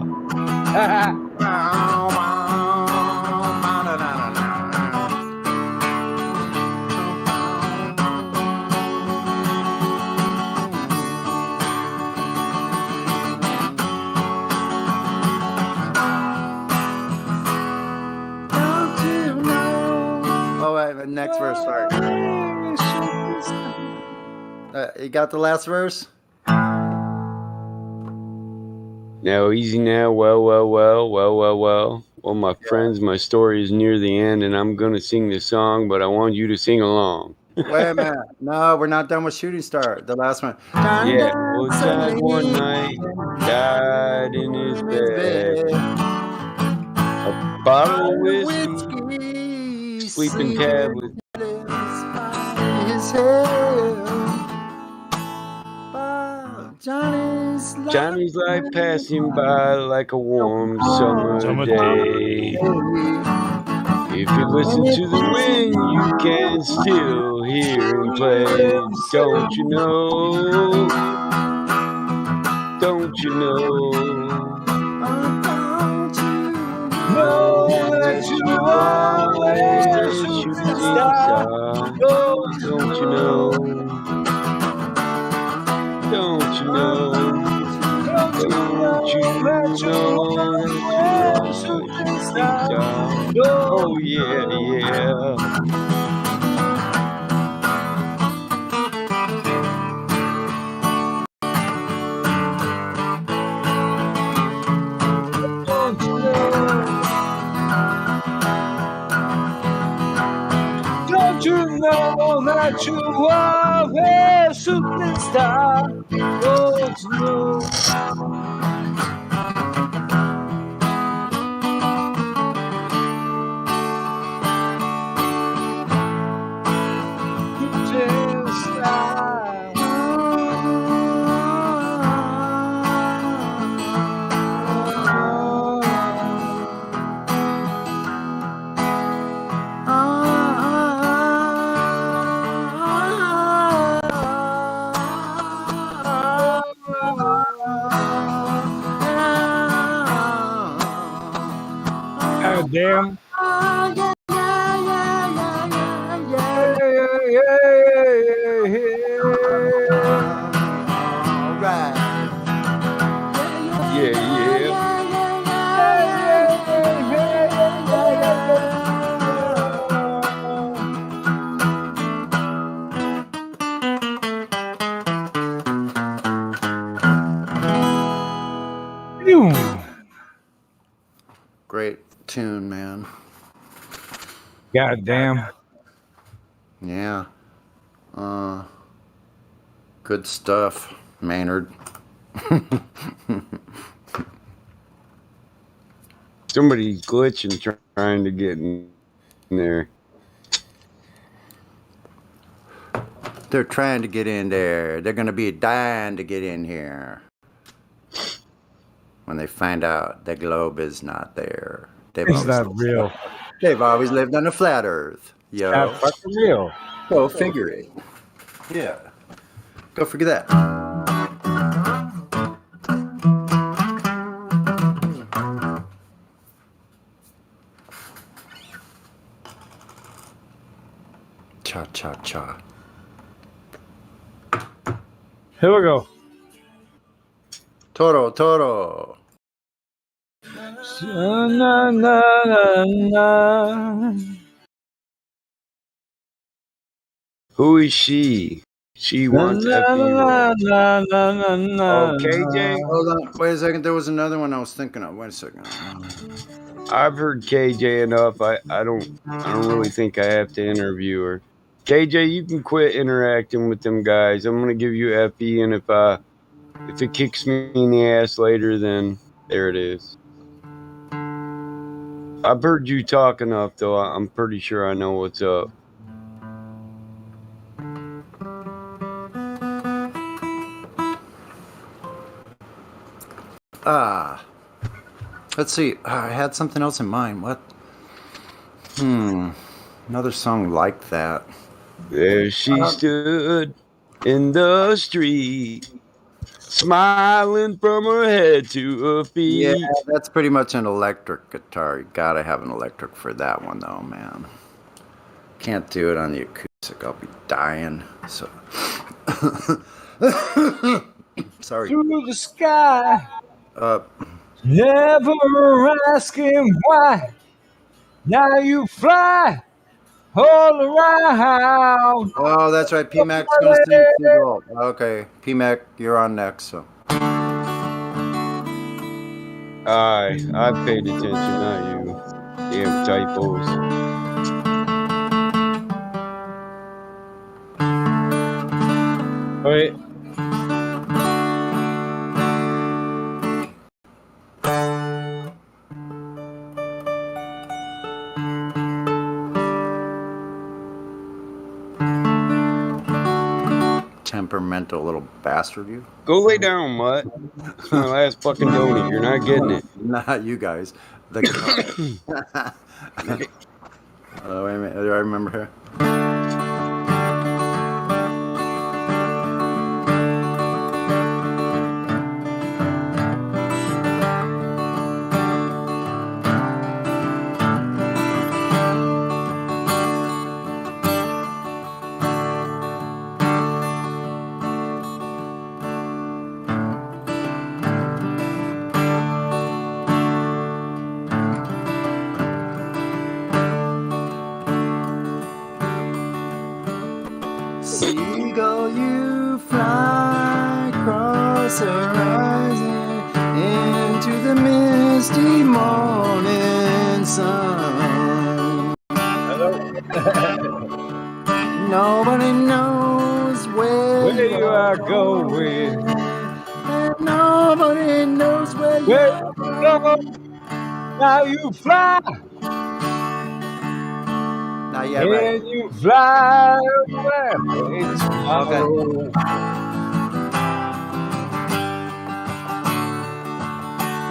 Oh, wait, next verse, sorry. You got the last verse? Now, easy now. Well, my friends, my story is near the end, and I'm going to sing the song, but I want you to sing along. Wait a minute. No, we're not done with Shooting Star. The last one. Yeah, well, Jack one night died in his bed. A bottle of whiskey, sleeping tablet. His head. Johnny's life passing by like a warm summer day. If you listen to the wind, you can still hear him play. Don't you know? Don't you know? Know that you are a shooting star. Don't you know? Don't you know? Don't you know that you are a shooting star? Oh yeah, yeah. Don't you know? Don't you know that you are a shooting star? Don't you know? Shooting star. God damn. Yeah, yeah. Great tune, man. God damn. Yeah. Good stuff, Maynard. Somebody's glitching trying to get in there. They're trying to get in there. They're going to be dying to get in here. when they find out the globe is not there. Is that real? They've always lived on a flat Earth. Yo. That fucking real. Go figure it. Yeah. Go figure that. Cha cha cha. Here we go. Toro, Toro. Na, na, na, na. Who is she? She wants FE rolls. Oh, KJ? Hold on. Wait a second. There was another one I was thinking of. Wait a second. I've heard KJ enough. I don't really think I have to interview her. KJ, you can quit interacting with them guys. I'm gonna give you FE, and if it kicks me in the ass later, then there it is. I've heard you talk enough, though. I'm pretty sure I know what's up. Let's see. I had something else in mind. What? Another song like that. There she stood in the street, smiling from her head to her feet. Yeah, that's pretty much an electric guitar. You gotta have an electric for that one, though, man. Can't do it on the acoustic. I'll be dying. So. Sorry. Through the sky. Uh. Never asking why. Now you fly all around. Oh, that's right. P-Mac's gonna sing Seagull. Okay, P-Mac, you're on next. So. I paid attention, not you. Damn typos. Wait. Temperamental little bastard, you. Go lay down, Mutt. It's my last fucking donut. You're not getting it. Not you guys. The wait a minute. Do I remember her? Seagull, you fly across the horizon into the misty morning sun. Nobody knows where you are going. And nobody knows where you are going. Now you fly. Now, yeah, right. And you fly away tomorrow.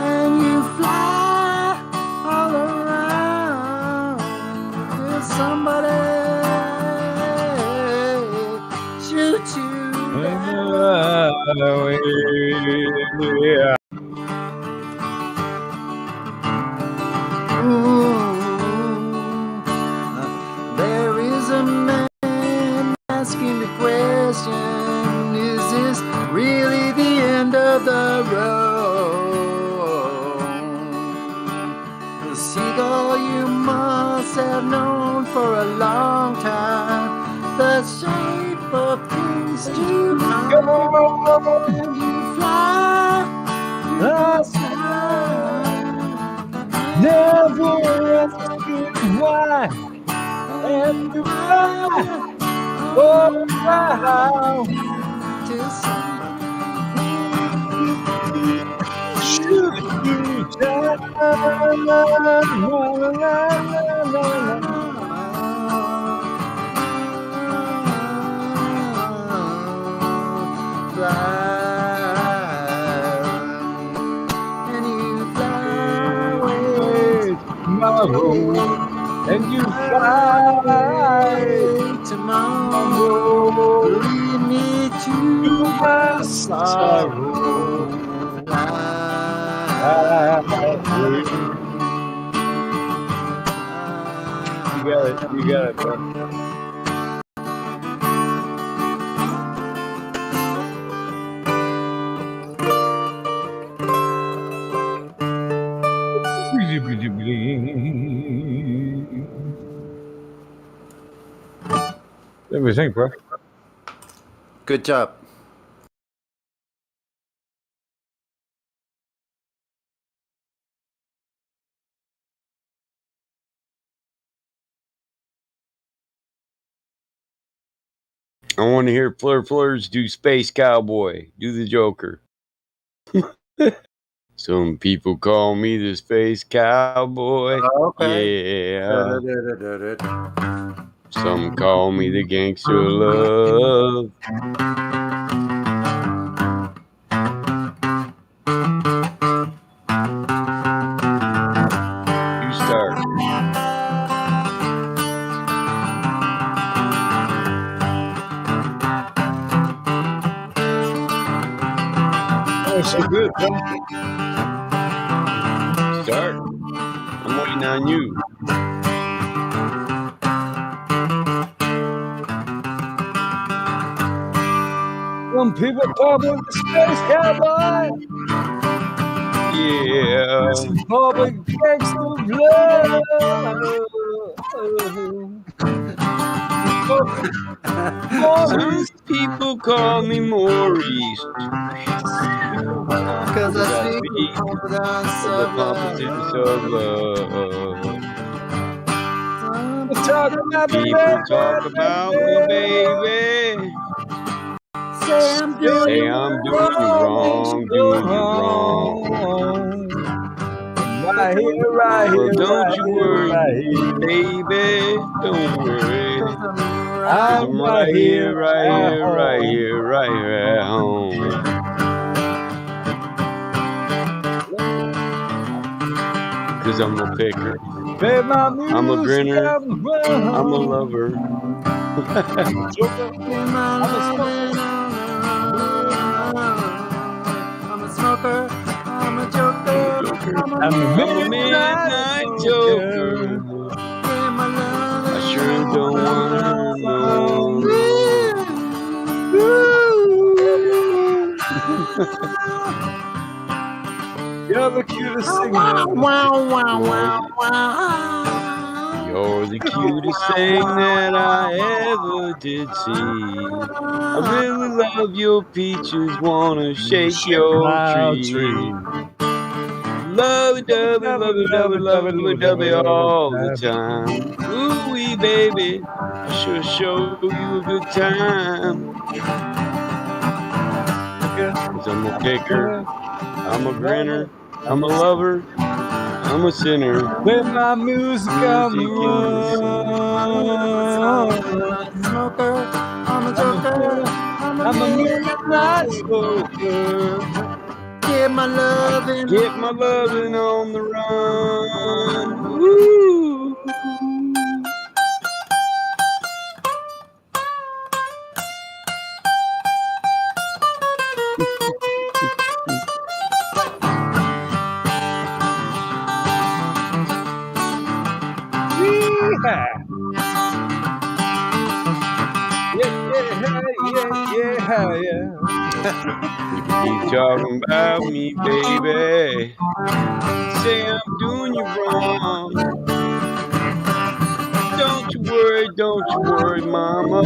And you fly all around till somebody shoot you down. There is a man asking the question, is this really the end of the road? The seagull you must have known for a long time, the shape of things to come. And you fly, you fly. Never asking why. And you fly all around till somebody shoot you down. And you tomorrow, and you fight tomorrow. Lead me to my my sorrow. sorrow. You got it. You got it, bro. What do you think, bro? Good job. I want to hear Flurs do Space Cowboy. Do the Joker. Some people call me the Space Cowboy. Okay. Yeah. Some call me the Gangster of Love. You start. Oh, so good, bro. Start. I'm waiting on you. Some people call me the Space Cowboy. Yeah. Some call me Gangster of Love. Some people call me Maurice. Cause I speak of the composites of love. People talk about me, baby. Say I'm doing Say you I'm doing you wrong, doing you wrong. Right here, right Well, here, don't right you here, worry, right here. baby. Don't worry. I'm I'm right here, right at here, right home. here, right here at home. Cause I'm a picker. Play my I'm a music, grinner. I'm I'm a lover. I'm a smoker. I'm a joker. I'm a midnight joker. I sure don't wanna know. You're the cutest thing that You're the cutest thing that I ever did see. I really love your peaches, wanna shake your tree. Love dubby, love it, love it, love it, love it, dubby all the time. Ooh wee baby, I sure show you a good time. Cause I'm a picker, I'm a grinner, I'm a lover, I'm a sinner. Play my music, I'm a smoker. I'm a joker. I'm a midnight smoker. Get my loving. Get my loving on the run. Woo! People keep talking about me, baby. Say I'm doing you wrong. Don't you worry, mama.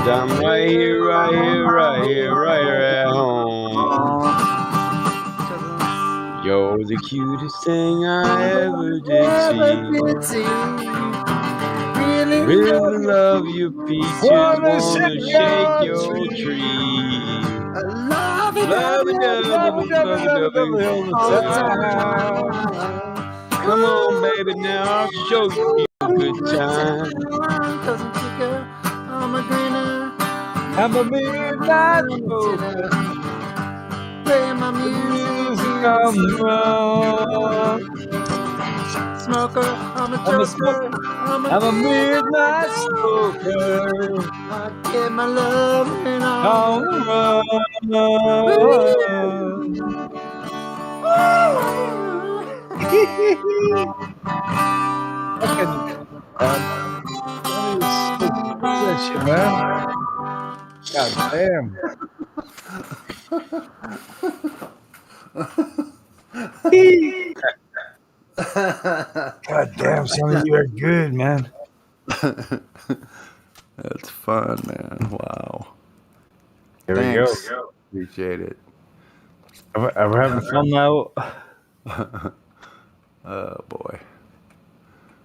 I'm right here, right here, right here, right here at home. You're the cutest thing I ever did see. Really love your peaches, wanna shake your tree. Love it, love it, love it, love it, love it all the time. Come on, baby, now I'll show you a good time. I'm a grinner. I'm a midnight smoker. Play my music, I'm wrong. smoker, I'm a I'm a joker, smoker. I'm I'm a midnight smoker. smoker. I get my loving On on. the run. Fucking, that is so cool, that shit, man. God damn. God damn, Sonny, you are good, man. That's fun, man. Wow. There we Thanks. go. Appreciate it. Are we having fun now? Oh boy.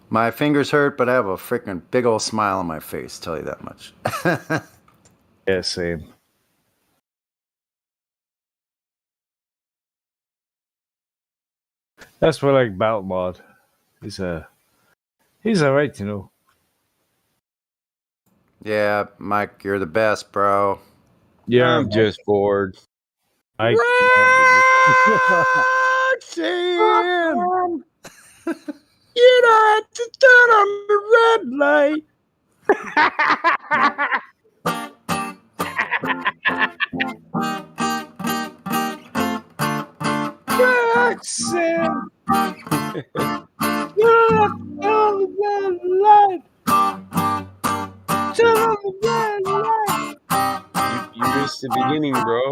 My fingers hurt, but I have a freaking big old smile on my face, tell you that much. Yeah, same. That's what I like about Mod. He's alright, you know. Yeah, Mike, you're the best, bro. Yeah, I'm just bored. Mike. Roxanne! You don't have to turn on the red light. Roxanne! You don't have to turn on the red light. Turn on the red light. You missed the beginning, bro.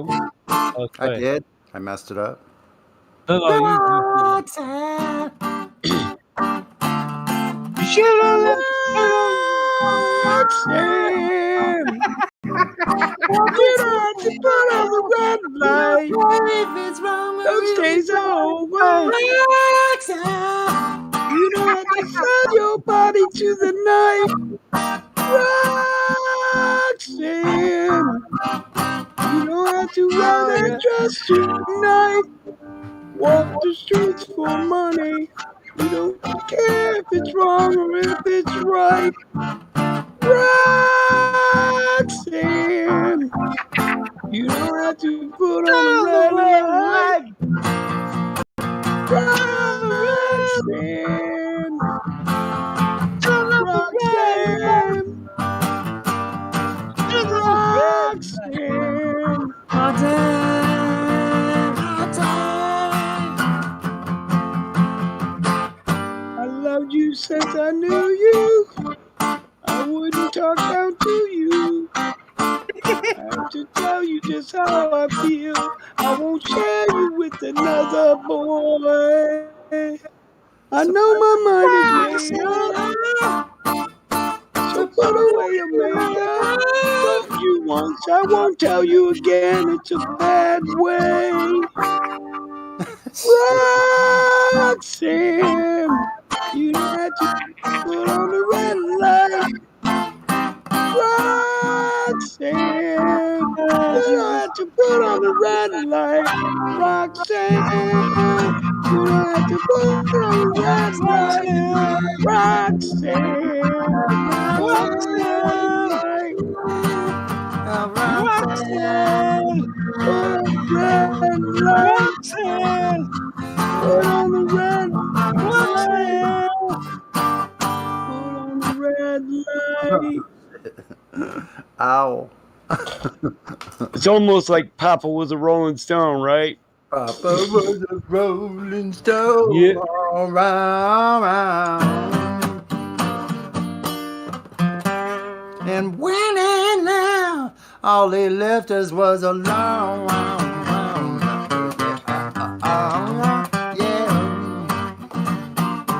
I did. I messed it up. No, you Roxanne. You should have left Roxanne! You don't have to put on the red light. Those days are over. You don't have to sell your body to the night. Roxanne! You don't have to wear that dress tonight. Walk the streets for money. You don't care if it's wrong or if it's right. Roxanne! You don't have to put on the red light. Roxanne! Roxanne! Roxanne! I loved you since I knew you. I wouldn't talk down to you. I have to tell you just how I feel. I won't share you with another boy. I know my mind is made up. So put away your makeup. Told you once, I won't tell you again. It's a bad way. Roxanne, you don't have to put on the red light. Roxanne, you don't have to put on the red light. Roxanne, you don't have to put on the red light. Roxanne, put on the red light. Roxanne, put on the red light. Put on the red light. Put on the red light. Ow. It's almost like Papa was a Rolling Stone, right? Papa was a Rolling Stone. Yeah. All round. And when and now, all they left us was a long,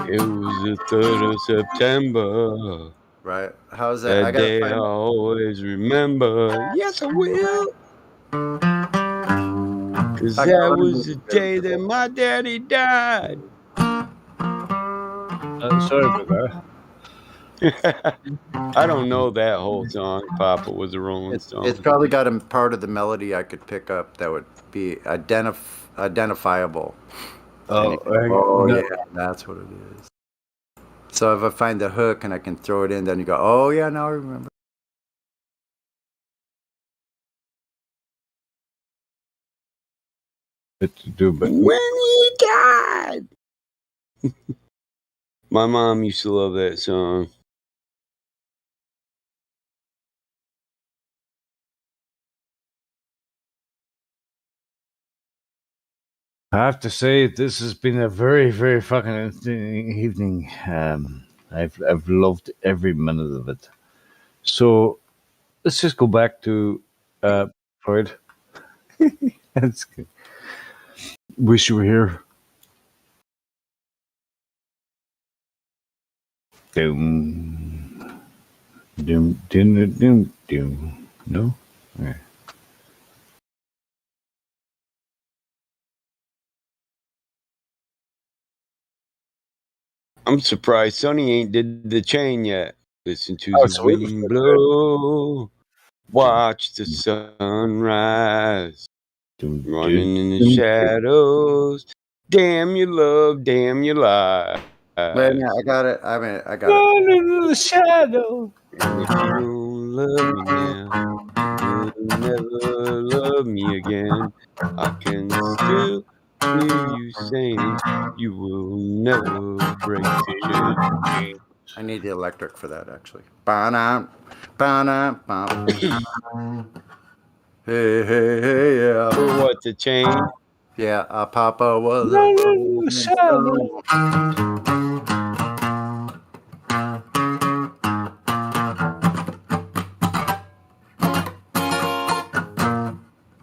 It was the 3rd of September. Right. How's that? That day I always remember. Yes, I will. Cause that was the day that my daddy died. Sorry about that. I don't know that whole song. Papa was a Rolling Stone. It's probably got a part of the melody I could pick up that would be identifiable. Yeah, that's what it is. So if I find the hook and I can throw it in, then you go, oh yeah, now I remember. What to do, but when he died. My mom used to love that song. I have to say, this has been a very, very fucking interesting evening. I've loved every minute of it. So let's just go back to Freud. That's good. Wish you were here. Doom, doom, doom, doom, doom. No. Okay. I'm surprised Sonny ain't did the chain yet. Listen to Oh, the it's waiting wind for blow. Watch the sunrise. Running in the shadows. Damn your love, damn your lies. Wait a minute, I got it. I got it. Running in the shadow. And if you don't love me now, you'll never love me again. I can still hear you saying you will never break the chain. I need the electric for that, actually. Ba-dum, ba-dum, bum. Hey, hey, hey, yeah. For what, the chain? Yeah, Papa was a Running in rolling the shadow.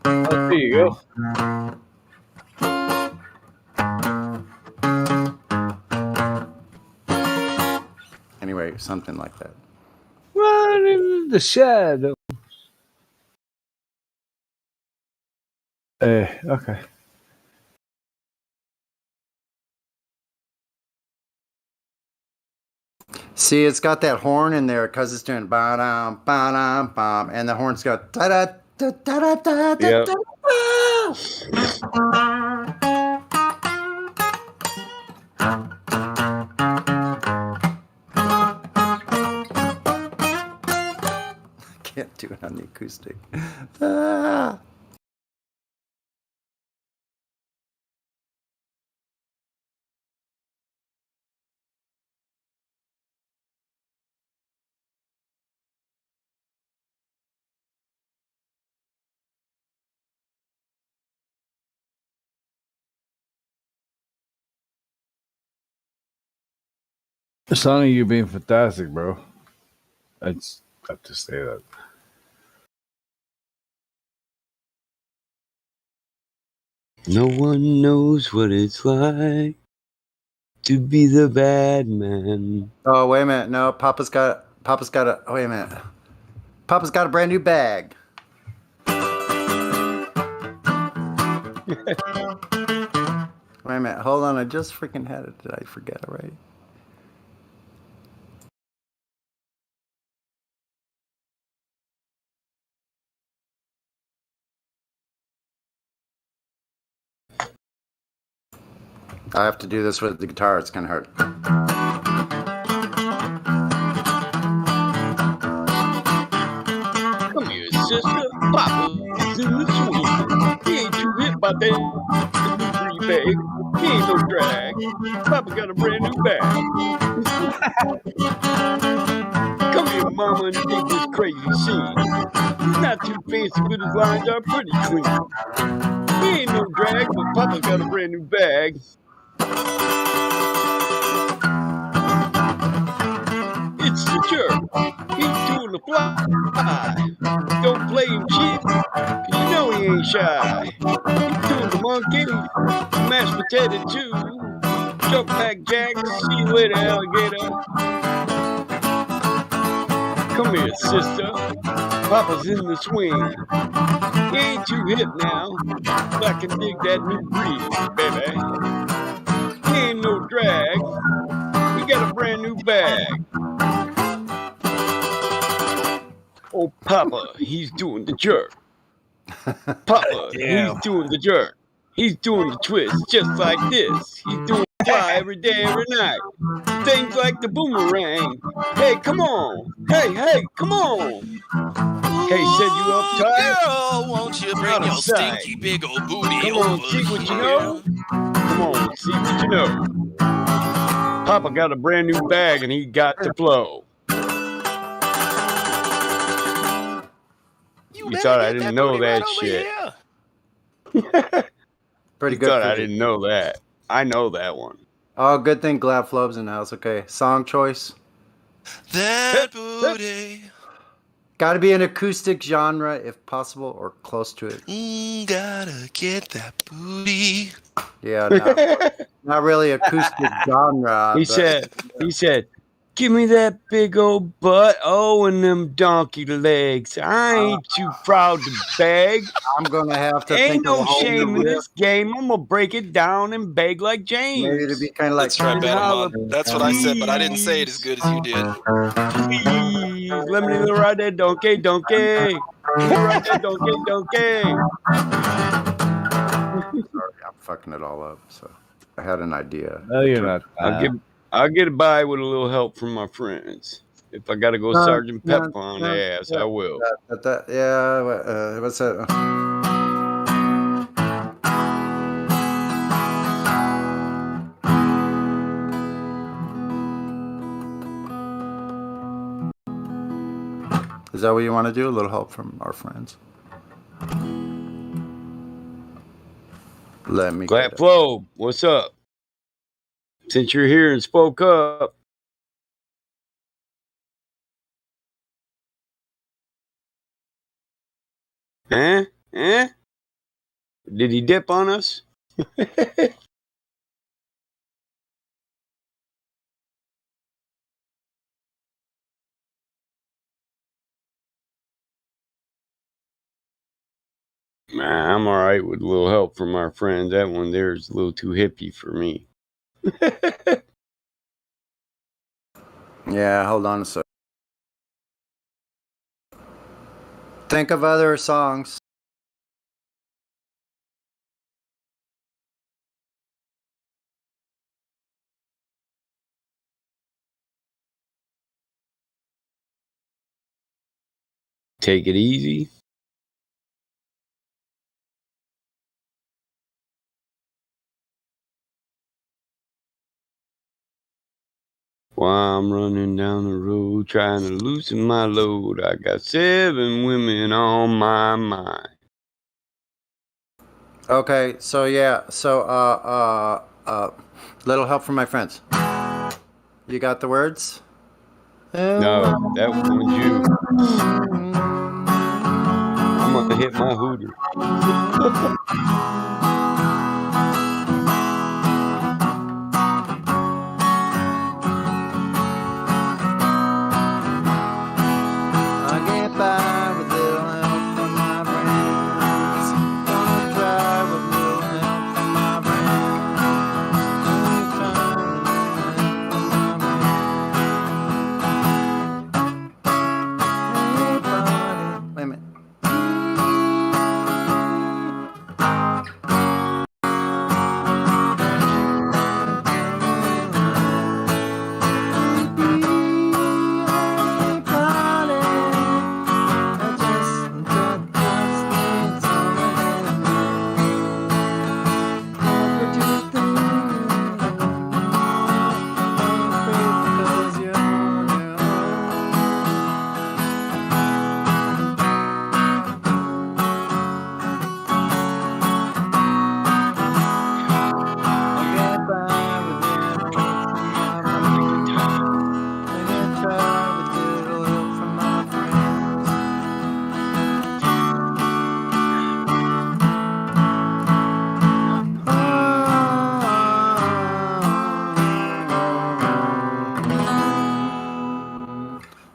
Oh, there you go. Anyway, something like that. Running in the shadow. Okay. See, it's got that horn in there because it's doing ba-dum, ba-dum, bum, and the horn's got da-da, da-da, da-da, Yep. Can't do it on the acoustic. Ah. Sonny, you've been fantastic, bro. I just have to say that. No one knows what it's like to be the bad man. Oh, wait a minute. No, Papa's got a, oh, wait a minute. Papa's got a brand new bag. Wait a minute. Hold on. I just freaking had it. Did I forget already? I have to do this with the guitar. It's kind of hard. Come here, sister. Papa's in the swing. He ain't too hip about that new free bag. He ain't no drag. Papa got a brand new bag. Come here, mama, and dig this crazy scene. He's not too fancy, but his lines are pretty clean. He ain't no drag, but Papa's got a brand new bag. It's the jerk. He's doing the fly. Don't play him cheap, 'cause you know he ain't shy. He's doing the monkey, mashed potato too. Jump back, Jack. See you later, alligator. Come here, sister. Papa's in the swing. He ain't too hip now, but I can dig that new breeze, baby. He ain't no drag. He got a brand new bag. Oh, Papa, he's doing the jerk. Papa, he's doing the jerk. He's doing the twist just like this. He's doing the fly every day, every night. Things like the boomerang. Hey, come on. Hey, come on. Hey, said you uptight? Girl, won't you bring Out of your sight. stinky big old booty Come on, over see what you here? know. Come on, see what you know. Papa got a brand new bag and he got to flow. You thought I didn't know that shit. Pretty You good thought for I you. didn't know that. I know that one. Oh, good thing Glad Flub's in the house. Okay, song choice. That booty. Got to be an acoustic genre if possible, or close to it. Gotta get that booty. Yeah, not really acoustic genre. He said, give me that big old butt, oh, and them donkey legs. I ain't too proud to beg. I'm gonna have to Ain't think of no a whole shame new in riff. this game. I'm gonna break it down and beg like James. Maybe to be kind of like. Let's try And Battle holla, Mod. That's what I said, but I didn't say it as good as you did. please, let me ride that donkey. Let me ride that donkey. Sorry, I'm fucking it all up. So I had an idea. No, you're not. I'll get by with a little help from my friends. If I gotta go Sergeant Pepper on their ass, I will. Yeah, what's that? Is that what you want to do? A little help from our friends? Let me Glad Flow, what's up? Since you're here and spoke up. Huh? Did he dip on us? Man, I'm all right with a little help from our friends. That one there is a little too hippie for me. Yeah, hold on a sec. Think of other songs. Take it easy. While I'm running down the road trying to loosen my load, I got 7 women on my mind. Okay, so yeah, little help from my friends. You got the words? No, that one's you. I'm gonna hit my hooter. I get by with little help from my friends. Gonna try with little help from my friends. Wait a minute.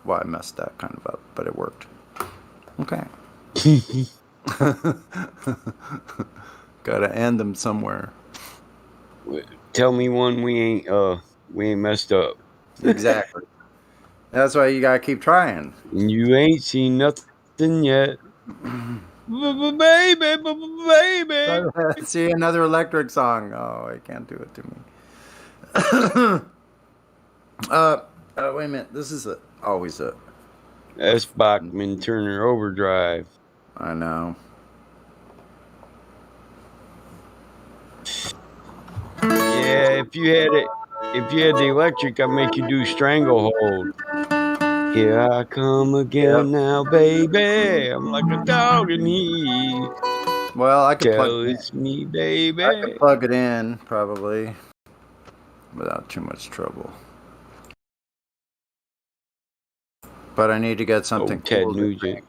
Well, I messed that kind of up, but it worked. Okay. Gotta end them somewhere. Tell me one we ain't messed up. Exactly. That's why you gotta keep trying. You ain't seen nothing yet. Baby. See, another electric song. Oh, I can't do it to me. Wait a minute. This is always a. That's Bachman Turner Overdrive. I know. Yeah, if you had it, if you had the electric, I'd make you do stranglehold. Here I come again now, baby. I'm like a dog in heat. Well, I could plug Tell it in. it's me, I baby. could plug it in probably without too much trouble. But I need to get something Ted cool to Nugent. drink.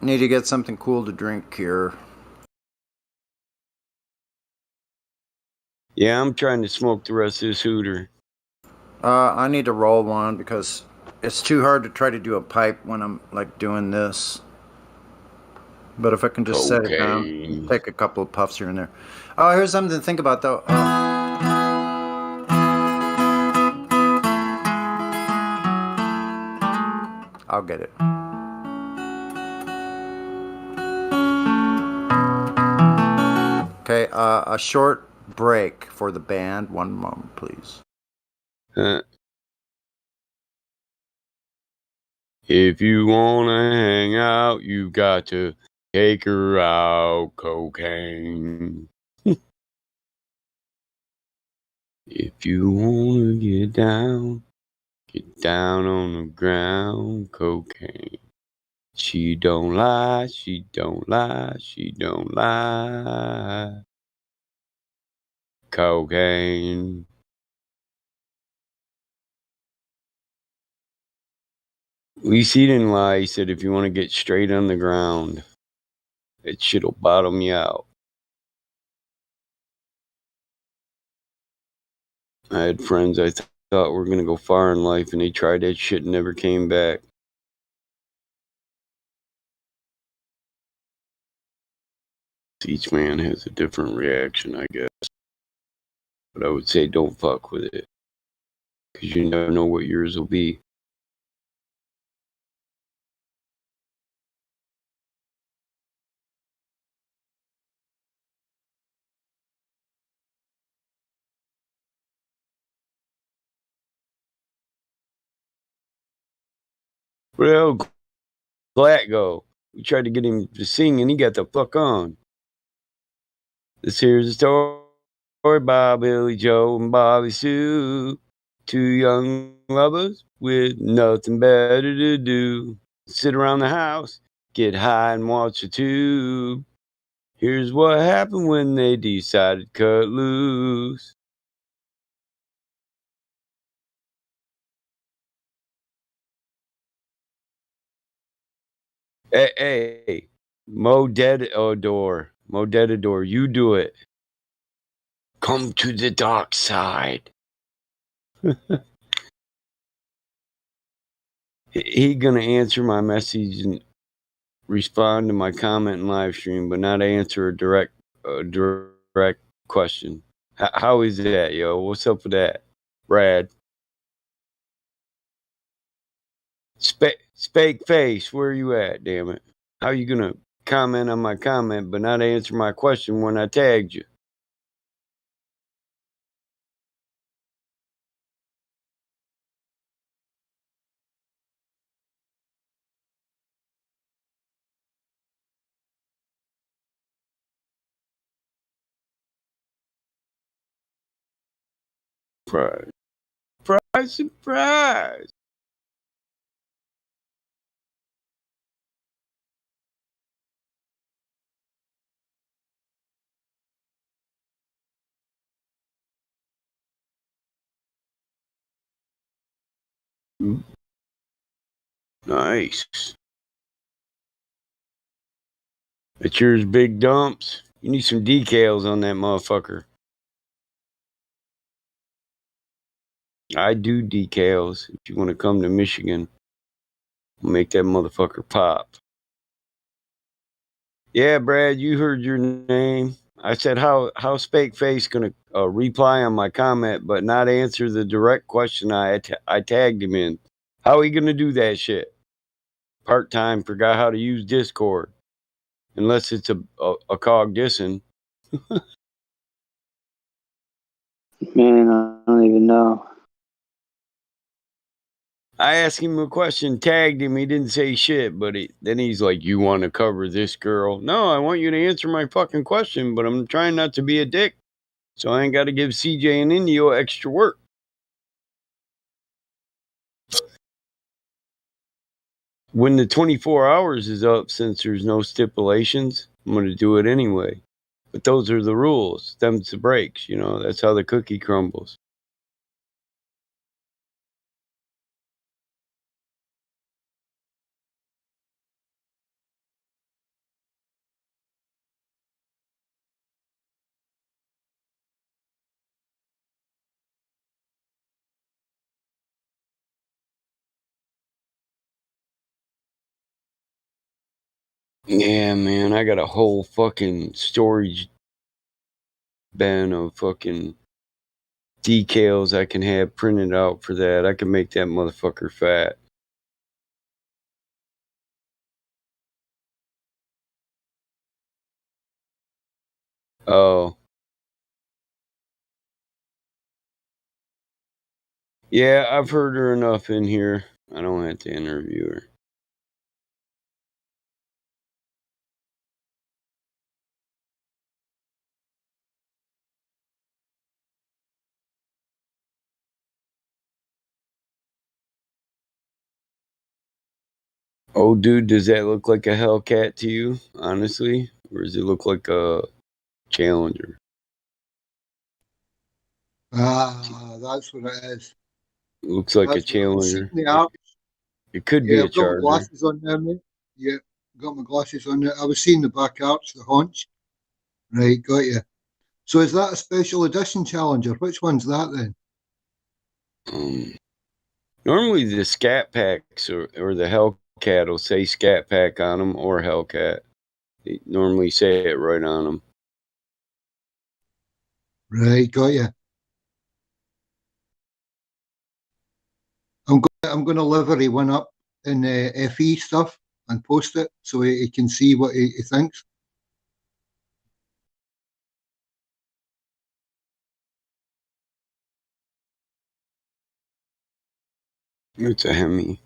Need to get something cool to drink here. Yeah, I'm trying to smoke the rest of this hooter. I need to roll one because it's too hard to try to do a pipe when I'm like doing this. But if I can just set it down, take a couple of puffs here and there. Oh, here's something to think about though. I'll get it. Okay, a short break for the band. One moment, please. If you wanna hang out, you got to take her out, cocaine. If you wanna get down on the ground, cocaine. She don't lie, she don't lie, she don't lie. Cocaine. At least he didn't lie. He said if you want to get straight on the ground, that shit'll bottom you out. I had friends I thought were going to go far in life, and they tried that shit and never came back. Each man has a different reaction, I guess. But I would say don't fuck with it, because you never know what yours will be. Where the hell Glatt go? We tried to get him to sing, and he got the fuck on. This here's a story about Billy Joe and Bobby Sue. Two young lovers with nothing better to do. Sit around the house, get high and watch a tube. Here's what happened when they decided to cut loose. Hey, Modedador, you do it. Come to the dark side. He gonna answer my message and respond to my comment in live stream, but not answer a direct question. How is that, yo? What's up with that, Brad? Spake face, where you at? Damn it! How you gonna comment on my comment but not answer my question when I tagged you? Surprise! Nice. That's yours, big dumps. You need some decals on that motherfucker. I do decals. If you want to come to Michigan, I'll make that motherfucker pop. Yeah, Brad, you heard your name. I said, how Spake Face gonna reply on my comment, but not answer the direct question I tagged him in? How he gonna do that shit? Part time, forgot how to use Discord, unless it's a cog dissing. Man, I don't even know. I asked him a question, tagged him. He didn't say shit, but then he's like, "You want to cover this girl?" No, I want you to answer my fucking question, but I'm trying not to be a dick. So I ain't got to give CJ and Indio extra work. When the 24 hours is up, since there's no stipulations, I'm going to do it anyway. But those are the rules. Them's the breaks, you know. That's how the cookie crumbles. Yeah, man, I got a whole fucking storage bin of fucking decals I can have printed out for that. I can make that motherfucker fat. Oh. Yeah, I've heard her enough in here. I don't have to interview her. Oh, dude, does that look like a Hellcat to you, honestly? Or does it look like a Challenger? Ah, that's what it is. Looks like a That's what I was seeing Challenger. the app. It could be Yeah, a I've got my Charger. glasses on there, mate. Yeah, got my glasses on there. I was seeing the back arch, the haunch. Right, got you. So is that a special edition Challenger? Which one's that then? Normally the Scat Packs or the Hellcat will say Scat Pack on them or Hellcat. They normally say it right on them. Right, got you. I'm going to livery one up in FE stuff and post it so he can see what he thinks. It's a Hemi.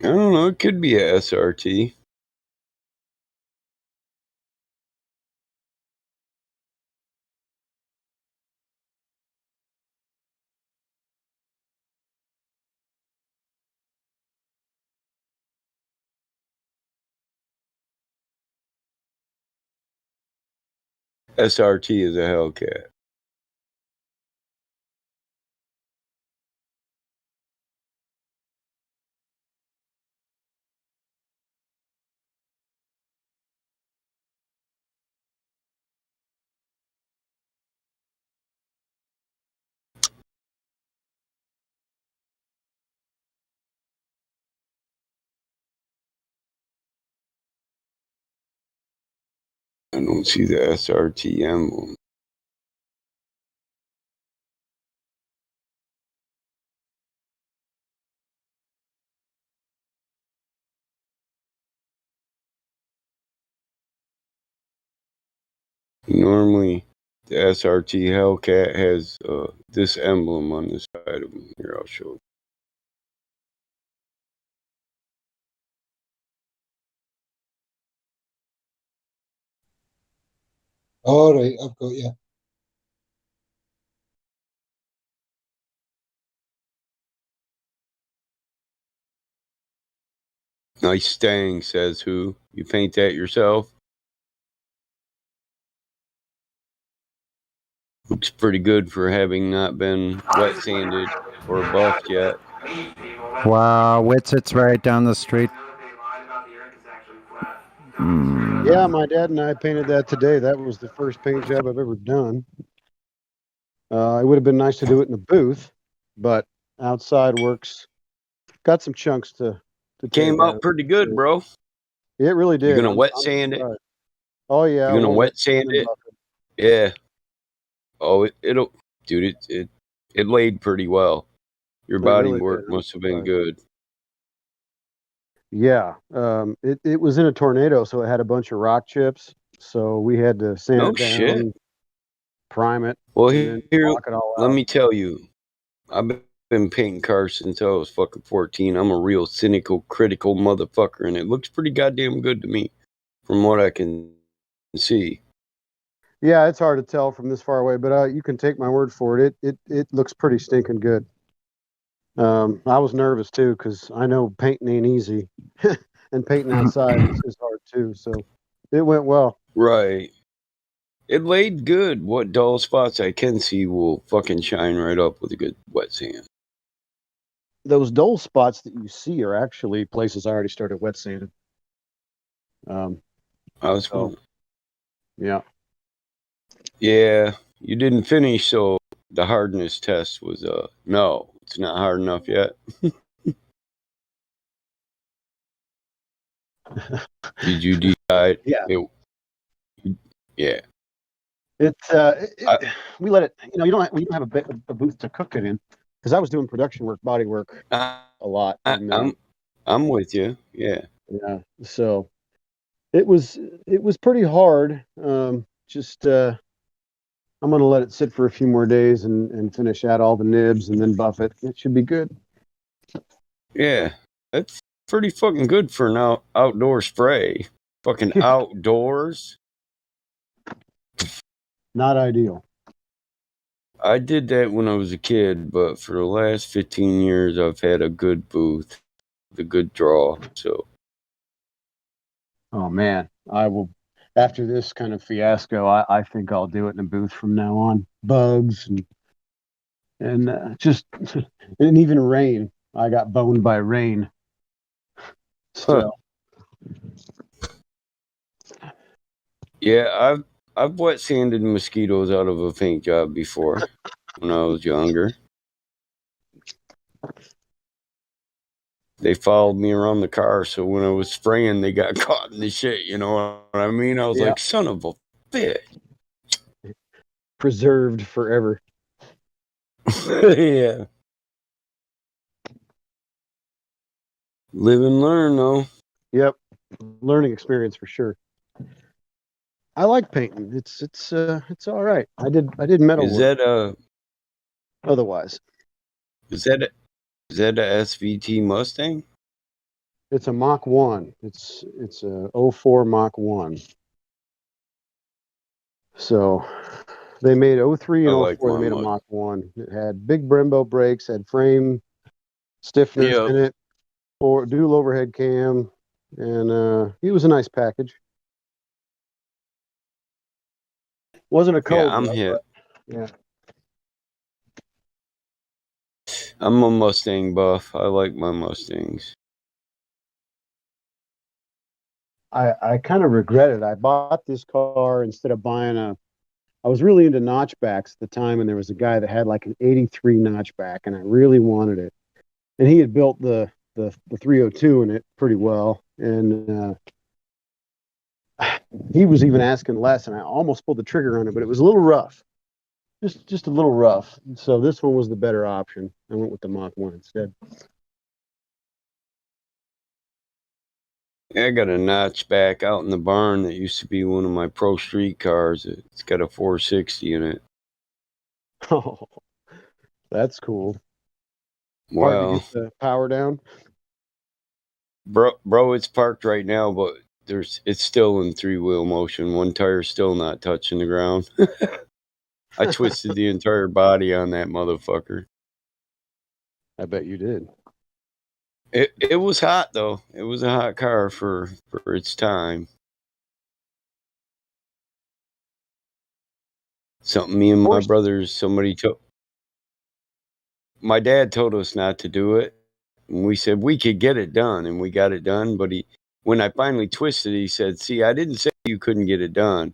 I don't know. It could be a SRT. SRT is a Hellcat. I don't see the SRT emblem. Normally, the SRT Hellcat has this emblem on the side of them. Here, I'll show you. All right, I've got you. Nice stang, says who? You paint that yourself? Looks pretty good for having not been wet sanded or buffed yet. Wow, Witsit's right down the street. Yeah, my dad and I painted that today. That was the first paint job I've ever done. It would have been nice to do it in a booth, but outside works. Got some chunks to Came take out. out pretty good, bro. It really did. You're gonna I'm wet sand it? surprised. Oh yeah, You're gonna we'll wet sand and it? buff it. Yeah. Oh, it'll, dude. It laid pretty well. Your It body really work did. I'm must have been surprised. good. Yeah, it was in a tornado, so it had a bunch of rock chips. So we had to sand No it down, shit. prime it, Well, and then here, block it all let out. me tell you, I've been painting cars since I was fucking 14. I'm a real cynical, critical motherfucker, and it looks pretty goddamn good to me, from what I can see. Yeah, it's hard to tell from this far away, but you can take my word for it. It looks pretty stinking good. I was nervous too because I know painting ain't easy, and painting outside is hard too. So it went well. Right. It laid good. What dull spots I can see will fucking shine right up with a good wet sand. Those dull spots that you see are actually places I already started wet sanding. I was So, yeah. Yeah, you didn't finish, so the hardness test was no, it's not hard enough yet. Did you decide? Yeah. Yeah. We let it. You don't have a booth to cook it in because I was doing production work, body work a lot. I'm with you. Yeah. Yeah. So it was pretty hard. I'm gonna let it sit for a few more days and finish out all the nibs and then buff it. It should be good. Yeah. That's pretty fucking good for an outdoor spray. Fucking outdoors. Not ideal. I did that when I was a kid, but for the last 15 years, I've had a good booth, a good draw. So, Oh man, I will. After this kind of fiasco, I think I'll do it in a booth from now on. Bugs and just and even rain. I got boned by rain. So yeah, I've wet sanded mosquitoes out of a paint job before when I was younger. They followed me around the car, so when I was spraying, they got caught in the shit. You know what I mean? I was Yeah. like, son of a bitch. Preserved forever. Yeah. Live and learn, though. Yep, learning experience for sure. I like painting. It's all right. I did metal Is work. that Otherwise, is that a SVT Mustang? it's a Mach 1. It's a 04 Mach 1. So they made 03 and I like 04. They my made a Mach. Mach 1. It had big Brembo brakes, had frame stiffeners Yep. in it, for dual overhead cam, and it was a nice package. Wasn't a Cobra. Yeah, I'm hip. Yeah. I'm a Mustang buff. I like my Mustangs. I kind of regret it. I bought this car instead of buying I was really into notchbacks at the time, and there was a guy that had like an 83 notchback, and I really wanted it. And he had built the 302 in it pretty well, and he was even asking less, and I almost pulled the trigger on it, but it was a little rough, just a little rough. So this one was the better option. I went with the Mach 1 instead. I got a notchback out in the barn that used to be one of my pro street cars. It's got a 460 in it. Oh, that's cool. Hard to Well, get the power down. bro, it's parked right now, but it's still in 3-wheel motion. One tire's still not touching the ground. I twisted the entire body on that motherfucker. I bet you did. It was hot though. It was a hot car for its time. Something me and my brothers, somebody told. My dad told us not to do it. And we said we could get it done, and we got it done. But when I finally twisted, he said, "See, I didn't say you couldn't get it done.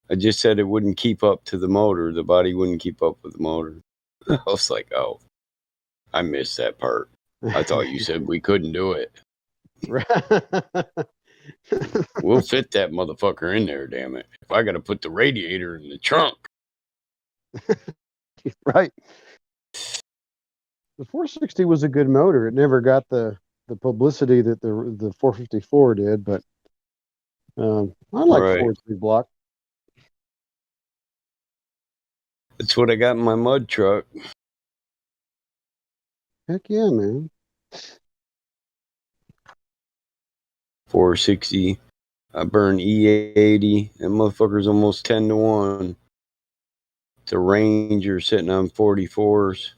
I just said it wouldn't keep up to the motor. The body wouldn't keep up with the motor." I was like, "Oh, I missed that part. I thought you said we couldn't do it. We'll fit that motherfucker in there, damn it. If I got to put the radiator in the trunk." Right. The 460 was a good motor. It never got the publicity that the 454 did, but I like Right. Ford's big block. That's what I got in my mud truck. Heck yeah, man. 460. I burn E80. That motherfucker's almost 10 to 1. It's a Ranger sitting on 44s.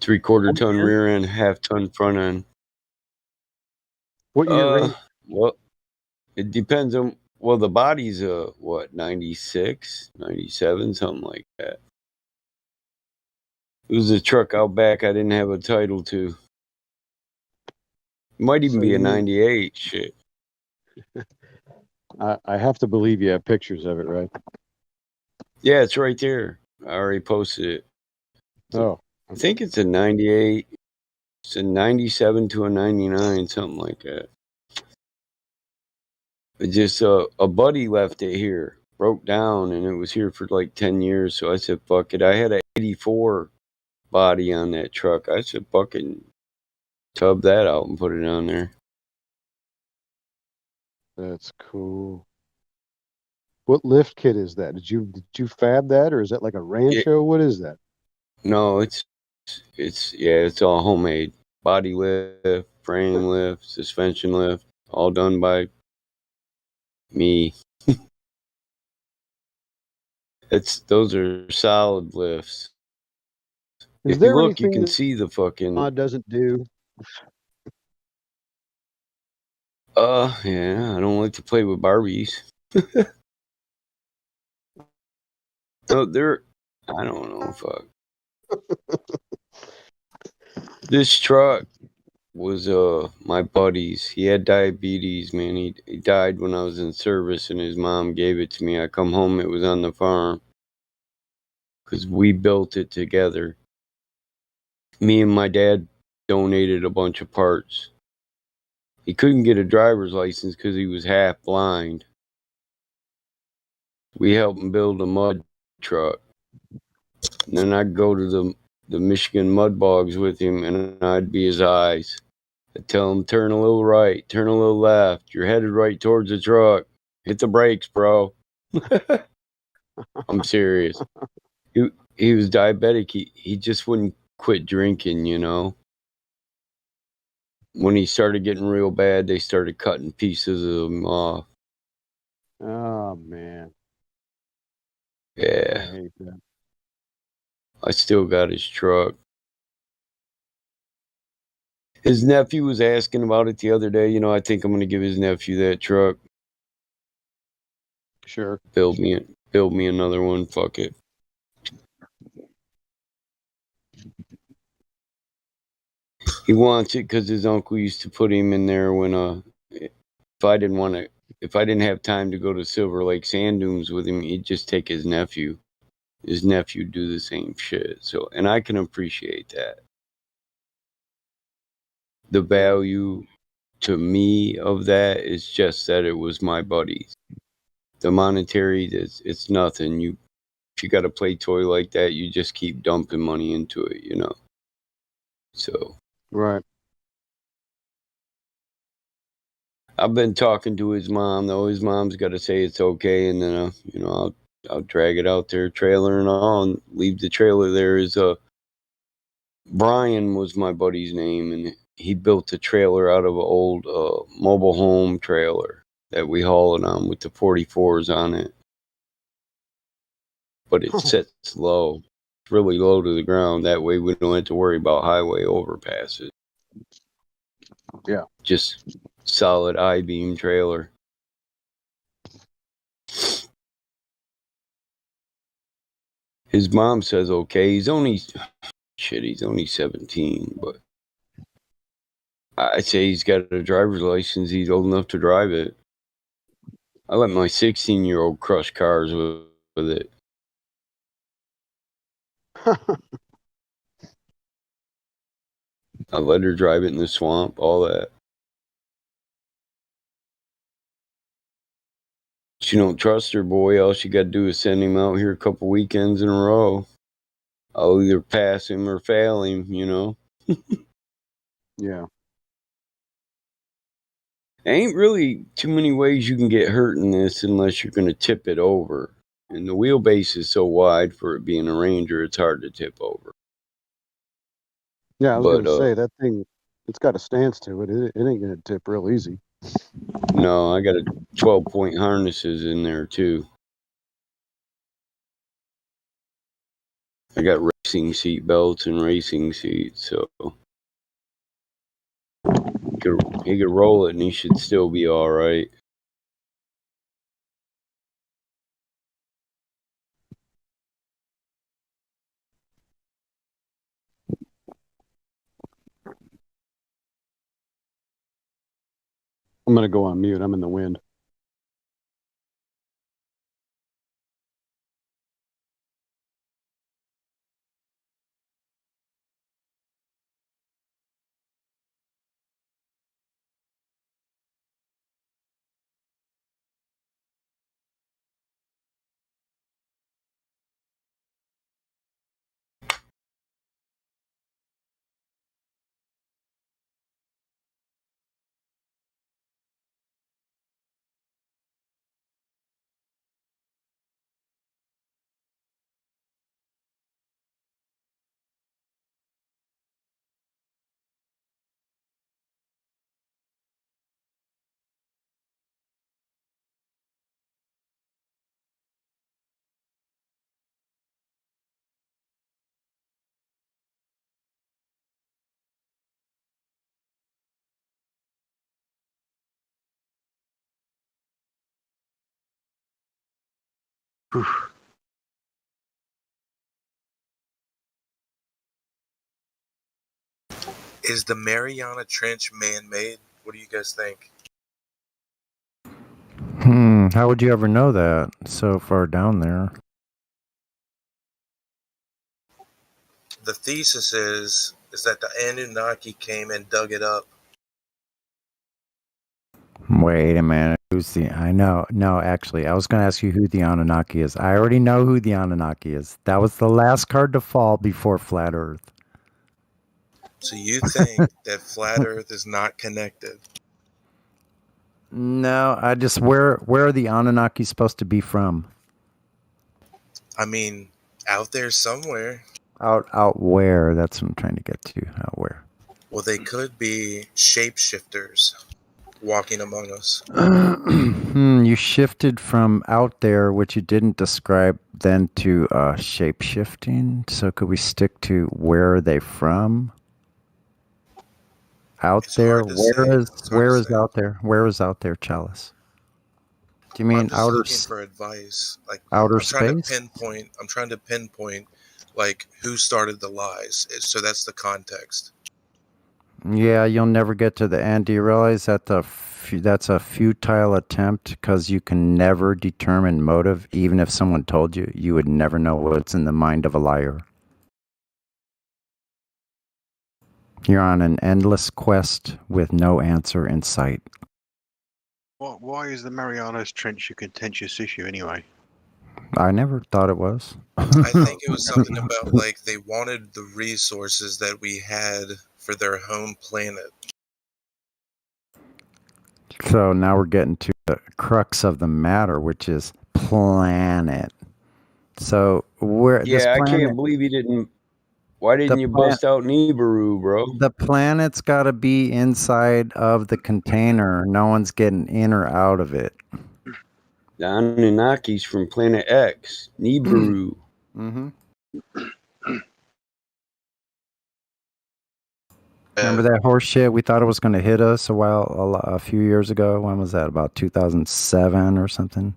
3/4 ton rear end, 1/2 ton front end. What year Ranger? Well, it depends on, well, the body's 96, 97, something like that. It was a truck out back I didn't have a title to. It might even be a 98. Shit. I have to believe you have pictures of it, right? Yeah, it's right there. I already posted it. Oh. I think it's a 98. It's a 97 to a 99, something like that. It just a buddy left it here, broke down, and it was here for like 10 years. So I said, fuck it. I had an 84 body on that truck. I said, fucking tub that out and put it on there. That's cool. What lift kit is that? Did you fab that, or is that like a Rancho? What is that? No, it's all homemade. Body lift, frame lift, suspension lift, all done by me. Those are solid lifts. Is If there you look, you anything can that see the fucking. doesn't do? Yeah, I don't like to play with Barbies. No, I don't know, fuck. This truck was my buddy's. He had diabetes, man. He died when I was in service, and his mom gave it to me. I come home, it was on the farm, because we built it together. Me and my dad donated a bunch of parts. He couldn't get a driver's license because he was half blind. We helped him build a mud truck. And then I'd go to the Michigan mud bogs with him, and I'd be his eyes. I'd tell him, turn a little right, turn a little left. You're headed right towards the truck. Hit the brakes, bro. I'm serious. He was diabetic. He just wouldn't quit drinking, you know. When he started getting real bad, they started cutting pieces of him off. Oh man. Yeah. I hate that. I still got his truck. His nephew was asking about it the other day. You know, I think I'm going to give his nephew that truck. Sure. Build me another one. Fuck it. He wants it because his uncle used to put him in there when if I didn't have time to go to Silver Lake Sand Dunes with him, he'd just take his nephew. His nephew do the same shit. So, and I can appreciate that. The value to me of that is just that it was my buddies. The monetary, it's nothing. If you got a play toy like that, you just keep dumping money into it, you know. So. Right. I've been talking to his mom, though. His mom's got to say it's okay, and then I'll drag it out there, trailer and all, and leave the trailer there. Brian was my buddy's name, and he built a trailer out of an old mobile home trailer that we haul it on with the 44s on it. But it sits low. It's really low to the ground. That way we don't have to worry about highway overpasses. Yeah. Just solid I-beam trailer. His mom says okay. He's only 17, but I say he's got a driver's license. He's old enough to drive it. I let my 16-year-old crush cars with it. I let her drive it in the swamp, all that. She don't trust her boy. All she got to do is send him out here a couple weekends in a row. I'll either pass him or fail him, you know. Yeah. Ain't really too many ways you can get hurt in this unless you're going to tip it over. And the wheelbase is so wide for it being a Ranger, it's hard to tip over. Yeah, I was But, going to say, that thing, it's got a stance to it. It ain't going to tip real easy. No, I got a 12-point harnesses in there, too. I got racing seat belts and racing seats, so he could roll it and he should still be all right. I'm going to go on mute. I'm in the wind. Is the Mariana Trench man-made? What do you guys think? How would you ever know that so far down there? The thesis is that the Anunnaki came and dug it up. Wait a minute. I know. No, actually, I was going to ask you who the Anunnaki is. I already know who the Anunnaki is. That was the last card to fall before Flat Earth. So you think that Flat Earth is not connected? No, I just where are the Anunnaki supposed to be from? I mean, out there somewhere. Out where? That's what I'm trying to get to. Out where? Well, they could be shapeshifters walking among us. You shifted from out there, which you didn't describe, then to shape shifting. So could we stick to where are they from? Out there. Where is out there? Where is out there, Chalice? Do you mean I'm just outer looking for advice. Like outer I'm trying space? to pinpoint like who started the lies. So that's the context. Yeah, you'll never get to the end. Do you realize that that's a futile attempt because you can never determine motive, even if someone told you, you would never know what's in the mind of a liar. You're on an endless quest with no answer in sight. Why is the Marianas Trench a contentious issue anyway? I never thought it was. I think it was something about like they wanted the resources that we had for their home planet. So now we're getting to the crux of the matter, which is planet. So I can't believe he didn't. Why didn't you bust out Nibiru, bro? The planet's got to be inside of the container. No one's getting in or out of it. The Anunnaki's from Planet X, Nibiru. Mm-hmm. Remember that horse shit? We thought it was going to hit us a few years ago. When was that? About 2007 or something?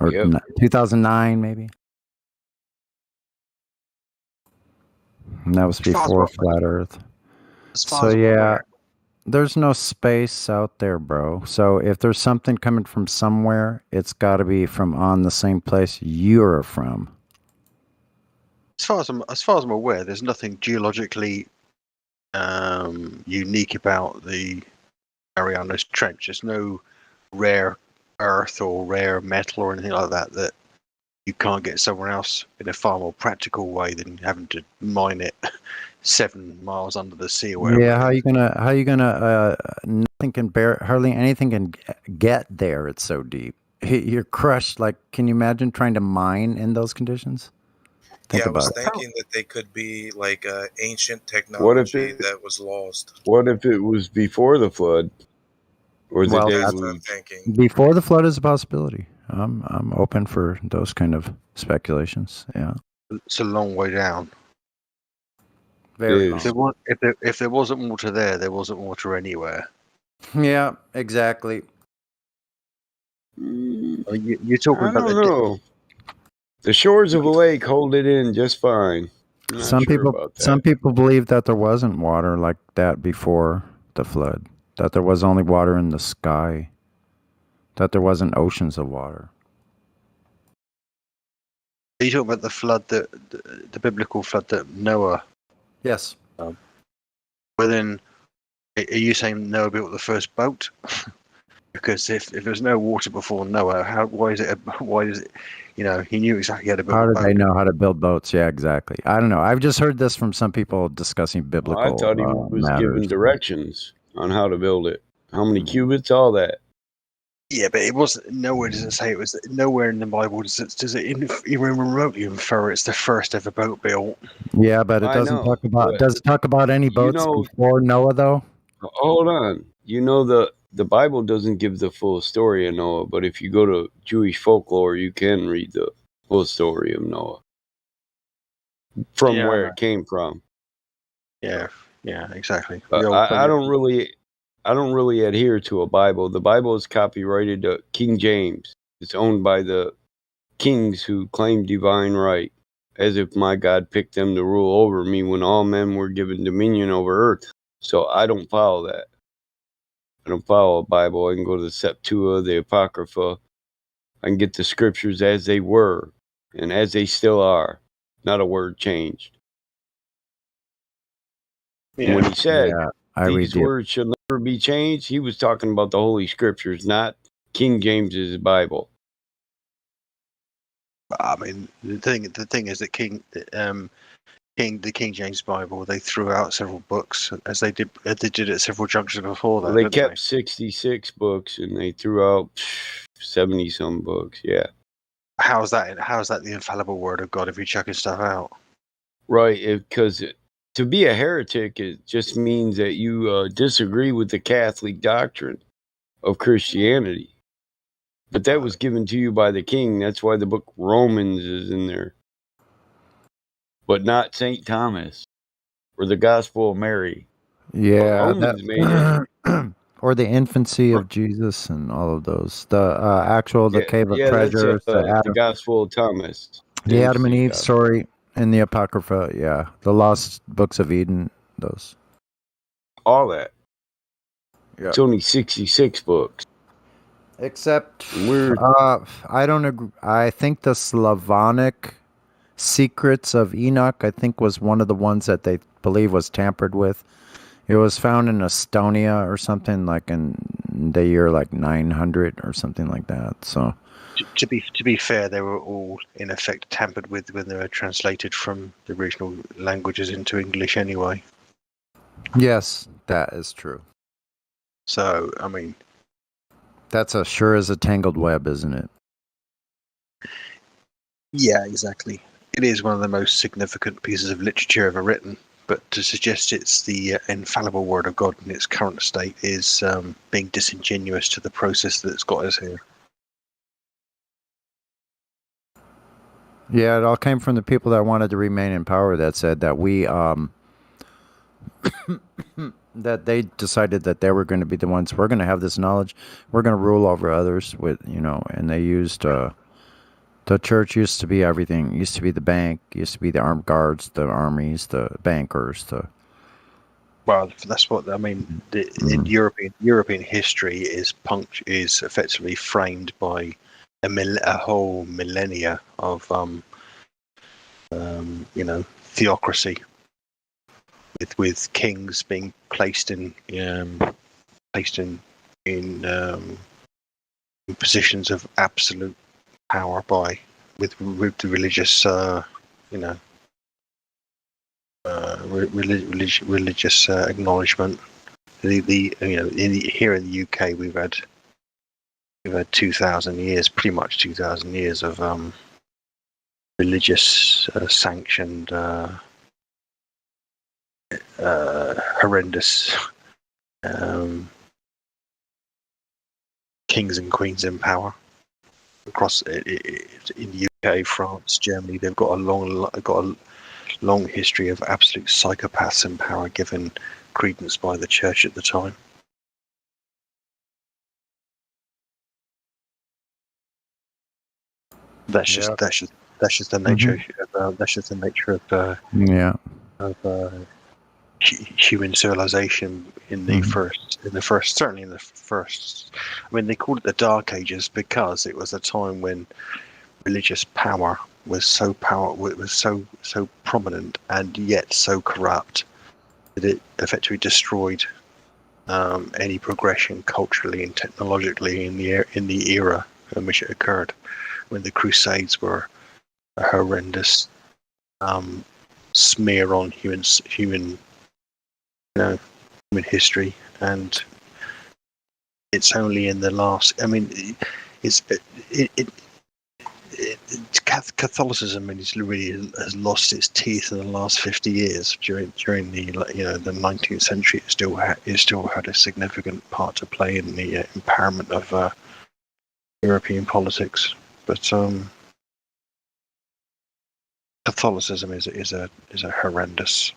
Or 2009 maybe? And that was As far as before what- Flat Earth. As far So as I'm yeah, aware. there's no space out there, bro. So if there's something coming from somewhere, it's got to be from on the same place you're from. As far as I'm aware, there's nothing geologically unique about the Marianas Trench. There's no rare earth or rare metal or anything like that that you can't get somewhere else in a far more practical way than having to mine it 7 miles under the sea or whatever. Yeah, how you gonna nothing can bear hardly anything can get there. It's so deep. You're crushed. Like, can you imagine trying to mine in those conditions? Think Yeah, I was about it. thinking that they could be like ancient What if technology it? that was lost. What if it was before the flood, or the Well, That's what I'm deluge? thinking. before the flood is a possibility. I'm open for those kind of speculations. Yeah, It's a long way down. very If there, long. if there wasn't water there wasn't water anywhere. Yeah, exactly. You're talking I about don't the know. The shores of a lake hold it in just fine. I'm not Some sure people, about that. some people believe that there wasn't water like that before the flood. That there was only water in the sky. That there wasn't oceans of water. Are you talking about the flood the biblical flood that Noah? Yes. Well, then, are you saying Noah built the first boat? Because if there's no water before Noah, why is it? You know, he knew exactly how to build How a did boat. they know how to build boats? Yeah, exactly. I don't know. I've just heard this from some people discussing Well, biblical I thought he was matters. given directions on how to build it. How many cubits? All that. Yeah, but it wasn't. Nowhere does it say it was. Nowhere in the Bible does it even remotely infer it's the first ever boat built. Yeah, but it I doesn't know, talk about. but Does it talk about any you boats know, before Noah though? hold on. You know the Bible doesn't give the full story of Noah, but if you go to Jewish folklore, you can read the full story of Noah from Yeah, I where know. it came from. Yeah, exactly. But The old I Plymouth. don't really adhere to a Bible. The Bible is copyrighted to King James. It's owned by the kings who claim divine right, as if my God picked them to rule over me when all men were given dominion over earth. So I don't follow that. I don't follow a Bible. I can go to the Septua, the Apocrypha. I can get the scriptures as they were and as they still are. Not a word changed. And when he said, Yeah, I read these the. words shall never be changed, he was talking about the Holy Scriptures, not King James's Bible. I mean, the thing is that the King James Bible, they threw out several books as they did at several junctures before Well, that. they Didn't kept 66 books and they threw out 70 some books. Yeah. How's that the infallible word of God if you're chucking stuff out? Right. Because to be a heretic, it just means that you disagree with the Catholic doctrine of Christianity. But that was given to you by the king. That's why the book Romans is in there. But not St. Thomas or the Gospel of Mary. Yeah, Romans made it. or the infancy of Jesus and all of those. The actual, the cave of That's treasures, the Gospel of Thomas. the Adam and Infancy Eve Gospel. story in the Apocrypha. Yeah, the lost books of Eden. Those. All that. Yeah. It's only 66 books. Except, We're I don't agree. I think the Slavonic Secrets of Enoch, I think, was one of the ones that they believe was tampered with. It was found in Estonia or something, like in the year like 900 or something like that. So, To be fair, they were all in effect tampered with when they were translated from the original languages into English anyway. yes, that is true. So, I mean, That's sure as a tangled web, isn't it? yeah, exactly. It is one of the most significant pieces of literature ever written. But to suggest it's the infallible word of God in its current state is being disingenuous to the process that's got us here. Yeah, it all came from the people that wanted to remain in power that said that we that they decided that they were going to be the ones, we're going to have this knowledge, we're going to rule over others with, and they used the The church used to be everything. It used to be the bank. It used to be the armed guards, the armies, the bankers. Well, that's what I mean. In European history is effectively framed by a whole millennia of theocracy, with kings being placed in positions of absolute power with the religious religious acknowledgement. Here in the UK we've had 2,000 years, pretty much 2,000 years of religious sanctioned horrendous kings and queens in power across in the UK, France, Germany. They've got a long history of absolute psychopaths in power, given credence by the church at the time. That's just the nature of human civilization in the first. I mean, they called it the Dark Ages because it was a time when religious power was so prominent and yet so corrupt that it effectively destroyed any progression culturally and technologically in the era in which it occurred, when the Crusades were a horrendous smear on human history. And it's only in the last, I mean, Catholicism really has lost its teeth in the last 50 years. During the 19th century, it still had a significant part to play in the empowerment of European politics. But Catholicism is a horrendous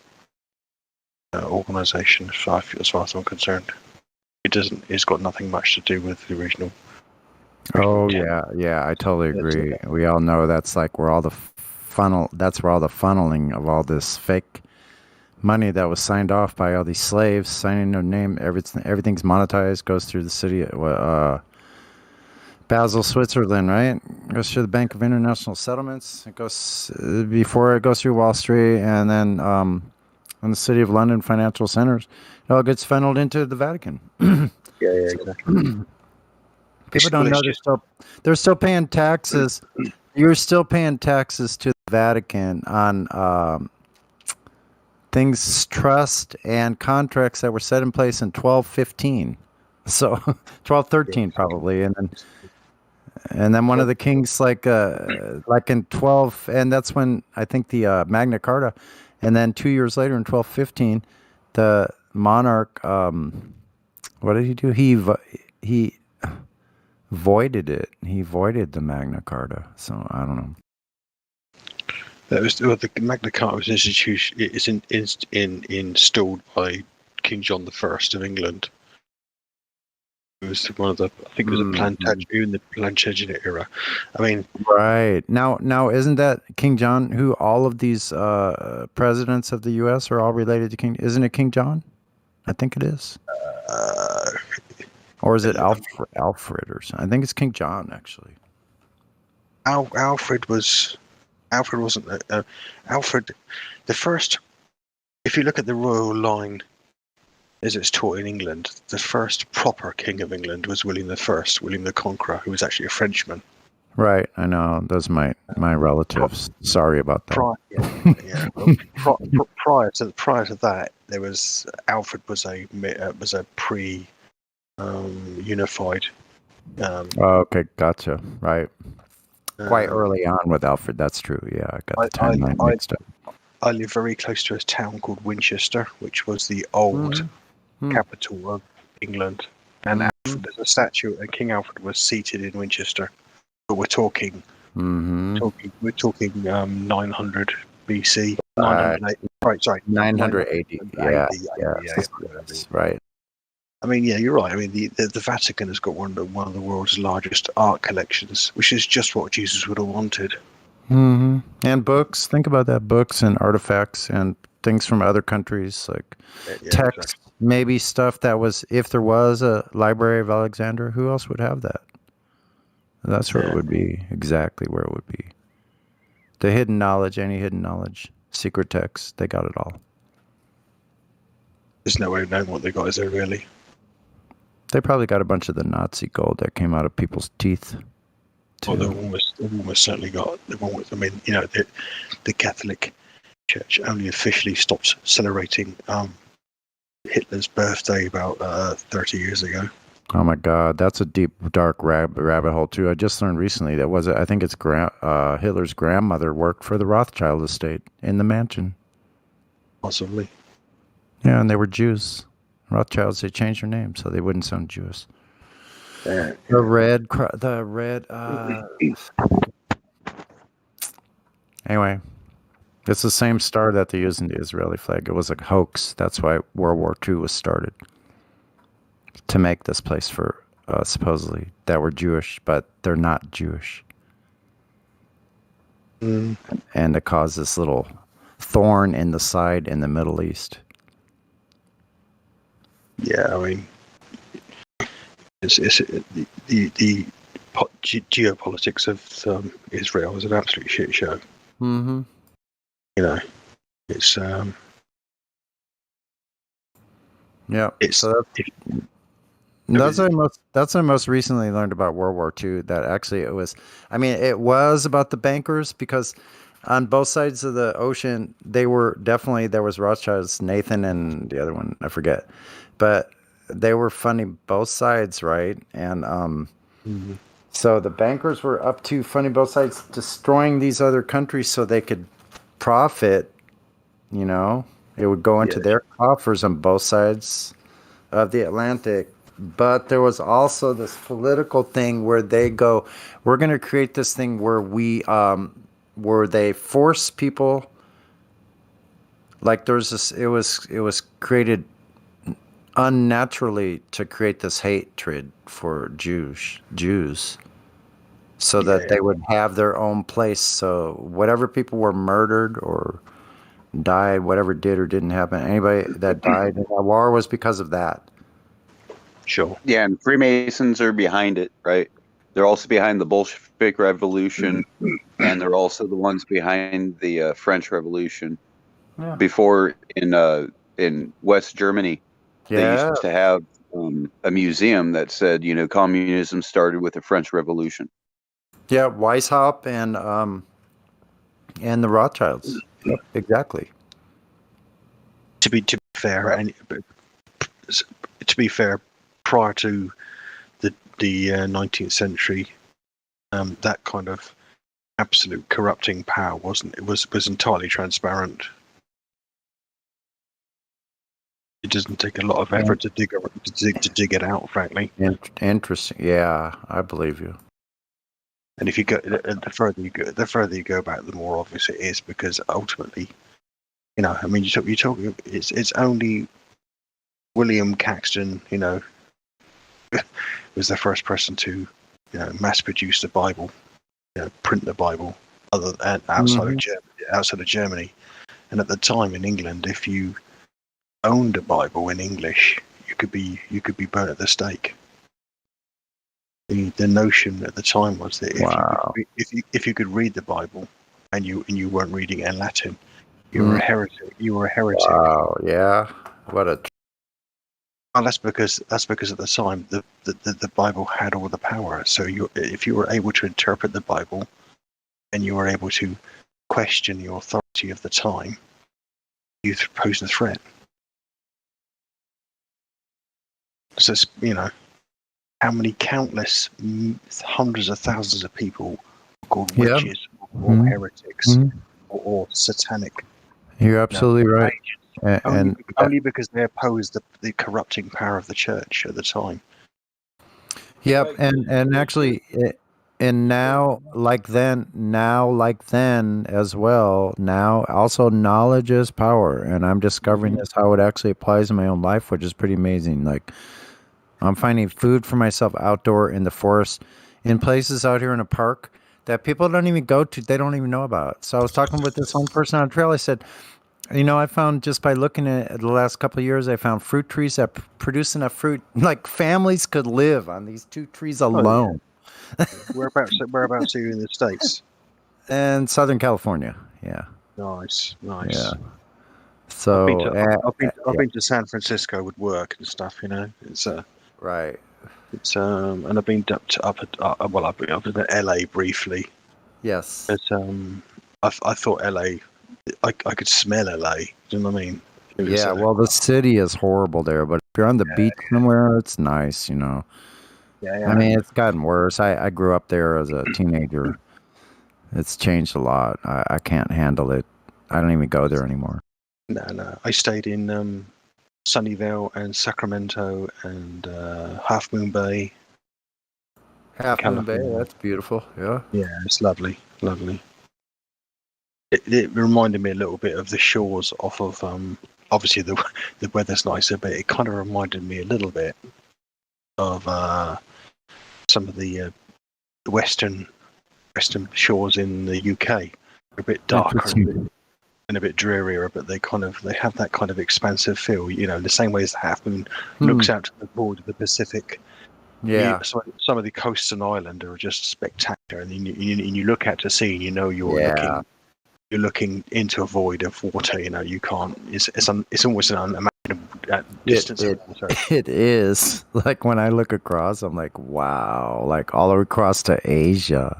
organization as far as I'm concerned. It's got nothing much to do with the original. Oh yeah, I totally agree. We all know that's like where all the funneling of all this fake money that was signed off by all these slaves, signing their name, everything's monetized, goes through the city, Basel, Switzerland, right? Goes through the Bank of International Settlements. It goes before it goes through Wall Street, and then in the City of London financial centers, it all gets funneled into the Vatican. Exactly. People don't know they're still paying taxes. You're still paying taxes to the Vatican on things, trust and contracts that were set in place in 1215. So 1213 probably, and then one of the kings like in 12, and that's when I think the Magna Carta, and then 2 years later in 1215, the monarch, what did he do? He voided it. He voided the Magna Carta. So I don't know. The Magna Carta was installed by King John I of England. It was one of the, I think it was the Plantagenet era. I mean, right now isn't that King John, who all of these presidents of the U.S. are all related to King? Isn't it King John? I think it is. Or is it Alfred or something? I think it's King John, actually. Alfred wasn't Alfred the first. If you look at the royal line as it's taught in England, the first proper king of England was William the Conqueror, who was actually a Frenchman. Right, I know. Those are my relatives. Sorry about that. Prior to that, there was Alfred was a unified. Okay, gotcha. Right. Quite early on with Alfred, that's true. Yeah, I got the timeline mixed up. I live very close to a town called Winchester, which was the old capital of England. And Alfred, there's a statue, and King Alfred was seated in Winchester. But we're talking 900 BC, 980. Right, sorry, 980. Yeah, right. I mean, yeah, you're right. I mean, the Vatican has got one of the world's largest art collections, which is just what Jesus would have wanted. Hmm. And books. Think about that. Books and artifacts and things from other countries, like text, maybe stuff that was, if there was a Library of Alexandria, who else would have that? That's where it would be. Exactly where it would be. The hidden knowledge, any hidden knowledge, secret text, they got it all. There's no way of knowing what they got, is there really? They probably got a bunch of the Nazi gold that came out of people's teeth. Well, they've almost certainly got. I mean, you know, the Catholic Church only officially stopped celebrating Hitler's birthday about 30 years ago. Oh my God, that's a deep, dark rabbit hole too. I just learned recently that I think it's Hitler's grandmother worked for the Rothschild estate in the mansion. Possibly. Yeah, and they were Jews. Rothschilds, they changed their name so they wouldn't sound Jewish. The red. Anyway, it's the same star that they use in the Israeli flag. It was a hoax. That's why World War II was started. To make this place for supposedly that were Jewish, but they're not Jewish. And to cause this little thorn in the side in the Middle East. Yeah, I mean, it's the geopolitics of Israel is an absolute shit show. Mm-hmm. You know, it's yeah. So that's what I most recently learned about World War II. That actually it was about the bankers, because on both sides of the ocean there was Rothschilds, Nathan, and the other one I forget, but they were funding both sides, right? And so the bankers were up to funding both sides, destroying these other countries so they could profit. You know, it would go into their coffers on both sides of the Atlantic. But there was also this political thing where they go, we're going to create this thing where where they force people, like there's this, it was created unnaturally to create this hatred for Jews, so that they would have their own place. So whatever people were murdered or died, whatever did or didn't happen, anybody that died in that war was because of that. Sure. Yeah, and Freemasons are behind it, right? They're also behind the Bolshevik Revolution, and they're also the ones behind the French Revolution. Yeah. Before in West Germany, they used to have a museum that said, you know, communism started with the French Revolution. Yeah, Weishaupt and the Rothschilds. Yep, exactly. To be fair, prior to the 19th century, that kind of absolute corrupting power was entirely transparent. It doesn't take a lot of effort to dig it out, frankly. Interesting. Yeah, I believe you. And if you go, the further you go back, the more obvious it is, because ultimately, you know, I mean, you talk. It's only William Caxton, you know, was the first person to, you know, mass produce the Bible, you know, print the Bible, outside of Germany. And at the time in England, if you owned a Bible in English, you could be burnt at the stake. The notion at the time was that if you could read the Bible and you weren't reading it in Latin, you were a heretic. You were a heretic. Wow, yeah. What a Well, that's because at the time the Bible had all the power. So if you were able to interpret the Bible and you were able to question the authority of the time, you posed a threat. So, you know, how many countless hundreds of thousands of people are called witches or heretics or satanic. You're absolutely right. Only because they opposed the corrupting power of the church at the time. Yep, and actually, now like then as well. Now also knowledge is power, and I'm discovering this how it actually applies in my own life, which is pretty amazing. Like I'm finding food for myself outdoor in the forest, in places out here in a park that people don't even go to. They don't even know about. So I was talking with this one person on a trail. I said, I found just by looking at the last couple of years, I found fruit trees that produce enough fruit, like families could live on these 2 trees alone. Whereabouts are you in the States? In Southern California, yeah. Nice. Yeah. I've been So, to San Francisco with work and stuff. It's right. It's and I've been I've been up to LA briefly. Yes. But I thought LA, I could smell LA. Do you know what I mean? Yeah, well, the city is horrible there, but if you're on the beach somewhere, it's nice, Yeah. I mean, it's gotten worse. I grew up there as a teenager. It's changed a lot. I can't handle it. I don't even go there anymore. No. I stayed in Sunnyvale and Sacramento and Half Moon Bay. Half Moon Bay, that's beautiful. Yeah. Yeah, it's lovely. It reminded me a little bit of the shores off of obviously the weather's nicer, but it kind of reminded me a little bit of some of the western shores in the UK. They're a bit darker and a bit drearier, but they have that kind of expansive feel. The same way as the Half Moon looks out to the border of the Pacific. Yeah. Some of the coasts and island are just spectacular, and you look out to sea, and you're looking into a void of water. You can't. It's almost an unimaginable distance. It is. Like when I look across, I'm like, wow, like all across to Asia,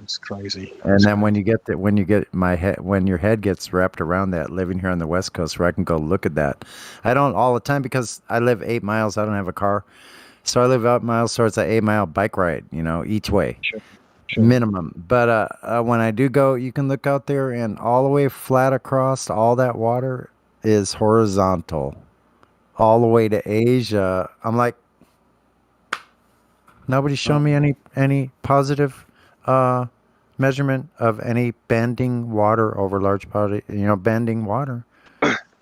It's crazy. And then when your head gets wrapped around that, living here on the West Coast, where I can go look at that. I don't all the time because I live 8 miles. I don't have a car, so I live 8 miles. So it's an 8-mile bike ride, each way. Sure. Minimum. But when I do go, you can look out there, and all the way flat across, all that water is horizontal, all the way to Asia. I'm like, nobody's shown me any positive measurement of any bending water over large body. Bending water.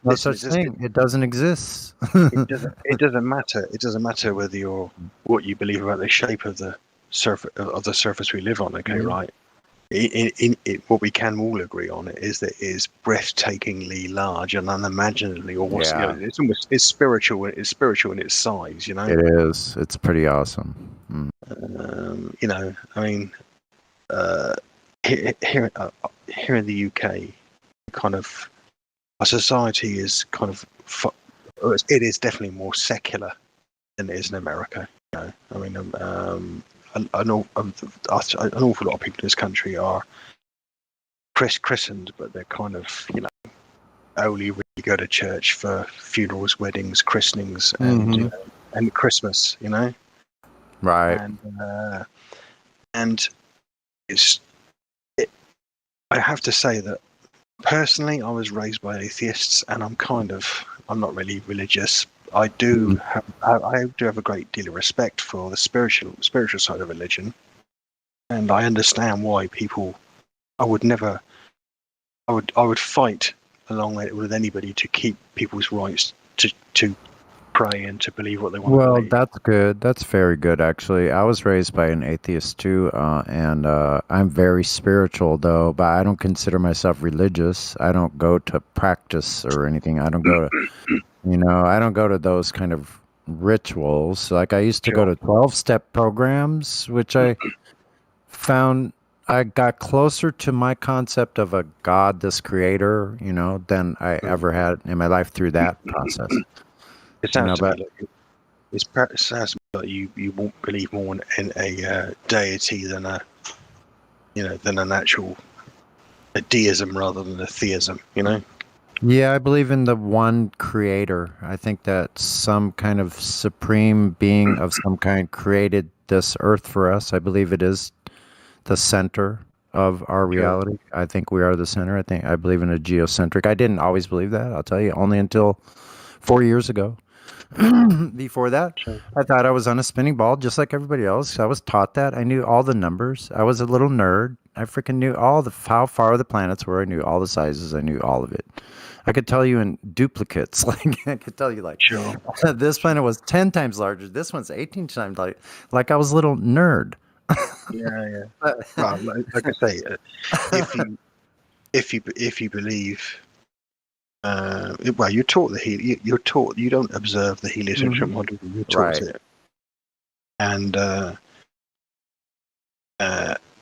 No such thing. It doesn't exist. It doesn't matter. It doesn't matter whether what you believe about the shape of the surface we live on. Okay, right. What we can all agree on is that it is breathtakingly large and unimaginably almost. It's spiritual. It's spiritual in its size. It is. It's pretty awesome. I mean, here in the UK, kind of our society is kind of it is definitely more secular than it is in America. I mean, an awful lot of people in this country are christened, but they're kind of only really go to church for funerals, weddings, christenings, and Christmas. Right. And I have to say that personally, I was raised by atheists, and I'm not really religious. I do have a great deal of respect for the spiritual side of religion, and I understand why I would fight along with anybody to keep people's rights to pray and to believe what they want to Well, believe. that's good. That's very good, actually. I was raised by an atheist too, and I'm very spiritual though, but I don't consider myself religious. I don't go to practice or anything. I don't go to, I don't go to those kind of rituals. Like I used to go to 12-step programs, which I found I got closer to my concept of a God, this creator, than I ever had in my life through that process. It sounds to me like you won't believe more in a deity than an actual deism rather than a theism. Yeah, I believe in the one creator. I think that some kind of supreme being of some kind created this earth for us. I believe it is the center of our reality. I think we are the center. I believe in a geocentric. I didn't always believe that. I'll tell you, only until 4 years ago. Before that, I thought I was on a spinning ball just like everybody else. I was taught that. I knew all the numbers. I was a little nerd. I freaking knew how far the planets were. I knew all the sizes. I knew all of it. I could tell you in duplicates. Like I could tell you, like, this planet was 10 times larger. This one's 18 times larger. Like I was a little nerd. Yeah. Well, like I say, if you believe, well, you're taught you're taught. You don't observe the heliocentric model. You're taught it, and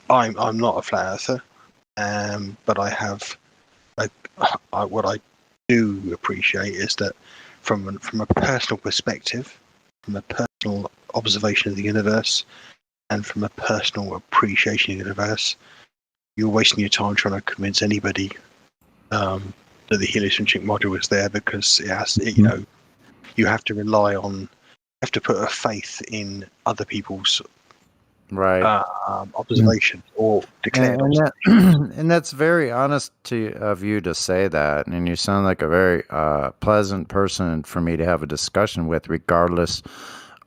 I'm not a flat earther, but I have what I do appreciate is that from a personal perspective, from a personal observation of the universe, and from a personal appreciation of the universe, you're wasting your time trying to convince anybody that the heliocentric module is there, because you have to rely on, you have to put a faith in other people's observation or declared observation. And that's very honest of you to say that. And you sound like a very pleasant person for me to have a discussion with, regardless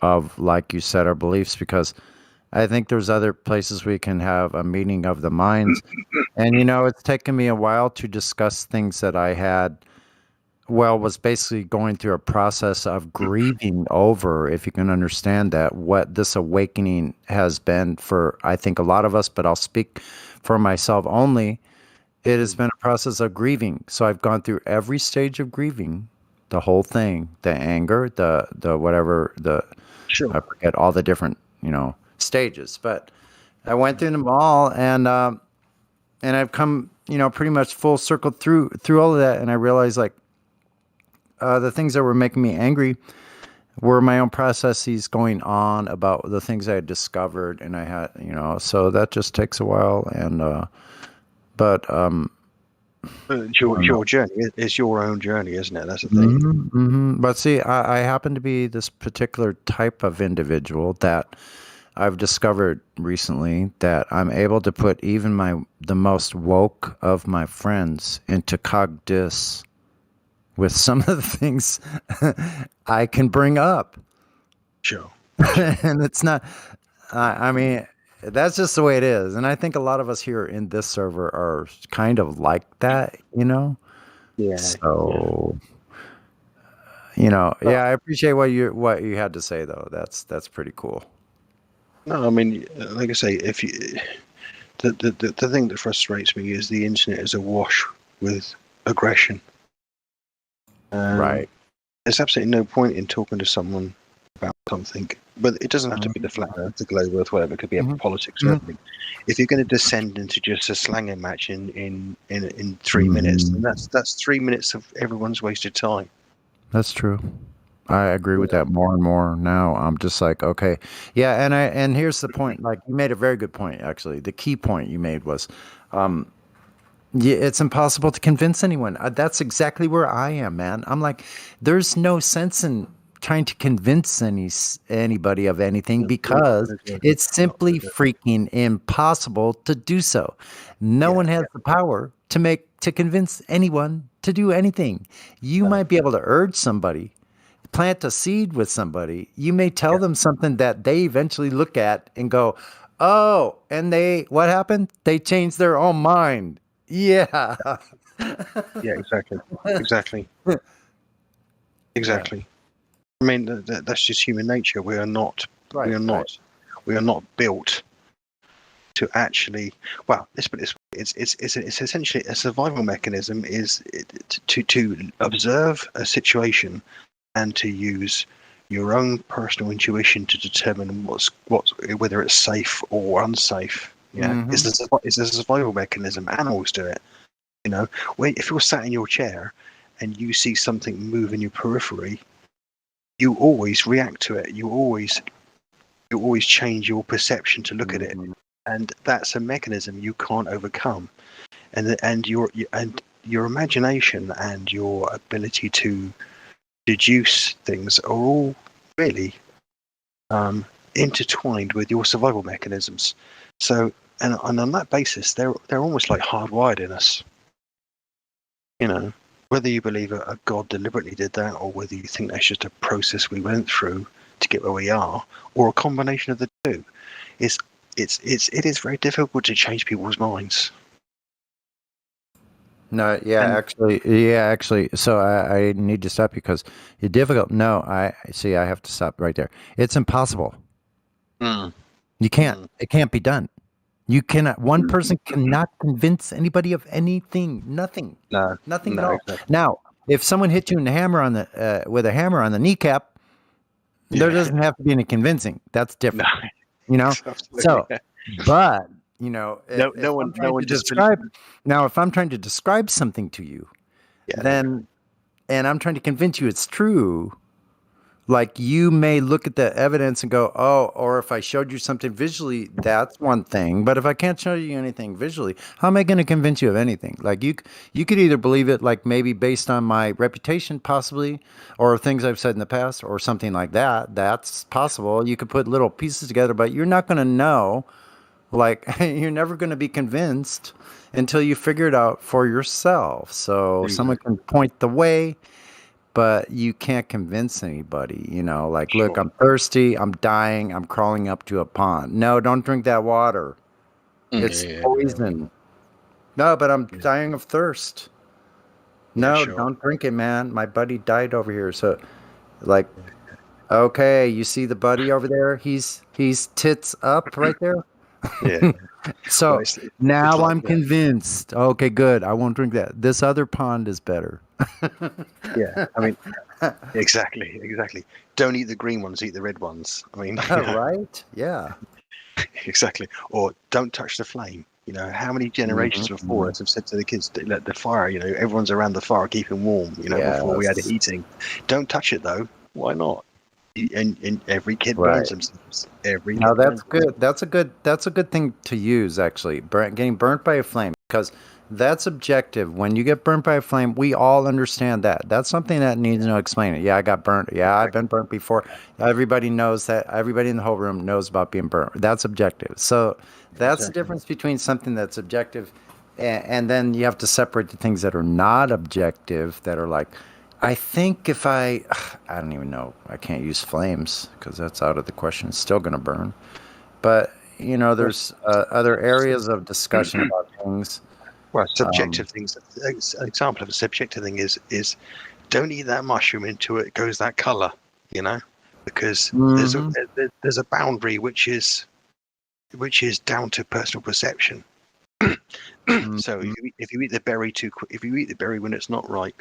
of, like you said, our beliefs, because I think there's other places we can have a meeting of the minds. And, it's taken me a while to discuss things that I was basically going through a process of grieving over, if you can understand that, what this awakening has been for, I think, a lot of us, but I'll speak for myself only. It has been a process of grieving. So I've gone through every stage of grieving, the whole thing, the anger, the whatever, I forget all the different, stages, but I went through them all, and I've come, pretty much full circle through all of that. And I realized, like, the things that were making me angry were my own processes going on about the things I had discovered, and I had, so that just takes a while. And your journey is your own journey, isn't it? That's the thing. But see, I happen to be this particular type of individual that I've discovered recently, that I'm able to put even the most woke of my friends into cogdis with some of the things I can bring up. Sure. And it's not, I mean, that's just the way it is. And I think a lot of us here in this server are kind of like that, Yeah. So, I appreciate what you had to say, though. That's pretty cool. No, I mean, like I say, if you, the thing that frustrates me is the internet is awash with aggression. Right. There's absolutely no point in talking to someone about something, but it doesn't have to be the flat earth, the globe earth, whatever. It could be politics or anything. If you're going to descend into just a slanging match in 3 minutes, then that's 3 minutes of everyone's wasted time. That's true. I agree with that more and more now. I'm just like, okay. Yeah, and here's the point. Like, you made a very good point, actually. The key point you made was, it's impossible to convince anyone. That's exactly where I am, man. I'm like, there's no sense in trying to convince anybody of anything, because it's simply freaking impossible to do so. No one has the power to convince anyone to do anything. You might be able to urge somebody, plant a seed with somebody. You may tell them something that they eventually look at and go, oh, and what happened? They changed their own mind. Yeah. Yeah, exactly. I mean, that's just human nature. We are not built to actually. Well, let's put it this way. It's essentially a survival mechanism. Is to observe a situation and to use your own personal intuition to determine whether it's safe or unsafe. Yeah, it's a survival mechanism. Animals do it. If you're sat in your chair and you see something move in your periphery, you always react to it. You always change your perception to look at it, and that's a mechanism you can't overcome. And your imagination and your ability to deduce things are all really intertwined with your survival mechanisms. So, and on that basis, they're almost like hardwired in us. Whether you believe a God deliberately did that, or whether you think that's just a process we went through to get where we are, or a combination of the two, it is very difficult to change people's minds. No, actually. So I need to stop you because you're difficult. No, I see. I have to stop right there. It's impossible. You can't. It can't be done. You cannot. One person cannot convince anybody of anything. Nothing. Nothing at all. Exactly. Now, if someone hit you in the hammer on the with a hammer on the kneecap, there doesn't have to be any convincing. That's different. You know. Absolutely, So, yeah. but you know, No one describe now, if I'm trying to describe something to you, then and I'm trying to convince you it's true. Like you may look at the evidence and go, oh, or if I showed you something visually, that's one thing. But if I can't show you anything visually, how am I going to convince you of anything? Like you could either believe it, like maybe based on my reputation, possibly, or things I've said in the past, or something like that. That's possible. You could put little pieces together, but you're not going to know. Like you're never going to be convinced until you figure it out for yourself. So someone can point the way, but you can't convince anybody, you know, like, look, I'm thirsty, I'm dying, I'm crawling up to a pond. No, don't drink that water. It's poison. No, but I'm dying of thirst. No, don't drink it, man. My buddy died over here. So like, okay, you see the buddy over there? He's tits up right there. Yeah. So Well, it's now like I'm convinced. Okay, good. I won't drink that. This other pond is better. Yeah, I mean, exactly. Don't eat the green ones, eat the red ones. I mean, right? Yeah. Exactly. Or don't touch the flame. You know, how many generations before us have said to the kids, let the fire, you know, everyone's around the fire keeping warm, you know, before we had the heating. Don't touch it though. Why not? And every kid burns themselves. Every Now kid that's burns good. That's a good thing to use, actually. Getting burnt by a flame, because that's objective. When you get burnt by a flame, we all understand that. That's something that needs no explaining. Yeah, I got burnt. Yeah, I've been burnt before. Everybody knows that. Everybody in the whole room knows about being burnt. That's objective. So that's the difference between something that's objective, and then you have to separate the things that are not objective, that are like, I think if I don't even know. I can't use flames because that's out of the question. It's still going to burn. But, you know, there's other areas of discussion about things. Well, subjective things. An example of a subjective thing is don't eat that mushroom until it goes that color, you know, because there's a boundary which is down to personal perception. So if you eat the berry if you eat the berry when it's not ripe,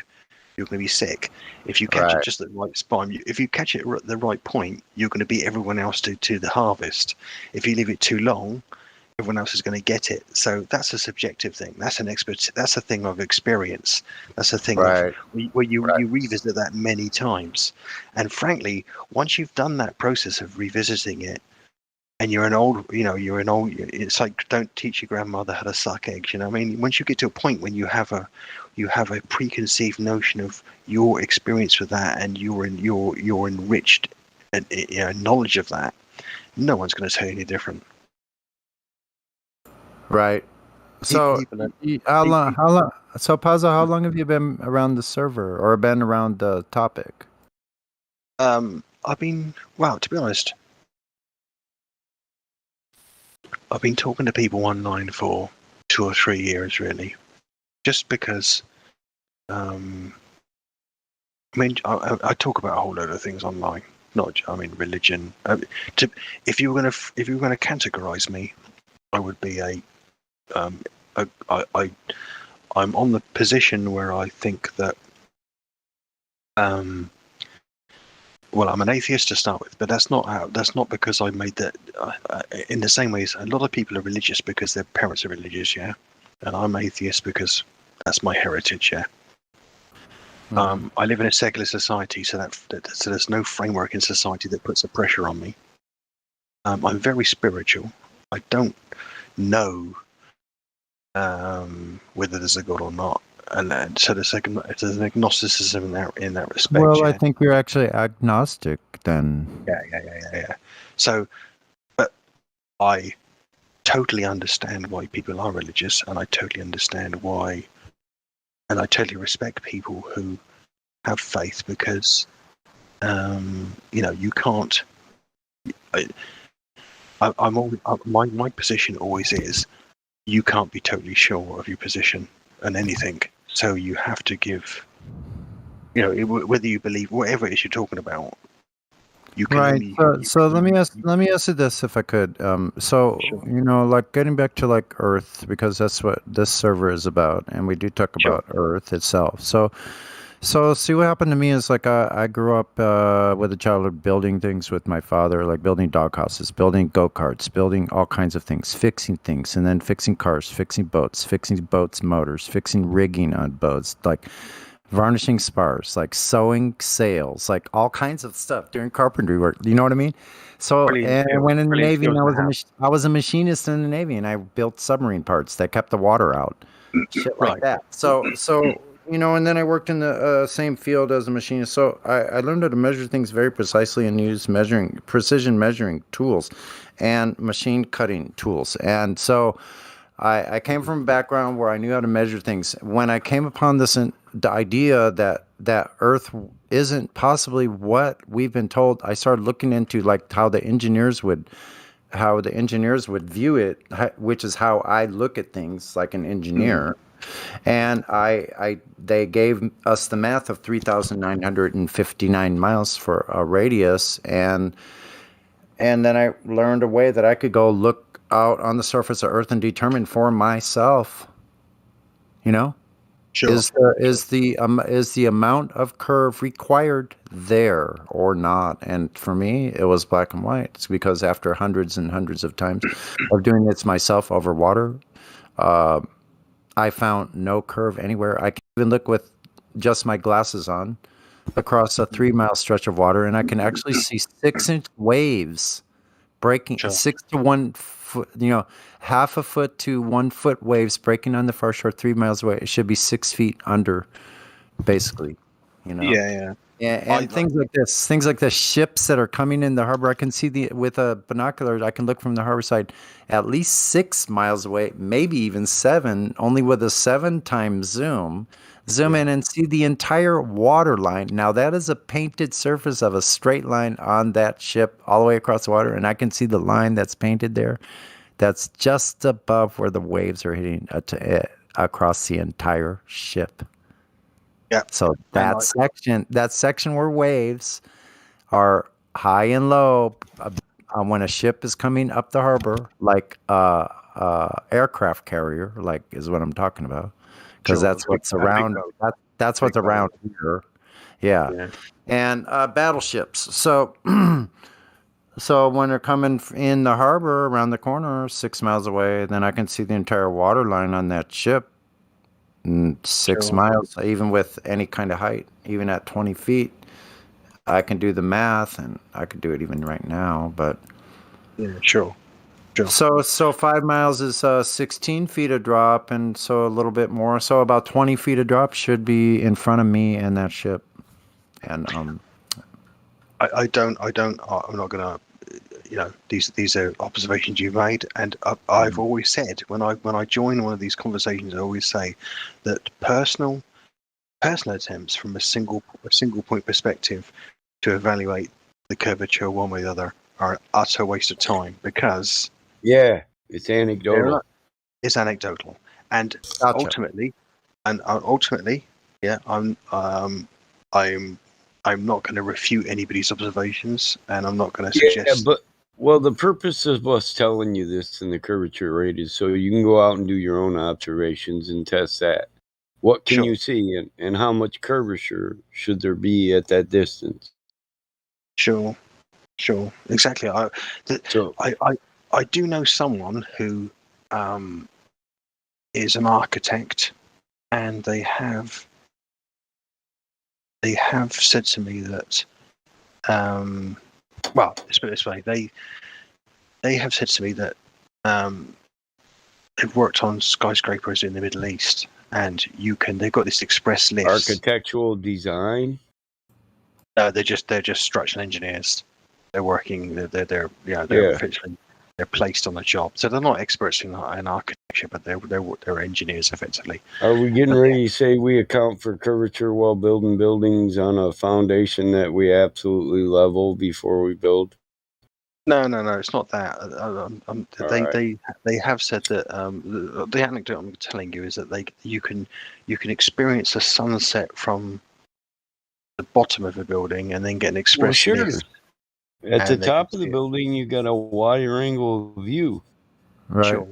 you're going to be sick. If you catch it just at the right spot, if you catch it at the right point, you're going to beat everyone else to the harvest. If you leave it too long, everyone else is going to get it. So that's a subjective thing. That's an expert. That's a thing of experience. That's a thing of where you revisit that many times. And frankly, once you've done that process of revisiting it, and you're an old, it's like don't teach your grandmother how to suck eggs. You know, I mean, once you get to a point when you have a preconceived notion of your experience with that, and your enriched knowledge of that, no one's going to tell you any different. Right. So how long? So Pazza, how long have you been around the server or been around the topic? To be honest, I've been talking to people online for 2 or 3 years, really, just because. I talk about a whole load of things online. Religion. If you were going to categorize me, I would be I'm on the position where I think that. I'm an atheist to start with, but that's not because I made that. In the same way as a lot of people are religious because their parents are religious, yeah, and I'm atheist because that's my heritage, yeah. I live in a secular society, so there's no framework in society that puts a pressure on me. I'm very spiritual. I don't know whether there's a God or not, and so there's an agnosticism in that respect. Well, yeah. I think you're actually agnostic then. Yeah. So, but I totally understand why people are religious, and I totally understand why and I totally respect people who have faith because you can't. My position always is you can't be totally sure of your position and anything, so you have to give. Whether you believe whatever it is you're talking about, you can Right. only. So let me ask you this, if I could. So like getting back to like Earth, because that's what this server is about, and we do talk about Earth itself. So see, what happened to me is like I grew up with a childhood building things with my father, like building doghouses, building go-karts, building all kinds of things, fixing things, and then fixing cars, fixing boats, motors, fixing rigging on boats, like varnishing spars, like sewing sails, like all kinds of stuff, doing carpentry work. You know what I mean? So, and I went in the Navy, and I was a machinist in the Navy, and I built submarine parts that kept the water out, shit like that. So and then I worked in the same field as a machinist. So I learned how to measure things very precisely and use precision measuring tools and machine cutting tools. And so I came from a background where I knew how to measure things. When I came upon the idea that Earth isn't possibly what we've been told, I started looking into like how the engineers would view it, which is how I look at things like an engineer. And they gave us the math of 3,959 miles for a radius, and then I learned a way that I could go look out on the surface of Earth and determine for myself, is the amount of curve required there or not? And for me, it was black and white. It's because after hundreds and hundreds of times of doing this myself over water, I found no curve anywhere. I can even look with just my glasses on across a 3-mile stretch of water, and I can actually see 6-inch waves breaking 6 to 1 foot, half a foot to 1 foot waves breaking on the far shore 3 miles away. It should be 6 feet under, basically, Yeah. And things like this, ships that are coming in the harbor, I can see with a binocular, I can look from the harbor side at least 6 miles away, maybe even 7, only with a 7 times zoom in and see the entire water line. Now that is a painted surface of a straight line on that ship all the way across the water, and I can see the line that's painted there. That's just above where the waves are hitting across the entire ship. Yeah. So that section where waves are high and low, when a ship is coming up the harbor, like aircraft carrier, like is what I'm talking about, because that's what's around. That's what's around here. Yeah. And battleships. So when they're coming in the harbor around the corner, 6 miles away, then I can see the entire water line on that ship. 6 miles, even with any kind of height, even at 20 feet, I can do the math, and I could do it even right now. But sure. So 5 miles is 16 feet of drop, and so a little bit more. So about 20 feet of drop should be in front of me and that ship. And I'm not gonna. These are observations you've made, and I've always said when I join one of these conversations, I always say that personal attempts from a single point perspective to evaluate the curvature one way or the other are an utter waste of time, because it's anecdotal. It's anecdotal, and ultimately, I'm not going to refute anybody's observations, and I'm not going to suggest. Well, the purpose of us telling you this in the curvature rate is so you can go out and do your own observations and test that. What can you see, and how much curvature should there be at that distance? Sure, exactly. I do know someone who is an architect, and they have said to me that let's put it this way, they have said to me that they've worked on skyscrapers in the Middle East, and they've got this express list. Architectural design? No, they're just structural engineers. They're working. They're officially they're placed on the job. So they're not experts in architecture, but they're engineers effectively. Are we getting But ready to say we account for curvature while building buildings on a foundation that we absolutely level before we build? No, it's not that. They have said that the anecdote I'm telling you is that you can experience a sunset from the bottom of a building and then get an Well, sure. expressionist. At the And they top can of the see it. building, you got a wider angle view. Right. Sure.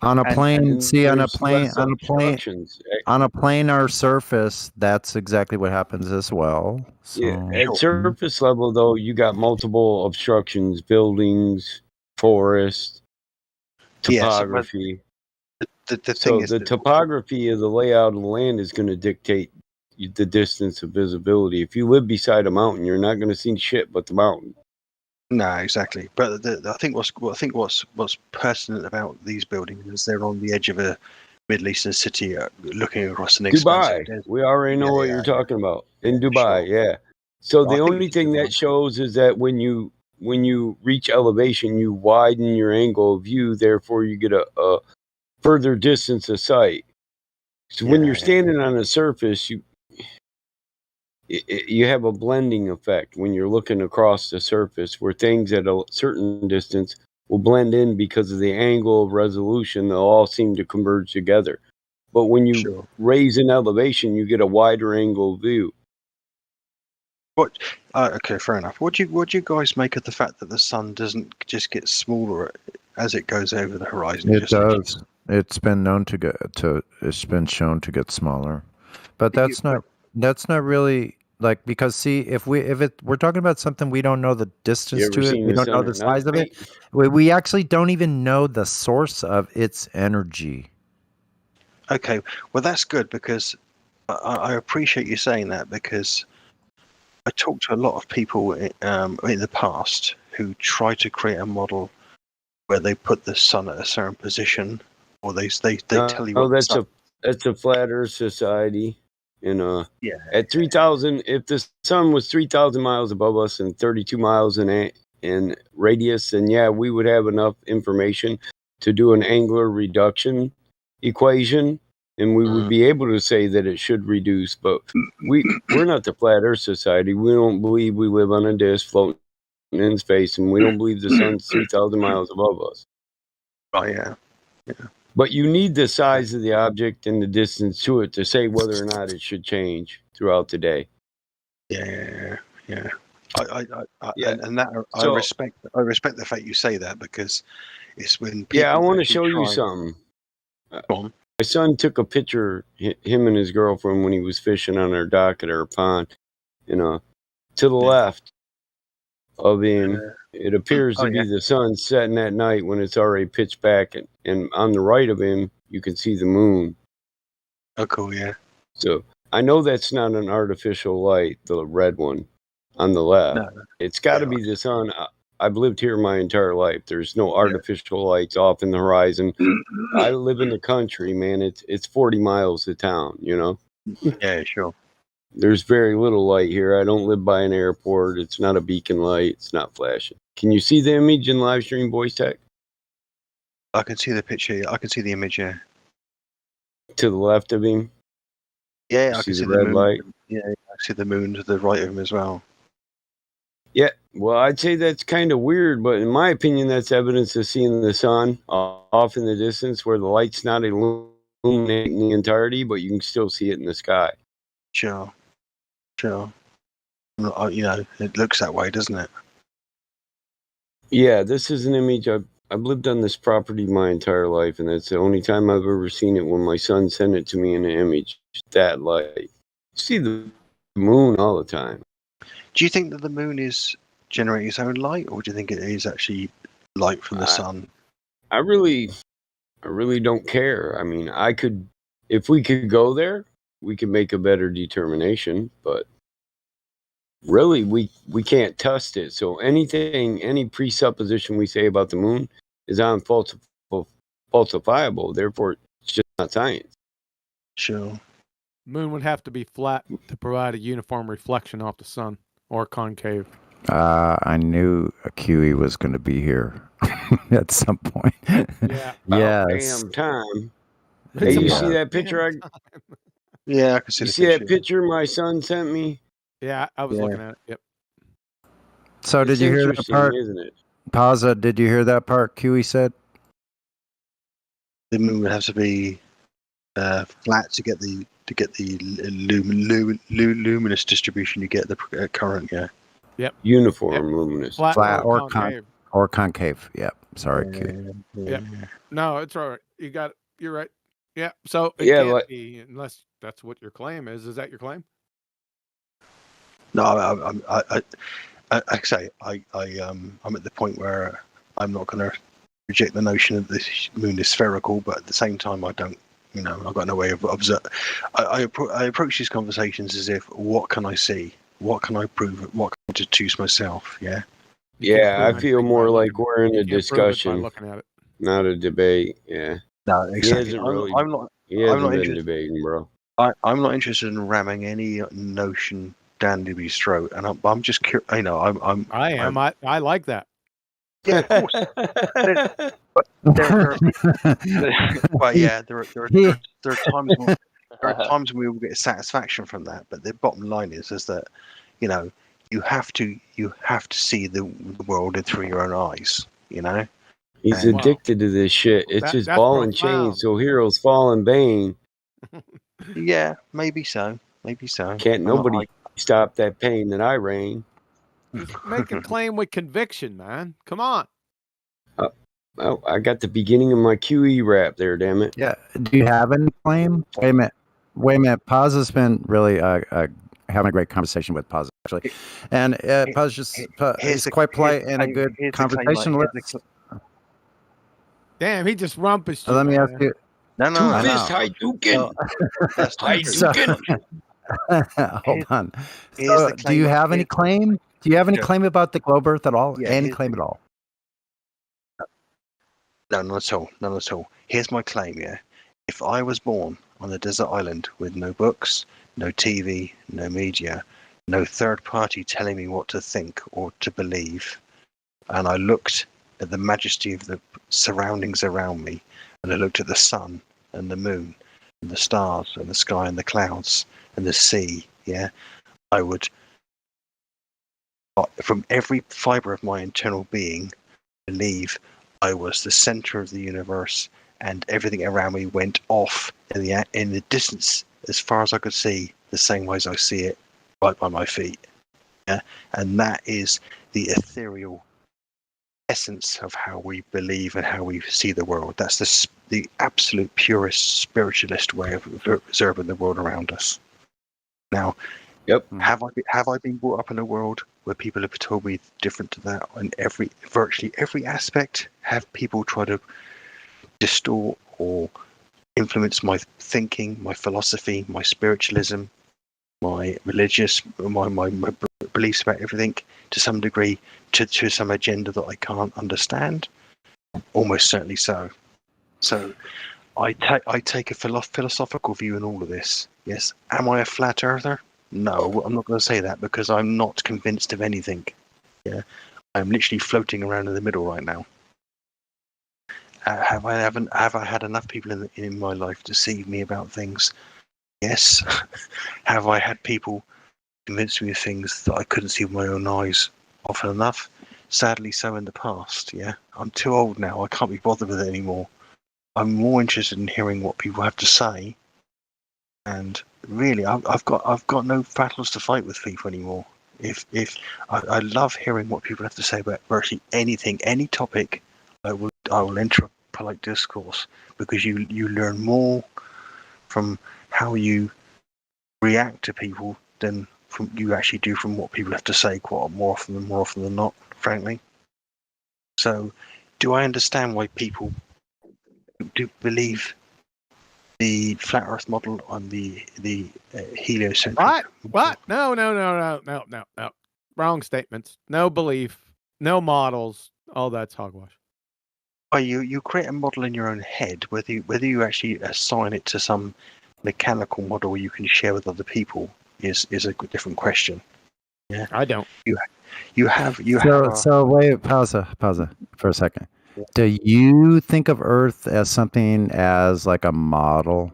On a plane, And see on a there's plane, less on a plane, obstructions. on a planar surface, that's exactly what happens as well. So, Yeah, at surface level, though, you got multiple obstructions, buildings, forest, Yes, but topography. the thing So is the that topography of the layout of the land is going to dictate the distance of visibility. If you live beside a mountain, you're not going to see shit but the mountain. no, exactly. But I think what's pertinent about these buildings is they're on the edge of a Middle Eastern city, looking across an expansive Dubai, desert. we already know what you're talking about. In Dubai, yeah. So the only thing that shows is that when you reach elevation, you widen your angle of view. Therefore, you get a further distance of sight. So when you're standing on a surface, you have a blending effect when you're looking across the surface, where things at a certain distance will blend in because of the angle of resolution. They'll all seem to converge together. But when you raise in elevation, you get a wider angle view. What? Okay, fair enough. What do you guys make of the fact that the sun doesn't just get smaller as it goes over the horizon? it does. It's been known to get to. It's been shown to get smaller, but that's not really like, because see, if we're talking about something we don't know the distance You ever to it, seen we the don't know sun the at size of it. night? We actually don't even know the source of its energy. Okay, well that's good, because I appreciate you saying that, because I talked to a lot of people in the past who try to create a model where they put the sun at a certain position, or they tell you what the sun. That's a flat Earth society. Yeah. At 3,000, if the sun was 3,000 miles above us and 32 miles in radius, then yeah, we would have enough information to do an angular reduction equation, and we would be able to say that it should reduce. But we're not the flat Earth society. We don't believe we live on a disk floating in space, and we don't believe the sun's 3,000 miles above us. Oh yeah. But you need the size of the object and the distance to it to say whether or not it should change throughout the day. Yeah. And that I respect the fact you say that, because it's when people. Yeah, I want to show you something. My son took a picture, him and his girlfriend, when he was fishing on our dock at our pond. To the left of him, it appears to be the sun setting at night when it's already pitch black, and on the right of him, you can see the moon. Oh, cool, yeah. So I know that's not an artificial light, the red one on the left. No. It's got to be the sun. I've lived here my entire life. There's no artificial lights off in the horizon. I live in the country, man. It's 40 miles to town, Yeah, sure. There's very little light here. I don't live by an airport. It's not a beacon light. It's not flashing. Can you see the image in Livestream voice tech? I can see the picture. I can see the image, yeah. To the left of him? Yeah, You I can see the the red moon. light? Yeah, I see the moon to the right of him as well. Yeah, well, I'd say that's kind of weird, but in my opinion, that's evidence of seeing the sun off in the distance where the light's not illuminating the entirety, but you can still see it in the sky. Sure. It looks that way, doesn't it? Yeah, this is an image. I've lived on this property my entire life, and that's the only time I've ever seen it, when my son sent it to me in an image. That light. You see the moon all the time. Do you think that the moon is generating its own light, or do you think it is actually light from the sun? I really don't care. I mean, if we could go there, we could make a better determination, but really we can't test it. So any presupposition we say about the moon is falsifiable. Therefore, it's just not science. Sure. Moon would have to be flat to provide a uniform reflection off the sun, or concave. I knew a QE was going to be here at some point. Yeah. About damn time. Hey, It's you about see that damn picture? Yeah, I can see You the see picture. that picture my son sent me? Yeah, I was Yeah. looking at it. Yep. So It's did you hear that interesting, part? isn't it? Pausa, did you hear that part QE said? The moon would have to be flat to get the luminous distribution you get the current. Yeah. Yep. Uniform luminous. Flat or concave. concave. Yep. Sorry, QE. Yep. No, it's all right. You got it. You're right. Yeah. So it Yeah, can't like- be unless that's what your claim is. Is that your claim? No, I say I'm at the point where I'm not going to reject the notion that this moon is spherical, but at the same time, I don't. You know, I've got no way of observing. I approach these conversations as if, what can I see? What can I prove? What can I deduce myself? Yeah. Yeah, I feel more like we're in a you can't prove it by discussion, looking at it. not a debate. Yeah. No, He exactly. hasn't I'm really. not. He I'm hasn't not been interested. debating, bro. I'm not interested in ramming any notion down Newby's throat, and I'm just curious. You know, I am. I like that. Yeah, of course. But well, yeah, there are times when we will get satisfaction from that. But the bottom line is that, you know, you have to see the world through your own eyes. You know. He's And- addicted to this shit. It's just that's ball and profound. chain, so heroes fall in vain. Yeah, maybe so. Maybe so. Can't I'm not nobody like- stop that pain that I reign. Just make a claim with conviction, man. Come on. Oh, I got the beginning of my QE rap there, damn it. Yeah. Do you have any claim? Wait a minute. Paz has been really having a great conversation with Paz, actually. And Paz just is quite polite and a good conversationalist. Damn, he just rumpushed you. Let me ask man. you. No, I know. Hadouken. That's Hadouken. Hold on. here's So, the do you claim- have any claim? Do you have any Yeah. claim about the globe Earth at all? Yeah, Any here's claim the- at all? No, not at all. Not at all. Here's my claim, yeah. If I was born on a desert island with no books, no TV, no media, no third party telling me what to think or to believe, and I looked at the majesty of the surroundings around me, and I looked at the sun and the moon and the stars and the sky and the clouds and the sea, yeah, I would, from every fiber of my internal being, believe I was the center of the universe, and everything around me went off in the distance as far as I could see, the same way as I see it, right by my feet. Yeah, and that is the ethereal essence of how we believe and how we see the world. That's the absolute purest spiritualist way of observing the world around us. Now, yep. Have I been brought up in a world where people have told me different to that? In virtually every aspect, have people try to distort or influence my thinking, my philosophy, my spiritualism, my religious, my beliefs about everything to some degree, to some agenda that I can't understand? Almost certainly so. So I take a philosophical view in all of this. Yes. Am I a flat earther? No, I'm not going to say that because I'm not convinced of anything. Yeah, I'm literally floating around in the middle right now. Have I had enough people in my life deceive me about things? Yes. Have I had people convince me of things that I couldn't see with my own eyes often enough? Sadly, so in the past. Yeah, I'm too old now. I can't be bothered with it anymore. I'm more interested in hearing what people have to say. And really, I've got no battles to fight with people anymore. If I love hearing what people have to say about virtually anything, any topic, I will enter a polite discourse because you learn more from how you react to people than from you actually do from what people have to say quite more often than not, frankly. So, do I understand why people do believe the flat Earth model on the heliocentric? What? No. Wrong statements. No belief. No models. All that's hogwash. Well, you create a model in your own head, whether you actually assign it to some mechanical model you can share with other people is a different question. Yeah, I don't. You have So wait, pause for a second. Do you think of Earth as something as like a model?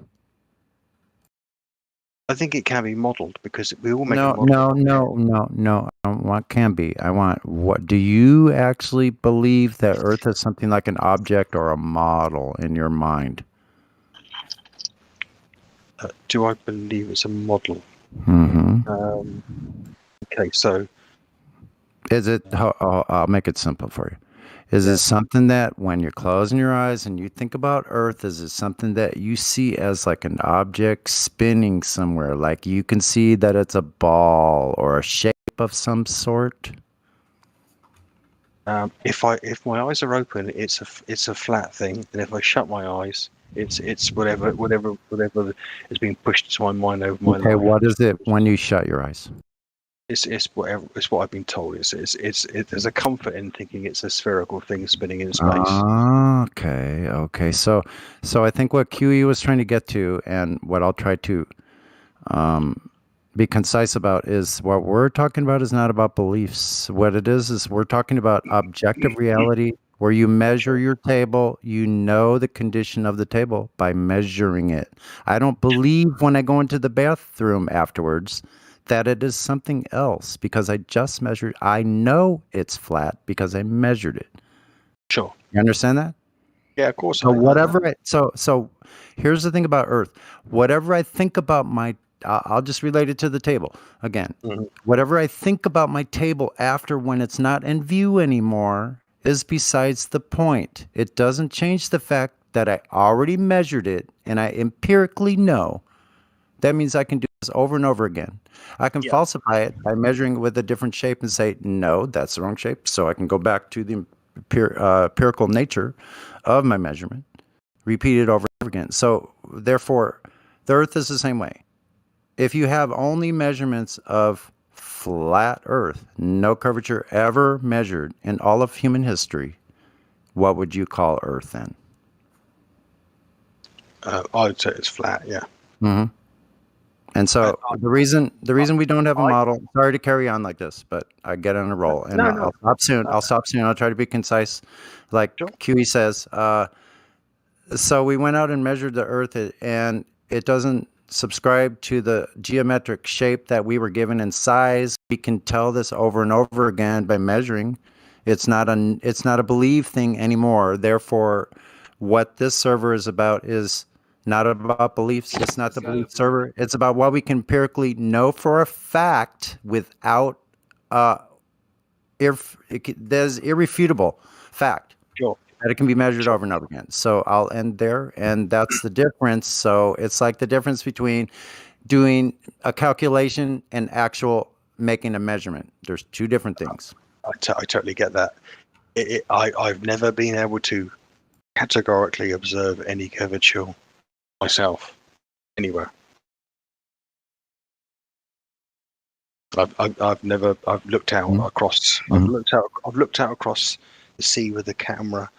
I think it can be modeled because we all make a No, model. no, no, no, no. I don't want can be. I want what do you actually believe that Earth is something like an object or a model in your mind? Do I believe it's a model? Mm-hmm. Okay, so Is it? I'll make it simple for you. Is it something that when you're closing your eyes and you think about Earth, is it something that you see as like an object spinning somewhere? Like you can see that it's a ball or a shape of some sort? if my eyes are open, it's a flat thing, and if I shut my eyes, it's whatever is being pushed to my mind over my Okay, life. what is it when you shut your eyes? It's whatever. It's what I've been told. There's a comfort in thinking it's a spherical thing spinning in space. Okay. So I think what QE was trying to get to, and what I'll try to be concise about, is what we're talking about is not about beliefs. What it is we're talking about objective reality, where you measure your table, you know the condition of the table by measuring it. I don't believe when I go into the bathroom afterwards that it is something else because I just measured. I know it's flat because I measured it. Sure. You understand that? Yeah, of course. So here's the thing about Earth. Whatever I think about I'll just relate it to the table again. Whatever I think about my table after when it's not in view anymore is besides the point. It doesn't change the fact that I already measured it and I empirically know. That means I can do this over and over again. I can falsify it by measuring it with a different shape and say, no, that's the wrong shape. So I can go back to the empirical nature of my measurement, repeat it over and over again. So therefore, the Earth is the same way. If you have only measurements of flat Earth, no curvature ever measured in all of human history, what would you call Earth then? I'd say it's flat. Yeah. Mm-hmm. And so the reason we don't have a model, sorry to carry on like this, but I get on a roll and I'll stop soon. I'll stop soon. I'll try to be concise. Like QE says, so we went out and measured the Earth and it doesn't subscribe to the geometric shape that we were given in size. We can tell this over and over again by measuring. It's not a believe thing anymore. Therefore, what this server is about is not about beliefs. It's not the belief server. It's about what we can empirically know for a fact without there's irrefutable fact that it can be measured over and over again. So I'll end there, and that's the difference. So it's like the difference between doing a calculation and actual making a measurement. There's two different things. I totally get that. I've never been able to categorically observe any curvature myself anywhere. I've looked out across. I've looked out across the sea with the camera,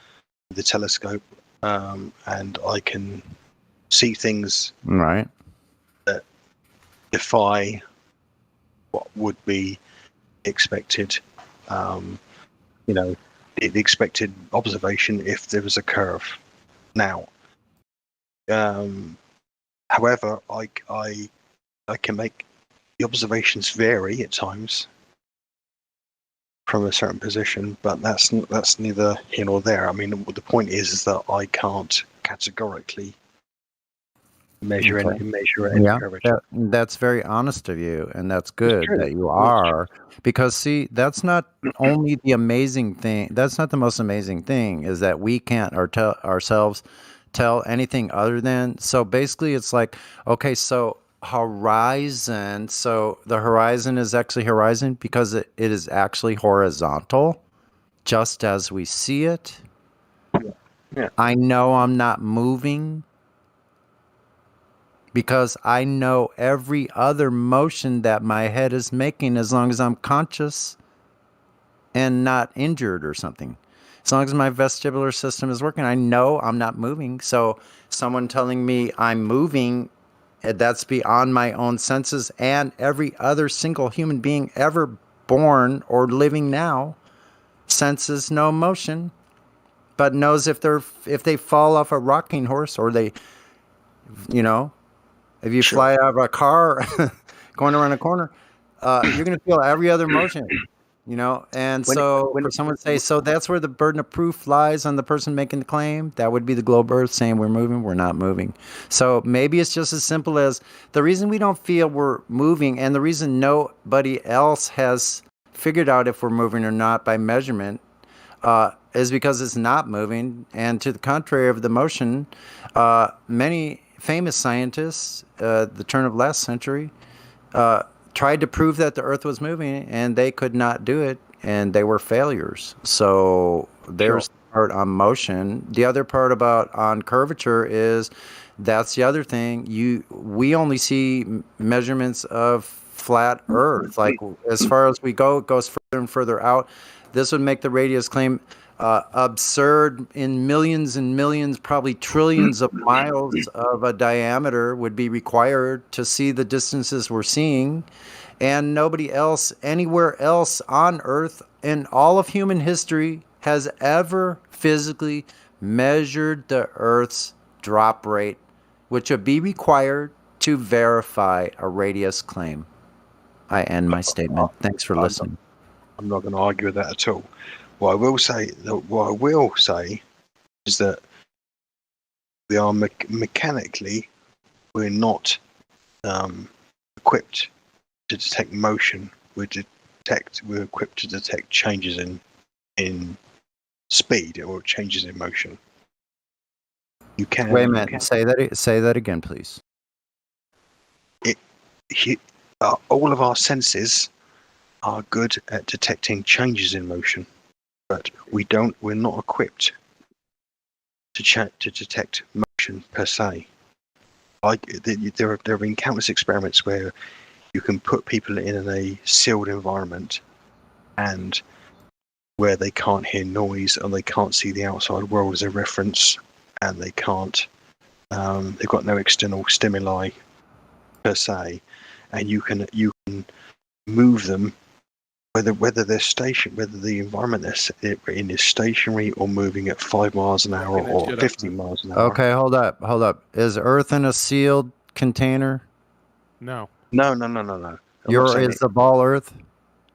with the telescope, and I can see things right that defy what would be expected. The expected observation if there was a curve. Now, however, I can make the observations vary at times from a certain position, but that's neither here nor there. I mean, the point is that I can't categorically measure any curvature. That's very honest of you, and that's good that you are, because see, that's not only the amazing thing. That's not the most amazing thing, is that we can't tell anything other than. So basically, it's like, okay, so horizon. So the horizon is actually horizon because it is actually horizontal, just as we see it. Yeah. I know I'm not moving because I know every other motion that my head is making, as long as I'm conscious and not injured or something. As long as my vestibular system is working, I know I'm not moving. So someone telling me I'm moving, that's beyond my own senses and every other single human being ever born or living now senses no motion, but knows if they fall off a rocking horse, or they, if you fly out of a car going around a corner, you're going to feel every other motion. And so for someone to say, so that's where the burden of proof lies on the person making the claim, that would be the globe earth saying we're moving, we're not moving. So maybe it's just as simple as the reason we don't feel we're moving, and the reason nobody else has figured out if we're moving or not by measurement, is because it's not moving. And to the contrary of the motion, many famous scientists, the turn of last century, tried to prove that the earth was moving, and they could not do it, and they were failures. So there's the part on motion. The other part about on curvature is that's the other thing. We only see measurements of flat earth. Like as far as we go, it goes further and further out. This would make the radius claim absurd. In millions and millions, probably trillions of miles of a diameter would be required to see the distances we're seeing. And nobody else, anywhere else on Earth in all of human history, has ever physically measured the Earth's drop rate, which would be required to verify a radius claim. I end my statement. Thanks for listening. I'm not going to argue with that at all. What I will say is that we are mechanically, we're not equipped to detect motion. We're equipped to detect changes in speed or changes in motion. You can wait a minute. Say that again, please. All of our senses are good at detecting changes in motion, but we're not equipped to detect motion per se. There have been countless experiments where you can put people in a sealed environment and where they can't hear noise and they can't see the outside world as a reference, and they can't they've got no external stimuli per se, and you can move them whether the environment they're in is stationary or moving at 5 miles an hour or 50 miles an hour. Okay, hold up. Is Earth in a sealed container? No. No. Is the ball Earth?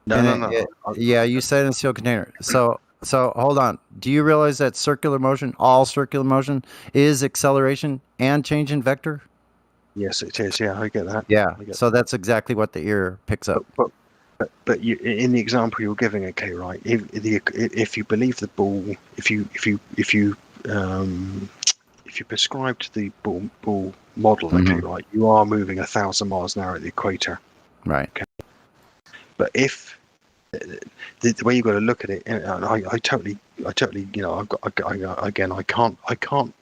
No. Yeah, you said in a sealed container. So hold on. Do you realize that all circular motion is acceleration and change in vector? Yes, it is. Yeah, I get that. Yeah. So that's exactly what the ear picks up. But you, in the example you're giving, okay, right? If you believe the ball, if you prescribe to the ball model, okay, right, you are moving 1,000 miles an hour at the equator, right? Okay. But if the way you got to look at it, and I totally, I can't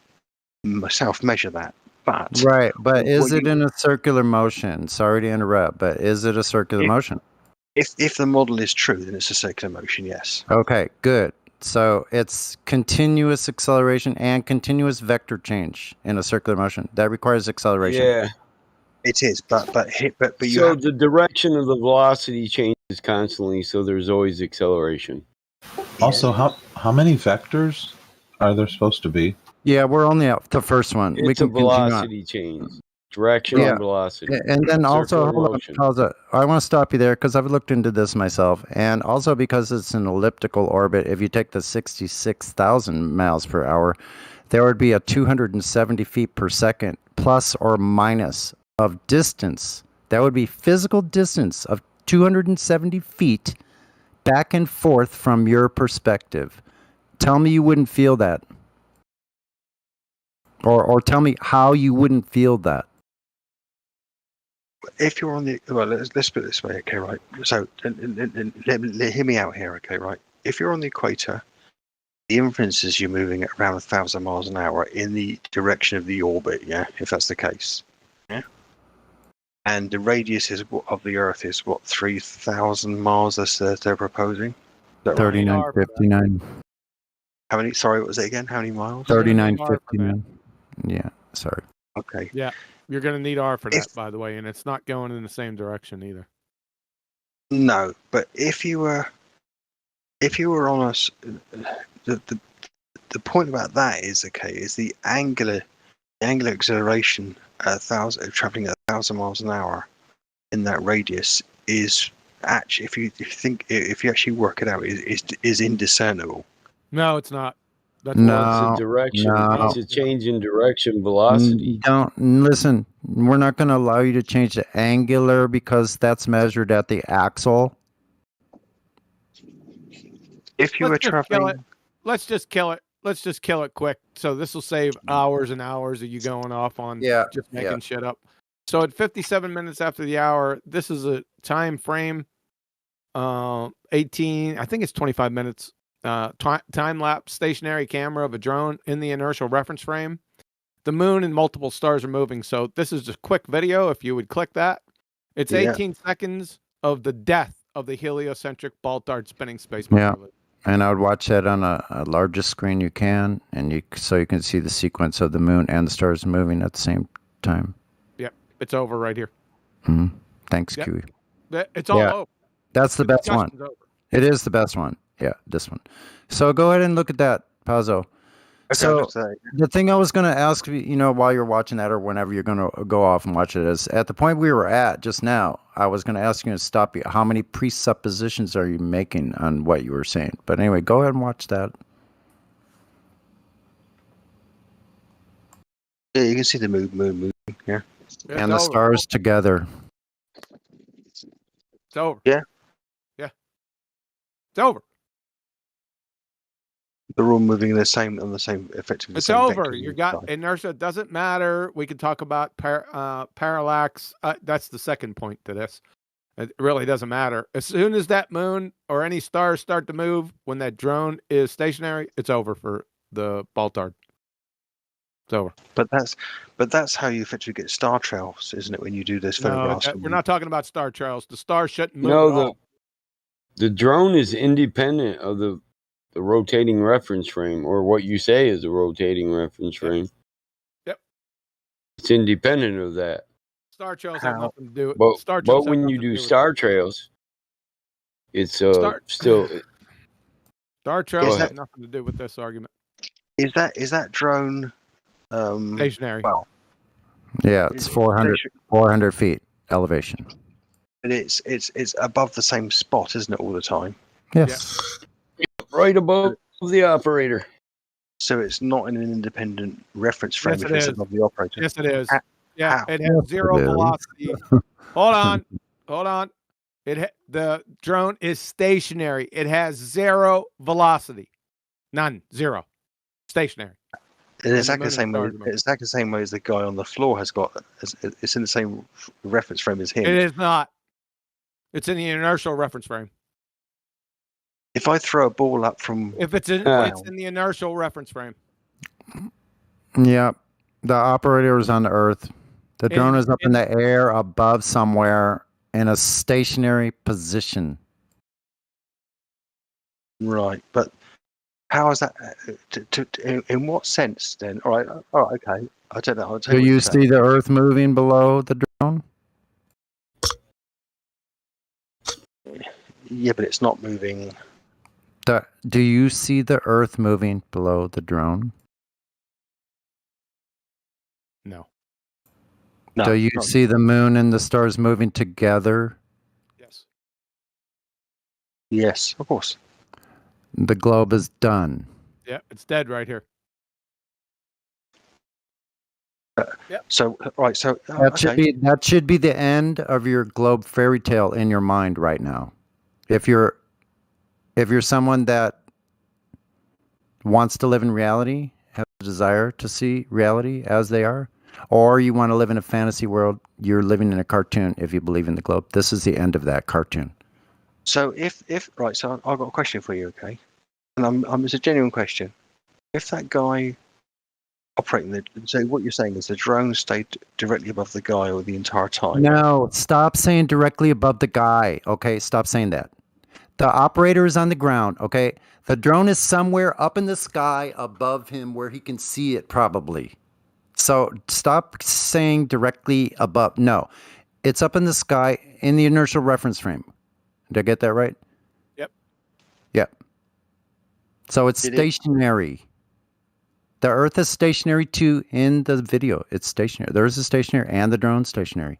myself measure that. But right, but is it in a circular motion? Sorry to interrupt, but is it a circular motion? If the model is true, then it's a circular motion, yes. Okay, good. So it's continuous acceleration and continuous vector change in a circular motion. That requires acceleration. Yeah, it is. But you so the direction of the velocity changes constantly, so there's always acceleration. Also, how many vectors are there supposed to be? Yeah, we're only at the first one. It's a velocity change. Direction and velocity. And then also, hold on, I want to stop you there because I've looked into this myself. And also because it's an elliptical orbit, if you take the 66,000 miles per hour, there would be a 270 feet per second plus or minus of distance. That would be physical distance of 270 feet back and forth from your perspective. Tell me you wouldn't feel that. Or tell me how you wouldn't feel that. If you're on the let's put it this way, okay, right? So hear me out here, okay, right? If you're on the equator, the inference is you're moving at around 1,000 miles an hour in the direction of the orbit, yeah. If that's the case, yeah. And the radius of the Earth is what, 3,000 miles? They're proposing. 3959. How many? Sorry, what was it again? How many miles? 3959. Yeah, sorry. Okay. Yeah, you're going to need R for that, by the way, and it's not going in the same direction either. No, but if you were on the point about that is is the angular acceleration at traveling at 1,000 miles an hour in that radius is actually, if you actually work it out, is indiscernible. No, it's not. That's No, It's a words. direction. no. It's a change in direction, velocity. Don't listen. We're not going to allow you to change the angular because that's measured at the axle. If you were Let's just kill it. traveling, Let's just kill it. Let's just kill it quick. So this will save hours and hours of you going off on just making shit up. So at 57 minutes after the hour, this is a time frame. 18. I think it's 25 minutes. Time lapse stationary camera of a drone in the inertial reference frame. The moon and multiple stars are moving. So this is just quick video. If you would click that, it's 18 seconds of the death of the heliocentric Baltard spinning space Yeah. module. And I would watch that on a largest screen you can, and so you can see the sequence of the moon and the stars moving at the same time. Yep, it's over right here. Thanks, Yep. Kiwi. It's all over. That's the best one. discussion's over. It is the best one. Yeah, this one. So go ahead and look at that, Pazzo. So the thing I was going to ask you, while you're watching that or whenever you're going to go off and watch it, is at the point we were at just now, I was going to ask you to stop you. How many presuppositions are you making on what you were saying? But anyway, go ahead and watch that. yeah, you can see the moon moving here. And the stars together. It's over. Yeah. Yeah. It's over. They're all moving on the same effectively. It's over. You got inertia. It doesn't matter. We can talk about parallax. That's the second point to this. It really doesn't matter. As soon as that moon or any stars start to move, when that drone is stationary, it's over for the Baltard. It's over. But that's how you effectively get star trails, isn't it? When you do this No, photographs. we're not talking about star trails. The star shouldn't move No, at all. the drone is independent of the rotating reference frame, or what you say is a rotating reference frame. Yep. It's independent of that. Star trails have nothing to do with But, star trails. but when you do star trails, it's still. Star trails have ahead. nothing to do with this argument. Is that drone stationary? Well, Yeah, it's 400 feet elevation. but it's above the same spot, isn't it, all the time? Yes. Right above the operator. So it's not in an independent reference frame Yes, if it it's is. above the operator. Yes, it is. How? It has zero it is. velocity. Hold on. The drone is stationary. It has zero velocity. None. Zero. Stationary. It's exactly the same way as the guy on the floor has got. It's in the same reference frame as him. It is not. It's in the inertial reference frame. If I throw a ball up from, It's in the inertial reference frame. Yeah. The operator is on the Earth. The drone is up in the air above somewhere in a stationary position. Right, but how is that? In what sense then? All right, okay. I don't know. Do you see the Earth moving below the drone? Yeah, but it's not moving. Do you see the Earth moving below the drone? No. Do you see the moon and the stars moving together? Yes. Yes, of course. The globe is done. Yeah, it's dead right here. So right, so That should be the end of your globe fairy tale in your mind right now. If you're someone that wants to live in reality, has a desire to see reality as they are, or you want to live in a fantasy world, you're living in a cartoon if you believe in the globe. This is the end of that cartoon. So if right, so I've got a question for you, okay? And it's a genuine question. If that guy operating so what you're saying is the drone stayed directly above the guy or the entire time? No, stop saying directly above the guy. Okay, stop saying that. The operator is on the ground. Okay, the drone is somewhere up in the sky above him where he can see it probably. So stop saying directly above. No, it's up in the sky in the inertial reference frame. Did I get that right? Yep. Yep. So it's Did it- stationary. The Earth is stationary too in the video. It's stationary. The Earth is stationary and the drone's stationary.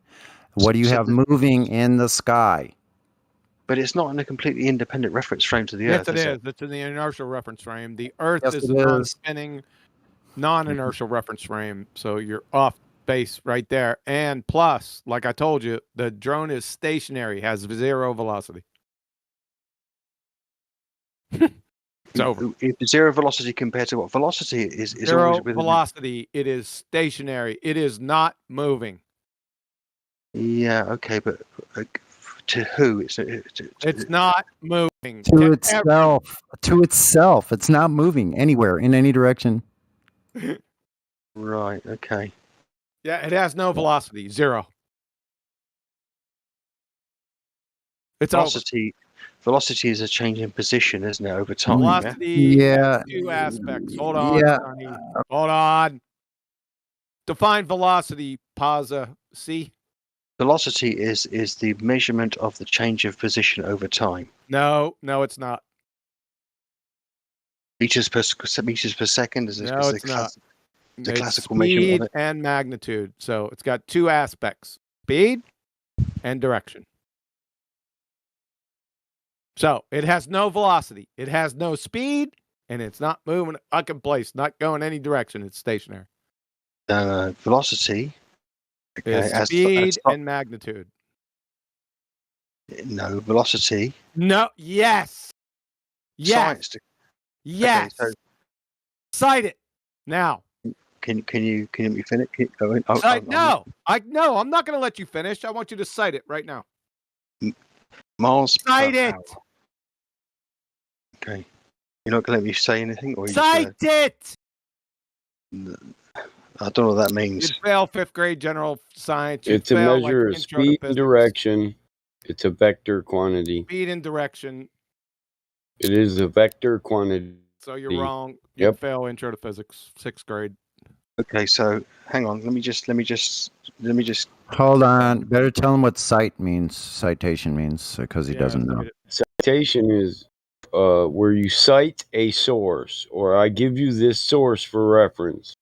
What do you So have moving in the sky? But it's not in a completely independent reference frame to the Yes, Earth, it is is. it? It's in the inertial reference frame. The Earth Yes, is it the is. non-spinning, non-inertial reference frame. So you're off base right there. And plus, like I told you, the drone is stationary, has zero velocity. It's over. Zero velocity compared to what velocity is Zero always within. velocity. It is stationary. It is not moving. Yeah, okay, but to who? It's not moving. To itself. To itself. It's not moving anywhere in any direction. Right. Okay. Yeah, it has no velocity. Zero. It's velocity. Velocity is a change in position, isn't it, over time? Velocity Yeah. has two aspects. Hold on, Yeah. Sonny. Hold on. Define velocity, Paza. See? Velocity is the measurement of the change of position over time. No, it's not. Meters per second is No, it's not. the It's classical measurement speed of it. and magnitude. So it's got two aspects: speed and direction. So it has no velocity. It has no speed, and it's not moving a fucking place, not going any direction. It's stationary. Velocity. Is speed and magnitude. No, velocity. No. Yes. Yes. Science. Yes. Okay, so cite it now. can you let me finish? No, I'm not going to let you finish. I want you to cite it right now. Miles. Cite it. Hour. Okay. You're not going to let me say anything, or Cite it. I don't know what that means. You'd fail 5th grade general science. You'd It's a fail, measure like, of intro to speed and physics. direction. It's a vector quantity. Speed and direction. It is a vector quantity. So you're wrong. You Yep. fail intro to physics, 6th grade. Okay, so hang on. Let me just. Hold on. Better tell him what cite means. Citation means, because he doesn't know. Citation is where you cite a source, or I give you this source for reference.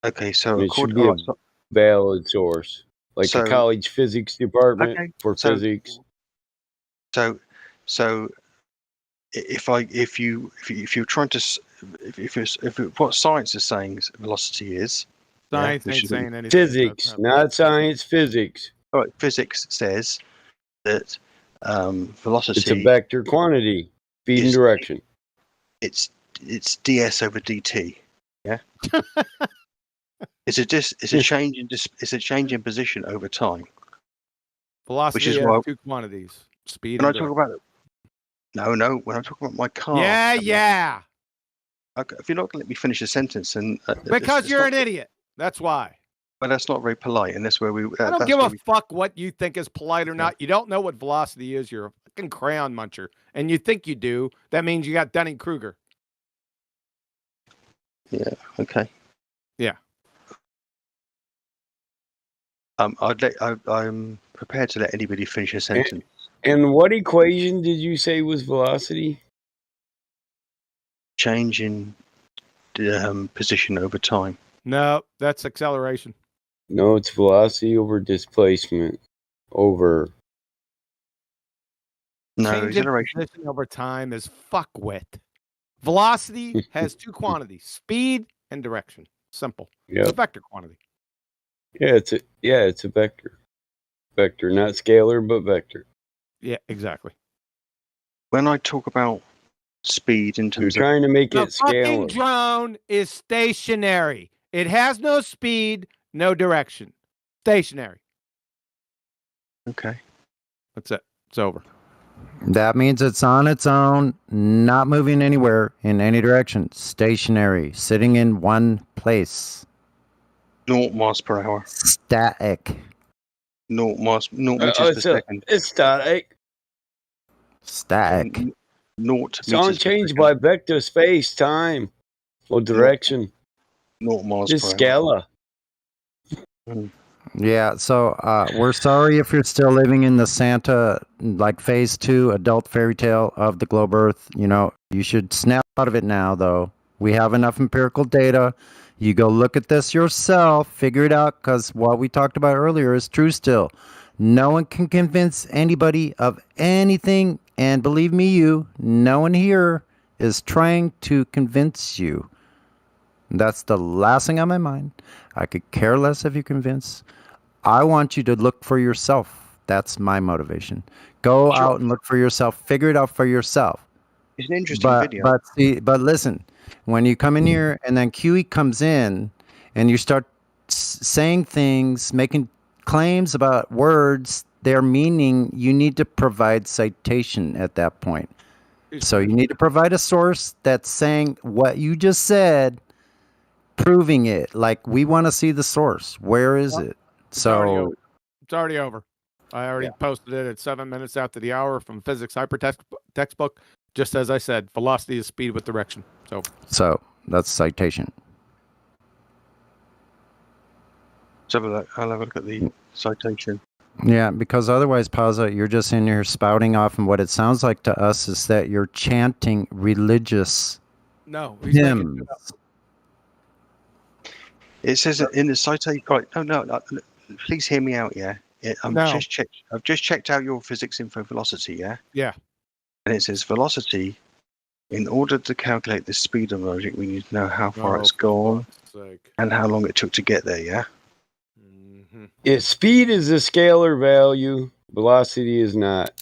Okay, so it should be a valid source, like a college physics department for physics. So, if you're trying to what science is saying velocity is. Science ain't saying anything. Physics, not science. Physics. All right, physics says that velocity. It's a vector quantity, speed and direction. It's ds over dt. Yeah. It's a change in position over time. Velocity which is has why two quantities: speed when I and talk direction. about no, when I talk about my car. Yeah. Okay, if you're not going to let me finish a sentence, then Because you're an idiot. That's why. But that's not very polite, and that's where we. I don't give a fuck what you think is polite or not. You don't know what velocity is. You're a fucking crayon muncher, and you think you do. That means you got Dunning-Kruger. Yeah. Okay. Yeah. I'm prepared to let anybody finish a sentence. And what equation did you say was velocity? Change in position over time. No, that's acceleration. No, it's velocity over displacement over. No, Change in acceleration. position over time is fuckwit. Velocity has two quantities: speed and direction. Simple. It's a Yep. vector quantity. Yeah, it's a vector. Vector, not scalar, but vector. Yeah, exactly. When I talk about speed in terms You're trying to make The it fucking scalar. drone is stationary. It has no speed, no direction. Stationary. Okay. That's it. It's over. That means it's on its own, not moving anywhere in any direction. Stationary, sitting in one place. 0 miles per hour. Static. 0 meters per second. It's static. Static. 0 It's meters unchanged by vector space, time, or direction. 0 miles It's per hour. scalar. Yeah, so we're sorry if you're still living in the Santa, like phase 2 adult fairy tale of the globe Earth. You know, you should snap out of it now, though. We have enough empirical data. You go look at this yourself, figure it out, because what we talked about earlier is true still. No one can convince anybody of anything, and believe me, no one here is trying to convince you. That's the last thing on my mind. I could care less if you convince. I want you to look for yourself. That's my motivation. Go out and look for yourself. Figure it out for yourself. It's an interesting video. But listen, when you come in here and then QE comes in and you start saying things, making claims about words, their meaning, you need to provide citation at that point. So you need to provide a source that's saying what you just said, proving it. Like, we want to see the source. Where is it? It's already over. I already posted it at 7 minutes after the hour from Physics Hypertext textbook. Just as I said, velocity is speed with direction. So that's citation. So I'll have a look at the citation. Yeah, because otherwise, Pausa, you're just in here spouting off, and what it sounds like to us is that you're chanting religious hymns. It says in the citation. Right, no. Please hear me out. Yeah, I've just checked out your physics info velocity. Yeah. Yeah. And it says velocity. In order to calculate the speed of an object, we need to know how far it's gone and how long it took to get there. Yeah. Yeah, speed is a scalar value. Velocity is not.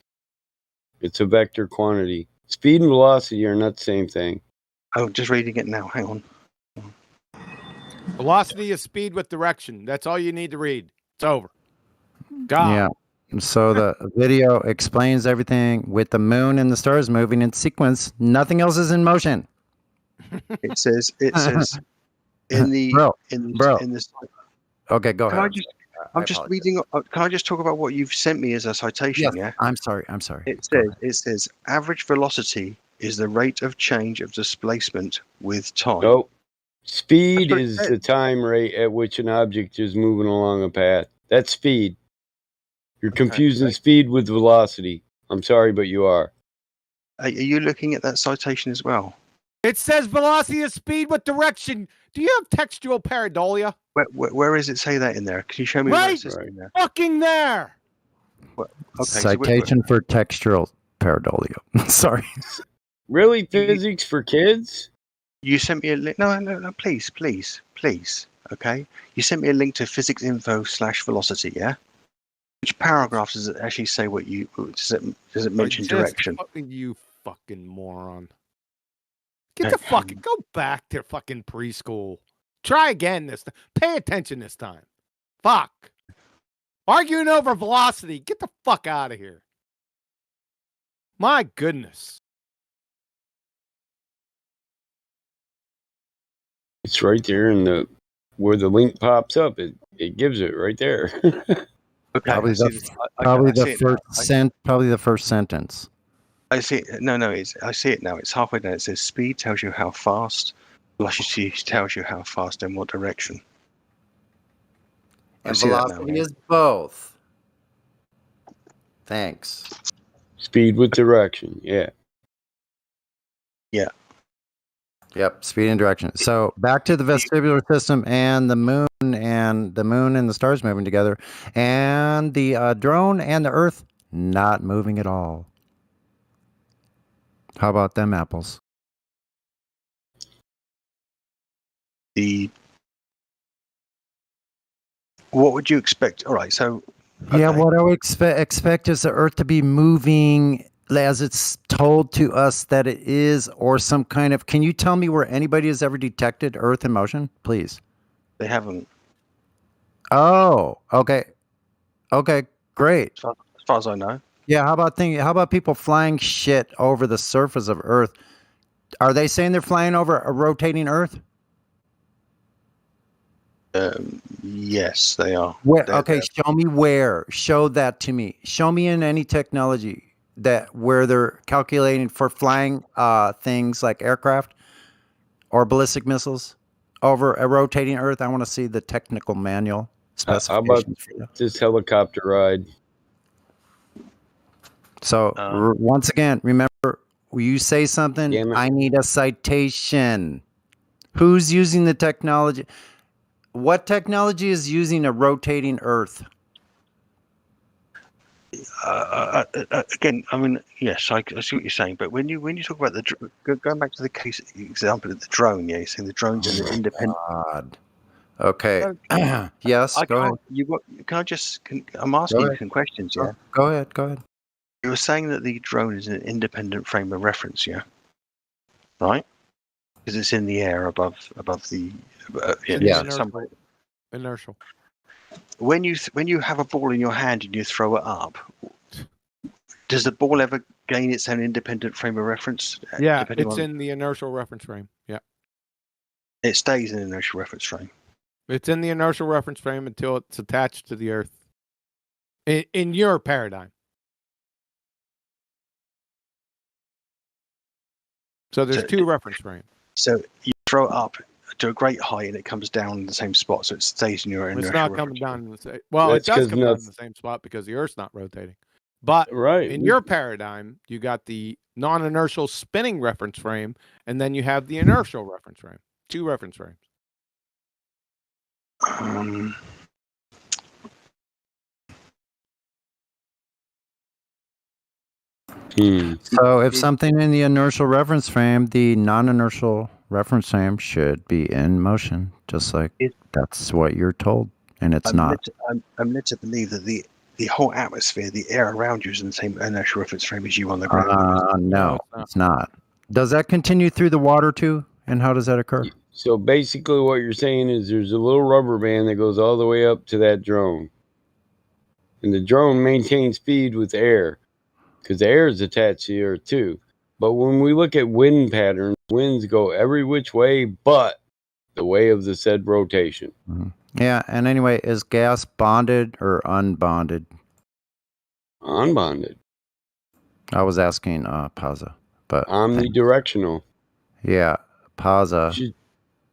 It's a vector quantity. Speed and velocity are not the same thing. Oh, just reading it now. Hang on. Velocity is speed with direction. That's all you need to read. It's over. God. Yeah. So the video explains everything with the moon and the stars moving in sequence. Nothing else is in motion. It says in the Okay, go ahead. I'm just reading. Can I just talk about what you've sent me as a citation? Yes, Yeah. I'm sorry. It says average velocity is the rate of change of displacement with time. So, speed is the time rate at which an object is moving along a path. That's speed. You're confusing speed with velocity. I'm sorry, but you are. Are you looking at that citation as well? It says velocity is speed with direction. Do you have textual pareidolia? Where does it say that in there? Can you show me where it says in there? Fucking there. Citation for textual pareidolia. Sorry. Really, physics for kids? You sent me a link. No, please. Okay. You sent me a link to physics info/velocity. Yeah. Which paragraph does it actually say what you does it mention direction? You fucking moron. Get the fucking go back to fucking preschool. Try again this time. Pay attention this time. Fuck. Arguing over velocity. Get the fuck out of here. My goodness. It's right there in where the link pops up. It gives it right there. Okay. Probably the first sentence. I see it. No, I see it now. It's halfway down. It says speed tells you how fast. Velocity tells you how fast and what direction. And velocity is both. Thanks. Speed with direction. Yeah. Yeah. Yep. Speed and direction. So back to the vestibular system and the moon and the stars moving together, and the drone and the Earth not moving at all. How about them apples? What would you expect? All right, so yeah, what I would expect is the Earth to be moving as it's told to us that it is, or some kind of. Can you tell me where anybody has ever detected Earth in motion, please? They haven't. Oh, okay, great. As far as I know. Yeah, how about people flying shit over the surface of Earth? Are they saying they're flying over a rotating Earth? Yes, they are. Where? Okay, show me where. Show that to me. Show me in any technology where they're calculating for flying things like aircraft or ballistic missiles over a rotating Earth. I want to see the technical manual. How about specifications for you. this helicopter ride? So once again, remember, when you say something, Damn it. I need a citation. Who's using the technology? What technology is using a rotating Earth? Again, I mean, yes, I see what you're saying, but when you talk about going back to the case example of the drone, yeah, you're saying the drone's an independent. God. Okay. No, Yes, I go ahead. can't. I'm asking Go you ahead. some questions, yeah. Go ahead. Go ahead. You were saying that the drone is an independent frame of reference, yeah, right? Because it's in the air above the somewhere. Inertial. When you have a ball in your hand and you throw it up, does the ball ever gain its own independent frame of reference? Yeah, depending it's on in the inertial reference frame. Yeah. it stays in the inertial reference frame. It's in the inertial reference frame until it's attached to the Earth. In your paradigm. So there's two reference frames. So you throw it up to a great height and it comes down in the same spot, so it stays in your inertial It's not reference coming frame. down in the same. Well, That's it does 'cause come down in the same spot because the Earth's not rotating. But in your paradigm, you got the non-inertial spinning reference frame, and then you have the inertial reference frame. Two reference frames. So if something in the inertial reference frame, the non-inertial reference frame should be in motion, just like that's what you're told, and it's not. I'm led to believe that the whole atmosphere, the air around you, is in the same inertial reference frame as you on the ground. No, it's not. Does that continue through the water too? And how does that occur? So basically what you're saying is there's a little rubber band that goes all the way up to that drone. And the drone maintains speed with air because the air is attached to the Earth too. But when we look at wind patterns, winds go every which way but the way of the said rotation. Yeah, and anyway, is gas bonded or unbonded? Unbonded. I was asking Paza, but omnidirectional. Yeah, Paza.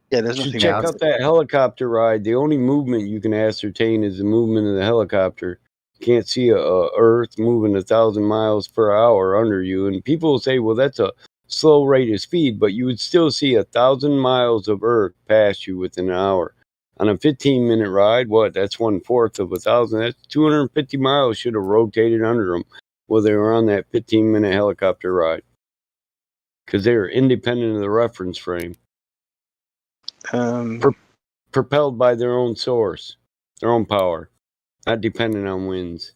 There's should nothing check else. out that helicopter ride. The only movement you can ascertain is the movement of the helicopter. You can't see a Earth moving 1,000 miles per hour under you. And people will say, well, that's a slow rate of speed, but you would still see 1,000 miles of Earth pass you within an hour. On a 15-minute ride, that's 1/4 of 1,000. That's 250 miles should have rotated under them while they were on that 15-minute helicopter ride. Because they are independent of the reference frame. Propelled by their own source, their own power, not dependent on winds.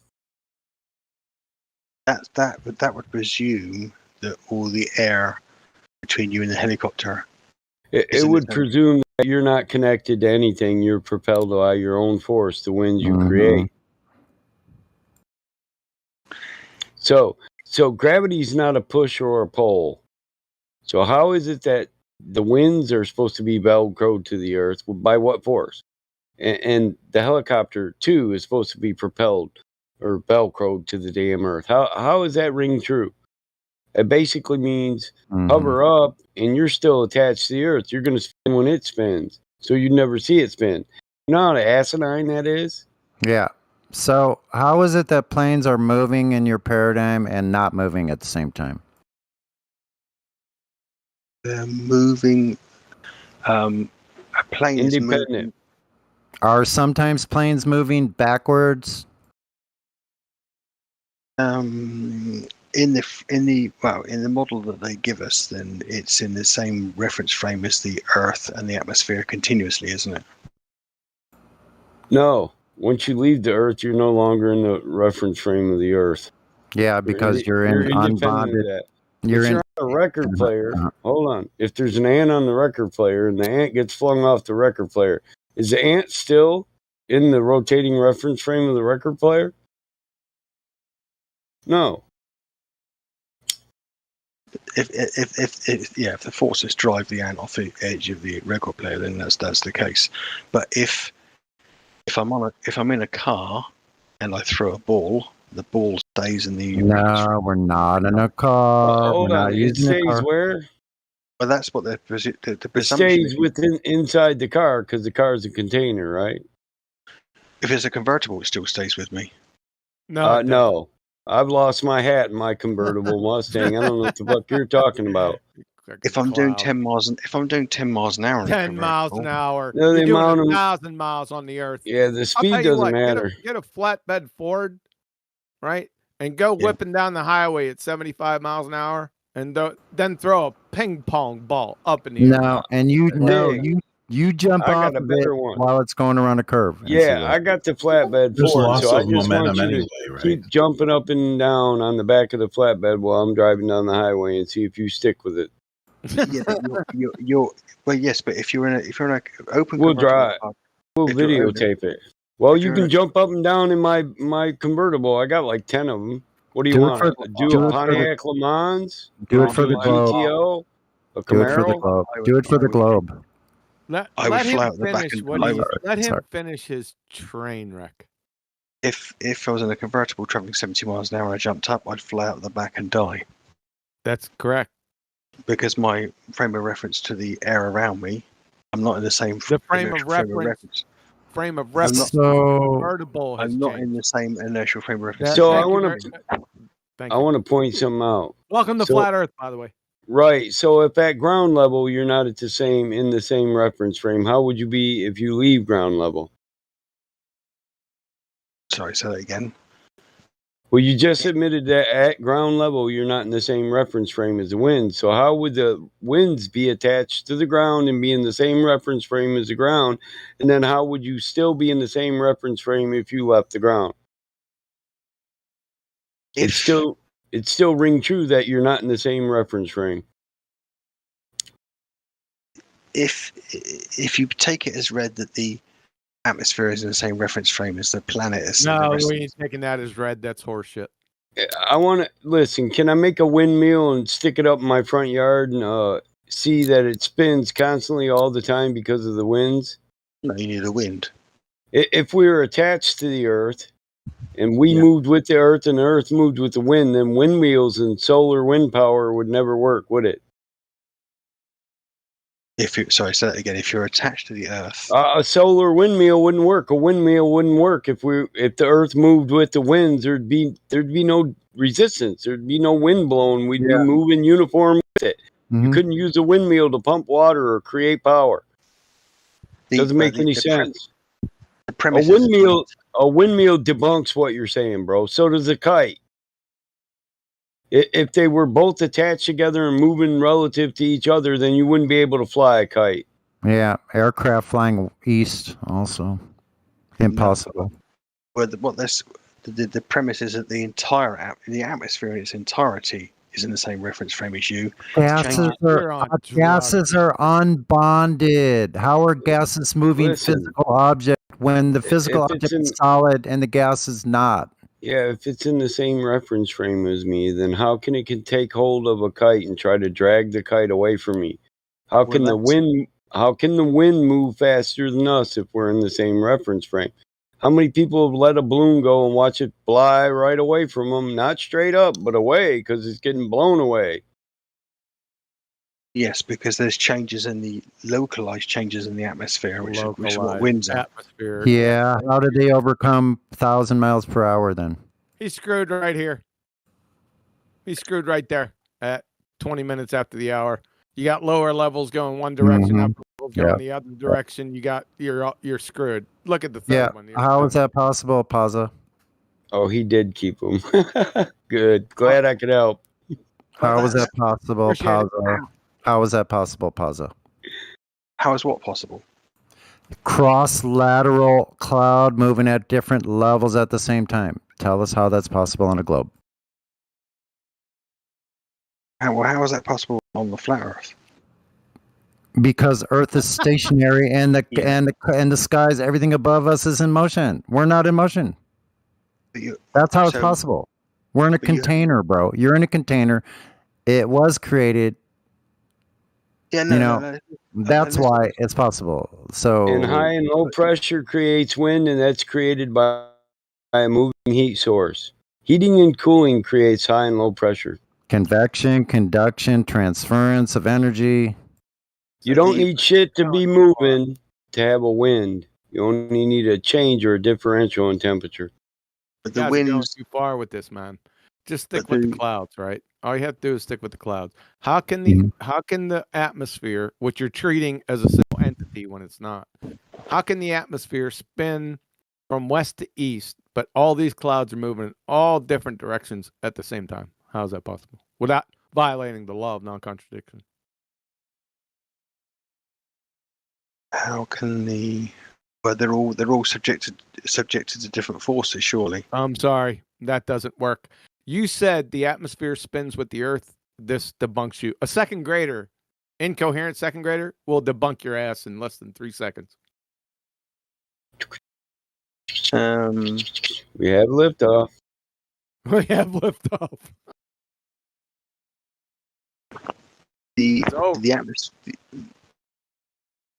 That would presume that all the air between you and the helicopter. It would presume that you're not connected to anything. You're propelled by your own force, the winds you create. So gravity is not a push or a pull. So how is it that the winds are supposed to be velcroed to the Earth? By what force? And the helicopter too is supposed to be propelled or velcroed to the damn Earth. How is that ring true? It basically means hover up and you're still attached to the Earth. You're going to spin when it spins, so you never see it spin. You know how asinine that is? Yeah. So how is it that planes are moving in your paradigm and not moving at the same time? They're moving. A plane is independent. moving. Are sometimes planes moving backwards? In the model that they give us, then it's in the same reference frame as the Earth and the atmosphere continuously, isn't it? No. Once you leave the Earth, you're no longer in the reference frame of the Earth. Yeah, because you're in independent unbonded. of that. You're if in you're on a record player, hold on. If there's an ant on the record player and the ant gets flung off the record player, is the ant still in the rotating reference frame of the record player? No. If the forces drive the ant off the edge of the record player, then that's the case. But if I'm in a car and I throw a ball, the ball stays in the. No, we're not in a car. Hold we're on. not It using a stays car. where? Well, that's what the It presumption stays is. within inside the car because the car is a container, right? If it's a convertible, it still stays with me. No, no. I've lost my hat in my convertible Mustang. I don't know what the fuck you're talking about. If I'm doing 10 miles, if I'm doing 10 miles an hour, in a 10 miles an convertible, hour. No, You're the doing amount of 1,000 miles on the earth. yeah, the I'll speed tell you doesn't what, matter. Get a flatbed Ford, right? And go whipping down the highway at 75 miles an hour, and then throw a ping pong ball up in the air. No, and you jump I off got a of it better one. while it's going around a curve. and see Yeah, what- I got the flatbed There's Ford, lots so I of just want momentum you to anyway, right? keep jumping up and down on the back of the flatbed while I'm driving down the highway and see if you stick with it. yeah, but you're well, yes, but if you're in an open We'll convertible drive. car, We'll if you're videotape it. Well, if you you're can in jump up and down in my convertible. I got like 10 of them. What do you Do it want? for Do do a it for the Pontiac Le Mans? do You it for do the a globe. GTO? A Do it for the Camaro? globe. Do it for the globe. Let I would him fly out the back finish and what I he's. would, Let him Sorry. finish his train wreck. if I was in a convertible traveling 70 miles an hour and I jumped up, I'd fly out the back and die That's correct. because my frame of reference to the air around me, I'm not in the same The frame of inertial reference. Frame of I'm reference. not. Convertible has I'm not changed. in the same inertial frame of reference. So I Thank you want very- to Thank I you. want to point something out. Welcome to So- Flat Earth, by the way. Right. So if at ground level you're not at in the same reference frame, how would you be if you leave ground level? Sorry, say that again. Well, you just admitted that at ground level you're not in the same reference frame as the winds. So how would the winds be attached to the ground and be in the same reference frame as the ground? And then how would you still be in the same reference frame if you left the ground? It's still ring true that you're not in the same reference frame. If you take it as read that the atmosphere is in the same reference frame as the planet is. No, we ain't taking that as red. That's horseshit. I want to listen. Can I make a windmill and stick it up in my front yard and see that it spins constantly all the time because of the winds? No, you need a wind. If we were attached to the Earth and we moved with the Earth and the Earth moved with the wind, then windmills and solar wind power would never work, would it? Sorry, say that again. If you're attached to the Earth, A solar windmill wouldn't work. A windmill wouldn't work if the Earth moved with the winds. There'd be no resistance. There'd be no wind blowing. We'd be moving uniform with it. You couldn't use a windmill to pump water or create power. Doesn't make any sense. The premise a windmill debunks what you're saying, bro. So does a kite. If they were both attached together and moving relative to each other, then you wouldn't be able to fly a kite. Yeah, aircraft flying east also impossible. Well, the premise is that the atmosphere in its entirety is in the same reference frame as you. Gases are unbonded. How are gases moving physical object when the physical object is solid and the gas is not? Yeah, if it's in the same reference frame as me, then how can it take hold of a kite and try to drag the kite away from me? How can the wind move faster than us if we're in the same reference frame? How many people have let a balloon go and watch it fly right away from them? Not straight up, but away because it's getting blown away. Yes, because there's localized changes in the atmosphere, which is what winds are. Atmosphere. Yeah, how did they overcome 1,000 miles per hour then? He's screwed right here. He's screwed right there at 20 minutes after the hour. You got lower levels going one direction, upper levels going the other direction. You're screwed. Look at the third one. How is that possible, Paza? Oh, he did keep them. Good. Glad I could help. How is that possible, Appreciate it. Paza? How is that possible, Paza? How is what possible? Cross-lateral cloud moving at different levels at the same time. Tell us how that's possible on a globe. How is that possible on the flat Earth? Because Earth is stationary and the skies, everything above us is in motion. We're not in motion. That's how it's possible. We're in a container, bro. You're in a container. It was created. Yeah, that's why it's possible. So, and high and low pressure creates wind, and that's created by a moving heat source. Heating and cooling creates high and low pressure. Convection, conduction, transference of energy. You don't need shit to be moving to have a wind. You only need a change or a differential in temperature. But You guys are going too far with this, man. Just stick with the clouds, right? All you have to do is stick with the clouds. How can the atmosphere, which you're treating as a single entity when it's not, how can the atmosphere spin from west to east, but all these clouds are moving in all different directions at the same time? How is that possible without violating the law of non-contradiction? How can the? But they're all subjected to different forces, surely. I'm sorry, that doesn't work. You said the atmosphere spins with the Earth. This debunks you. A second grader, incoherent second grader, will debunk your ass in less than 3 seconds. We have liftoff. We have liftoff. The atmosphere.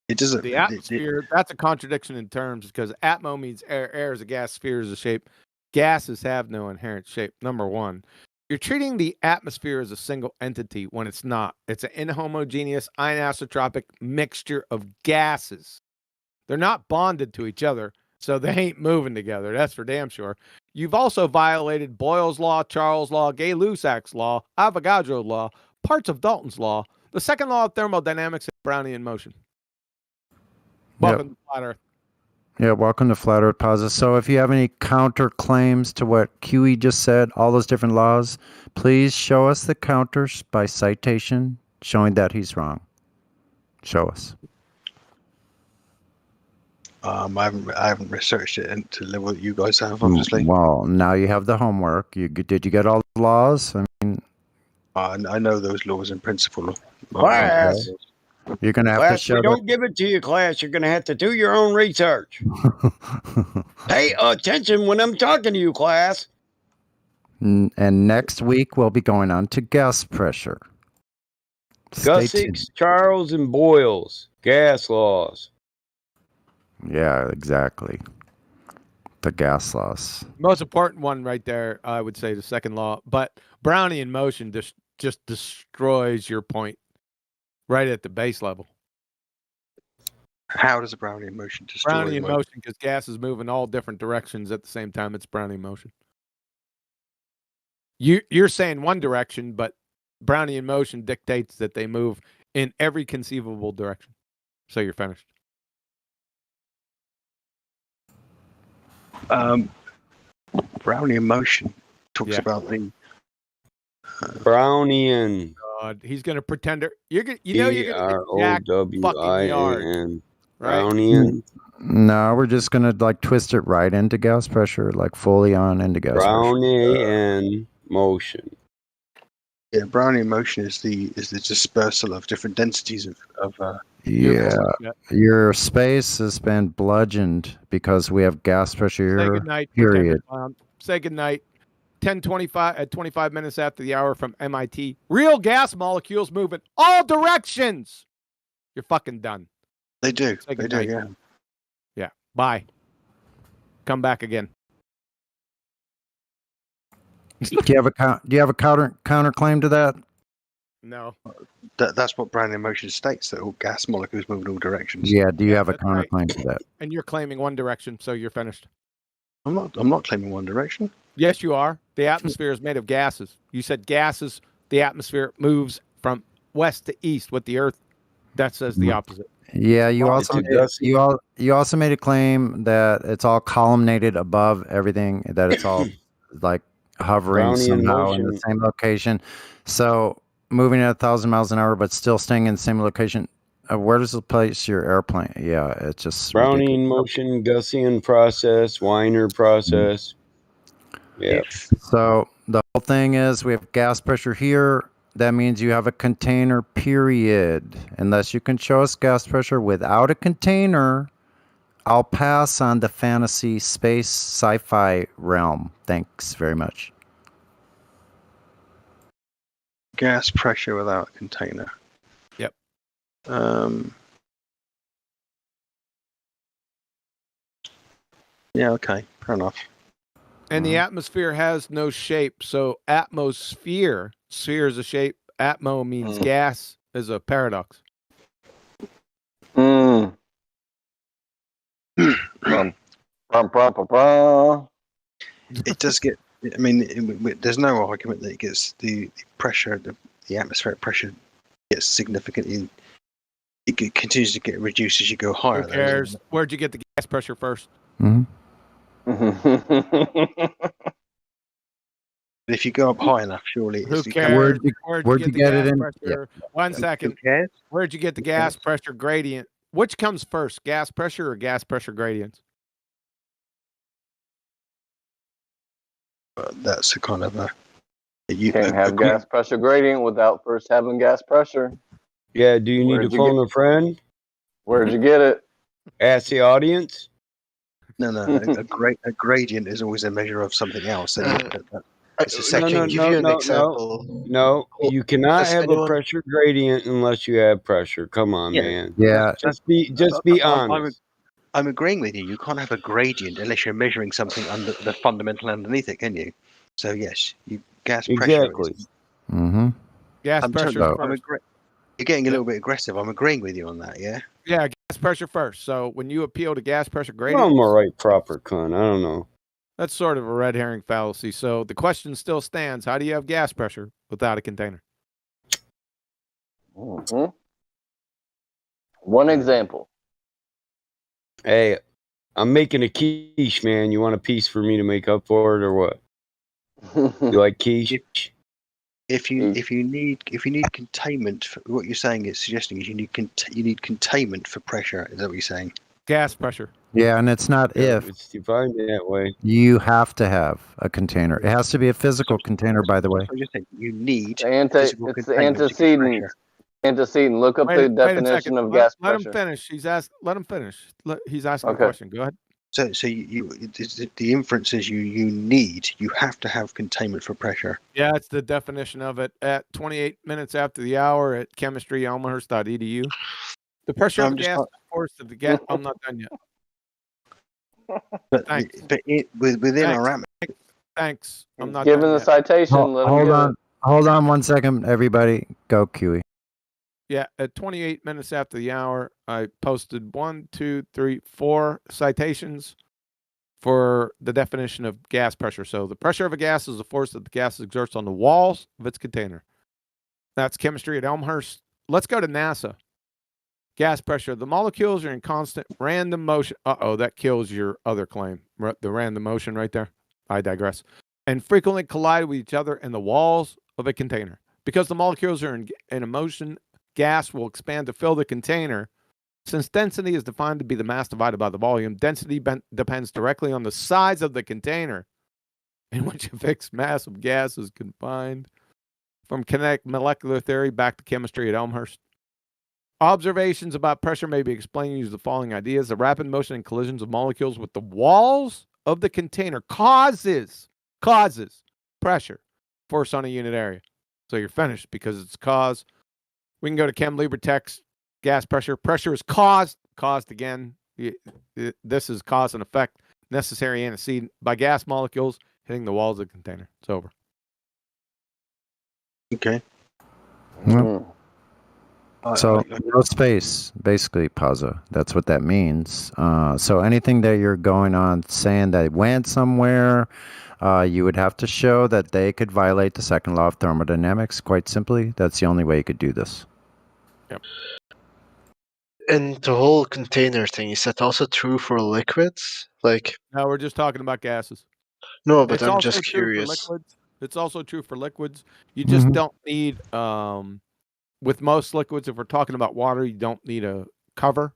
It doesn't. The atmosphere, that's a contradiction in terms because atmo means air. Air is a gas, sphere is a shape. Gases have no inherent shape. Number one, you're treating the atmosphere as a single entity when it's not. It's an inhomogeneous, anisotropic mixture of gases. They're not bonded to each other, so they ain't moving together. That's for damn sure. You've also violated Boyle's law, Charles' law, Gay-Lussac's law, Avogadro's law, parts of Dalton's law, the second law of thermodynamics, and Brownian motion. Welcome to Flat Earth. Yeah, welcome to Flat Earth Pauses. So if you have any counterclaims to what QE just said, all those different laws, please show us the counters by citation showing that he's wrong. Show us. I haven't researched it into the level that you guys have, obviously. Well, now you have the homework. Did you get all the laws? I mean, I know those laws in principle. Class. You're going to have Class, to show we don't give it to you, class. You're going to have to do your own research. Pay attention when I'm talking to you, class. And next week, we'll be going on to gas pressure. Gussicks, Charles, and Boyle's gas laws. Yeah, exactly. The gas laws. Most important one right there, I would say the second law. But Brownian motion just destroys your point right at the base level. How does a Brownian motion destroy? Brownian motion because gas is moving all different directions at the same time. It's Brownian motion. You're saying one direction, but Brownian motion dictates that they move in every conceivable direction. So you're finished. Brownian motion talks about the Brownian. God, he's gonna pretend you're gonna get jacked fucking yard. Brownian. No, we're just gonna like twist it right into gas pressure, like fully on into gas pressure. Brownian motion. Yeah, Brownian motion is the dispersal of different densities of Yeah, your space has been bludgeoned because we have gas pressure Say here. goodnight. Period. Say goodnight. 10:25 at 25 minutes after the hour from MIT. Real gas molecules move in all directions. You're fucking done. They do. Say They do. goodnight. Yeah. Yeah. Bye. Come back again. Do you have a counterclaim to that? No. That's what Brownian motion states, that all gas molecules move in all directions. Yeah. Do you have a counterclaim to that? And you're claiming one direction, so you're finished. I'm not claiming one direction. Yes, you are. The atmosphere is made of gases. You said gases. The atmosphere moves from west to east with the Earth. That says the opposite. Yeah, you also made a claim that it's all columnated above everything, that it's all like hovering Brownian somehow in the motion. same location. So moving at 1,000 miles an hour, but still staying in the same location. Where does it place your airplane? Yeah, it's just Brownian motion, Gaussian process, Wiener process. Yeah. So the whole thing is we have gas pressure here. That means you have a container, period. Unless you can show us gas pressure without a container, I'll pass on the fantasy space sci-fi realm. Thanks very much. Gas pressure without a container. Yep. Yeah, okay. Fair enough. And the atmosphere has no shape. So atmosphere, sphere is a shape. Atmo means gas is a paradox. It does get. I mean, there's no argument that it gets the pressure, the atmospheric pressure gets significantly. It continues to get reduced as you go higher. Who cares? Where'd you get the gas pressure first? If you go up high enough, surely Who it's cares? Where'd you get the gas in? pressure? 1 second. Where'd you get the gas pressure gradient? Which comes first, gas pressure or gas pressure gradients? That's a kind of a. You can't have gas pressure gradient without first having gas pressure. Yeah, do you need to phone a friend? Where'd you get it? Ask the audience? No. A gradient is always a measure of something else. It's a section. No, you cannot Does have a anyone- pressure gradient unless you have pressure. Come on, Yeah. man. Yeah. Just be honest. I'm agreeing with you. You can't have a gradient unless you're measuring something under the fundamental underneath it, can you? So yes, gas pressure. Exactly. Mm-hmm. Gas pressure first. You're getting a little bit aggressive. I'm agreeing with you on that. Yeah. Yeah, gas pressure first. So when you appeal to gas pressure Well, gradient, I'm a right proper cunt. I don't know. that's sort of a red herring fallacy. So the question still stands: how do you have gas pressure without a container? Mm-hmm. One example. Hey, I'm making a quiche, man. You want a piece for me to make up for it, or what? You like quiche? If you need containment, for, what you're saying is suggesting is you need containment for pressure. Is that what you're saying? Gas pressure. Yeah, and it's not if. It's defined that way. You have to have a container. It has to be a physical container, by the way. So you're saying you need it's the antecedent. Antecedent. Look up the definition of gas let pressure. him finish. Let him finish. He's asking a Okay. question. Go ahead. So the inference is you have to have containment for pressure. Yeah, it's the definition of it. At 28 minutes after the hour at chemistry.elmhurst.edu. The pressure of the gas, of course, of the gas. I'm not done yet. But Thanks. Within our atmosphere. Thanks. I'm not Given done the yet. citation, let him Hold get on. it. Hold on 1 second, everybody. Go, QE. Yeah, at 28 minutes after the hour, I posted 1, 2, 3, 4 citations for the definition of gas pressure. So the pressure of a gas is the force that the gas exerts on the walls of its container. That's chemistry at Elmhurst. Let's go to NASA. Gas pressure. The molecules are in constant random motion. That kills your other claim. The random motion right there. I digress. And frequently collide with each other in the walls of a container. Because the molecules are in a motion, gas will expand to fill the container. Since density is defined to be the mass divided by the volume, density depends directly on the size of the container in which a fixed mass of gas is confined. From kinetic molecular theory back to chemistry at Elmhurst. Observations about pressure may be explained using the following ideas. The rapid motion and collisions of molecules with the walls of the container causes pressure, force on a unit area. So you're finished because it's cause. We can go to Chem Libre text, gas pressure. Pressure is caused again. This is cause and effect, necessary antecedent by gas molecules hitting the walls of the container. It's over. Okay. So no space, basically, Pazza. That's what that means. So anything that you're going on saying that it went somewhere, you would have to show that they could violate the second law of thermodynamics. Quite simply, that's the only way you could do this. Yep. And the whole container thing, is that also true for liquids? Like, No, we're just talking about gases. no, but It's I'm also just true for curious. liquids. It's also true for liquids. You just don't need with most liquids, if we're talking about water, you don't need a cover,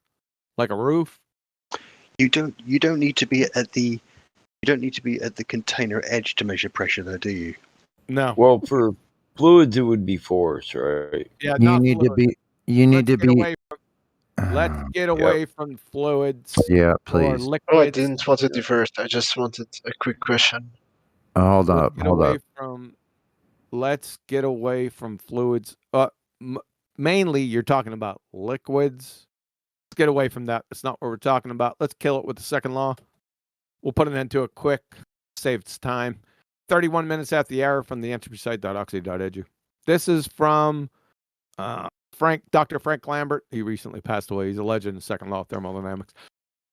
like a roof. You don't need to be at the container edge to measure pressure, though, do you? No. Well, for fluids, it would be force, right? Yeah, You not need to fluid. be. You need to be. Let's get away from fluids. Yeah, Or please. liquids. Oh, I didn't want to divert. I just wanted a quick question. Hold up. Get Hold away up. from. Let's get away from fluids. Mainly, you're talking about liquids. Let's get away from that. It's not what we're talking about. Let's kill it with the second law. We'll put an end to it quick. Saves time. 31 minutes after the hour from the entropy site.oxy.edu. This is from Dr. Frank Lambert. He recently passed away. He's a legend in second law of thermodynamics.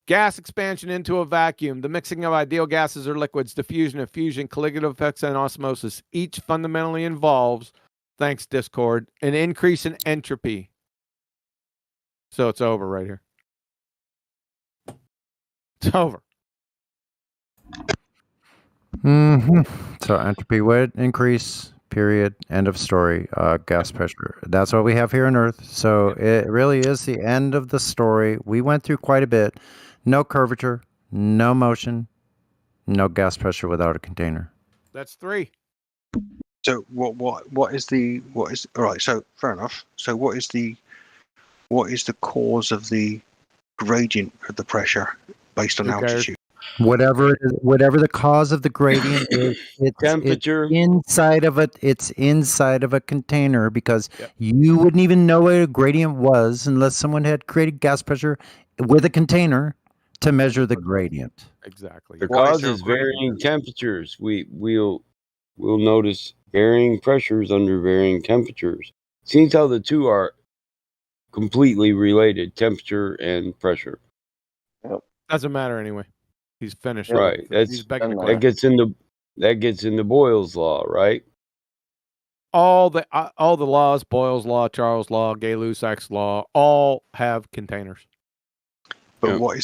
Gas expansion into a vacuum, the mixing of ideal gases or liquids, diffusion, fusion, colligative effects, and osmosis. Each fundamentally involves, thanks Discord, an increase in entropy. So it's over right here. It's over. So entropy would increase, period, end of story. Gas pressure. That's what we have here on Earth. So it really is the end of the story. We went through quite a bit. No curvature, no motion, no gas pressure without a container. That's 3. So what is all right? So fair enough. So what is the cause of the gradient of the pressure based on altitude? Whatever the cause of the gradient is, Temperature. It's inside of it. It's inside of a container because you wouldn't even know what a gradient was unless someone had created gas pressure with a container to measure the gradient. Exactly. The cause is varying temperatures. We'll notice varying pressures under varying temperatures. Seems how the two are completely related, temperature and pressure. Doesn't matter anyway. He's finished. Right. He's begging the That gets into Boyle's law, right? all the laws, Boyle's law, Charles' law, Gay-Lussac's law, all have containers. But what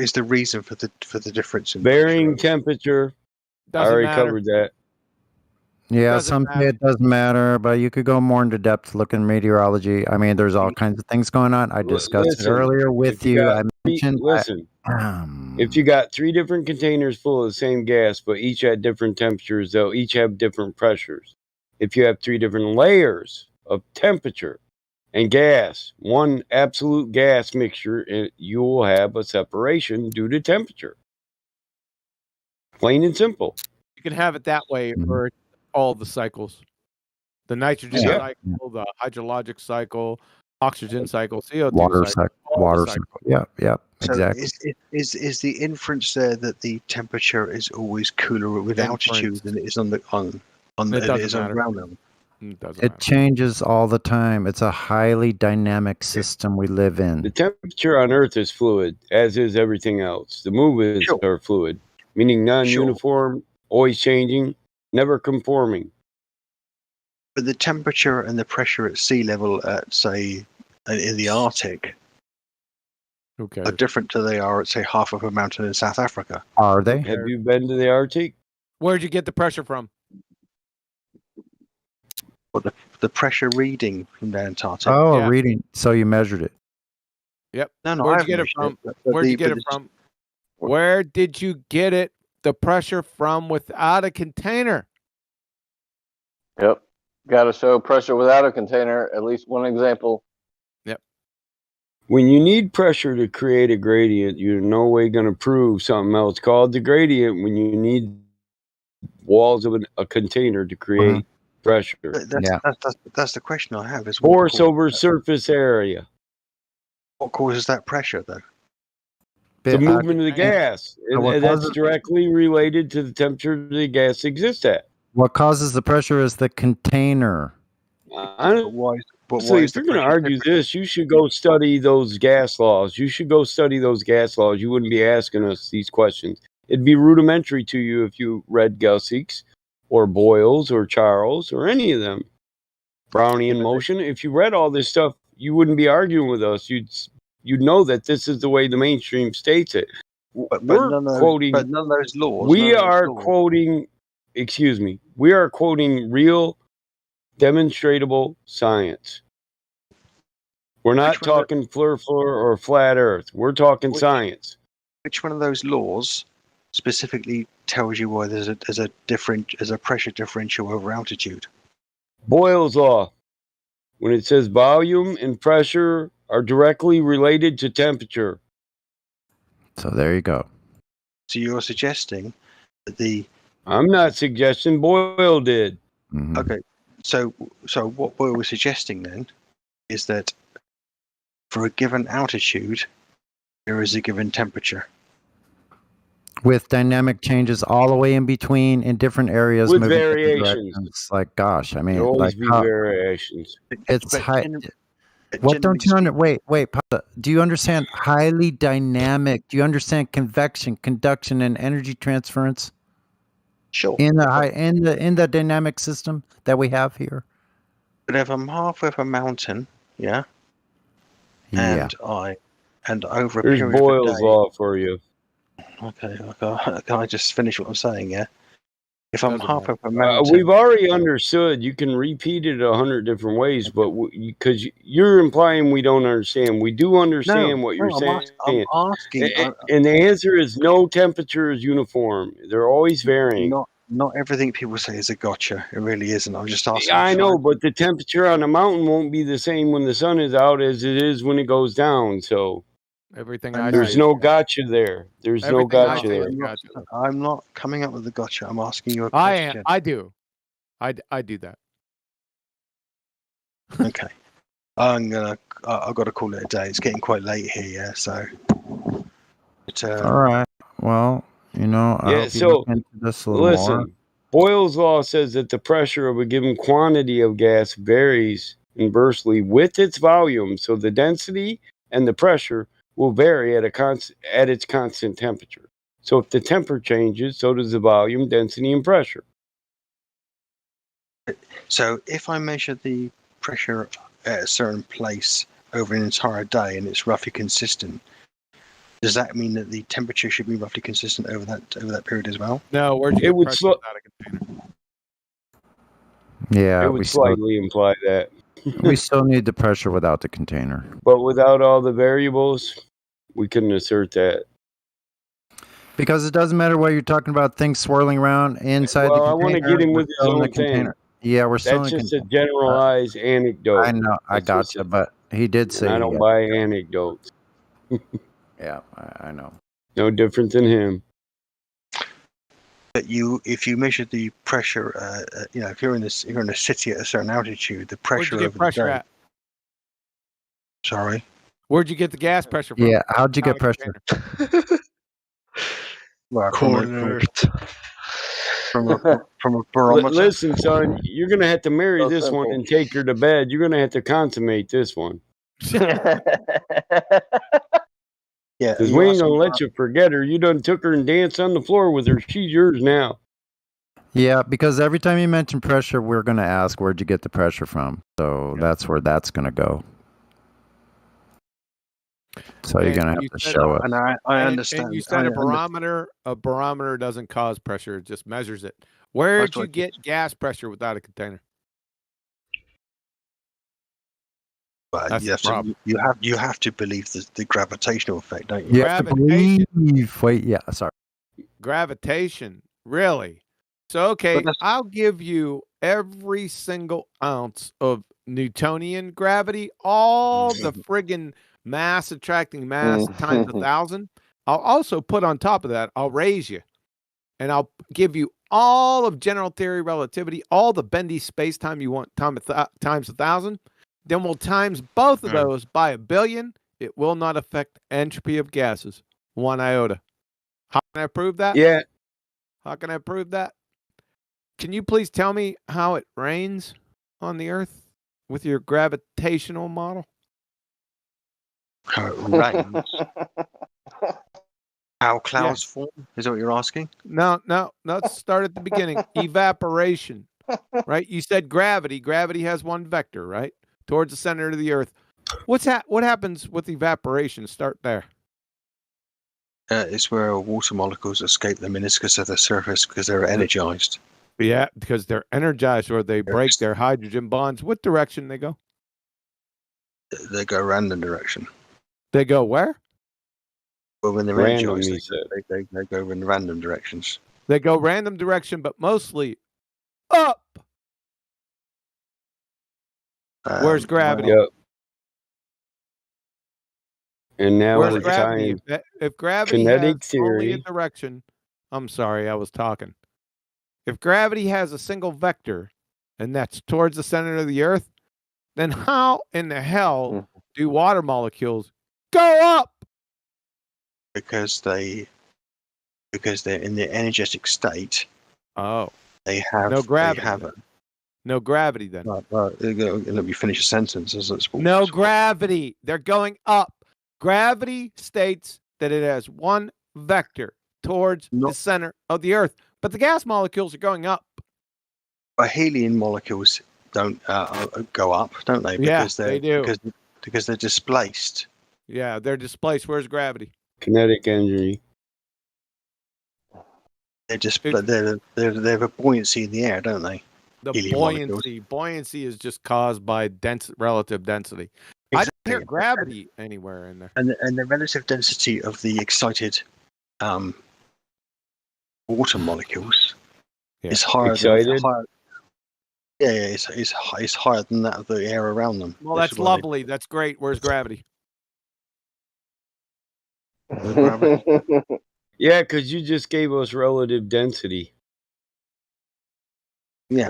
is the reason for the difference in varying temperature? I Doesn't already matter. covered that. Yeah, Doesn't some say it doesn't matter, but you could go more into depth, look in meteorology. I mean, there's all kinds of things going on. I discussed it Listen, earlier with if you you. got I mentioned. listen, if you got 3 different containers full of the same gas, but each at different temperatures, they'll each have different pressures. If you have 3 different layers of temperature and gas, one absolute gas mixture, you will have a separation due to temperature. Plain and simple. You can have it that way for all the cycles. The nitrogen Yeah. cycle, the hydrologic cycle, oxygen cycle, CO2 Water cycle. cycle. Water cycle. Yeah, So exactly. is the inference there that the temperature is always cooler with altitude than it is on ground level? It changes all the time. It's a highly dynamic system we live in. The temperature on Earth is fluid, as is everything else. The movements are fluid, meaning non-uniform, always changing, never conforming. But the temperature and the pressure at sea level at, say, in the Arctic are different to they are at, say, half of a mountain in South Africa. Are they? Have you been to the Arctic? Where'd you get the pressure from? But the pressure reading from the Antarctic. Oh, a reading. So you measured it. Yep. No, Where'd I you get it haven't from? measured it, but Where'd you the- get but it from? Where did you get it? The pressure from without a container? Yep. Got to show pressure without a container. At least one example. Yep. When you need pressure to create a gradient, you're no way going to prove something else called the gradient when you need walls of a container to create pressure. That's the question I have. Is Force over surface area. What causes that pressure, though? The movement of the gas. So what And that's causes- directly related to the temperature the gas exists at. What causes the pressure is the container. Honestly, if you're going to argue this, you should go study those gas laws. You should go study those gas laws. You wouldn't be asking us these questions. It'd be rudimentary to you if you read Gussick's or Boyle's or Charles or any of them. Brownian motion. If you read all this stuff, you wouldn't be arguing with us. You'd know that this is the way the mainstream states it. We're quoting. But none of those laws. We are quoting. Excuse me. We are quoting real, demonstratable science. We're not talking fleur or flat Earth. We're talking science. Which one of those laws specifically tells you why there's a pressure differential over altitude? Boyle's law. When it says volume and pressure are directly related to temperature. So there you go. So you're suggesting that I'm not suggesting Boyle did. Okay. So what Boyle was suggesting then is that for a given altitude, there is a given temperature. With dynamic changes all the way in between in different areas. With moving different variations. directions. Like, gosh, I mean, There'll always like be how- variations. it's high. What don't you understand? Wait, Papa. Do you understand highly dynamic? Do you understand convection, conduction, and energy transference? Sure. In the dynamic system that we have here. But if I'm halfway up a mountain, yeah, Yeah. and over a Here's period of a Boyle's day. law for you. Okay, can I just finish what I'm saying? Yeah. If I'm halfway up a mountain, We've already understood. You can repeat it 100 different ways, but because you're implying we don't understand, we do understand what you're saying. I'm asking. And the answer is no temperature is uniform. They're always varying. Not everything people say is a gotcha. It really isn't. I'm just asking. I know, but the temperature on a mountain won't be the same when the sun is out as it is when it goes down. So everything there's no gotcha there. There's no gotcha there. I'm not coming up with a gotcha. I'm asking you a I question. I do. I do that. Okay. I've got to call it a day. It's getting quite late here, yeah. So. All right. Well, I hope you look into this a little more. Boyle's law says that the pressure of a given quantity of gas varies inversely with its volume, so the density and the pressure will vary at its constant temperature. So if the temperature changes, so does the volume, density, and pressure. So if I measure the pressure at a certain place over an entire day and it's roughly consistent, does that mean that the temperature should be roughly consistent over that period as well? No, where'd you get pressure without a container? Yeah, it would slightly imply that. we still need the pressure without the container. But without all the variables, we couldn't assert that. Because it doesn't matter what you're talking about, things swirling around inside the container. I want to get him with his own thing. Yeah, we're still That's in just a generalized anecdote. I know, I gotcha, but he did say I don't buy anecdotes. Yeah, I know. No different than him. But if you measure the pressure, if you're in a city at a certain altitude, the pressure Where'd you get pressure at? Sorry. Where'd you get the gas pressure from? Yeah, how'd you get pressure? Well, Cornered. From a barometer. Listen, son, you're gonna have to marry this one and take her to bed. You're gonna have to consummate this one. Yeah, because we ain't gonna let you forget her. You done took her and danced on the floor with her. She's yours now. Yeah, because every time you mention pressure, we're going to ask, where'd you get the pressure from? So that's where that's going to go. So you're going to have to show it. And I understand. And you said a barometer doesn't cause pressure, it just measures it. Where'd you get gas pressure without a container? But you have to believe the gravitational effect, don't you? You have to believe. Wait, yeah, sorry. Gravitation, really? So okay, I'll give you every single ounce of Newtonian gravity, all the friggin' mass attracting mass times 1,000. I'll also put on top of that, I'll raise you, and I'll give you all of general theory relativity, all the bendy space time you want times 1,000. Then we'll times both of those by 1 billion. It will not affect entropy of gases 1 iota. How can I prove that? Yeah. How can I prove that? Can you please tell me how it rains on the Earth with your gravitational model? How it rains? How clouds form? Is that what you're asking? No. Let's start at the beginning. Evaporation, right? You said gravity. Gravity has one vector, right? Towards the center of the Earth. What happens with evaporation? Start there. It's where water molecules escape the meniscus of the surface because they're energized. Yeah, because they're energized or they break their hydrogen bonds. What direction they go? They go random direction. They go where? Well, when they're energized, they go in random directions. They go random direction, but mostly up. Where's gravity? Yep. And now where's we're gravity? tying If gravity kinetic has only a theory. direction, I'm sorry, I was talking. If gravity has a single vector, and that's towards the center of the Earth, then how in the hell do water molecules go up? Because they're in the energetic state. Oh, they have no gravity. They have No gravity then. Let me finish a sentence. No gravity. They're going up. Gravity states that it has one vector towards the center of the Earth, but the gas molecules are going up. But helium molecules don't go up, don't they? Yeah, Because they do. Because they're displaced. Yeah, they're displaced. Where's gravity? Kinetic energy. They're just they have a buoyancy in the air, don't they? The Helium molecules. buoyancy is just caused by relative density. I don't hear gravity anywhere in there. And the relative density of the excited water molecules is higher. Excited? It's higher than that of the air around them. Well, that's lovely. That's great. Where's gravity? Yeah, because you just gave us relative density. Yeah.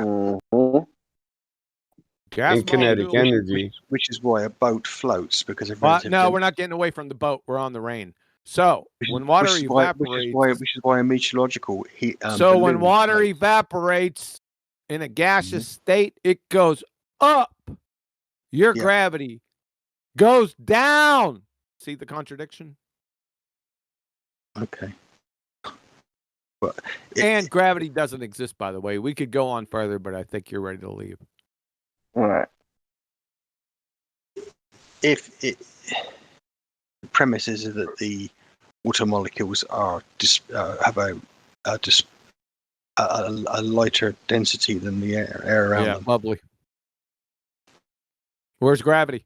Gas and kinetic molecules. energy. Which is why a boat floats, because of No, relative we're not getting away from the boat. We're on the rain. So when water evaporates, which is why a meteorological heat. so when water evaporates in a gaseous state, it goes up. Your gravity goes down. See the contradiction? Okay. And gravity doesn't exist, by the way. We could go on further, but I think you're ready to leave. All right. If the premise is that the water molecules are have a lighter density than the air around them. Lovely. Where's gravity?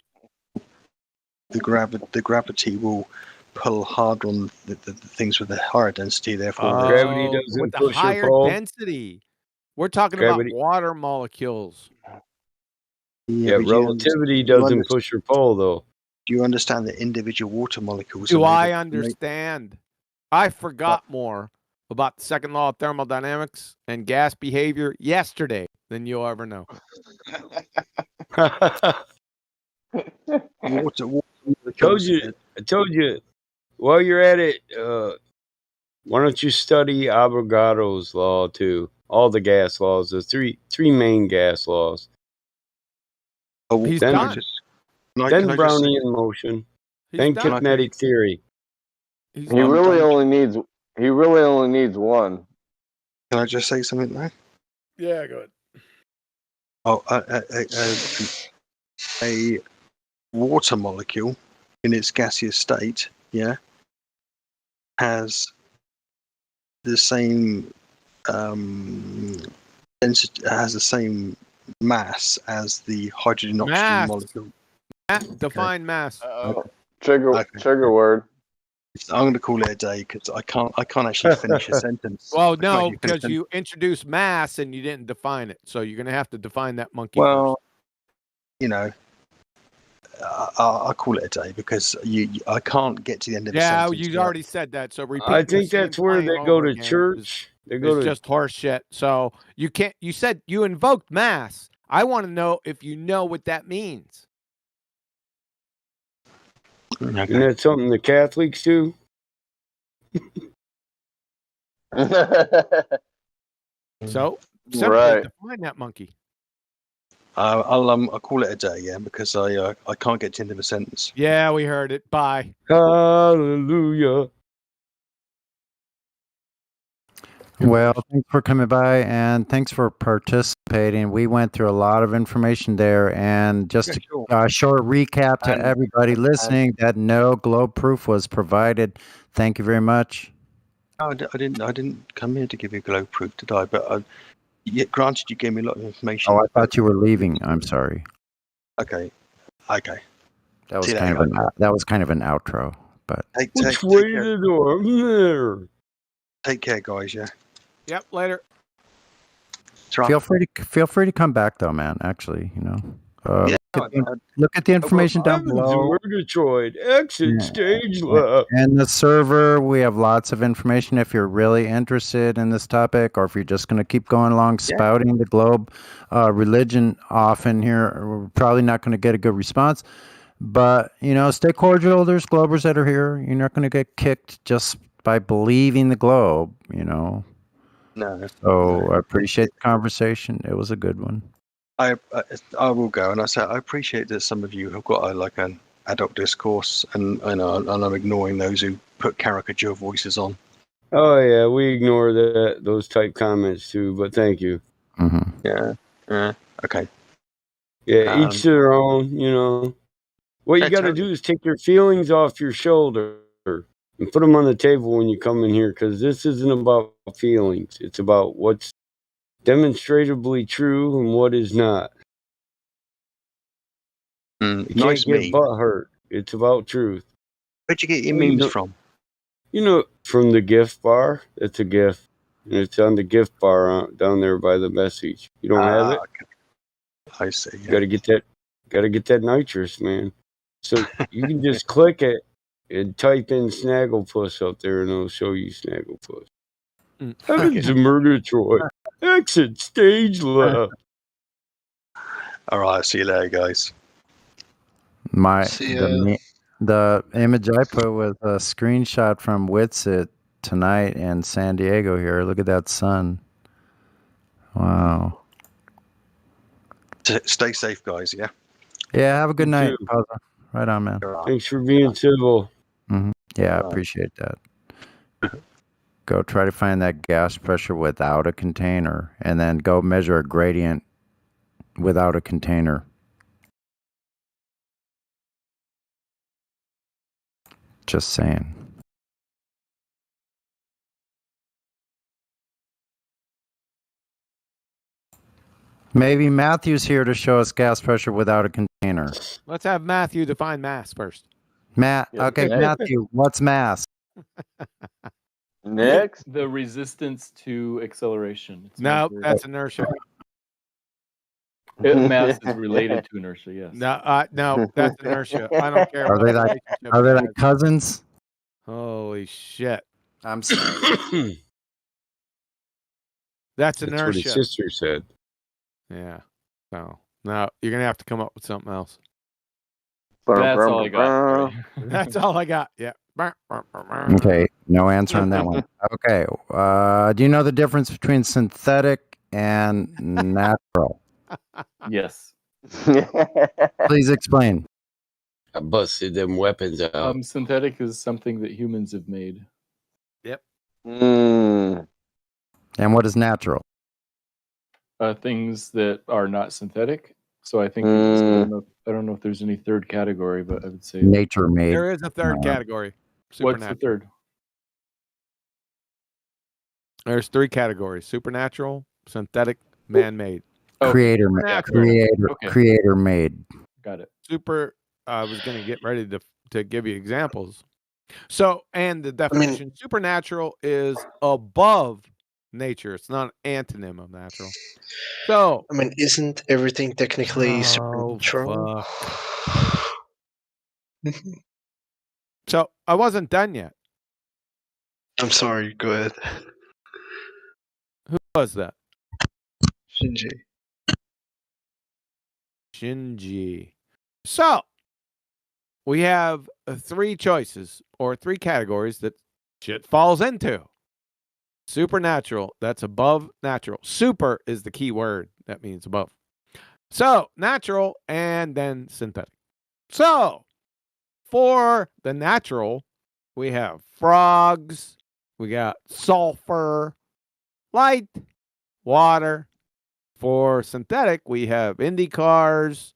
The gravity will pull hard on the things with a higher density. Therefore, gravity doesn't with the push or higher pull. density. We're talking Gravity. about water molecules. Yeah, relativity doesn't push or pull, though. Do you understand that individual water molecules? Do I understand? I forgot more about the second law of thermodynamics and gas behavior yesterday than you'll ever know. I told you. While you're at it, why don't you study Avogadro's law too? All the gas laws. There's three main gas laws. He's then done. Then Brownian motion. Then kinetic theory. He really only needs one. Can I just say something there? Yeah, go ahead. Oh, a water molecule in its gaseous state, has the same density, has the same mass as the hydrogen oxygen molecule. Define mass. Trigger word. I'm going to call it a day because I can't actually finish a sentence. Well, no, because you introduced mass and you didn't define it, so you're going to have to define that monkey. Well, I'll call it a day because I can't get to the end of the sentence. Yeah, you already said that. So repeat. I think that's where they go to church. They go to just horse shit. So you can't. You said you invoked mass. I want to know if you know what that means. Okay. Isn't that something the Catholics do? So simply define that monkey. I'll call it a day, because I can't get to the end of a sentence. Yeah, we heard it. Bye. Hallelujah. Well, thanks for coming by and thanks for participating. We went through a lot of information there, and just a short recap to everybody listening that no globe proof was provided. Thank you very much. I didn't come here to give you globe proof, did I? But granted, you gave me a lot of information. Oh, I thought you were leaving. I'm sorry. Okay. That was kind of an outro, but which way the door? There. Take care, guys. Yeah. Yep. Later. Feel free to come back, though, man. Actually, look at the information down below. Murgatroyd, exit stage left. And the server, we have lots of information if you're really interested in this topic, or if you're just going to keep going along spouting the globe religion off in here. We're probably not going to get a good response. But, stay cordial. There's Globers that are here. You're not going to get kicked just by believing the globe, No. So I appreciate the conversation. It was a good one. I will go, and I say I appreciate that some of you have got an adult discourse, and I'm ignoring those who put caricature voices on. Oh yeah, we ignore those type comments too. But thank you. Mm-hmm. Yeah. Okay. Yeah, each to their own. You know, what you Yeah, got to totally. do is take your feelings off your shoulder and put them on the table when you come in here, because this isn't about feelings. It's about what's demonstrably true and what is not. You nice can't get meme. butt hurt. It's about truth. Where'd you get your Well, memes from? You know, from the gift bar. It's a gift. And it's on the gift bar down there by the message. You don't have it? Okay. I see. Yeah. Got to get that. Got to get that nitrous, man. So you can just click it and type in Snagglepuss up there, and it'll show you Snagglepuss. Heavens of Murgatroyd. Exit stage left. All right. See you later, guys. The image I put was a screenshot from Witsit tonight in San Diego here. Look at that sun. Wow. Stay safe, guys. Yeah. Yeah, have a good You night, too. Puzza. Right on, man. Thanks for being civil. Mm-hmm. Yeah, I appreciate that. Go try to find that gas pressure without a container, and then go measure a gradient without a container. Just saying. Maybe Matthew's here to show us gas pressure without a container. Let's have Matthew define mass first. Okay, Matthew, what's mass? Next. The resistance to acceleration. It's No, measured- that's inertia. Mass is related to inertia, yes. No, that's inertia. I don't care. Are what they like relationship are it they has. like cousins? Holy shit. I'm sorry. That's That's what inertia. his sister said. Yeah. No. No, you're gonna have to come up with something else. That's all I got. That's all I got. Yeah. Okay, no answer on that one. Okay, do you know the difference between synthetic and natural? Yes. Please explain. I busted them weapons out. Synthetic is something that humans have made. Yep. And what is natural? Things that are not synthetic. So I think I don't know if there's any third category, but I would say Nature made. There is a third category. What's the third? There's three categories: supernatural, synthetic, man-made. Creator made. Got it. Super. I was going to get ready to give you examples. So, and the definition: supernatural is above nature. It's not an antonym of natural. So, I mean, isn't everything technically supernatural? So I wasn't done yet. I'm sorry. Go ahead. Who was that? Shinji. So we have three choices or three categories that shit falls into. Supernatural, that's above natural. Super is the key word. That means above. So natural and then synthetic. So for the natural, we have frogs, we got sulfur, light, water. For synthetic, we have Indy cars,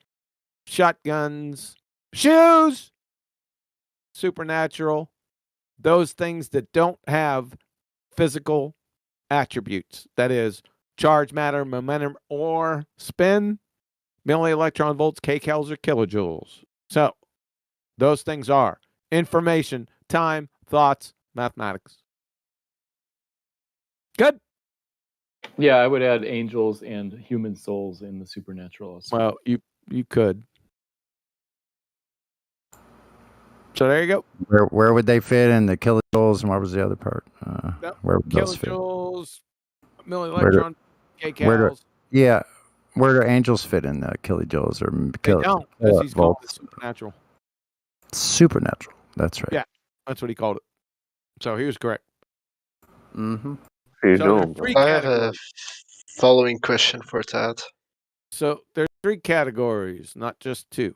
shotguns, shoes, supernatural, those things that don't have physical attributes. That is charge, matter, momentum, or spin, millielectron volts, kcals, or kilojoules. So those things are information, time, thoughts, mathematics. Good. Yeah, I would add angels and human souls in the supernatural. Also. Well, you could. So there you go. Where would they fit in the kilojoules, and what was the other part? Where would those fit? Kilojoules, millielectron, Where kcals. do angels fit in the kilojoules or They don't, because he's called the volts? supernatural. Supernatural. That's right. Yeah, that's what he called it. So he was correct. Mm-hmm. So there are three I have a categories. following question for that. So there's 3 categories, not just 2.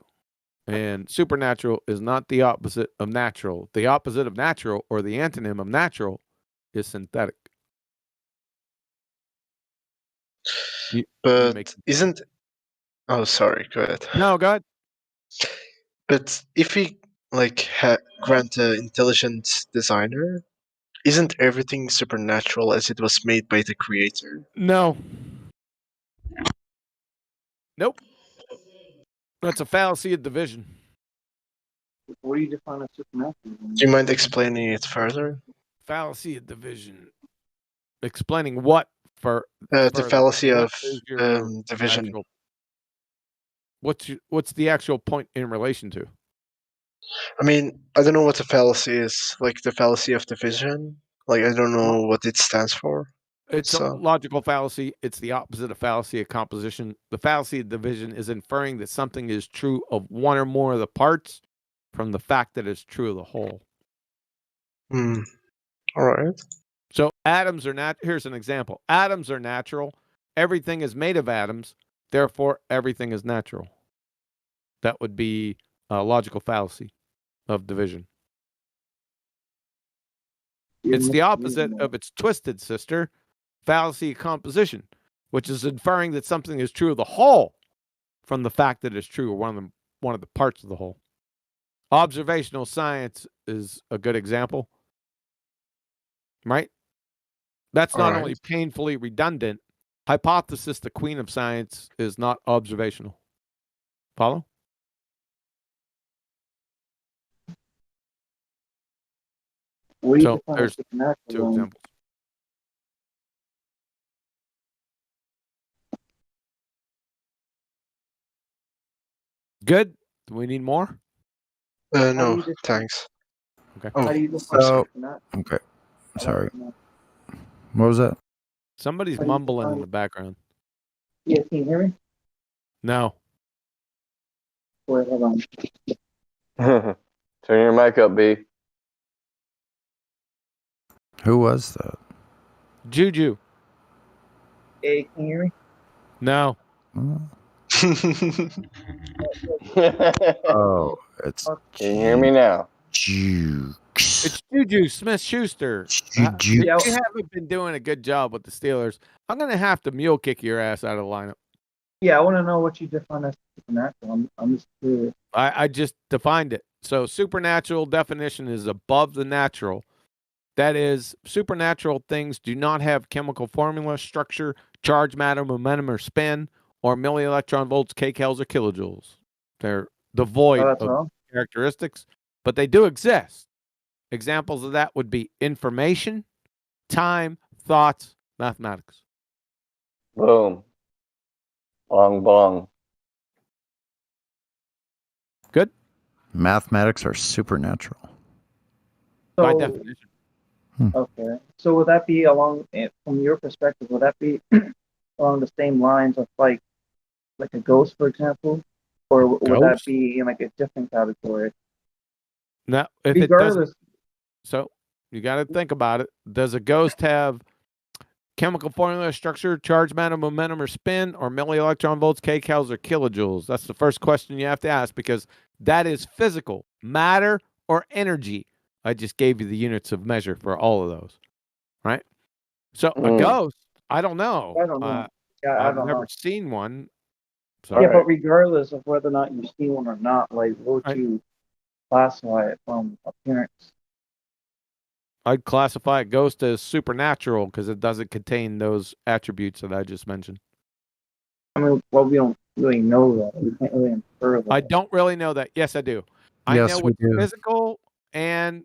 And supernatural is not the opposite of natural. The opposite of natural, or the antonym of natural, is synthetic. But isn't... Oh, sorry. Go ahead. No, go ahead. But if we grant an intelligent designer, isn't everything supernatural as it was made by the creator? No. Nope. That's a fallacy of division. What do you define as supernatural? Do you mind explaining it further? Fallacy of division. Explaining what for The further? fallacy What of is your division. actual- what's the actual point in relation to? I mean, I don't know what the fallacy is. Like the fallacy of division. Like I don't know what it stands for. It's a So logical fallacy. It's the opposite of fallacy of composition. The fallacy of division is inferring that something is true of one or more of the parts from the fact that it's true of the whole. all right. So atoms are here's an example. Atoms are natural. Everything is made of atoms. Therefore, everything is natural. That would be a logical fallacy of division. It's the opposite of its twisted sister, fallacy of composition, which is inferring that something is true of the whole from the fact that it's true of one of the parts of the whole. Observational science is a good example, right? That's not only painfully redundant. Hypothesis, the queen of science, is not observational. Follow? So there's 2 examples. Good. Do we need more? No, thanks. Okay. Oh, So, okay. Sorry. What was that? Somebody's mumbling in the background. Yeah, can you hear me? No. Wait, hold on. Turn your mic up, B. Who was that? Juju. Hey, can you hear me? No. Oh, it's. Can you hear me now? It's Juju Smith-Schuster. Juju. You haven't been doing a good job with the Steelers. I'm going to have to mule kick your ass out of the lineup. Yeah, I want to know what you define as supernatural. I'm just curious. I just defined it. So supernatural definition is above the natural. That is, supernatural things do not have chemical formula, structure, charge, matter, momentum, or spin, or milli-electron volts, kcals, or kilojoules. They're devoid of characteristics, but they do exist. Examples of that would be information, time, thoughts, mathematics. Boom. Bong bong. Good. Mathematics are supernatural. By definition. Okay. So would that be from your perspective, would that be along the same lines of like a ghost, for example? Or would that be in like a different category? No, if it doesn't. So you got to think about it. Does a ghost have chemical formula, structure, charge, matter, momentum, or spin, or milli-electron volts, kcals, or kilojoules? That's the first question you have to ask, because that is physical, matter, or energy. I just gave you the units of measure for all of those, right? So a ghost, I don't know. I don't know. I've never seen one. So. Yeah, but regardless of whether or not you see one or not, like, what would you classify it from appearance? I'd classify a ghost as supernatural because it doesn't contain those attributes that I just mentioned. I mean, well, we don't really know that. We can't really infer that. I don't really know that. Yes, I do. I know what's physical and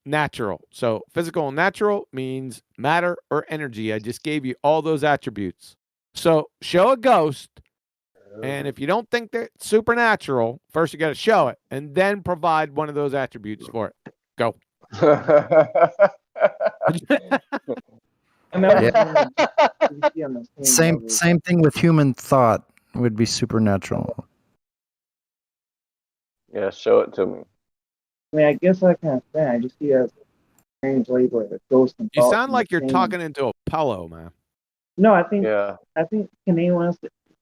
natural. So physical and natural means matter or energy. I just gave you all those attributes. So show a ghost, and if you don't think they're supernatural, first you got to show it, and then provide one of those attributes for it. Go. Same thing with human thought would be supernatural. Yeah, show it to me. I mean, I guess I can't say. I just see it as a strange label, a ghost. And you sound like you're talking into a pillow, man. No, I think. Yeah. I think. Can anyone else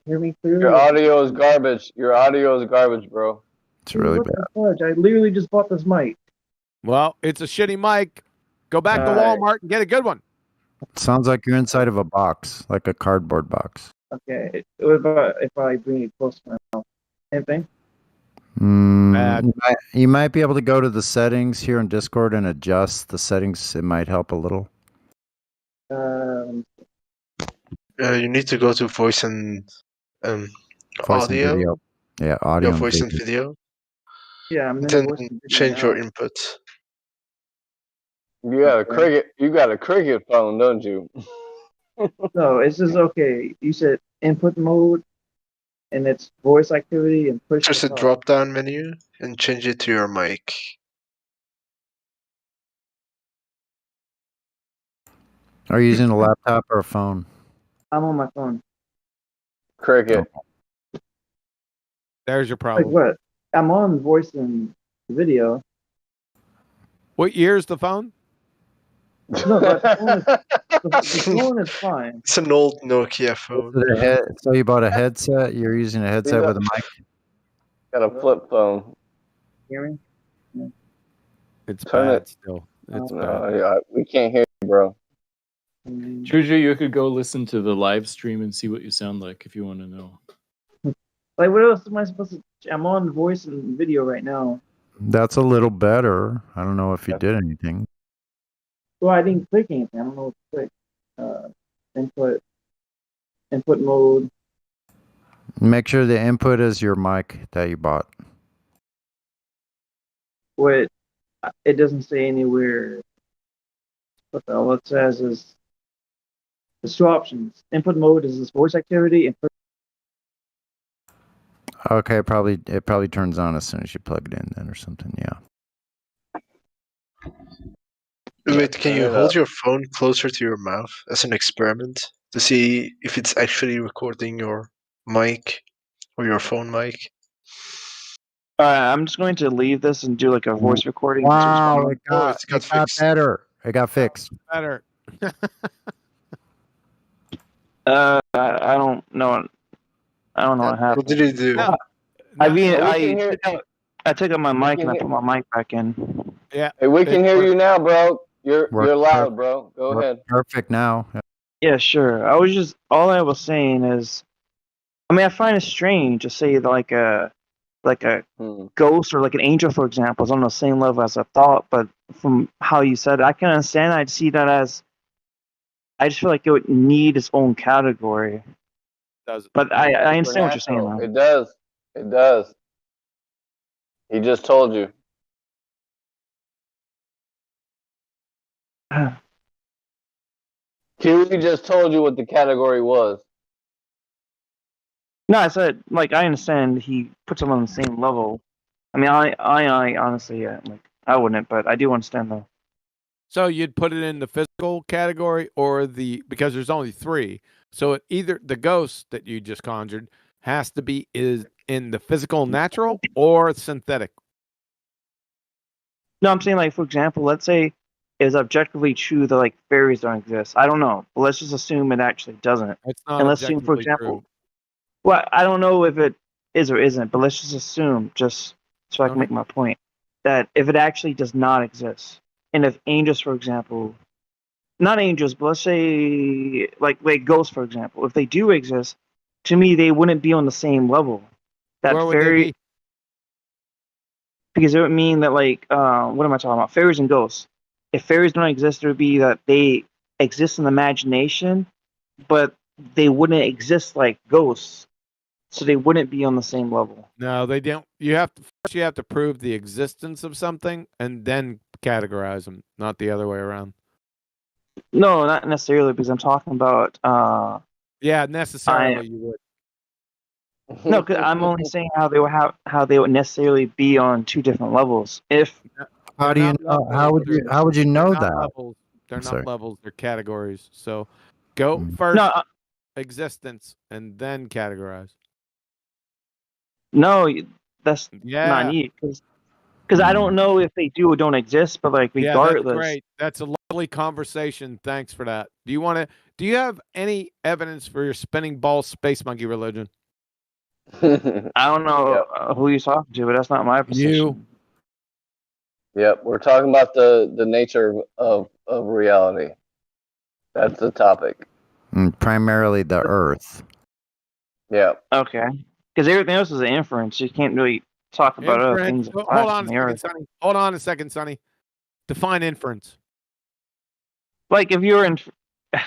hear me clearly? Your audio is garbage. Your audio is garbage, bro. It's really What bad. the fudge? I literally just bought this mic. Well, it's a shitty mic. Go back to Alright. Walmart and get a good one. Sounds like you're inside of a box, like a cardboard box. Okay. What about if I bring it close to my mouth? Same thing? You might be able to go to the settings here in Discord and adjust the settings. It might help a little. You need to go to voice and Voice audio. and video. Yeah, audio Yeah, and voice and video. video. Yeah, I'm in Then voice and video change your now. input. You got a cricket. You got a cricket phone, don't you? No, it's just okay. You said input mode, and it's voice activity and push. Just a to talk. drop down menu and change it to your mic. Are you using a laptop or a phone? I'm on my phone. Cricket. There's your Like problem. what? I'm on voice and video. What year's the phone? No, but the phone is fine. It's an old Nokia phone. So you bought a headset? You're using a headset with a mic? Got a flip phone. Hear me? It's Turn bad it. still. It's No, bad. yeah, we can't hear you, bro. Juju, you could go listen to the live stream and see what you sound like if you want to know. Like what else am I supposed to? I'm on voice and video right now. That's a little better. I don't know if you did anything. Well, I didn't click anything. I don't know what to click. Input mode. Make sure the input is your mic that you bought. What it doesn't say anywhere. What the hell it says is there's two options. Input mode is this voice activity. And Okay, it probably turns on as soon as you plug it in then or something. Yeah. Wait, can you turn it hold up. your phone closer to your mouth as an experiment to see if it's actually recording your mic or your phone mic? I'm just going to leave this and do like a voice recording. Wow, it Oh, got, it's got it got fixed. better. It got fixed. Better. I don't know. I don't know what happened. What did it do? I mean, we can hear- I took out my mic can and I hear- put my mic back in. Yeah. Hey, we can hear you now, bro. You're Worked loud, bro. Go Worked ahead. Perfect now. Yeah, sure. All I was saying is, I mean, I find it strange to say like a ghost or like an angel, for example, is on the same level as a thought. But from how you said it, I can understand. I'd see that as, I just feel like it would need its own category. Does But I understand what you're saying. Supernatural. Though. It does. It does. He just told you. Kiwi just told you what the category was. No, I said like I understand he puts them on the same level. I mean, I honestly, yeah, like I wouldn't, but I do understand though. So you'd put it in the physical category or because there's only three. So either the ghost that you just conjured has to be is in the physical natural or synthetic. No, I'm saying like for example, let's say it's objectively true that like fairies don't exist. I don't know, but let's just assume it actually doesn't. It's not And let's assume, for objectively example, true. well, I don't know if it is or isn't, but let's just assume, just so I can make my point, that if it actually does not exist, and if angels, for example, not angels, but let's say like ghosts, for example, if they do exist, to me they wouldn't be on the same level. That Where would they fairy, be? because it would mean that like what am I talking about? Fairies and ghosts. If fairies don't exist, it would be that they exist in the imagination, but they wouldn't exist like ghosts, so they wouldn't be on the same level. No, they don't. You have to prove the existence of something and then categorize them, not the other way around. No, not necessarily, because I'm talking about. Yeah, necessarily you would. No, because I'm only saying how they would necessarily be on two different levels. If How do you know? How would you know that? Levels. They're I'm not sorry. levels. They're categories. So go first. No, existence and then categorize. no, that's Yeah. not neat because I don't know if they do or don't exist, but like Yeah, regardless. that's great. That's a lovely conversation. Thanks for that. Do do you have any evidence for your spinning ball space monkey religion? I don't know who you're talking to, but that's not my position. You. Yep, we're talking about the nature of reality. That's the topic. Primarily the Earth. Yeah. Okay. Because everything else is an inference. You can't really talk about other Inference. things. Hold on a second, Sonny. Hold on a second, Sonny. Define inference. Like if you're in,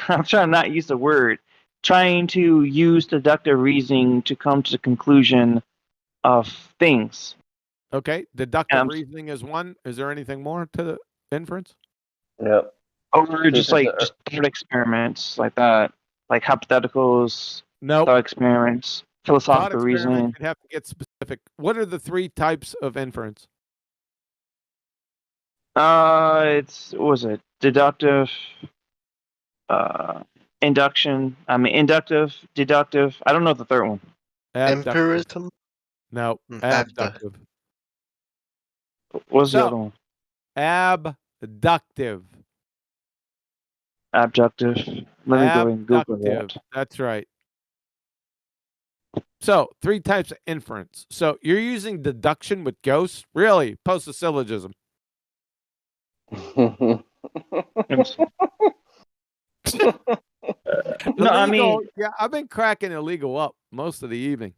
I'm trying to not use the word, trying to use deductive reasoning to come to the conclusion of things. Okay, deductive reasoning is one. Is there anything more to the inference? Yep. Or just thought experiments like that, like hypotheticals, thought experiments, philosophical Thought reasoning. experiment, you'd have to get specific. What are the three types of inference? What was it? Deductive, induction. I mean, inductive, deductive. I don't know the third one. Empirism? No, abductive. What's the other one? Abductive. Abductive. Let me go and Google Abductive. that. That's right. So, three types of inference. So, you're using deduction with ghosts? Really? Post a syllogism. No, I mean, yeah, I've been cracking illegal up most of the evening.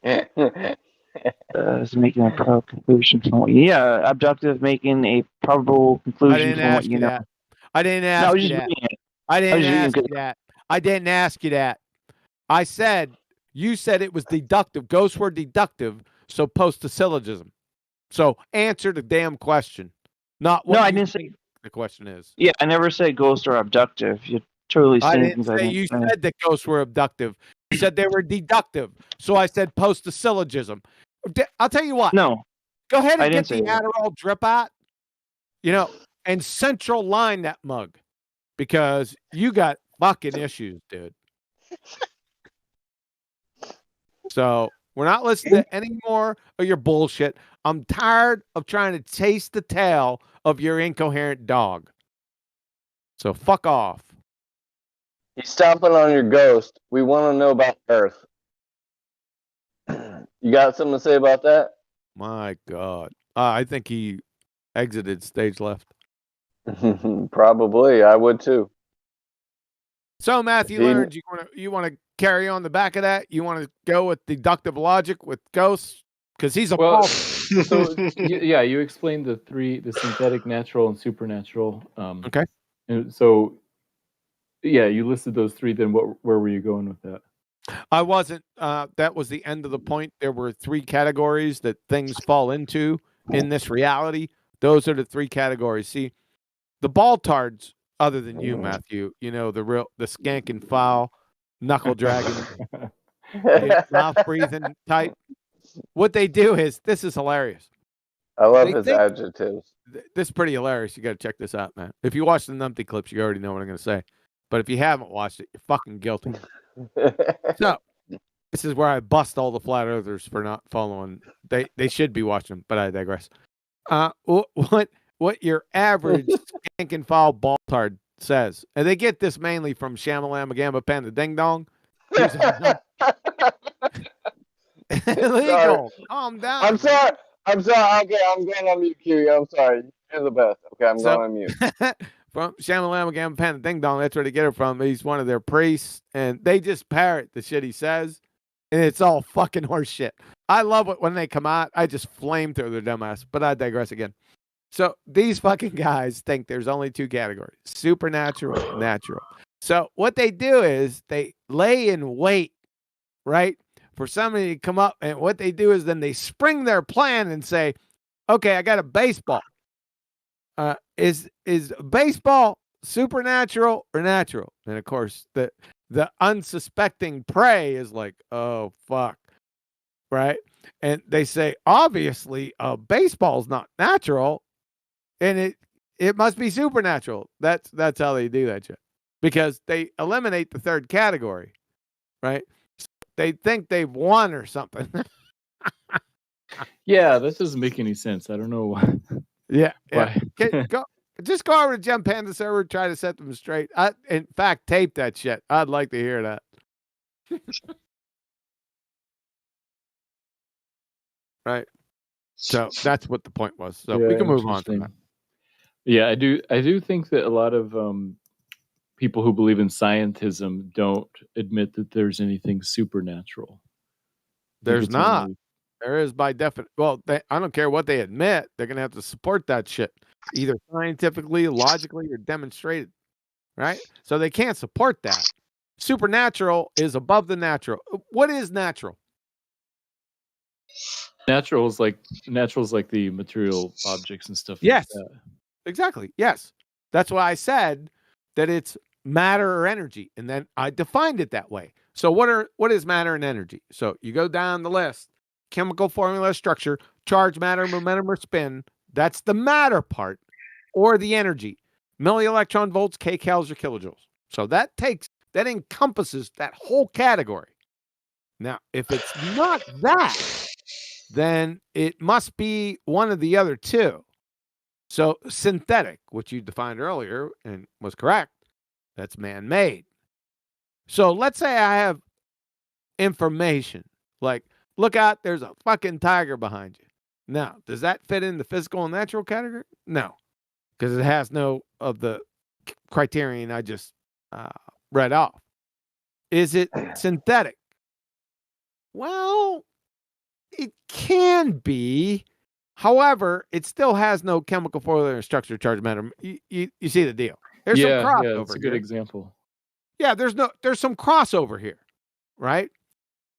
Is making a probable conclusion from what abductive, making a probable conclusion from what you know. That. I didn't No, I ask was you just that. reading it. I didn't was just ask reading you that. I didn't ask you that. I said, you said it was deductive. Ghosts were deductive, so post a syllogism. So answer the damn question. Not what No, I you didn't think the question is. Yeah, I never said ghosts are abductive. You're totally I saying didn't things I say didn't you say. said that ghosts were abductive. You said they were deductive. So I said post a syllogism. I'll tell you what. No. Go ahead I and didn't get the say that. Adderall drip out, and central line that mug because you got fucking issues, dude. So we're not listening to any more of your bullshit. I'm tired of trying to chase the tail of your incoherent dog. So fuck off. He's stomping on your ghost. We want to know about Earth. You got something to say about that? My God. I think he exited stage left. Probably. I would too. So Matthew Leonard, you want to carry on the back of that? You want to go with deductive logic with ghosts? Because he's a So you explained the synthetic, natural, and supernatural. Okay. And so, you listed those three. Then where were you going with that? I wasn't. That was the end of the point. There were three categories that things fall into in this reality. Those are the three categories. See, the ball-tards, other than you, Matthew, the skank and foul, knuckle dragging, mouth breathing type. What they do is, this is hilarious. I love his adjectives. This is pretty hilarious. You got to check this out, man. If you watch the Numpty clips, you already know what I'm going to say. But if you haven't watched it, you're fucking guilty. So, this is where I bust all the flat earthers for not following. They should be watching, but I digress. What your average skank and foul ball-tard says, and they get this mainly from Shamalama Gamba Panda Ding Dong. Illegal. Calm down. I'm sorry. Okay, I'm going on mute, Q. I'm sorry. You're the best. Okay, I'm going on mute. From Shamalama Gamba Panda Ding Dong, that's where they get it from. He's one of their priests, and they just parrot the shit he says, and it's all fucking horse shit. I love it when they come out. I just flame through their dumbass, but I digress again. So these fucking guys think there's only two categories: supernatural, natural. So what they do is they lay in wait, right, for somebody to come up, and what they do is then they spring their plan and say, "Okay, I got a baseball. Is baseball supernatural or natural?" And of course, the unsuspecting prey is like, "Oh fuck," right? And they say, "Obviously, baseball's not natural, and it must be supernatural." That's how they do that shit, because they eliminate the third category, right? So they think they've won or something. Yeah, this doesn't make any sense. I don't know why. Yeah. Why? Just go over to Gem Panda server and try to set them straight. In fact, tape that shit. I'd like to hear that. Right. So that's what the point was. So we can move on from that. Yeah, I do think that a lot of people who believe in scientism don't admit that there's anything supernatural. There's not. There is by definition. Well, I don't care what they admit. They're going to have to support that shit, either scientifically, logically, or demonstrated. Right? So they can't support that. Supernatural is above the natural. What is natural? Natural is like the material objects and stuff. Yes. Like that. Exactly. Yes. That's why I said that it's matter or energy, and then I defined it that way. So what is matter and energy? So you go down the list: chemical formula, structure, charge, matter, momentum, or spin. That's the matter part, or the energy: millielectron volts, kcals, or kilojoules. So that encompasses that whole category. Now, if it's not that, then it must be one of the other two. So synthetic, which you defined earlier and was correct, that's man-made. So let's say I have information like, look out, there's a fucking tiger behind you. Now, does that fit in the physical and natural category? No, because it has no of the criterion I just read off. Is it synthetic? Well, it can be. However, it still has no chemical formula or structure, charge, matter. You see the deal. There's some crossover. Yeah, that's a good example. Yeah, there's some crossover here, right?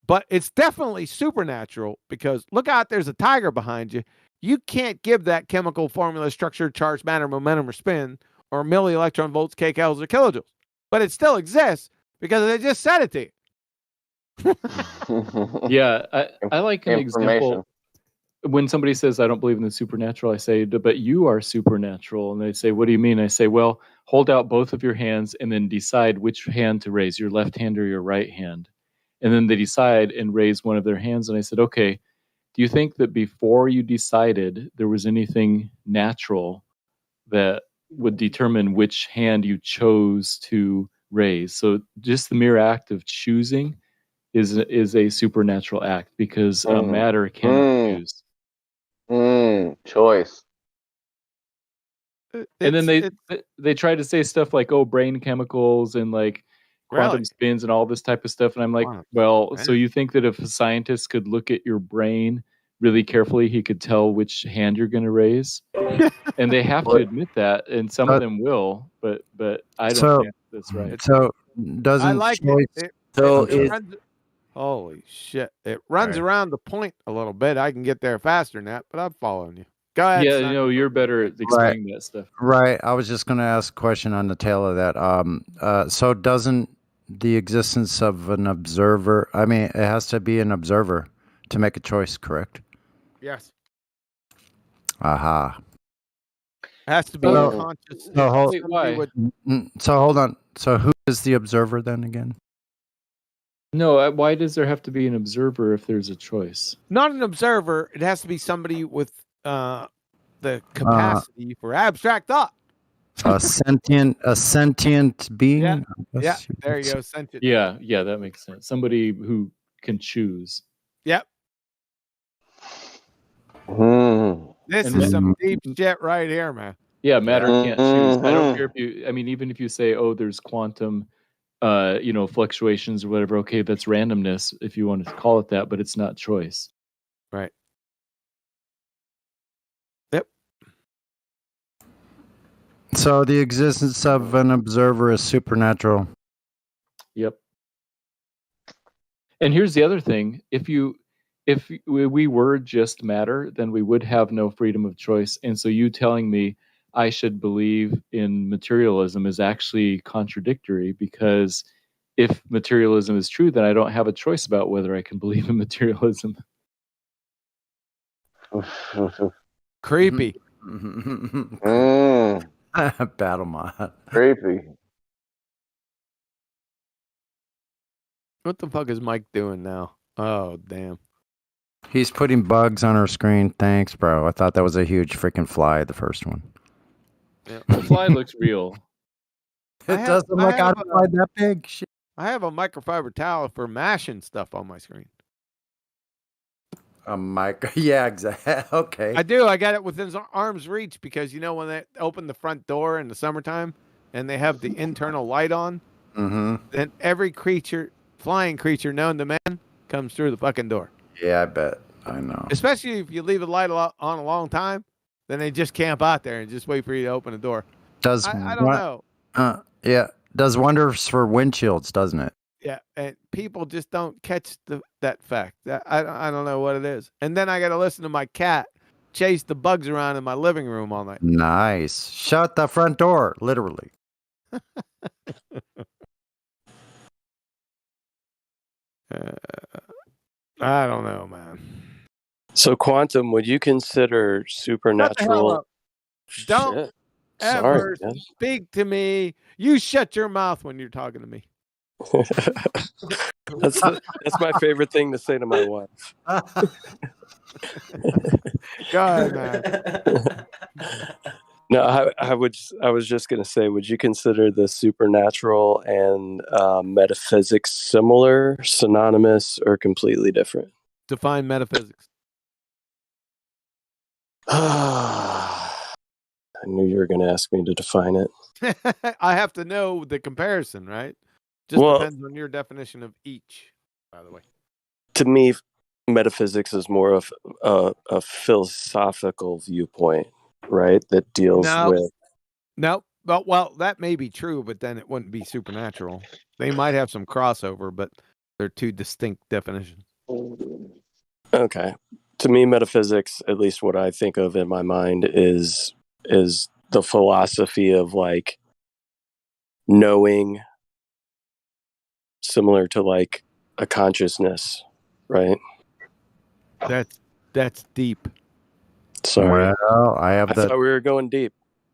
But it's definitely supernatural because look out, there's a tiger behind you. You can't give that chemical formula, structure, charge, matter, momentum, or spin, or millielectron volts, kcals, or kilojoules. But it still exists because they just said it to you. Yeah, I like an example. When somebody says, I don't believe in the supernatural, I say, but you are supernatural. And they say, what do you mean? I say, well, hold out both of your hands and then decide which hand to raise, your left hand or your right hand. And then they decide and raise one of their hands. And I said, okay, do you think that before you decided there was anything natural that would determine which hand you chose to raise? So just the mere act of choosing is a supernatural act because matter cannot choose. Choice. And then they try to say stuff like, oh, brain chemicals and like quantum spins and all this type of stuff. And I'm like, well, so you think that if a scientist could look at your brain really carefully, he could tell which hand you're going to raise? And they have to admit that, and some of them will, but I don't think that's right. So doesn't I like choice, it. Holy shit. It runs around the point a little bit. I can get there faster than that, but I'm following you. Go ahead. Yeah, son. you're better at explaining that stuff. Right. I was just going to ask a question on the tail of that. So doesn't the existence of an observer, I mean, it has to be an observer to make a choice, correct? Yes. Aha. It has to be conscious. So hold on. So who is the observer then again? No, why does there have to be an observer if there's a choice? Not an observer. It has to be somebody with the capacity for abstract thought. A sentient being? Yeah, there you go. Sentient. Yeah, that makes sense. Somebody who can choose. Yep. This is some deep shit right here, man. Yeah, matter can't choose. I don't care even if you say, oh, there's quantum fluctuations or whatever. Okay, that's randomness if you want to call it that, but it's not choice. Right. Yep. So the existence of an observer is supernatural. Yep. And here's the other thing. If we were just matter, then we would have no freedom of choice. And so you telling me I should believe in materialism is actually contradictory, because if materialism is true, then I don't have a choice about whether I can believe in materialism. Creepy. Battle mod. Creepy. What the fuck is Mike doing now? Oh, damn. He's putting bugs on our screen. Thanks, bro. I thought that was a huge freaking fly, the first one. Yeah. The fly looks real. It doesn't look outside that big. Shit. I have a microfiber towel for mashing stuff on my screen. A mic. Yeah, exactly. Okay. I do. I got it within arm's reach because when they open the front door in the summertime and they have the internal light on, then every flying creature known to man comes through the fucking door. Yeah, I bet. I know. Especially if you leave the light on a long time, then they just camp out there and just wait for you to open the door. I don't know. Yeah, does wonders for windshields, doesn't it? Yeah, and people just don't catch that fact. I don't know what it is. And then I got to listen to my cat chase the bugs around in my living room all night. Nice. Shut the front door, literally. I don't know, man. So, Quantum, would you consider supernatural? Don't Shit. ever Sorry, man. speak to me. You shut your mouth when you're talking to me. That's my favorite thing to say to my wife. Go ahead, man. No, I was just going to say, would you consider the supernatural and metaphysics similar, synonymous, or completely different? Define metaphysics. I knew you were going to ask me to define it. I have to know the comparison, right? Just depends on your definition of each, by the way. To me, metaphysics is more of a philosophical viewpoint, right? That deals with... No, well, that may be true, but then it wouldn't be supernatural. They might have some crossover, but they're two distinct definitions. Okay. To me, metaphysics, at least what I think of in my mind, is the philosophy of like knowing, similar to like a consciousness, right? That's deep. Sorry. Well, I thought we were going deep.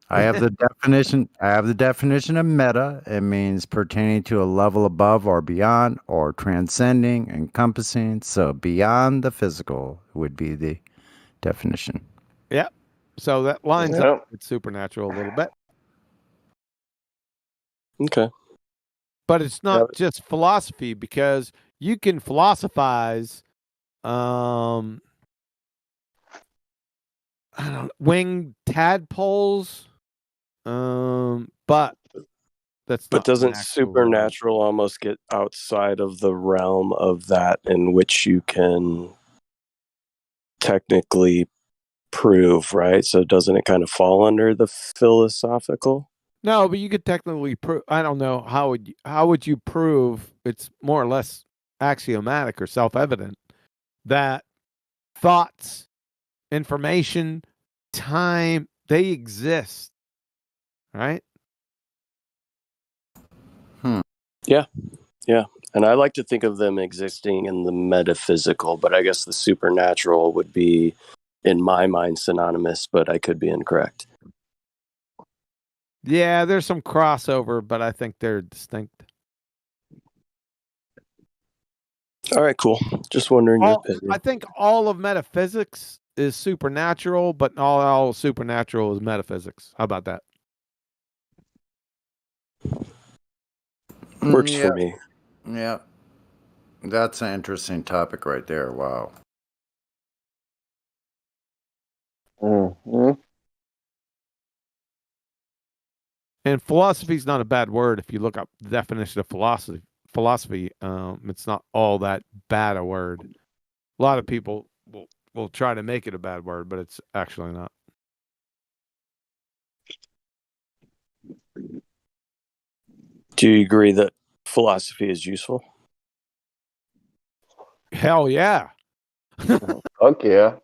I have the definition. I have the definition of meta. It means pertaining to a level above or beyond, or transcending, encompassing. So beyond the physical would be the definition. Yeah. So that lines up with supernatural a little bit. Okay. But it's not just philosophy, because you can philosophize I don't know, winged tadpoles, but that's But not doesn't natural. supernatural almost get outside of the realm of that in which you can technically prove, right? So doesn't it kind of fall under the philosophical? No, but you could technically prove. I don't know how would you prove? It's more or less axiomatic or self-evident that thoughts, information, time, they exist, right? Yeah. And I like to think of them existing in the metaphysical, but I guess the supernatural would be, in my mind, synonymous, but I could be incorrect. Yeah, there's some crossover, but I think they're distinct. All right, cool. Just wondering your opinion. I think all of metaphysics is supernatural, but not all supernatural is metaphysics. How about that? Works for me. Yeah. That's an interesting topic right there. Wow. Mm-hmm. And philosophy is not a bad word. If you look up the definition of philosophy, it's not all that bad a word. A lot of people will try to make it a bad word, but it's actually not. Do you agree that philosophy is useful? Hell yeah. Fuck yeah.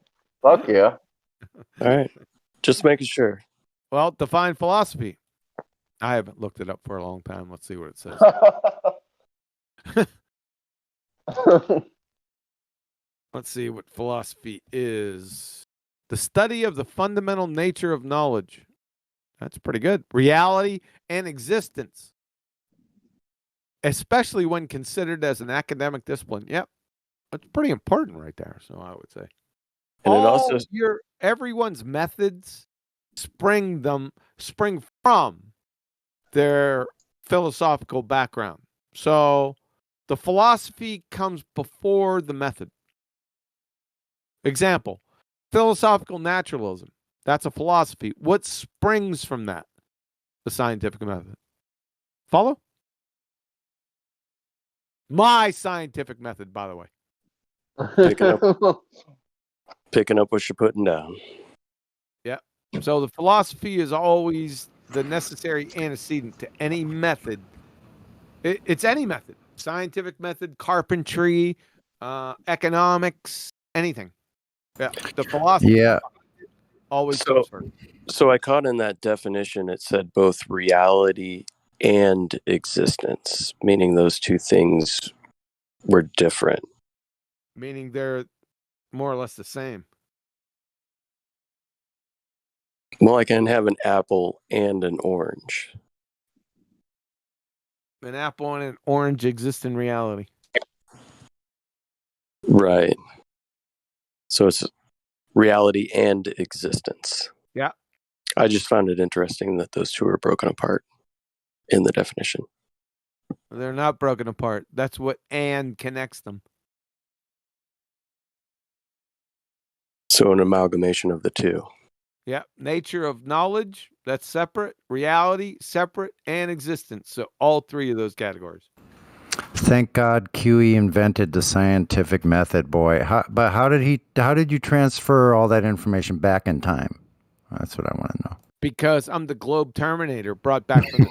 Fuck yeah. All right. Just making sure. Well, define philosophy. I haven't looked it up for a long time. Let's see what it says. Let's see what philosophy is. The study of the fundamental nature of knowledge. That's pretty good. Reality and existence, especially when considered as an academic discipline. Yep. That's pretty important right there, so I would say. And it also everyone's methods spring spring from their philosophical background. So the philosophy comes before the method. Example, philosophical naturalism. That's a philosophy. What springs from that? The scientific method. Follow? My scientific method, by the way. Picking up what you're putting down. Yeah. So the philosophy is always the necessary antecedent to any method. It's any method. Scientific method, carpentry, economics, anything. Yeah. The philosophy always comes first. So I caught in that definition, it said both reality and existence, meaning those two things were different. Meaning they're more or less the same. Well, I can have an apple and an orange. An apple and an orange exist in reality. Right. So it's reality and existence. Yeah. I just found it interesting that those two are broken apart in the definition. They're not broken apart. That's what and connects them. So an amalgamation of the two. Yeah. Nature of knowledge, that's separate. Reality, separate. And existence. So all three of those categories. Thank God QE invented the scientific method, boy. But how did you transfer all that information back in time? That's what I want to know. Because I'm the globe terminator brought back from